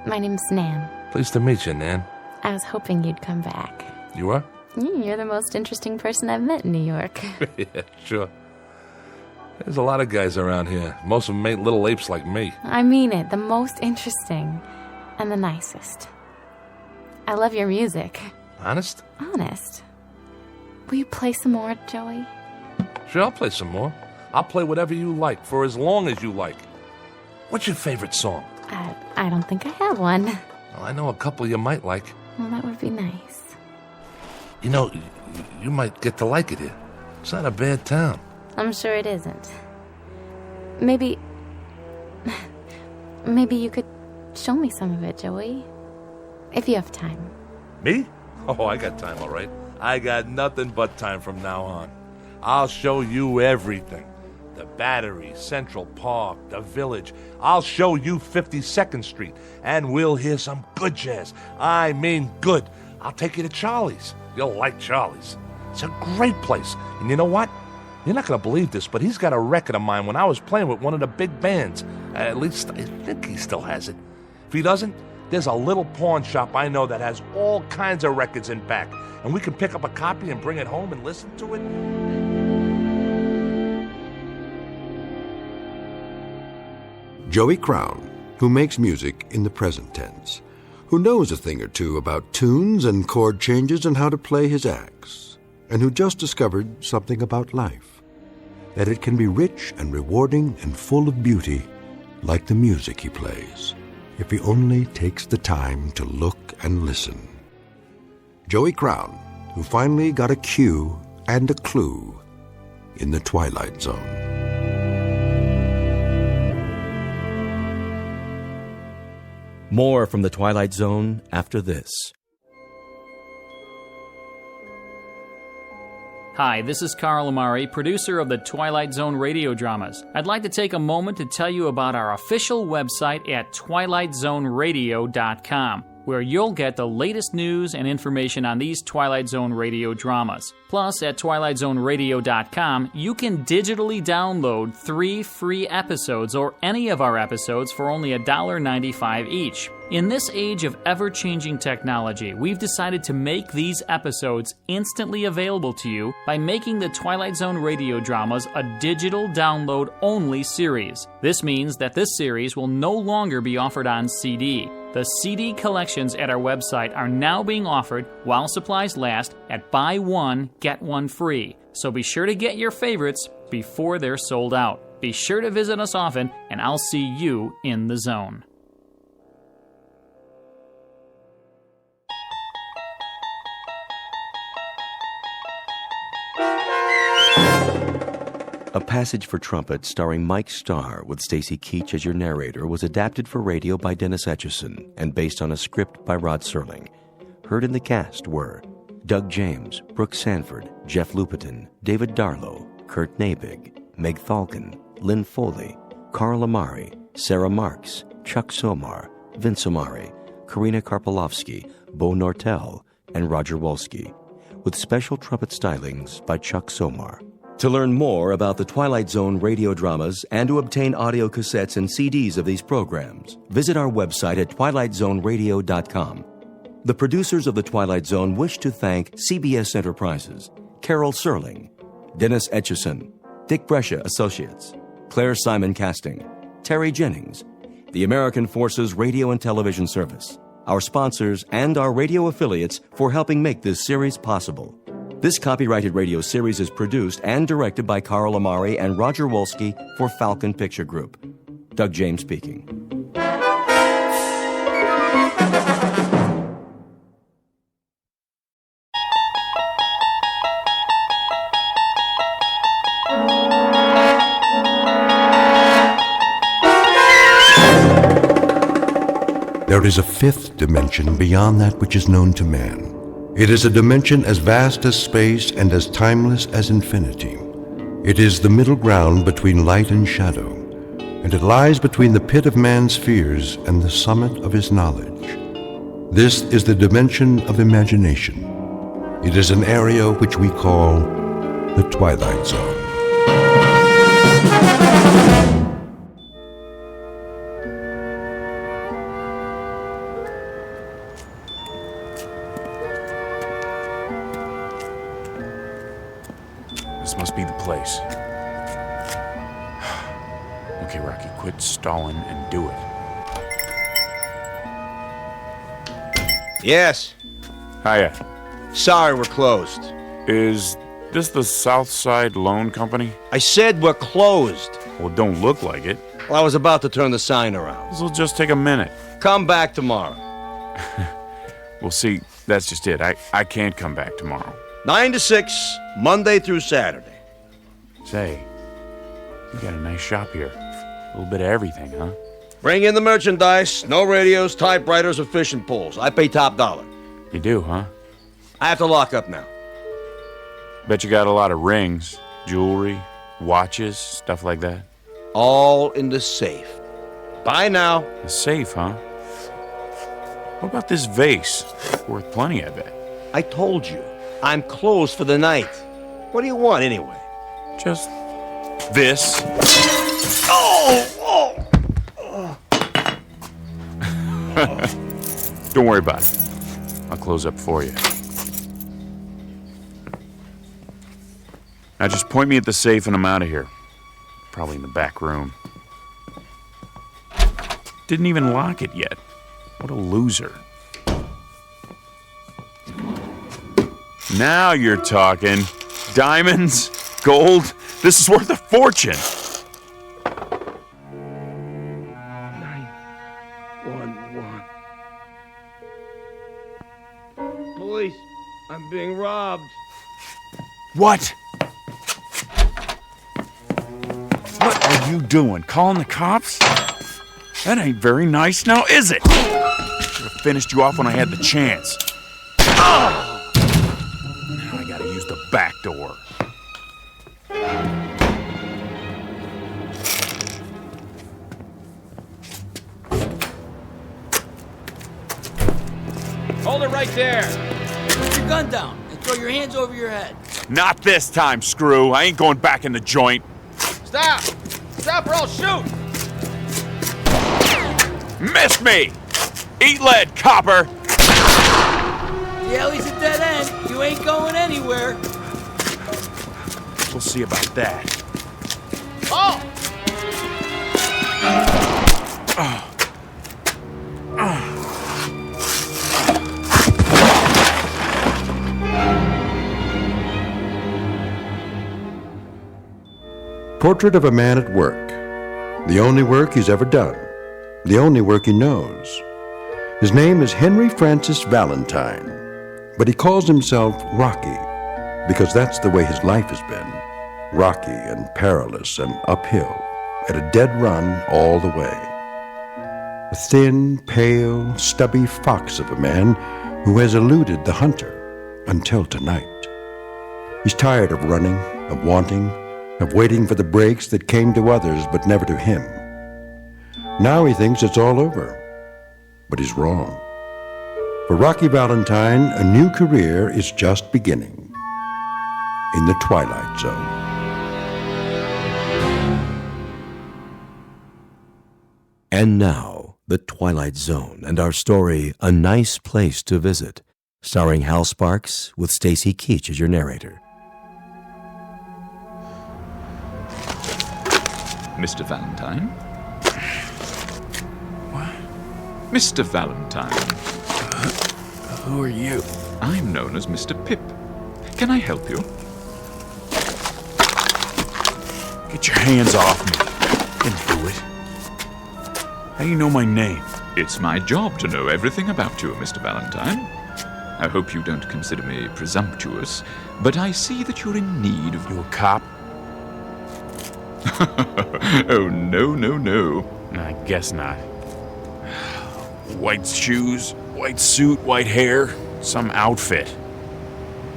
My name's Nan. Pleased to meet you, Nan. I was hoping you'd come back. You are? You're the most interesting person I've met in New York. Yeah, sure. There's a lot of guys around here. Most of them ain't little apes like me. I mean it. The most interesting. And the nicest. I love your music. Honest? Honest. Will you play some more, Joey? Sure, I'll play some more. I'll play whatever you like, for as long as you like. What's your favorite song? I don't think I have one. Well, I know a couple you might like. Well, that would be nice. You know, you might get to like it here. It's not a bad town. I'm sure it isn't. Maybe you could show me some of it, Joey. If you have time. Me? Oh, I got time, all right. I got nothing but time from now on. I'll show you everything. The Battery, Central Park, the Village. I'll show you 52nd Street, and we'll hear some good jazz. I mean good. I'll take you to Charlie's. You'll like Charlie's. It's a great place. And you know what? You're not going to believe this, but he's got a record of mine when I was playing with one of the big bands. At least, I think he still has it. If he doesn't, there's a little pawn shop I know that has all kinds of records in back. And we can pick up a copy and bring it home and listen to it. Joey Crown, who makes music in the present tense, who knows a thing or two about tunes and chord changes and how to play his axe, and who just discovered something about life, that it can be rich and rewarding and full of beauty like the music he plays, if he only takes the time to look and listen. Joey Crown, who finally got a cue and a clue in the Twilight Zone. More from the Twilight Zone after this. Hi, this is Carl Amari, producer of the Twilight Zone radio dramas. I'd like to take a moment to tell you about our official website at twilightzoneradio.com, where you'll get the latest news and information on these Twilight Zone radio dramas. Plus, at twilightzoneradio.com, you can digitally download 3 free episodes or any of our episodes for only $1.95 each. In this age of ever-changing technology, we've decided to make these episodes instantly available to you by making the Twilight Zone radio dramas a digital download-only series. This means that this series will no longer be offered on CD. The CD collections at our website are now being offered while supplies last at buy one, get one free. So be sure to get your favorites before they're sold out. Be sure to visit us often, and I'll see you in the zone. A Passage for Trumpet starring Mike Starr with Stacy Keach as your narrator was adapted for radio by Dennis Etchison and based on a script by Rod Serling. Heard in the cast were Doug James, Brooke Sanford, Jeff Lupetin, David Darlow, Kurt Nabig, Meg Thalken, Lynn Foley, Carl Amari, Sarah Marks, Chuck Somar, Vince Amari, Karina Karpolovsky, Bo Nortel, and Roger Wolski, with special trumpet stylings by Chuck Somar. To learn more about the Twilight Zone radio dramas and to obtain audio cassettes and CDs of these programs, visit our website at twilightzoneradio.com. The producers of The Twilight Zone wish to thank CBS Enterprises, Carol Serling, Dennis Etchison, Dick Brescia Associates, Claire Simon Casting, Terry Jennings, the American Forces Radio and Television Service, our sponsors, and our radio affiliates for helping make this series possible. This copyrighted radio series is produced and directed by Carl Amari and Roger Wolski for Falcon Picture Group. Doug James speaking. There is a fifth dimension beyond that which is known to man. It is a dimension as vast as space and as timeless as infinity. It is the middle ground between light and shadow, and it lies between the pit of man's fears and the summit of his knowledge. This is the dimension of imagination. It is an area which we call the Twilight Zone. This must be the place. Okay, Rocky, quit stalling and do it. Yes. Hiya. Sorry, we're closed. Is this the Southside Loan Company? I said we're closed. Well, it don't look like it. Well, I was about to turn the sign around. This'll just take a minute. Come back tomorrow. Well, see, that's just it. I can't come back tomorrow. 9 to 6, Monday through Saturday. Say, you got a nice shop here. A little bit of everything, huh? Bring in the merchandise. No radios, typewriters, or fishing poles. I pay top dollar. You do, huh? I have to lock up now. Bet you got a lot of rings, jewelry, watches, stuff like that. All in the safe. Bye now. The safe, huh? What about this vase? Worth plenty, I bet. I told you. I'm closed for the night. What do you want, anyway? Just this. Don't worry about it. I'll close up for you. Now just point me at the safe and I'm out of here. Probably in the back room. Didn't even lock it yet. What a loser. Now you're talking. Diamonds, gold, this is worth a fortune. 911. Police, I'm being robbed. What? What are you doing? Calling the cops? That ain't very nice now, is it? Should have finished you off when I had the chance. Now I gotta use the back door. Hold it right there. Put your gun down and throw your hands over your head. Not this time, screw. I ain't going back in the joint. Stop! Stop or I'll shoot! Missed me! Eat lead, copper! The alley's a dead end. You ain't going anywhere. We'll see about that. Oh! Portrait of a man at work. The only work he's ever done. The only work he knows. His name is Henry Francis Valentine, but he calls himself Rocky because that's the way his life has been. Rocky and perilous and uphill, at a dead run all the way. A thin, pale, stubby fox of a man who has eluded the hunter until tonight. He's tired of running, of wanting, of waiting for the breaks that came to others but never to him. Now he thinks it's all over, but he's wrong. For Rocky Valentine, a new career is just beginning in the Twilight Zone. And now, The Twilight Zone and our story, A Nice Place to Visit, starring Hal Sparks with Stacy Keach as your narrator. Mr. Valentine? What? Mr. Valentine. Who are you? I'm known as Mr. Pip. Can I help you? Get your hands off me. Didn't do it. How do you know my name? It's my job to know everything about you, Mr. Valentine. I hope you don't consider me presumptuous, but I see that you're in need of... You a cop? Oh, no. I guess not. White shoes, white suit, white hair, some outfit.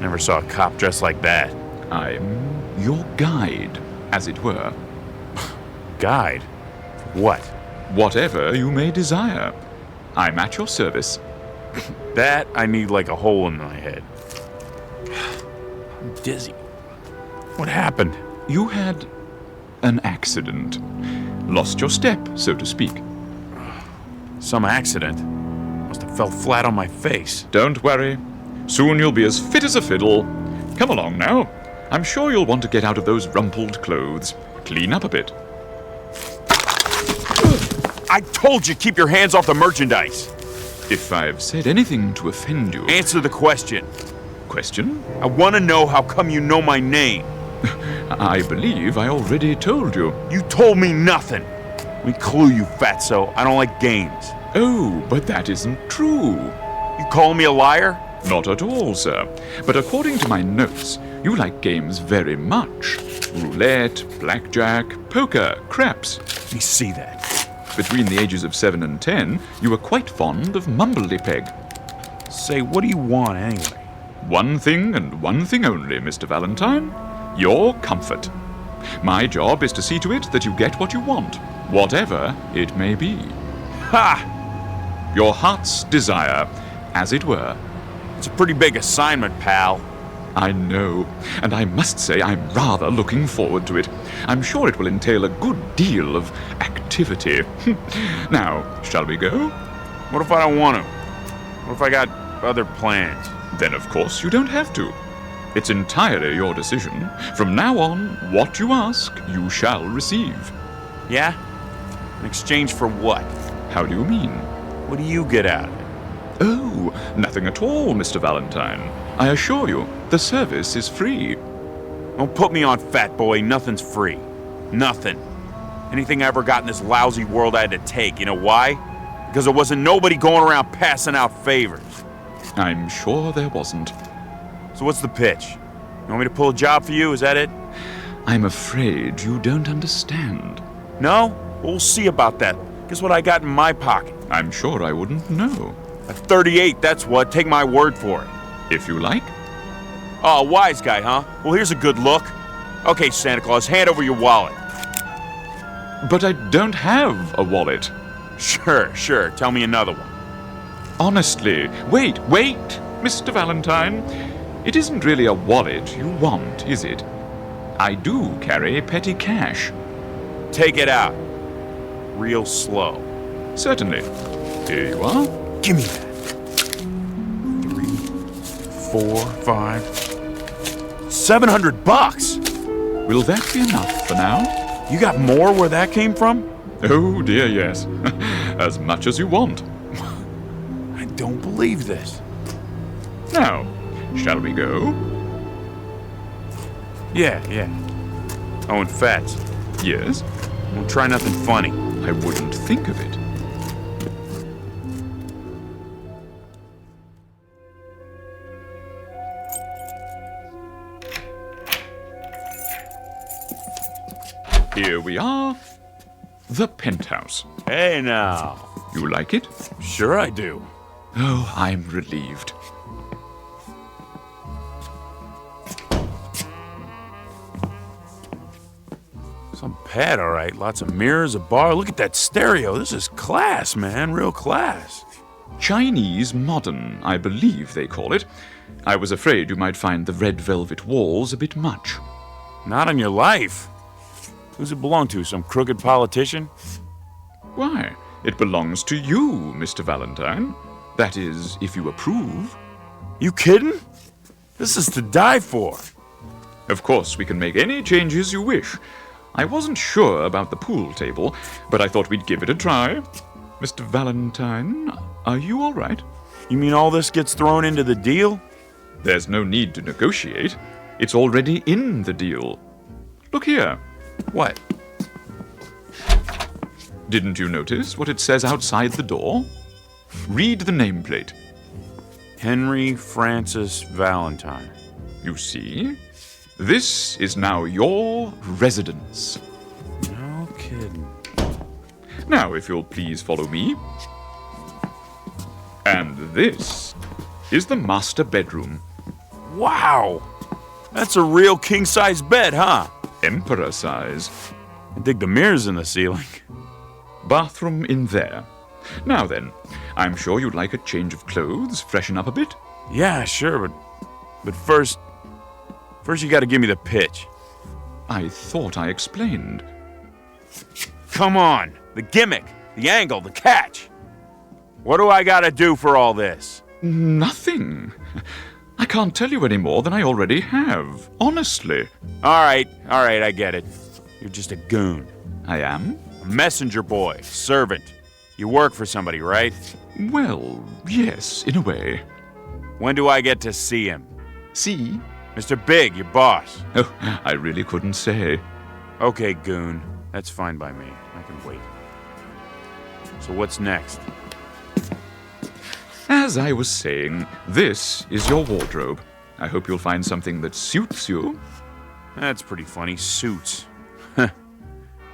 Never saw a cop dressed like that. I'm your guide, as it were. Guide? What? Whatever you may desire. I'm at your service. That I need like a hole in my head. I'm dizzy. What happened? You had an accident. Lost your step, so to speak. Some accident? Must have fell flat on my face. Don't worry. Soon you'll be as fit as a fiddle. Come along now. I'm sure you'll want to get out of those rumpled clothes. Clean up a bit. I told you, keep your hands off the merchandise. If I've said anything to offend you... Answer the question. Question? I want to know how come you know my name. I believe I already told you. You told me nothing. Let me clue you, fatso. I don't like games. Oh, but that isn't true. You calling me a liar? Not at all, sir. But according to my notes, you like games very much. Roulette, blackjack, poker, craps. Let me see that. Between the ages of 7 and 10, you were quite fond of mumbledy-peg. Say, what do you want anyway? One thing and one thing only, Mr. Valentine. Your comfort. My job is to see to it that you get what you want, whatever it may be. Ha! Your heart's desire, as it were. It's a pretty big assignment, pal. I know, and I must say I'm rather looking forward to it. I'm sure it will entail a good deal of activity. Now, shall we go? What if I don't want to? What if I got other plans? Then of course you don't have to. It's entirely your decision. From now on, what you ask, you shall receive. Yeah? In exchange for what? How do you mean? What do you get out of it? Oh, nothing at all, Mr. Valentine. I assure you, the service is free. Don't put me on, fat boy. Nothing's free. Nothing. Anything I ever got in this lousy world I had to take. You know why? Because there wasn't nobody going around passing out favors. I'm sure there wasn't. So what's the pitch? You want me to pull a job for you? Is that it? I'm afraid you don't understand. No? We'll see about that. Guess what I got in my pocket? I'm sure I wouldn't know. A 38, that's what. Take my word for it. If you like. Oh, wise guy, huh? Well, here's a good look. Okay, Santa Claus, hand over your wallet. But I don't have a wallet. Sure. Tell me another one. Honestly. Wait, Mr. Valentine. It isn't really a wallet you want, is it? I do carry petty cash. Take it out. Real slow. Certainly. Here you are. Give me that. 3, 4, 5, $700. Will that be enough for now? You got more where that came from? Oh dear, yes. As much as you want. I don't believe this. Now, shall we go? Yeah. Oh, and Fats. Yes? We'll try nothing funny. I wouldn't think of it. Here we are. The penthouse. Hey now. You like it? Sure I do. Oh, I'm relieved. Some pad, all right. Lots of mirrors, a bar. Look at that stereo. This is class, man. Real class. Chinese modern, I believe they call it. I was afraid you might find the red velvet walls a bit much. Not on your life. Who's it belong to? Some crooked politician? Why, it belongs to you, Mr. Valentine. That is, if you approve. You kidding? This is to die for. Of course, we can make any changes you wish. I wasn't sure about the pool table, but I thought we'd give it a try. Mr. Valentine, are you all right? You mean all this gets thrown into the deal? There's no need to negotiate. It's already in the deal. Look here. What? Didn't you notice what it says outside the door? Read the nameplate. Henry Francis Valentine. You see? This is now your residence. No kidding. Now, if you'll please follow me. And this is the master bedroom. Wow! That's a real king-size bed, huh? Emperor size. I dig the mirrors in the ceiling. Bathroom in there. Now then, I'm sure you'd like a change of clothes, freshen up a bit. Yeah, sure, but first you gotta give me the pitch. I thought I explained. Come on! The gimmick, the angle, the catch! What do I gotta do for all this? Nothing. I can't tell you any more than I already have, honestly. All right, I get it. You're just a goon. I am? A messenger boy, servant. You work for somebody, right? Well, yes, in a way. When do I get to see him? See? Mr. Big, your boss. Oh, I really couldn't say. Okay, goon. That's fine by me. I can wait. So what's next? As I was saying, this is your wardrobe. I hope you'll find something that suits you. That's pretty funny. Suits.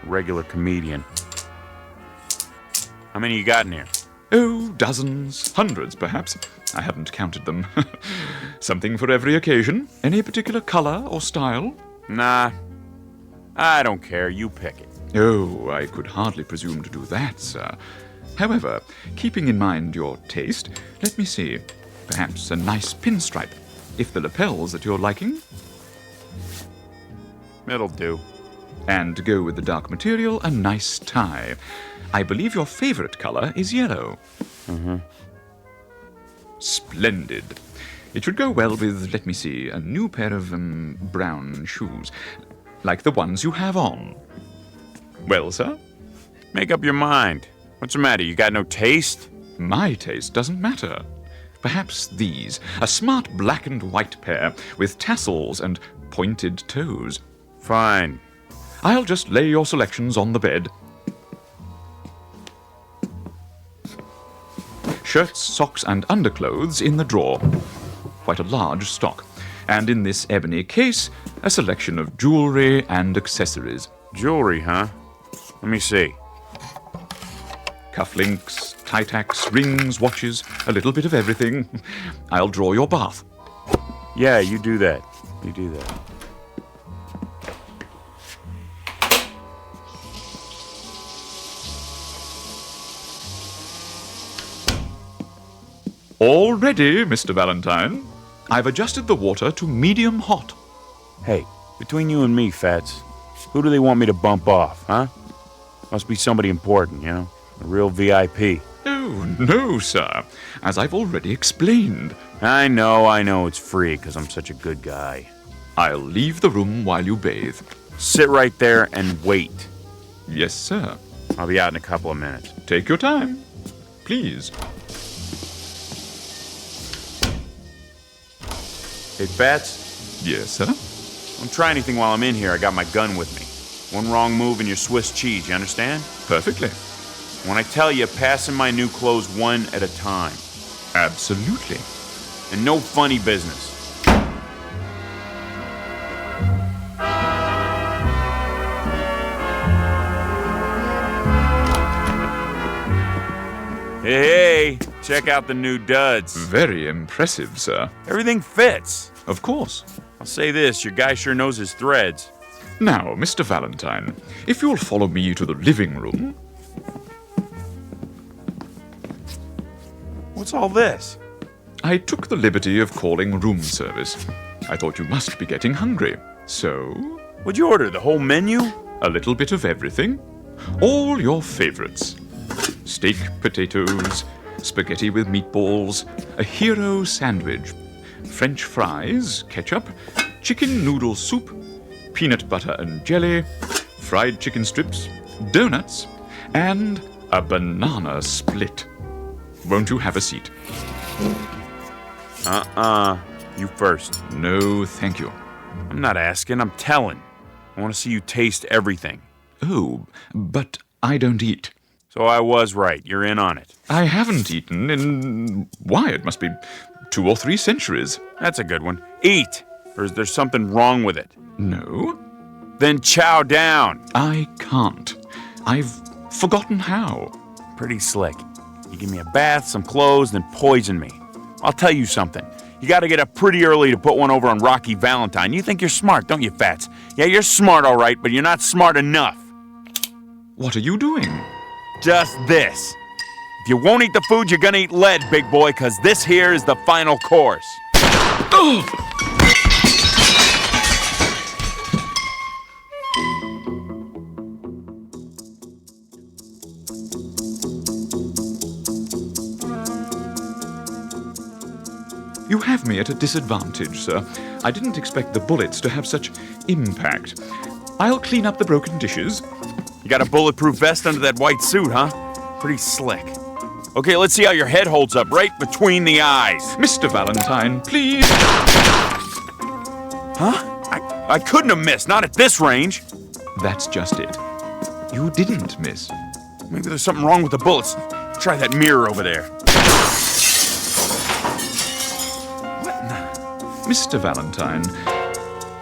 Regular comedian. How many you got in here? Oh, dozens, hundreds perhaps. I haven't counted them. Something for every occasion. Any particular color or style? Nah. I don't care. You pick it. Oh, I could hardly presume to do that, sir. However, keeping in mind your taste, let me see. Perhaps a nice pinstripe, if the lapel's at your liking. It'll do. And to go with the dark material, a nice tie. I believe your favorite color is yellow. Mm-hmm. Splendid. It should go well with, let me see, a new pair of brown shoes, like the ones you have on. Well, sir? Make up your mind. What's the matter? You got no taste? My taste doesn't matter. Perhaps these, a smart black and white pair with tassels and pointed toes. Fine. I'll just lay your selections on the bed. Shirts, socks, and underclothes in the drawer. Quite a large stock. And in this ebony case, a selection of jewelry and accessories. Jewelry, huh? Let me see. Cufflinks, tie-tacks, rings, watches, a little bit of everything. I'll draw your bath. Yeah, you do that. You do that. All ready, Mr. Valentine. I've adjusted the water to medium hot. Hey, between you and me, Fats, who do they want me to bump off, huh? Must be somebody important, you know? A real VIP. Oh, no, sir. As I've already explained. I know it's free because I'm such a good guy. I'll leave the room while you bathe. Sit right there and wait. Yes, sir. I'll be out in a couple of minutes. Take your time. Please. Hey, Fats? Yes, sir? Don't try anything while I'm in here. I got my gun with me. One wrong move and you're Swiss cheese, you understand? Perfectly. When I tell you, pass in my new clothes one at a time. Absolutely. And no funny business. Hey, check out the new duds. Very impressive, sir. Everything fits. Of course. I'll say this, your guy sure knows his threads. Now, Mr. Valentine, if you'll follow me to the living room. What's all this? I took the liberty of calling room service. I thought you must be getting hungry. So? What'd you order, the whole menu? A little bit of everything. All your favorites. Steak, potatoes, spaghetti with meatballs, a hero sandwich, French fries, ketchup, chicken noodle soup, peanut butter and jelly, fried chicken strips, donuts, and a banana split. Won't you have a seat? You first. No, thank you. I'm not asking, I'm telling. I want to see you taste everything. Oh, but I don't eat. So I was right. You're in on it. I haven't eaten in... why, it must be 2 or 3 centuries. That's a good one. Eat! Or is there something wrong with it? No. Then chow down. I can't. I've forgotten how. Pretty slick. You give me a bath, some clothes, then poison me. I'll tell you something. You gotta get up pretty early to put one over on Rocky Valentine. You think you're smart, don't you, Fats? Yeah, you're smart, all right, but you're not smart enough. What are you doing? Just this. If you won't eat the food, you're gonna eat lead, big boy, because this here is the final course. Oh! You have me at a disadvantage, sir. I didn't expect the bullets to have such impact. I'll clean up the broken dishes. You got a bulletproof vest under that white suit, huh? Pretty slick. Okay, let's see how your head holds up right between the eyes. Mr. Valentine, please. Huh? I couldn't have missed, not at this range. That's just it. You didn't miss. Maybe there's something wrong with the bullets. Try that mirror over there. Mr. Valentine,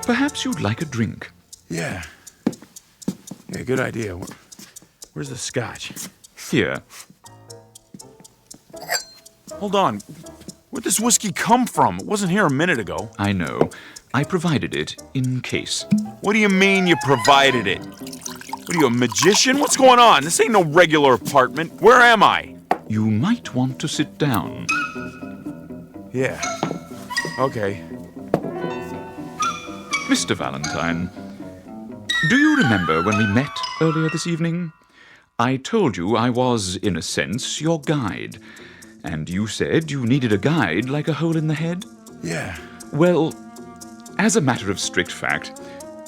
perhaps you'd like a drink. Yeah, good idea. Where's the scotch? Here. Hold on. Where'd this whiskey come from? It wasn't here a minute ago. I know. I provided it in case. What do you mean you provided it? What are you, a magician? What's going on? This ain't no regular apartment. Where am I? You might want to sit down. Yeah. Okay. Mr. Valentine, do you remember when we met earlier this evening? I told you I was, in a sense, your guide. And you said you needed a guide like a hole in the head? Yeah. Well, as a matter of strict fact,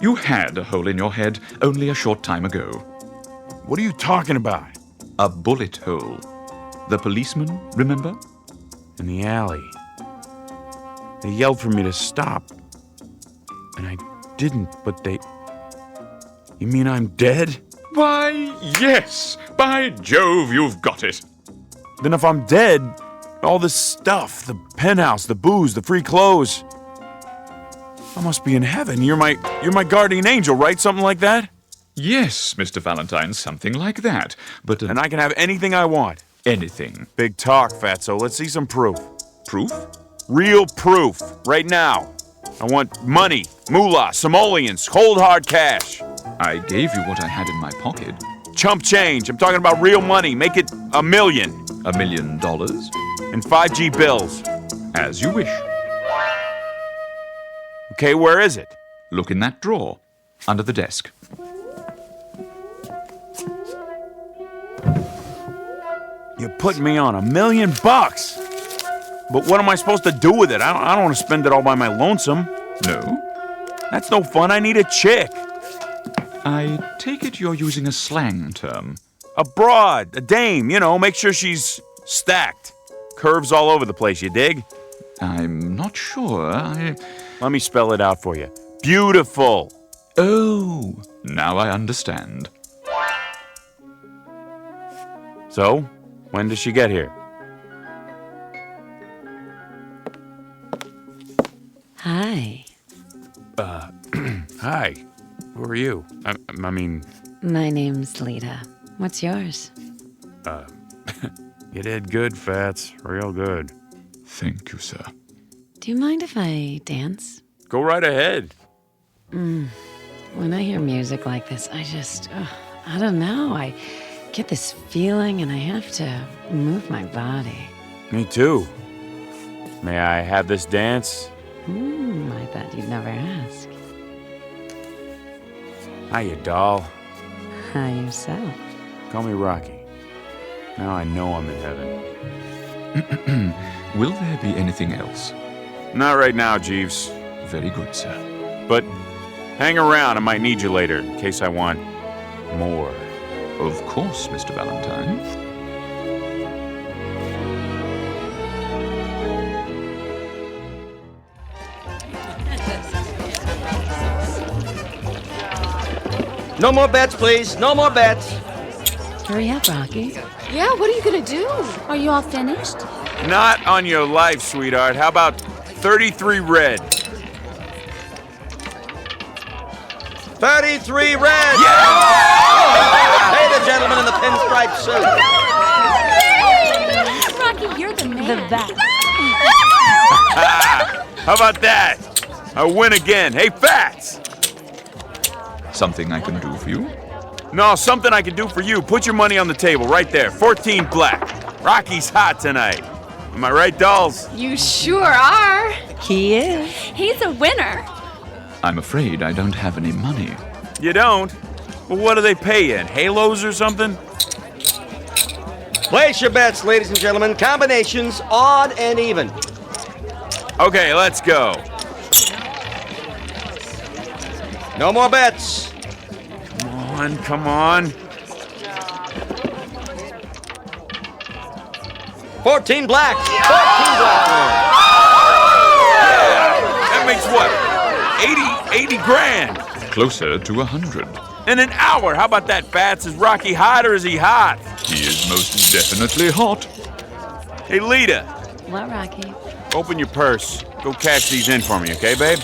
you had a hole in your head only a short time ago. What are you talking about? A bullet hole. The policeman, remember? In the alley. They yelled for me to stop. And I didn't, but they... You mean I'm dead? Why, yes! By Jove, you've got it! Then if I'm dead, all this stuff, the penthouse, the booze, the free clothes... I must be in heaven. You're my guardian angel, right? Something like that? Yes, Mr. Valentine, something like that. But And I can have anything I want. Anything. Big talk, Fatso. Let's see some proof. Proof? Real proof. Right now. I want money, moolah, simoleons, cold hard cash. I gave you what I had in my pocket. Chump change. I'm talking about real money. Make it $1 million. $1 million? And 5G bills. As you wish. Okay, where is it? Look in that drawer, under the desk. You're putting me on $1 million. But what am I supposed to do with it? I don't want to spend it all by my lonesome. No? That's no fun. I need a chick. I take it you're using a slang term. A broad, a dame, make sure she's stacked. Curves all over the place, you dig? I'm not sure. Let me spell it out for you. Beautiful. Oh, now I understand. So, when does she get here? Hi. Hi. Who are you? I mean... My name's Lita. What's yours? You did good, Fats. Real good. Thank you, sir. Do you mind if I dance? Go right ahead. When I hear music like this, I don't know. I get this feeling and I have to move my body. Me too. May I have this dance? I thought you'd never ask. Hiya, doll. Hi, yourself. Call me Rocky. Now I know I'm in heaven. Will there be anything else? Not right now, Jeeves. Very good, sir. But hang around. I might need you later, in case I want More. Of course, Mr. Valentine. No more bets, please. No more bets. Hurry up, Rocky. Yeah, what are you gonna do? Are you all finished? Not on your life, sweetheart. How about 33 red? 33 red! Hey, the gentleman in the pinstripe suit. Rocky, you're the man. The best. How about that? I win again. Hey, Fats! Something I can do for you? No, something I can do for you. Put your money on the table right there. 14 black. Rocky's hot tonight. Am I right, dolls? You sure are. He is. He's a winner. I'm afraid I don't have any money. You don't? Well, what do they pay you in? Halos or something? Place your bets, ladies and gentlemen. Combinations, odd and even. Okay, let's go. No more bets. Come on. 14 black. 14 black. That makes what? 80 grand. Closer to 100. In an hour. How about that, Fats? Is Rocky hot or is he hot? He is most definitely hot. Hey, Lita. What, Rocky? Open your purse. Go cash these in for me, okay, babe?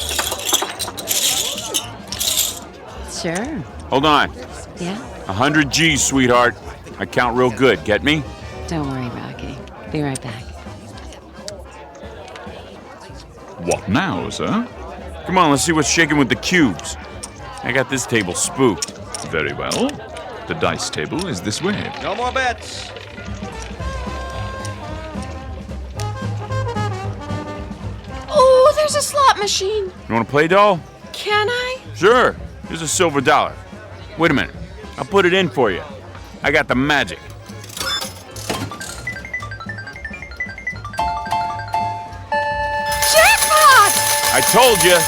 Sure. Hold on. Yeah? 100 G's, sweetheart. I count real good. Get me? Don't worry, Rocky. Be right back. What now, sir? Come on, let's see what's shaking with the cubes. I got this table spooked. Very well. The dice table is this way. No more bets. Oh, there's a slot machine. You want to play, doll? Can I? Sure. Here's a silver dollar. Wait a minute. I'll put it in for you. I got the magic. Jackpot! I told you.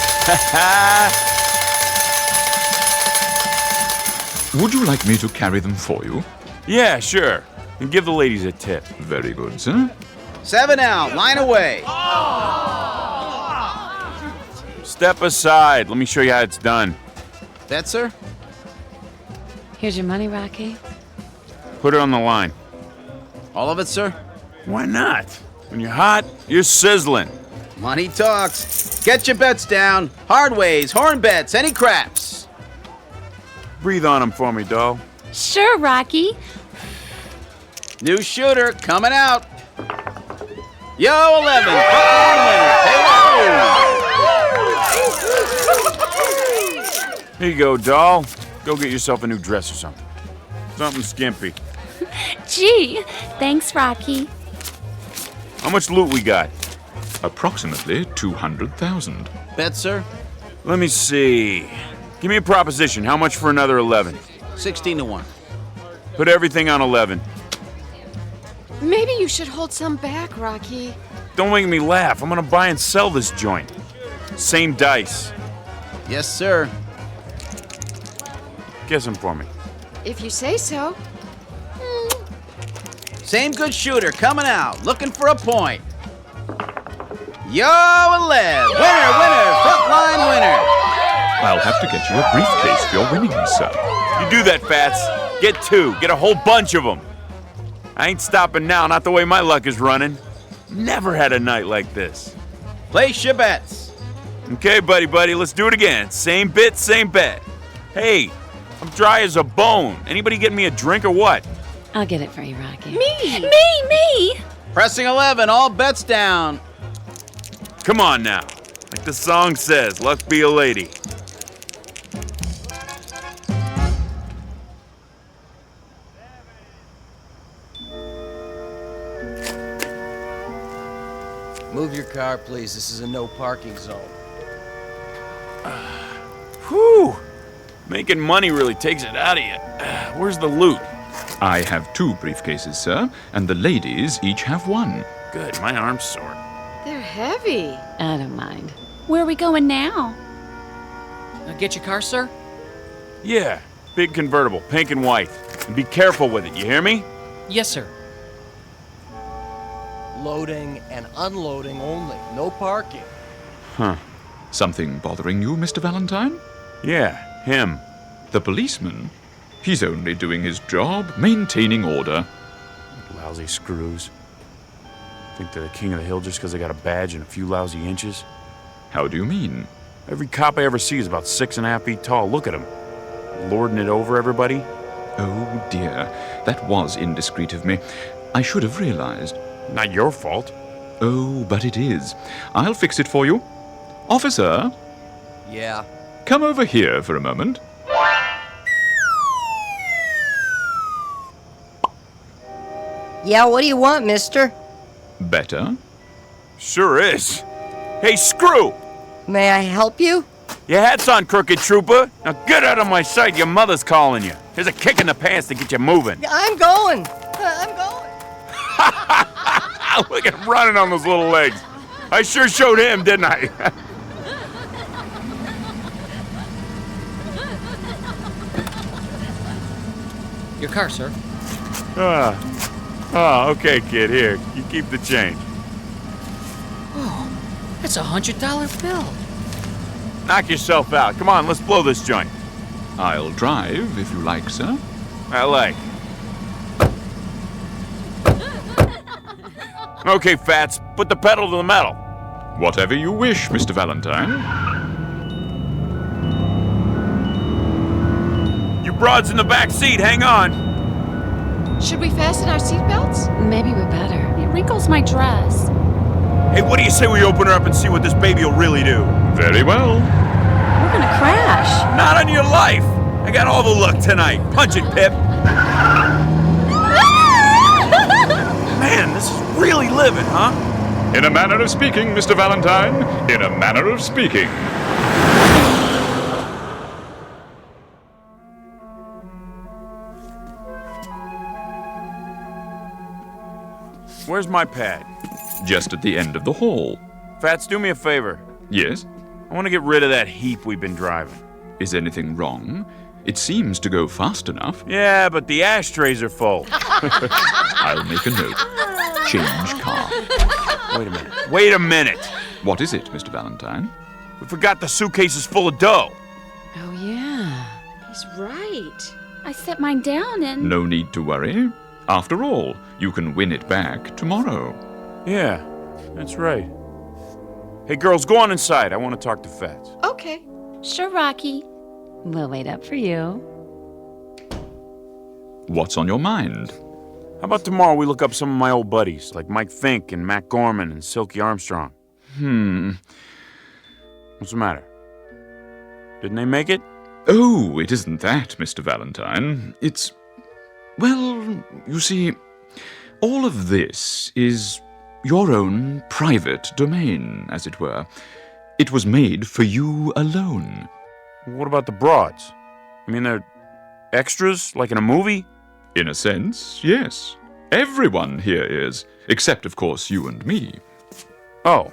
Would you like me to carry them for you? Yeah, sure. And give the ladies a tip. Very good, sir. 7 out, line away. Step aside. Let me show you how it's done. That, sir? Here's your money, Rocky. Put it on the line. All of it, sir? Why not? When you're hot, you're sizzling. Money talks. Get your bets down. Hard ways, horn bets, any craps. Breathe on them for me, doll. Sure, Rocky. New shooter coming out. Yo, 11. Frontline winner. Here you go, doll. Go get yourself a new dress or something. Something skimpy. Gee, thanks, Rocky. How much loot we got? Approximately 200,000. Bet, sir? Let me see. Give me a proposition. How much for another 11? 16 to 1. Put everything on 11. Maybe you should hold some back, Rocky. Don't make me laugh. I'm gonna buy and sell this joint. Same dice. Yes, sir. Guess them for me. If you say so. Same good shooter coming out, looking for a point. Yo, 11. Winner, frontline winner. I'll have to get you a briefcase for your winnings, sir. You do that, Fats. Get 2. Get a whole bunch of them. I ain't stopping now, not the way my luck is running. Never had a night like this. Place your bets. Okay, buddy, let's do it again. Same bit, same bet. Hey, I'm dry as a bone. Anybody get me a drink or what? I'll get it for you, Rocky. Me! Pressing 11, all bets down. Come on now. Like the song says, luck be a lady. Move your car, please. This is a no parking zone. Whew. Making money really takes it out of you. Where's the loot? I have 2 briefcases, sir, and the ladies each have 1. Good, my arm's sore. They're heavy. I don't mind. Where are we going now? Get your car, sir? Yeah, Big convertible, pink and white. And be careful with it, you hear me? Yes, sir. Loading and unloading only. No parking. Huh. Something bothering you, Mr. Valentine? Yeah, him. The policeman? He's only doing his job, maintaining order. Lousy screws. Think they're the king of the hill just because they got a badge and a few lousy inches? How do you mean? Every cop I ever see is about 6.5 feet tall. Look at him. Lording it over everybody. Oh dear, that was indiscreet of me. I should have realized. Not your fault. Oh, but it is. I'll fix it for you. Officer, Yeah. come over here for a moment. Yeah, what do you want, mister? Better? Sure is. Hey, Screw! May I help you? Your hat's on, crooked trooper. Now get out of my sight. Your mother's calling you. Here's a kick in the pants to get you moving. I'm going. I'm going. Look at him running on those little legs. I sure showed him, didn't I? Your car, sir. Okay, kid. Here, you keep the change. Oh, that's $100 bill. Knock yourself out. Come on, let's blow this joint. I'll drive, if you like, sir. I like. Okay, Fats, put the pedal to the metal. Whatever you wish, Mr. Valentine. You broads in the back seat, hang on. Should we fasten our seatbelts? Maybe we better. It wrinkles my dress. Hey, what do you say we open her up and see what this baby will really do? Very well. We're gonna crash. Not on your life. I got all the luck tonight. Punch it, Pip. Man, this is really living, huh? In a manner of speaking, Mr. Valentine. In a manner of speaking. Where's my pad? Just at the end of the hall. Fats, do me a favor. Yes? I want to get rid of that heap we've been driving. Is anything wrong? It seems to go fast enough. Yeah, but the ashtrays are full. I'll make a note. Change car. Wait a minute. Wait a minute. What is it, Mr. Valentine? We forgot the suitcases full of dough. Oh, yeah. He's right. I set mine down and... No need to worry. After all, you can win it back tomorrow. Yeah, that's right. Hey, girls, go on inside. I want to talk to Fats. Okay. Sure, Rocky. We'll wait up for you. What's on your mind? How about tomorrow we look up some of my old buddies, like Mike Fink and Matt Gorman and Silky Armstrong? What's the matter? Didn't they make it? Oh, it isn't that, Mr. Valentine. It's... well, you see, all of this is your own private domain, as it were. It was made for you alone. What about the broads? I mean, they're extras, like in a movie? In a sense, yes. Everyone here is, except, of course, you and me. Oh.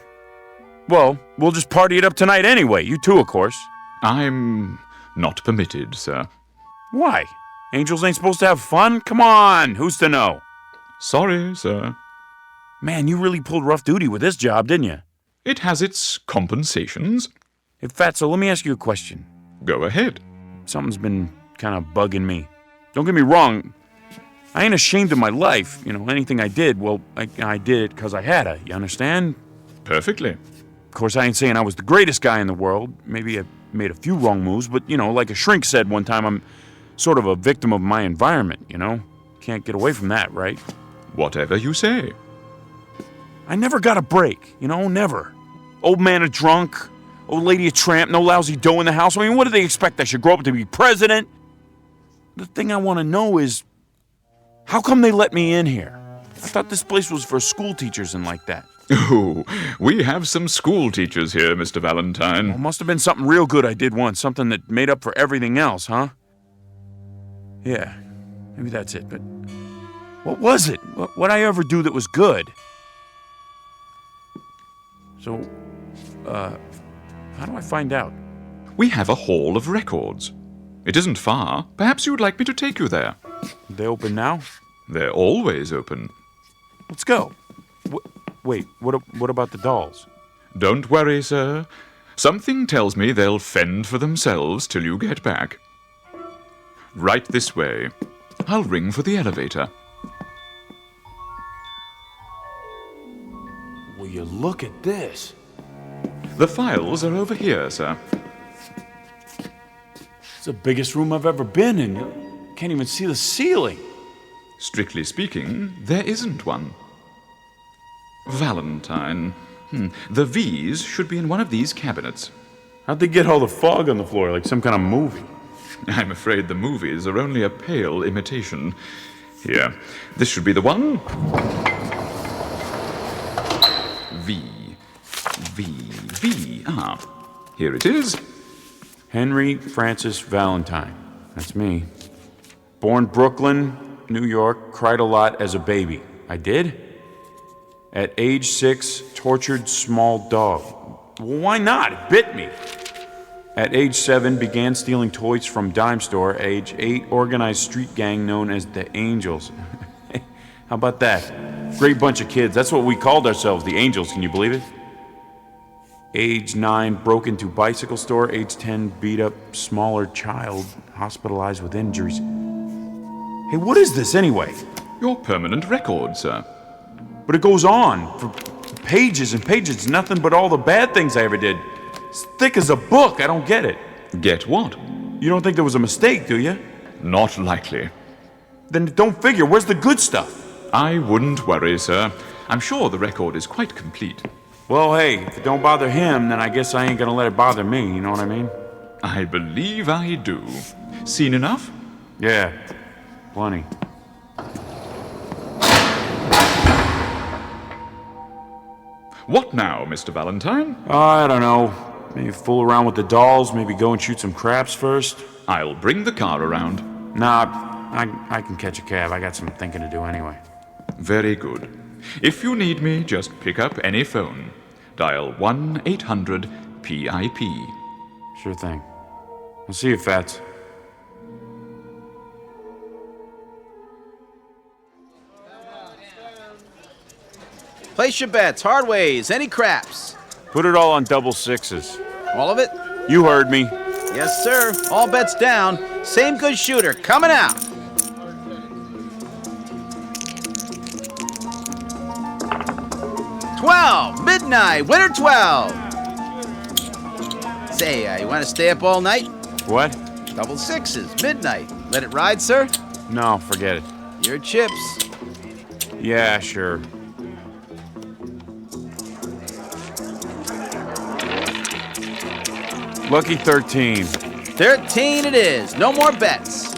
Well, we'll just party it up tonight anyway. You too, of course. I'm not permitted, sir. Why? Angels ain't supposed to have fun? Come on, who's to know? Sorry, sir. Man, you really pulled rough duty with this job, didn't you? It has its compensations. Hey, Fatso, let me ask you a question. Go ahead. Something's been kind of bugging me. Don't get me wrong. I ain't ashamed of my life. You know, anything I did, well, I did it because I had to. You understand? Perfectly. Of course, I ain't saying I was the greatest guy in the world. Maybe I made a few wrong moves, but, you know, like a shrink said one time, I'm sort of a victim of my environment, you know? Can't get away from that, right? Whatever you say. I never got a break, you know, never. Old man a drunk, old lady a tramp, no lousy dough in the house. I mean, what do they expect? I should grow up to be president? The thing I want to know is, how come they let me in here? I thought this place was for school teachers and like that. Oh, we have some school teachers here, Mr. Valentine. Well, must have been something real good I did once, something that made up for everything else, huh? Yeah, maybe that's it, but what was it? What'd I ever do that was good? So, how do I find out? We have a hall of records. It isn't far. Perhaps you would like me to take you there. They open now? They're always open. Let's go. Wait, what about the dolls? Don't worry, sir. Something tells me they'll fend for themselves till you get back. Right this way. I'll ring for the elevator. Will you look at this? The files are over here, sir. It's the biggest room I've ever been in. Can't even see the ceiling. Strictly speaking, there isn't one. Valentine. The V's should be in one of these cabinets. How'd they get all the fog on the floor, like some kind of movie? I'm afraid the movies are only a pale imitation. Here, this should be the one. V. Ah, here it is. Henry Francis Valentine. That's me. Born Brooklyn, New York, cried a lot as a baby. I did? At age 6, tortured small dog. Well, why not? It bit me. At age 7, began stealing toys from dime store. Age 8, organized street gang known as the Angels. How about that? Great bunch of kids. That's what we called ourselves, the Angels. Can you believe it? Age 9, broke into bicycle store. Age 10, beat up smaller child, hospitalized with injuries. Hey, what is this anyway? Your permanent record, sir. But it goes on for pages and pages. Nothing but all the bad things I ever did. It's thick as a book. I don't get it. Get what? You don't think there was a mistake, do you? Not likely. Then don't figure. Where's the good stuff? I wouldn't worry, sir. I'm sure the record is quite complete. Well, hey, if it don't bother him, then I guess I ain't gonna let it bother me, you know what I mean? I believe I do. Seen enough? Yeah, plenty. What now, Mr. Valentine? I don't know. Maybe fool around with the dolls, maybe go and shoot some craps first. I'll bring the car around. Nah, I can catch a cab. I got some thinking to do anyway. Very good. If you need me, just pick up any phone. Dial 1-800-PIP. Sure thing. I'll see you, Fats. Place your bets, hard ways, any craps. Put it all on double sixes. All of it? You heard me. Yes, sir. All bets down. Same good shooter coming out. Midnight, winner 12. Say, you want to stay up all night? What? Double sixes, midnight. Let it ride, sir? No, forget it. Your chips. Yeah, sure. Lucky 13. 13 it is. No more bets.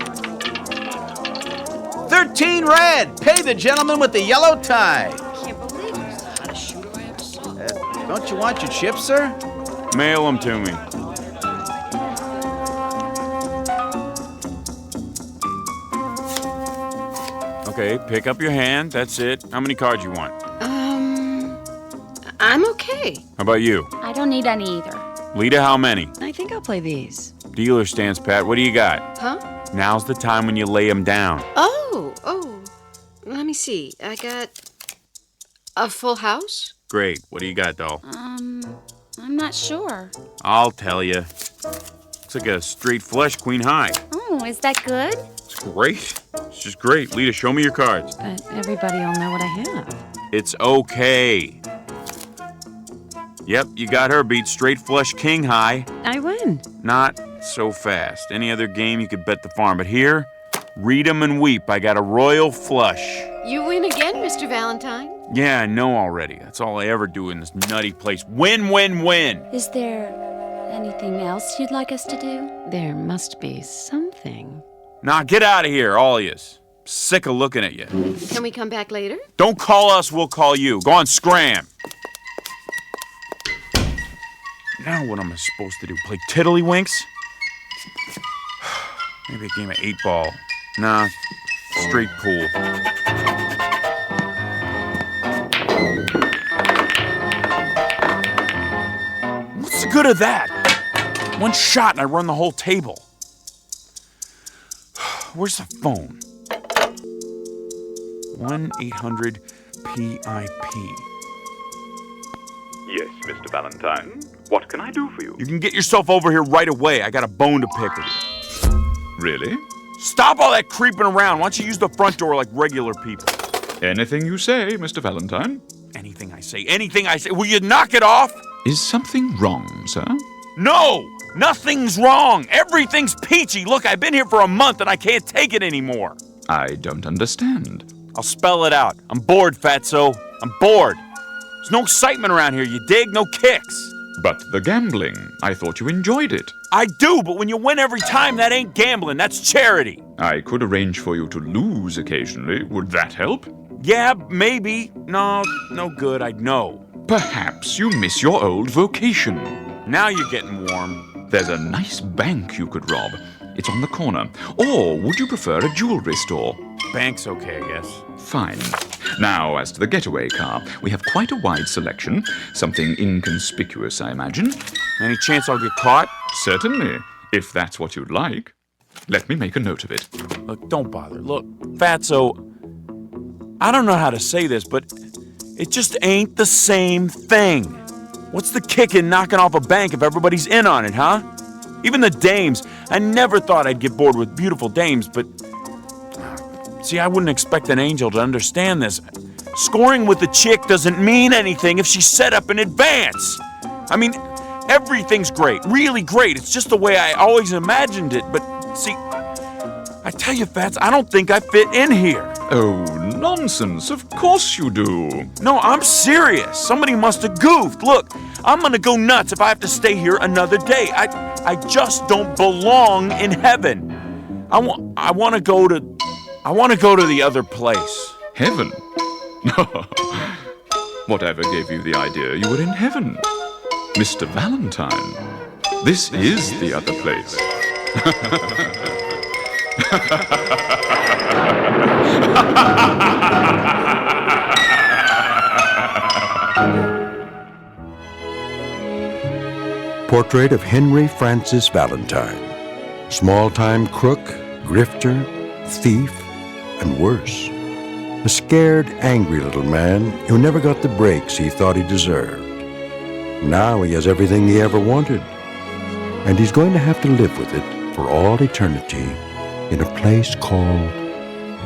13 red. Pay the gentleman with the yellow tie. Don't you want your chips, sir? Mail them to me. Okay, pick up your hand. That's it. How many cards you want? I'm okay. How about you? I don't need any either. Lita, how many? I think I'll play these. Dealer stance, Pat. What do you got? Huh? Now's the time when you lay them down. Oh. Let me see. I got a full house. Great. What do you got, doll? I'm not sure. I'll tell you. Looks like a straight flush queen high. Oh, is that good? It's great. It's just great. Lita, show me your cards. But everybody will know what I have. It's okay. Yep, you got her beat. Straight flush king high. I win. Not so fast. Any other game you could bet the farm. But here, read 'em and weep. I got a royal flush. You win again, Mr. Valentine. Yeah, I know already. That's all I ever do in this nutty place. Win, win, win. Is there anything else you'd like us to do? There must be something. Nah, get out of here, all of yous. Sick of looking at you. Can we come back later? Don't call us, we'll call you. Go on, scram. Now what am I supposed to do? Play tiddlywinks? Maybe a game of 8-ball. Nah, straight pool. What's the good of that? One shot and I run the whole table. Where's the phone? 1-800-PIP. Yes, Mr. Valentine. What can I do for you? You can get yourself over here right away. I got a bone to pick with you. Really? Stop all that creeping around. Why don't you use the front door like regular people? Anything you say, Mr. Valentine. Anything I say. Will you knock it off? Is something wrong, sir? No! Nothing's wrong. Everything's peachy. Look, I've been here for a month and I can't take it anymore. I don't understand. I'll spell it out. I'm bored, Fatso. I'm bored. There's no excitement around here, you dig? No kicks. But the gambling, I thought you enjoyed it. I do, but when you win every time, that ain't gambling, that's charity. I could arrange for you to lose occasionally. Would that help? Yeah, maybe. No good, I'd know. Perhaps you miss your old vocation. Now you're getting warm. There's a nice bank you could rob. It's on the corner. Or would you prefer a jewelry store? Bank's okay, I guess. Fine. Now, as to the getaway car, we have quite a wide selection. Something inconspicuous, I imagine. Any chance I'll get caught? Certainly, if that's what you'd like. Let me make a note of it. Look, don't bother. Look, Fatso, I don't know how to say this, but it just ain't the same thing. What's the kick in knocking off a bank if everybody's in on it, huh? Even the dames. I never thought I'd get bored with beautiful dames, but... See, I wouldn't expect an angel to understand this. Scoring with a chick doesn't mean anything if she's set up in advance. I mean, everything's great, really great. It's just the way I always imagined it. But, see, I tell you, Fats, I don't think I fit in here. Oh, nonsense. Of course you do. No, I'm serious. Somebody must have goofed. Look, I'm gonna go nuts if I have to stay here another day. I just don't belong in heaven. I want to go to the other place. Heaven? Whatever gave you the idea you were in heaven? Mr. Valentine, this is the other place. Portrait of Henry Francis Valentine. Small-time crook, grifter, thief, and worse. A scared, angry little man who never got the breaks he thought he deserved. Now he has everything he ever wanted. And he's going to have to live with it for all eternity in a place called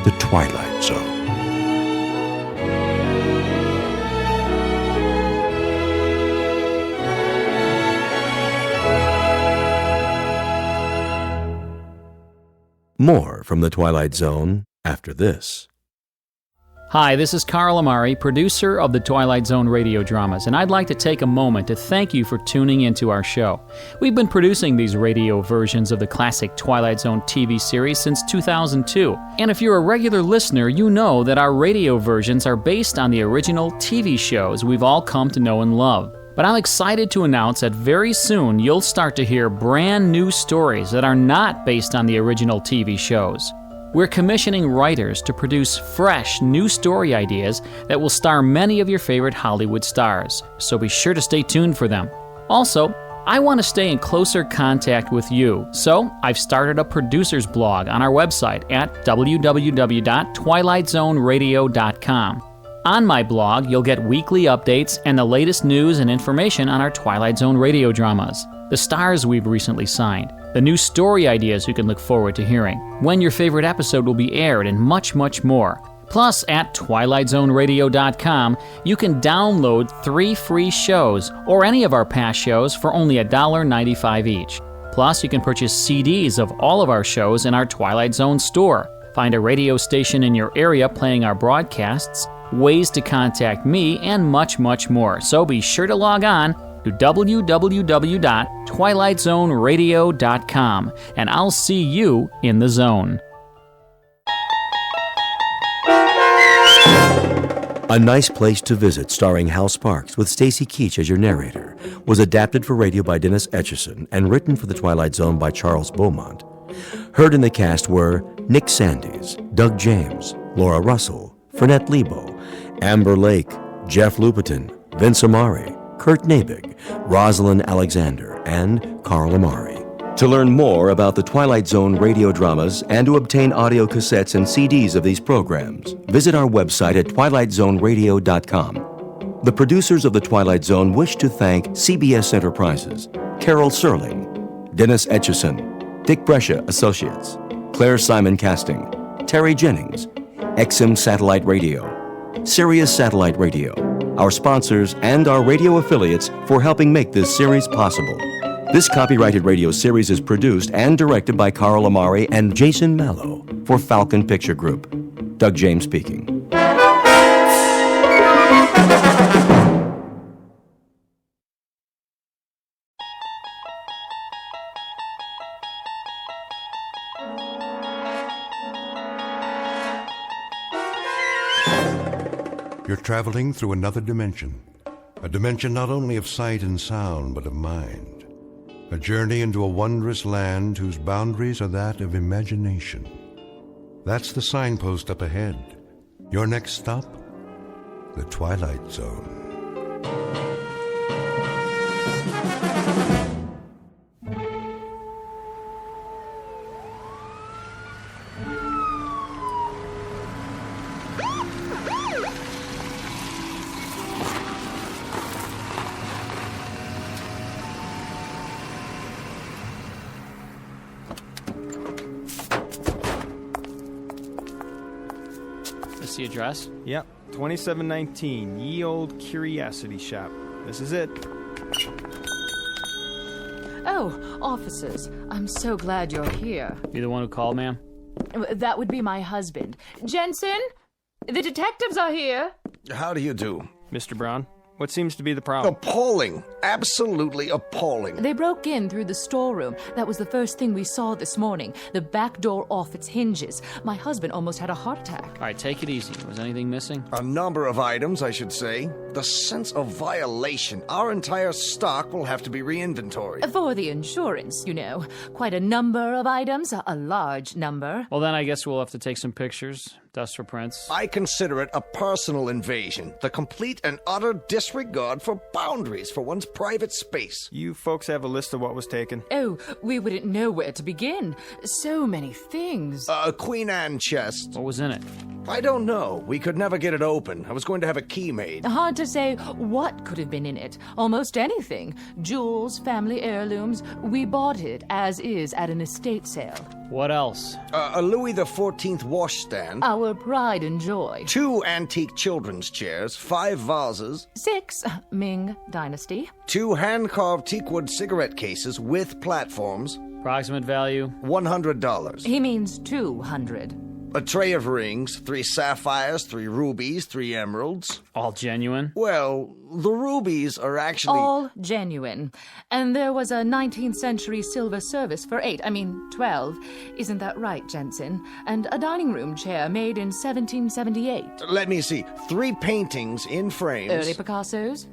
the Twilight Zone. More from the Twilight Zone after this. Hi, this is Carl Amari, producer of the Twilight Zone radio dramas, and I'd like to take a moment to thank you for tuning into our show. We've been producing these radio versions of the classic Twilight Zone TV series since 2002, and if you're a regular listener, you know that our radio versions are based on the original TV shows we've all come to know and love. But I'm excited to announce that very soon you'll start to hear brand new stories that are not based on the original TV shows. We're commissioning writers to produce fresh, new story ideas that will star many of your favorite Hollywood stars, so be sure to stay tuned for them. Also, I want to stay in closer contact with you, so I've started a producer's blog on our website at www.twilightzoneradio.com. On my blog, you'll get weekly updates and the latest news and information on our Twilight Zone radio dramas, the stars we've recently signed, the new story ideas you can look forward to hearing, when your favorite episode will be aired, and much, much more. Plus, at twilightzoneradio.com, you can download 3 free shows or any of our past shows for only $1.95 each. Plus, you can purchase CDs of all of our shows in our Twilight Zone store. Find a radio station in your area playing our broadcasts, ways to contact me, and much, much more. So be sure to log on to www.twilightzoneradio.com, and I'll see you in the zone. A Nice Place to Visit, starring Hal Sparks with Stacy Keach as your narrator, was adapted for radio by Dennis Etchison and written for the Twilight Zone by Charles Beaumont. Heard in the cast were Nick Sandys, Doug James, Laura Russell, Fernette Lebo, Amber Lake, Jeff Lupetin, Vince Amari, Kurt Nabig, Rosalind Alexander, and Carl Amari. To learn more about the Twilight Zone radio dramas and to obtain audio cassettes and CDs of these programs, visit our website at twilightzoneradio.com. The producers of The Twilight Zone wish to thank CBS Enterprises, Carol Serling, Dennis Etchison, Dick Brescia Associates, Claire Simon Casting, Terry Jennings, XM Satellite Radio, Sirius Satellite Radio, our sponsors, and our radio affiliates for helping make this series possible. This copyrighted radio series is produced and directed by Carl Amari and Jason Mallow for Falcon Picture Group. Doug James speaking. You're traveling through another dimension. A dimension not only of sight and sound, but of mind. A journey into a wondrous land whose boundaries are that of imagination. That's the signpost up ahead. Your next stop? The Twilight Zone. The address? Yep, 2719 Ye Old Curiosity Shop. This is it. Oh, officers, I'm so glad you're here. You the one who called, ma'am? That would be my husband. Jensen, the detectives are here. How do you do? Mr. Brown, what seems to be the problem? Appalling. Absolutely appalling. They broke in through the storeroom. That was the first thing we saw this morning. The back door off its hinges. My husband almost had a heart attack. All right, take it easy. Was anything missing? A number of items, I should say. The sense of violation. Our entire stock will have to be re-inventoried. For the insurance, you know. Quite a number of items, a large number. Well, then I guess we'll have to take some pictures, dust for prints. I consider it a personal invasion. The complete and utter disregard for boundaries for one's private space. You folks have a list of what was taken? Oh, we wouldn't know where to begin. So many things. A Queen Anne chest. What was in it? I don't know. We could never get it open. I was going to have a key made. Hard to say what could have been in it. Almost anything. Jewels, family heirlooms. We bought it as is at an estate sale. What else? A Louis XIV washstand. Our pride and joy. 2 antique children's chairs, 5 vases. 6, Ming Dynasty. 2 hand-carved teakwood cigarette cases with platforms. Approximate value? $100. He means 200. A tray of rings, 3 sapphires, 3 rubies, 3 emeralds. All genuine? Well, the rubies are actually... All genuine. And there was a 19th century silver service for 12. Isn't that right, Jensen? And a dining room chair made in 1778. Let me see. 3 paintings in frames. Early Picassos?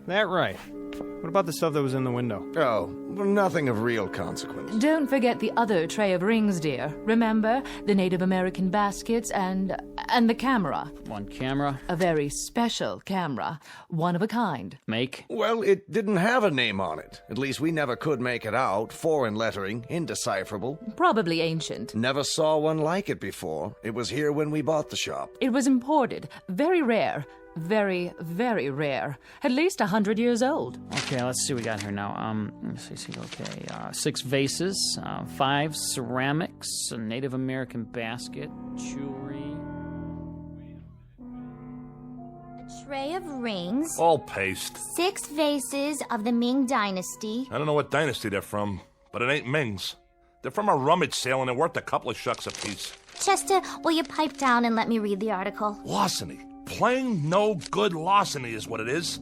That right. What about the stuff that was in the window? Oh, nothing of real consequence. Don't forget the other tray of rings, dear. Remember? The Native American baskets and the camera. One camera? A very special camera. One of a kind. Make? Well, it didn't have a name on it. At least we never could make it out. Foreign lettering, indecipherable. Probably ancient. Never saw one like it before. It was here when we bought the shop. It was imported. Very rare. Very, very rare. At least 100 years old. Okay, let's see what we got here now. Let's see. Okay, 6 vases, 5 ceramics, a Native American basket, jewelry. A tray of rings. All paste. 6 vases of the Ming Dynasty. I don't know what dynasty they're from, but it ain't Ming's. They're from a rummage sale and they're worth a couple of shucks apiece. Chester, will you pipe down and let me read the article? Larceny. Plain no good larceny is what it is.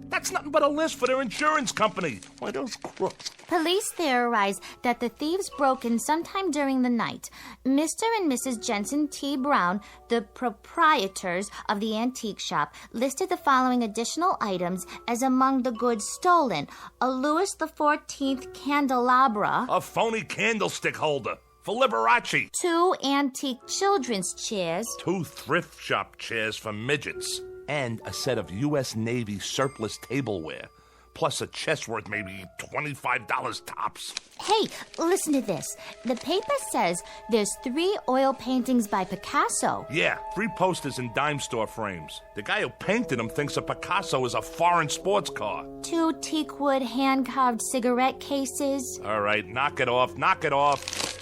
That's nothing but a list for their insurance company. Why, those crooks. Police theorize that the thieves broke in sometime during the night. Mr. and Mrs. Jensen T. Brown, the proprietors of the antique shop, listed the following additional items as among the goods stolen. A Louis XIV candelabra. A phony candlestick holder. For Liberace. 2 antique children's chairs. 2 thrift shop chairs for midgets. And a set of U.S. Navy surplus tableware. plus a chest worth maybe $25 tops. Hey, listen to this. The paper says there's 3 oil paintings by Picasso. Yeah, 3 posters in dime store frames. The guy who painted them thinks a Picasso is a foreign sports car. 2 teakwood hand-carved cigarette cases. All right, knock it off, knock it off.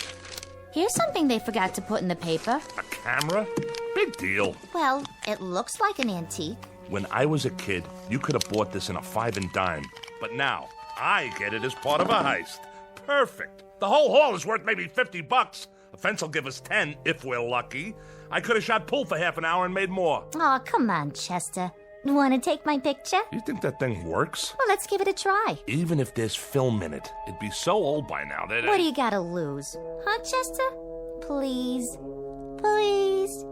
Here's something they forgot to put in the paper. A camera? Big deal. Well, it looks like an antique. When I was a kid, you could have bought this in a 5 and dime. But now, I get it as part of a heist. Perfect. The whole haul is worth maybe $50. A fence will give us 10 if we're lucky. I could have shot pool for half an hour and made more. Oh, come on, Chester. You want to take my picture? You think that thing works? Well, let's give it a try. Even if there's film in it, it'd be so old by now that... What do you gotta lose? Huh, Chester? Please. Please.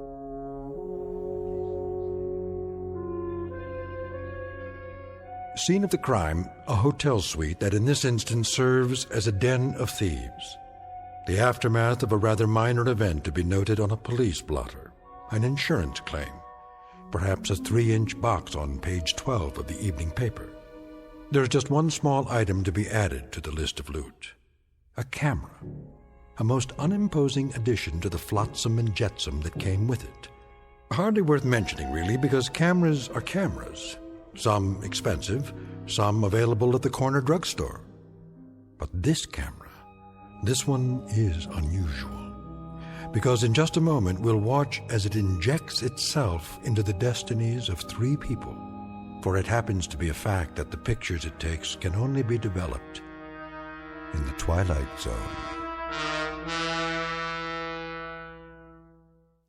Scene of the crime, a hotel suite that in this instance serves as a den of thieves. The aftermath of a rather minor event to be noted on a police blotter, an insurance claim, perhaps a 3-inch box on page 12 of the evening paper. There's just one small item to be added to the list of loot. A camera. A most unimposing addition to the flotsam and jetsam that came with it. Hardly worth mentioning, really, because cameras are cameras. Some expensive, some available at the corner drugstore. But this camera, this one is unusual. Because in just a moment, we'll watch as it injects itself into the destinies of 3 people. For it happens to be a fact that the pictures it takes can only be developed in the Twilight Zone.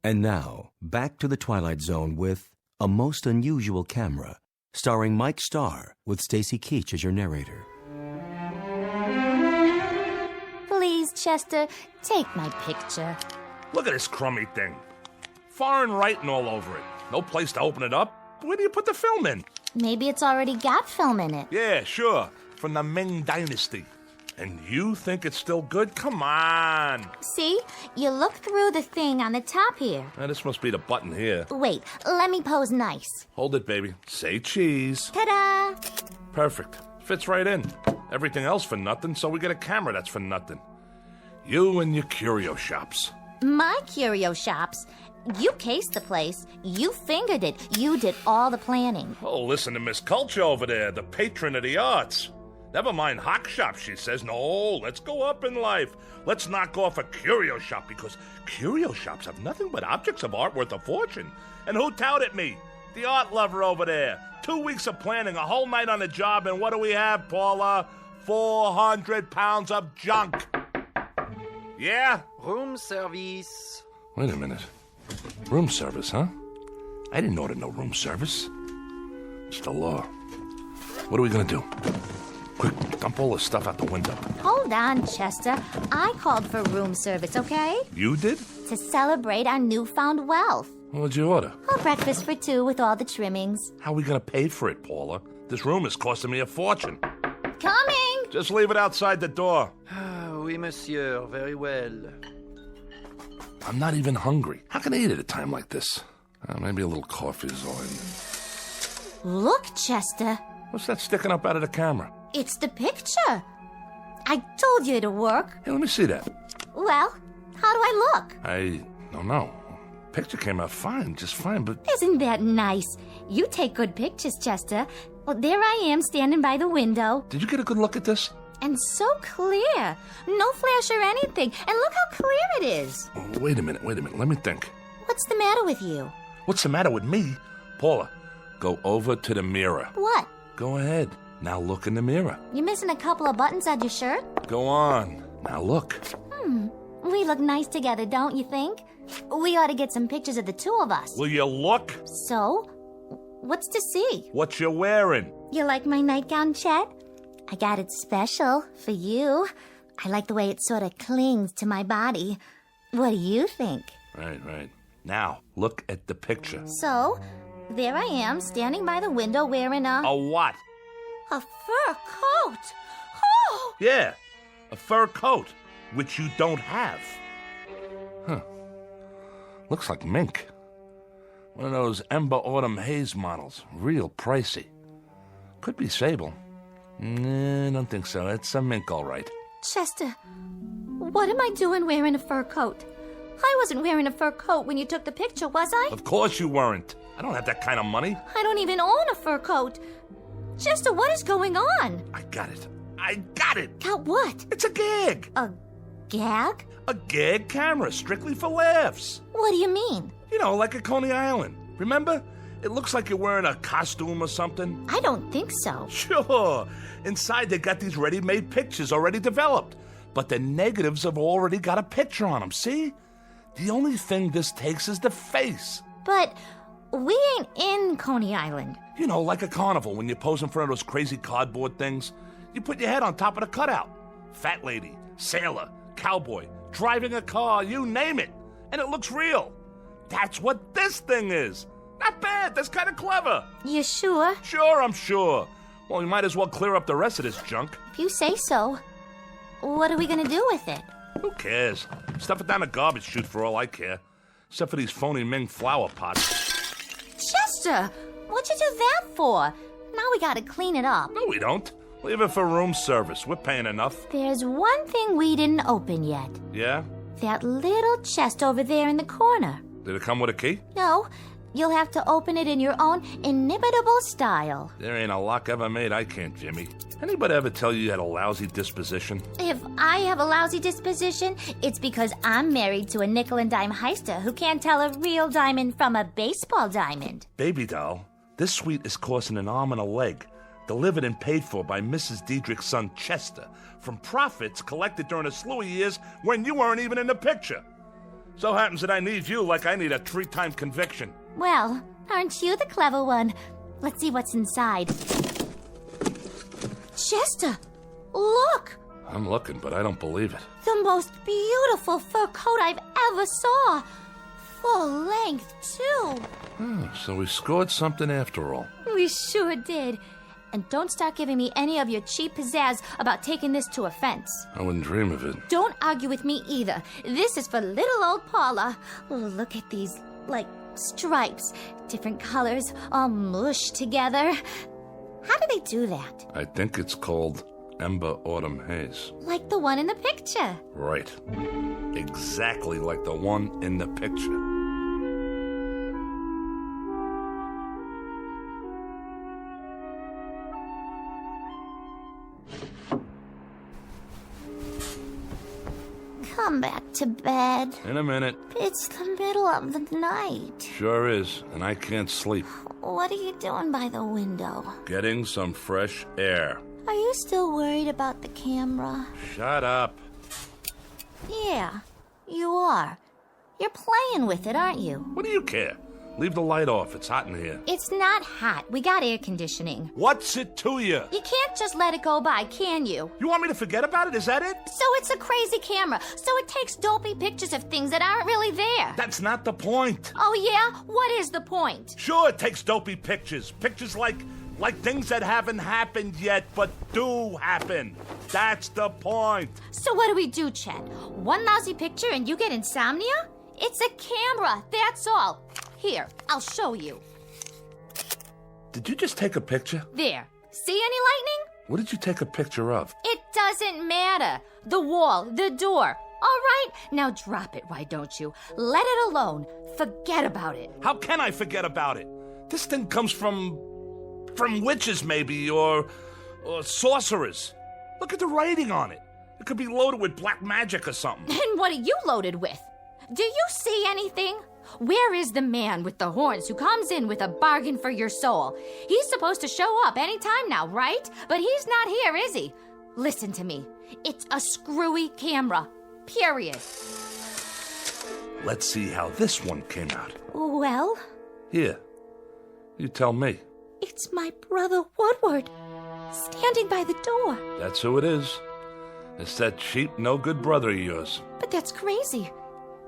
And now, back to the Twilight Zone with A Most Unusual Camera, starring Mike Starr with Stacy Keach as your narrator. Please, Chester, take my picture. Look at this crummy thing. Foreign writing all over it. No place to open it up. Where do you put the film in? Maybe it's already got film in it. Yeah, sure. From the Ming Dynasty. And you think it's still good? Come on. See? You look through the thing on the top here. Now, this must be the button here. Wait, let me pose nice. Hold it, baby. Say cheese. Ta-da! Perfect. Fits right in. Everything else for nothing, so we get a camera that's for nothing. You and your curio shops. My curio shops? You cased the place. You fingered it. You did all the planning. Oh, listen to Miss Culture over there, the patron of the arts. Never mind hock shops, she says. No, let's go up in life. Let's knock off a curio shop, because curio shops have nothing but objects of art worth a fortune. And who touted me? The art lover over there. 2 weeks of planning, a whole night on the job, and what do we have, Paula? 400 pounds of junk. Yeah? Room service. Wait a minute. Room service, huh? I didn't order no room service. It's the law. What are we gonna do? Quick, dump all this stuff out the window. Hold on, Chester. I called for room service, okay? You did? To celebrate our newfound wealth. What'd you order? A breakfast for 2 with all the trimmings. How are we gonna pay for it, Paula? This room is costing me a fortune. Coming! Just leave it outside the door. Oui, monsieur. Very well. I'm not even hungry. How can I eat at a time like this? Maybe a little coffee is all in. Look, Chester. What's that sticking up out of the camera? It's the picture. I told you it'd work. Hey, let me see that. Well, how do I look? I don't know. Picture came out fine, just fine, but... Isn't that nice? You take good pictures, Chester. Well, there I am standing by the window. Did you get a good look at this? And so clear. No flash or anything. And look how clear it is. Oh, wait a minute. Let me think. What's the matter with you? What's the matter with me? Paula, go over to the mirror. What? Go ahead. Now look in the mirror. You're missing a couple of buttons on your shirt? Go on. Now look. We look nice together, don't you think? We ought to get some pictures of the 2 of us. Will you look? So? What's to see? What you wearing? You like my nightgown, Chet? I got it special for you. I like the way it sort of clings to my body. What do you think? Right. Now, look at the picture. So, there I am, standing by the window wearing a what? A fur coat. Oh! Yeah, a fur coat, which you don't have. Huh. Looks like mink. One of those Ember Autumn Haze models. Real pricey. Could be sable. I don't think so. It's a mink, all right. Chester, what am I doing wearing a fur coat? I wasn't wearing a fur coat when you took the picture, was I? Of course you weren't. I don't have that kind of money. I don't even own a fur coat. Chester, what is going on? I got it. I got it. Got what? It's a gag. A gag? A gag camera, strictly for laughs. What do you mean? You know, like at Coney Island. Remember? It looks like you're wearing a costume or something. I don't think so. Sure. Inside, they got these ready-made pictures already developed. But the negatives have already got a picture on them, see? The only thing this takes is the face. But we ain't in Coney Island. You know, like a carnival when you pose in front of those crazy cardboard things. You put your head on top of the cutout. Fat lady, sailor, cowboy, driving a car, you name it. And it looks real. That's what this thing is. Not bad. That's kind of clever. You sure? Sure, I'm sure. Well, we might as well clear up the rest of this junk. If you say so. What are we gonna do with it? Who cares? Stuff it down the garbage chute for all I care. Except for these phony Ming flower pots. Chester, what'd you do that for? Now we gotta clean it up. No, we don't. Leave it for room service. We're paying enough. There's one thing we didn't open yet. Yeah? That little chest over there in the corner. Did it come with a key? No, you'll have to open it in your own inimitable style. There ain't a lock ever made I can't, Jimmy. Anybody ever tell you had a lousy disposition? If I have a lousy disposition, it's because I'm married to a nickel and dime heister who can't tell a real diamond from a baseball diamond. Baby doll, this suite is costing an arm and a leg. Delivered and paid for by Mrs. Diedrich's son Chester from profits collected during a slew of years when you weren't even in the picture. So happens that I need you like I need a 3-time conviction. Well, aren't you the clever one? Let's see what's inside. Chester, look! I'm looking, but I don't believe it. The most beautiful fur coat I've ever saw. Full length, too. So we scored something after all. We sure did. And don't start giving me any of your cheap pizzazz about taking this to a fence. I wouldn't dream of it. Don't argue with me either. This is for little old Paula. Oh, look at these, stripes. Different colors, all mushed together. How do they do that? I think it's called Ember Autumn Haze. Like the one in the picture. Right. Exactly like the one in the picture. Come back to bed. In a minute. It's the middle of the night. Sure is, and I can't sleep. What are you doing by the window? Getting some fresh air. Are you still worried about the camera? Shut up. Yeah, you are. You're playing with it, aren't you? What do you care? Leave the light off. It's hot in here. It's not hot. We got air conditioning. What's it to you? You can't just let it go by, can you? You want me to forget about it? Is that it? So it's a crazy camera. So it takes dopey pictures of things that aren't really there. That's not the point. Oh, yeah? What is the point? Sure, it takes dopey pictures. Pictures like things that haven't happened yet, but do happen. That's the point. So what do we do, Chet? One lousy picture and you get insomnia? It's a camera, that's all. Here, I'll show you. Did you just take a picture? There. See any lightning? What did you take a picture of? It doesn't matter. The wall, the door. All right, now drop it, why don't you? Let it alone. Forget about it. How can I forget about it? This thing comes from witches, maybe, or sorcerers. Look at the writing on it. It could be loaded with black magic or something. And what are you loaded with? Do you see anything? Where is the man with the horns who comes in with a bargain for your soul? He's supposed to show up any time now, right? But he's not here, is he? Listen to me. It's a screwy camera. Period. Let's see how this one came out. Well? Here. You tell me. It's my brother Woodward, standing by the door. That's who it is. It's that cheap, no-good brother of yours. But that's crazy.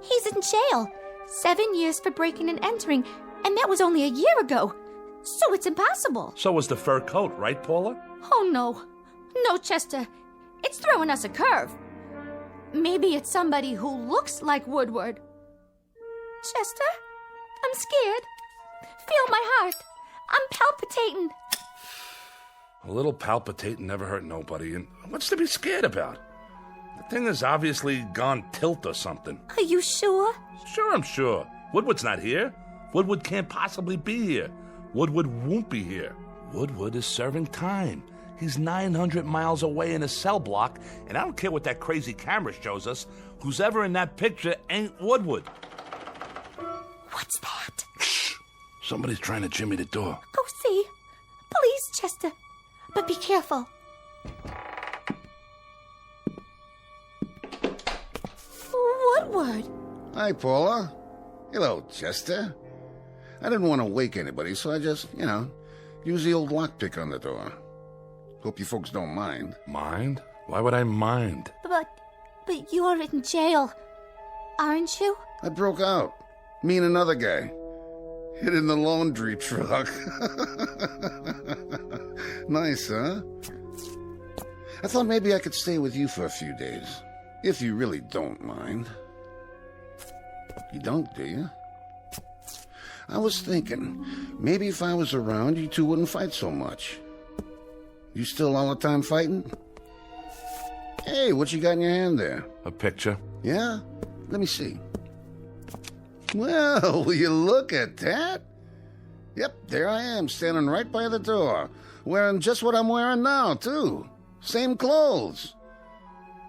He's in jail. 7 years for breaking and entering, and that was only a year ago. So it's impossible. So was the fur coat, right, Paula? Oh, no. No, Chester. It's throwing us a curve. Maybe it's somebody who looks like Woodward. Chester, I'm scared. Feel my heart. I'm palpitating. A little palpitating never hurt nobody, and what's to be scared about? The thing has obviously gone tilt or something. Are you sure? Sure, I'm sure. Woodward's not here. Woodward can't possibly be here. Woodward won't be here. Woodward is serving time. He's 900 miles away in a cell block, and I don't care what that crazy camera shows us. Who's ever in that picture ain't Woodward. What's that? Shh! Somebody's trying to jimmy the door. Go see. Please, Chester. But be careful. Woodward. Hi, Paula. Hello, Chester. I didn't want to wake anybody, so I just, use the old lockpick on the door. Hope you folks don't mind. Mind? Why would I mind? But you're in jail, aren't you? I broke out. Me and another guy. Hid in the laundry truck. Nice, huh? I thought maybe I could stay with you for a few days. If you really don't mind. You don't, do you? I was thinking, maybe if I was around, you two wouldn't fight so much. You still all the time fighting? Hey, what you got in your hand there? A picture. Yeah? Let me see. Well, will you look at that? Yep, there I am, standing right by the door. Wearing just what I'm wearing now, too. Same clothes.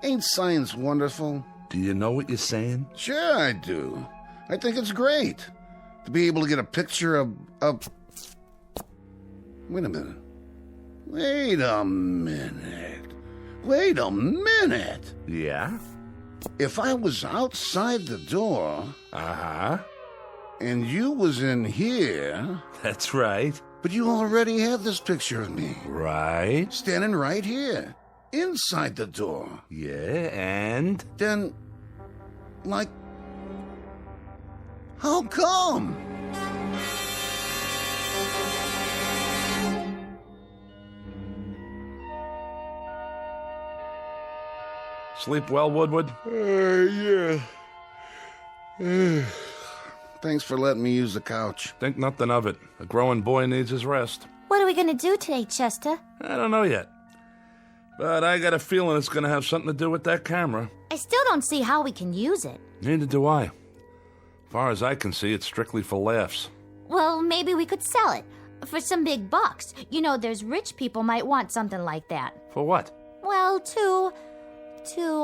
Ain't science wonderful? Do you know what you're saying? Sure I do. I think it's great to be able to get a picture of... Wait a minute. Wait a minute. Yeah? If I was outside the door... Uh-huh. And you was in here... That's right. But you already have this picture of me. Right. Standing right here. Inside the door. Yeah, and? Then... How come? Sleep well, Woodward? Yeah. Thanks for letting me use the couch. Think nothing of it. A growing boy needs his rest. What are we going to do today, Chester? I don't know yet. But I got a feeling it's going to have something to do with that camera. I still don't see how we can use it. Neither do I. As far as I can see, it's strictly for laughs. Well, maybe we could sell it. For some big bucks. There's rich people might want something like that. For what? Well,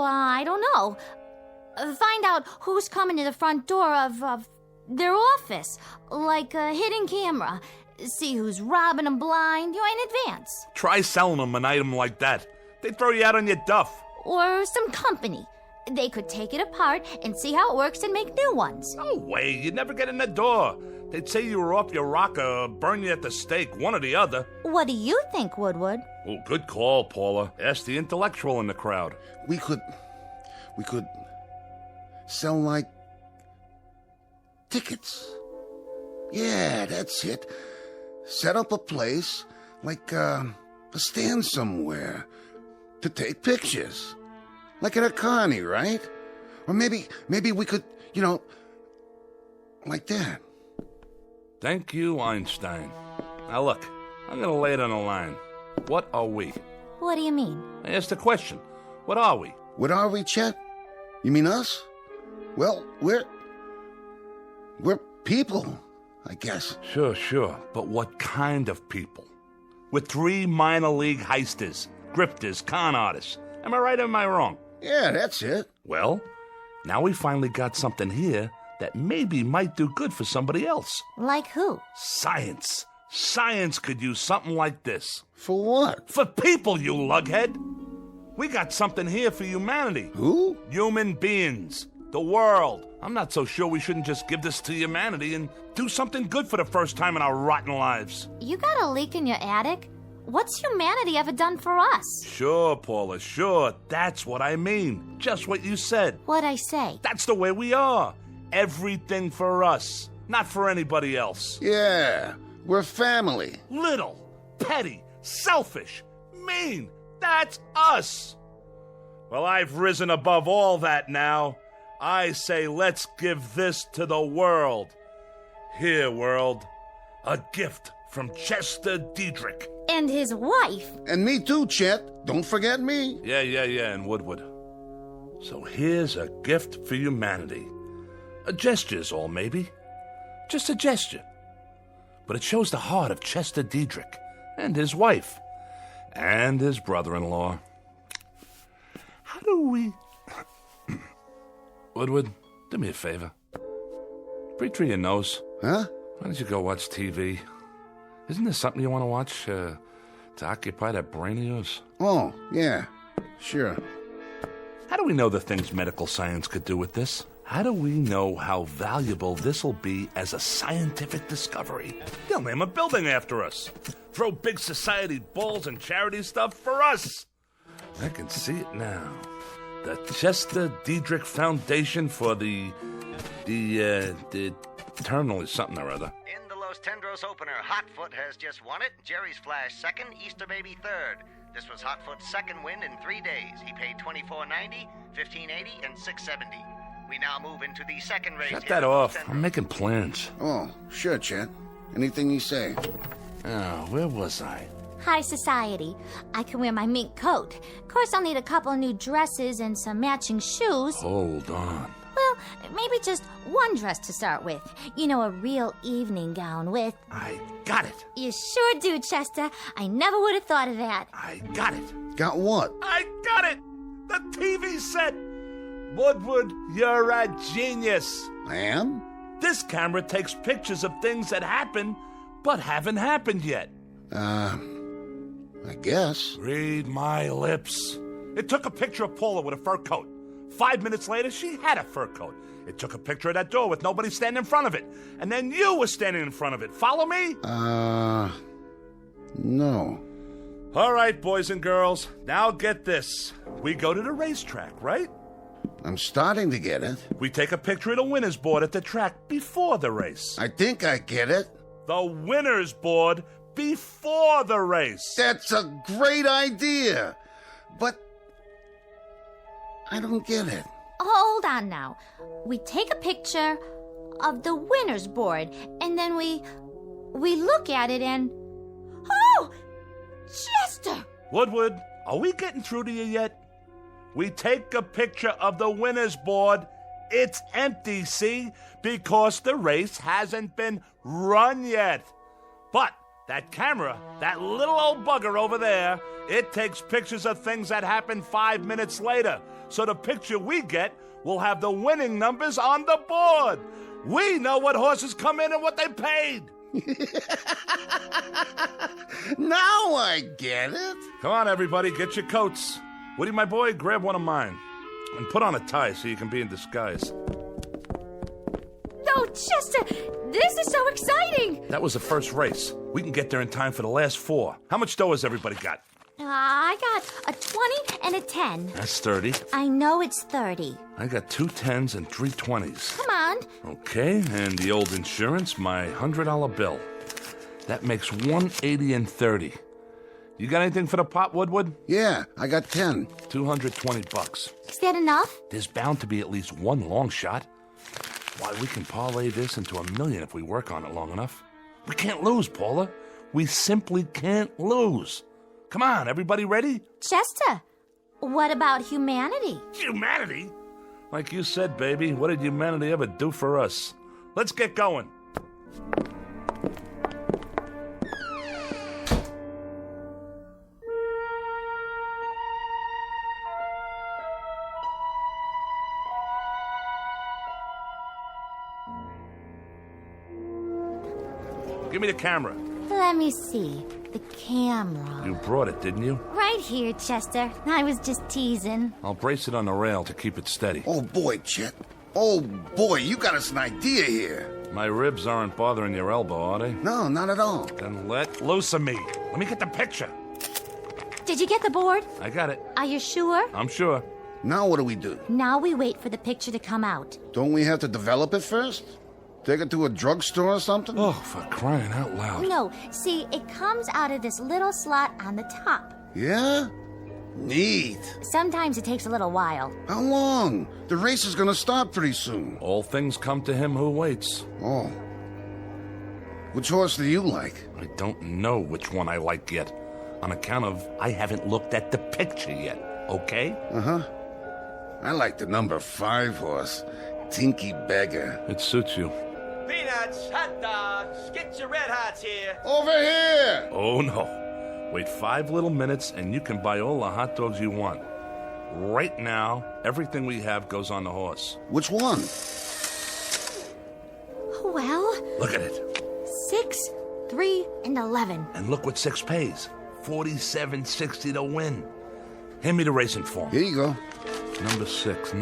I don't know. Find out who's coming to the front door of their office. Like a hidden camera. See who's robbing them blind, in advance. Try selling them an item like that. They throw you out on your duff. Or some company. They could take it apart and see how it works and make new ones. No way, you'd never get in the door. They'd say you were off your rocker or burn you at the stake, one or the other. What do you think, Woodward? Oh, good call, Paula. Ask the intellectual in the crowd. We could sell, tickets. Yeah, that's it. Set up a place, a stand somewhere, to take pictures. Like at a carny, right? Or maybe we could, like that. Thank you, Einstein. Now look, I'm gonna lay it on the line. What are we? What do you mean? I asked a question. What are we? What are we, Chet? You mean us? Well, we're people, I guess. Sure. But what kind of people? We're 3 minor league heisters, grifters, con artists. Am I right or am I wrong? Yeah, that's it. Well, now we finally got something here that maybe might do good for somebody else. Like who? Science. Science could use something like this. For what? For people, you lughead. We got something here for humanity. Who? Human beings. The world. I'm not so sure we shouldn't just give this to humanity and do something good for the first time in our rotten lives. You got a leak in your attic? What's humanity ever done for us? Sure, Paula, sure. That's what I mean. Just what you said. What'd I say? That's the way we are. Everything for us, not for anybody else. Yeah, we're family. Little, petty, selfish, mean. That's us. Well, I've risen above all that now. I say let's give this to the world. Here, world, a gift from Chester Diedrich. And his wife. And me too, Chet. Don't forget me. Yeah, and Woodward. So here's a gift for humanity. A gesture's all, maybe. Just a gesture. But it shows the heart of Chester Diedrich and his wife and his brother-in-law. How do we... Woodward, do me a favor. Breathe through your nose. Huh? Why don't you go watch TV? Isn't there something you want to watch to occupy that brain of yours? Oh, yeah. Sure. How do we know the things medical science could do with this? How do we know how valuable this'll be as a scientific discovery? They'll name a building after us. Throw big society balls and charity stuff for us. I can see it now. The Chester Diedrich Foundation for the eternal something or other. In the Los Tendros opener, Hotfoot has just won it. Jerry's Flash second, Easter Baby third. This was Hotfoot's second win in 3 days. He paid $24.90, $15.80, and $6.70. We now move into the second race. Shut that off. I'm making plans. Oh, sure, Chet. Anything you say. Oh, where was I? High society. I can wear my mink coat. Of course, I'll need a couple new dresses and some matching shoes. Hold on. Well, maybe just one dress to start with. You know, a real evening gown with... I got it. You sure do, Chester. I never would have thought of that. I got it. Got what? I got it. The TV set. Woodward, you're a genius. I am? This camera takes pictures of things that happen, but haven't happened yet. I guess. Read my lips. It took a picture of Paula with a fur coat. 5 minutes later, she had a fur coat. It took a picture of that door with nobody standing in front of it. And then you were standing in front of it. Follow me? No. All right, boys and girls. Now get this. We go to the racetrack, right? I'm starting to get it. We take a picture of the winner's board at the track before the race. I think I get it. The winner's board before the race. That's a great idea. But I don't get it. Hold on now. We take a picture of the winner's board, and then we look at it and... Oh! Chester! Woodward, are we getting through to you yet? We take a picture of the winner's board. It's empty, see? Because the race hasn't been run yet. But that camera, that little old bugger over there, it takes pictures of things that happen 5 minutes later. So the picture we get will have the winning numbers on the board. We know what horses come in and what they paid. Now I get it. Come on, everybody, get your coats. Woody, my boy, grab one of mine. And put on a tie so you can be in disguise. No, Chester, this is so exciting. That was the first race. We can get there in time for the last 4. How much dough has everybody got? I got a 20 and a 10. That's 30. I know it's 30. I got 2 10s and 3 20s. Come on. Okay, and the old insurance, my $100 bill. That makes 180 and 30. You got anything for the pot, Woodward? Yeah, I got 10. $220. Is that enough? There's bound to be at least one long shot. Why, we can parlay this into $1 million if we work on it long enough. We can't lose, Paula. We simply can't lose. Come on, everybody ready? Chester, what about humanity? Humanity? Like you said, baby, what did humanity ever do for us? Let's get going. Give me the camera. Let me see. The camera. You brought it, didn't you? Right here, Chester. I was just teasing. I'll brace it on the rail to keep it steady. Oh, boy, Chet. Oh, boy, you got us an idea here. My ribs aren't bothering your elbow, are they? No, not at all. Then let loose of me. Let me get the picture. Did you get the board? I got it. Are you sure? I'm sure. Now what do we do? Now we wait for the picture to come out. Don't we have to develop it first? Take it to a drugstore or something? Oh, for crying out loud. No, see, it comes out of this little slot on the top. Yeah? Neat. Sometimes it takes a little while. How long? The race is gonna start pretty soon. All things come to him who waits. Oh. Which horse do you like? I don't know which one I like yet. on account of I haven't looked at the picture yet, okay? Uh-huh. I like the number 5 horse, Tinky Beggar. It suits you. Peanuts, hot dogs, get your red hots here. Over here! Oh, no. Wait 5 little minutes and you can buy all the hot dogs you want. Right now, everything we have goes on the horse. Which one? Well, Look at it. 6, 3, and 11. And look what 6 pays. $47.60 to win. Hand me the racing form. Here you go. Number 6.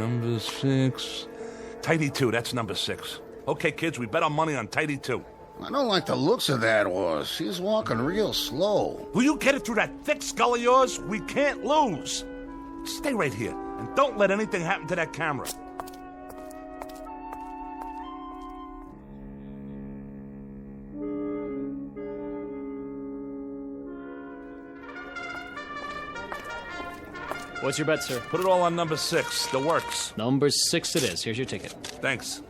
Tidy 2, that's number 6. Okay, kids, we bet our money on Tidy 2. I don't like the looks of that horse. He's walking real slow. Will you get it through that thick skull of yours? We can't lose. Stay right here, and don't let anything happen to that camera. What's your bet, sir? Put it all on number 6. The works. Number 6 it is. Here's your ticket. Thanks.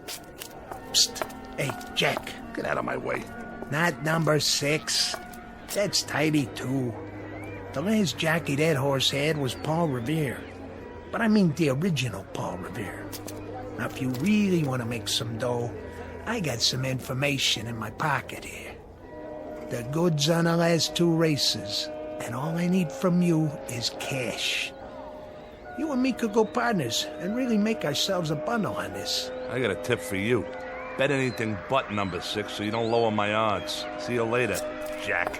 Psst. Hey, Jack. Get out of my way. Not number 6. That's Tidy 2. The last jockey that horse had was Paul Revere. But I mean the original Paul Revere. Now, if you really want to make some dough, I got some information in my pocket here. The goods on the last 2 races, and all I need from you is cash. You and me could go partners and really make ourselves a bundle on this. I got a tip for you. Bet anything but number 6 so you don't lower my odds. See you later, Jack.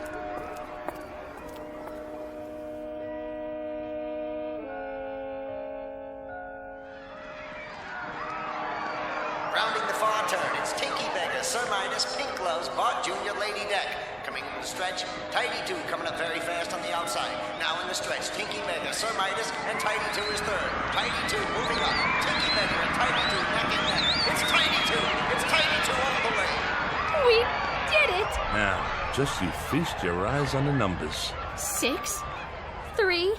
Rounding the far turn, it's Tinky Beggar, Sir Midas, Pink Gloves, Bart Jr., Lady Deck. Coming in the stretch, Tidy 2 coming up very fast on the outside. Now in the stretch, Tinky Beggar, Sir Midas, and Tidy 2 is third. Tidy 2 moving up. Tinky Beggar and Tidy 2 neck and neck. It's Tidy 2. It's Tidy 2 all the way. We did it! Now, just you feast your eyes on the numbers. 6, 3,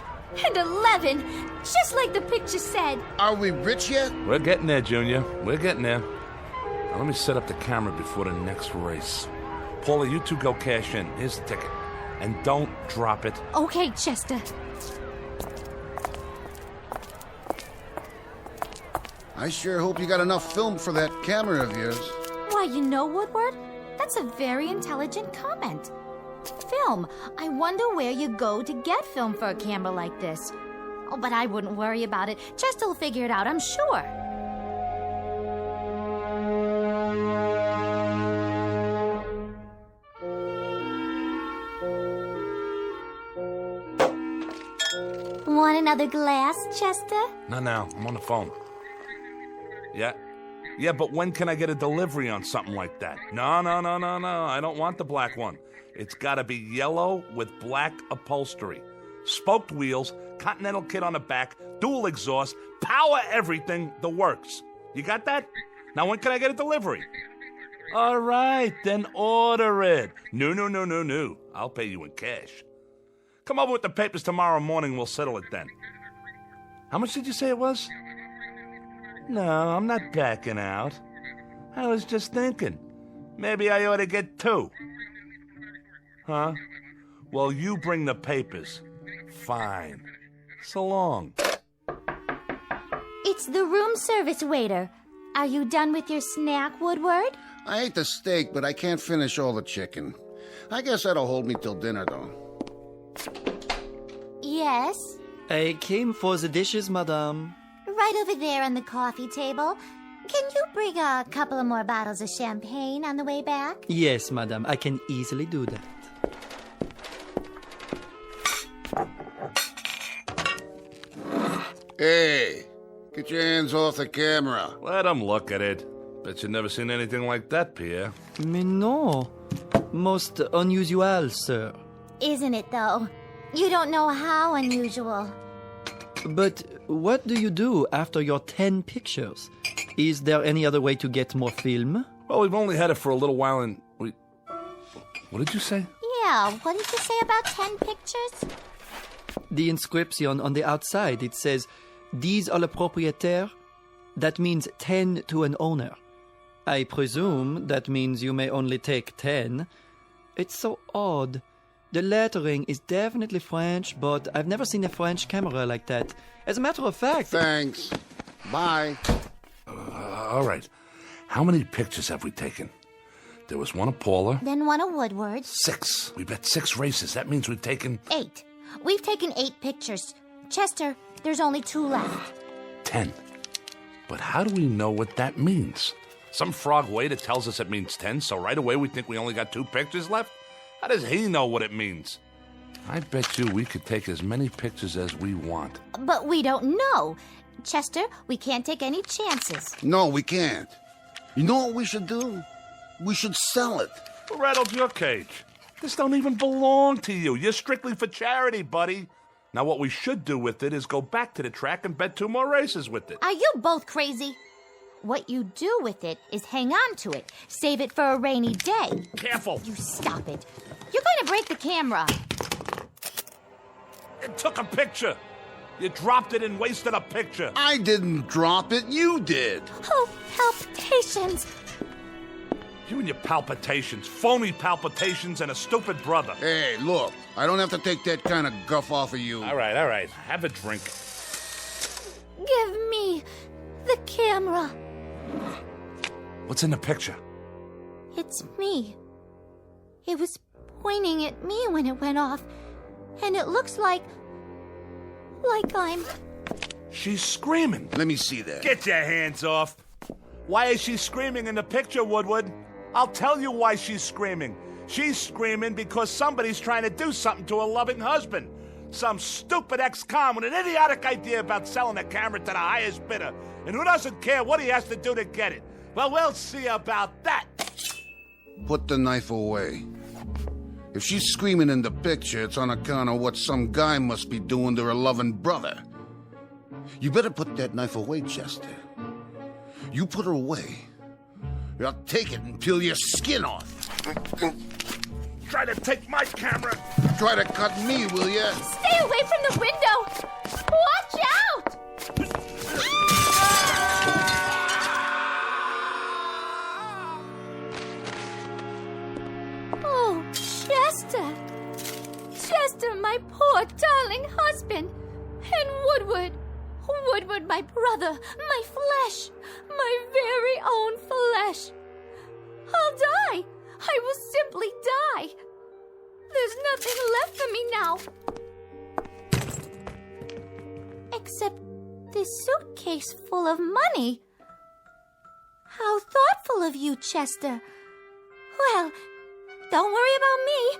and 11. Just like the picture said. Are we rich yet? We're getting there, Junior. We're getting there. Now let me set up the camera before the next race. Paula, you 2 go cash in. Here's the ticket. And don't drop it. Okay, Chester. I sure hope you got enough film for that camera of yours. Why, you know, Woodward? That's a very intelligent comment. Film. I wonder where you go to get film for a camera like this. Oh, but I wouldn't worry about it. Chester will figure it out, I'm sure. Want another glass, Chester? Not now. I'm on the phone. Yeah? Yeah, but when can I get a delivery on something like that? No. I don't want the black one. It's gotta be yellow with black upholstery. Spoked wheels, Continental kit on the back, dual exhaust, power everything, the works. You got that? Now when can I get a delivery? All right, then order it. No. I'll pay you in cash. Come over with the papers tomorrow morning, we'll settle it then. How much did you say it was? No, I'm not backing out. I was just thinking. Maybe I ought to get 2. Huh? Well, you bring the papers. Fine. So long. It's the room service waiter. Are you done with your snack, Woodward? I ate the steak, but I can't finish all the chicken. I guess that'll hold me till dinner, though. Yes? I came for the dishes, madame. Right over there on the coffee table. Can you bring a couple of more bottles of champagne on the way back? Yes, madame, I can easily do that. Hey, get your hands off the camera. Let him look at it. Bet you've never seen anything like that, Pierre. Mais non. Most unusual, sir. Isn't it, though? You don't know how unusual. But what do you do after your 10 pictures? Is there any other way to get more film? Well, we've only had it for a little while and What did you say? Yeah, what did you say about 10 pictures? The inscription on the outside, it says, "These are le propriétaire." That means 10 to an owner. I presume that means you may only take 10. It's so odd. The lettering is definitely French, but I've never seen a French camera like that. As a matter of fact... Thanks. Bye. All right. How many pictures have we taken? There was one of Paula. Then one of Woodward. 6. We bet 6 races. That means we've taken... 8. We've taken 8 pictures. Chester, there's only 2 left. 10. But how do we know what that means? Some frog waiter tells us it means 10, so right away we think we only got 2 pictures left? How does he know what it means? I bet you we could take as many pictures as we want. But we don't know. Chester, we can't take any chances. No, we can't. You know what we should do? We should sell it. Who rattled your cage? This don't even belong to you. You're strictly for charity, buddy. Now what we should do with it is go back to the track and bet 2 more races with it. Are you both crazy? What you do with it is hang on to it. Save it for a rainy day. Careful. You stop it. You're going to break the camera. It took a picture. You dropped it and wasted a picture. I didn't drop it. You did. Oh, palpitations. You and your palpitations. Phony palpitations and a stupid brother. Hey, look. I don't have to take that kind of guff off of you. All right. Have a drink. Give me the camera. What's in the picture? It's me. It was pointing at me when it went off, and it looks like I'm... She's screaming. Let me see that. Get your hands off. Why is she screaming in the picture, Woodward? I'll tell you why she's screaming. She's screaming because somebody's trying to do something to her loving husband. Some stupid ex-con with an idiotic idea about selling a camera to the highest bidder. And who doesn't care what he has to do to get it? Well, we'll see about that. Put the knife away. If she's screaming in the picture, it's on account of what some guy must be doing to her loving brother. You better put that knife away, Chester. You put her away. I'll take it and peel your skin off. Try to take my camera. Try to cut me, will ya? Stay away from the window! Watch out! Oh, Chester! Chester, my poor darling husband! And Woodward! Woodward, my brother, my flesh, my very own flesh. I'll die. I will simply die. There's nothing left for me now. Except this suitcase full of money. How thoughtful of you, Chester. Well, don't worry about me.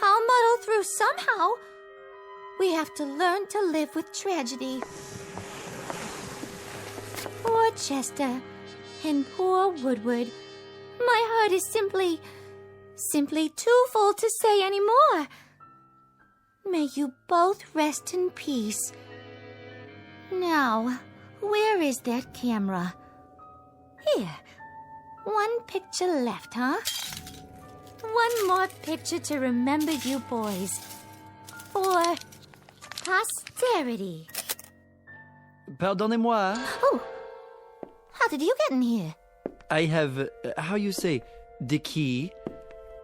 I'll muddle through somehow. We have to learn to live with tragedy. Poor Chester and poor Woodward. My heart is simply too full to say any more. May you both rest in peace. Now, where is that camera? Here. 1 picture left, huh? 1 more picture to remember you boys. For posterity. Pardonnez-moi. Oh, how did you get in here? I have, how you say, the key.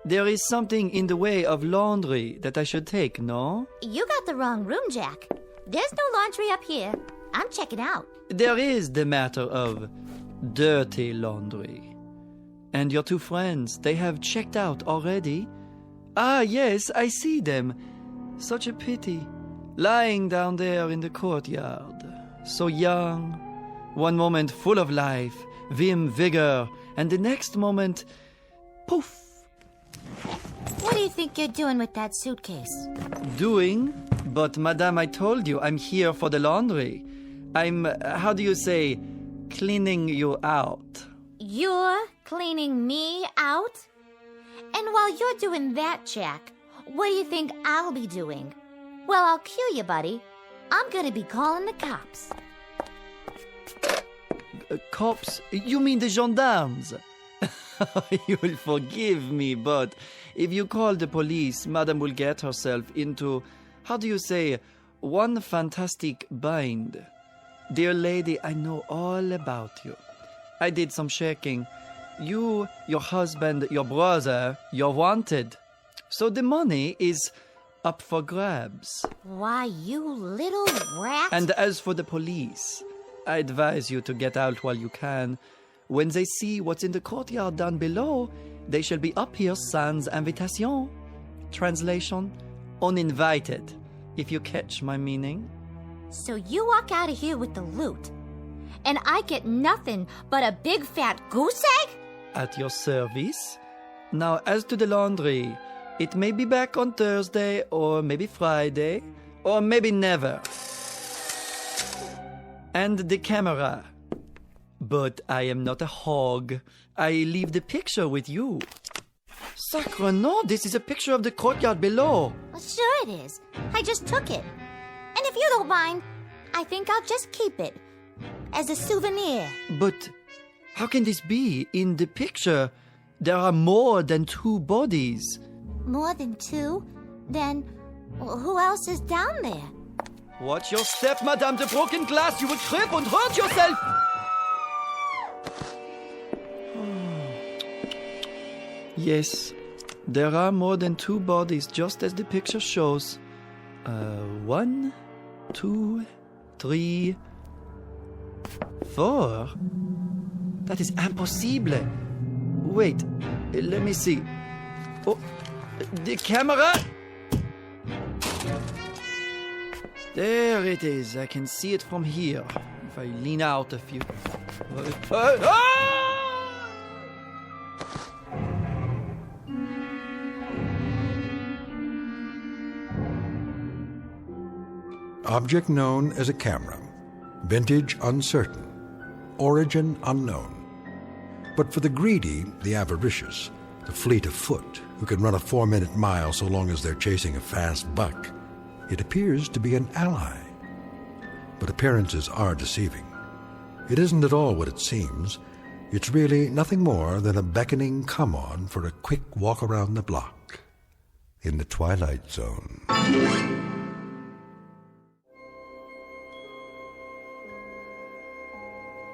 There is something in the way of laundry that I should take, no? You got the wrong room, Jack. There's no laundry up here. I'm checking out. There is the matter of dirty laundry. And your 2 friends, they have checked out already? Ah, yes, I see them. Such a pity. Lying down there in the courtyard. So young. One moment full of life, vim, vigor, and the next moment, poof. What do you think you're doing with that suitcase? Doing? But, madame, I told you, I'm here for the laundry. I'm, how do you say, cleaning you out. You're cleaning me out? And while you're doing that, Jack, what do you think I'll be doing? Well, I'll cue you, buddy. I'm gonna be calling the cops. Cops? You mean the gendarmes? You will forgive me, but if you call the police, Madame will get herself into, how do you say, one fantastic bind. Dear lady, I know all about you. I did some checking. You, your husband, your brother, you're wanted. So the money is up for grabs. Why, you little rat. And as for the police, I advise you to get out while you can. When they see what's in the courtyard down below, they shall be up here sans invitation. Translation, uninvited, if you catch my meaning. So you walk out of here with the loot, and I get nothing but a big fat goose egg? At your service. Now, as to the laundry, it may be back on Thursday, or maybe Friday, or maybe never. And the camera. But I am not a hog. I leave the picture with you. Sacre no, this is a picture of the courtyard below. Well, sure it is. I just took it. And if you don't mind, I think I'll just keep it. As a souvenir. But how can this be? In the picture, there are more than 2 bodies. More than 2? Then who else is down there? Watch your step, Madame de Broken Glass. You will trip and hurt yourself. Yes, there are more than 2 bodies, just as the picture shows. 1, 2, 3, 4. That is impossible. Wait, let me see. Oh, the camera! There it is. I can see it from here. If I lean out a few. Object known as a camera. Vintage uncertain. Origin unknown. But for the greedy, the avaricious, the fleet of foot, who can run a 4-minute mile so long as they're chasing a fast buck, it appears to be an ally. But appearances are deceiving. It isn't at all what it seems. It's really nothing more than a beckoning come-on for a quick walk around the block. In the Twilight Zone.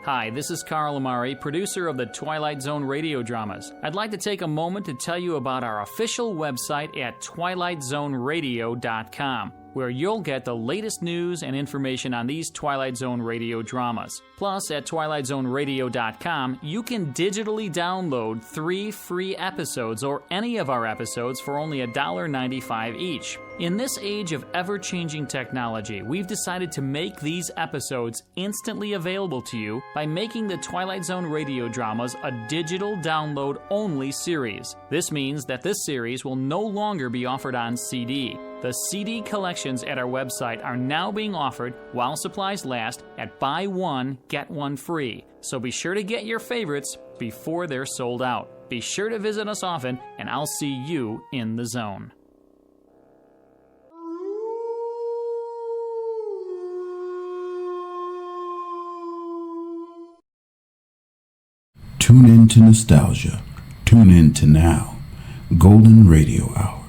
Hi, this is Carl Amari, producer of the Twilight Zone radio dramas. I'd like to take a moment to tell you about our official website at twilightzoneradio.com, where you'll get the latest news and information on these Twilight Zone radio dramas. Plus, at twilightzoneradio.com, you can digitally download 3 free episodes or any of our episodes for only $1.95 each. In this age of ever-changing technology, we've decided to make these episodes instantly available to you by making the Twilight Zone radio dramas a digital download-only series. This means that this series will no longer be offered on CD. The CD collections at our website are now being offered while supplies last at buy one, get one free. So be sure to get your favorites before they're sold out. Be sure to visit us often, and I'll see you in the zone. Tune in to nostalgia. Tune in to now. Golden Radio Hour.